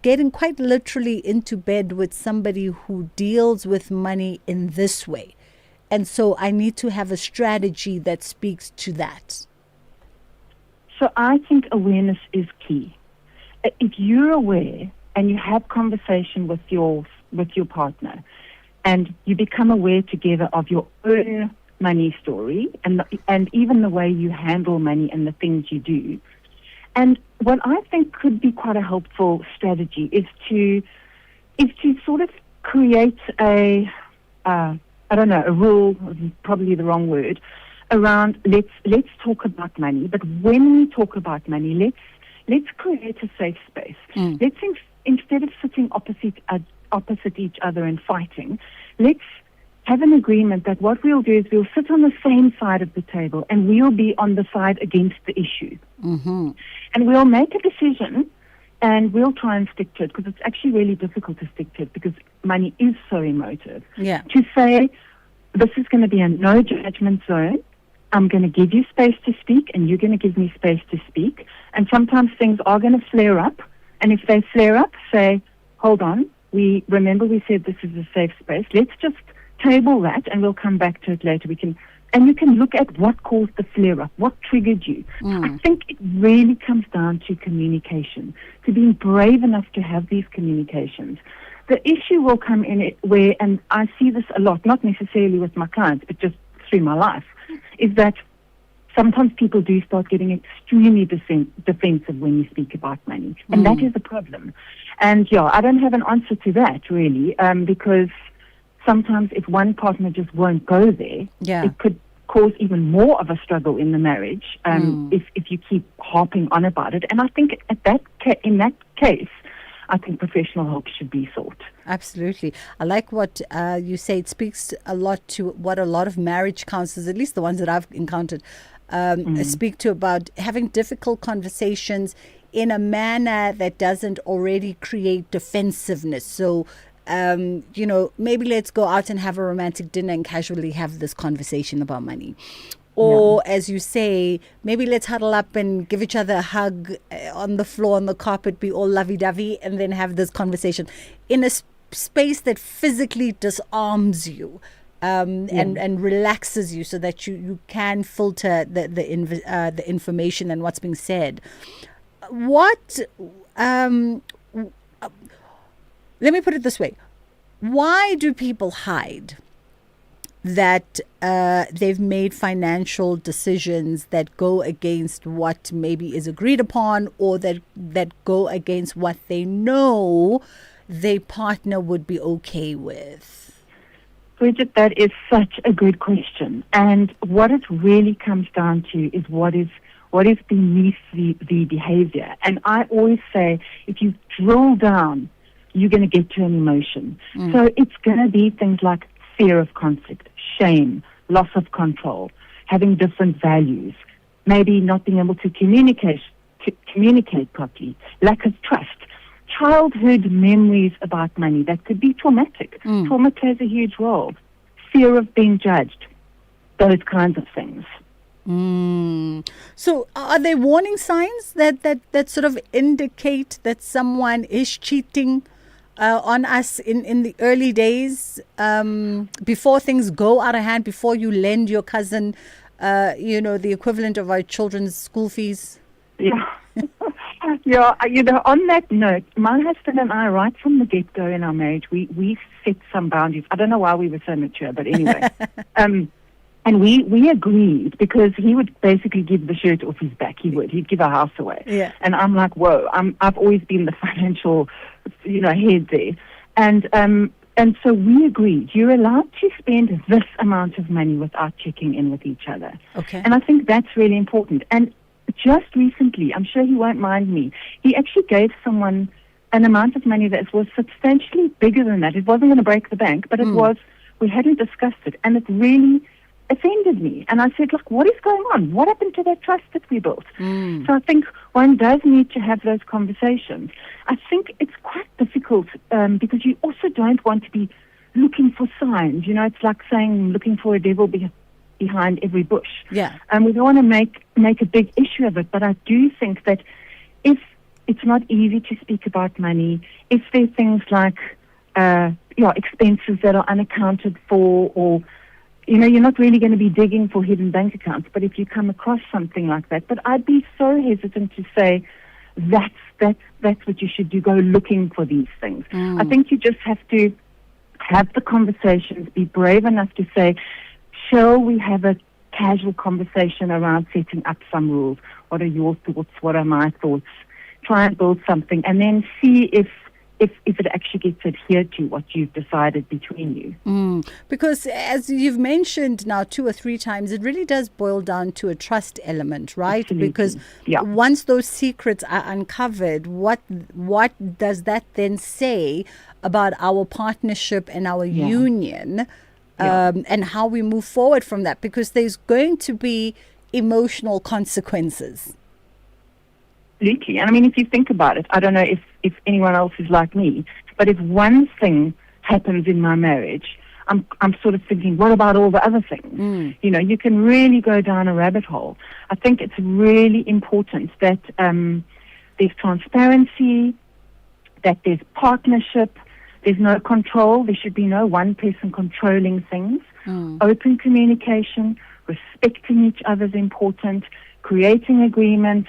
getting quite literally into bed with somebody who deals with money in this way. And so I need to have a strategy that speaks to that. So I think awareness is key. If you're aware and you have conversation with your partner and you become aware together of your own money story and even the way you handle money and the things you do, and what I think could be quite a helpful strategy is to sort of create a rule, probably the wrong word, around let's talk about money. But when we talk about money, let's create a safe space. Let's instead of sitting opposite each other and fighting, let's have an agreement that what we'll do is we'll sit on the same side of the table and we'll be on the side against the issue. Mm-hmm. And we'll make a decision and we'll try and stick to it, because it's actually really difficult to stick to it because money is so emotive. Yeah. To say, this is going to be a no judgment zone. I'm going to give you space to speak and you're going to give me space to speak. And sometimes things are going to flare up. And if they flare up, say, hold on, we said this is a safe space. Let's just table that and we'll come back to it later. And you can look at what caused the flare-up, what triggered you. I think it really comes down to communication, to being brave enough to have these communications. The issue will come in it where, and I see this a lot, not necessarily with my clients, but just through my life, is that sometimes people do start getting extremely defensive when you speak about money. And that is the problem. And I don't have an answer to that really, because sometimes if one partner just won't go there, it could cause even more of a struggle in the marriage if you keep harping on about it. And I think in that case, I think professional help should be sought. Absolutely. I like what you say. It speaks a lot to what a lot of marriage counselors, at least the ones that I've encountered, speak to, about having difficult conversations in a manner that doesn't already create defensiveness. So, maybe let's go out and have a romantic dinner and casually have this conversation about money. Or, as you say, maybe let's huddle up and give each other a hug on the floor, on the carpet, be all lovey-dovey, and then have this conversation in a space that physically disarms you and relaxes you, so that you can filter the information and what's being said. Let me put it this way. Why do people hide that they've made financial decisions that go against what maybe is agreed upon, or that go against what they know their partner would be okay with? Bridget, that is such a good question. And what it really comes down to is what is beneath the behavior. And I always say, if you drill down, you're going to get to an emotion. So it's going to be things like fear of conflict, shame, loss of control, having different values, maybe not being able to communicate properly, lack of trust, childhood memories about money that could be traumatic. Trauma plays a huge role. Fear of being judged, those kinds of things. So are there warning signs that sort of indicate that someone is cheating on us in the early days, before things go out of hand, before you lend your cousin, the equivalent of our children's school fees? Yeah, on that note, my husband and I, right from the get-go in our marriage, we set some boundaries. I don't know why we were so mature, but anyway. And we agreed, because he would basically give the shirt off his back. He'd give our house away. Yeah. And I'm like, whoa, I've always been the financial, head there. And so we agreed, you're allowed to spend this amount of money without checking in with each other. Okay. And I think that's really important. And just recently, I'm sure he won't mind me, he actually gave someone an amount of money that was substantially bigger than that. It wasn't going to break the bank, but we hadn't discussed it. And it really offended me. And I said, look, what is going on? What happened to that trust that we built? So I think one does need to have those conversations. I think it's quite difficult because you also don't want to be looking for signs. It's like saying looking for a devil behind every bush. Yeah. We don't want to make a big issue of it, but I do think that if it's not easy to speak about money, if there are things like expenses that are unaccounted for, or you're not really going to be digging for hidden bank accounts, but if you come across something like that, but I'd be so hesitant to say that's what you should do, go looking for these things. I think you just have to have the conversations, be brave enough to say, shall we have a casual conversation around setting up some rules? What are your thoughts? What are my thoughts? try and build something and then see if it actually gets adhered to what you've decided between you. Because as you've mentioned now 2 or 3 times, it really does boil down to a trust element, right? Absolutely. Because once those secrets are uncovered, what does that then say about our partnership and our union, and how we move forward from that? Because there's going to be emotional consequences. Absolutely. And I mean, if you think about it, I don't know if anyone else is like me, but if one thing happens in my marriage, I'm sort of thinking, what about all the other things? You know, you can really go down a rabbit hole. I think it's really important that there's transparency, that there's partnership, there's no control. There should be no one person controlling things. Open communication, respecting each other is important, creating agreements,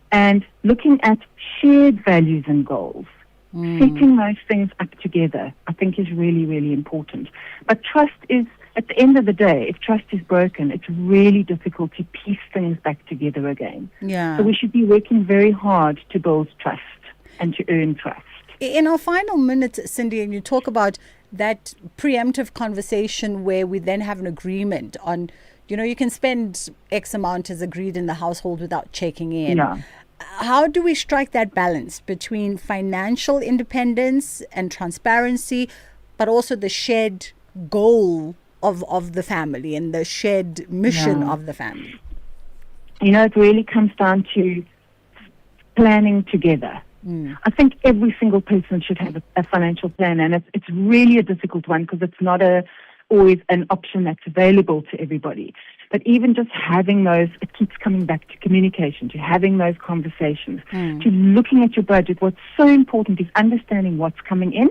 and looking at shared values and goals. Setting those things up together, I think, is really, really important. But trust is, at the end of the day, if trust is broken, it's really difficult to piece things back together again. Yeah. So we should be working very hard to build trust and to earn trust. In our final minute, Cindy, and you talk about that preemptive conversation where we then have an agreement on, you know, you can spend X amount as agreed in the household without checking in. Yeah. How do we strike that balance between financial independence and transparency, but also the shared goal of the family and the shared mission of the family? You know, it really comes down to planning together. I think every single person should have a financial plan, and it's really a difficult one because it's not always an option that's available to everybody. But even just having those, it keeps coming back to communication, to having those conversations, to looking at your budget. What's so important is understanding what's coming in,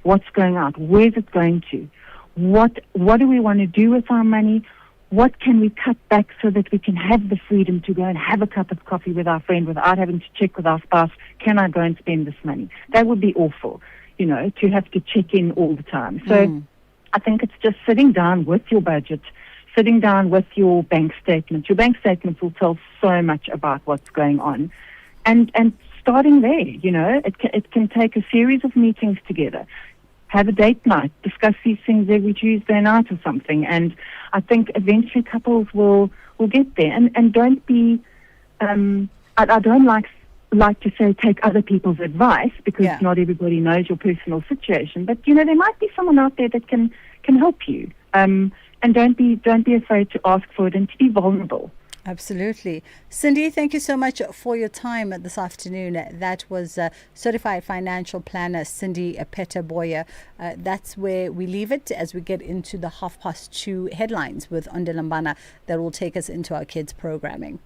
what's going out, where's it going to, what do we want to do with our money, what can we cut back so that we can have the freedom to go and have a cup of coffee with our friend without having to check with our spouse, can I go and spend this money? That would be awful, you know, to have to check in all the time. So I think it's just sitting down with your budget, sitting down with your bank statement. Your bank statements will tell so much about what's going on. And starting there, you know, it can take a series of meetings together. Have a date night, discuss these things every Tuesday night or something. And I think eventually couples will get there. And don't be, I don't like to say take other people's advice because not everybody knows your personal situation. But, you know, there might be someone out there that can help you. And don't be afraid to ask for it and to be vulnerable. Absolutely. Cindy, thank you so much for your time this afternoon. That was Certified Financial Planner Cindy Petterboyer. That's where we leave it as we get into the 2:30 headlines with Ondelambana that will take us into our kids' programming.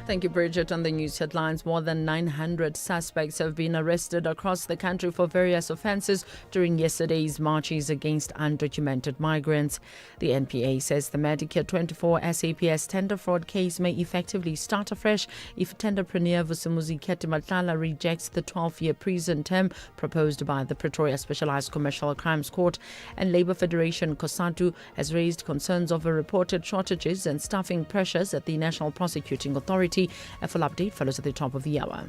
Thank you, Bridget. On the news headlines, more than 900 suspects have been arrested across the country for various offences during yesterday's marches against undocumented migrants. The NPA says the Medicare 24 SAPS tender fraud case may effectively start afresh if tender premier Vusimuzi Madlanga rejects the 12-year prison term proposed by the Pretoria Specialized Commercial Crimes Court. And Labour Federation COSATU has raised concerns over reported shortages and staffing pressures at the National Prosecuting Authority. A full update follows at the top of the hour.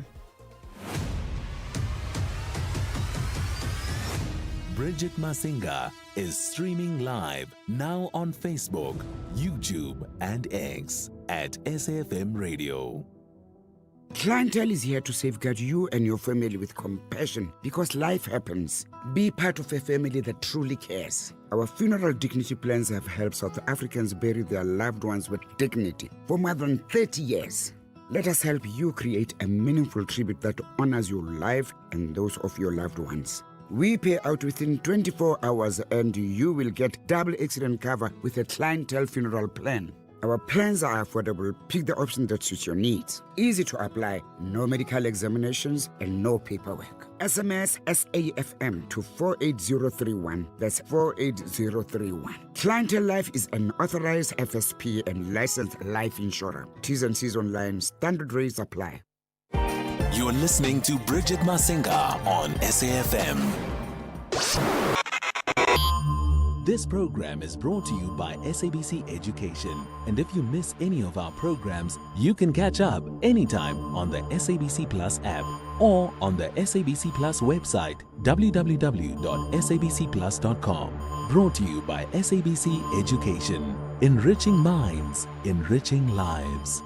Bridget Masinga is streaming live now on Facebook, YouTube, and X at SAfmRadio. Clientele is here to safeguard you and your family with compassion because life happens. Be part of a family that truly cares. Our funeral dignity plans have helped South Africans bury their loved ones with dignity for more than 30 years. Let us help you create a meaningful tribute that honors your life and those of your loved ones. We pay out within 24 hours and you will get double accident cover with a clientele funeral plan. Our plans are affordable. Pick the option that suits your needs. Easy to apply, no medical examinations and no paperwork. SMS SAFM to 48031. That's 48031. Clientele Life is an authorized FSP and licensed life insurer. T's and C's online. Standard rates apply. You're listening to Bridget Masinga on SAFM. This program is brought to you by SABC Education. And if you miss any of our programs, you can catch up anytime on the SABC Plus app or on the SABC Plus website, www.sabcplus.com. Brought to you by SABC Education. Enriching minds, enriching lives.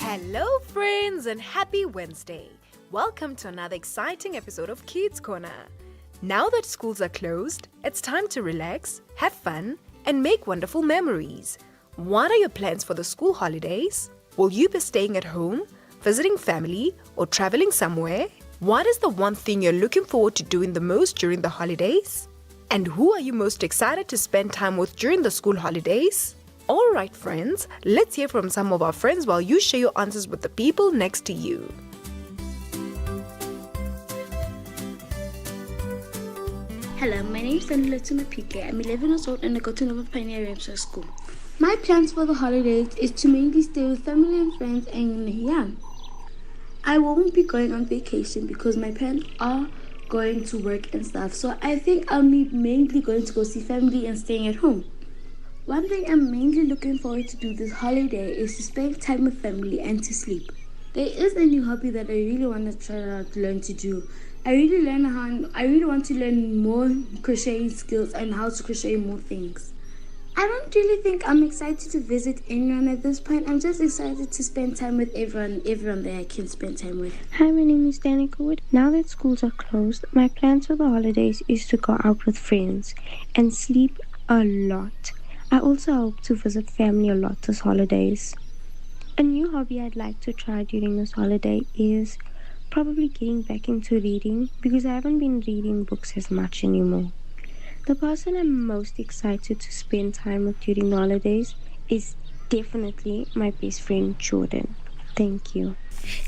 Hello, friends, and happy Wednesday. Welcome to another exciting episode of Kids Corner. Now that schools are closed, it's time to relax, have fun, and make wonderful memories. What are your plans for the school holidays? Will you be staying at home, visiting family, or traveling somewhere? What is the one thing you're looking forward to doing the most during the holidays? And who are you most excited to spend time with during the school holidays? Alright, friends, let's hear from some of our friends while you share your answers with the people next to you. Hello, my name is Danilotuma Pike. I'm 11 years old and I go to Nova Pioneer Ramsar School. My plans for the holidays is to mainly stay with family and friends, and I won't be going on vacation because my parents are going to work and stuff. So I think I'll be mainly going to go see family and staying at home. One thing I'm mainly looking forward to do this holiday is to spend time with family and to sleep. There is a new hobby that I really want to try to learn to do. I really want to learn more crocheting skills and how to crochet more things. I don't really think I'm excited to visit anyone at this point. I'm just excited to spend time with everyone that I can spend time with. Hi, my name is Danica Wood. Now that schools are closed, my plans for the holidays is to go out with friends and sleep a lot. I also hope to visit family a lot this holidays. A new hobby I'd like to try during this holiday is probably getting back into reading because I haven't been reading books as much anymore. The person I'm most excited to spend time with during the holidays is definitely my best friend Jordan. Thank you.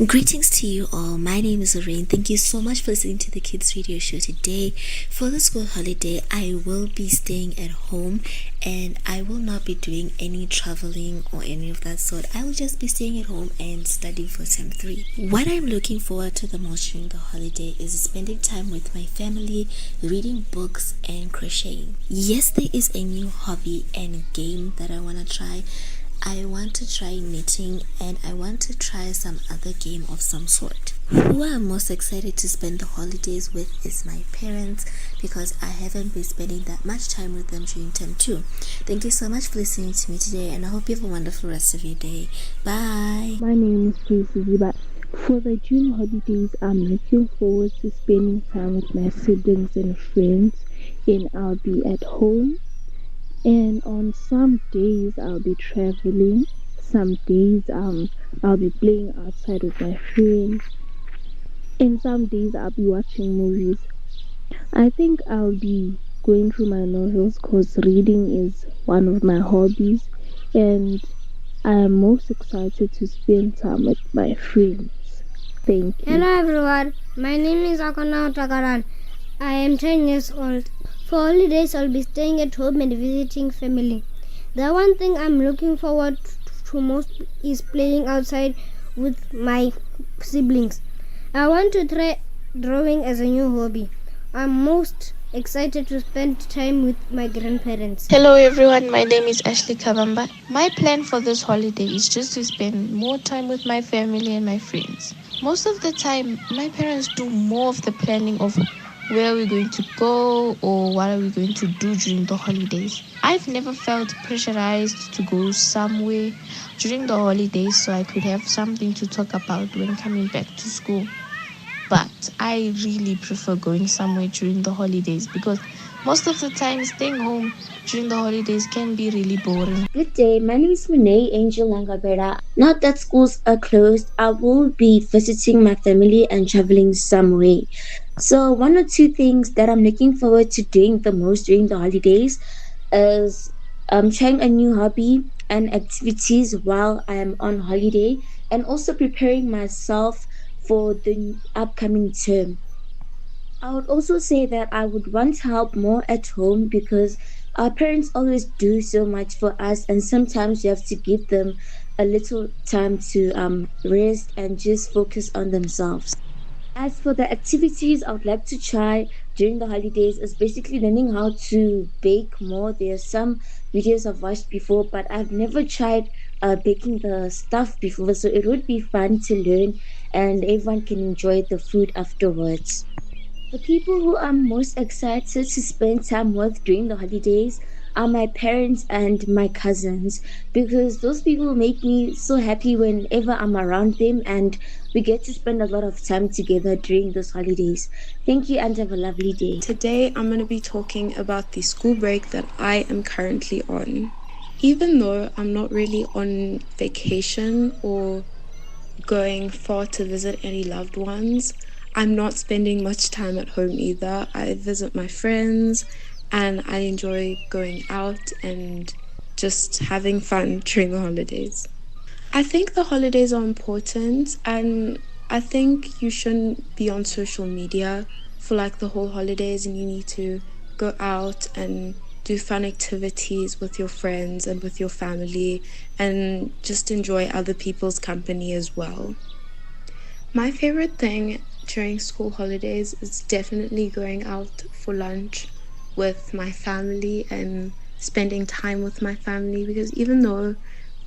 Greetings to you all. My name is Lorraine. Thank you so much for listening to the Kids Radio Show today. For the school holiday, I will be staying at home and I will not be doing any traveling or any of that sort. I will just be staying at home and studying for Sem 3. What I'm looking forward to the most during the holiday is spending time with my family, reading books, and crocheting. Yes, there is a new hobby and game that I want to try. I want to try knitting and I want to try some other game of some sort. Who I'm most excited to spend the holidays with is my parents because I haven't been spending that much time with them during term 2. Thank you so much for listening to me today and I hope you have a wonderful rest of your day. Bye. My name is Tracy Ziba. For the June holidays, I'm looking forward to spending time with my siblings and friends, and I'll be at home. And on some days I'll be traveling, some days I'll be playing outside with my friends, and some days I'll be watching movies. I think I'll be going through my novels because reading is one of my hobbies, and I am most excited to spend time with my friends. Thank you. Hello everyone, my name is Akana Takaran. I am 10 years old. For holidays, I'll be staying at home and visiting family. The one thing I'm looking forward to most is playing outside with my siblings. I want to try drawing as a new hobby. I'm most excited to spend time with my grandparents. Hello everyone, my name is Ashley Kabamba. My plan for this holiday is just to spend more time with my family and my friends. Most of the time, my parents do more of the planning of where are we going to go or what are we going to do during the holidays. I've never felt pressurized to go somewhere during the holidays so I could have something to talk about when coming back to school. But I really prefer going somewhere during the holidays because most of the time staying home during the holidays can be really boring. Good day, my name is Monet Angel Langabera. Now that schools are closed, I will be visiting my family and traveling somewhere. So one or two things that I'm looking forward to doing the most during the holidays is trying a new hobby and activities while I am on holiday, and also preparing myself for the upcoming term. I would also say that I would want to help more at home because our parents always do so much for us, and sometimes you have to give them a little time to rest and just focus on themselves. As for the activities I would like to try during the holidays is basically learning how to bake more. There's some videos I've watched before, but I've never tried baking the stuff before, so it would be fun to learn and everyone can enjoy the food afterwards. The people who I'm most excited to spend time with during the holidays are my parents and my cousins because those people make me so happy whenever I'm around them and we get to spend a lot of time together during those holidays. Thank you and have a lovely day. Today I'm going to be talking about the school break that I am currently on. Even though I'm not really on vacation or going far to visit any loved ones, I'm not spending much time at home either. I visit my friends and I enjoy going out and just having fun during the holidays. I think the holidays are important and I think you shouldn't be on social media for like the whole holidays, and you need to go out and do fun activities with your friends and with your family and just enjoy other people's company as well. My favorite thing during school holidays is definitely going out for lunch with my family and spending time with my family, because even though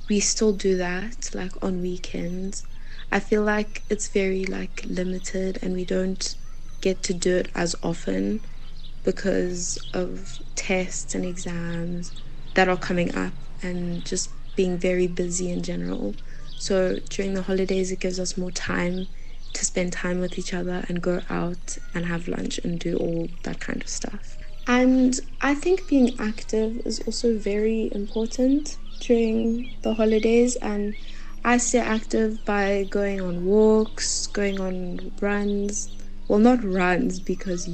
we still do that like on weekends, I feel like it's very like limited and we don't get to do it as often because of tests and exams that are coming up and just being very busy in general. So during the holidays it gives us more time to spend time with each other and go out and have lunch and do all that kind of stuff. And I think being active is also very important during the holidays, and I stay active by going on walks, going on runs. Well, not runs because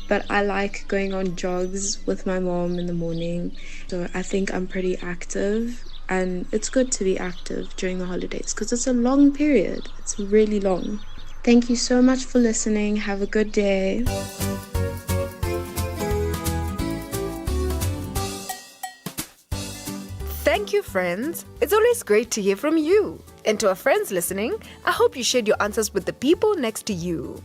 but I like going on jogs with my mom in the morning. So I think I'm pretty active. And it's good to be active during the holidays because it's a long period. It's really long. Thank you so much for listening. Have a good day. Thank you, friends. It's always great to hear from you. And to our friends listening, I hope you shared your answers with the people next to you.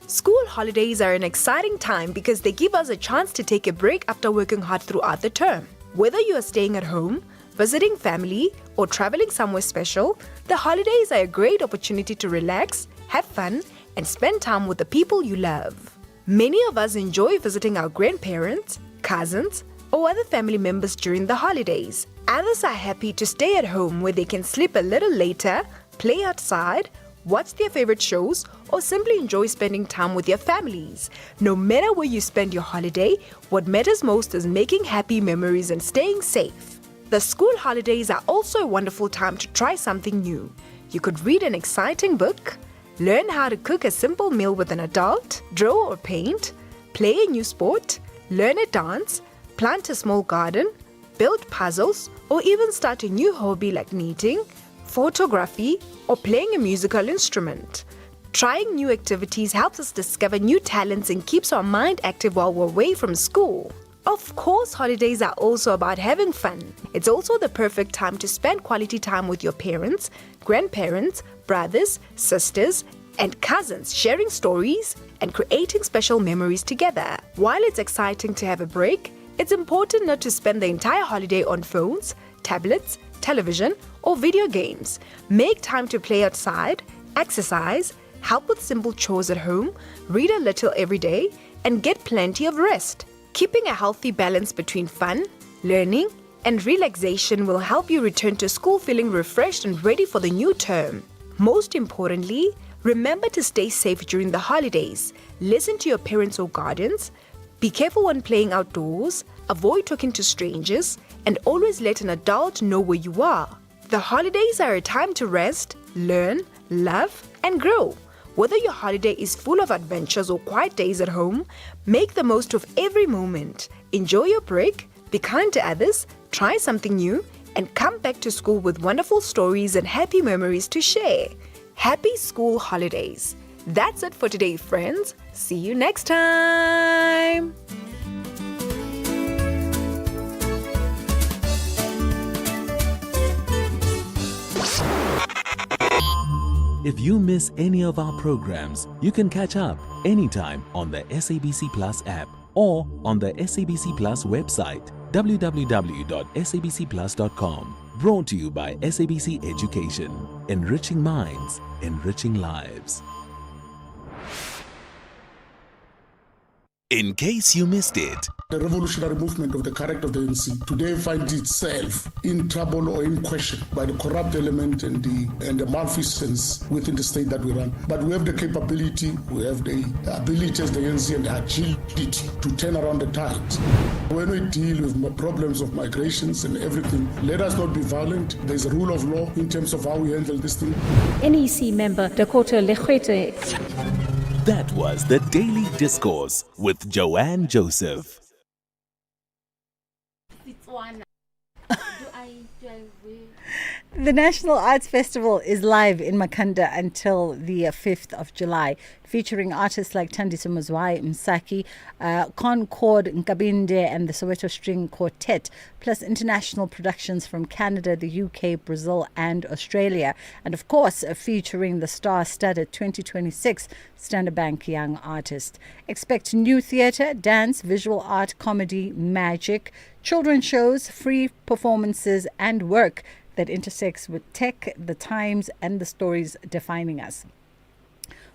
School holidays are an exciting time because they give us a chance to take a break after working hard throughout the term. Whether you are staying at home, visiting family, or traveling somewhere special, the holidays are a great opportunity to relax, have fun, and spend time with the people you love. Many of us enjoy visiting our grandparents, cousins, or other family members during the holidays. Others are happy to stay at home where they can sleep a little later, play outside, watch their favorite shows, or simply enjoy spending time with your families. No matter where you spend your holiday, what matters most is making happy memories and staying safe. The school holidays are also a wonderful time to try something new. You could read an exciting book, learn how to cook a simple meal with an adult, draw or paint, play a new sport, learn a dance, plant a small garden, build puzzles, or even start a new hobby like knitting, photography, or playing a musical instrument. Trying new activities helps us discover new talents and keeps our mind active while we're away from school. Of course, holidays are also about having fun. It's also the perfect time to spend quality time with your parents, grandparents, brothers, sisters, and cousins, sharing stories and creating special memories together. While it's exciting to have a break, it's important not to spend the entire holiday on phones, tablets, television, or video games. Make time to play outside, exercise, help with simple chores at home, read a little every day, and get plenty of rest. Keeping a healthy balance between fun, learning, and relaxation will help you return to school feeling refreshed and ready for the new term. Most importantly, remember to stay safe during the holidays. Listen to your parents or guardians. Be careful when playing outdoors. Avoid talking to strangers. And always let an adult know where you are. The holidays are a time to rest, learn, love, and grow. Whether your holiday is full of adventures or quiet days at home, make the most of every moment. Enjoy your break, be kind to others, try something new, and come back to school with wonderful stories and happy memories to share. Happy school holidays. That's it for today, friends. See you next time. If you miss any of our programs, you can catch up anytime on the SABC Plus app or on the SABC Plus website, www.sabcplus.com. Brought to you by SABC Education. Enriching minds, enriching lives. In case you missed it, the revolutionary movement of the character of the ANC today finds itself in trouble or in question by the corrupt element and the malfeasance within the state that we run. But we have the capability, we have the ability as the ANC and the agility to turn around the tides. When we deal with problems of migrations and everything, let us not be violent. There's a rule of law in terms of how we handle this thing. NEC member Dakota Legwete. that was the Daily Discourse with Joanne Joseph. The National Arts Festival is live in Makhanda until the 5th of July, featuring artists like Thandiso Mazwai Msaki, Concord Nkabinde and the Soweto String Quartet, plus international productions from Canada, the UK, Brazil and Australia. And of course, featuring the star-studded 2026 Standard Bank Young Artist. Expect new theatre, dance, visual art, comedy, magic, children's shows, free performances and work that intersects with tech, the times, and the stories defining us.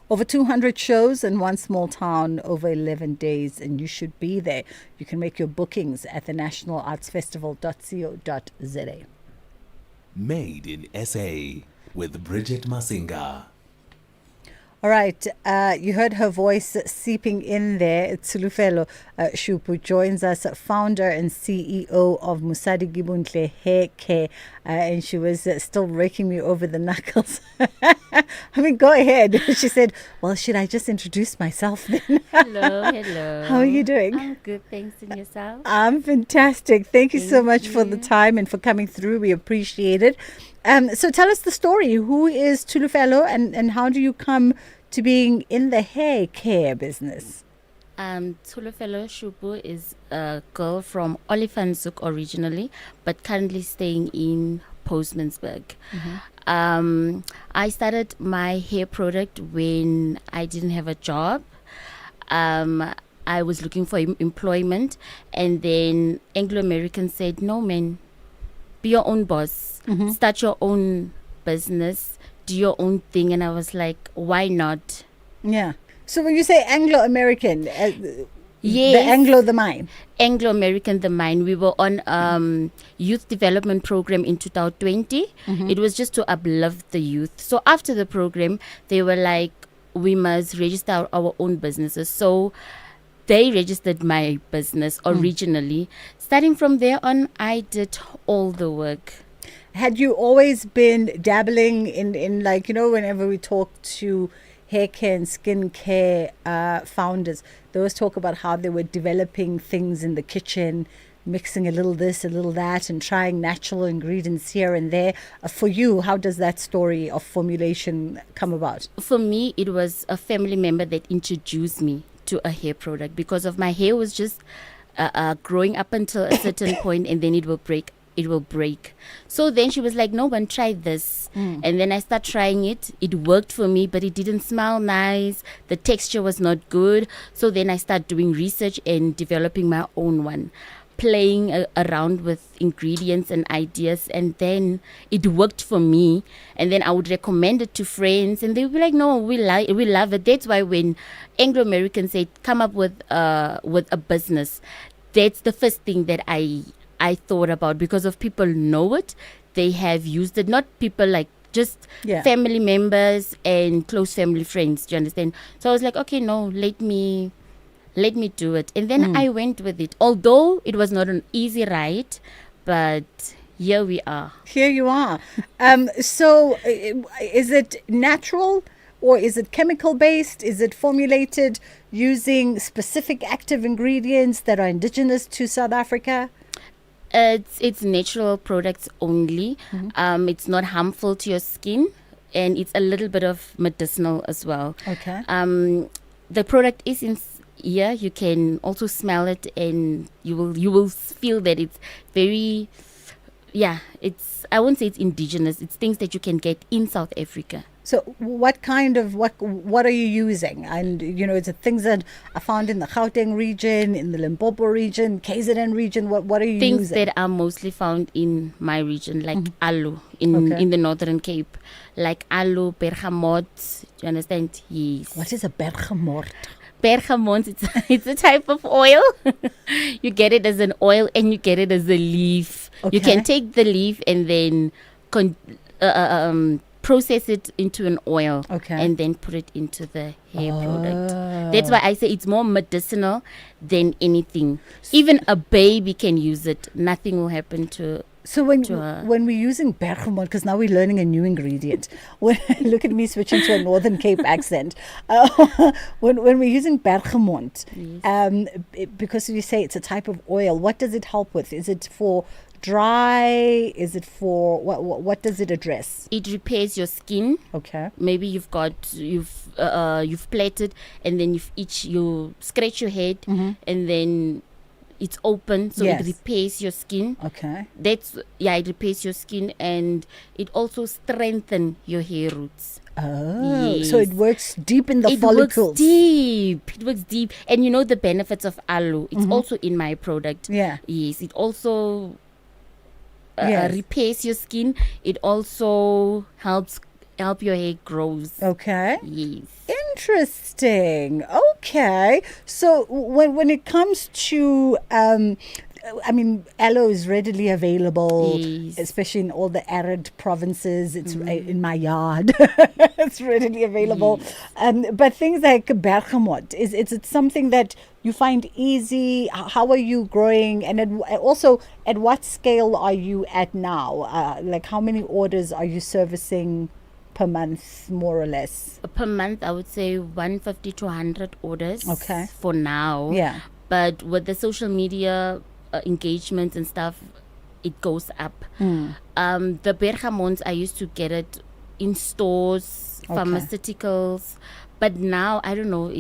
Over 200 shows in one small town over 11 days, and you should be there. You can make your bookings at thenationalartsfestival.co.za. Made in SA with Bridget Masinga. All right, you heard her voice seeping in there. Tsulufelo Shupu joins us, founder and CEO of Musadi Gibuntle Hair Care, and she was still raking me over the knuckles. I mean, go ahead. She said, well, should I just introduce myself then? Hello. How are you doing? I'm good, thanks. And yourself? I'm fantastic. Thank you so much for the time and for coming through. We appreciate it. So tell us the story. Who is Tulufelo and how do you come to being in the hair care business? Tulufelo Shupu is a girl from Olifantshoek originally, but currently staying in Postmansburg. I started my hair product when I didn't have a job. I was looking for employment, and then Anglo-American said, no man, be your own boss, start your own business, do your own thing. And I was like, why not? Yeah. So when you say Anglo-American, yes, the Anglo, the mine. Anglo-American, the mine. We were on youth development program in 2020. It was just to uplift the youth. So after the program, they were like, we must register our own businesses. So they registered my business originally. Starting from there on, I did all the work. Had you always been dabbling in like, you know, whenever we talk to hair care and skin care founders, they always talk about how they were developing things in the kitchen, mixing a little this, a little that, and trying natural ingredients here and there. For you, how does that story of formulation come about? For me, it was a family member that introduced me to a hair product because of my hair was just growing up until a certain point, and then it will break. So then she was like, no one, try this. And then I start trying it. It worked for me, but it didn't smell nice. The texture was not good. So then I start doing research and developing my own one, playing around with ingredients and ideas. And then it worked for me. And then I would recommend it to friends, and they would be like, no, we love it. That's why when Anglo-Americans say come up with a business, that's the first thing that I thought about, because of people know it, they have used it, not people like just family members and close family friends. Do you understand? So I was like, okay, no, let me do it. And then I went with it, although it was not an easy ride, but here we are. Here you are. So is it natural or is it chemical based? Is it formulated using specific active ingredients that are indigenous to South Africa? It's natural products only. It's not harmful to your skin, and it's a little bit of medicinal as well. Okay. The product is in here. You can also smell it, and you will feel that it's very, I won't say it's indigenous. It's things that you can get in South Africa. So what are you using? And, is it things that are found in the Gauteng region, in the Limpopo region, KZN region? What are you Things using? that are mostly found in my region, like aloe in the Northern Cape, like aloe, bergamot. Do you understand? Yes. What is a bergamot? Bergamot, it's a type of oil. You get it as an oil and you get it as a leaf. Okay. You can take the leaf and then process it into an oil, and then put it into the hair product. That's why I say it's more medicinal than anything. Even a baby can use it. Nothing will happen to. So when we're using bergamot, because now we're learning a new ingredient. Look at me switching to a Northern Cape accent. When we're using bergamot, because you say it's a type of oil, what does it help with? Is it for dry? Is it for what does it address? It repairs your skin. Okay. Maybe you've plaited, and then you scratch your head, and then it's open, so it repairs your skin. Okay. It repairs your skin, and it also strengthens your hair roots. Oh, so it works deep in the follicles. It works deep. And the benefits of aloe. It's also in my product. Yeah. Yes, it also repairs your skin. It also help your hair grows. Okay. Yes. Interesting. Okay. So when it comes to aloe is readily available, especially in all the arid provinces. It's in my yard. It's readily available. Yes. But things like bergamot, is it something that you find easy? How are you growing? And also, at what scale are you at now? Like how many orders are you servicing per month, more or less? Per month, I would say 150 to 100 orders. Okay. For now. Yeah. But with the social media engagements and stuff, it goes up. The bergamot, I used to get it in stores, pharmaceuticals, but now I don't know.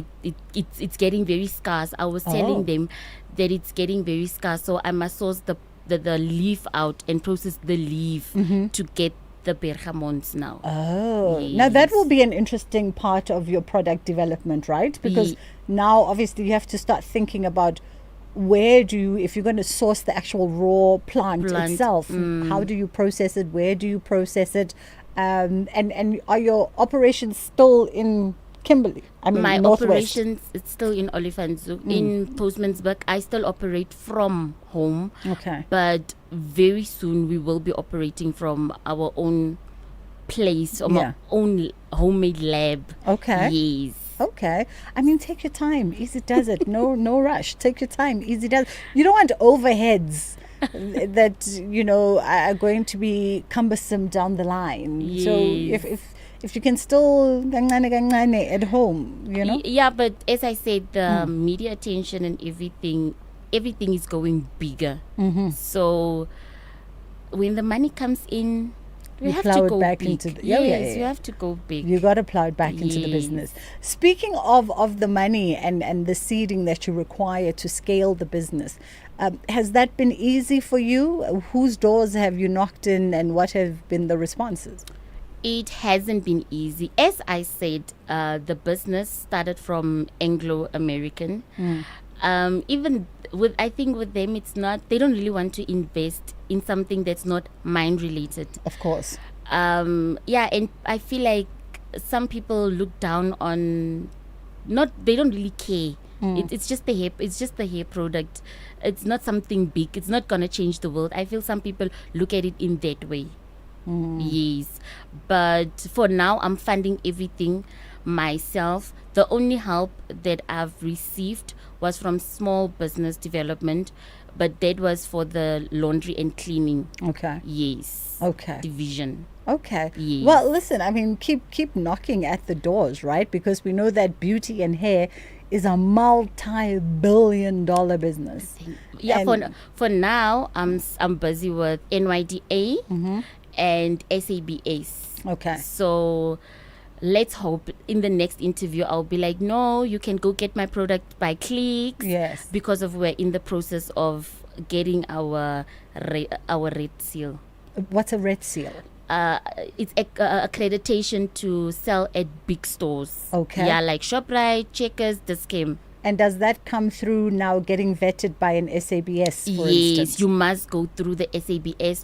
It's getting very scarce. I was telling them that it's getting very scarce, so I must source the leaf out and process the leaf to get the bergamots now. Now that will be an interesting part of your product development, right? Because now obviously you have to start thinking about if you're going to source the actual raw plant. Itself, how do you process it? Where do you process it? And are your operations still in Kimberley? My Northwest. operations is still in Olifantshoek. In Postmansburg, I still operate from home. Okay. But very soon we will be operating from our own place, our own homemade lab. Okay. Yes. Okay. Take your time. Easy does it. No rush. Take your time. Easy does. You don't want overheads that are going to be cumbersome down the line. Yes. So if you can still at home, Yeah, but as I said, the media attention and everything is going bigger. So when the money comes in, you have to go back big. into You have to go big. You got to plow it back into the business. Speaking of the money and the seeding that you require to scale the business, has that been easy for you? Whose doors have you knocked in, and what have been the responses? It hasn't been easy. As I said, the business started from Anglo-American. Even I think with them, it's not, they don't really want to invest in something that's not mine related. Of course. And I feel like some people look down on, they don't really care. It's just the hair product. It's not something big. It's not gonna change the world. I feel some people look at it in that way. Yes, but for now I'm funding everything myself. The only help that I've received was from small business development, but that was for the laundry and cleaning. Okay. Yes. Okay. Division. Okay. Yes. Well, listen, keep knocking at the doors, right? Because we know that beauty and hair is a multi-billion-dollar business. Yeah. For now, I'm busy with NYDA and SABS. Okay. So let's hope in the next interview I'll be like, no, you can go get my product by clicks. Yes. Because we're in the process of getting our red seal. What's a red seal? it's accreditation to sell at big stores. Okay. Yeah, like ShopRite, Checkers, Dis-Chem. And does that come through now getting vetted by an SABS, for Yes, instance? you must go through the SABS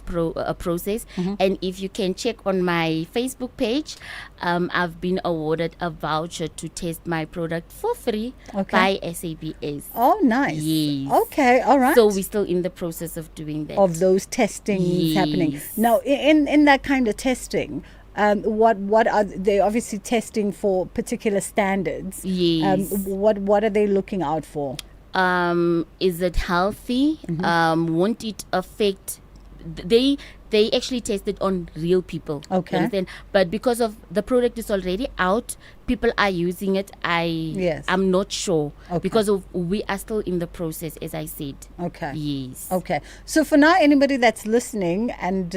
process. And if you can check on my Facebook page, I've been awarded a voucher to test my product for free by SABS. Oh, nice. Yes. Okay, all right. So we're still in the process of doing that. Of those testings happening. Yes. Now, in that kind of testing, what are they obviously testing for particular standards? Yes. What are they looking out for? Is it healthy? Won't it affect? They actually tested on real people. Okay. You understand? But because of the product is already out, people are using it. I'm not sure because of we are still in the process, as I said. Okay. Yes. Okay. So for now, anybody that's listening and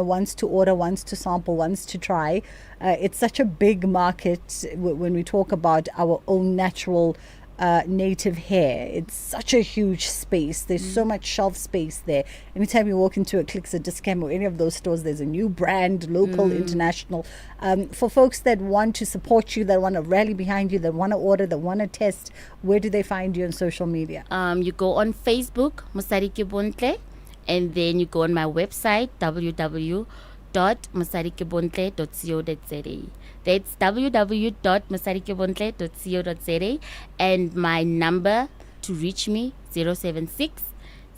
wants to order, wants to sample, wants to try, it's such a big market when we talk about our own natural native hair. It's such a huge space. There's so much shelf space there. Anytime you walk into a Clicks or Dis-Chem or any of those stores, there's a new brand, local, international. For folks that want to support you, that want to rally behind you, that want to order, that want to test, where do they find you on social media? You go on Facebook, Mosarike Bontle, and then you go on my website, www.mosarikebontle.co.za. That's www.mosarikebontle.co.za, and my number to reach me 076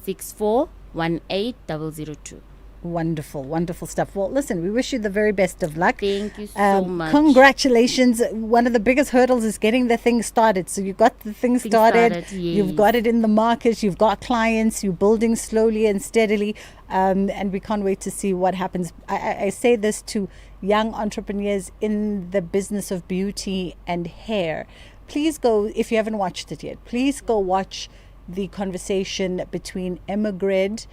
6418 002. Wonderful stuff. Well, listen, we wish you the very best of luck. Thank you so much. Congratulations. One of the biggest hurdles is getting the thing started. So you got the thing started. Yes. You've got it in the market. You've got clients. You're building slowly and steadily. And we can't wait to see what happens. I say this to young entrepreneurs in the business of beauty and hair. Please go, if you haven't watched it yet, please go watch the conversation between Emma Gred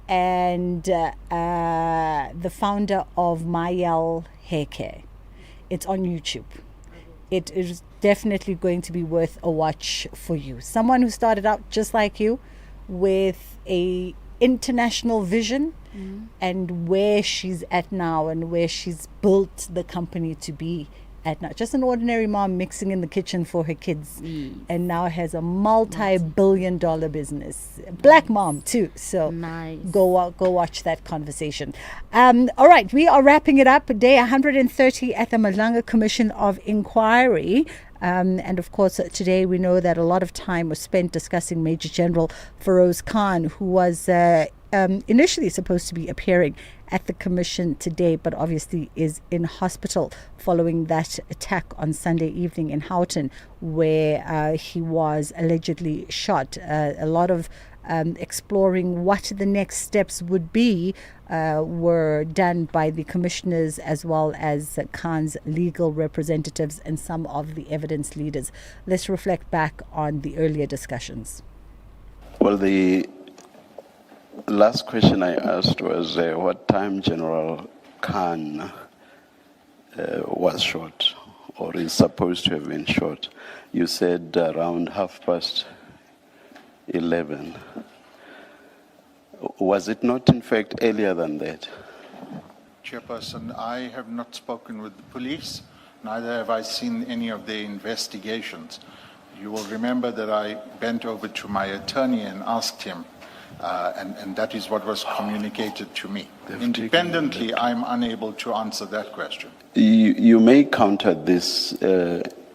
and the founder of Mayel Hair Care. It's on YouTube. It is definitely going to be worth a watch for you. Someone who started out just like you with a international vision and where she's at now and where she's built the company to be at now. Just an ordinary mom mixing in the kitchen for her kids and now has a multi-billion-dollar business. Black mom too. So go watch that conversation. All right, we are wrapping it up. Day 130 at the Madlanga Commission of Inquiry. And of course, today we know that a lot of time was spent discussing Major General Feroz Khan, who was initially supposed to be appearing at the commission today, but obviously is in hospital following that attack on Sunday evening in Houghton, where he was allegedly shot. A lot of exploring what the next steps would be were done by the commissioners as well as Khan's legal representatives and some of the evidence leaders. Let's reflect back on the earlier discussions. Well, the last question I asked was what time General Khan was shot or is supposed to have been shot. You said around 11:30. Was it not, in fact, earlier than that? Chairperson, I have not spoken with the police, neither have I seen any of their investigations. You will remember that I bent over to my attorney and asked him, and that is what was communicated to me. Independently, I'm unable to answer that question. You may counter this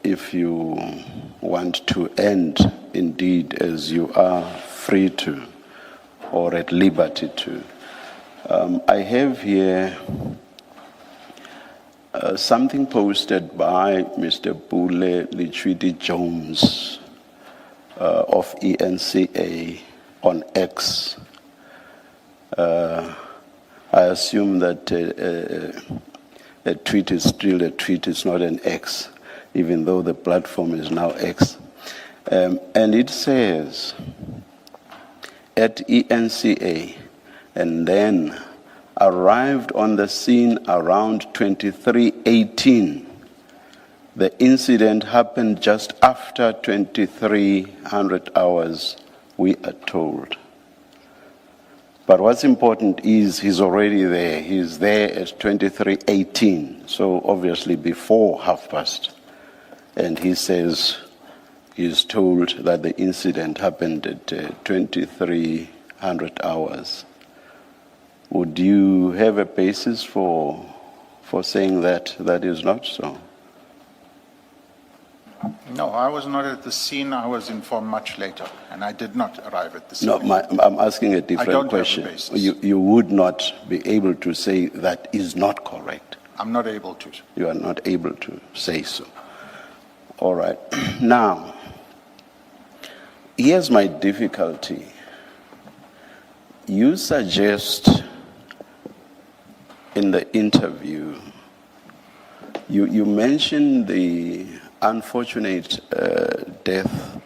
if you want to end, indeed, as you are free to, or at liberty to. I have here something posted by Mr. Bule Lichwidi Jones of ENCA on X. I assume that a tweet is still a tweet, it's not an X, even though the platform is now X. And it says, at ENCA, and then arrived on the scene around 23:18. The incident happened just after 2300 hours, we are told. But what's important is he's already there. He's there at 23:18, so obviously before past. And he says he's told that the incident happened at 2300 hours. Would you have a basis for saying that that is not so? No, I was not at the scene. I was informed much later, and I did not arrive at the scene. No, I'm asking a different I don't question. have a basis. You would not be able to say that is not correct. I'm not able to. You are not able to say so. All right. Now, here's my difficulty. You suggest in the interview, you mentioned the unfortunate death,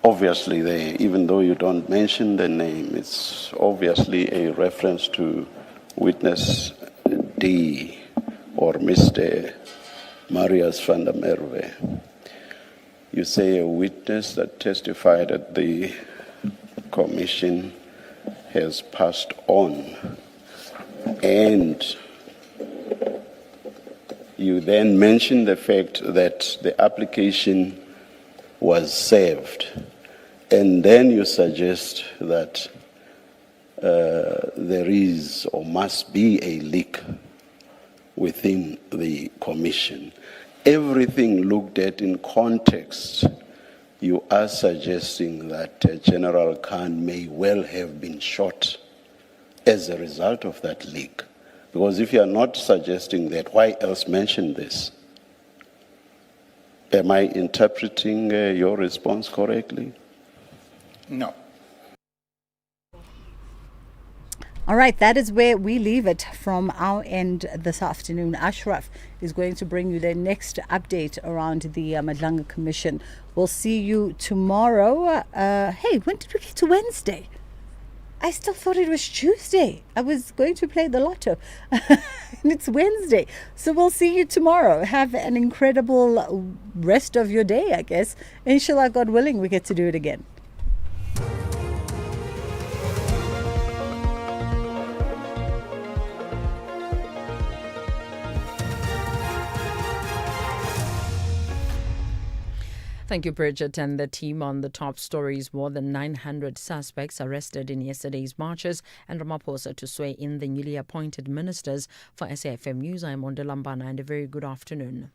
obviously there, even though you don't mention the name, it's obviously a reference to witness D or Mr. Marius van der Merwe. You say a witness that testified at the commission has passed on, and you then mention the fact that the application was saved, and then you suggest that there is or must be a leak within the commission. Everything looked at in context, you are suggesting that General Khan may well have been shot as a result of that leak. Because if you are not suggesting that, why else mention this? Am I interpreting your response correctly? No. All right, that is where we leave it from our end this afternoon. Ashraf is going to bring you the next update around the Madlanga Commission. We'll see you tomorrow. Hey, when did we get to Wednesday? I still thought it was Tuesday. I was going to play the lotto. And it's Wednesday. So we'll see you tomorrow. Have an incredible rest of your day, I guess. Inshallah, God willing, we get to do it again. Thank you, Bridget, and the team on the top stories. More than 900 suspects arrested in yesterday's marches, and Ramaphosa to swear in the newly appointed ministers. For SAFM News, I'm Mondelambana, and a very good afternoon.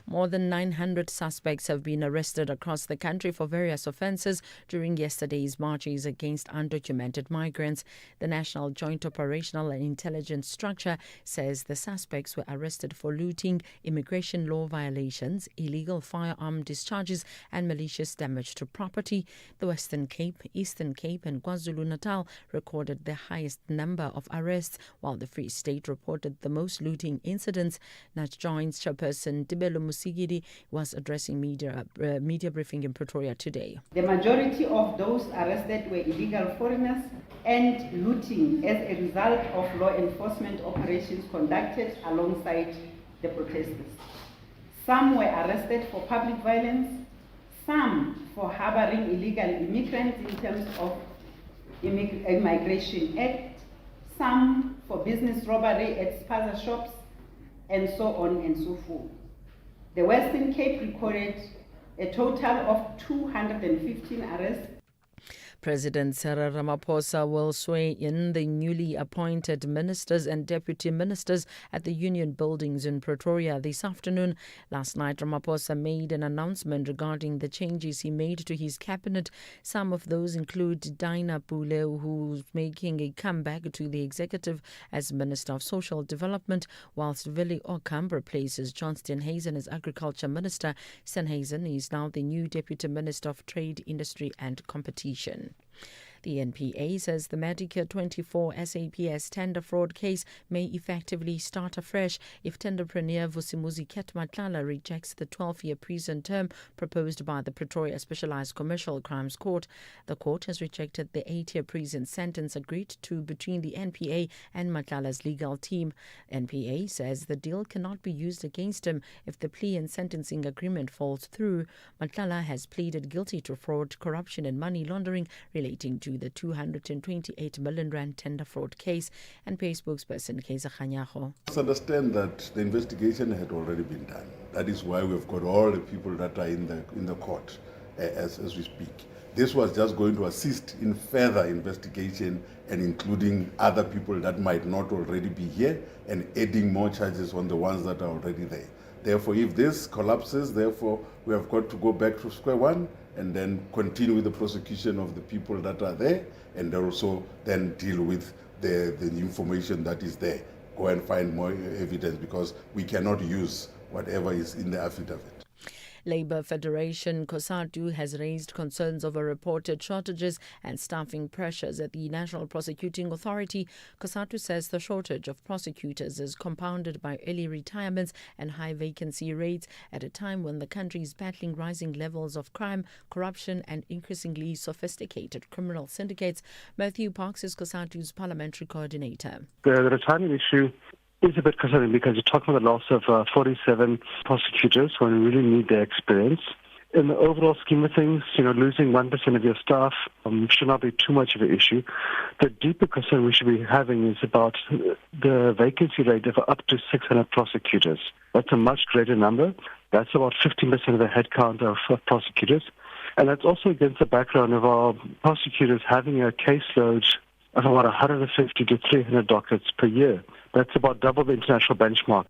More than 900 suspects have been arrested across the country for various offences during yesterday's marches against undocumented migrants. The National Joint Operational and Intelligence Structure says the suspects were arrested for looting, immigration law violations, illegal firearm discharges and malicious damage to property. The Western Cape, Eastern Cape and KwaZulu-Natal recorded the highest number of arrests, while the Free State reported the most looting incidents. Nat Joint's chairperson Tibelo Musigidi was addressing media briefing in Pretoria today. The majority of those arrested were illegal foreigners and looting as a result of law enforcement operations conducted alongside the protesters. Some were arrested for public violence, some for harboring illegal immigrants in terms of Immigration Act, some for business robbery at spaza shops, and so on and so forth. The Western Cape recorded a total of 215 arrests. President Cyril Ramaphosa will swear in the newly appointed ministers and deputy ministers at the Union Buildings in Pretoria this afternoon. Last night, Ramaphosa made an announcement regarding the changes he made to his cabinet. Some of those include Dinah Pule, who's making a comeback to the executive as Minister of Social Development, whilst Willie Ocamp replaces John Steenhuisen as Agriculture Minister. Steenhuisen is now the new Deputy Minister of Trade, Industry and Competition. The NPA says the Medicare 24 SAPS tender fraud case may effectively start afresh if tenderpreneur Vusimuzi Ketmatlala rejects the 12-year prison term proposed by the Pretoria Specialized Commercial Crimes Court. The court has rejected the 8-year prison sentence agreed to between the NPA and Matlala's legal team. NPA says the deal cannot be used against him if the plea and sentencing agreement falls through. Matlala has pleaded guilty to fraud, corruption and money laundering relating to into the 228 million rand tender fraud case, and pay spokesperson Kaiser Khanyago. Let's understand that the investigation had already been done. That is why we've got all the people that are in the court as we speak. This was just going to assist in further investigation and including other people that might not already be here and adding more charges on the ones that are already there. Therefore, if this collapses, therefore, we have got to go back to square one and then continue with the prosecution of the people that are there and also then deal with the information that is there. Go and find more evidence because we cannot use whatever is in the affidavit. Labour Federation COSATU has raised concerns over reported shortages and staffing pressures at the National Prosecuting Authority. COSATU says the shortage of prosecutors is compounded by early retirements and high vacancy rates at a time when the country is battling rising levels of crime, corruption and increasingly sophisticated criminal syndicates. Matthew Parks is COSATU's parliamentary coordinator. The retirement issue is a bit concerning because you're talking about the loss of 47 prosecutors who really need their experience. In the overall scheme of things, losing 1% of your staff should not be too much of an issue. The deeper concern we should be having is about the vacancy rate of up to 600 prosecutors. That's a much greater number. That's about 15% of the headcount of prosecutors. And that's also against the background of our prosecutors having a caseload of about 150 to 300 dockets per year. That's about double the international benchmark.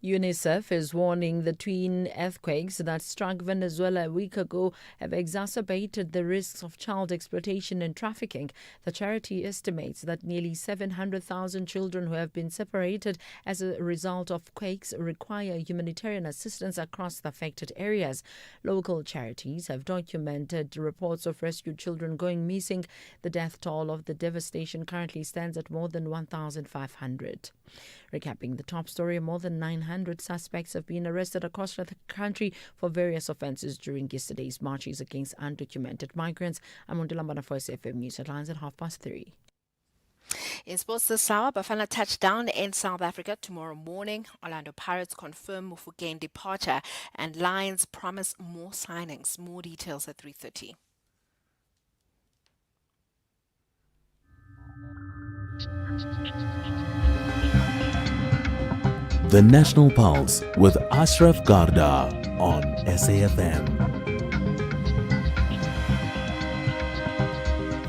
UNICEF is warning the twin earthquakes that struck Venezuela a week ago have exacerbated the risks of child exploitation and trafficking. The charity estimates that nearly 700,000 children who have been separated as a result of quakes require humanitarian assistance across the affected areas. Local charities have documented reports of rescued children going missing. The death toll of the devastation currently stands at more than 1,500. Recapping the top story, more than 900 suspects have been arrested across the country for various offences during yesterday's marches against undocumented migrants. I'm Madlanga for SAfm News Headlines at 3:30. In sports this hour, Bafana touchdown in South Africa tomorrow morning. Orlando Pirates confirm Mufokeng departure and Lions promise more signings. More details at 3:30. The National Pulse with Ashraf Garda on SAfm.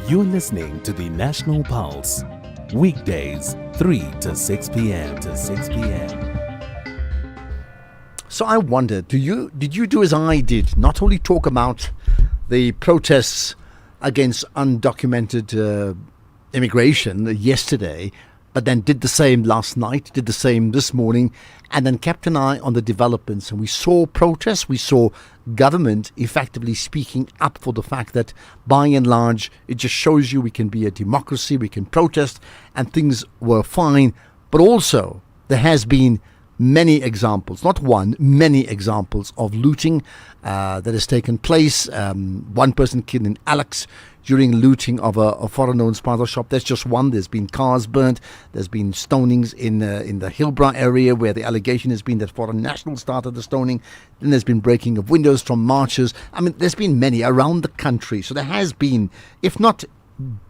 You're listening to the National Pulse, weekdays 3 to 6 p.m. So I wonder, did you do as I did, not only talk about the protests against undocumented immigration yesterday, but then did the same last night, did the same this morning, and then kept an eye on the developments. And we saw protests, we saw government effectively speaking up for the fact that, by and large, it just shows you we can be a democracy, we can protest, and things were fine. But also, there has been many examples, not one, many examples of looting that has taken place. One person killed in Alex during looting of a foreign-owned spaza shop. There's just one. There's been cars burnt. There's been stonings in the Hillbrow area where the allegation has been that foreign nationals started the stoning. Then there's been breaking of windows from marchers. I mean, there's been many around the country. So there has been, if not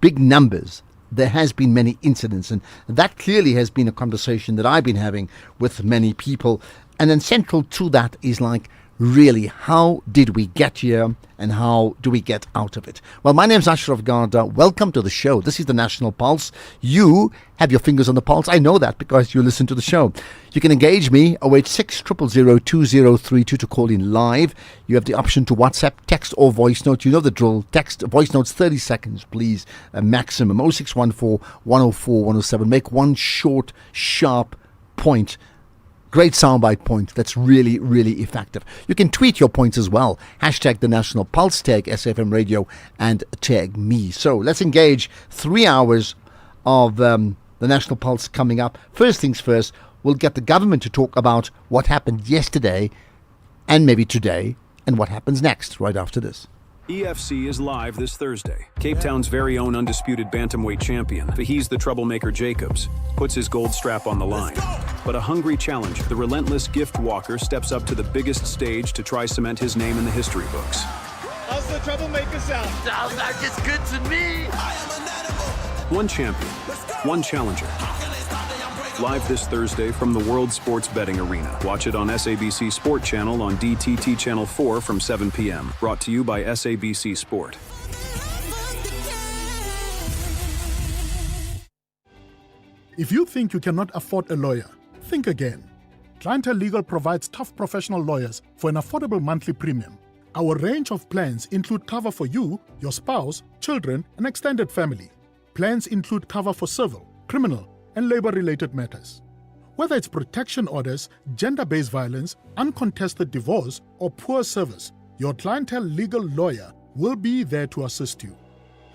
big numbers, there has been many incidents. And that clearly has been a conversation that I've been having with many people. And then central to that is like, really, how did we get here and how do we get out of it? Well, my name's Ashraf Garda. Welcome to the show. This is the National Pulse. You have your fingers on the pulse. I know that because you listen to the show. You can engage me 086 000 2032 to call in live. You have the option to WhatsApp, text or voice note. You know the drill. Text, voice notes, 30 seconds, please. Maximum 0614 104 107. Make one short, sharp point. Great soundbite point that's really, really effective. You can tweet your points as well. Hashtag the National Pulse, tag SAfmRadio, and tag me. So let's engage 3 hours of the National Pulse coming up. First things first, we'll get the government to talk about what happened yesterday and maybe today and what happens next right after this. EFC is live this Thursday. Cape Town's very own undisputed bantamweight champion, Faheez the Troublemaker Jacobs, puts his gold strap on the line. But a hungry challenger, the relentless gift walker, steps up to the biggest stage to try cement his name in the history books. the troublemaker sound. Sounds like it's good to me. One champion, one challenger. Live this Thursday from the World Sports Betting Arena. Watch it on SABC Sport Channel on DTT Channel 4 from 7 p.m. Brought to you by SABC Sport. If you think you cannot afford a lawyer, think again. Clientele Legal provides tough professional lawyers for an affordable monthly premium. Our range of plans include cover for you, your spouse, children, and extended family. Plans include cover for civil, criminal, and labor-related matters. Whether it's protection orders, gender-based violence, uncontested divorce, or poor service, your Clientele Legal lawyer will be there to assist you.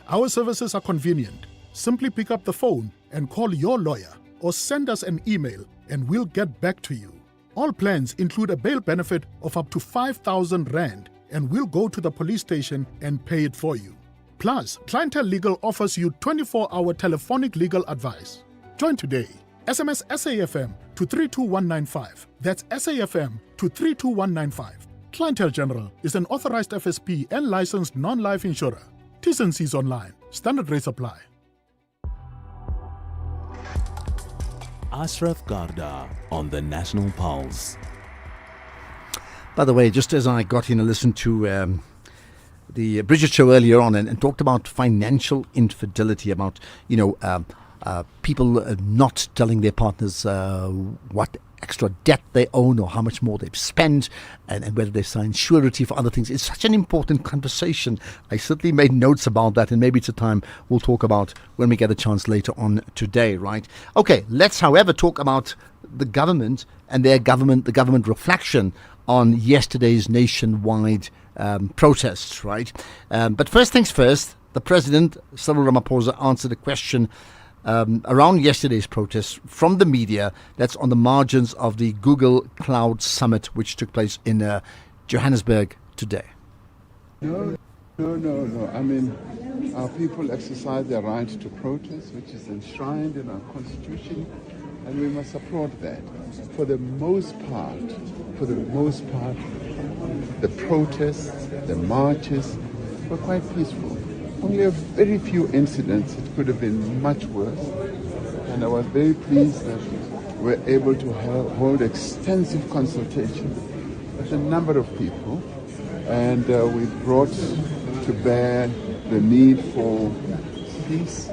Our services are convenient. Simply pick up the phone and call your lawyer or send us an email and we'll get back to you. All plans include a bail benefit of up to 5,000 Rand and we'll go to the police station and pay it for you. Plus, Clientele Legal offers you 24-hour telephonic legal advice. Join today. SMS SAFM to 32195. That's SAFM to 32195. Clientele General is an authorized FSP and licensed non-life insurer. T's and C's online. Standard rates apply. Ashraf Garda on the National Pulse. By the way, just as I got in and listened to the Bridget show earlier on and talked about financial infidelity, about, people not telling their partners what extra debt they own or how much more they've spent and whether they sign surety for other things. It's such an important conversation. I certainly made notes about that, and maybe it's a time we'll talk about when we get a chance later on today, right? Okay, let's, however, talk about the government and the government reflection on yesterday's nationwide protests, right? But first things first, the President, Cyril Ramaphosa, answered a question around yesterday's protests from the media that's on the margins of the Google Cloud Summit, which took place in Johannesburg today. No. I mean, our people exercise their right to protest, which is enshrined in our constitution, and we must applaud that. For the most part, the protests, the marches were quite peaceful. Only a very few incidents. It could have been much worse. And I was very pleased that we were able to hold extensive consultation with a number of people. And we brought to bear the need for peace,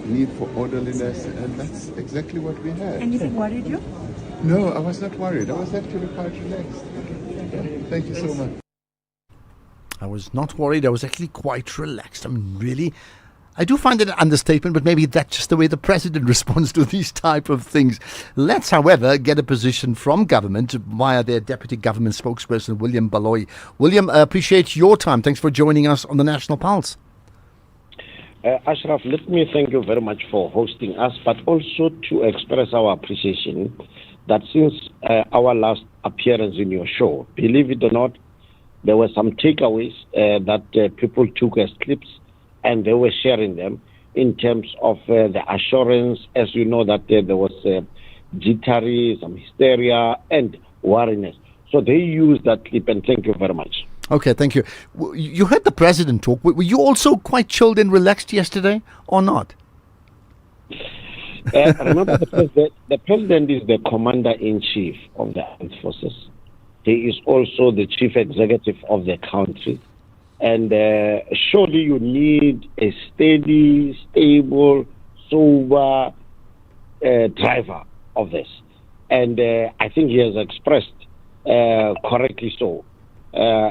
need for orderliness, and that's exactly what we had. Anything worried you? No, I was not worried. I was actually quite relaxed. Thank you so much. I was not worried. I was actually quite relaxed. I mean, really, I do find it an understatement, but maybe that's just the way the President responds to these type of things. Let's, however, get a position from government via their Deputy Government Spokesperson, William Baloyi. William, appreciate your time. Thanks for joining us on the National Pulse. Ashraf, let me thank you very much for hosting us, but also to express our appreciation that since our last appearance in your show, believe it or not, there were some takeaways that people took as clips, and they were sharing them in terms of the assurance, as you know, that there was jittery, some hysteria, and wariness. So they used that clip, and thank you very much. Okay, thank you. You heard the President talk. Were you also quite chilled and relaxed yesterday, or not? Remember, the President is the Commander-in-Chief of the Armed Forces. He is also the chief executive of the country. And surely you need a steady, stable, sober driver of this. And I think he has expressed correctly so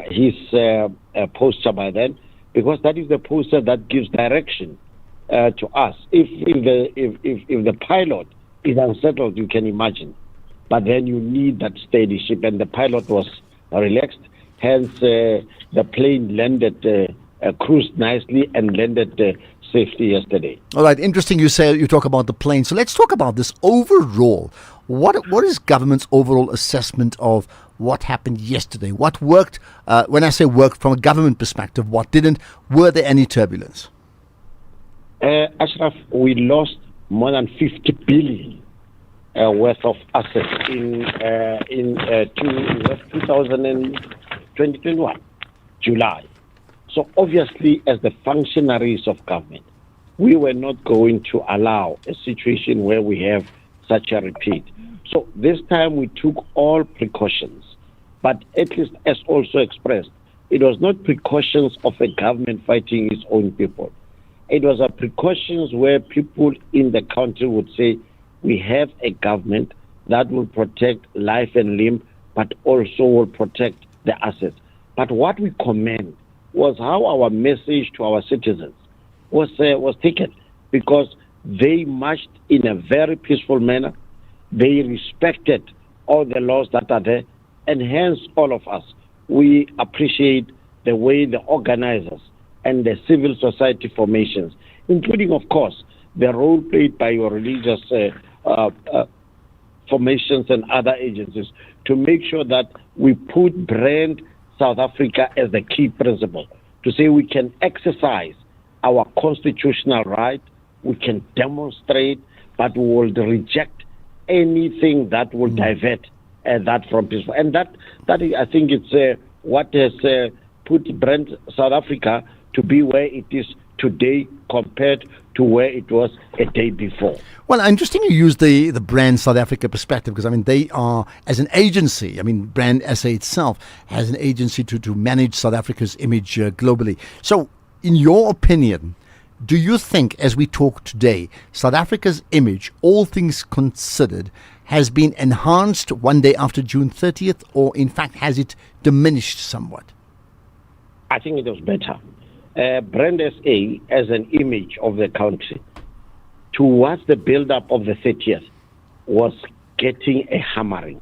his posture by then, because that is the posture that gives direction to us. If the pilot is unsettled, you can imagine. But then you need that steady ship, and the pilot was relaxed. Hence, the plane landed, cruised nicely, and landed safely yesterday. All right, interesting. You talk about the plane. So let's talk about this overall. What is government's overall assessment of what happened yesterday? What worked? When I say worked from a government perspective, what didn't? Were there any turbulence? Ashraf, we lost more than 50 billion. Worth of assets in 2021, July. So obviously, as the functionaries of government, we were not going to allow a situation where we have such a repeat. So this time we took all precautions, but at least as also expressed, it was not precautions of a government fighting its own people. It was a precautions where people in the country would say, we have a government that will protect life and limb, but also will protect the assets. But what we commend was how our message to our citizens was taken, because they marched in a very peaceful manner. They respected all the laws that are there, and hence all of us, we appreciate the way the organizers and the civil society formations, including, of course, the role played by your religious formations and other agencies, to make sure that we put brand South Africa as the key principle, to say we can exercise our constitutional right, we can demonstrate, but we will reject anything that will divert that from peaceful. And that I think it's what has put brand South Africa to be where it is today compared to where it was a day before. Well, interesting you use the Brand South Africa perspective, because, I mean, they are, as an agency, I mean, Brand SA itself has an agency to manage South Africa's image globally. So, in your opinion, do you think, as we talk today, South Africa's image, all things considered, has been enhanced one day after June 30th, or in fact has it diminished somewhat? I think it was better. Brand SA as an image of the country towards the build-up of the 30th was getting a hammering.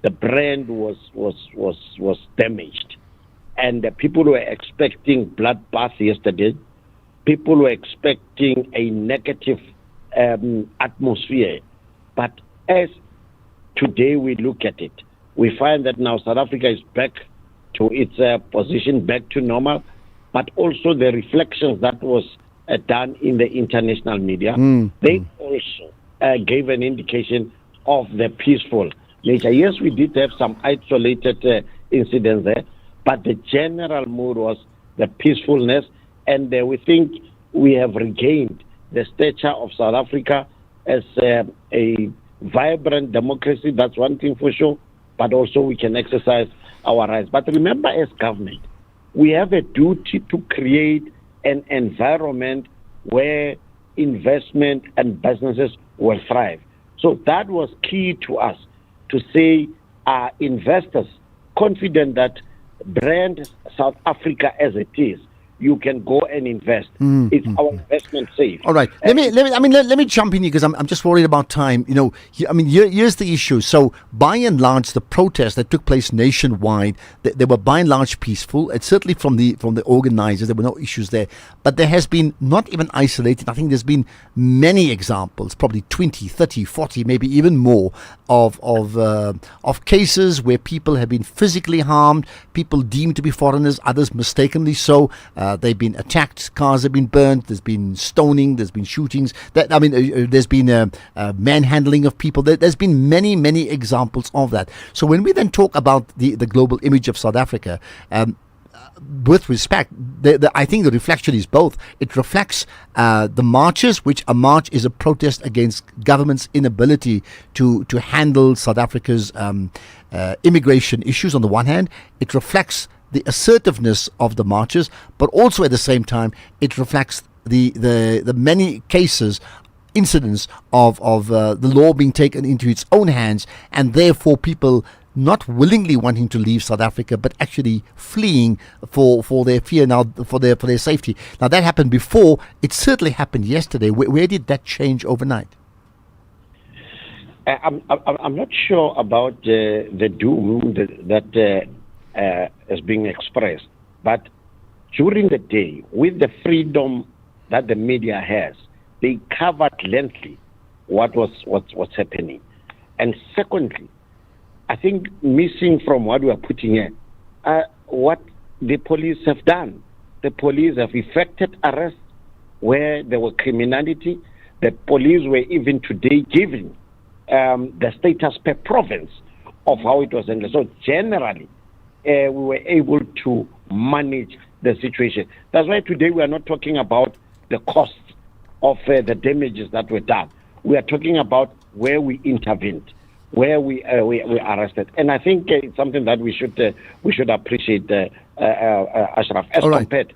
The brand was damaged, and the people were expecting bloodbath yesterday. People were expecting a negative atmosphere, but as today we look at it, we find that now South Africa is back to its position, back to normal, but also the reflections that was done in the international media, they also gave an indication of the peaceful nature. Yes, we did have some isolated incidents there, but the general mood was the peacefulness, and we think we have regained the stature of South Africa as a vibrant democracy. That's one thing for sure, but also we can exercise our rights. But remember, as government, we have a duty to create an environment where investment and businesses will thrive. So that was key to us, to say our investors confident that brand South Africa as it is, you can go and invest. It's our investment safe. All right. Let me jump in here, because I'm just worried about time. You know, here's the issue. So by and large, the protests that took place nationwide, they were by and large peaceful. It's certainly from the organizers, there were no issues there. But there has been, not even isolated, I think there's been many examples, probably 20, 30, 40, maybe even more, of cases where people have been physically harmed, people deemed to be foreigners, others mistakenly so. They've been attacked, cars have been burnt, there's been stoning, there's been shootings, there's been manhandling of people. There's been many, many examples of that. So when we then talk about the global image of South Africa, with respect, I think the reflection is both. It reflects the marches, which a march is a protest against government's inability to handle South Africa's immigration issues on the one hand. It reflects the assertiveness of the marches, but also at the same time, it reflects the many cases, incidents of the law being taken into its own hands, and therefore people not willingly wanting to leave South Africa, but actually fleeing for their fear now, for their safety. Now that happened before. It certainly happened yesterday. Where did that change overnight? I'm not sure about the doom that is being expressed, but during the day, with the freedom that the media has, they covered lengthily what's happening. And secondly, I think missing from what we are putting here, what the police have done. The police have effected arrests where there were criminality. The police were even today giving the status per province of how it was handled. So generally, we were able to manage the situation. That's why today we are not talking about the costs of the damages that were done. We are talking about where we intervened, where we arrested, and I think it's something that we should appreciate, Ashraf, as compared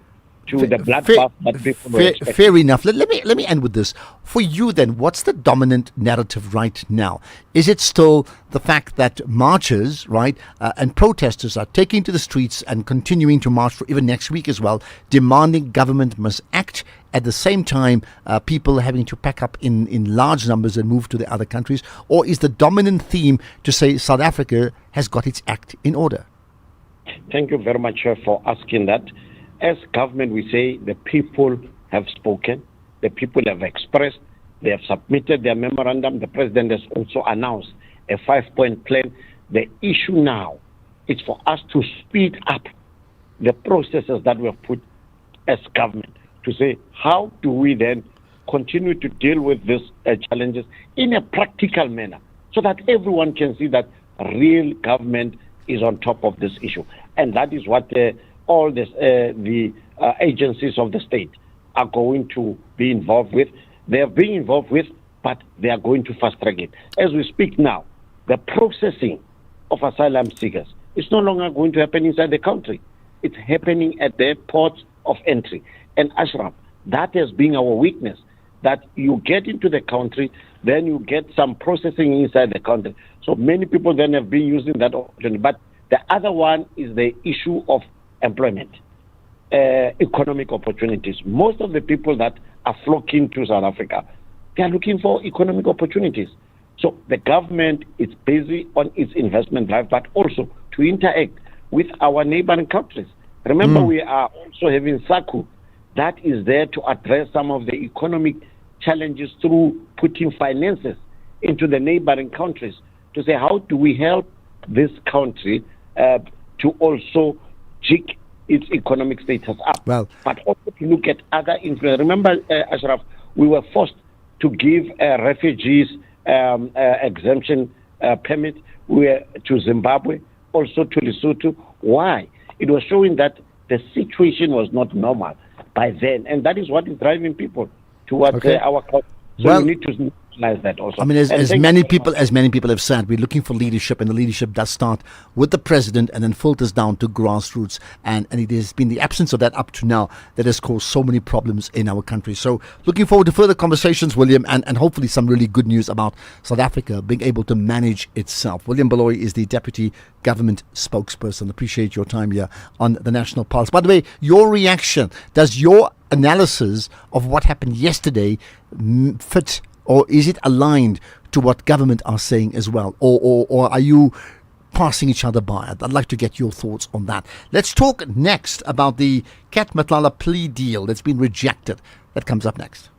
to the bloodbath that people were expecting. Fair enough. Let me end with this. For you then, what's the dominant narrative right now? Is it still the fact that marchers, right, and protesters are taking to the streets and continuing to march for even next week as well, demanding government must act, at the same time people having to pack up in large numbers and move to the other countries? Or is the dominant theme to say South Africa has got its act in order? Thank you very much for asking that. As government, we say the people have spoken, the people have expressed, they have submitted their memorandum. The president has also announced a 5-point plan. The issue now is for us to speed up the processes that we have put as government to say, how do we then continue to deal with these challenges in a practical manner so that everyone can see that real government is on top of this issue. And that is what all the agencies of the state are going to be involved with. They are being involved with, but they are going to fast track it. As we speak now, the processing of asylum seekers is no longer going to happen inside the country. It's happening at the ports of entry. And Ashraf, that has been our weakness, that you get into the country, then you get some processing inside the country. So many people then have been using that option. But the other one is the issue of employment, economic opportunities. Most of the people that are flocking to South Africa, they are looking for economic opportunities. So the government is busy on its investment drive, but also to interact with our neighboring countries. Remember, we are also having SACU that is there to address some of the economic challenges through putting finances into the neighboring countries to say, how do we help this country to also jig its economic status up, but also to look at other influence. Remember, Ashraf, we were forced to give refugees exemption permit to Zimbabwe, also to Lesotho. Why? It was showing that the situation was not normal by then, and that is what is driving people towards our country. So we need to realize that also. I mean, as many people have said, we're looking for leadership, and the leadership does start with the president and then filters down to grassroots. And it has been the absence of that up to now that has caused so many problems in our country. So looking forward to further conversations, William, and hopefully some really good news about South Africa being able to manage itself. William Baloyi is the deputy government spokesperson. Appreciate your time here on the National Pulse. By the way, your reaction, does your analysis of what happened yesterday fit, or is it aligned to what government are saying as well, or are you passing each other by? I'd like to get your thoughts on that. Let's talk next about the Kat Matlala plea deal that's been rejected. That comes up next.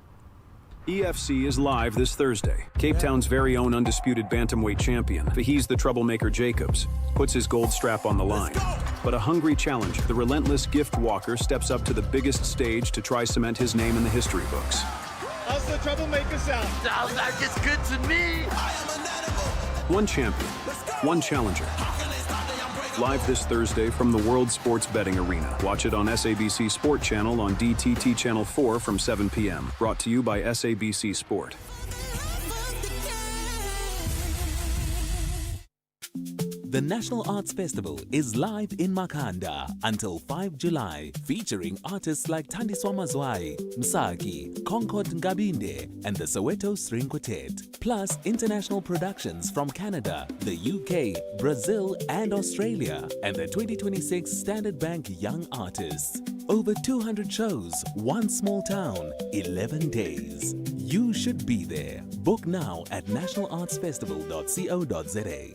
EFC is live this Thursday. Cape Town's very own undisputed bantamweight champion, Faheez the Troublemaker Jacobs, puts his gold strap on the line. But a hungry challenger, the relentless gift walker, steps up to the biggest stage to try cement his name in the history books. How's the Troublemaker sound? Sounds like it's good to me. One champion, one challenger. Live this Thursday from the World Sports Betting Arena. Watch it on SABC Sport Channel on DTT Channel 4 from 7 p.m. Brought to you by SABC Sport. The National Arts Festival is live in Makhanda until 5 July, featuring artists like Thandiswa Mazwai, Msaki, Concord Ngabinde, and the Soweto String Quartet, plus international productions from Canada, the UK, Brazil, and Australia, and the 2026 Standard Bank Young Artists. Over 200 shows, one small town, 11 days. You should be there. Book now at nationalartsfestival.co.za.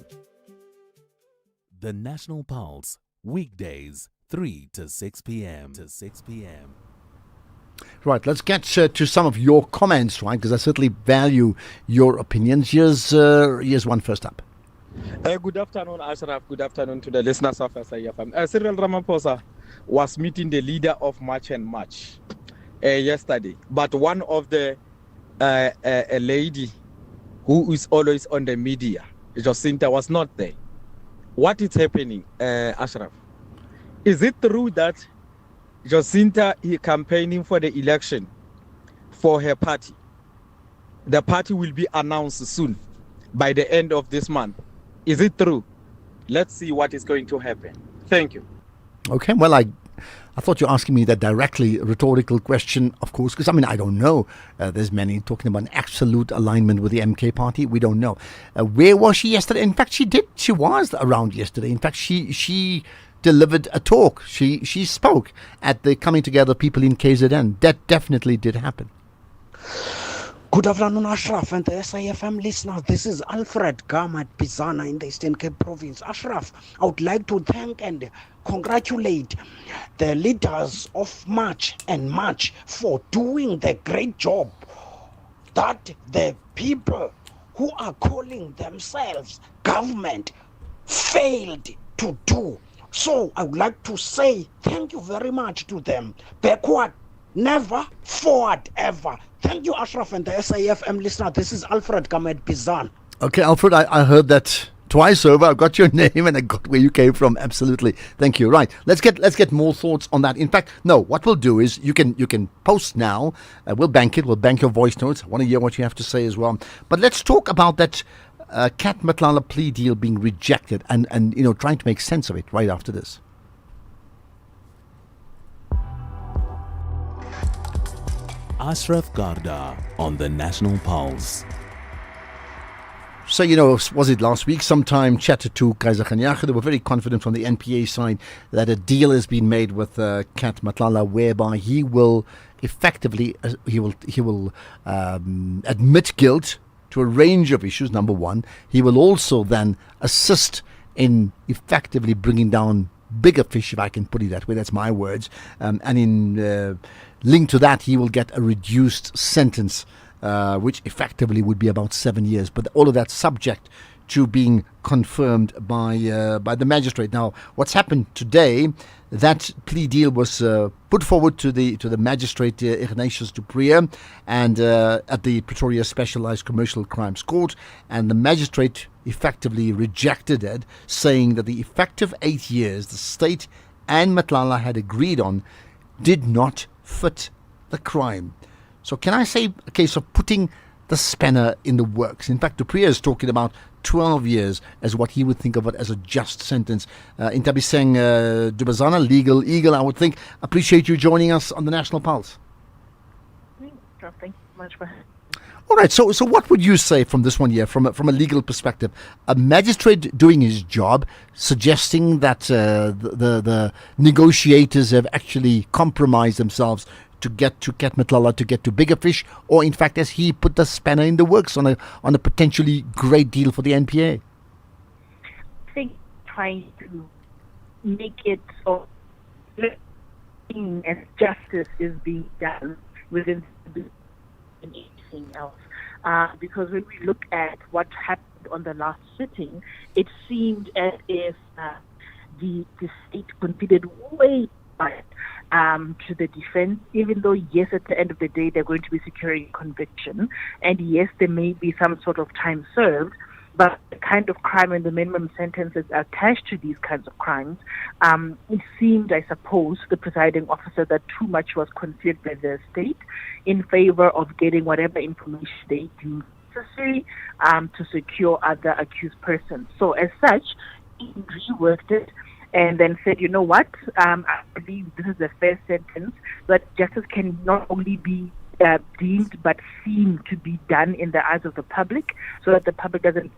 The National Pulse, weekdays, 3 to 6 p.m. Right, let's get to some of your comments, right? Because I certainly value your opinions. Here's one first up. Good afternoon, Ashraf. Good afternoon to the listeners of SAFM. Cyril Ramaphosa was meeting the leader of March and March yesterday, but one of the a lady who is always on the media, Jacinta, was not there. What is happening, Ashraf? Is it true that Jacinta is campaigning for the election for her party. The party will be announced soon, by the end of this month. Is it true? Let's see what is going to happen. Thank you. Okay, well, I thought you were asking me that directly rhetorical question, of course, because I don't know. There's many talking about an absolute alignment with the MK party. We don't know. Where was she yesterday? In fact, she was around yesterday. In fact, she delivered a talk. She spoke at the Coming Together People in KZN. That definitely did happen. Good afternoon, Ashraf and the SAFM listeners. This is Alfred Gamat Bozwana in the Eastern Cape Province. Ashraf, I would like to thank and congratulate the leaders of March and March for doing the great job that the people who are calling themselves government failed to do. So I would like to say thank you very much to them. Backward, never, forward, ever. Thank you, Ashraf and the SAFM listener. This is Alfred Gamet Bozwana. Okay, Alfred, I heard that twice over. I got your name and I got where you came from. Absolutely. Thank you. Right. Let's get more thoughts on that. In fact, no, what we'll do is you can post now. We'll bank it. We'll bank your voice notes. I want to hear what you have to say as well. But let's talk about that Kat Matlala plea deal being rejected and trying to make sense of it right after this. Ashraf Garda on the National Pulse. So, was it last week? Sometime chatted to Kaiser Khanyaga. They were very confident from the NPA side that a deal has been made with Kat Matlala, whereby he will effectively he will admit guilt to a range of issues. Number one, he will also then assist in effectively bringing down bigger fish, if I can put it that way. That's my words. And in linked to that, he will get a reduced sentence, which effectively would be about 7 years. But all of that subject to being confirmed by the magistrate. Now, what's happened today? That plea deal was put forward to the magistrate Ignatius du Preez and at the Pretoria Specialized Commercial Crimes Court, and the magistrate effectively rejected it, saying that the effective 8 years the state and Matlala had agreed on did not fit the crime. So can I say a case of putting the spanner in the works? In fact, du Preez is talking about 12 years as what he would think of it as a just sentence. Intabiseng Dubazana, Legal Eagle, I would think. Appreciate you joining us on the National Pulse. Thank you so much for having me. All right, so what would you say from this one here, from a legal perspective? A magistrate doing his job, suggesting that the negotiators have actually compromised themselves to get to Kat Matlala, to get to bigger fish, or in fact, as he put the spanner in the works on a potentially great deal for the NPA? I think trying to make it so as justice is being done within anything else. Because when we look at what happened on the last sitting, it seemed as if the state conceded way back to the defense, even though, yes, at the end of the day, they're going to be securing conviction. And yes, there may be some sort of time served, but the kind of crime and the minimum sentences attached to these kinds of crimes, it seemed, I suppose, the presiding officer that too much was concealed by the state in favor of getting whatever information they deemed necessary to secure other accused persons. So as such, he reworked it and then said, you know what, I believe this is a fair sentence, but justice can not only be deemed but seem to be done in the eyes of the public, so that the public doesn't,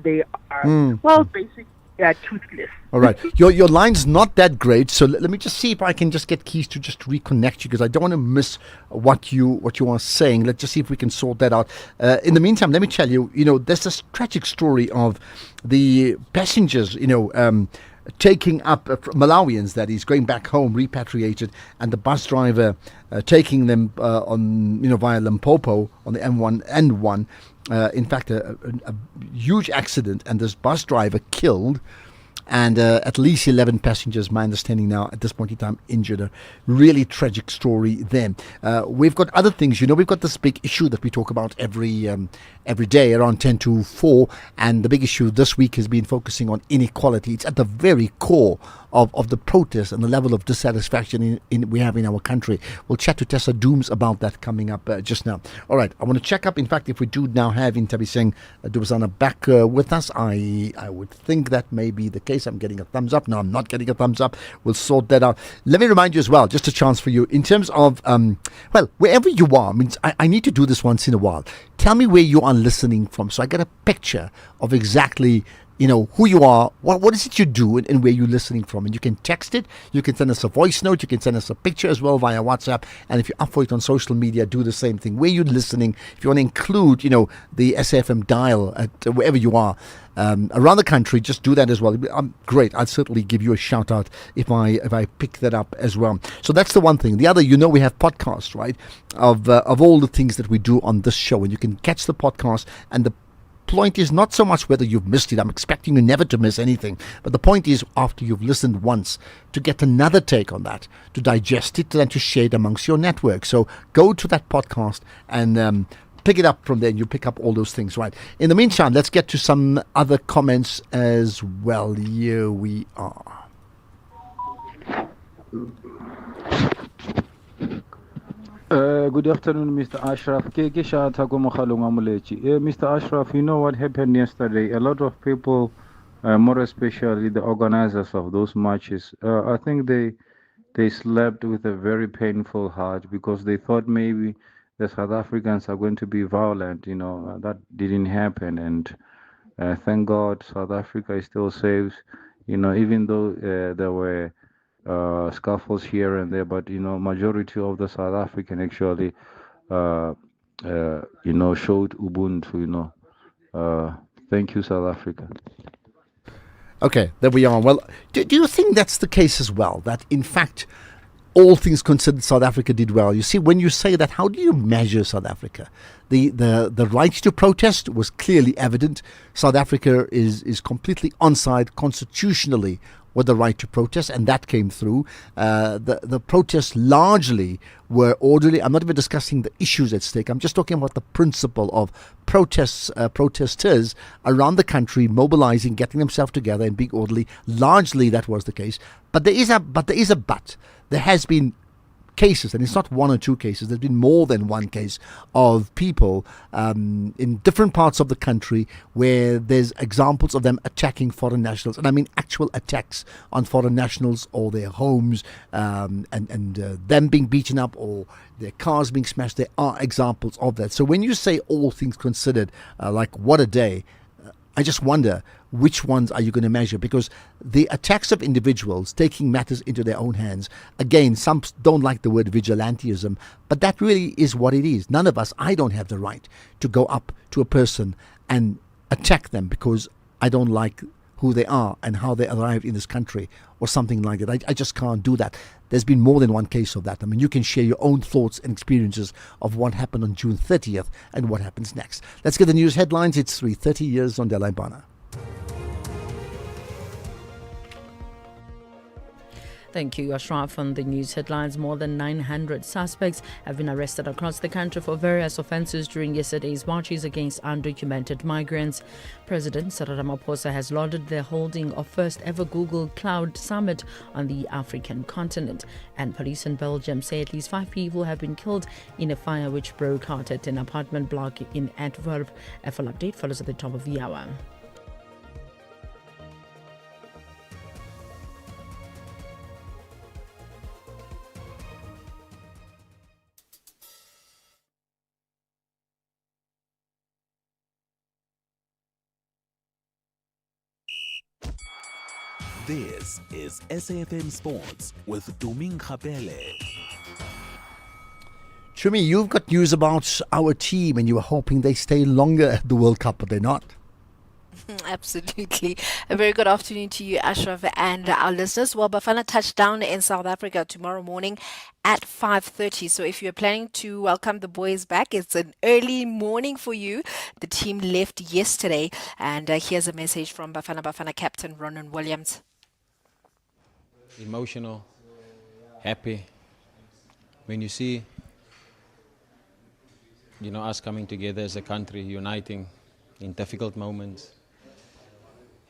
they are, basically toothless. All right. Your line's not that great, so let me just see if I can just get Keys to just reconnect you, because I don't want to miss what you are saying. Let's just see if we can sort that out. In the meantime, let me tell you, there's this tragic story of the passengers, taking up Malawians, that is, going back home, repatriated, and the bus driver taking them on, via Limpopo on the M1. In fact, a huge accident, and this bus driver killed. and at least 11 passengers, my understanding now at this point in time, injured. A really tragic story there. We've got other things. We've got this big issue that we talk about every day around 10 to 4, and the big issue this week has been focusing on inequality. It's at the very core of the protest and the level of dissatisfaction we have in our country. We'll chat to Tessa Dooms about that coming up just now. All right, I want to check up. In fact, if we do now have Intabi Singh Bozwana back with us, I would think that may be the case. I'm getting a thumbs up. No, I'm not getting a thumbs up. We'll sort that out. Let me remind you as well, just a chance for you, in terms of, wherever you are, I need to do this once in a while. Tell me where you are listening from so I get a picture of exactly who you are, what is it you do, and where you're listening from. And you can text it, you can send us a voice note, you can send us a picture as well via WhatsApp, and if you're up for it on social media, do the same thing. Where you're listening, if you want to include, the SAFM dial at wherever you are around the country, just do that as well. Great, I'll certainly give you a shout out if I pick that up as well. So that's the one thing. The other, we have podcasts, right, of all the things that we do on this show, and you can catch the podcast. And the point is not so much whether you've missed it. I'm expecting you never to miss anything. But the point is, after you've listened once, to get another take on that, to digest it, and to share it amongst your network. So go to that podcast and pick it up from there, and you pick up all those things, right? In the meantime, let's get to some other comments as well. Here we are. Good afternoon, Mr. Ashraf. Mr. Ashraf, you know what happened yesterday? A lot of people, more especially the organizers of those marches, I think they slept with a very painful heart because they thought maybe the South Africans are going to be violent. That didn't happen, and thank God South Africa is still safe. Even though there were scuffles here and there, but majority of the South African actually showed ubuntu. Thank you, South Africa. Okay, there we are. Well, do you think that's the case as well, that in fact all things considered South Africa did well? You see, when you say that, how do you measure South Africa? The right to protest was clearly evident. South Africa is completely on side constitutionally with the right to protest, and that came through. The protests largely were orderly. I'm not even discussing the issues at stake. I'm just talking about the principle of protesters around the country mobilizing, getting themselves together and being orderly. Largely that was the case. But there is a but. There has been cases, and it's not one or two cases, there's been more than one case of people in different parts of the country where there's examples of them attacking foreign nationals, and I mean actual attacks on foreign nationals or their homes, and them being beaten up or their cars being smashed. There are examples of that. So when you say all things considered, like what a day, I just wonder which ones are you going to measure, because the attacks of individuals taking matters into their own hands, again, some don't like the word vigilantism, but that really is what it is. None of us, I don't have the right to go up to a person and attack them because I don't like who they are and how they arrived in this country or something like that. I just can't do that. There's been more than one case of that. I mean, you can share your own thoughts and experiences of what happened on June 30th and what happens next. Let's get the news headlines. It's 3:30 years on Delaibana. Thank you, Ashraf. On the news headlines, more than 900 suspects have been arrested across the country for various offences during yesterday's marches against undocumented migrants. President Cyril Ramaphosa has lauded the holding of first ever Google Cloud Summit on the African continent. And police in Belgium say at least 5 people have been killed in a fire which broke out at an apartment block in Antwerp. A full update follows at the top of the hour. This is SAFM Sports with Doming Kapele. Chumi, you've got news about our team and you were hoping they stay longer at the World Cup, but they're not. Absolutely. A very good afternoon to you, Ashraf, and our listeners. Well, Bafana touchdown in South Africa tomorrow morning at 5:30. So if you're planning to welcome the boys back, it's an early morning for you. The team left yesterday, and here's a message from Bafana captain Ronan Williams. Emotional, happy. When you see, us coming together as a country, uniting in difficult moments,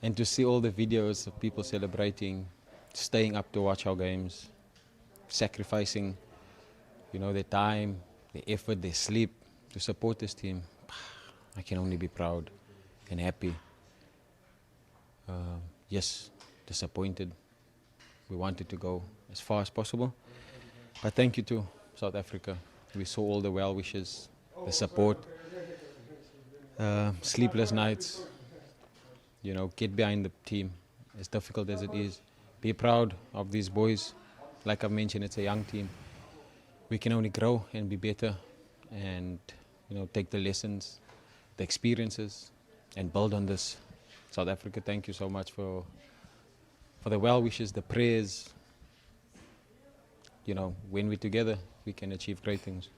and to see all the videos of people celebrating, staying up to watch our games, sacrificing, their time, their effort, their sleep to support this team, I can only be proud and happy. Yes, disappointed. We wanted to go as far as possible, but thank you to South Africa. We saw all the well wishes, the support, sleepless nights, get behind the team, as difficult as it is. Be proud of these boys. Like I've mentioned, it's a young team. We can only grow and be better and, take the lessons, the experiences, and build on this. South Africa, thank you so much for the well wishes, the prayers. When we're together, we can achieve great things.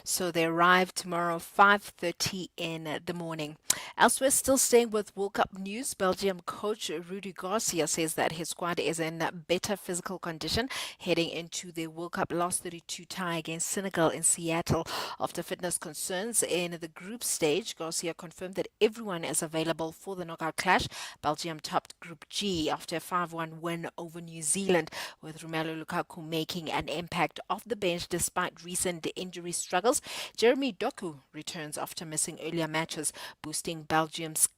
So they arrive tomorrow 5:30 in the morning. Elsewhere, still staying with World Cup news, Belgium coach Rudi Garcia says that his squad is in better physical condition heading into the World Cup last 32 tie against Senegal in Seattle. After fitness concerns in the group stage, Garcia confirmed that everyone is available for the knockout clash. Belgium topped Group G after a 5-1 win over New Zealand, with Romelu Lukaku making an impact off the bench despite recent injury struggles. Jeremy Doku returns after missing earlier matches, boosting Belgium's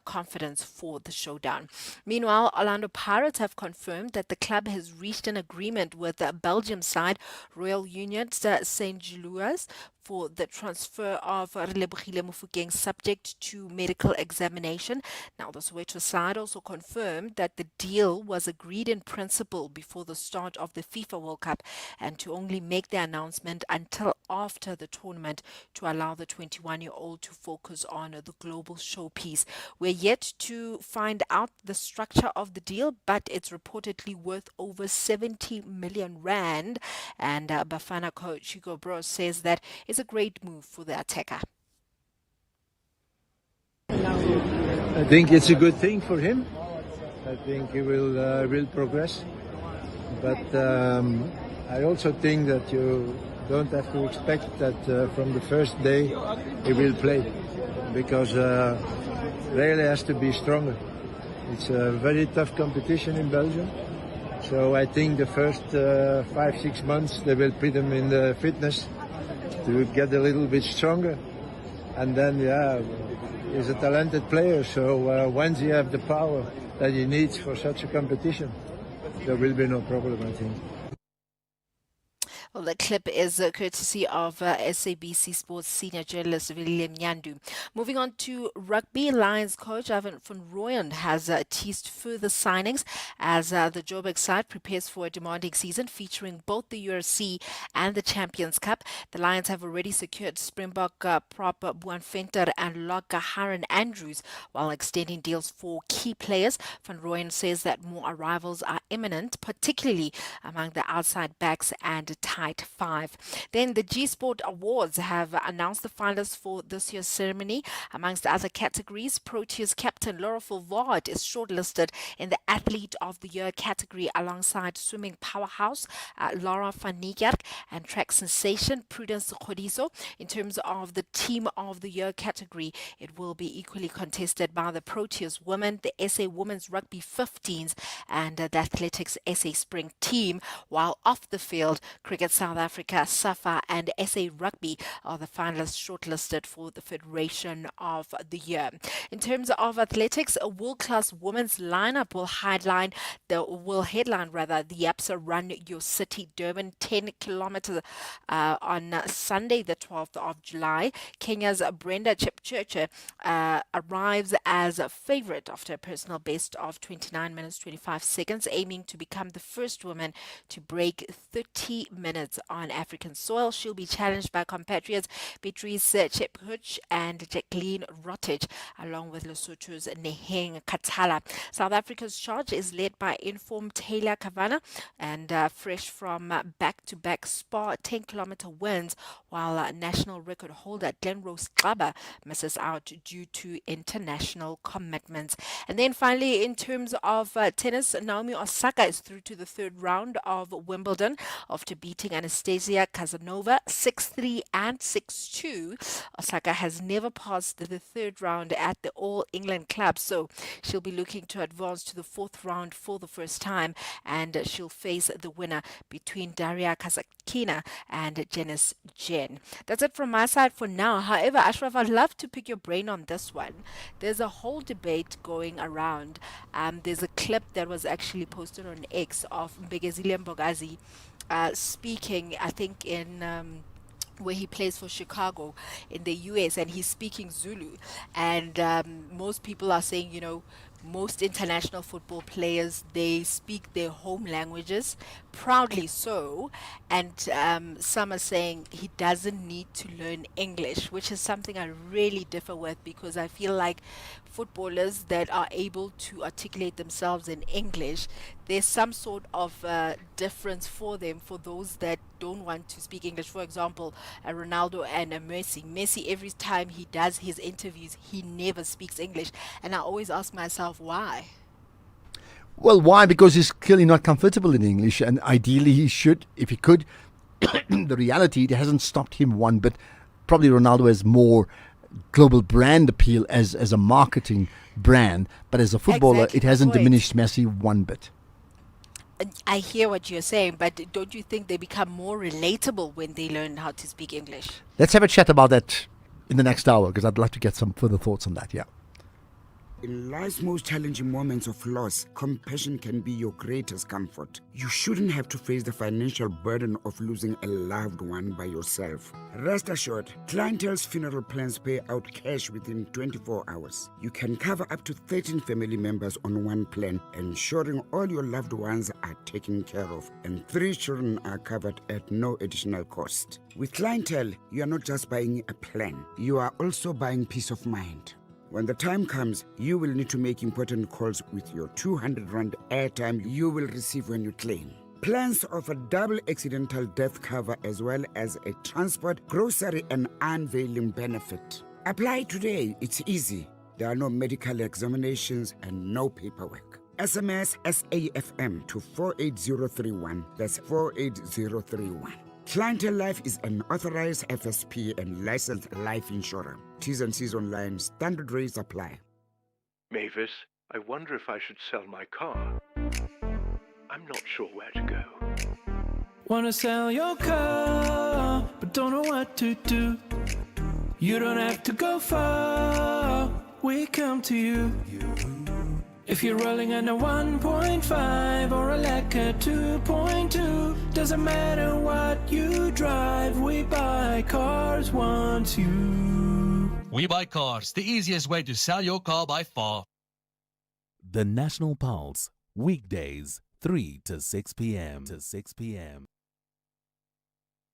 confidence for the showdown. Meanwhile, Orlando Pirates have confirmed that the club has reached an agreement with the Belgium side Royal Union St. Louis for the transfer of Relebogile Mofokeng subject to medical examination. Now, the Soweto side also confirmed that the deal was agreed in principle before the start of the FIFA World Cup and to only make the announcement until after the tournament to allow the 21-year-old to focus on the global showpiece. We're yet to find out the structure of the deal, but it's reportedly worth over 70 million rand. And Bafana coach Hillbrow says that it's a great move for the attacker. I think it's a good thing for him. I think he will progress. But I also think that you don't have to expect that from the first day he will play, because really has to be stronger. It's a very tough competition in Belgium. So I think the first 5-6 months they will put him in the fitness to get a little bit stronger. And then, he's a talented player. So once he have the power that he needs for such a competition, there will be no problem, I think. Well, the clip is courtesy of SABC Sports senior journalist William Nyandu. Moving on to rugby, Lions coach Ivan van Rooyen has teased further signings as the Joburg side prepares for a demanding season featuring both the UFC and the Champions Cup. The Lions have already secured Springbok prop Boan Venter and Locke Haran Andrews while extending deals for key players. Van Rooyen says that more arrivals are imminent, particularly among the outside backs and tight five. Then the G Sport Awards have announced the finalists for this year's ceremony. Amongst other categories, Proteas captain Laura Fulvard is shortlisted in the Athlete of the Year category alongside swimming powerhouse Laura van Niekerk and track sensation Prudence Khodiso. In terms of the Team of the Year category, it will be equally contested by the Proteas women, the SA Women's Rugby 15s and the Athletics SA Spring team, while off the field, Cricket South Africa, SAFA and SA Rugby are the finalists shortlisted for the Federation of the Year. In terms of athletics, a world-class women's lineup will headline the Absa Run Your City Durban 10 kilometers on Sunday, the 12th of July. Kenya's Brenda Chepchirchir arrives as a favorite after a personal best of 29 minutes 25 seconds, aiming to become the first woman to break 30 minutes minutes on African soil. She'll be challenged by compatriots Beatrice Chepkuch and Jacqueline Rotich, along with Lesotho's Neheng Katala. South Africa's charge is led by informed Taylor Kavana and fresh from back-to-back Spa 10-kilometer wins, while national record holder Glenrose Xaba misses out due to international commitments. And then finally, in terms of tennis, Naomi Osaka is through to the third round of Wimbledon after beating Anastasia Kazanova 6-3 and 6-2. Osaka has never passed the third round at the All England Club, so she'll be looking to advance to the fourth round for the first time, and she'll face the winner between Daria Kasatkina and Janice Jen. That's it from my side for now. However, Ashraf, I'd love to pick your brain on this one. There's a whole debate going around. There's a clip that was actually posted on X of Mbegezile Mbogazi speaking, I think, in where he plays for Chicago in the US, and he's speaking Zulu. And most people are saying, you know, most international football players, they speak their home languages, proudly so, and some are saying he doesn't need to learn English, which is something I really differ with, because I feel like footballers that are able to articulate themselves in English, there's some sort of difference for them, for those that don't want to speak English. For example, a Ronaldo and a Messi, every time he does his interviews, he never speaks English, and I always ask myself why. Well, why? Because he's clearly not comfortable in English, and ideally he should, if he could. The reality, it hasn't stopped him one bit. Probably Ronaldo has more global brand appeal as a marketing brand, but as a footballer, Exactly it hasn't my point. diminished Messi one bit. I hear what you're saying, but don't you think they become more relatable when they learn how to speak English? Let's have a chat about that in the next hour, because I'd like to get some further thoughts on that. Yeah. In life's most challenging moments of loss, compassion can be your greatest comfort. You shouldn't have to face the financial burden of losing a loved one by yourself. Rest assured, Clientele's funeral plans pay out cash within 24 hours. You can cover up to 13 family members on one plan, ensuring all your loved ones are taken care of, and 3 children are covered at no additional cost. With Clientele, you are not just buying a plan, you are also buying peace of mind. When the time comes, you will need to make important calls with your 200 Rand airtime you will receive when you claim. Plans offer double accidental death cover as well as a transport, grocery and unveiling benefit. Apply today, it's easy. There are no medical examinations and no paperwork. SMS SAFM to 48031. That's 48031. Clientele Life is an authorized FSP and licensed life insurer. T's and C's online. Standard rates apply. Mavis, I wonder if I should sell my car. I'm not sure where to go. Wanna sell your car, but don't know what to do. You don't have to go far, we come to you. If you're rolling on a 1.5 or a Lacquer 2.2, doesn't matter what you drive, we buy cars once you. We Buy Cars, the easiest way to sell your car by far. The National Pulse, weekdays, 3 to 6 p.m.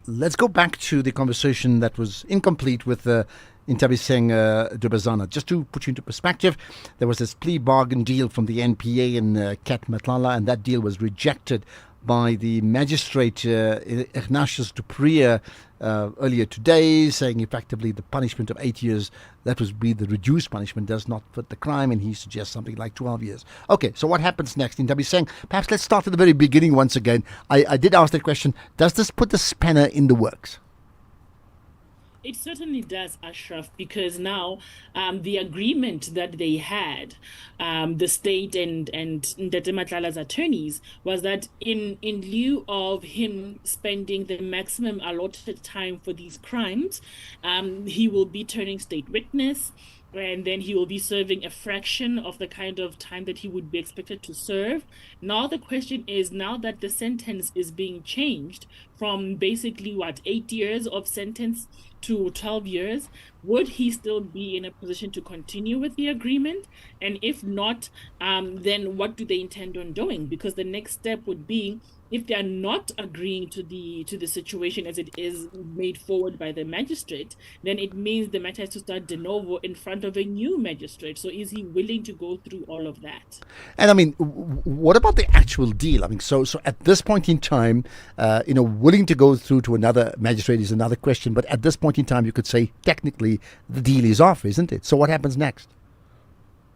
Let's go back to the conversation that was incomplete with Intabiseng Dubazana. Just to put you into perspective, there was this plea bargain deal from the NPA in Ket Matlala, and that deal was rejected by the magistrate Ignatius Dupria earlier today, saying effectively the punishment of 8 years, that would be the reduced punishment, does not fit the crime, and he suggests something like 12 years. Okay, so what happens next? Intabiseng, perhaps let's start at the very beginning once again. I did ask that question. Does this put the spanner in the works? It certainly does, Ashraf, because now the agreement that they had, the state and Ndete Matlala's attorneys, was that in lieu of him spending the maximum allotted time for these crimes, he will be turning state witness, and then he will be serving a fraction of the kind of time that he would be expected to serve. Now the question is, now that the sentence is being changed from basically 8 years of sentence to 12 years, would he still be in a position to continue with the agreement? And if not, then what do they intend on doing? Because the next step would be, if they are not agreeing to the situation as it is made forward by the magistrate, then it means the matter has to start de novo in front of a new magistrate. So is he willing to go through all of that? And I mean, what about the actual deal? I mean, so at this point in time, willing to go through to another magistrate is another question. But at this point in time, you could say technically the deal is off, isn't it? So what happens next?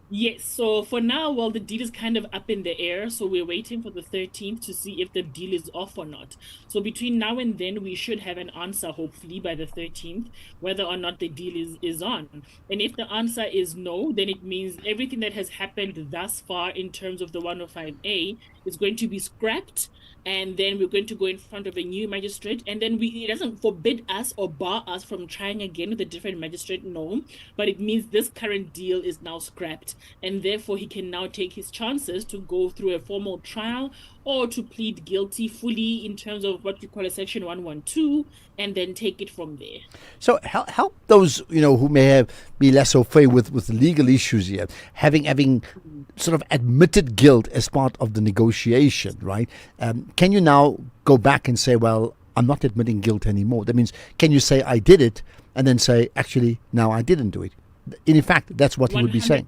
Yes, so for now, well, the deal is kind of up in the air. So we're waiting for the 13th to see if the deal is off or not. So between now and then, we should have an answer, hopefully, by the 13th, whether or not the deal is on. And if the answer is no, then it means everything that has happened thus far in terms of the 105A is going to be scrapped. And then we're going to go in front of a new magistrate. And then it doesn't forbid us or bar us from trying again with a different magistrate, no. But it means this current deal is now scrapped. And therefore, he can now take his chances to go through a formal trial or to plead guilty fully in terms of what you call a Section 112, and then take it from there. So help those, who may be less au fait with legal issues here, having sort of admitted guilt as part of the negotiation, right? Can you now go back and say, well, I'm not admitting guilt anymore? That means, can you say I did it and then say, actually, no, I didn't do it? In fact, that's what he would be saying.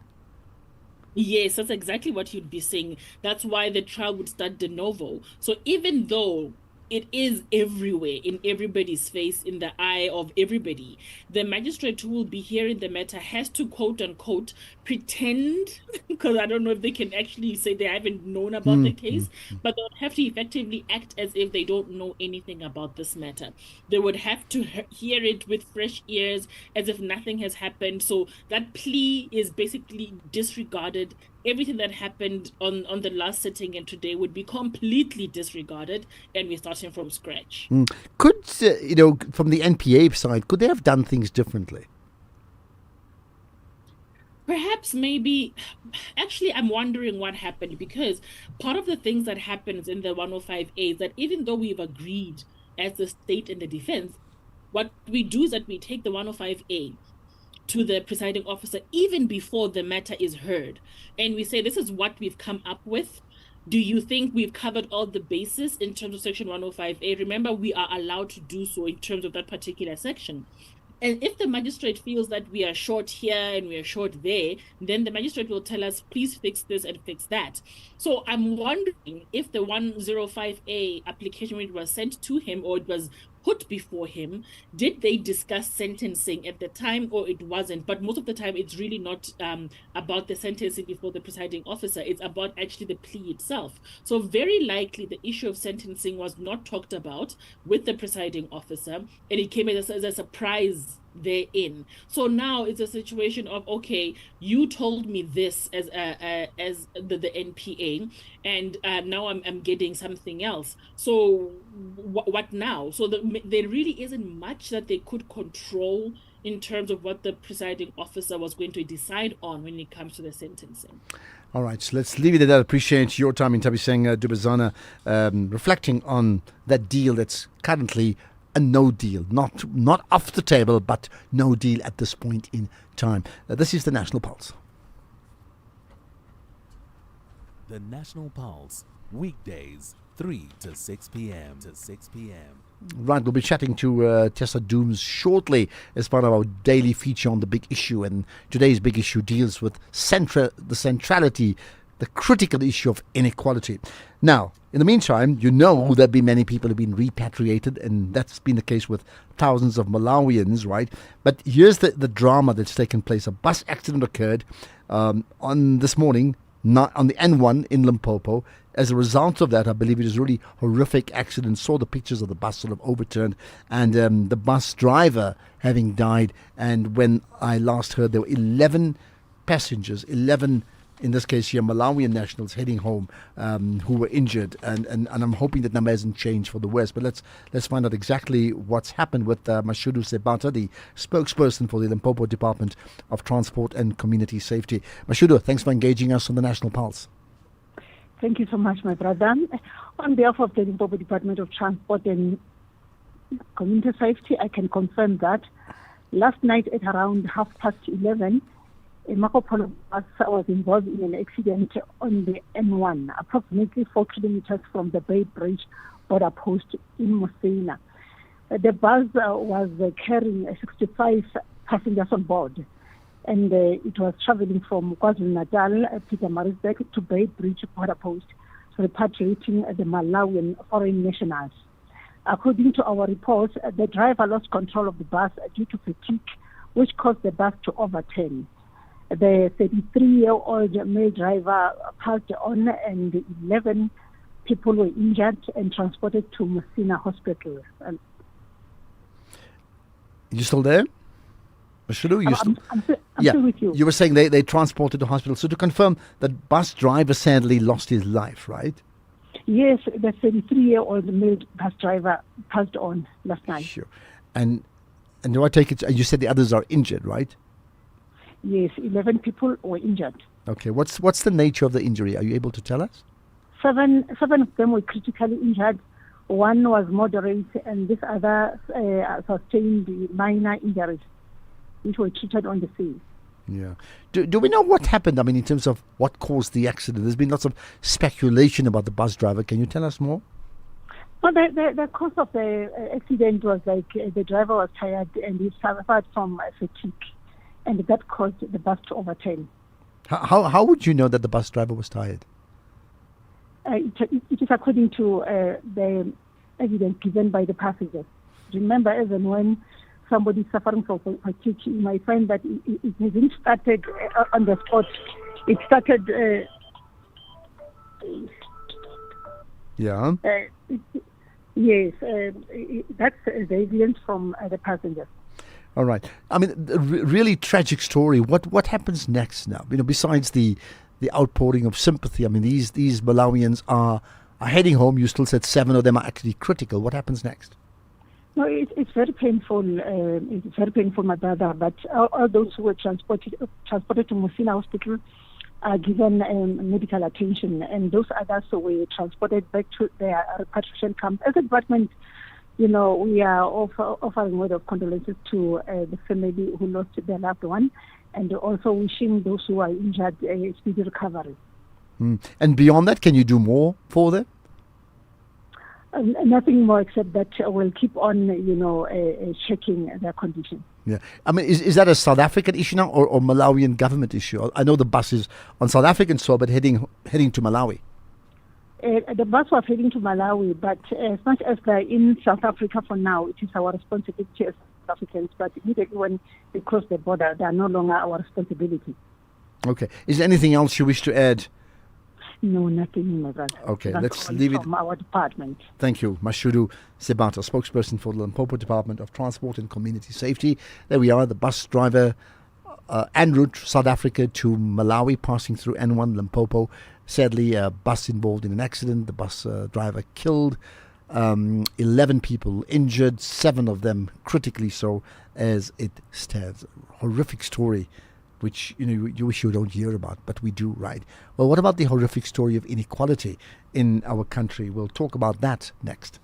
Yes, that's exactly what you'd be saying. That's why the trial would start de novo. So even though it is everywhere, in everybody's face, in the eye of everybody, the magistrate who will be hearing the matter has to, quote unquote, pretend, because I don't know if they can actually say they haven't known about the case, but they'll have to effectively act as if they don't know anything about this matter. They would have to hear it with fresh ears, as if nothing has happened. So that plea is basically disregarded. Everything that happened on the last sitting and today would be completely disregarded, and we're starting from scratch. Could, from the NPA side, could they have done things differently? Perhaps, maybe. Actually, I'm wondering what happened, because part of the things that happens in the 105A is that even though we've agreed as the state and the defense, what we do is that we take the 105A to the presiding officer even before the matter is heard. And we say, this is what we've come up with. Do you think we've covered all the bases in terms of Section 105A? Remember, we are allowed to do so in terms of that particular section. And if the magistrate feels that we are short here and we are short there, then the magistrate will tell us, please fix this and fix that. So I'm wondering if the 105A application, when it was sent to him or it was put before him, did they discuss sentencing at the time, or it wasn't? But most of the time, it's really not about the sentencing before the presiding officer. It's about actually the plea itself. So very likely the issue of sentencing was not talked about with the presiding officer, and it came as a surprise therein. So now it's a situation of, okay, you told me this as the NPA, and now I'm getting something else. So what now? So there really isn't much that they could control in terms of what the presiding officer was going to decide on when it comes to the sentencing. All right, so let's leave it at that. Appreciate your time in Tabiseng Bozwana, reflecting on that deal that's currently a no deal, not off the table, but no deal at this point in time. This is the National Pulse. The National Pulse, weekdays, 3 to 6 p.m. Right, we'll be chatting to Tessa Dooms shortly as part of our daily feature on the big issue. And today's big issue deals with the centrality, the critical issue of inequality. Now, in the meantime, there've been many people who've been repatriated, and that's been the case with thousands of Malawians, right? But here's the drama that's taken place. A bus accident occurred on this morning, not on the N1 in Limpopo. As a result of that, I believe it is a really horrific accident. Saw the pictures of the bus sort of overturned and the bus driver having died. And when I last heard, there were 11 passengers, 11 in this case here, Malawian nationals heading home who were injured, and I'm hoping that number hasn't changed for the worse. But let's find out exactly what's happened with Mashudu Sebata, the spokesperson for the Limpopo Department of Transport and Community Safety. Mashudu, thanks for engaging us on the National Pulse. Thank you so much, my brother. On behalf of the Limpopo Department of Transport and Community safety, I can confirm that. Last night at around 11:30, a Marco Polo bus was involved in an accident on the N1, approximately 4 kilometers from the Bay Bridge border post in Mosina. The bus was carrying 65 passengers on board, and it was traveling from KwaZulu-Natal, Pietermaritzburg to Bay Bridge border post, repatriating the Malawian foreign nationals. According to our reports, the driver lost control of the bus due to fatigue, which caused the bus to overturn. The 33-year-old male driver passed on, and 11 people were injured and transported to Mosina Hospital. You still there? Mashudu, I'm still with you. You were saying they transported to hospital. So to confirm, that bus driver sadly lost his life, right? Yes, the 33-year-old male bus driver passed on last night. Sure. And do I take it, you said the others are injured, right? Yes, 11 people were injured. Okay, what's the nature of the injury? Are you able to tell us? Seven of them were critically injured. One was moderate, and this other sustained minor injuries, which were treated on the scene. Yeah. Do we know what happened? I mean, in terms of what caused the accident? There's been lots of speculation about the bus driver. Can you tell us more? Well, the cause of the accident was like the driver was tired and he suffered from fatigue, and that caused the bus to overturn. How would you know that the bus driver was tired? It is according to the evidence given by the passengers. Remember, even when somebody is suffering from fatigue, you might find that it hasn't started on the spot. It started. Yeah. Yes, that's the evidence from the passengers. All right. I mean, really tragic story. What happens next now? You know, besides the outpouring of sympathy. I mean, these Malawians are heading home. You still said 7 of them are actually critical. What happens next? No, it's very painful. It's very painful, my brother. But all those who were transported to Mosina Hospital are given medical attention, and those others were transported back to their repatriation camp. As a department, you know, we are offering word of condolences to the family who lost their loved one, and also wishing those who are injured a speedy recovery. And beyond that, can you do more for them? Nothing more except that we'll keep on, checking their condition. Yeah, I mean, is that a South African issue now, or Malawian government issue? I know the bus is on South African soil, but heading to Malawi. The bus was heading to Malawi, but as much as they're in South Africa for now, it is our responsibility as South Africans. But immediately when they cross the border, they are no longer our responsibility. Okay. Is there anything else you wish to add? No, nothing, my brother. Okay, That's let's all leave it. from our department. Thank you, Mashudu Sebata, spokesperson for the Limpopo Department of Transport and Community Safety. There we are, the bus driver en route South Africa to Malawi, passing through N1 Limpopo. Sadly, a bus involved in an accident. The bus driver killed. 11 people injured, 7 of them critically so as it stands. Horrific story, which you wish you don't hear about, but we do, right? Well, what about the horrific story of inequality in our country? We'll talk about that next.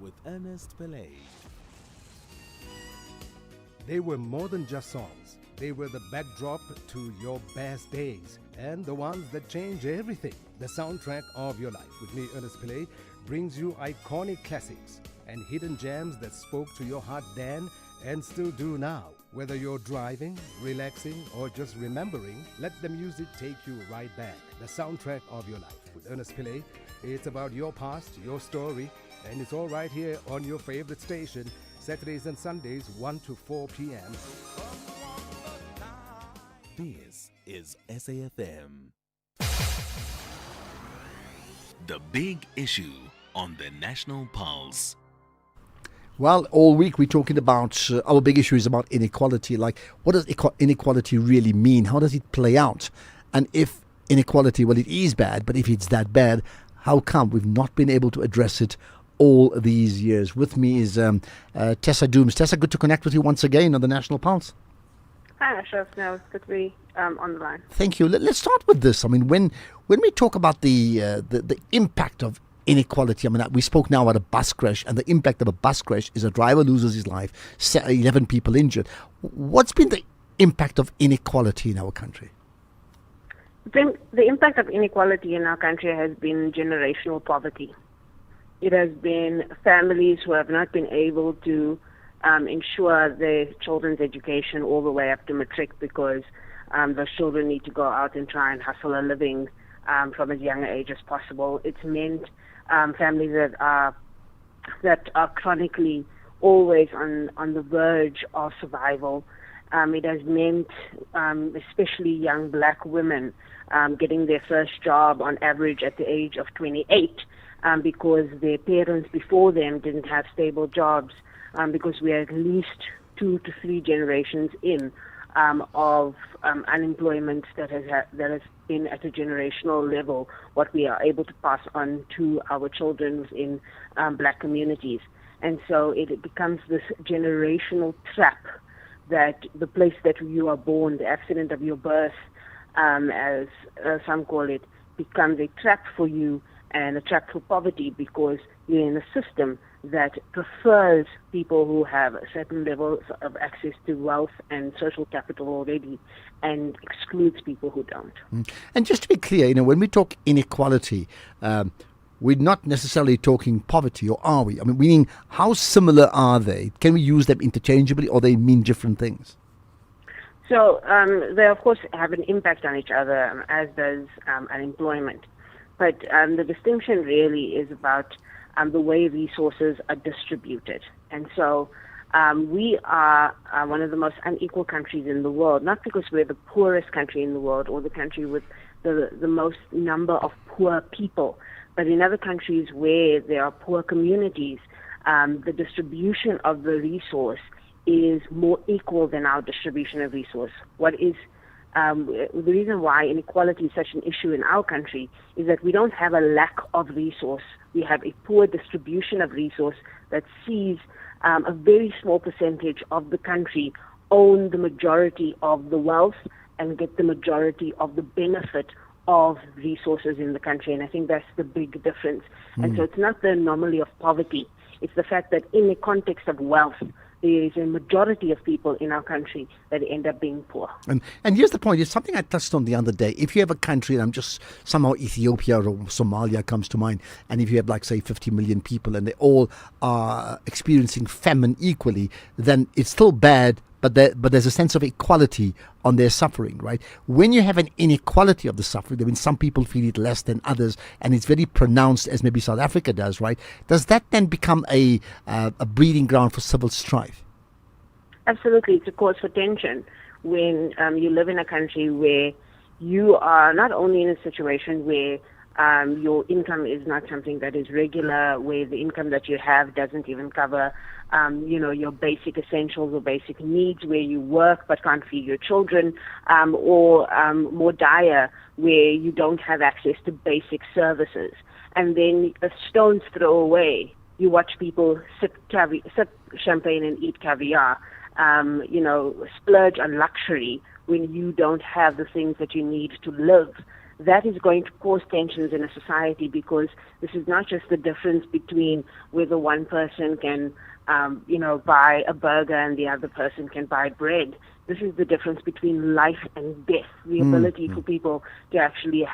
With Ernest Pillay. They were more than just songs. They were the backdrop to your best days and the ones that change everything. The soundtrack of your life with me, Ernest Pillay, brings you iconic classics and hidden gems that spoke to your heart then and still do now. Whether you're driving, relaxing, or just remembering, let the music take you right back. The soundtrack of your life with Ernest Pillay. It's about your past, your story, and it's all right here on your favorite station, Saturdays and Sundays, 1 to 4 p.m. This is SAFM. The big issue on the National Pulse. Well, all week we're talking about our big issue is about inequality. Like, what does inequality really mean? How does it play out? And if inequality, well, it is bad, but if it's that bad, how come we've not been able to address it all these years? With me is Tessa Dooms. Tessa, good to connect with you once again on the National Pulse. Hi, Ashraf. No, it's good to be on the line. Thank you. Let's start with this. I mean, when we talk about the impact of inequality. I mean, we spoke now about a bus crash, and the impact of a bus crash is a driver loses his life, 11 people injured. What's been the impact of inequality in our country? The impact of inequality in our country has been generational poverty. It has been families who have not been able to ensure their children's education all the way up to matric because those children need to go out and try and hustle a living from as young an age as possible. It's meant families that are chronically always on the verge of survival. It has meant especially young black women getting their first job on average at the age of 28 because their parents before them didn't have stable jobs because we are at least 2 to 3 generations in of unemployment that has been at a generational level, what we are able to pass on to our children in black communities. And so it becomes this generational trap that the place that you are born, the accident of your birth, as some call it, becomes a trap for you and a trap for poverty because you're in a system that prefers people who have a certain level of access to wealth and social capital already and excludes people who don't. And just to be clear, when we talk inequality, we're not necessarily talking poverty, or are we? I mean, meaning how similar are they? Can we use them interchangeably, or they mean different things? So they, of course, have an impact on each other, as does unemployment. But the distinction really is about the way resources are distributed. And so we are one of the most unequal countries in the world, not because we're the poorest country in the world or the country with the most number of poor people, but in other countries where there are poor communities, the distribution of the resource is more equal than our distribution of resource. The reason why inequality is such an issue in our country is that we don't have a lack of resource. We have a poor distribution of resource that sees a very small percentage of the country own the majority of the wealth and get the majority of the benefit of resources in the country. And I think that's the big difference. And so it's not the anomaly of poverty. It's the fact that in the context of wealth, there is a majority of people in our country that end up being poor. And here's the point. It's something I touched on the other day. If you have a country, and I'm just somehow Ethiopia or Somalia comes to mind, and if you have like, say, 50 million people and they all are experiencing famine equally, then it's still bad, but there's a sense of equality on their suffering, right? When you have an inequality of the suffering, I mean, some people feel it less than others, and it's very pronounced, as maybe South Africa does, right? Does that then become a breeding ground for civil strife? Absolutely. It's a cause for tension when you live in a country where you are not only in a situation where your income is not something that is regular, where the income that you have doesn't even cover your basic essentials or basic needs, where you work but can't feed your children, or more dire, where you don't have access to basic services. And then a stone's throw away, you watch people sip champagne and eat caviar, splurge on luxury when you don't have the things that you need to live. That is going to cause tensions in a society, because this is not just the difference between whether one person can buy a burger and the other person can buy bread. This is the difference between life and death, the ability for people to actually,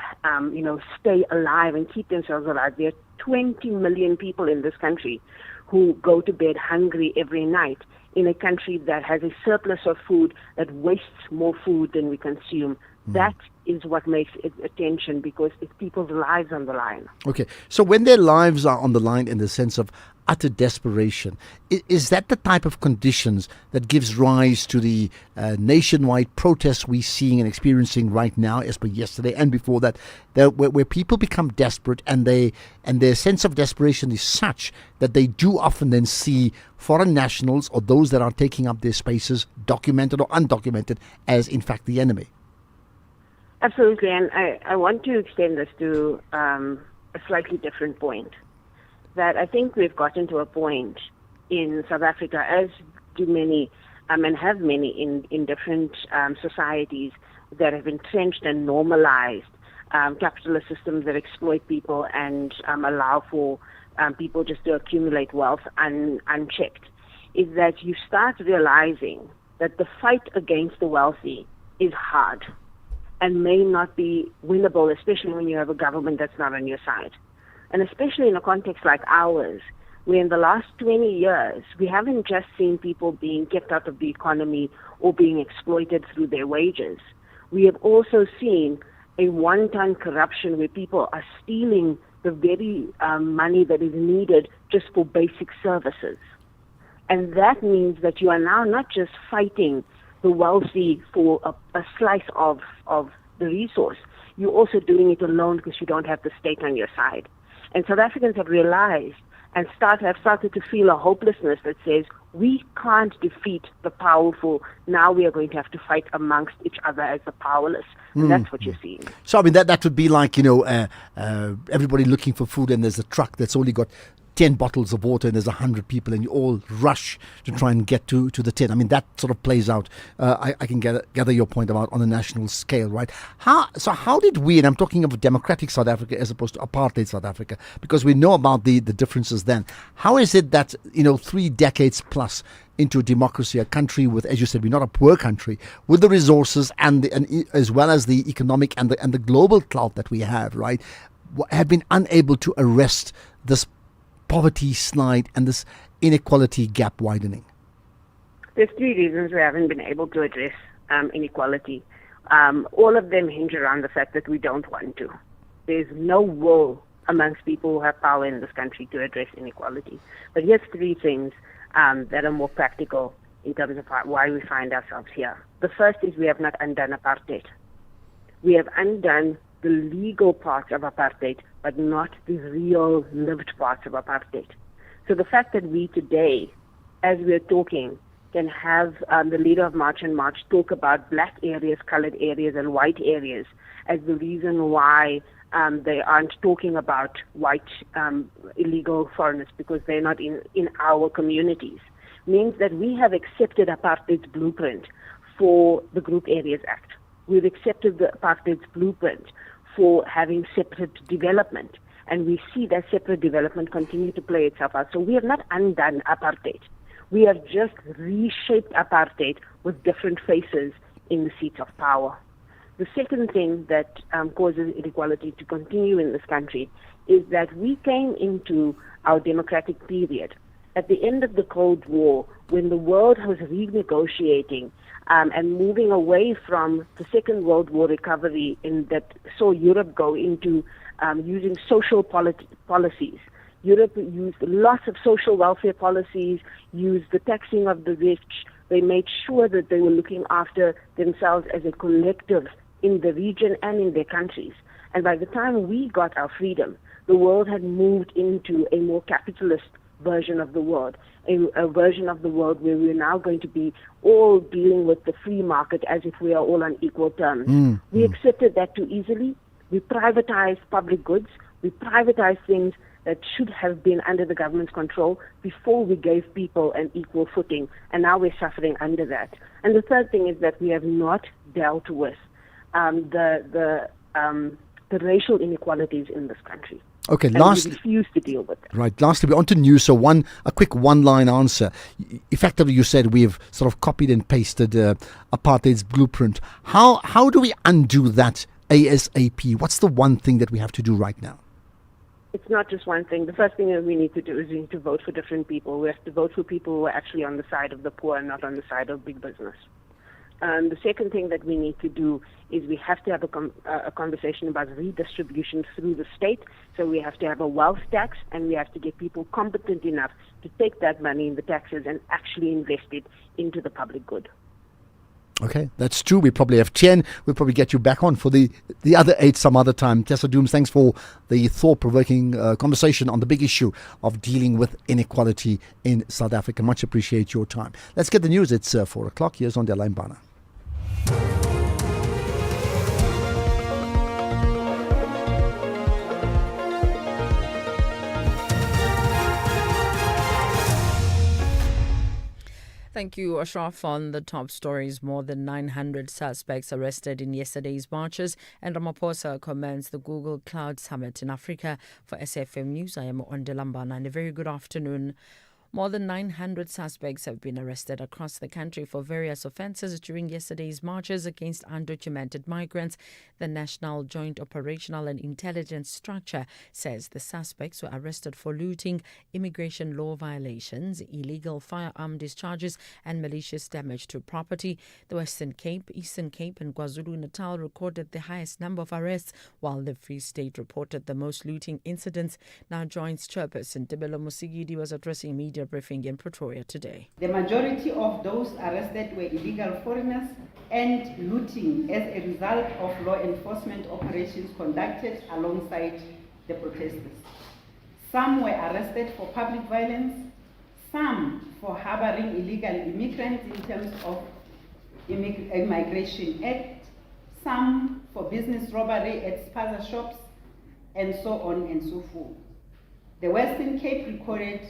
stay alive and keep themselves alive. There are 20 million people in this country who go to bed hungry every night, in a country that has a surplus of food, that wastes more food than we consume. That is what makes it a tension, because it's people's lives on the line. Okay, so when their lives are on the line in the sense of utter desperation, is that the type of conditions that gives rise to the nationwide protests we're seeing and experiencing right now, as per yesterday and before that, where people become desperate, and their sense of desperation is such that they do often then see foreign nationals or those that are taking up their spaces, documented or undocumented, as in fact the enemy? Absolutely, and I want to extend this to a slightly different point. That I think we've gotten to a point in South Africa, as do many, and have many in different societies that have entrenched and normalized capitalist systems that exploit people and allow for people just to accumulate wealth unchecked, is that you start realizing that the fight against the wealthy is hard and may not be winnable, especially when you have a government that's not on your side. And especially in a context like ours, where in the last 20 years, we haven't just seen people being kept out of the economy or being exploited through their wages. We have also seen a one-time corruption where people are stealing the very money that is needed just for basic services. And that means that you are now not just fighting the wealthy for a slice of the resource. You're also doing it alone because you don't have the state on your side. And South Africans have realized and have started to feel a hopelessness that says, we can't defeat the powerful. Now we are going to have to fight amongst each other as the powerless. And that's what you're seeing. So, I mean, that would be like, everybody looking for food and there's a truck that's only got 10 bottles of water and there's 100 people and you all rush to try and get to the 10. I mean, that sort of plays out. I can gather your point about on a national scale, right? How did we, and I'm talking of democratic South Africa as opposed to apartheid South Africa, because we know about the differences then. How is it that, 3 decades plus into democracy, a country with, as you said, we're not a poor country, with the resources and as well as the economic and the global clout that we have, right, have been unable to arrest this poverty slide and this inequality gap widening? There's 3 reasons we haven't been able to address inequality. All of them hinge around the fact that we don't want to. There's no will amongst people who have power in this country to address inequality. But here's 3 things that are more practical in terms of why we find ourselves here. The first is we have not undone apartheid. We have undone the legal parts of apartheid, but not the real lived parts of apartheid. So the fact that we today, as we're talking, can have the leader of March and March talk about black areas, colored areas, and white areas as the reason why they aren't talking about white illegal foreigners because they're not in our communities, means that we have accepted apartheid's blueprint for the Group Areas Act. We've accepted the apartheid's blueprint for having separate development. And we see that separate development continue to play itself out. So we have not undone apartheid. We have just reshaped apartheid with different faces in the seats of power. The second thing that causes inequality to continue in this country is that we came into our democratic period at the end of the Cold War, when the world was renegotiating and moving away from the Second World War recovery that saw Europe go into using social policies. Europe used lots of social welfare policies, used the taxing of the rich. They made sure that they were looking after themselves as a collective in the region and in their countries. And by the time we got our freedom, the world had moved into a more capitalist version of the world, a version of the world where we're now going to be all dealing with the free market as if we are all on equal terms. We accepted that too easily. We privatized public goods. We privatized things that should have been under the government's control before we gave people an equal footing, and now we're suffering under that. And the third thing is that we have not dealt with the racial inequalities in this country. Okay, and we refuse to deal with them. Right, lastly, we're on to news. So a quick one-line answer. Effectively, you said we've sort of copied and pasted apartheid's blueprint. How do we undo that ASAP? What's the one thing that we have to do right now? It's not just one thing. The first thing that we need to do is we need to vote for different people. We have to vote for people who are actually on the side of the poor and not on the side of big business. The second thing that we need to do is we have to have a conversation about redistribution through the state. So we have to have a wealth tax, and we have to get people competent enough to take that money in the taxes and actually invest it into the public good. Okay, that's true. We probably have 10. We'll probably get you back on for the other 8 some other time. Tessa Dooms, thanks for the thought-provoking conversation on the big issue of dealing with inequality in South Africa. Much appreciate your time. Let's get the news. It's 4 o'clock. Here's on Line Bana. Thank you, Ashraf. On the top stories, more than 900 suspects arrested in yesterday's marches, and Ramaphosa commends the Google Cloud Summit in Africa. For SAFM News, I am Ondelambana, and a very good afternoon. More than 900 suspects have been arrested across the country for various offences during yesterday's marches against undocumented migrants. The National Joint Operational and Intelligence Structure says the suspects were arrested for looting, immigration law violations, illegal firearm discharges and malicious damage to property. The Western Cape, Eastern Cape and KwaZulu-Natal recorded the highest number of arrests, while the Free State reported the most looting incidents. Now Joint's chairperson Tebelo Musigidi was addressing media briefing in Pretoria today. The majority of those arrested were illegal foreigners and looting as a result of law enforcement operations conducted alongside the protesters. Some were arrested for public violence, some for harboring illegal immigrants in terms of Immigration Act, some for business robbery at spaza shops, and so on and so forth. The Western Cape recorded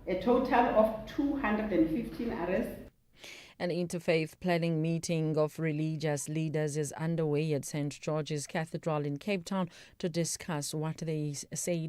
a total of 215 arrests. An interfaith planning meeting of religious leaders is underway at St. George's Cathedral in Cape Town to discuss what they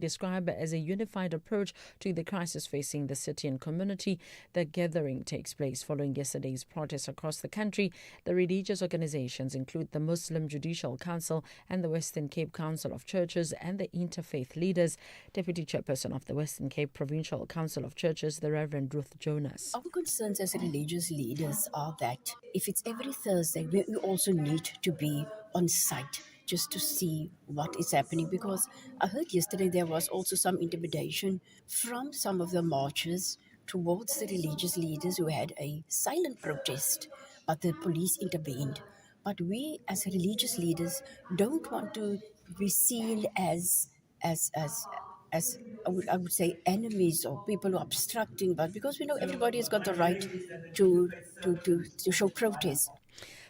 describe as a unified approach to the crisis facing the city and community. The gathering takes place following yesterday's protests across the country. The religious organizations include the Muslim Judicial Council and the Western Cape Council of Churches and the interfaith leaders. Deputy Chairperson of the Western Cape Provincial Council of Churches, the Reverend Ruth Jonas. Our concerns as religious leaders are that if it's every Thursday, we also need to be on site just to see what is happening, because I heard yesterday there was also some intimidation from some of the marchers towards the religious leaders who had a silent protest, but the police intervened. But we as religious leaders don't want to be seen as I would say enemies or people who are obstructing, but because we know everybody has got the right to show protest.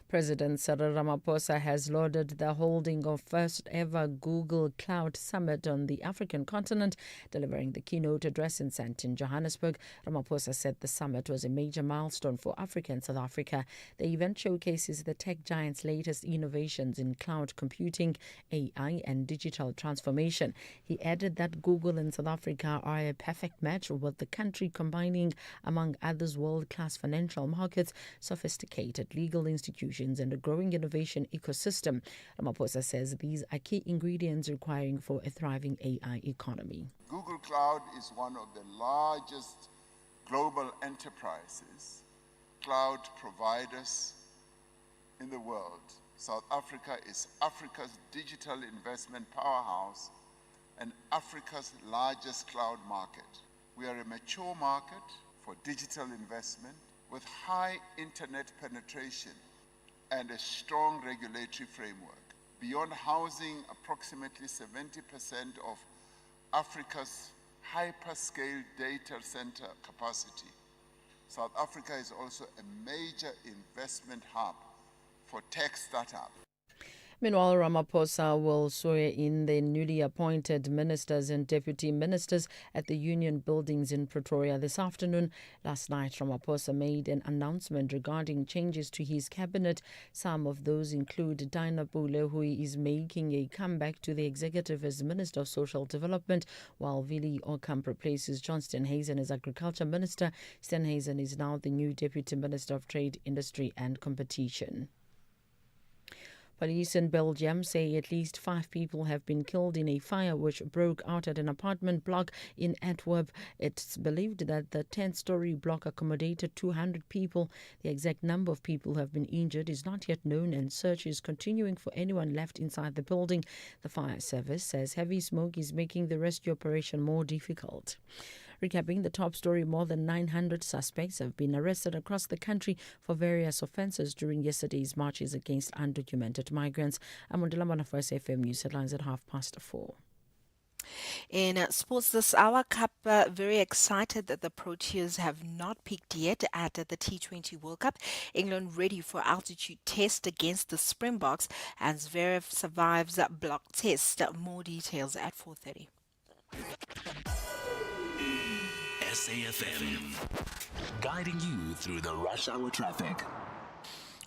President Cyril Ramaphosa has lauded the holding of first ever Google Cloud Summit on the African continent. Delivering the keynote address in Johannesburg, Ramaphosa said the summit was a major milestone for Africa and South Africa. The event showcases the tech giant's latest innovations in cloud computing, AI and digital transformation. He added that Google and South Africa are a perfect match, with the country combining, among others, world-class financial markets, sophisticated legal institutions and a growing innovation ecosystem. Ramaphosa says these are key ingredients requiring for a thriving AI economy. Google Cloud is one of the largest global enterprises, cloud providers in the world. South Africa is Africa's digital investment powerhouse and Africa's largest cloud market. We are a mature market for digital investment with high internet penetration and a strong regulatory framework. Beyond housing approximately 70% of Africa's hyperscale data center capacity, South Africa is also a major investment hub for tech startups. Meanwhile, Ramaphosa will swear in the newly appointed ministers and deputy ministers at the Union Buildings in Pretoria this afternoon. Last night, Ramaphosa made an announcement regarding changes to his cabinet. Some of those include Dinah Bule, who is making a comeback to the executive as Minister of Social Development, while Willie Ocamp replaces John Steenhuisen as Agriculture Minister. Steenhuisen is now the new Deputy Minister of Trade, Industry and Competition. Police in Belgium say at least 5 people have been killed in a fire which broke out at an apartment block in Antwerp. It's believed that the 10-story block accommodated 200 people. The exact number of people who have been injured is not yet known, and search is continuing for anyone left inside the building. The fire service says heavy smoke is making the rescue operation more difficult. Recapping the top story, more than 900 suspects have been arrested across the country for various offences during yesterday's marches against undocumented migrants. I'm Ondelambana for SAFM News headlines at 4:30. In sports this hour, Cup very excited that the Proteas have not peaked yet at the T20 World Cup. England ready for altitude test against the Springboks, and Zverev survives block test. More details at 4:30. SAFM, guiding you through the rush hour traffic.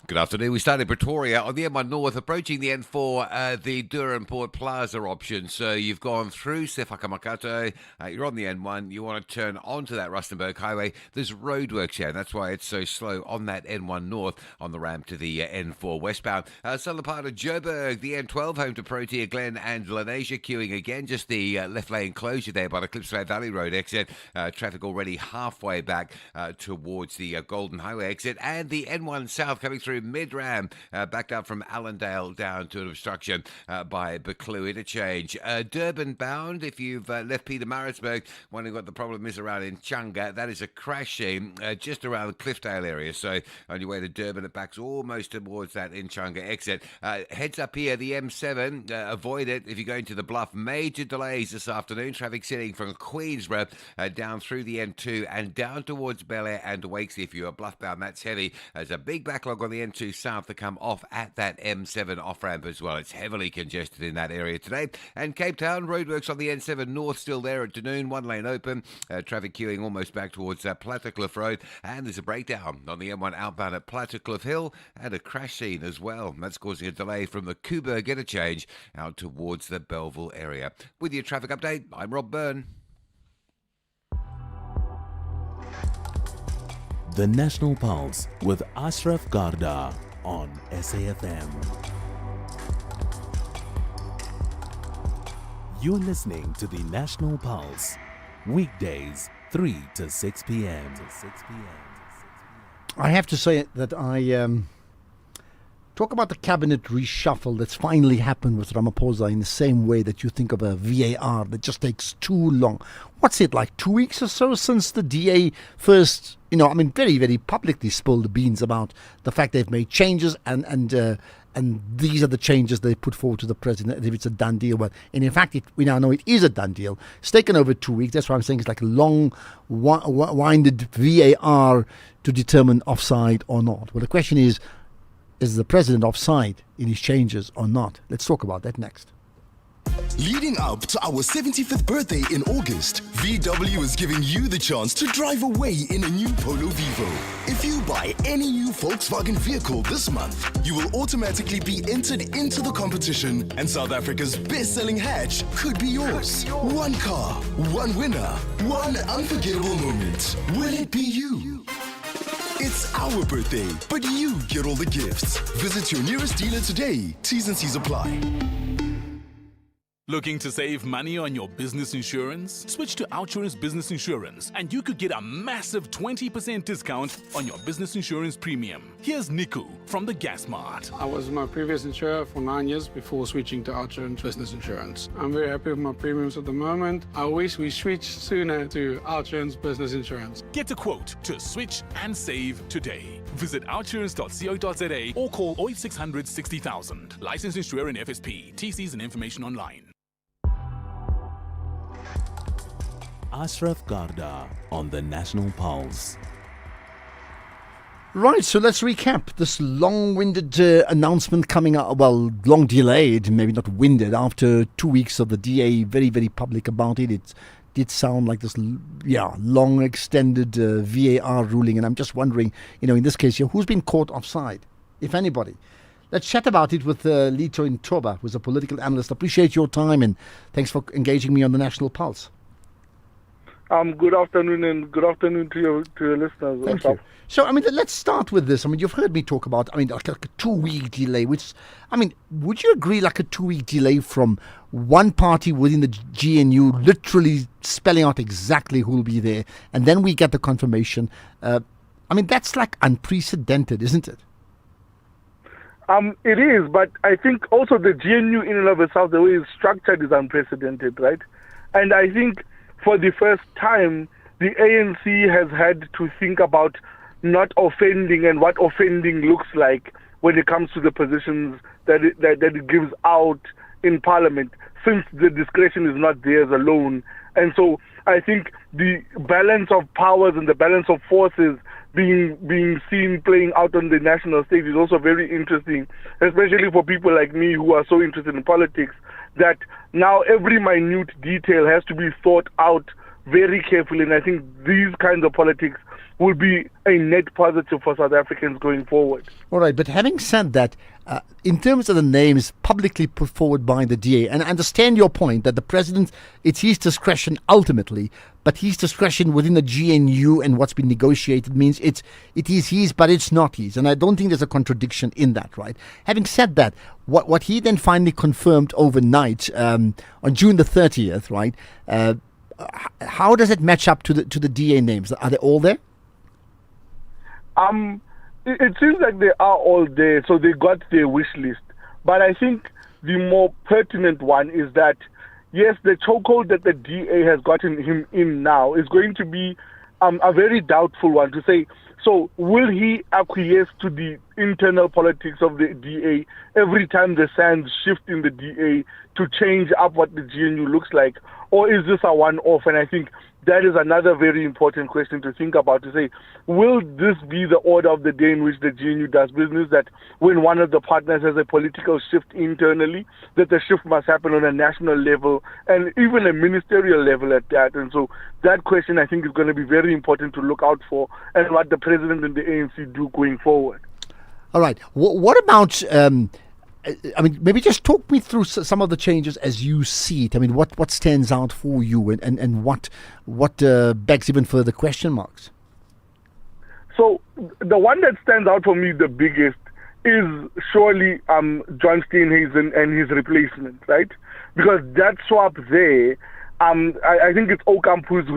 Good afternoon. We start in Pretoria on the M1 North, approaching the N4, the Durham Port Plaza option. So you've gone through Sefakamakate, you're on the N1, you want to turn onto that Rustenburg Highway. There's roadworks here, and that's why it's so slow on that N1 North on the ramp to the N4 westbound. Southern part of Joburg, the N12 home to Protea Glen and Lenasia, queuing again, just the left lane closure there by the Klipsveld Valley Road exit. Traffic already halfway back towards the Golden Highway exit, and the N1 South coming through Mid-Ram, backed up from Allendale down to an obstruction by Buccleuch interchange. Durban bound, if you've left Pietermaritzburg, wondering what the problem is around in Changa, that is a crash scene just around the Cliffdale area. So on your way to Durban, it backs almost towards that in Changa exit. Heads up here, the M7, avoid it if you're going to the Bluff. Major delays this afternoon. Traffic sitting from Queensborough down through the N2 and down towards Bel Air and Wakesy. If you're Bluff bound, that's heavy. There's a big backlog on the N2 South to come off at that M7 off-ramp as well. It's heavily congested in that area today. And Cape Town, roadworks on the N7 North still there at Dunoon, one lane open. Traffic queuing almost back towards Plattercliff Road. And there's a breakdown on the M1 outbound at Plattercliff Hill and a crash scene as well. That's causing a delay from the Coburg interchange out towards the Belleville area. With your traffic update, I'm Rob Byrne. The National Pulse with Ashraf Garda on SAFM. You're listening to the National Pulse, weekdays 3 to 6 p.m. I have to say that I talk about the cabinet reshuffle that's finally happened with Ramaphosa in the same way that you think of a VAR that just takes too long. What's it, like 2 weeks or so since the DA first, very, very publicly spilled the beans about the fact they've made changes and these are the changes they put forward to the president as if it's a done deal. Well, and in fact, we now know it is a done deal. It's taken over 2 weeks. That's why I'm saying it's like a long-winded VAR to determine offside or not. Well, the question is the president offside in his changes or not? Let's talk about that next. Leading up to our 75th birthday in August, VW is giving you the chance to drive away in a new Polo Vivo. If you buy any new Volkswagen vehicle this month, you will automatically be entered into the competition, and South Africa's best-selling hatch could be yours. One car, one winner, one unforgettable moment. Will it be you? It's our birthday, but you get all the gifts. Visit your nearest dealer today. T's and C's apply. Looking to save money on your business insurance? Switch to OUTsurance Business Insurance and you could get a massive 20% discount on your business insurance premium. Here's Niku from the Gas Mart. I was my previous insurer for 9 years before switching to OUTsurance Business Insurance. I'm very happy with my premiums at the moment. I wish we switched sooner to OUTsurance Business Insurance. Get a quote to switch and save today. Visit outsurance.co.za or call 0600 60,000. Licensed insurer in FSP. TCs and information online. Ashraf Garda on the National Pulse. Right, so let's recap this long-winded announcement coming out, well, long delayed, maybe not winded, after 2 weeks of the DA very, very public about it. It did sound like this, long extended VAR ruling, and I'm just wondering, in this case here, who's been caught offside, if anybody? Let's chat about it with Lito Intoba, who's a political analyst. Appreciate your time, and thanks for engaging me on the National Pulse. Good afternoon, and good afternoon to your listeners. Thank you. So, let's start with this. You've heard me talk about, like a 2-week delay, which, would you agree like a 2-week delay from one party within the GNU literally spelling out exactly who will be there, and then we get the confirmation? That's like unprecedented, isn't it? It is, but I think also the GNU in and of itself, the way it's structured is unprecedented, right? And I think for the first time, the ANC has had to think about not offending and what offending looks like when it comes to the positions that it gives out in Parliament, since the discretion is not theirs alone. And so I think the balance of powers and the balance of forces being seen playing out on the national stage is also very interesting, especially for people like me who are so interested in politics, that now every minute detail has to be thought out very carefully. And I think these kinds of politics will be a net positive for South Africans going forward. All right, but having said that, in terms of the names publicly put forward by the DA, and I understand your point that the president, it's his discretion ultimately, but his discretion within the GNU and what's been negotiated means it is his, but it's not his. And I don't think there's a contradiction in that, right? Having said that, what he then finally confirmed overnight on June the 30th, right? How does it match up to the DA names? Are they all there? It seems like they are all there, so they got their wish list. But I think the more pertinent one is that, yes, the chokehold that the DA has gotten him in now is going to be a very doubtful one to say, so will he acquiesce to the internal politics of the DA every time the sands shift in the DA to change up what the GNU looks like? Or is this a one-off? And I think that is another very important question to think about, to say, will this be the order of the day in which the GNU does business, that when one of the partners has a political shift internally, that the shift must happen on a national level and even a ministerial level at that? And so that question, I think, is going to be very important to look out for, and what the president and the ANC do going forward. All right. What about... I mean, maybe just talk me through some of the changes as you see it. I mean, what stands out for you, and what begs even further question marks? So the one that stands out for me the biggest is surely John Steenhuisen and his replacement, right? Because that swap there, I think it's Okamp who's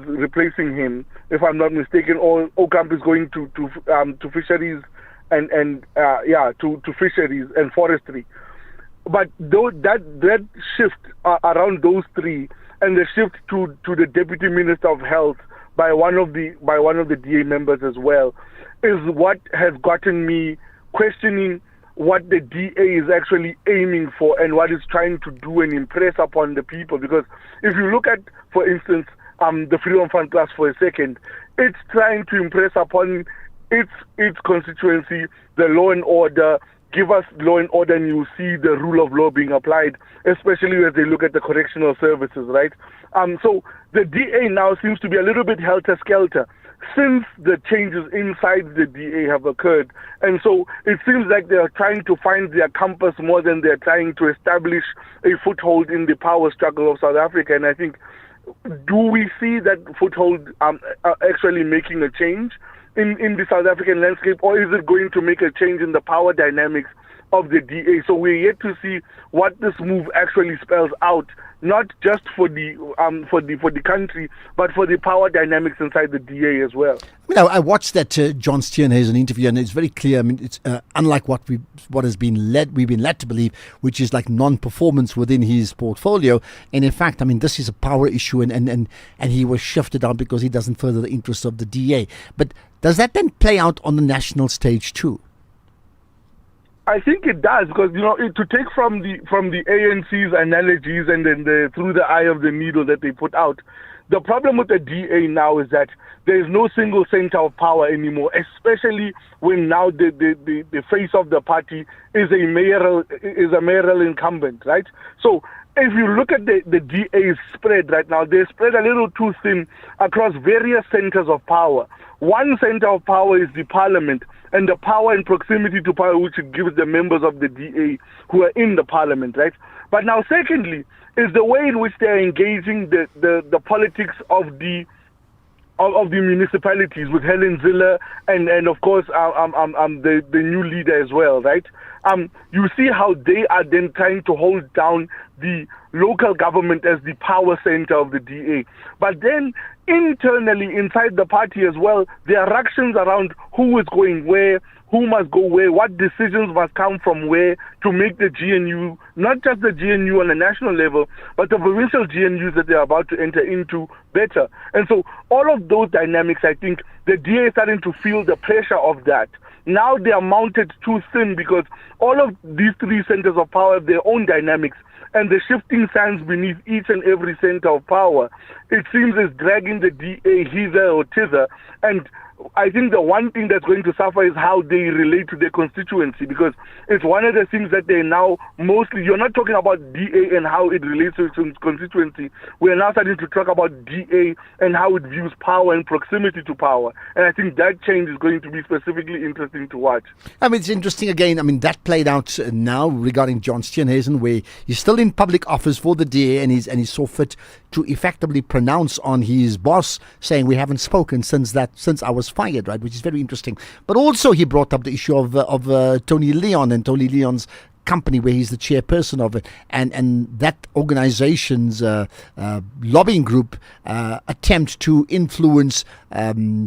replacing him, if I'm not mistaken, or Okamp is going to fisheries. To fisheries and forestry, but that shift around those three, and the shift to the deputy minister of health by one of the DA members as well, is what has gotten me questioning what the DA is actually aiming for and what it's trying to do and impress upon the people. Because if you look at, for instance, the Freedom Fund Plus for a second, it's trying to impress upon its constituency, the law and order, give us law and order, and you see the rule of law being applied, especially as they look at the correctional services, right? So the DA now seems to be a little bit helter-skelter since the changes inside the DA have occurred. And so it seems like they are trying to find their compass more than they're trying to establish a foothold in the power struggle of South Africa. And I think, do we see that foothold actually making a change in the South African landscape, or is it going to make a change in the power dynamics of the DA? So we're yet to see what this move actually spells out, not just for the country, but for the power dynamics inside the DA as well. I mean, I watched that John Steenhuisen interview, and it's very clear. I mean, it's unlike what we've been led to believe, which is like non-performance within his portfolio. And in fact, I mean, this is a power issue, and he was shifted out because he doesn't further the interests of the DA. But does that then play out on the national stage too? I think it does, because to take from the ANC's analogies and then through the eye of the needle that they put out, the problem with the DA now is that there is no single center of power anymore, especially when now the face of the party is a mayoral incumbent, right? So if you look at the DA's spread right now, they're spread a little too thin across various centers of power. One center of power is the parliament, and the power and proximity to power which it gives the members of the DA who are in the parliament, right? But now, secondly, is the way in which they are engaging the politics of the municipalities with Helen Zille and of course the new leader as well, right? You see how they are then trying to hold down the local government as the power center of the DA. But then internally inside the party as well, there are ructions around who is going where, who must go where, what decisions must come from where to make the GNU, not just the GNU on a national level, but the provincial GNUs that they're about to enter into better. And so all of those dynamics, I think the DA is starting to feel the pressure of that. Now they are mounted too thin because all of these three centers of power have their own dynamics, and the shifting sands beneath each and every center of power, it seems, is dragging the DA hither or thither. And I think the one thing that's going to suffer is how they relate to their constituency, because it's one of the things that they now mostly, you're not talking about DA and how it relates to its constituency. We're now starting to talk about DA and how it views power and proximity to power. And I think that change is going to be specifically interesting to watch. I mean, it's interesting again. I mean, that played out now regarding John Steenhuisen, where he's still in public office for the DA and he saw fit to effectively pronounce on his boss, saying we haven't spoken since I was fired, right? Which is very interesting. But also he brought up the issue of Tony Leon and Tony Leon's company, where he's the chairperson of it, and that organization's lobbying group attempt to influence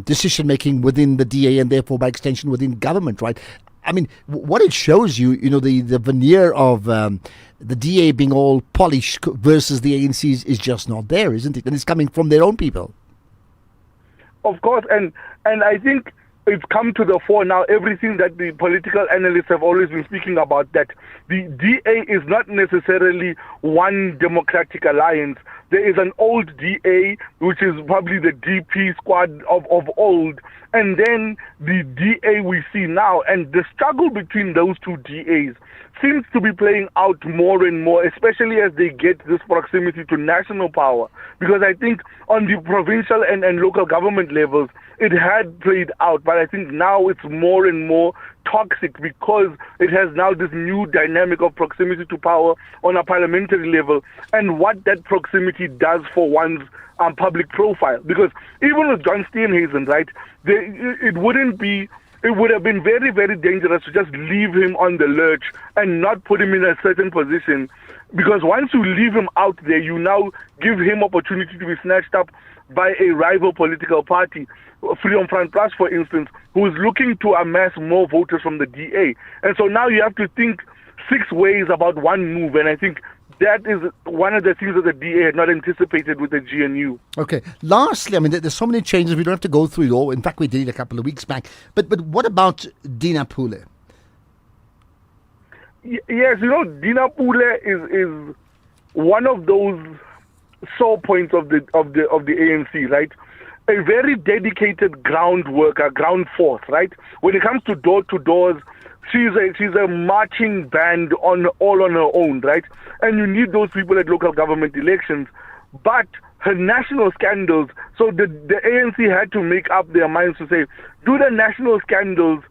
decision making within the DA and therefore by extension within government, right? I mean, what it shows you, the veneer of the DA being all polished versus the ANC is just not there, isn't it? And it's coming from their own people. Of course, and I think it's come to the fore now, everything that the political analysts have always been speaking about, that the DA is not necessarily one democratic alliance. There is an old DA, which is probably the DP squad of old, and then the DA we see now. And the struggle between those two DAs seems to be playing out more and more, especially as they get this proximity to national power. Because I think on the provincial and local government levels, it had played out, but I think now it's more and more toxic because it has now this new dynamic of proximity to power on a parliamentary level, and what that proximity does for one's public profile. Because even with John Steenhuisen, right, it would have been very, very dangerous to just leave him on the lurch and not put him in a certain position. Because once you leave him out there, you now give him opportunity to be snatched up by a rival political party, Freedom Front Plus, for instance, who is looking to amass more voters from the DA. And so now you have to think 6 ways about one move, and I think that is one of the things that the DA had not anticipated with the GNU. Okay. Lastly, I mean, there's so many changes. We don't have to go through it all. In fact, we did it a couple of weeks back. But what about Dina Pule? Yes, Dina Pule is one of those sore points of the ANC, right? A very dedicated ground worker, ground force, right? When it comes to door-to-doors, she's a marching band all on her own, right? And you need those people at local government elections. But her national scandals, so the ANC had to make up their minds to say, do the national scandals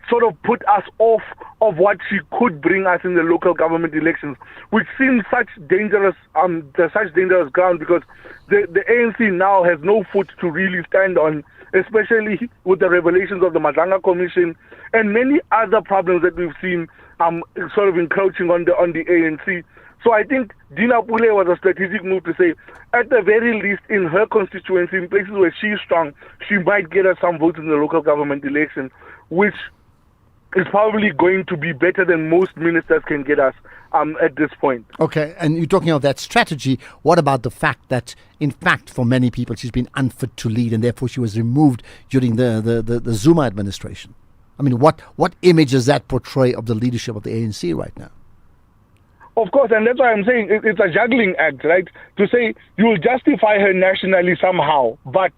sort of put us off of what she could bring us in the local government elections, which seems such dangerous ground, because the ANC now has no foot to really stand on, especially with the revelations of the Madlanga Commission and many other problems that we've seen sort of encroaching on the ANC. So I think Dina Pule was a strategic move to say, at the very least, in her constituency, in places where she's strong, she might get us some votes in the local government election, which is probably going to be better than most ministers can get us at this point. Okay, and you're talking about that strategy. What about the fact that, in fact, for many people, she's been unfit to lead, and therefore she was removed during the Zuma administration? I mean, what image does that portray of the leadership of the ANC right now? Of course, and that's why I'm saying it's a juggling act, right? To say you will justify her nationally somehow, but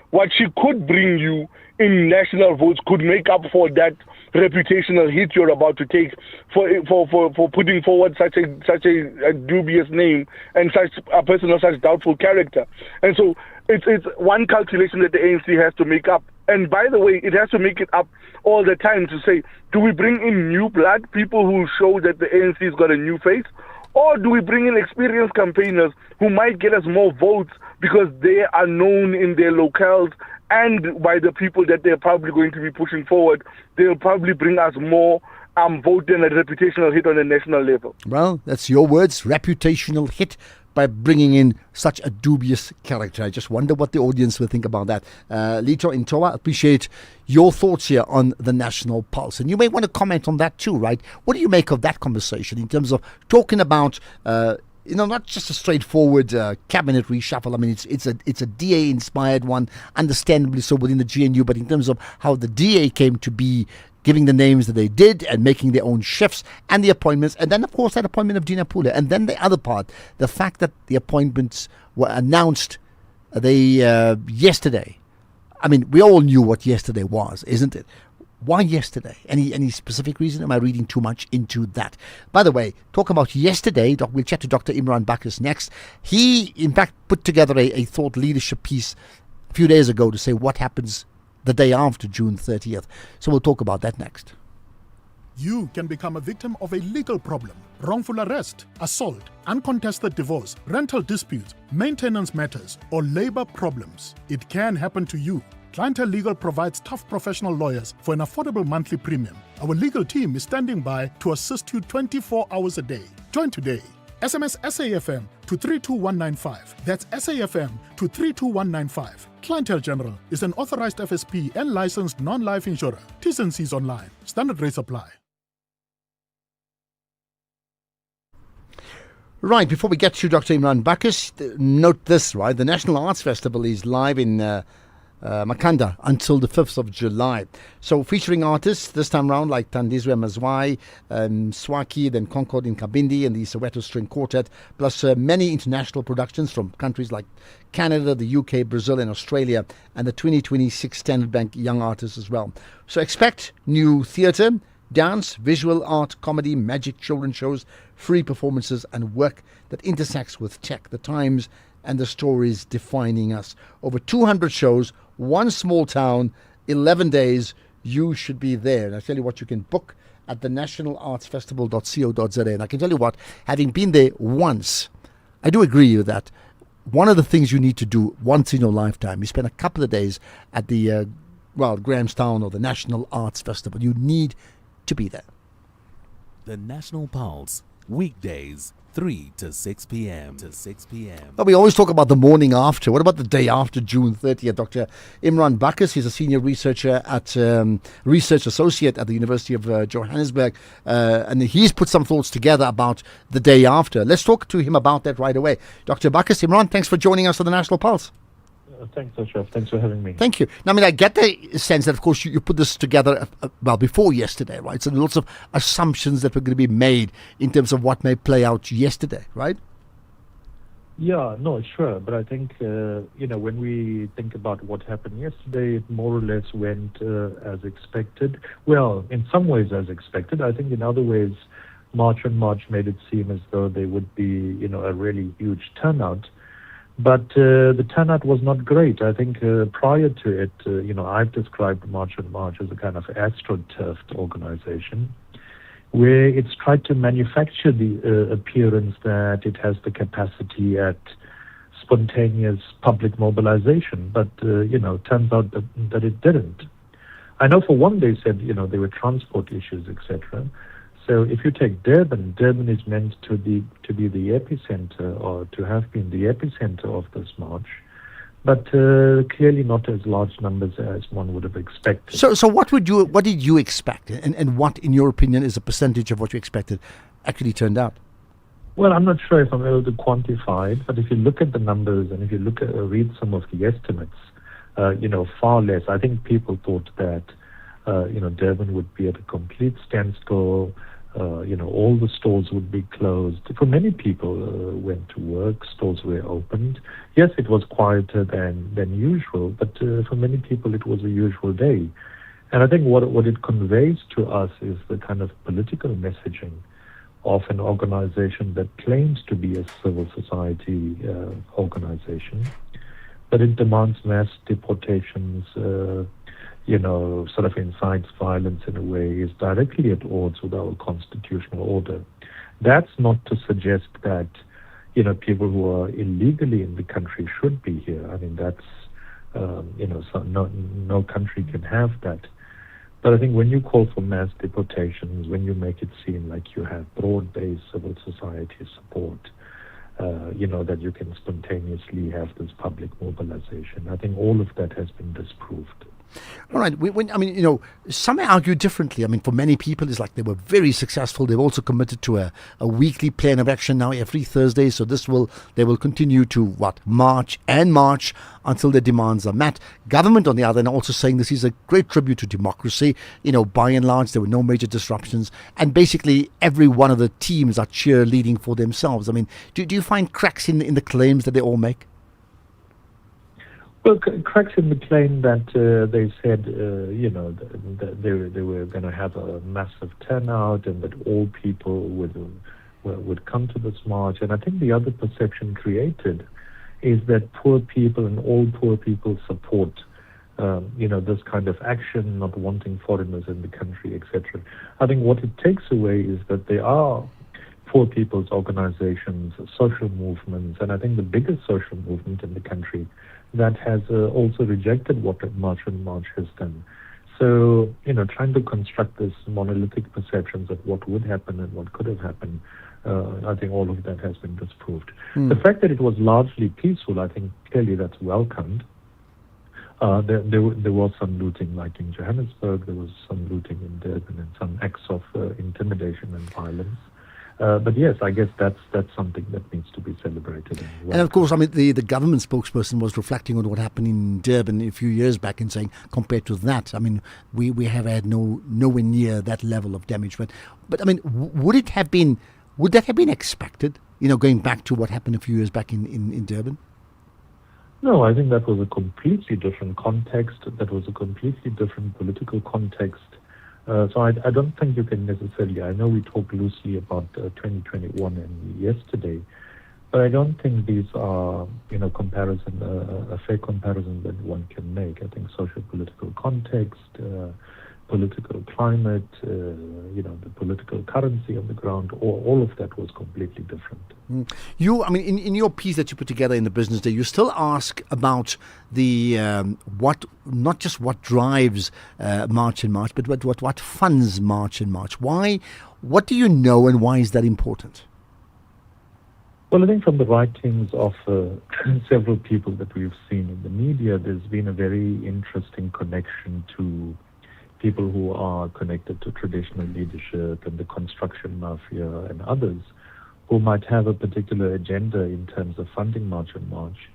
what she could bring you in national votes could make up for that reputational hit you're about to take for putting forward such a dubious name and such a person of such doubtful character. And so it's one calculation that the ANC has to make up. And by the way, it has to make it up all the time to say, do we bring in new blood, people who show that the ANC's got a new face? Or do we bring in experienced campaigners who might get us more votes because they are known in their locales and by the people that they're probably going to be pushing forward? They'll probably bring us more vote than a reputational hit on a national level. Well, that's your words, reputational hit, by bringing in such a dubious character. I just wonder what the audience will think about that. Lito Intoa, appreciate your thoughts here on the National Pulse. And you may want to comment on that too, right? What do you make of that conversation in terms of talking about, not just a straightforward cabinet reshuffle? I mean, it's a DA-inspired one, understandably so within the GNU, but in terms of how the DA came to be, giving the names that they did and making their own shifts and the appointments. And then, of course, that appointment of Dina Pule. And then the other part, the fact that the appointments were announced yesterday. I mean, we all knew what yesterday was, isn't it? Why yesterday? Any specific reason? Am I reading too much into that? By the way, talk about yesterday. We'll chat to Dr. Imran Bacchus next. He, in fact, put together a thought leadership piece a few days ago to say what happens the day after June 30th. So we'll talk about that next. You can become a victim of a legal problem: wrongful arrest, assault, uncontested divorce, rental disputes, maintenance matters, or labor problems. It can happen to you. Clientele Legal provides tough professional lawyers for an affordable monthly premium. Our legal team is standing by to assist you 24 hours a day. Join today. SMS SAFM to 32195. That's SAFM to 32195. Clientele General is an authorized FSP and licensed non-life insurer. T's and C's online. Standard rates apply. Right, before we get to Dr. Imran Bacchus, note this, right? The National Arts Festival is live in Makanda until the 5th of July. So featuring artists this time round like Tandizwe Mazwai, Swaki, then Concord in Kabindi and the Soweto String Quartet, plus many international productions from countries like Canada, the UK, Brazil and Australia, and the 2026 Standard Bank Young Artists as well. So expect new theatre, dance, visual art, comedy, magic, children's shows, free performances and work that intersects with tech, the times and the stories defining us. Over 200 shows, one small town, 11 days. You should be there. And I tell you what, you can book at the nationalartsfestival.co.za. And I can tell you what, having been there once, I do agree with that. One of the things you need to do once in your lifetime, you spend a couple of days at the Grahamstown or the National Arts Festival. You need to be there. The National Pulse, weekdays, 3 to 6 p.m. Well, we always talk about the morning after. What about the day after June 30th? Dr. Imran Bacchus, he's a senior researcher at Research Associate at the University of Johannesburg, and he's put some thoughts together about the day after. Let's talk to him about that right away. Dr. Bacchus, Imran, thanks for joining us on the National Pulse. Thanks, Ashraf. Thanks for having me. Thank you. Now, I mean, I get the sense that, of course, you put this together, before yesterday, right? So there are lots of assumptions that were going to be made in terms of what may play out yesterday, right? Yeah, no, sure. But I think, when we think about what happened yesterday, it more or less went as expected. Well, in some ways as expected. I think in other ways, March on March made it seem as though there would be, a really huge turnout. But the turnout was not great. I think prior to it, I've described March on March as a kind of astroturfed organization, where it's tried to manufacture the appearance that it has the capacity at spontaneous public mobilization. But, turns out that it didn't. I know for one they said, there were transport issues, etc. So if you take Durban, Durban is meant to be the epicenter, or to have been the epicenter of this march, but clearly not as large numbers as one would have expected. So what did you expect, and what, in your opinion, is a percentage of what you expected actually turned out? Well, I'm not sure if I'm able to quantify it, but if you look at the numbers and if you read some of the estimates, far less. I think people thought that Durban would be at a complete standstill. All the stores would be closed. For many people went to work, stores were opened. Yes, it was quieter than usual, but for many people it was a usual day. And I think what it conveys to us is the kind of political messaging of an organization that claims to be a civil society organization, but it demands mass deportations, sort of incites violence in a way, is directly at odds with our constitutional order. That's not to suggest that, people who are illegally in the country should be here. I mean, that's, no country can have that. But I think when you call for mass deportations, when you make it seem like you have broad-based civil society support, that you can spontaneously have this public mobilization, I think all of that has been disproved. All right. Some may argue differently. I mean, for many people, it's like they were very successful. They've also committed to a weekly plan of action now every Thursday. So they will continue to march until their demands are met. Government, on the other hand, also saying this is a great tribute to democracy. By and large, there were no major disruptions, and basically every one of the teams are cheerleading for themselves. I mean, do you find cracks in the claims that they all make? Well, cracks in the claim that they said, that they were going to have a massive turnout and that all people would come to this march. And I think the other perception created is that poor people and all poor people support, this kind of action, not wanting foreigners in the country, etc. I think what it takes away is that there are poor people's organizations, social movements, and I think the biggest social movement in the country that has also rejected what March on March has done. So, trying to construct this monolithic perceptions of what would happen and what could have happened, I think all of that has been disproved. The fact that it was largely peaceful, I think clearly that's welcomed. There was some looting, like in Johannesburg, there was some looting in Durban and some acts of intimidation and violence. But yes, I guess that's something that needs to be celebrated. And of course, the government spokesperson was reflecting on what happened in Durban a few years back and saying, compared to that, we have had nowhere near that level of damage. But would that have been expected? Going back to what happened a few years back in Durban. No, I think that was a completely different context. That was a completely different political context. So I don't think you can necessarily, I know we talk loosely about 2021 and yesterday, but I don't think these are, a fair comparison that one can make. I think social political context, political climate, the political currency on the ground, all of that was completely different. In your piece that you put together in the Business Day, you still ask about the not just what drives March and March, but what funds March and March. Why? What do you know, and why is that important? Well, I think from the writings of several people that we've seen in the media, there's been a very interesting connection to people who are connected to traditional leadership and the construction mafia and others who might have a particular agenda in terms of funding March on March.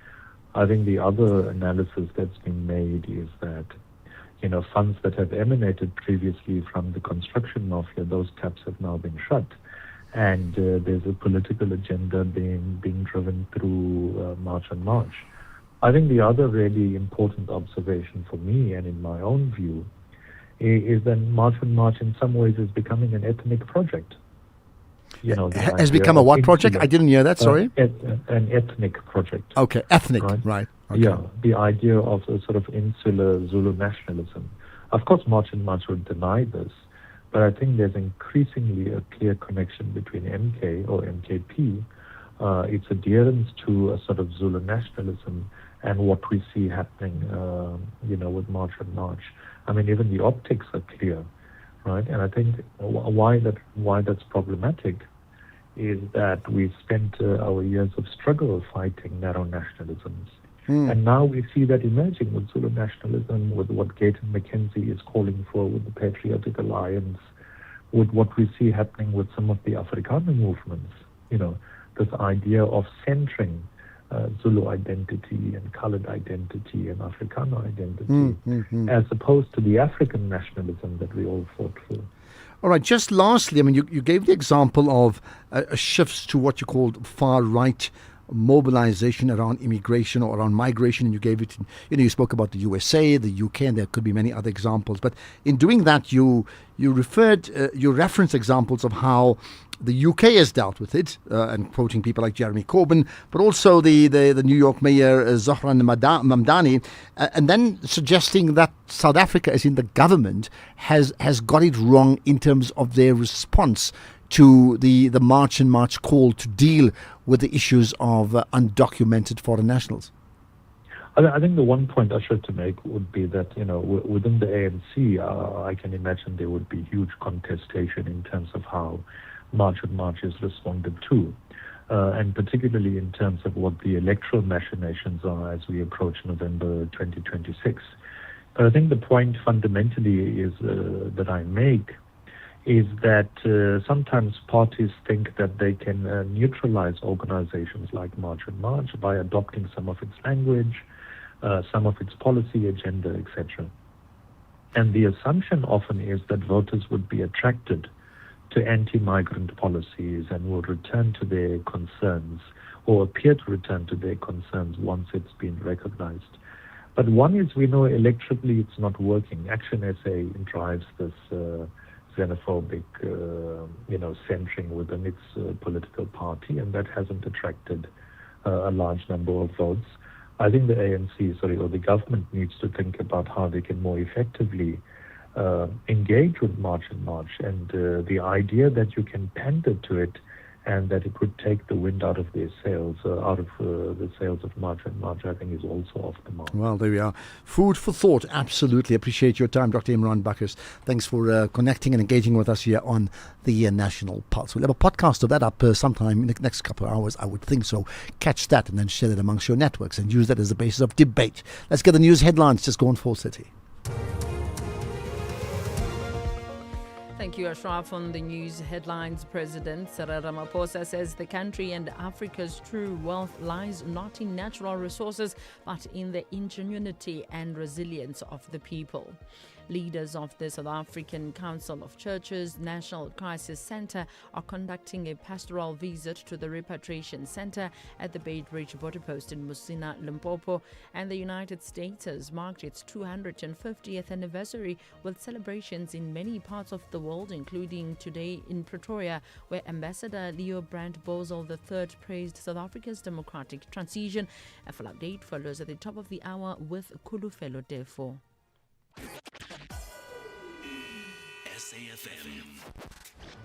I think the other analysis that's been made is that, funds that have emanated previously from the construction mafia, those taps have now been shut. And there's a political agenda being driven through March on March. I think the other really important observation for me and in my own view is that March on March in some ways is becoming an ethnic project. Has become a what project? I didn't hear that, sorry. An ethnic project. Okay, ethnic, right. Okay. Yeah, the idea of a sort of insular Zulu nationalism. Of course, March on March would deny this, but I think there's increasingly a clear connection between MK or MKP, its adherence to a sort of Zulu nationalism and what we see happening, with March on March. Even the optics are clear, right? And I think why that's problematic is that we spent our years of struggle fighting narrow nationalisms. And now we see that emerging with Zulu nationalism, with what Gayton McKenzie is calling for, with the Patriotic Alliance, with what we see happening with some of the Afrikaner movements, this idea of centering Zulu identity and colored identity and Afrikaner identity, as opposed to the African nationalism that we all fought for. All right, just lastly, you gave the example of a shifts to what you called far-right mobilization around immigration or around migration, and you gave it, you spoke about the USA, the UK, and there could be many other examples. But in doing that, you referenced examples of how the UK has dealt with it, and quoting people like Jeremy Corbyn, but also the New York Mayor Zohran Mamdani, and then suggesting that South Africa, as in the government, has got it wrong in terms of their response to the March and March call to deal with the issues of undocumented foreign nationals. I think the one point I should to make would be that, within the ANC, I can imagine there would be huge contestation in terms of how March on March is responded to, and particularly in terms of what the electoral machinations are as we approach November 2026. But I think the point fundamentally is that I make is that sometimes parties think that they can neutralize organizations like March on March by adopting some of its language, some of its policy agenda, etc. And the assumption often is that voters would be attracted to anti-migrant policies and will return to their concerns or appear to return to their concerns once it's been recognized. But one is, we know electorally it's not working. Action SA drives this xenophobic, centering within its political party, and that hasn't attracted a large number of votes. I think the ANC, or the government needs to think about how they can more effectively engage with March and March, and the idea that you can pander to it and that it would take the wind out of their sails, the sails of March and March, I think is also off the mark. Well, there we are. Food for thought. Absolutely appreciate your time, Dr. Imran Bakkers. Thanks for connecting and engaging with us here on the National Pulse. We'll have a podcast of that up sometime in the next couple of hours, I would think so. Catch that and then share that amongst your networks and use that as the basis of debate. Let's get the news headlines. Just go on Full City. Thank you, Ashraf. On the news headlines, President Cyril Ramaphosa says the country and Africa's true wealth lies not in natural resources, but in the ingenuity and resilience of the people. Leaders of the South African Council of Churches National Crisis Centre are conducting a pastoral visit to the Repatriation Centre at the Beitbridge border post in Musina, Limpopo, and the United States has marked its 250th anniversary with celebrations in many parts of the world, including today in Pretoria, where Ambassador Leo Brandt Bosel III praised South Africa's democratic transition. A full update follows at the top of the hour with Kulufelo Defo. SAFM,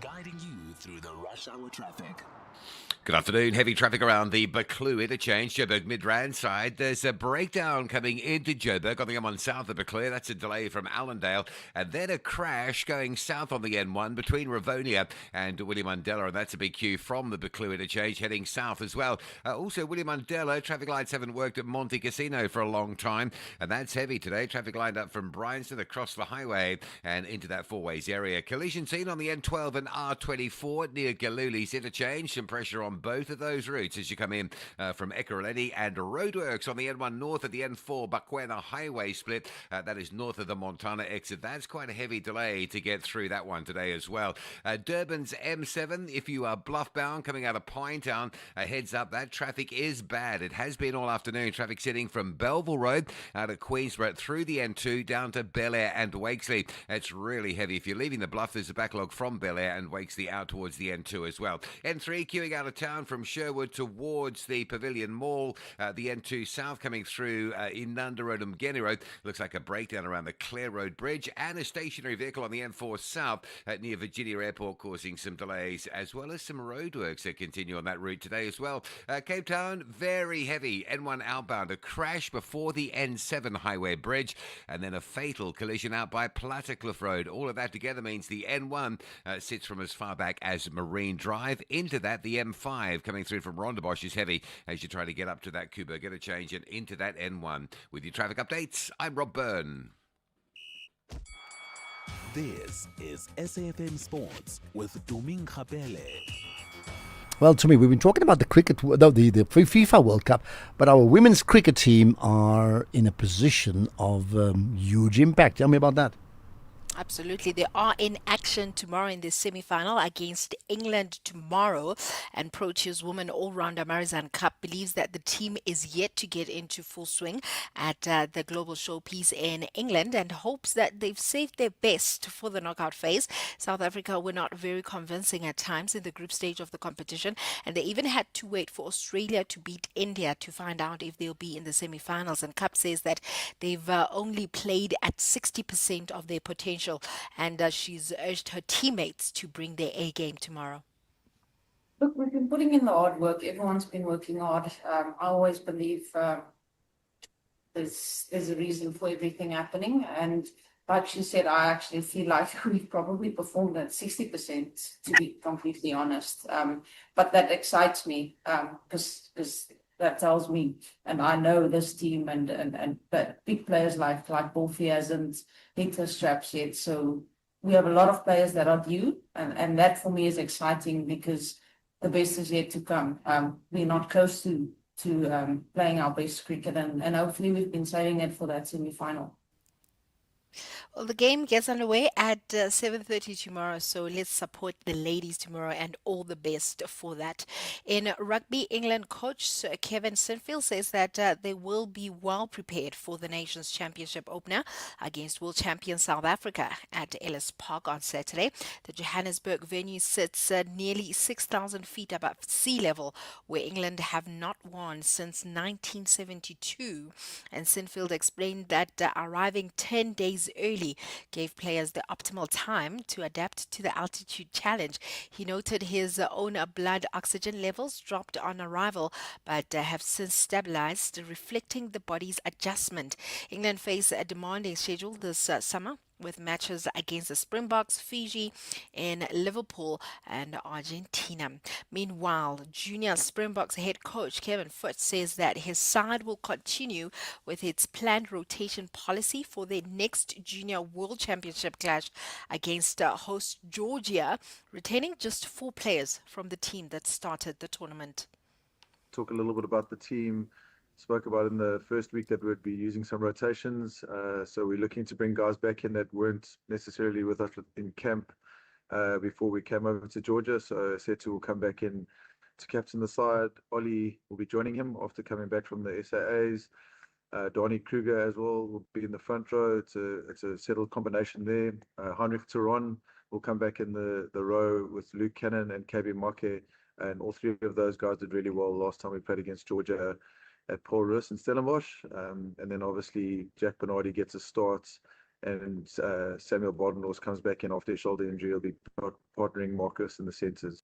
guiding you through the rush hour traffic. Good afternoon. Heavy traffic around the Buccleuch interchange, Joburg Midrand side. There's a breakdown coming into Joburg on the M1 south of Buccleuch. That's a delay from Allendale. And then a crash going south on the N1 between Ravonia and William Mandela. And that's a big queue from the Buccleuch interchange heading south as well. Also, William Mandela, traffic lights haven't worked at Monte Casino for a long time. And that's heavy today. Traffic lined up from Bryanston across the highway and into that four-ways area. Collision seen on the N12 and R24 near Galuli's interchange. Some pressure on both of those routes as you come in from Ekurhuleni, and roadworks on the N1 north of the N4 Bakwena highway split. That is north of the Montana exit. That's quite a heavy delay to get through that one today as well. Durban's M7, if you are bluff bound coming out of Pinetown, heads up, that traffic is bad. It has been all afternoon. Traffic sitting from Belleville Road out of Queensborough through the N2 down to Bel Air and Wakesley. It's really heavy. If you're leaving the bluff, there's a backlog from Bel Air and Wakesley out towards the N2 as well. N3 queuing out of town from Sherwood towards the Pavilion Mall. The N2 South coming through Inanda Road and Mgeni Road. Looks like a breakdown around the Clare Road Bridge, and a stationary vehicle on the N4 South near Virginia Airport causing some delays, as well as some roadworks that continue on that route today as well. Cape Town, very heavy. N1 outbound, a crash before the N7 highway bridge, and then a fatal collision out by Plattekloof Road. All of that together means the N1 sits from as far back as Marine Drive. Into that, the M5 coming through from Rondebosch is heavy as you try to get up to that Kuba, get a change and into that N1. With your traffic updates, I'm Rob Byrne. This is SAFM Sports with Doming Khapele. Well, to me, we've been talking about the FIFA World Cup, but our women's cricket team are in a position of huge impact. Tell me about that. Absolutely. They are in action tomorrow in the semi-final against England tomorrow. And Proteas woman all-rounder Marizanne Kapp believes that the team is yet to get into full swing at the global showpiece in England, and hopes that they've saved their best for the knockout phase. South Africa were not very convincing at times in the group stage of the competition, and they even had to wait for Australia to beat India to find out if they'll be in the semi-finals. And Kapp says that they've only played at 60% of their potential, and she's urged her teammates to bring their A game tomorrow. Look, we've been putting in the hard work. Everyone's been working hard. I always believe there's a reason for everything happening. And like she said, I actually feel like we've probably performed at 60%, to be completely honest. But that excites me because that tells me, and I know this team and big players like Bolfie hasn't hit her straps yet. So we have a lot of players that are due, and that for me is exciting because the best is yet to come. We're not close to playing our best cricket, and hopefully we've been saving it for that semi-final. Well, the game gets underway at 7:30 tomorrow, so let's support the ladies tomorrow and all the best for that. In rugby, England coach Sir Kevin Sinfield says that they will be well prepared for the Nations Championship opener against world champion South Africa at Ellis Park on Saturday. The Johannesburg venue sits nearly 6,000 feet above sea level, where England have not won since 1972. And Sinfield explained that arriving 10 days early gave players the optimal time to adapt to the altitude challenge. He noted his own blood oxygen levels dropped on arrival, but have since stabilized, reflecting the body's adjustment. England face a demanding schedule this summer, with matches against the Springboks, Fiji, in Liverpool and Argentina. Meanwhile, junior Springboks head coach Kevin Foote says that his side will continue with its planned rotation policy for their next Junior World Championship clash against host Georgia, retaining just 4 players from the team that started the tournament. Talk a little bit about the team. Spoke about in the first week that we'd be using some rotations. So we're looking to bring guys back in that weren't necessarily with us in camp before we came over to Georgia. So Setu will come back in to captain the side. Ollie will be joining him after coming back from the SAAs. Donnie Kruger as well will be in the front row. It's a settled combination there. Heinrich Turon will come back in the row with Luke Cannon and KB Make. And all 3 of those guys did really well last time we played against Georgia at Paul Roos and Stellenbosch. And then obviously Jack Bernardi gets a start, and Samuel Badenhorst comes back in after a shoulder injury. He'll be partnering Marcus in the centres.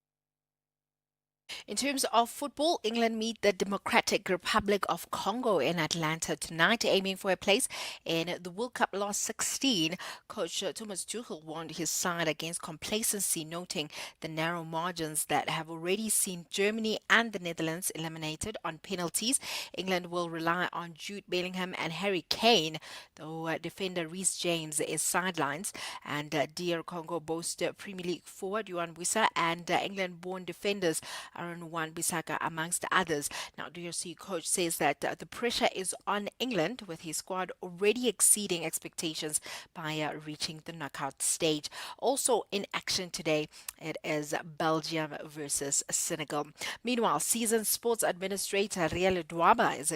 In terms of football, England meet the Democratic Republic of Congo in Atlanta tonight, aiming for a place in the World Cup last 16. Coach Thomas Tuchel warned his side against complacency, noting the narrow margins that have already seen Germany and the Netherlands eliminated on penalties. England will rely on Jude Bellingham and Harry Kane, though defender Reece James is sidelines. And DR Congo boast Premier League forward Yuan Wissa and England-born defenders Aaron Wan-Bissaka amongst others. Now, DRC coach says that the pressure is on England, with his squad already exceeding expectations by reaching the knockout stage. Also in action today, it is Belgium versus Senegal. Meanwhile, seasoned sports administrator Riel Dwaba is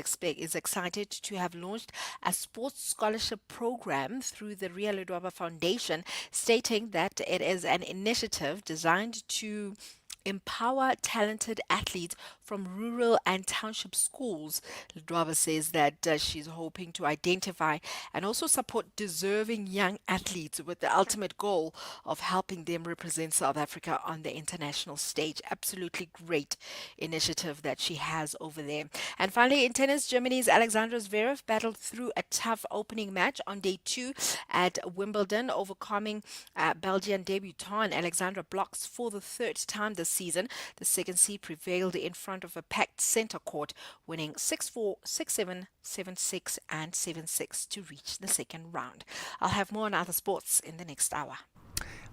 excited to have launched a sports scholarship program through the Riel Dwaba Foundation, stating that it is an initiative designed to empower talented athletes from rural and township schools. Ledwaba says that she's hoping to identify and also support deserving young athletes with the ultimate goal of helping them represent South Africa on the international stage. Absolutely great initiative that she has over there. And finally, in tennis, Germany's Alexander Zverev battled through a tough opening match on day 2 at Wimbledon, overcoming Belgian debutant Alexandra Blocks for the 3rd time this season. The second seed prevailed in front of a packed center court, winning 6-4, 6-7, 7-6 and 7-6 to reach the second round. I'll have more on other sports in the next hour.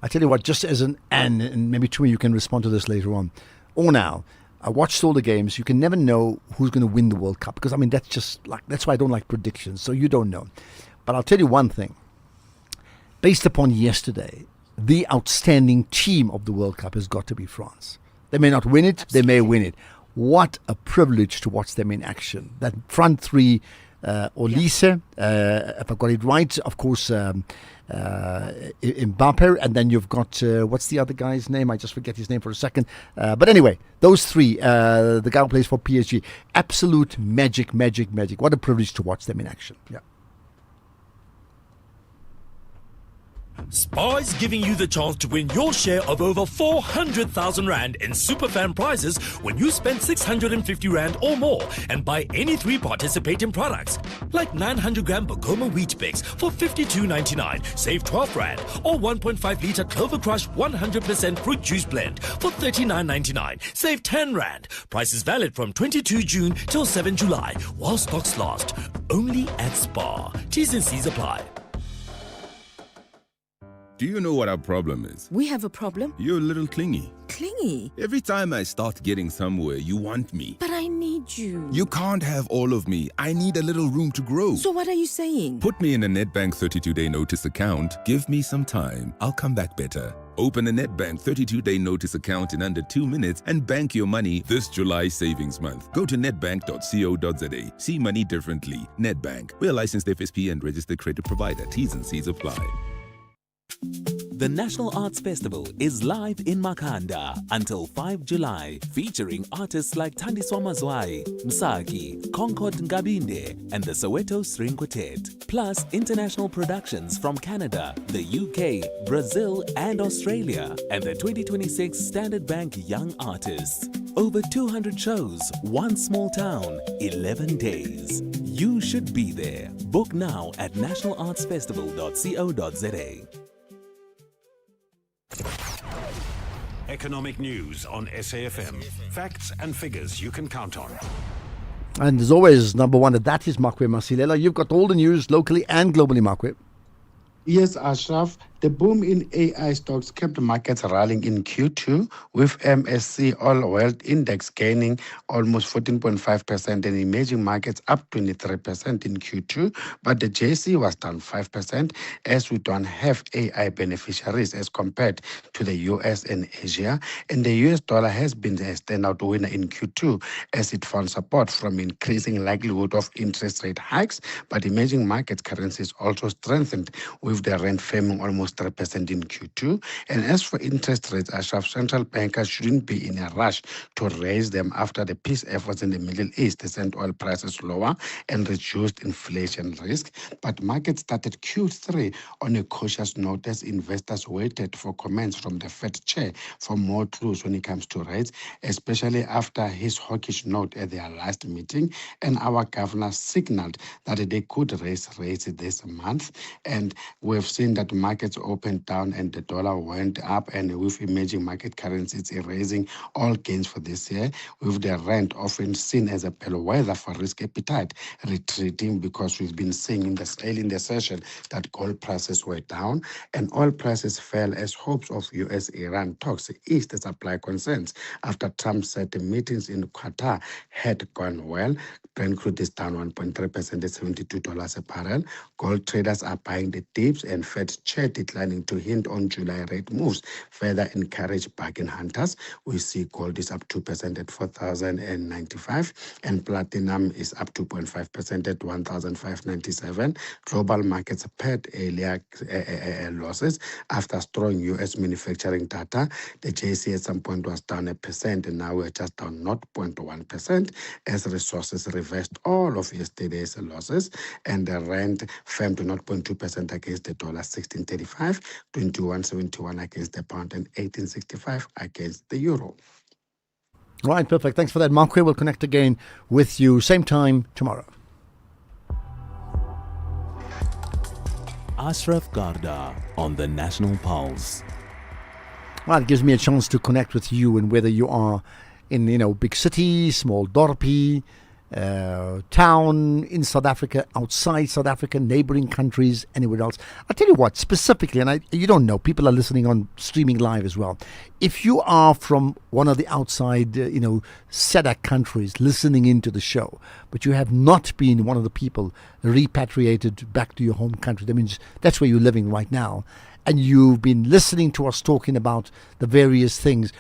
I tell you what, just as an and maybe Tumi, you can respond to this later on. Or now, I watched all the games. You can never know who's going to win the World Cup, because I mean that's why I don't like predictions. So you don't know. But I'll tell you one thing. Based upon yesterday, the outstanding team of the World Cup has got to be France. They may not win it, Absolutely. They may win it. What a privilege to watch them in action. That front three, Olise, if I got it right, of course, Mbappe, and then you've got, what's the other guy's name? I just forget his name for a second. But anyway, those three, the guy who plays for PSG, absolute magic. What a privilege to watch them in action. Yeah. SPAR is giving you the chance to win your share of over 400,000 Rand in superfan prizes when you spend 650 Rand or more and buy any 3 participating products, like 900 gram Bogoma Wheat Bix for 52.99, save 12 Rand, or 1.5 litre Clover Crush 100% fruit juice blend for 39.99, save 10 Rand. Price is valid from 22 June till 7 July while stocks last. Only at SPAR. T's and C's apply. Do you know what our problem is? We have a problem? You're a little clingy. Clingy? Every time I start getting somewhere, you want me. But I need you. You can't have all of me. I need a little room to grow. So what are you saying? Put me in a Netbank 32-day notice account. Give me some time. I'll come back better. Open a Netbank 32-day notice account in under 2 minutes and bank your money this July savings month. Go to netbank.co.za. See money differently. Netbank. We're a licensed FSP and registered credit provider. T's and C's apply. The National Arts Festival is live in Makhanda until 5 July, featuring artists like Thandiswa Mazwai, Msaki, Concord Ngabinde, and the Soweto String Quartet, plus international productions from Canada, the UK, Brazil, and Australia, and the 2026 Standard Bank Young Artists. Over 200 shows, one small town, 11 days. You should be there. Book now at nationalartsfestival.co.za. Economic news on SAFM. Facts and figures you can count on. And as always, number one, that is Makwe Masilela. You've got all the news locally and globally, Makwe. Yes, Ashraf. The boom in AI stocks kept markets rallying in Q2, with MSC All World Index gaining almost 14.5% and emerging markets up 23% in Q2. But the JC was down 5% as we don't have AI beneficiaries as compared to the US and Asia. And the US dollar has been a standout winner in Q2 as it found support from increasing likelihood of interest rate hikes. But emerging market currencies also strengthened, with the rand firming almost 3% in Q2. And as for interest rates, Ashraf, central bankers shouldn't be in a rush to raise them after the peace efforts in the Middle East sent oil prices lower and reduced inflation risk. But markets started Q3 on a cautious note as investors waited for comments from the Fed chair for more clues when it comes to rates, especially after his hawkish note at their last meeting. And our governor signaled that they could raise rates this month. And we've seen that markets opened down and the dollar went up, and with emerging market currencies erasing all gains for this year, with the rand often seen as a bellwether for risk appetite retreating, because we've been seeing in the session that gold prices were down and oil prices fell as hopes of US-Iran talks eased the supply concerns after Trump said the meetings in Qatar had gone well. Brent crude is down 1.3% at $72 a barrel. Gold traders are buying the dips, and Fed chair declining to hint on July rate moves further encourage bargain hunters. We see gold is up 2% at 4,095, and platinum is up 2.5% at 1,597. Global markets paid earlier losses after strong US manufacturing data. The JC at some point was down 1%, and now we're just down 0.1% as resources reversed all of yesterday's losses, and the rand firmed to 0.2% against the dollar, 16.35, 21.71 against the pound, and 18.65 against the euro. Right, perfect. Thanks for that, Mark. We'll connect again with you same time tomorrow. Ashraf Garda on the National Pulse. Well, it gives me a chance to connect with you, and whether you are in, big city, small dorpy, town in South Africa, outside South Africa, neighboring countries, anywhere else. I'll tell you what, specifically, and you don't know, people are listening on streaming live as well. If you are from one of the outside, SADC countries listening into the show, but you have not been one of the people repatriated back to your home country, that means that's where you're living right now, and you've been listening to us talking about the various things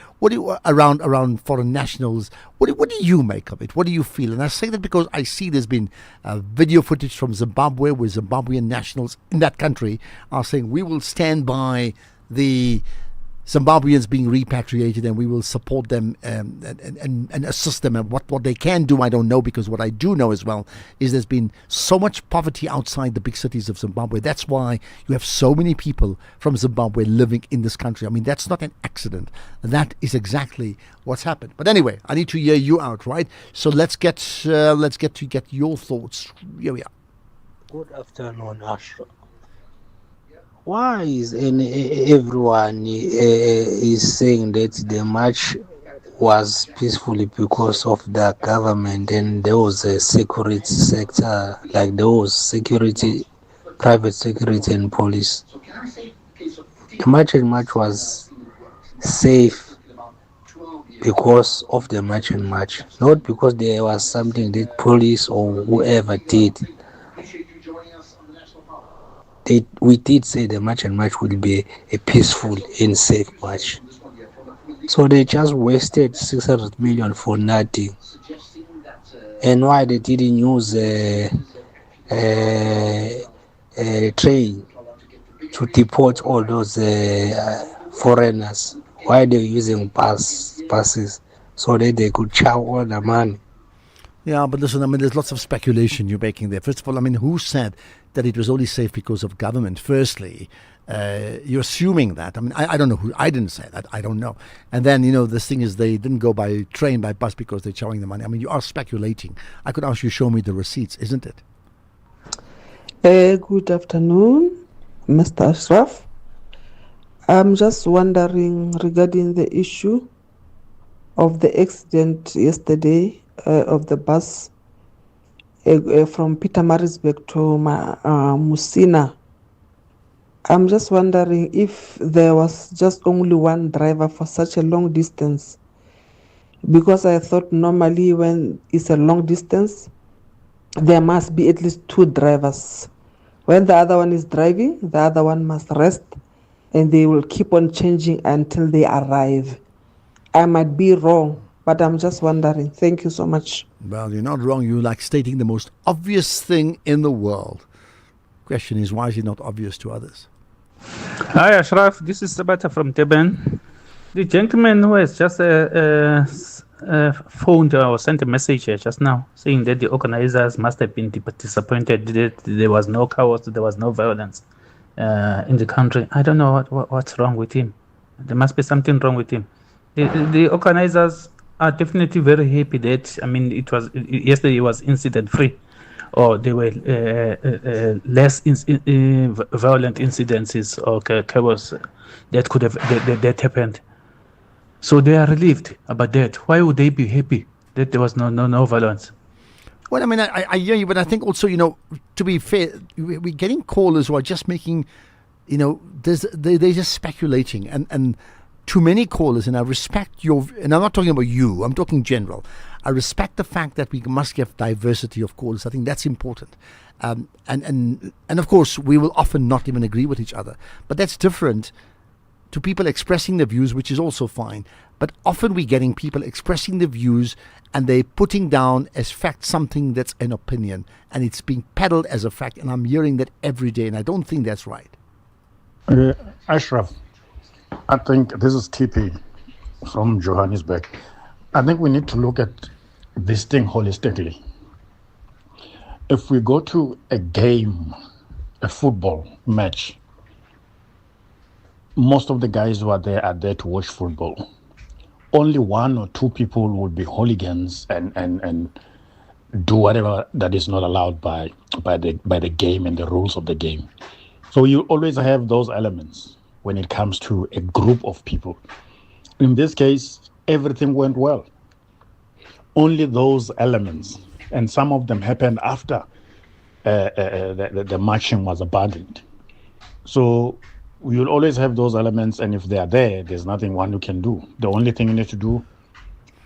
around foreign nationals, what do you make of it? What do you feel? And I say that because I see there's been video footage from Zimbabwe where Zimbabwean nationals in that country are saying we will stand by the Zimbabweans being repatriated, and we will support them and assist them. And what they can do, I don't know, because what I do know as well is there's been so much poverty outside the big cities of Zimbabwe. That's why you have so many people from Zimbabwe living in this country. I mean, that's not an accident. That is exactly what's happened. But anyway, I need to hear you out, right? So let's get to get your thoughts. Here we are. Good afternoon, Ashraf. Why is everyone is saying that the march was peacefully because of the government and there was a security sector, like there was security, private security and police? The March and March was safe because of the March and March, not because there was something that police or whoever did. We did say the March and March will be a peaceful and safe march. So they just wasted 600 million for nothing. And why they didn't use a train to deport all those foreigners? Why they're using buses so that they could chow all the money? Yeah, but listen, I mean, there's lots of speculation you're making there. First of all, I mean, who said that it was only safe because of government? Firstly, you're assuming that. I mean, I don't know who. I didn't say that. I don't know. And then, this thing is they didn't go by train, by bus because they're chowing the money. I mean, you are speculating. I could ask you, show me the receipts, isn't it? Good afternoon, Mr. Ashraf. I'm just wondering regarding the issue of the accident yesterday of the bus from Pietermaritzburg to Musina. I'm just wondering if there was just only one driver for such a long distance, because I thought normally when it's a long distance, there must be at least two drivers. When the other one is driving, the other one must rest, and they will keep on changing until they arrive. I might be wrong, but I'm just wondering. Thank you so much. Well, you're not wrong. You're like stating the most obvious thing in the world. Question is, why is it not obvious to others? Hi, Ashraf. This is Sabata from Durban. The gentleman who has just phoned or sent a message here just now saying that the organizers must have been disappointed that there was no chaos, there was no violence in the country. I don't know what's wrong with him. There must be something wrong with him. The organizers are definitely very happy that, yesterday was incident free, or there were less violent incidences or chaos that could have that happened. So they are relieved about that. Why would they be happy that there was no violence? Well, I mean, I hear you, but I think also, to be fair, we're getting callers who are just making, they're just speculating, and too many callers, and I respect and I'm not talking about you, I'm talking general. I respect the fact that we must give diversity of callers. I think that's important. And of course, we will often not even agree with each other, but that's different to people expressing their views, which is also fine. But often we're getting people expressing their views and they're putting down as fact something that's an opinion, and it's being peddled as a fact, and I'm hearing that every day, and I don't think that's right. Ashraf, I think this is TP from Johannesburg. I think we need to look at this thing holistically. If we go to a game, a football match, most of the guys who are there to watch football. Only one or two people would be hooligans and do whatever that is not allowed by the game and the rules of the game. So you always have those elements when it comes to a group of people. In this case, everything went well. Only those elements, and some of them happened after the marching was abandoned. So you'll always have those elements, and if they are there, there's nothing one can do. The only thing you need to do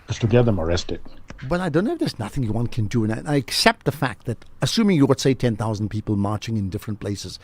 is to get them arrested. But I don't know if there's nothing one can do, and I accept the fact that, assuming you would say 10,000 people marching in different places,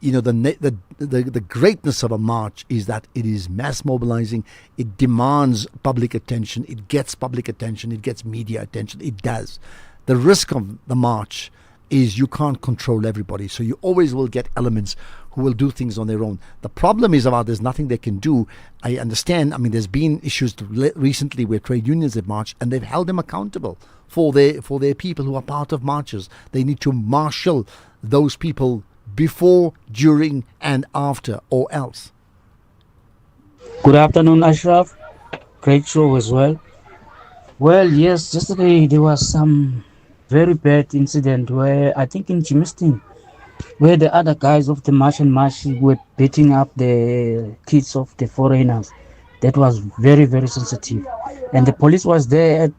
the greatness of a march is that it is mass mobilizing. It demands public attention. It gets public attention. It gets media attention. It does. The risk of the march is you can't control everybody, so you always will get elements who will do things on their own. The problem is about there's nothing they can do. I understand. I mean, there's been issues recently where trade unions have marched and they've held them accountable for their people who are part of marches. They need to marshal those people before, during, and after, or else. Good afternoon, Ashraf. Great show as well. Well, yes, yesterday there was some very bad incident where I think in Jimiston, where the other guys of the March and March were beating up the kids of the foreigners. That was very, very sensitive. And the police was there.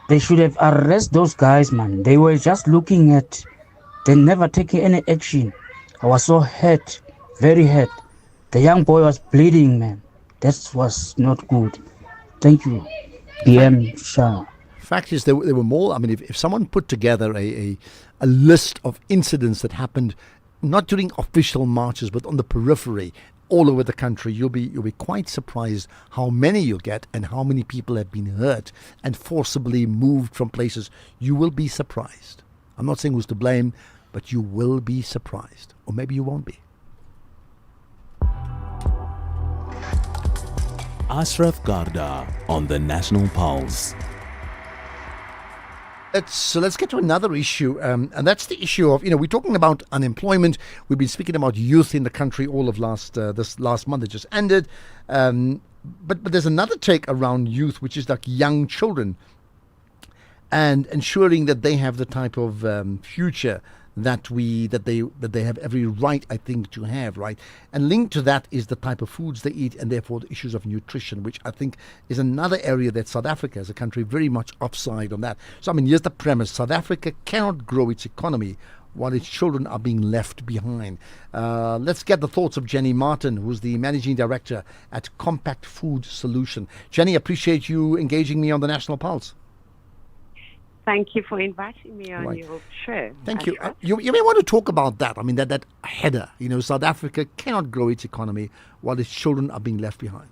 They should have arrested those guys, man. They were just looking at, they never taking any action. I was so hurt, very hurt, The young boy was bleeding, man. That was not good. Thank you, PM Shah. Fact is, there were more. I mean, if someone put together a list of incidents that happened, not during official marches, but on the periphery, all over the country, you'll be quite surprised how many you'll get and how many people have been hurt and forcibly moved from places. You will be surprised. I'm not saying who's to blame, but you will be surprised, or maybe you won't be. Ashraf Garda on the National Pulse. Let's get to another issue, and that's the issue of, we're talking about unemployment. We've been speaking about youth in the country all of this last month that just ended. But there's another take around youth, which is like young children, and ensuring that they have the type of future that they have every right, I think, to have, right? And linked to that is the type of foods they eat, and therefore the issues of nutrition, which I think is another area that South Africa as a country very much offside on that. So, I mean, here's the premise. South Africa cannot grow its economy while its children are being left behind. Let's get the thoughts of Jenny Martin, who's the Managing Director at Compact Food Solution. Jenny, appreciate you engaging me on the National Pulse. Thank you for inviting me on your show. Thank you. You may want to talk about that. I mean, that header. South Africa cannot grow its economy while its children are being left behind.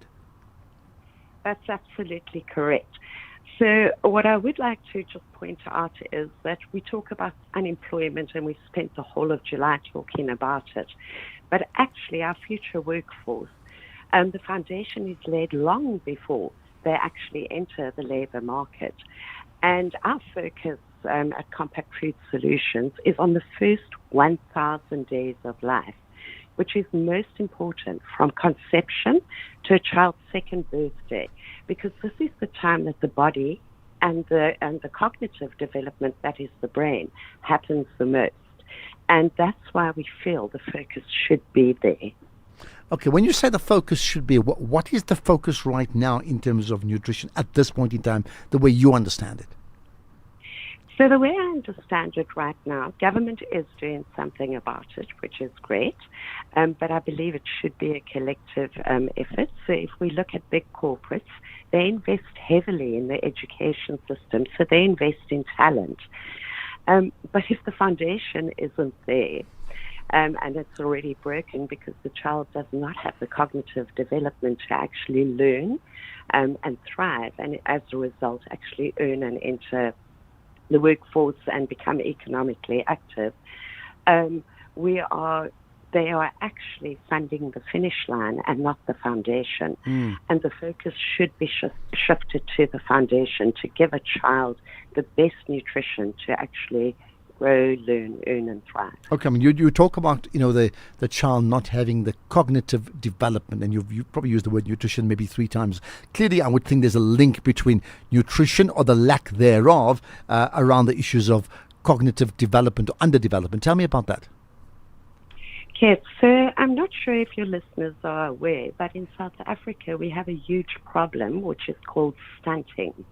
That's absolutely correct. So what I would like to just point out is that we talk about unemployment and we spent the whole of July talking about it. But actually our future workforce, the foundation is laid long before they actually enter the labour market. And our focus at Compact Food Solutions is on the first 1,000 days of life, which is most important from conception to a child's second birthday, because this is the time that the body and the cognitive development, that is the brain, happens the most. And that's why we feel the focus should be there. Okay, when you say the focus should be, what is the focus right now in terms of nutrition at this point in time, the way you understand it? So the way I understand it right now, government is doing something about it, which is great, but I believe it should be a collective effort. So if we look at big corporates, they invest heavily in the education system, so they invest in talent. But if the foundation isn't there, and it's already broken because the child does not have the cognitive development to actually learn and thrive, and as a result actually earn and enter the workforce and become economically active, they are actually funding the finish line and not the foundation. And the focus should be shifted to the foundation to give a child the best nutrition to actually grow, learn, earn, and thrive. Okay, I mean, you talk about the child not having the cognitive development, and you've probably used the word nutrition maybe 3 times. Clearly, I would think there's a link between nutrition or the lack thereof around the issues of cognitive development or underdevelopment. Tell me about that. Okay, so I'm not sure if your listeners are aware, but in South Africa we have a huge problem which is called stunting.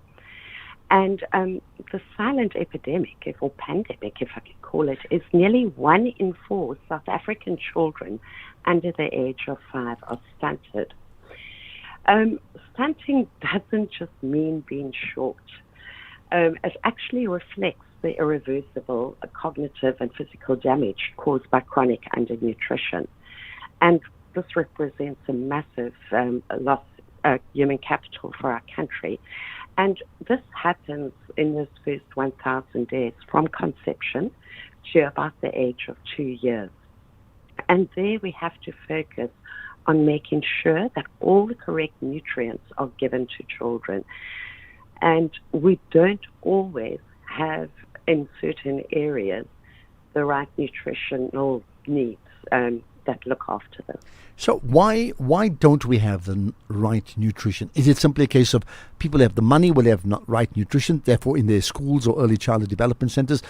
And the silent epidemic, or pandemic, if I could call it, is nearly 1 in 4 South African children under the age of 5 are stunted. Stunting doesn't just mean being short. It actually reflects the irreversible cognitive and physical damage caused by chronic undernutrition. And this represents a massive loss of human capital for our country. And this happens in this first 1,000 days from conception to about the age of 2 years. And there we have to focus on making sure that all the correct nutrients are given to children. And we don't always have in certain areas the right nutritional needs that look after them. So why don't we have the right nutrition? Is it simply a case of people have the money, will have not right nutrition, therefore in their schools or early childhood development centres,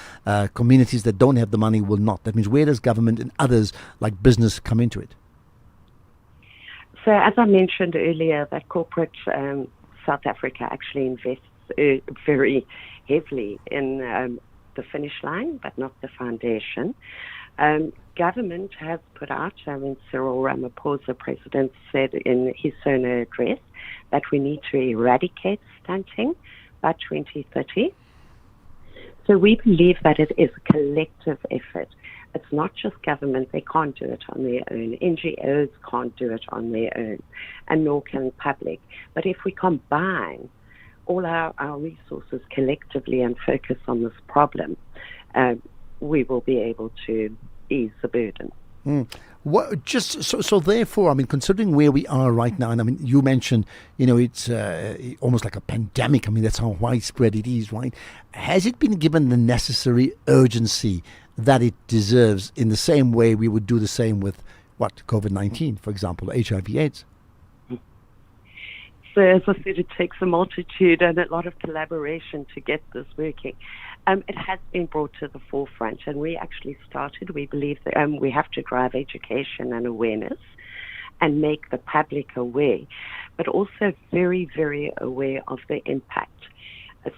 communities that don't have the money will not? That means where does government and others like business come into it? So as I mentioned earlier, that corporate South Africa actually invests very heavily in the finish line, but not the foundation. Government has put out, Cyril Ramaphosa, President, said in his own address that we need to eradicate stunting by 2030. So we believe that it is a collective effort. It's not just government. They can't do it on their own. NGOs can't do it on their own, and nor can public. But if we combine all our resources collectively and focus on this problem, we will be able to ease the burden. What, just so therefore, I mean, considering where we are right now, and I mean, you mentioned, it's almost like a pandemic. I mean, that's how widespread it is, right? Has it been given the necessary urgency that it deserves in the same way we would do the same with, COVID-19, for example, HIV/AIDS? So as I said, it takes a multitude and a lot of collaboration to get this working. It has been brought to the forefront, and we actually started. We believe that we have to drive education and awareness and make the public aware, but also very, very aware of the impact.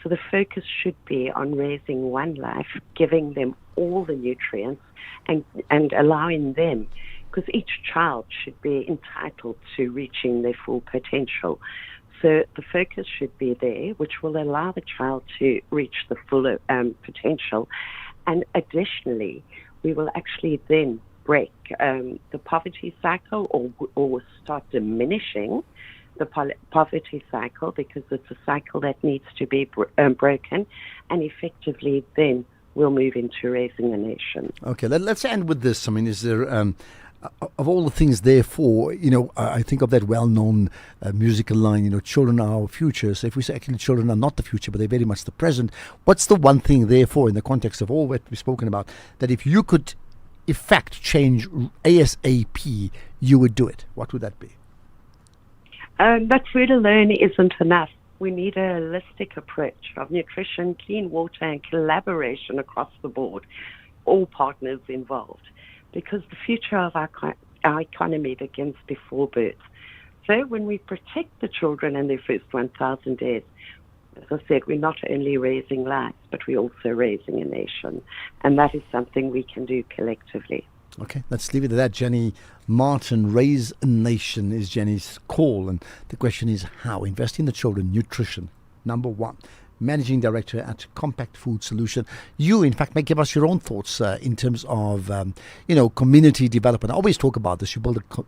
So the focus should be on raising one life, giving them all the nutrients and allowing them, because each child should be entitled to reaching their full potential. So the focus should be there, which will allow the child to reach the full potential. And additionally, we will actually then break the poverty cycle or start diminishing the poverty cycle, because it's a cycle that needs to be broken, and effectively then we'll move into raising a nation. Okay, let's end with this. I mean, is there... of all the things, therefore, I think of that well-known musical line, children are our future. So if we say actually children are not the future, but they're very much the present, what's the one thing, therefore, in the context of all that we've spoken about, that if you could, in fact, change ASAP, you would do it? What would that be? That food alone isn't enough. We need a holistic approach of nutrition, clean water, and collaboration across the board, all partners involved, because the future of our economy begins before birth. So when we protect the children in their first 1,000 days, as I said, we're not only raising lives, but we're also raising a nation. And that is something we can do collectively. Okay, let's leave it at that. Jenny Martin, Raise a Nation is Jenny's call. And the question is how? Invest in the children, nutrition, number one. Managing Director at Compact Food Solution. You, in fact, may give us your own thoughts in terms of, community development. I always talk about this.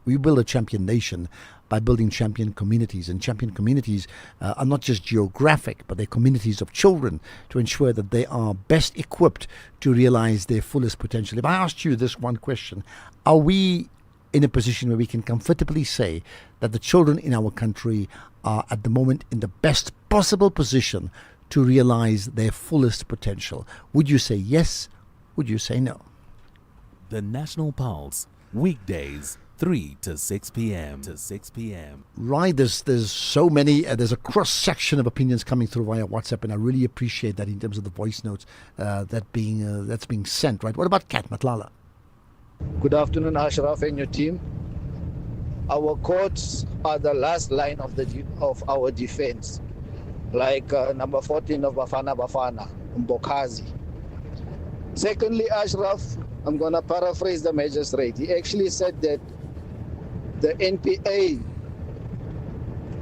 We build a champion nation by building champion communities. And champion communities are not just geographic, but they're communities of children to ensure that they are best equipped to realize their fullest potential. If I asked you this one question, are we in a position where we can comfortably say that the children in our country are at the moment in the best possible position to realize their fullest potential? Would you say yes? Would you say no? The National Pulse, weekdays, 3 to 6 p.m. Right, there's so many, there's a cross-section of opinions coming through via WhatsApp, and I really appreciate that in terms of the voice notes that's being sent, right? What about Kat Matlala? Good afternoon, Ashraf and your team. Our courts are the last line of our defense. Like number 14 of Bafana, Mbokazi. Secondly, Ashraf, I'm going to paraphrase the magistrate. He actually said that the NPA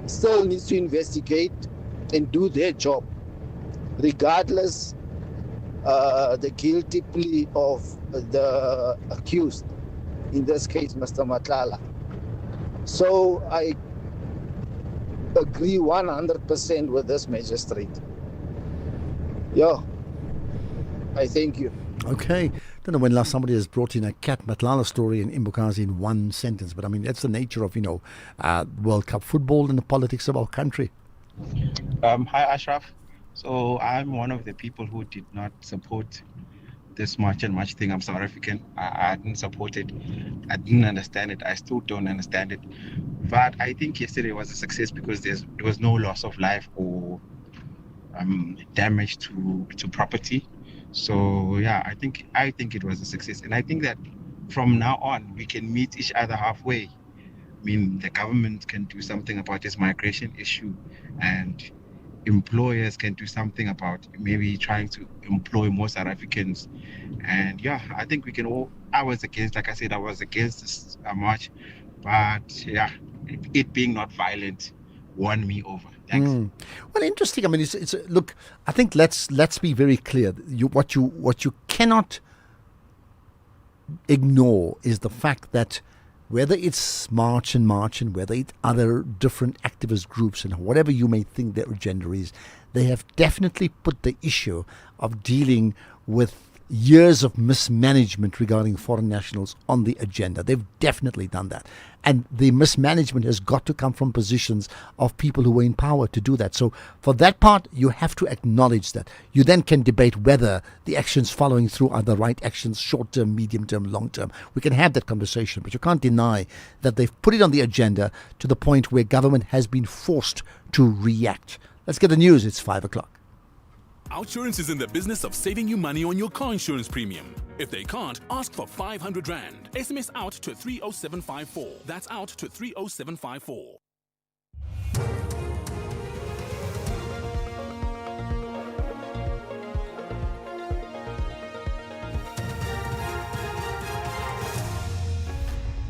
still needs to investigate and do their job, regardless the guilty plea of the accused, in this case, Mr. Matlala. So I agree 100% with this magistrate. Yeah, I thank you. Okay. Don't know when last somebody has brought in a Kat Matlala story in Imbokazi in one sentence, but I mean, that's the nature of, World Cup football and the politics of our country. Hi, Ashraf. So I'm one of the people who did not support this march and march thing. I'm South African. I didn't support it. I didn't understand it. I still don't understand it. But I think yesterday was a success because there was no loss of life or damage to property. So yeah, I think it was a success, and I think that from now on we can meet each other halfway. I mean, the government can do something about this migration issue, and employers can do something about maybe trying to employ more South Africans. And yeah, I think we can all, I was against this march, but yeah, it being not violent won me over. Thanks. Well, interesting. I mean, it's look. I think let's be very clear. What you cannot ignore is the fact that whether it's March and whether it's other different activist groups and whatever you may think their agenda is, they have definitely put the issue of dealing with years of mismanagement regarding foreign nationals on the agenda. They've definitely done that. And the mismanagement has got to come from positions of people who were in power to do that. So for that part, you have to acknowledge that. You then can debate whether the actions following through are the right actions, short-term, medium-term, long-term. We can have that conversation, but you can't deny that they've put it on the agenda to the point where government has been forced to react. Let's get the news. It's 5 o'clock. Outsurance is in the business of saving you money on your car insurance premium. If they can't, ask for 500 Rand. SMS out to 30754. That's out to 30754.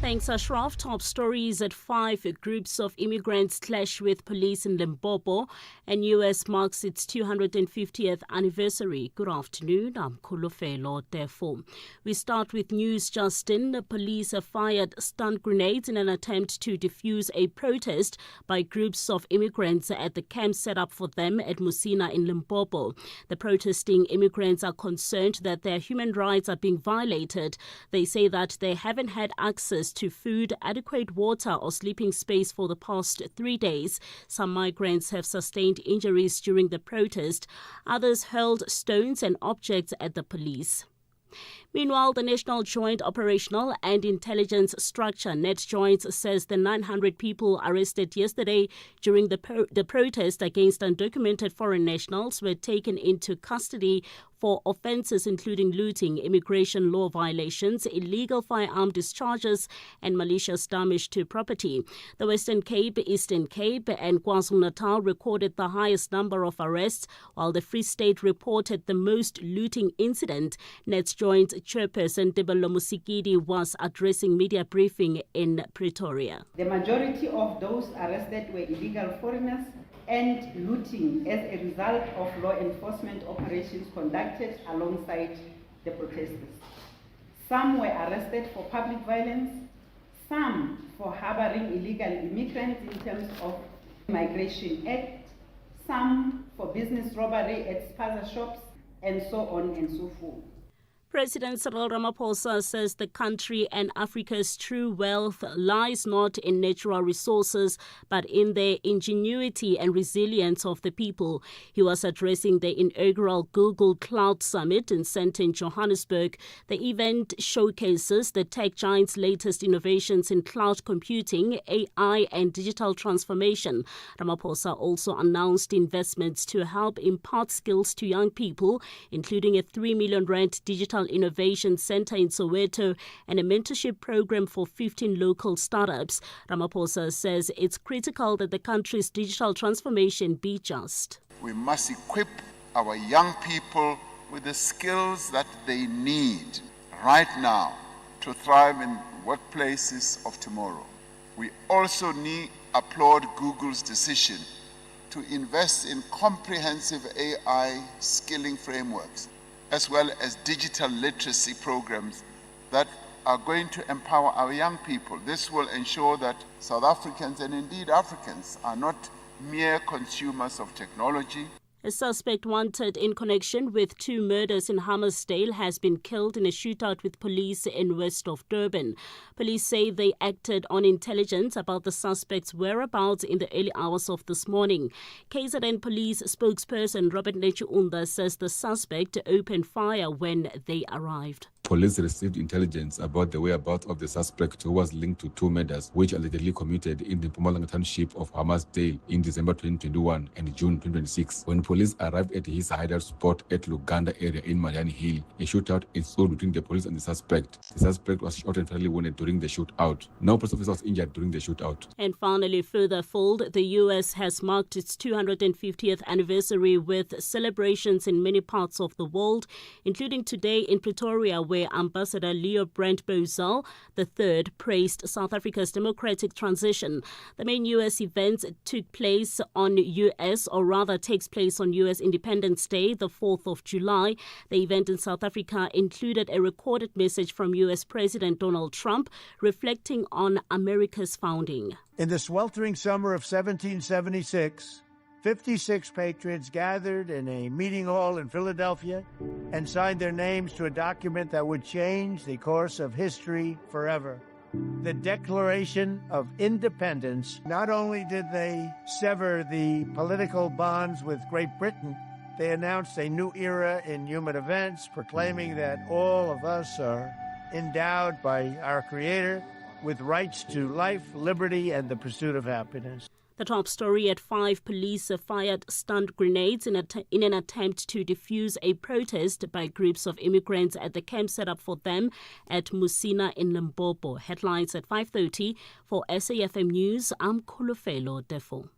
Thanks, Ashraf. Top stories at 5. Groups of immigrants clash with police in Limpopo, and US marks its 250th anniversary. Good afternoon. I'm Kulofelo Tefo. We start with news, Justin. The police have fired stun grenades in an attempt to defuse a protest by groups of immigrants at the camp set up for them at Musina in Limpopo. The protesting immigrants are concerned that their human rights are being violated. They say that they haven't had access to food, adequate water or sleeping space for the past 3 days. Some migrants have sustained injuries during the protest. Others hurled stones and objects at the police. Meanwhile, the National Joint Operational and Intelligence Structure, NetJoint, says the 900 people arrested yesterday during the protest against undocumented foreign nationals were taken into custody for offences including looting, immigration law violations, illegal firearm discharges and malicious damage to property. The Western Cape, Eastern Cape and KwaZulu-Natal recorded the highest number of arrests, while the Free State reported the most looting incident. NetJoint chairperson Tebelo Musikidi was addressing media briefing in Pretoria. The majority of those arrested were illegal foreigners and looting as a result of law enforcement operations conducted alongside the protesters. Some were arrested for public violence, some for harboring illegal immigrants in terms of Migration Act, some for business robbery at spaza shops, and so on and so forth. President Cyril Ramaphosa says the country and Africa's true wealth lies not in natural resources, but in the ingenuity and resilience of the people. He was addressing the inaugural Google Cloud Summit in Centre in Johannesburg. The event showcases the tech giant's latest innovations in cloud computing, AI, and digital transformation. Ramaphosa also announced investments to help impart skills to young people, including a 3 million rand digital innovation center in Soweto and a mentorship program for 15 local startups. Ramaphosa says it's critical that the country's digital transformation be just. We must equip our young people with the skills that they need right now to thrive in workplaces of tomorrow. We also applaud Google's decision to invest in comprehensive AI skilling frameworks, as well as digital literacy programs that are going to empower our young people. This will ensure that South Africans, and indeed Africans, are not mere consumers of technology. A suspect wanted in connection with 2 murders in Hammersdale has been killed in a shootout with police in west of Durban. Police say they acted on intelligence about the suspect's whereabouts in the early hours of this morning. KZN police spokesperson Robert Nechuunda says the suspect opened fire when they arrived. police received intelligence about the whereabouts of the suspect who was linked to 2 murders which allegedly committed in the Madlanga township of Hammarsdale in December 2021 and June 2026. When police arrived at his hideout spot at Luganda area in Mariani Hill, a shootout ensued between the police and the suspect. The suspect was shot and fatally wounded during the shootout. No police officer was injured during the shootout. And finally, further afield, the U.S. has marked its 250th anniversary with celebrations in many parts of the world, including today in Pretoria, where Ambassador Leo Brand Bozal III praised South Africa's democratic transition. The main U.S. event takes place on U.S. Independence Day, the 4th of July. The event in South Africa included a recorded message from U.S. President Donald Trump reflecting on America's founding. In the sweltering summer of 1776, 56 patriots gathered in a meeting hall in Philadelphia and signed their names to a document that would change the course of history forever. The Declaration of Independence. Not only did they sever the political bonds with Great Britain, they announced a new era in human events, proclaiming that all of us are endowed by our Creator with rights to life, liberty, and the pursuit of happiness. The top story at 5, police fired stun grenades in an attempt to defuse a protest by groups of immigrants at the camp set up for them at Musina in Limpopo. Headlines at 5:30 for SAFM News. I'm Kulufelo Defo.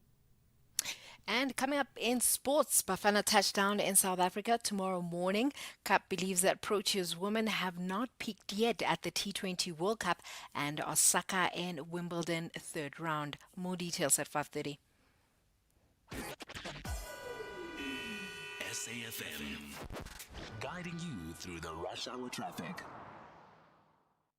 And coming up in sports, Bafana touchdown in South Africa tomorrow morning. Cup believes that Proteas women have not peaked yet at the T20 World Cup and Osaka and Wimbledon third round. More details at 5:30. SAFM, guiding you through the rush hour traffic.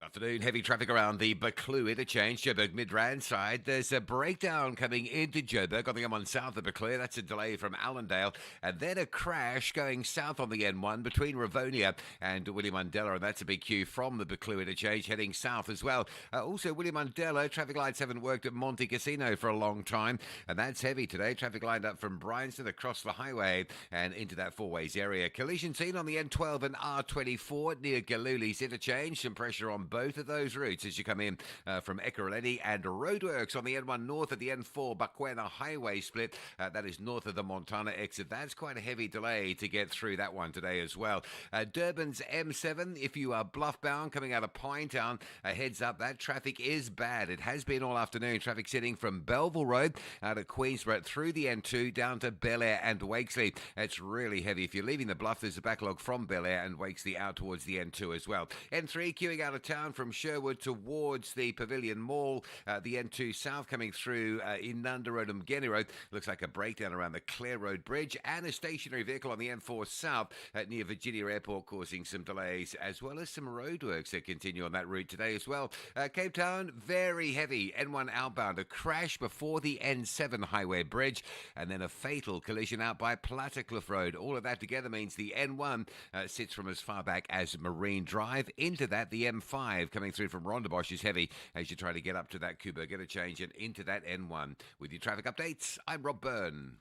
Afternoon, heavy traffic around the Buccleuch interchange, Joburg Midrand side. There's a breakdown coming into Joburg on the M1 south of Buccleuch. That's a delay from Allendale. And then a crash going south on the N1 between Rivonia and William Mandela. And that's a big queue from the Buccleuch interchange heading south as well. Also, William Mandela, traffic lights haven't worked at Monte Casino for a long time. And that's heavy today. Traffic lined up from Bryanston across the highway and into that four-ways area. Collision seen on the N12 and R24 near Galuli's interchange. Some pressure on both of those routes as you come in from Ekurhuleni, and roadworks on the N1 north of the N4 Bakwena highway split. That is north of the Montana exit. That's quite a heavy delay to get through that one today as well. Durban's M7, if you are bluff bound coming out of Pinetown, heads up, that traffic is bad. It has been all afternoon. Traffic sitting from Belleville Road out of Queensborough through the N2 down to Bel Air and Wakesley. It's really heavy. If you're leaving the bluff, there's a backlog from Bel Air and Wakesley out towards the N2 as well. N3 queuing out of town from Sherwood towards the Pavilion Mall. The N2 South coming through Inanda Road and Mgeni Road. Looks like a breakdown around the Clare Road Bridge, and a stationary vehicle on the N4 South near Virginia Airport causing some delays, as well as some roadworks that continue on that route today as well. Cape Town, very heavy. N1 outbound, a crash before the N7 highway bridge, and then a fatal collision out by Plattercliff Road. All of that together means the N1 sits from as far back as Marine Drive. Into that, the M5 coming through from Rondebosch is heavy as you try to get up to that Kuba, get a change and into that N1. With your traffic updates, I'm Rob Byrne.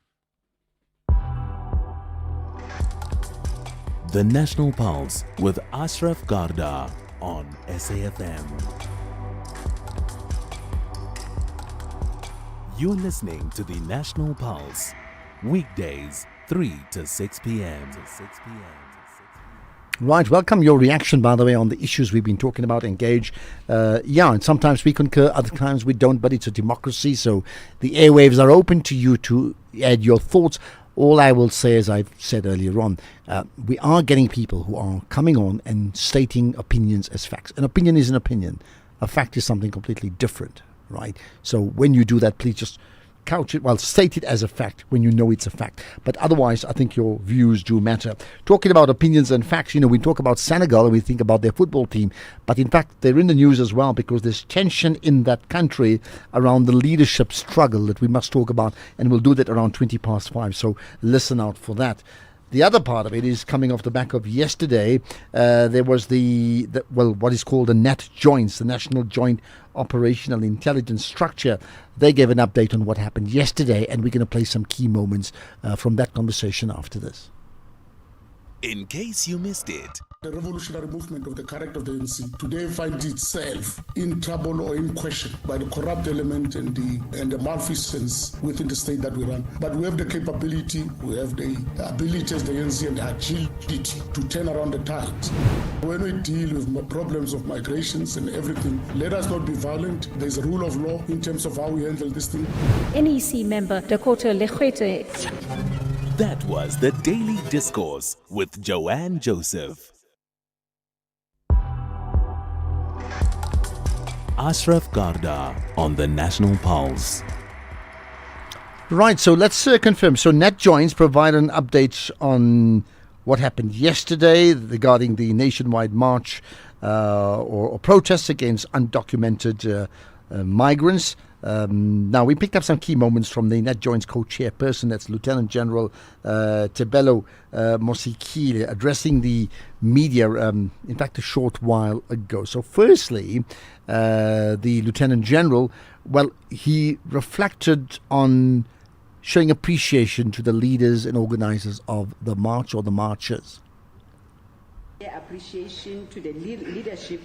The National Pulse with Ashraf Garda on SAFM. You're listening to the National Pulse, weekdays 3 to 6 p.m. Right, welcome your reaction, by the way, on the issues we've been talking about. Engage. And sometimes we concur, other times we don't, but it's a democracy, so the airwaves are open to you to add your thoughts. All I will say, as I've said earlier on, we are getting people who are coming on and stating opinions as facts. An opinion is an opinion. A fact is something completely different, right? So when you do that, please just couch it, state it as a fact when you know it's a fact. But otherwise, I think your views do matter. Talking about opinions and facts, we talk about Senegal and we think about their football team. But in fact, they're in the news as well because there's tension in that country around the leadership struggle that we must talk about. And we'll do that around 5:20. So listen out for that. The other part of it is coming off the back of yesterday. There was what is called the NAT Joints, the National Joint Operational Intelligence Structure. They gave an update on what happened yesterday, and we're going to play some key moments from that conversation after this. In case you missed it, The revolutionary movement of the character of the ANC today finds itself in trouble or in question by the corrupt element and the malfeasance within the state that we run. But we have the capability, we have the ability as the ANC and the agility to turn around the tide. When we deal with problems of migrations and everything, let us not be violent. There's a rule of law in terms of how we handle this thing. NEC member Dakota Lekwete. That was the Daily Discourse with Joanne Joseph. Ashraf Garda on the National Pulse. Right, so let's confirm. So NetJoins provide an update on what happened yesterday regarding the nationwide march or protests against undocumented migrants. Now, we picked up some key moments from the NetJoins co-chairperson, that's Lieutenant General Tebelo Mosikile, addressing the media, in fact, a short while ago. So firstly, the Lieutenant General, well, he reflected on showing appreciation to the leaders and organizers of the march or the marchers. Appreciation to the leadership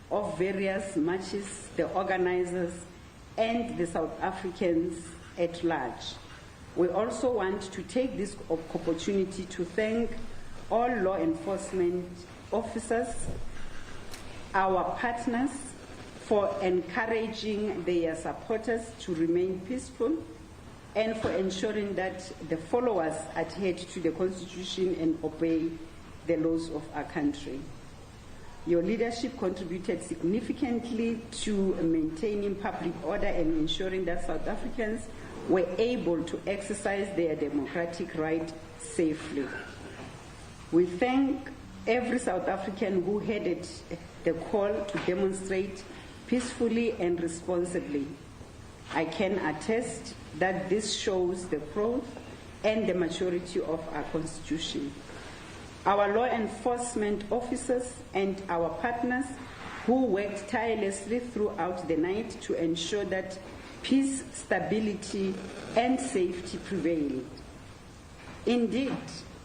of various marches, the organizers, and the South Africans at large. We also want to take this opportunity to thank all law enforcement officers, our partners, for encouraging their supporters to remain peaceful and for ensuring that the followers adhere to the Constitution and obey the laws of our country. Your leadership contributed significantly to maintaining public order and ensuring that South Africans were able to exercise their democratic right safely. We thank every South African who heeded the call to demonstrate peacefully and responsibly. I can attest that this shows the growth and the maturity of our Constitution. Our law enforcement officers and our partners who worked tirelessly throughout the night to ensure that peace, stability, and safety prevailed. Indeed,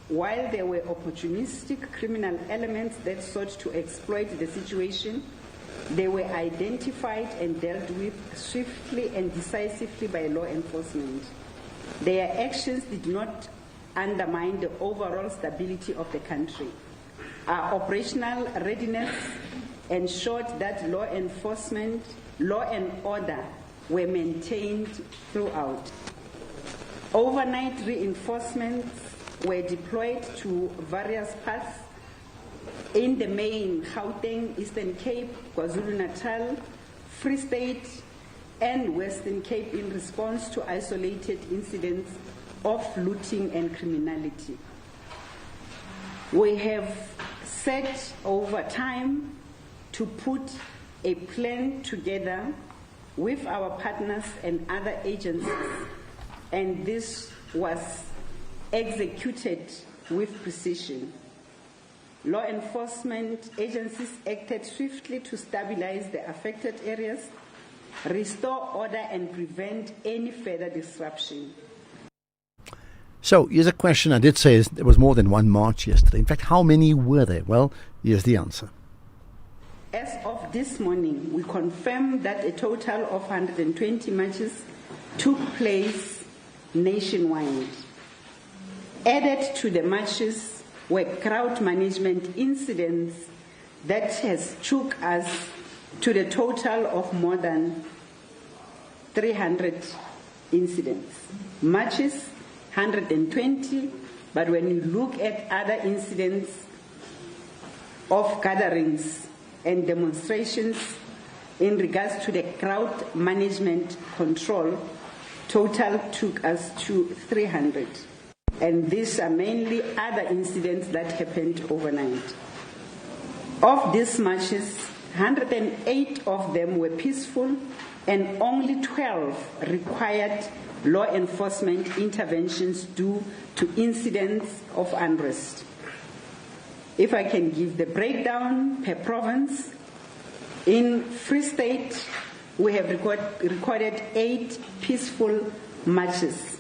while there were opportunistic criminal elements that sought to exploit the situation, they were identified and dealt with swiftly and decisively by law enforcement. Their actions did not undermine the overall stability of the country. Our operational readiness ensured that law enforcement, law and order were maintained throughout. Overnight reinforcements were deployed to various parts in the main Gauteng, Eastern Cape, KwaZulu-Natal, Free State, and Western Cape in response to isolated incidents of looting and criminality. We have set over time to put a plan together with our partners and other agencies, and this was executed with precision. Law enforcement agencies acted swiftly to stabilize the affected areas, restore order, and prevent any further disruption. So, here's a question I did say is there was more than one march yesterday. In fact, how many were there? Well, here's the answer. As of this morning, we confirm that a total of 120 marches took place nationwide. Added to the marches were crowd management incidents that has took us to the total of more than 300 incidents. Marches, 120, but when you look at other incidents of gatherings and demonstrations in regards to the crowd management control, total took us to 300. And these are mainly other incidents that happened overnight. Of these marches, 108 of them were peaceful and only 12 required law enforcement interventions due to incidents of unrest. If I can give the breakdown per province, in Free State, we have recorded 8 peaceful marches.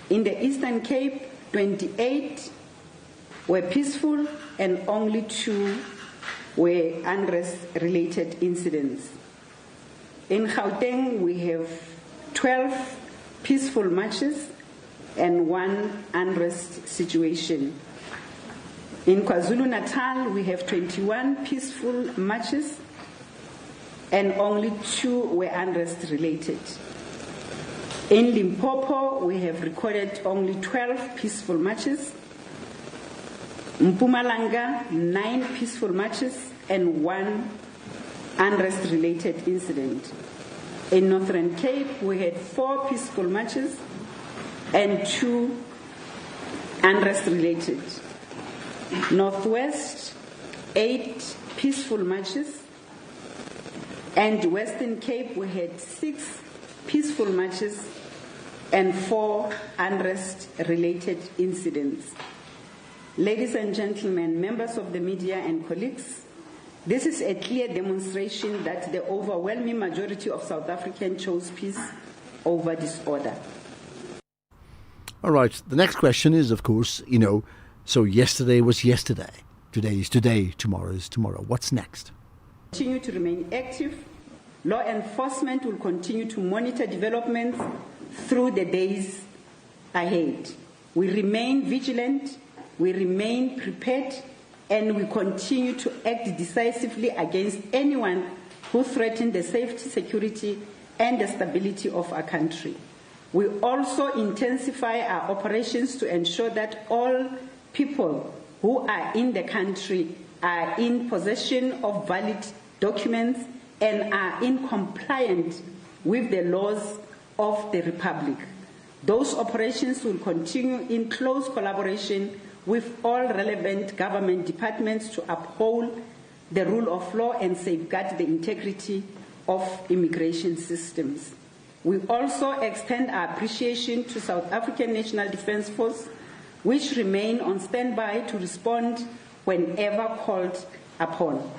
In the Eastern Cape, 28. were peaceful and only 2 were unrest-related incidents. In Gauteng, we have 12 peaceful marches and 1 unrest situation. In KwaZulu-Natal, we have 21 peaceful marches and only 2 were unrest-related. In Limpopo, we have recorded only 12 peaceful marches. Mpumalanga, 9 peaceful marches and 1 unrest-related incident. In Northern Cape, we had 4 peaceful marches and 2 unrest-related. Northwest, 8 peaceful marches, and Western Cape, we had 6 peaceful marches and 4 unrest-related incidents. Ladies and gentlemen, members of the media and colleagues, this is a clear demonstration that the overwhelming majority of South Africans chose peace over disorder. All right, the next question is, of course, so yesterday was yesterday, today is today, tomorrow is tomorrow. What's next? Continue to remain active. Law enforcement will continue to monitor developments through the days ahead. We remain vigilant, we remain prepared, and we continue to act decisively against anyone who threatens the safety, security, and the stability of our country. We also intensify our operations to ensure that all people who are in the country are in possession of valid documents and are in compliance with the laws of the Republic. Those operations will continue in close collaboration with all relevant government departments to uphold the rule of law and safeguard the integrity of immigration systems. We also extend our appreciation to South African National Defence Force, which remain on standby to respond whenever called upon.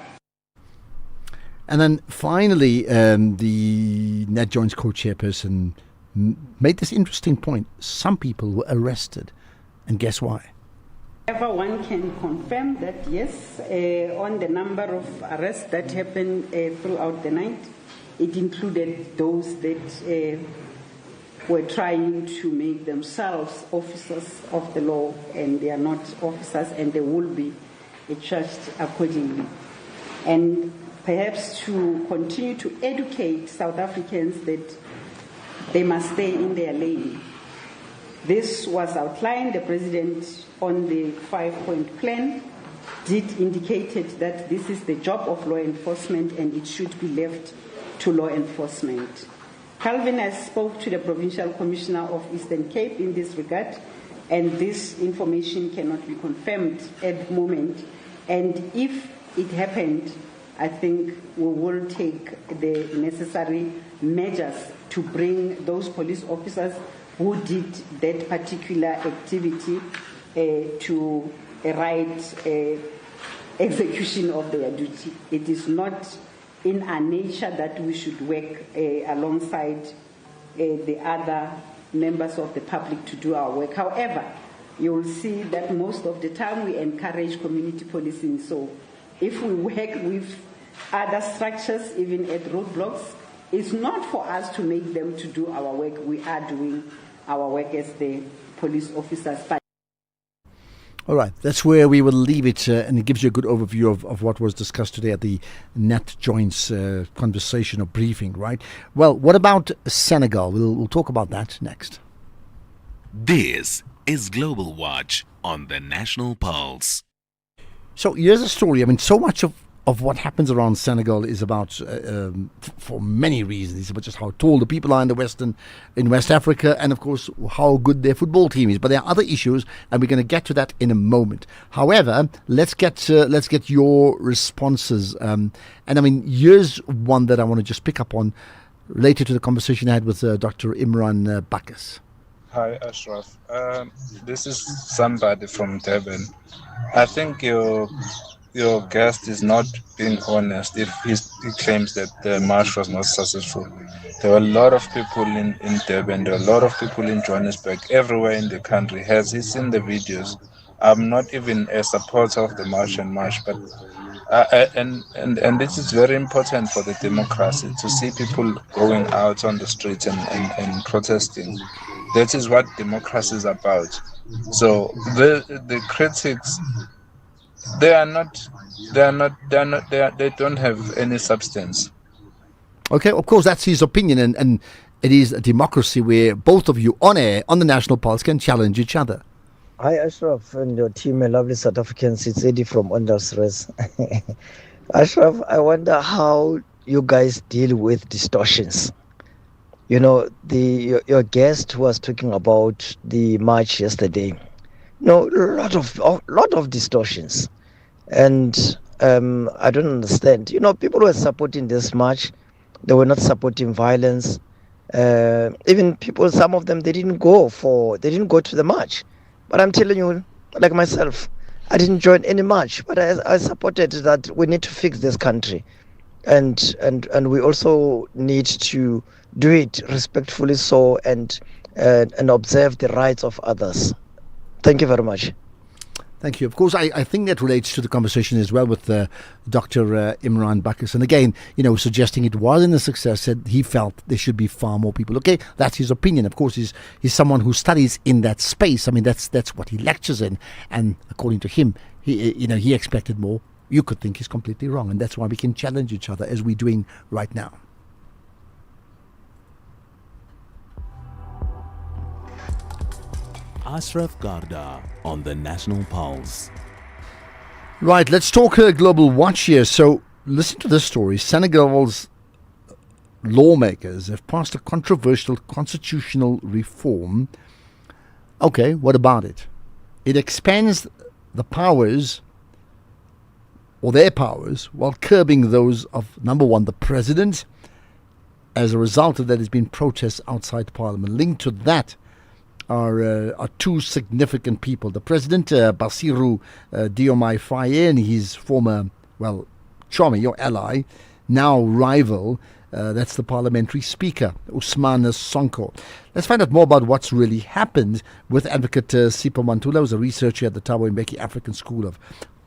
And then finally, the NetJoins co-chairperson made this interesting point. Some people were arrested, and guess why? Everyone can confirm that, yes, on the number of arrests that happened throughout the night, it included those that were trying to make themselves officers of the law, and they are not officers, and they will be charged accordingly. And perhaps to continue to educate South Africans that they must stay in their lane. This was outlined. The President on the 5-point plan did indicated that this is the job of law enforcement and it should be left to law enforcement. Calvin has spoke to the Provincial Commissioner of Eastern Cape in this regard, and this information cannot be confirmed at the moment. And if it happened, I think we will take the necessary measures to bring those police officers who did that particular activity to a right execution of their duty. It is not in our nature that we should work alongside the other members of the public to do our work. However, you will see that most of the time we encourage community policing. So if we work with other structures, even at roadblocks, it's not for us to make them to do our work. We are doing our work as the police officers. All right, that's where we will leave it, and it gives you a good overview of what was discussed today at the NetJoins conversation or briefing, right? Well, what about Senegal? We'll talk about that next. This is Global Watch on the National Pulse. So here's a story. I mean, so much of what happens around Senegal is about, for many reasons, it's about just how tall the people are in West Africa, and of course how good their football team is. But there are other issues, and we're going to get to that in a moment. However, let's get your responses. And I mean, here's one that I want to just pick up on, related to the conversation I had with Dr. Imran Bakas. Hi, Ashraf. This is somebody from Durban. I think your guest is not being honest if he claims that the march was not successful. There were a lot of people in Durban, there were a lot of people in Johannesburg, everywhere in the country. Has he seen the videos? I'm not even a supporter of the March and March, but and this is very important for the democracy to see people going out on the streets and protesting. That is what democracy is about. So the critics, they don't have any substance. Okay, of course, that's his opinion, and it is a democracy where both of you on air, on the National Pulse, can challenge each other. Hi, Ashraf and your team, my lovely South Africans. It's Eddie from Ondersres. Ashraf, I wonder how you guys deal with distortions. You know, your guest was talking about the march yesterday. No, lot of distortions, and I don't understand. You know, people were supporting this march. They were not supporting violence. Even people, some of them, they didn't go to the march. But I'm telling you, like myself, I didn't join any march, but I supported that we need to fix this country, and we also need to do it respectfully, so and observe the rights of others. Thank you very much. Thank you. Of course, I think that relates to the conversation as well with Dr. Imran Bacchus. And again, suggesting it wasn't a success, said he felt there should be far more people. Okay, that's his opinion. Of course, he's someone who studies in that space. I mean, that's what he lectures in. And according to him, he expected more. You could think he's completely wrong. And that's why we can challenge each other as we're doing right now. Ashraf Garda on the National Pulse. Right, let's talk Global Watch here. So listen to this story. Senegal's lawmakers have passed a controversial constitutional reform. Okay, what about it? It expands the powers, or their powers, while curbing those of, number one, the president. As a result of that, there's been protests outside Parliament. Linked to that are two significant people. The president, Bassirou Diomaye Faye, and his former, chummy, your ally, now rival, that's the parliamentary speaker, Ousmane Sonko. Let's find out more about what's really happened with Advocate Sipho Mantula, who's a researcher at the Thabo Mbeki African School of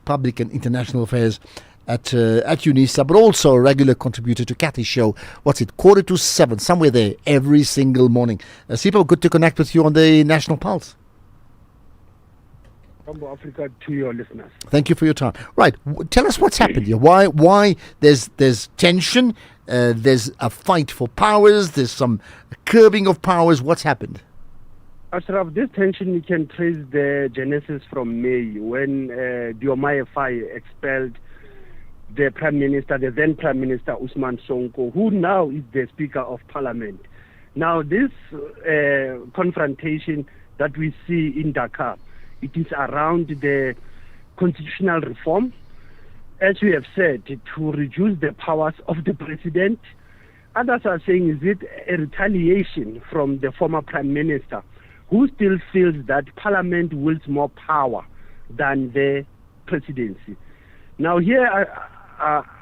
Public and International Affairs at UNISA, but also a regular contributor to Kathy's show. What's it, 6:45, somewhere there, every single morning. Sipho, good to connect with you on the National Pulse. Combo Africa to your listeners. Thank you for your time. Right, tell us what's happened here. Why there's tension, there's a fight for powers, there's some curbing of powers. What's happened? Ashraf, this tension, you can trace the genesis from May when Diomaye Faye expelled the then Prime Minister Ousmane Sonko, who now is the Speaker of Parliament. Now, this confrontation that we see in Dakar, it is around the constitutional reform, as we have said, to reduce the powers of the president. Others are saying, is it a retaliation from the former Prime Minister, who still feels that Parliament wields more power than the presidency? Now, here,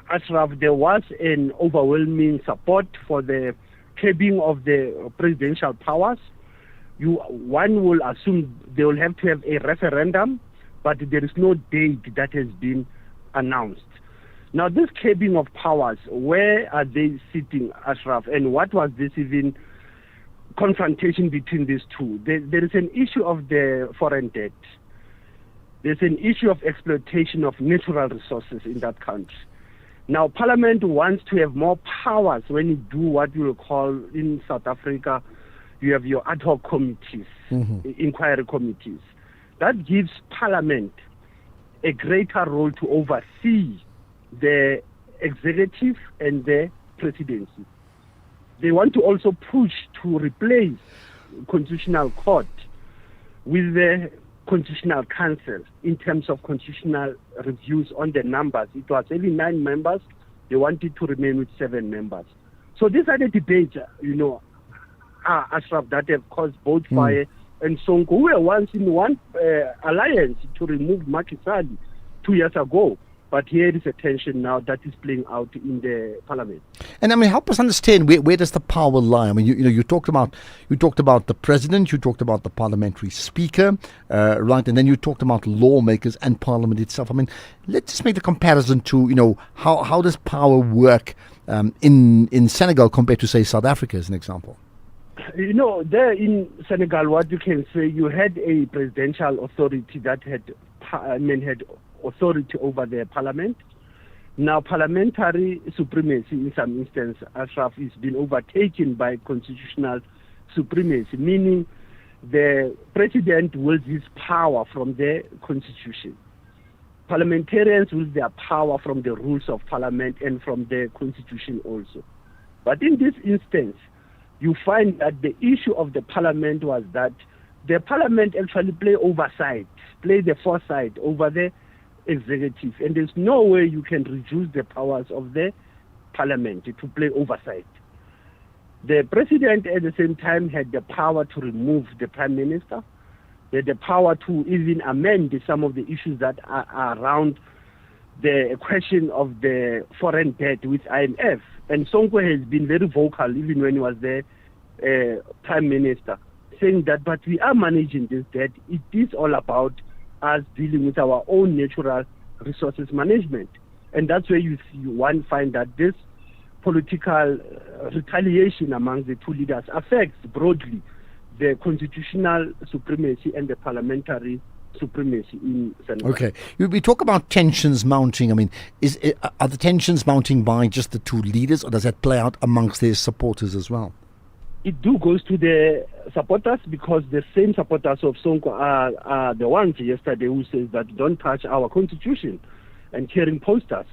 Ashraf, there was an overwhelming support for the curbing of the presidential powers. One will assume they will have to have a referendum, but there is no date that has been announced. Now, this curbing of powers, where are they sitting, Ashraf, and what was this even confrontation between these two? There is an issue of the foreign debt. There's an issue of exploitation of natural resources in that country. Now, Parliament wants to have more powers when you do what we will call in South Africa, you have your ad hoc committees, inquiry committees. That gives Parliament a greater role to oversee the executive and the presidency. They want to also push to replace Constitutional Court with the Constitutional Council in terms of constitutional reviews on the numbers. It was only 9 members. They wanted to remain with 7 members. So these are the debates, Ashraf, that have caused both Faye and Sonko, who were once in one alliance to remove Macky Sall 2 years ago. But here is a tension now that is playing out in the parliament. And I mean, help us understand where does the power lie? I mean, you talked about the president, you talked about the parliamentary speaker, right, and then you talked about lawmakers and parliament itself. I mean, let's just make the comparison to how does power work in Senegal compared to, say, South Africa as an example. There in Senegal, what you can say, you had a presidential authority that had authority over the parliament. Now, parliamentary supremacy in some instance, Ashraf, is being overtaken by constitutional supremacy, meaning the president wields his power from the constitution. Parliamentarians wield their power from the rules of parliament and from the constitution also. But in this instance, you find that the issue of the parliament was that the parliament actually play the foresight over the executive, and there's no way you can reduce the powers of the parliament to play oversight. The president at the same time had the power to remove the prime minister. They had the power to even amend some of the issues that are around the question of the foreign debt with IMF. And Sonko has been very vocal, even when he was the prime minister, saying that, but we are managing this debt. It is all about us dealing with our own natural resources management. And that's where you find that this political retaliation among the two leaders affects broadly the constitutional supremacy and the parliamentary supremacy in Senegal. Okay. We talk about tensions mounting. I mean, are the tensions mounting by just the two leaders, or does that play out amongst their supporters as well? It goes to the supporters, because the same supporters of Sonko are the ones yesterday who says that don't touch our constitution and carrying posters.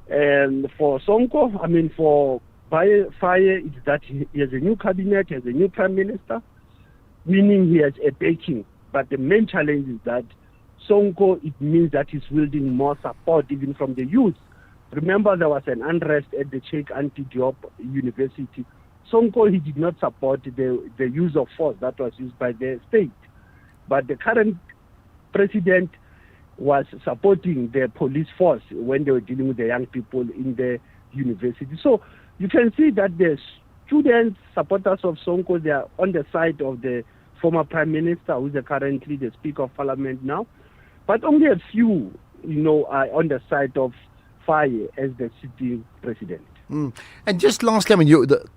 And for Sonko, for Faye, it's that he has a new cabinet, he has a new prime minister, meaning he has a backing. But the main challenge is that Sonko, it means that he's wielding more support even from the youth. Remember, there was an unrest at the Sheikh Anta Diop University. Sonko, he did not support the use of force that was used by the state. But the current president was supporting the police force when they were dealing with the young people in the university. So you can see that the students, supporters of Sonko, they are on the side of the former prime minister, who is currently the speaker of parliament now. But only a few, are on the side of Faye as the sitting president. And just lastly,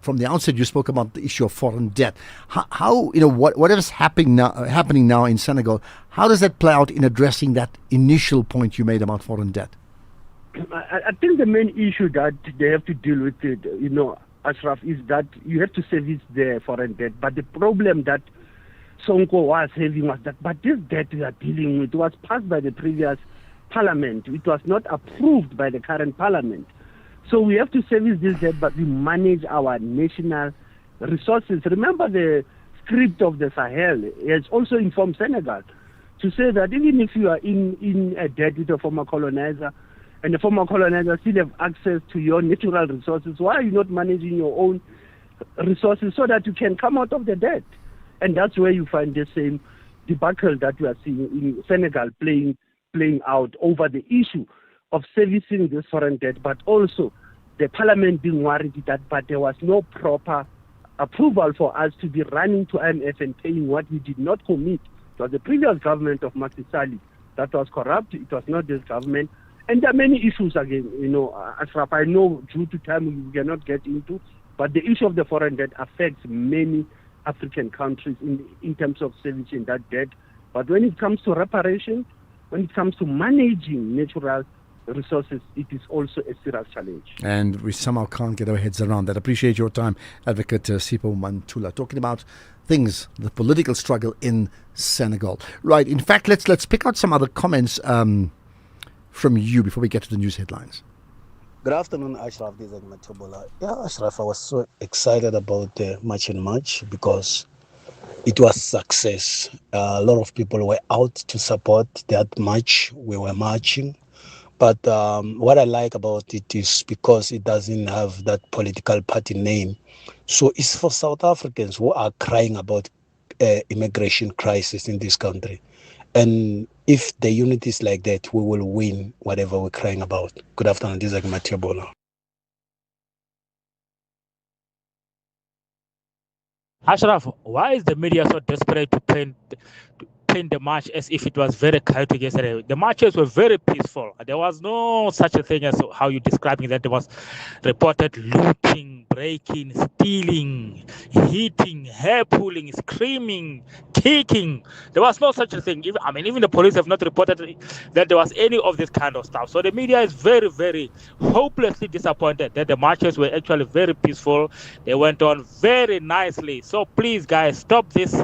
from the outset, you spoke about the issue of foreign debt. How whatever's happening now in Senegal, how does that play out in addressing that initial point you made about foreign debt? I think the main issue that they have to deal with, Ashraf, is that you have to service the foreign debt. But the problem that Sonko was having was that, but this debt we are dealing with was passed by the previous parliament. It was not approved by the current parliament. So we have to service this debt, but we manage our national resources. Remember, the script of the Sahel has also informed Senegal to say that even if you are in a debt with a former colonizer, and the former colonizer still have access to your natural resources, why are you not managing your own resources so that you can come out of the debt? And that's where you find the same debacle that we are seeing in Senegal playing out over the issue of servicing this foreign debt, but also the parliament being worried that but there was no proper approval for us to be running to IMF and paying what we did not commit. It was the previous government of Macky Sall that was corrupt. It was not this government. And there are many issues again, Ashraf, I know due to time we cannot get into, but the issue of the foreign debt affects many African countries in terms of servicing that debt. But when it comes to reparation, when it comes to managing natural resources, it is also a serious challenge. And we somehow can't get our heads around that. Appreciate your time, Advocate Sipho Mantula, talking about things, the political struggle in Senegal. Right. In fact, let's pick out some other comments from you before we get to the news headlines. Good afternoon, Ashraf. This is Matobola. Yeah, Ashraf, I was so excited about the March and March because it was success. A lot of people were out to support that march. We were marching. But what I like about it is because it doesn't have that political party name. So it's for South Africans who are crying about immigration crisis in this country. And if the unity is like that, we will win whatever we're crying about. Good afternoon. This is Matiabola. Ashraf, why is the media so desperate to paint the march as if it was very chaotic yesterday? The marches were very peaceful. There was no such a thing as how you're describing that. There was reported looting, breaking, stealing, hitting, hair pulling, screaming, kicking. There was no such a thing. Even the police have not reported that there was any of this kind of stuff. So the media is very, very hopelessly disappointed that the marches were actually very peaceful. They went on very nicely. So please, guys, stop this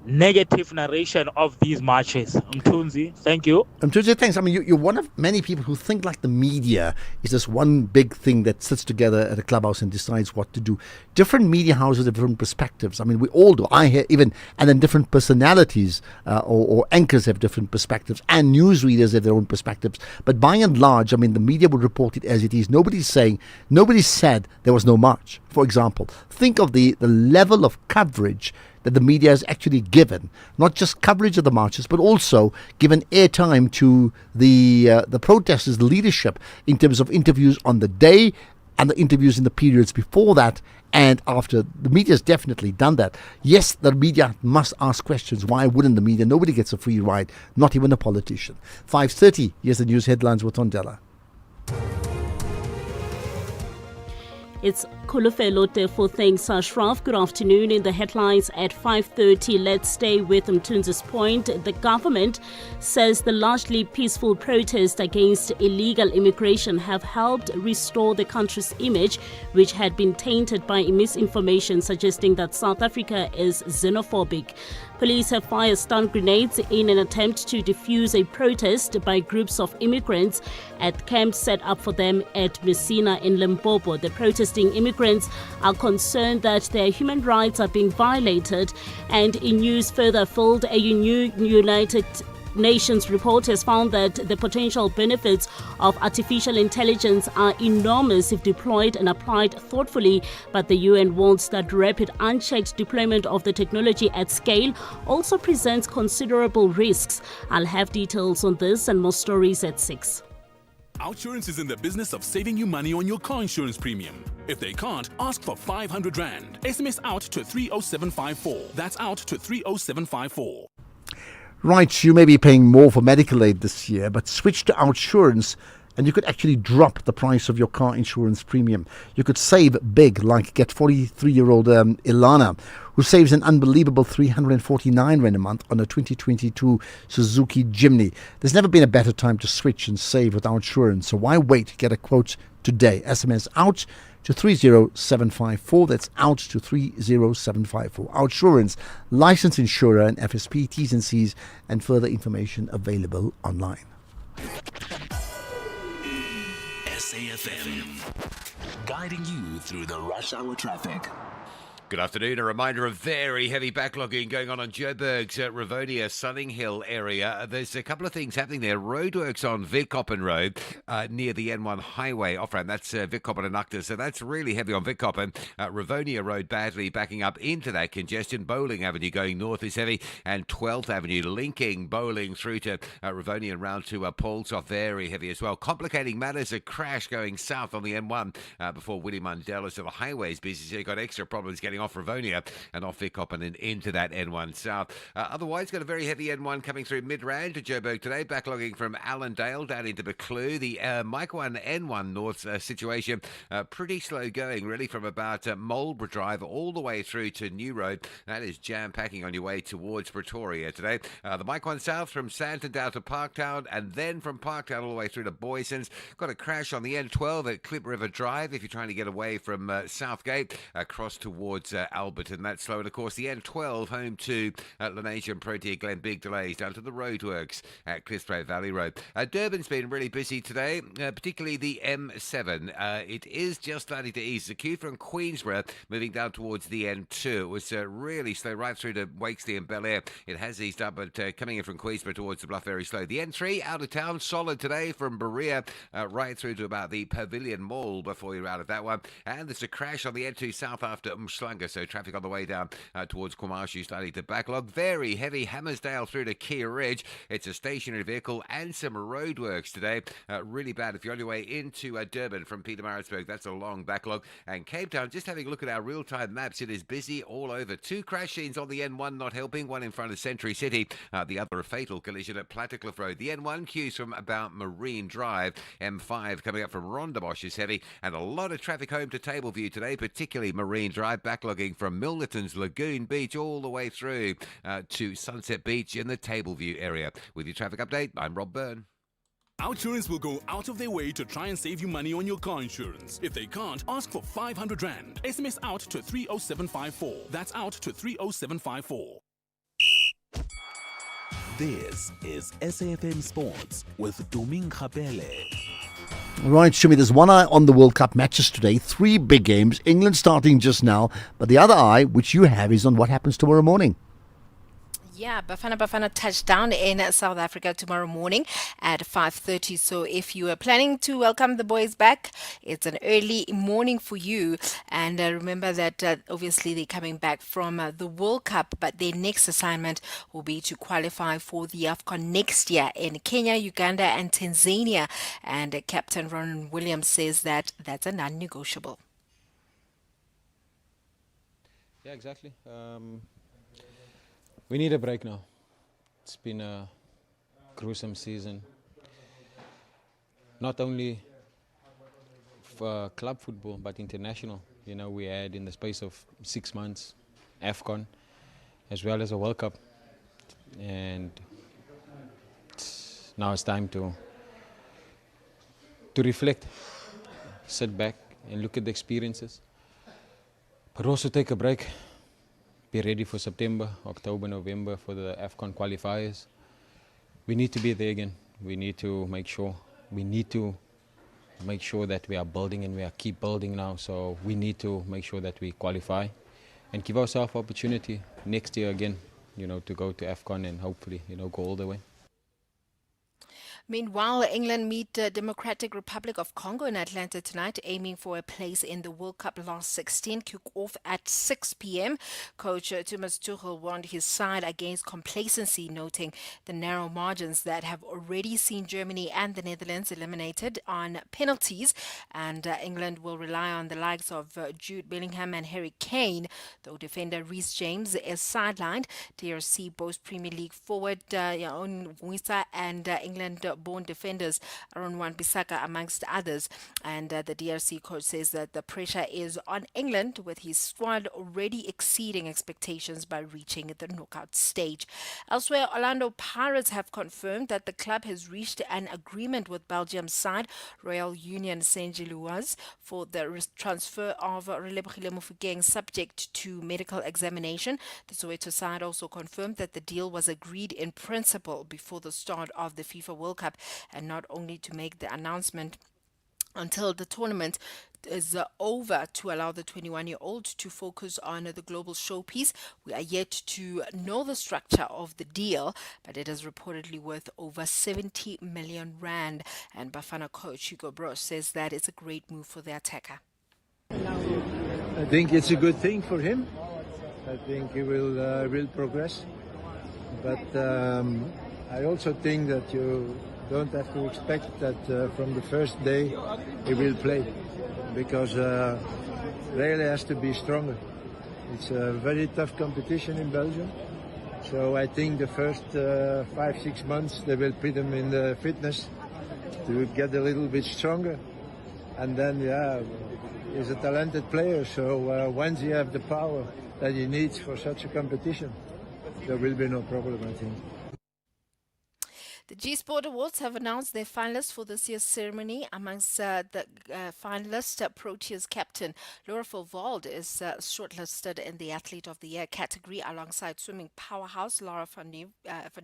negative narration of these marches. Mtunzi, thank you. Mtunzi, thanks. I mean, you're one of many people who think like the media is this one big thing that sits together at a clubhouse and decides what to do. Different media houses have different perspectives. I mean, we all do. I hear and then different personalities or anchors have different perspectives, and newsreaders have their own perspectives. But by and large, I mean, the media would report it as it is. Nobody said there was no march. For example, think of the level of coverage that the media has actually given, not just coverage of the marches, but also given airtime to the protesters' leadership in terms of interviews on the day and the interviews in the periods before that and after. The media has definitely done that. Yes, the media must ask questions. Why wouldn't the media? Nobody gets a free ride, not even a politician. 5:30, here's the news headlines with Tondela. It's Kulufelo Tefo. Thanks, Ashraf. Good afternoon. In the headlines at 5:30, let's stay with Mtunzi's point. The government says the largely peaceful protests against illegal immigration have helped restore the country's image, which had been tainted by misinformation suggesting that South Africa is xenophobic. Police have fired stun grenades in an attempt to defuse a protest by groups of immigrants at camps set up for them at Messina in Limpopo. The protesting immigrants are concerned that their human rights are being violated, and in news further afield, a new United Nations report has found that the potential benefits of artificial intelligence are enormous if deployed and applied thoughtfully, but the UN warns that rapid, unchecked deployment of the technology at scale also presents considerable risks. I'll have details on this and more stories at 6. Outsurance is in the business of saving you money on your car insurance premium. If they can't, ask for 500 Rand. SMS out to 30754. That's out to 30754. Right, you may be paying more for medical aid this year, but switch to Outsurance and you could actually drop the price of your car insurance premium. You could save big, like get 43-year-old Ilana, who saves an unbelievable 349 Rand a month on a 2022 Suzuki Jimny. There's never been a better time to switch and save with Outsurance, so why wait? Get a quote today. SMS out to 30754. That's out to 30754. Outsurance, licensed insurer and FSP, T's and C's, and further information available online. SAFM, guiding you through the rush hour traffic. Good afternoon. A reminder of very heavy backlogging going on Joburg's Rivonia, Sunning Hill area. There's a couple of things happening there. Roadworks on Witkoppen Road near the N1 highway off-ramp. That's Witkoppen and Acta. So that's really heavy on Witkoppen. Rivonia Road badly backing up into that congestion. Bowling Avenue going north is heavy. And 12th Avenue linking Bowling through to Rivonia and round to Paulsoft, very heavy as well. Complicating matters, a crash going south on the N1 before Willie Mandela. So the highway is busy. So you've got extra problems getting off Rivonia and off Witkoppen and into that N1 south. Otherwise, got a very heavy N1 coming through Midrand to Joburg today, backlogging from Allendale down into Buccleuch. The Mike 1 N1 north situation pretty slow going, really, from about Marlborough Drive all the way through to New Road. That is jam-packing on your way towards Pretoria today. The Mike 1 south from Sandton down to Parktown, and then from Parktown all the way through to Boysons. Got a crash on the N12 at Klip River Drive if you're trying to get away from Southgate across towards Alberton. That's slow. And of course, the N12 home to Lenasia and Protea Glen. Big delays down to the roadworks at Cliffspray Valley Road. Durban's been really busy today, particularly the M7. It is just starting to ease. The queue from Queensborough moving down towards the N2. It was really slow right through to Wakesley and Bel Air. It has eased up, but coming in from Queensborough towards the Bluff, very slow. The N3 out of town, solid today from Berea right through to about the Pavilion Mall before you're out of that one. And there's a crash on the N2 south after Umhlanga Madlanga. So traffic on the way down towards Kwamashu starting to backlog. Very heavy Hammersdale through to Key Ridge. It's a stationary vehicle and some roadworks today. Really bad if you're on your way into Durban from Pietermaritzburg. That's a long backlog. And Cape Town, just having a look at our real-time maps, it is busy all over. 2 crash scenes on the N1 not helping. One in front of Century City. The other a fatal collision at Plattekloof Road. The N1 queues from about Marine Drive. M5 coming up from Rondebosch is heavy. And a lot of traffic home to Tableview today, particularly Marine Drive, backlogging from Milnerton's Lagoon Beach all the way through to Sunset Beach in the Tableview area. With your traffic update, I'm Rob Byrne. Outsurance will go out of their way to try and save you money on your car insurance. If they can't, ask for 500 Rand. SMS out to 30754. That's out to 30754. This is SAFM Sports with Doming Khapele. Right, Shumi, there's one eye on the World Cup matches today. 3 big games. England starting just now. But the other eye, which you have, is on what happens tomorrow morning. Yeah, Bafana touchdown in South Africa tomorrow morning at 5:30. So if you are planning to welcome the boys back, it's an early morning for you. And remember that obviously they're coming back from the World Cup, but their next assignment will be to qualify for the AFCON next year in Kenya, Uganda, and Tanzania. And Captain Ron Williams says that that's a non-negotiable. Yeah, exactly. We need a break now. It's been a gruesome season. Not only for club football, but international. You know, we had in the space of 6 months, AFCON, as well as a World Cup. And now it's time to reflect, sit back and look at the experiences, but also take a break. Be ready for September, October, November for the AFCON qualifiers. We need to be there again. We need to make sure that we are building, and we are keep building now. So we need to make sure that we qualify and give ourselves opportunity next year again, you know, to go to AFCON and hopefully, you know, go all the way. Meanwhile, England meet the Democratic Republic of Congo in Atlanta tonight, aiming for a place in the World Cup last 16. Kick off at 6 p.m. Coach Thomas Tuchel warned his side against complacency, noting the narrow margins that have already seen Germany and the Netherlands eliminated on penalties. And England will rely on the likes of Jude Bellingham and Harry Kane, though defender Reece James is sidelined. DRC boasts Premier League forward Yaon Muisa and England-born defenders Aaron Wan-Bissaka amongst others. And the DRC coach says that the pressure is on England, with his squad already exceeding expectations by reaching the knockout stage. Elsewhere, Orlando Pirates have confirmed that the club has reached an agreement with Belgium's side Royal Union Saint-Gilloise for the transfer of Relebogile Mofokeng subject to medical examination. The Soweto side also confirmed that the deal was agreed in principle before the start of the FIFA World Cup, and not only to make the announcement until the tournament is over to allow the 21-year-old to focus on the global showpiece. We are yet to know the structure of the deal, but it is reportedly worth over 70 million rand. And Bafana coach Hugo Broos says that it's a great move for the attacker. I think it's a good thing for him. I think he will progress. But I also think that you don't have to expect that from the first day he will play, because really has to be stronger. It's a very tough competition in Belgium. So I think the first 5-6 months they will put him in the fitness to get a little bit stronger. And then, he's a talented player. So once he has the power that he needs for such a competition, there will be no problem, I think. The G Sport Awards have announced their finalists for this year's ceremony. Amongst the finalists, Proteas captain Laura Verwaalde is shortlisted in the Athlete of the Year category alongside swimming powerhouse Laura van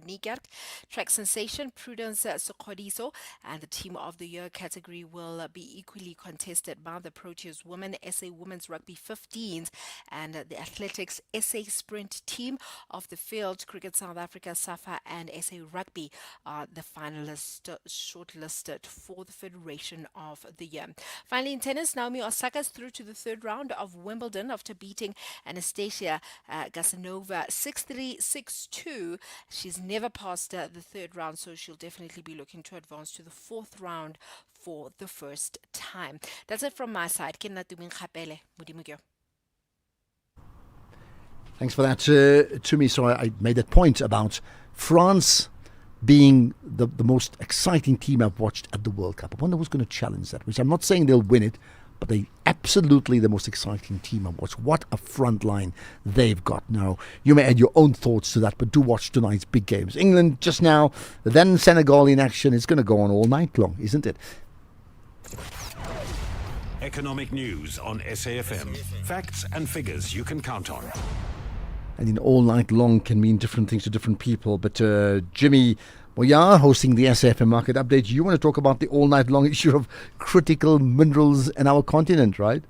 Niekerk, track sensation Prudence Sokhodiso, and the Team of the Year category will be equally contested by the Proteas Women, SA Women's Rugby 15s, and the Athletics SA Sprint Team of the Field, Cricket South Africa, SAFA, and SA Rugby are the finalists shortlisted for the Federation of the Year. Finally, in tennis, Naomi Osaka is through to the third round of Wimbledon after beating Anastasia Gasanova 6-3, 6-2. She's never passed the third round, so she'll definitely be looking to advance to the fourth round for the first time. That's it from my side. Thanks for that, to me. So I made that point about France being the most exciting team I've watched at the World Cup. I wonder who's going to challenge that, which I'm not saying they'll win it, but they absolutely the most exciting team I've watched. What a front line they've got now. You may add your own thoughts to that, but do watch tonight's big games. England just now, then Senegal in action. It's going to go on all night long, isn't it? Economic news on SAFM. Facts and figures you can count on. And in all night long can mean different things to different people. But Jimmy Moya, hosting the SAFM Market Update, you want to talk about the all night long issue of critical minerals in our continent, right?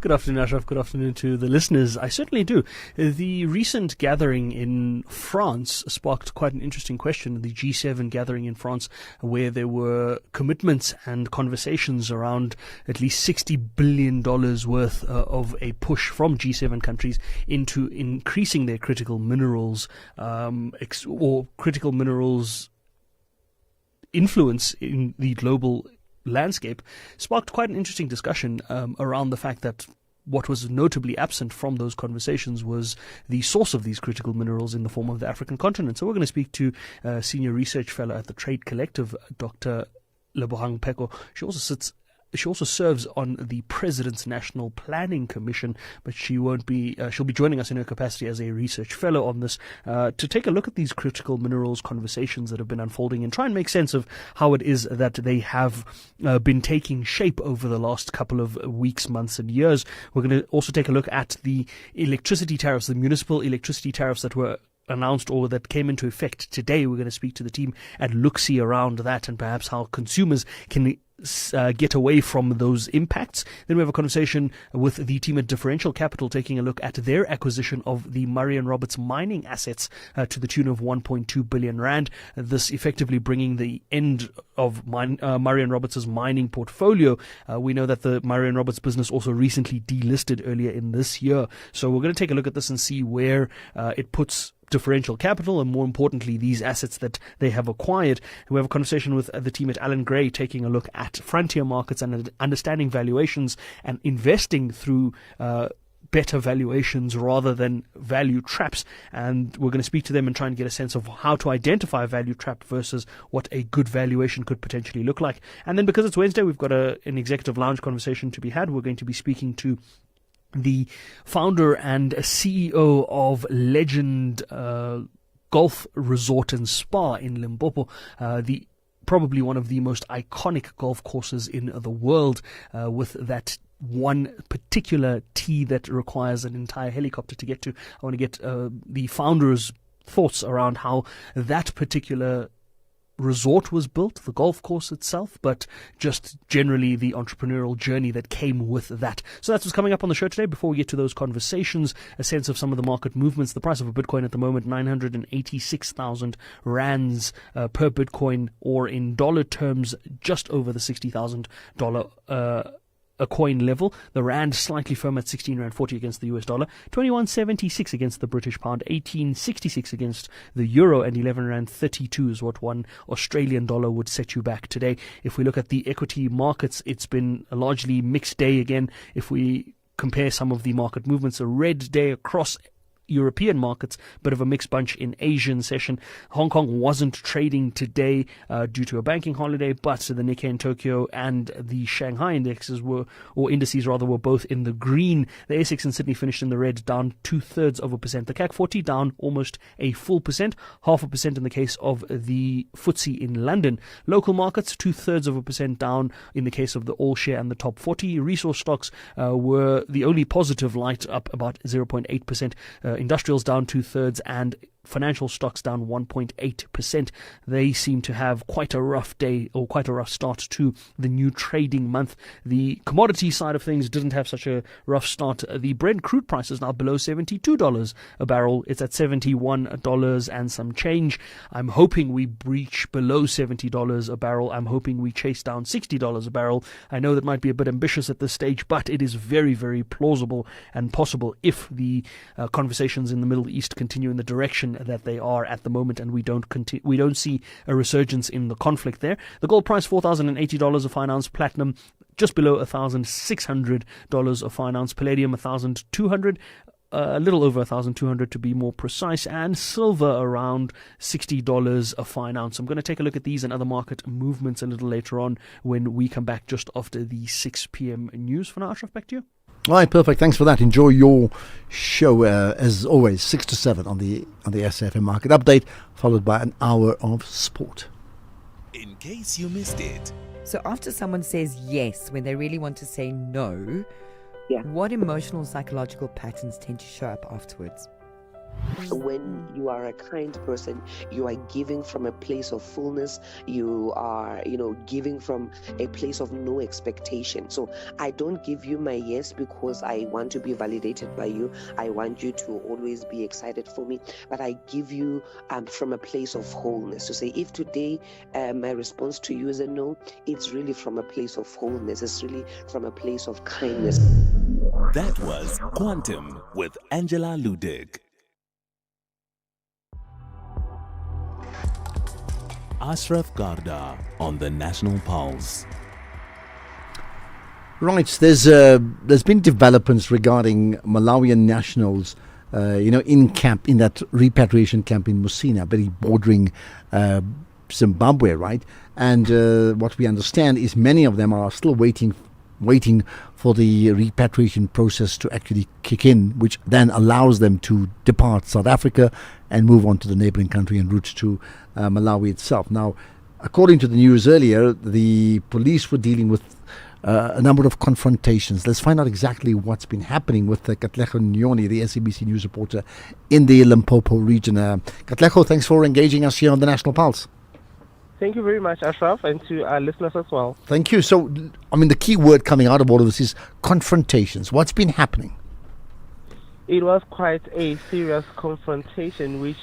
Good afternoon, Ashraf. Good afternoon to the listeners. I certainly do. The recent gathering in France sparked quite an interesting question. The G7 gathering in France, where there were commitments and conversations around at least $60 billion worth of a push from G7 countries into increasing their critical minerals or critical minerals influence in the global landscape, sparked quite an interesting discussion around the fact that what was notably absent from those conversations was the source of these critical minerals in the form of the African continent. So we're going to speak to Senior Research Fellow at the Trade Collective, Dr. Lebohang Pheko. She also serves on the President's National Planning Commission, but she'll be joining us in her capacity as a research fellow on this to take a look at these critical minerals conversations that have been unfolding and try and make sense of how it is that they have been taking shape over the last couple of weeks, months and years. We're going to also take a look at the electricity tariffs, the municipal electricity tariffs that were announced or that came into effect today. We're going to speak to the team at Luxi around that and perhaps how consumers can get away from those impacts. Then we have a conversation with the team at Differential Capital taking a look at their acquisition of the Murray & Roberts mining assets to the tune of 1.2 billion rand. This effectively bringing the end of Murray & Roberts' mining portfolio. We know that the Murray & Roberts business also recently delisted earlier in this year. So we're going to take a look at this and see where it puts Differential Capital and, more importantly, these assets that they have acquired. We have a conversation with the team at Allan Gray taking a look at frontier markets and understanding valuations and investing through better valuations rather than value traps. And we're going to speak to them and try and get a sense of how to identify a value trap versus what a good valuation could potentially look like. And then, because it's Wednesday, we've got an executive lounge conversation to be had. We're going to be speaking to the founder and CEO of Legend Golf Resort and Spa in Limpopo, probably one of the most iconic golf courses in the world, with that one particular tee that requires an entire helicopter to get to. I want to get the founder's thoughts around how that particular resort was built, the golf course itself, but just generally the entrepreneurial journey that came with that. So that's what's coming up on the show today. Before we get to those conversations, a sense of some of the market movements. The price of a Bitcoin at the moment, 986,000 rands per Bitcoin, or in dollar terms, just over the $60,000 a coin level. The rand slightly firm at 16 rand 40 against the US dollar, 21.76 against the British pound, 18.66 against the euro, and 11 rand 32 is what one Australian dollar would set you back today. If we look at the equity markets, it's been a largely mixed day again. If we compare some of the market movements, a red day across European markets, bit of a mixed bunch in Asian session. Hong Kong wasn't trading today due to a banking holiday, but the Nikkei in Tokyo and the Shanghai indices were both in the green. The ASX in Sydney finished in the red, down 0.2%. The CAC 40 down almost a full percent, 0.5% in the case of the FTSE in London. Local markets, 0.2% down in the case of the All Share and the top 40. Resource stocks were the only positive light, up about 0.8%. Industrials down 2/3, and financial stocks down 1.8%. They seem to have quite a rough day, or quite a rough start to the new trading month. The commodity side of things didn't have such a rough start. The Brent crude price is now below $72 a barrel. It's at $71 and some change. I'm hoping we breach below $70 a barrel. I'm hoping we chase down $60 a barrel. I know that might be a bit ambitious at this stage, but it is very, very plausible and possible if the conversations in the Middle East continue in the direction that they are at the moment, and we don't see a resurgence in the conflict there. The gold price $4,080 a fine ounce, platinum just below $1,600 a fine ounce, palladium 1,200, a little over 1,200 to be more precise, and silver around $60 a fine ounce. I'm going to take a look at these and other market movements a little later on when we come back just after the 6 p.m. news. For now, Ashraf, back to you. All right, perfect. Thanks for that. Enjoy your show, as always, 6 to 7 on the SAfm Market Update, followed by an hour of sport. In case you missed it. So after someone says yes when they really want to say no, what emotional, psychological patterns tend to show up afterwards? When you are a kind person, you are giving from a place of fullness. You are, giving from a place of no expectation. So I don't give you my yes because I want to be validated by you. I want you to always be excited for me. But I give you from a place of wholeness. To say, if today my response to you is a no, it's really from a place of wholeness. It's really from a place of kindness. That was Quantum with Angela Ludig. Ashraf Garda on the National Pulse. Right, there's been developments regarding Malawian nationals, in that repatriation camp in Musina, very bordering Zimbabwe, right? And what we understand is many of them are still waiting for the repatriation process to actually kick in, which then allows them to depart South Africa and move on to the neighboring country en route to Malawi itself. Now, according to the news earlier, the police were dealing with a number of confrontations. Let's find out exactly what's been happening with Katlego Nyoni, the SABC News reporter in the Limpopo region. Katlego, thanks for engaging us here on the National Pulse. Thank you very much, Ashraf, and to our listeners as well. Thank you. So, the key word coming out of all of this is confrontations. What's been happening? It was quite a serious confrontation which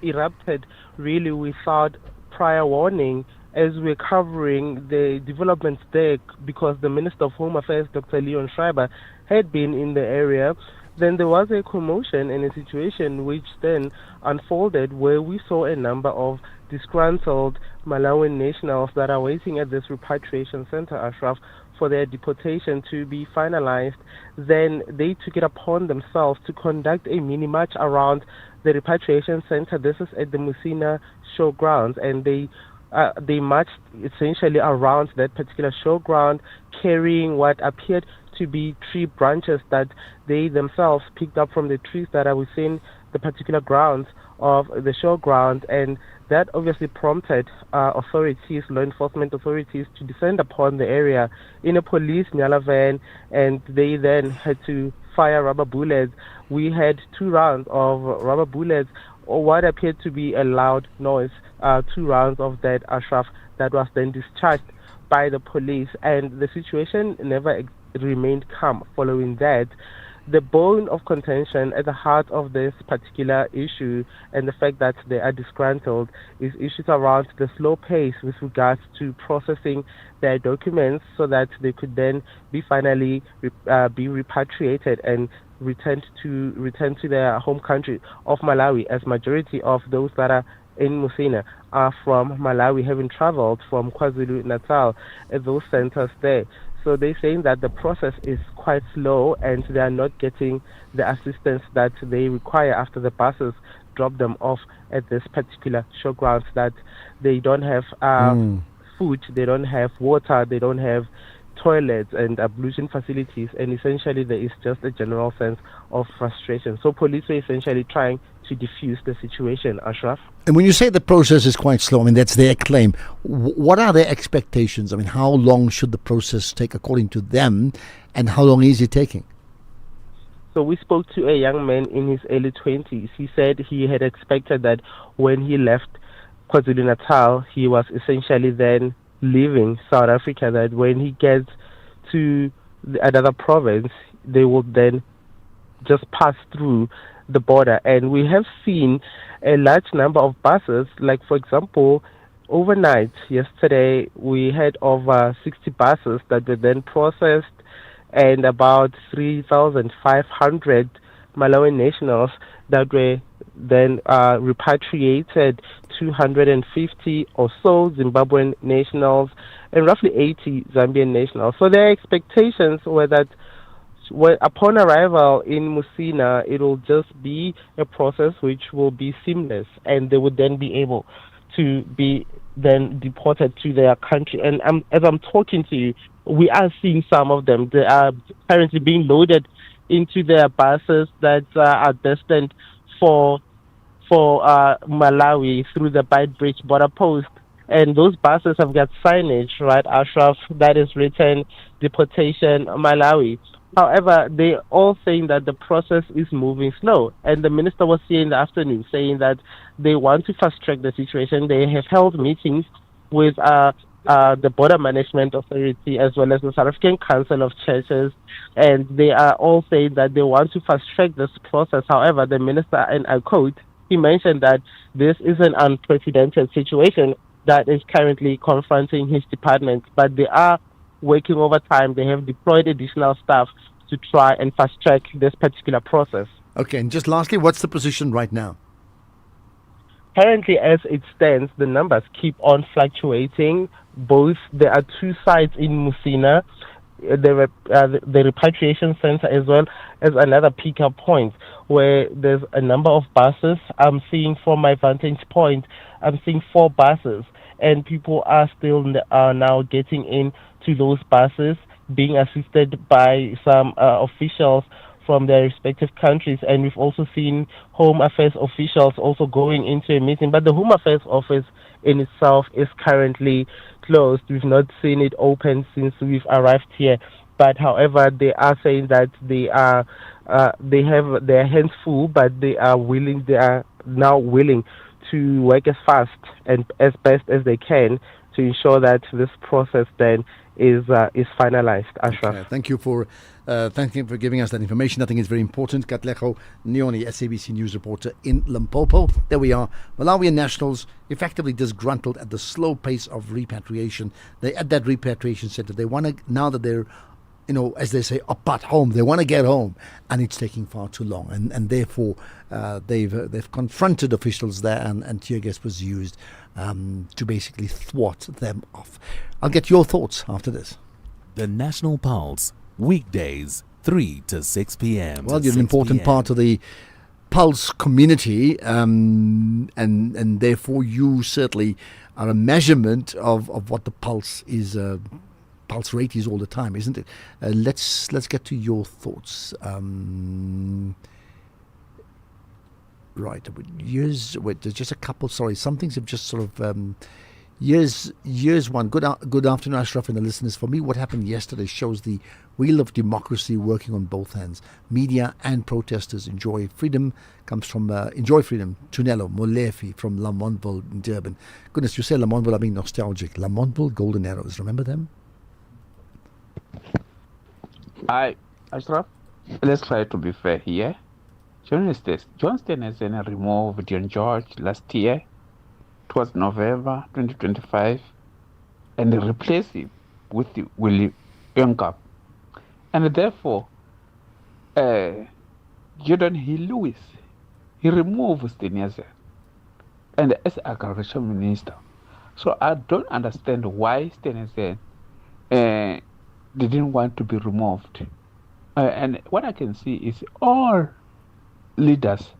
erupted really without prior warning, as we're covering the developments there, because the Minister of Home Affairs, Dr. Leon Schreiber, had been in the area. Then there was a commotion and a situation which then unfolded where we saw a number of disgruntled Malawian nationals that are waiting at this repatriation center, Ashraf, for their deportation to be finalized. Then they took it upon themselves to conduct a mini march around the repatriation center. This is at the Musina showgrounds, and they marched essentially around that particular showground, carrying what appeared to be tree branches that they themselves picked up from the trees that are within the particular grounds of the showground. And that obviously prompted authorities, law enforcement authorities, to descend upon the area in a police Nyala van, and they then had to fire rubber bullets. We had 2 rounds of rubber bullets, or what appeared to be a loud noise, 2 rounds of that, Ashraf, that was then discharged by the police, and the situation never remained calm following that. The bone of contention at the heart of this particular issue, and the fact that they are disgruntled, is issues around the slow pace with regards to processing their documents so that they could then be finally be repatriated and returned to their home country of Malawi, as majority of those that are in Musina are from Malawi, having traveled from KwaZulu-Natal at those centers there. So they're saying that the process is quite slow and they are not getting the assistance that they require after the buses drop them off at this particular showgrounds, that they don't have food, they don't have water, they don't have toilets and ablution facilities, and essentially there is just a general sense of frustration. So police are essentially trying to diffuse the situation, Ashraf. And when you say the process is quite slow, that's their claim. What are their expectations? How long should the process take according to them, and how long is it taking? So we spoke to a young man in his early 20s. He said he had expected that when he left KwaZulu-Natal, he was essentially then leaving South Africa, that when he gets to another province, they will then just pass through the border. And we have seen a large number of buses, like, for example, overnight yesterday, we had over 60 buses that were then processed, and about 3,500 Malawian nationals that were then repatriated, 250 or so Zimbabwean nationals, and roughly 80 Zambian nationals. So their expectations were that upon arrival in Musina, it will just be a process which will be seamless, and they would then be able to be then deported to their country. And as I'm talking to you, we are seeing some of them. They are currently being loaded into their buses that are destined for Malawi through the Beitbridge border post. And those buses have got signage, right, Ashraf, that is written deportation Malawi. However, they all saying that the process is moving slow. And the minister was here in the afternoon saying that they want to fast track the situation. They have held meetings with the Border Management Authority as well as the South African Council of Churches, and they are all saying that they want to fast track this process. However, the minister, and I quote, he mentioned that this is an unprecedented situation that is currently confronting his department, but they are working overtime. They have deployed additional staff to try and fast track this particular process. Okay, and just lastly, what's the position right now? Currently, as it stands, the numbers keep on fluctuating. There are two sites in Musina, the repatriation center, as well as another pickup point where there's a number of buses. I'm seeing, from my vantage point, I'm seeing 4 buses, and people are still now getting into those buses, being assisted by some officials from their respective countries. And we've also seen Home Affairs officials also going into a meeting, but the Home Affairs office in itself is currently closed. We've not seen it open since we've arrived here. But however, they are saying that they have their hands full, but they are now willing to work as fast and as best as they can to ensure that this process then is finalized. Ashraf. Okay, thank you for giving us that information. I think it's very important. Katlego Neoni, SABC News reporter in Limpopo. There we are. Malawian nationals effectively disgruntled at the slow pace of repatriation. They at that repatriation center. They want to, now that they're, as they say, up at home, they want to get home, and it's taking far too long. And therefore, they've confronted officials there, and tear gas was used to basically thwart them off. I'll get your thoughts after this. The National Pulse, weekdays, 3 to 6 p.m. Well, you're an important part of the Pulse community, and therefore you certainly are a measurement of what the Pulse is. Pulse rate is all the time, isn't it? Let's get to your thoughts. Right, there's just a couple. Sorry, some things have just sort of. Years one. Good afternoon, Ashraf and the listeners. For me, what happened yesterday shows the wheel of democracy working on both hands. Media and protesters enjoy freedom. Comes from Enjoy Freedom. Tunelo Molefi from Lamontville in Durban. Goodness, you say Lamontville, I mean nostalgic. Lamontville Golden Arrows. Remember them? Ashraf, let's try to be fair here. Johnston has been removed John George last year. It was November 2025, and they replaced him with Willie Youngcup. And therefore, Jordan Hill-Lewis, he removed Stenyazen and as agriculture minister. So I don't understand why Stenyazen didn't want to be removed. And what I can see is all leaders,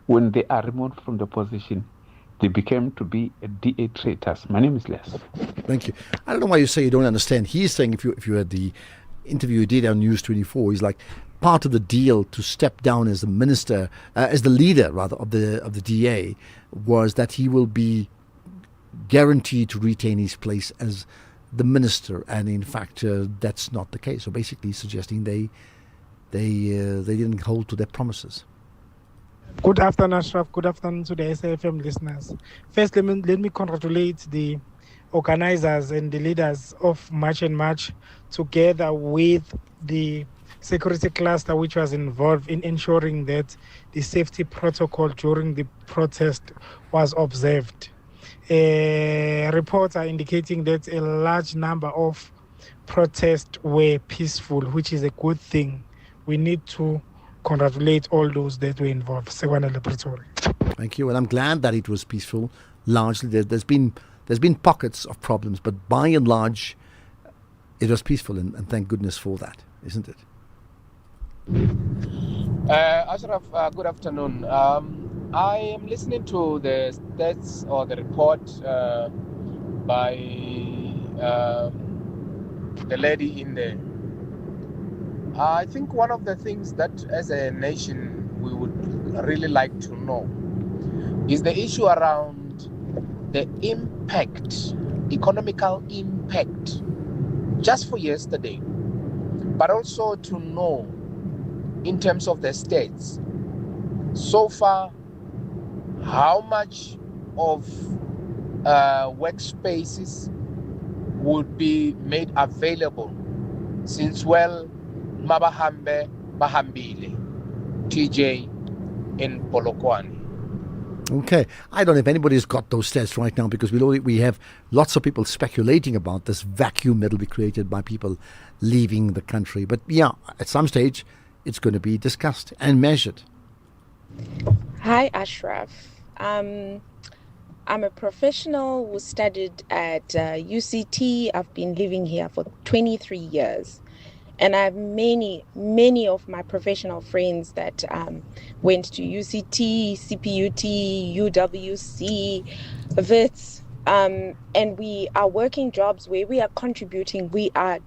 when they are removed from the position, they became to be DA traitors. My name is Les. Thank you. I don't know why you say you don't understand. He's saying if you had the interview he did on News 24, he's like, part of the deal to step down as the minister, as the leader rather of the DA, was that he will be guaranteed to retain his place as the minister, and in fact that's not the case. So basically suggesting they they didn't hold to their promises. Good afternoon, Ashraf. Good afternoon to the SAFM listeners. First, let me congratulate the organizers and the leaders of March and March, together with the security cluster which was involved in ensuring that the safety protocol during the protest was observed. Reports are indicating that a large number of protests were peaceful, which is a good thing. We need to congratulate all those that were involved. Thank you. Well, I'm glad that it was peaceful. Largely, there's been pockets of problems, but by and large, it was peaceful, and thank goodness for that, isn't it? Ashraf, good afternoon. I am listening to the stats or the report by the lady in there. I think one of the things that as a nation we would really like to know is the issue around the impact, economical impact, just for yesterday, but also to know in terms of the states, so far, how much of workspaces would be made available since, well, Mabahambe Bahambile, TJ in Polokwane. Okay, I don't know if anybody's got those stats right now, because we have lots of people speculating about this vacuum that will be created by people leaving the country. But yeah, at some stage, it's going to be discussed and measured. Hi, Ashraf. I'm a professional who studied at UCT. I've been living here for 23 years. And I have many of my professional friends that went to UCT, CPUT, UWC, VITS, and we are working jobs where we are contributing. We are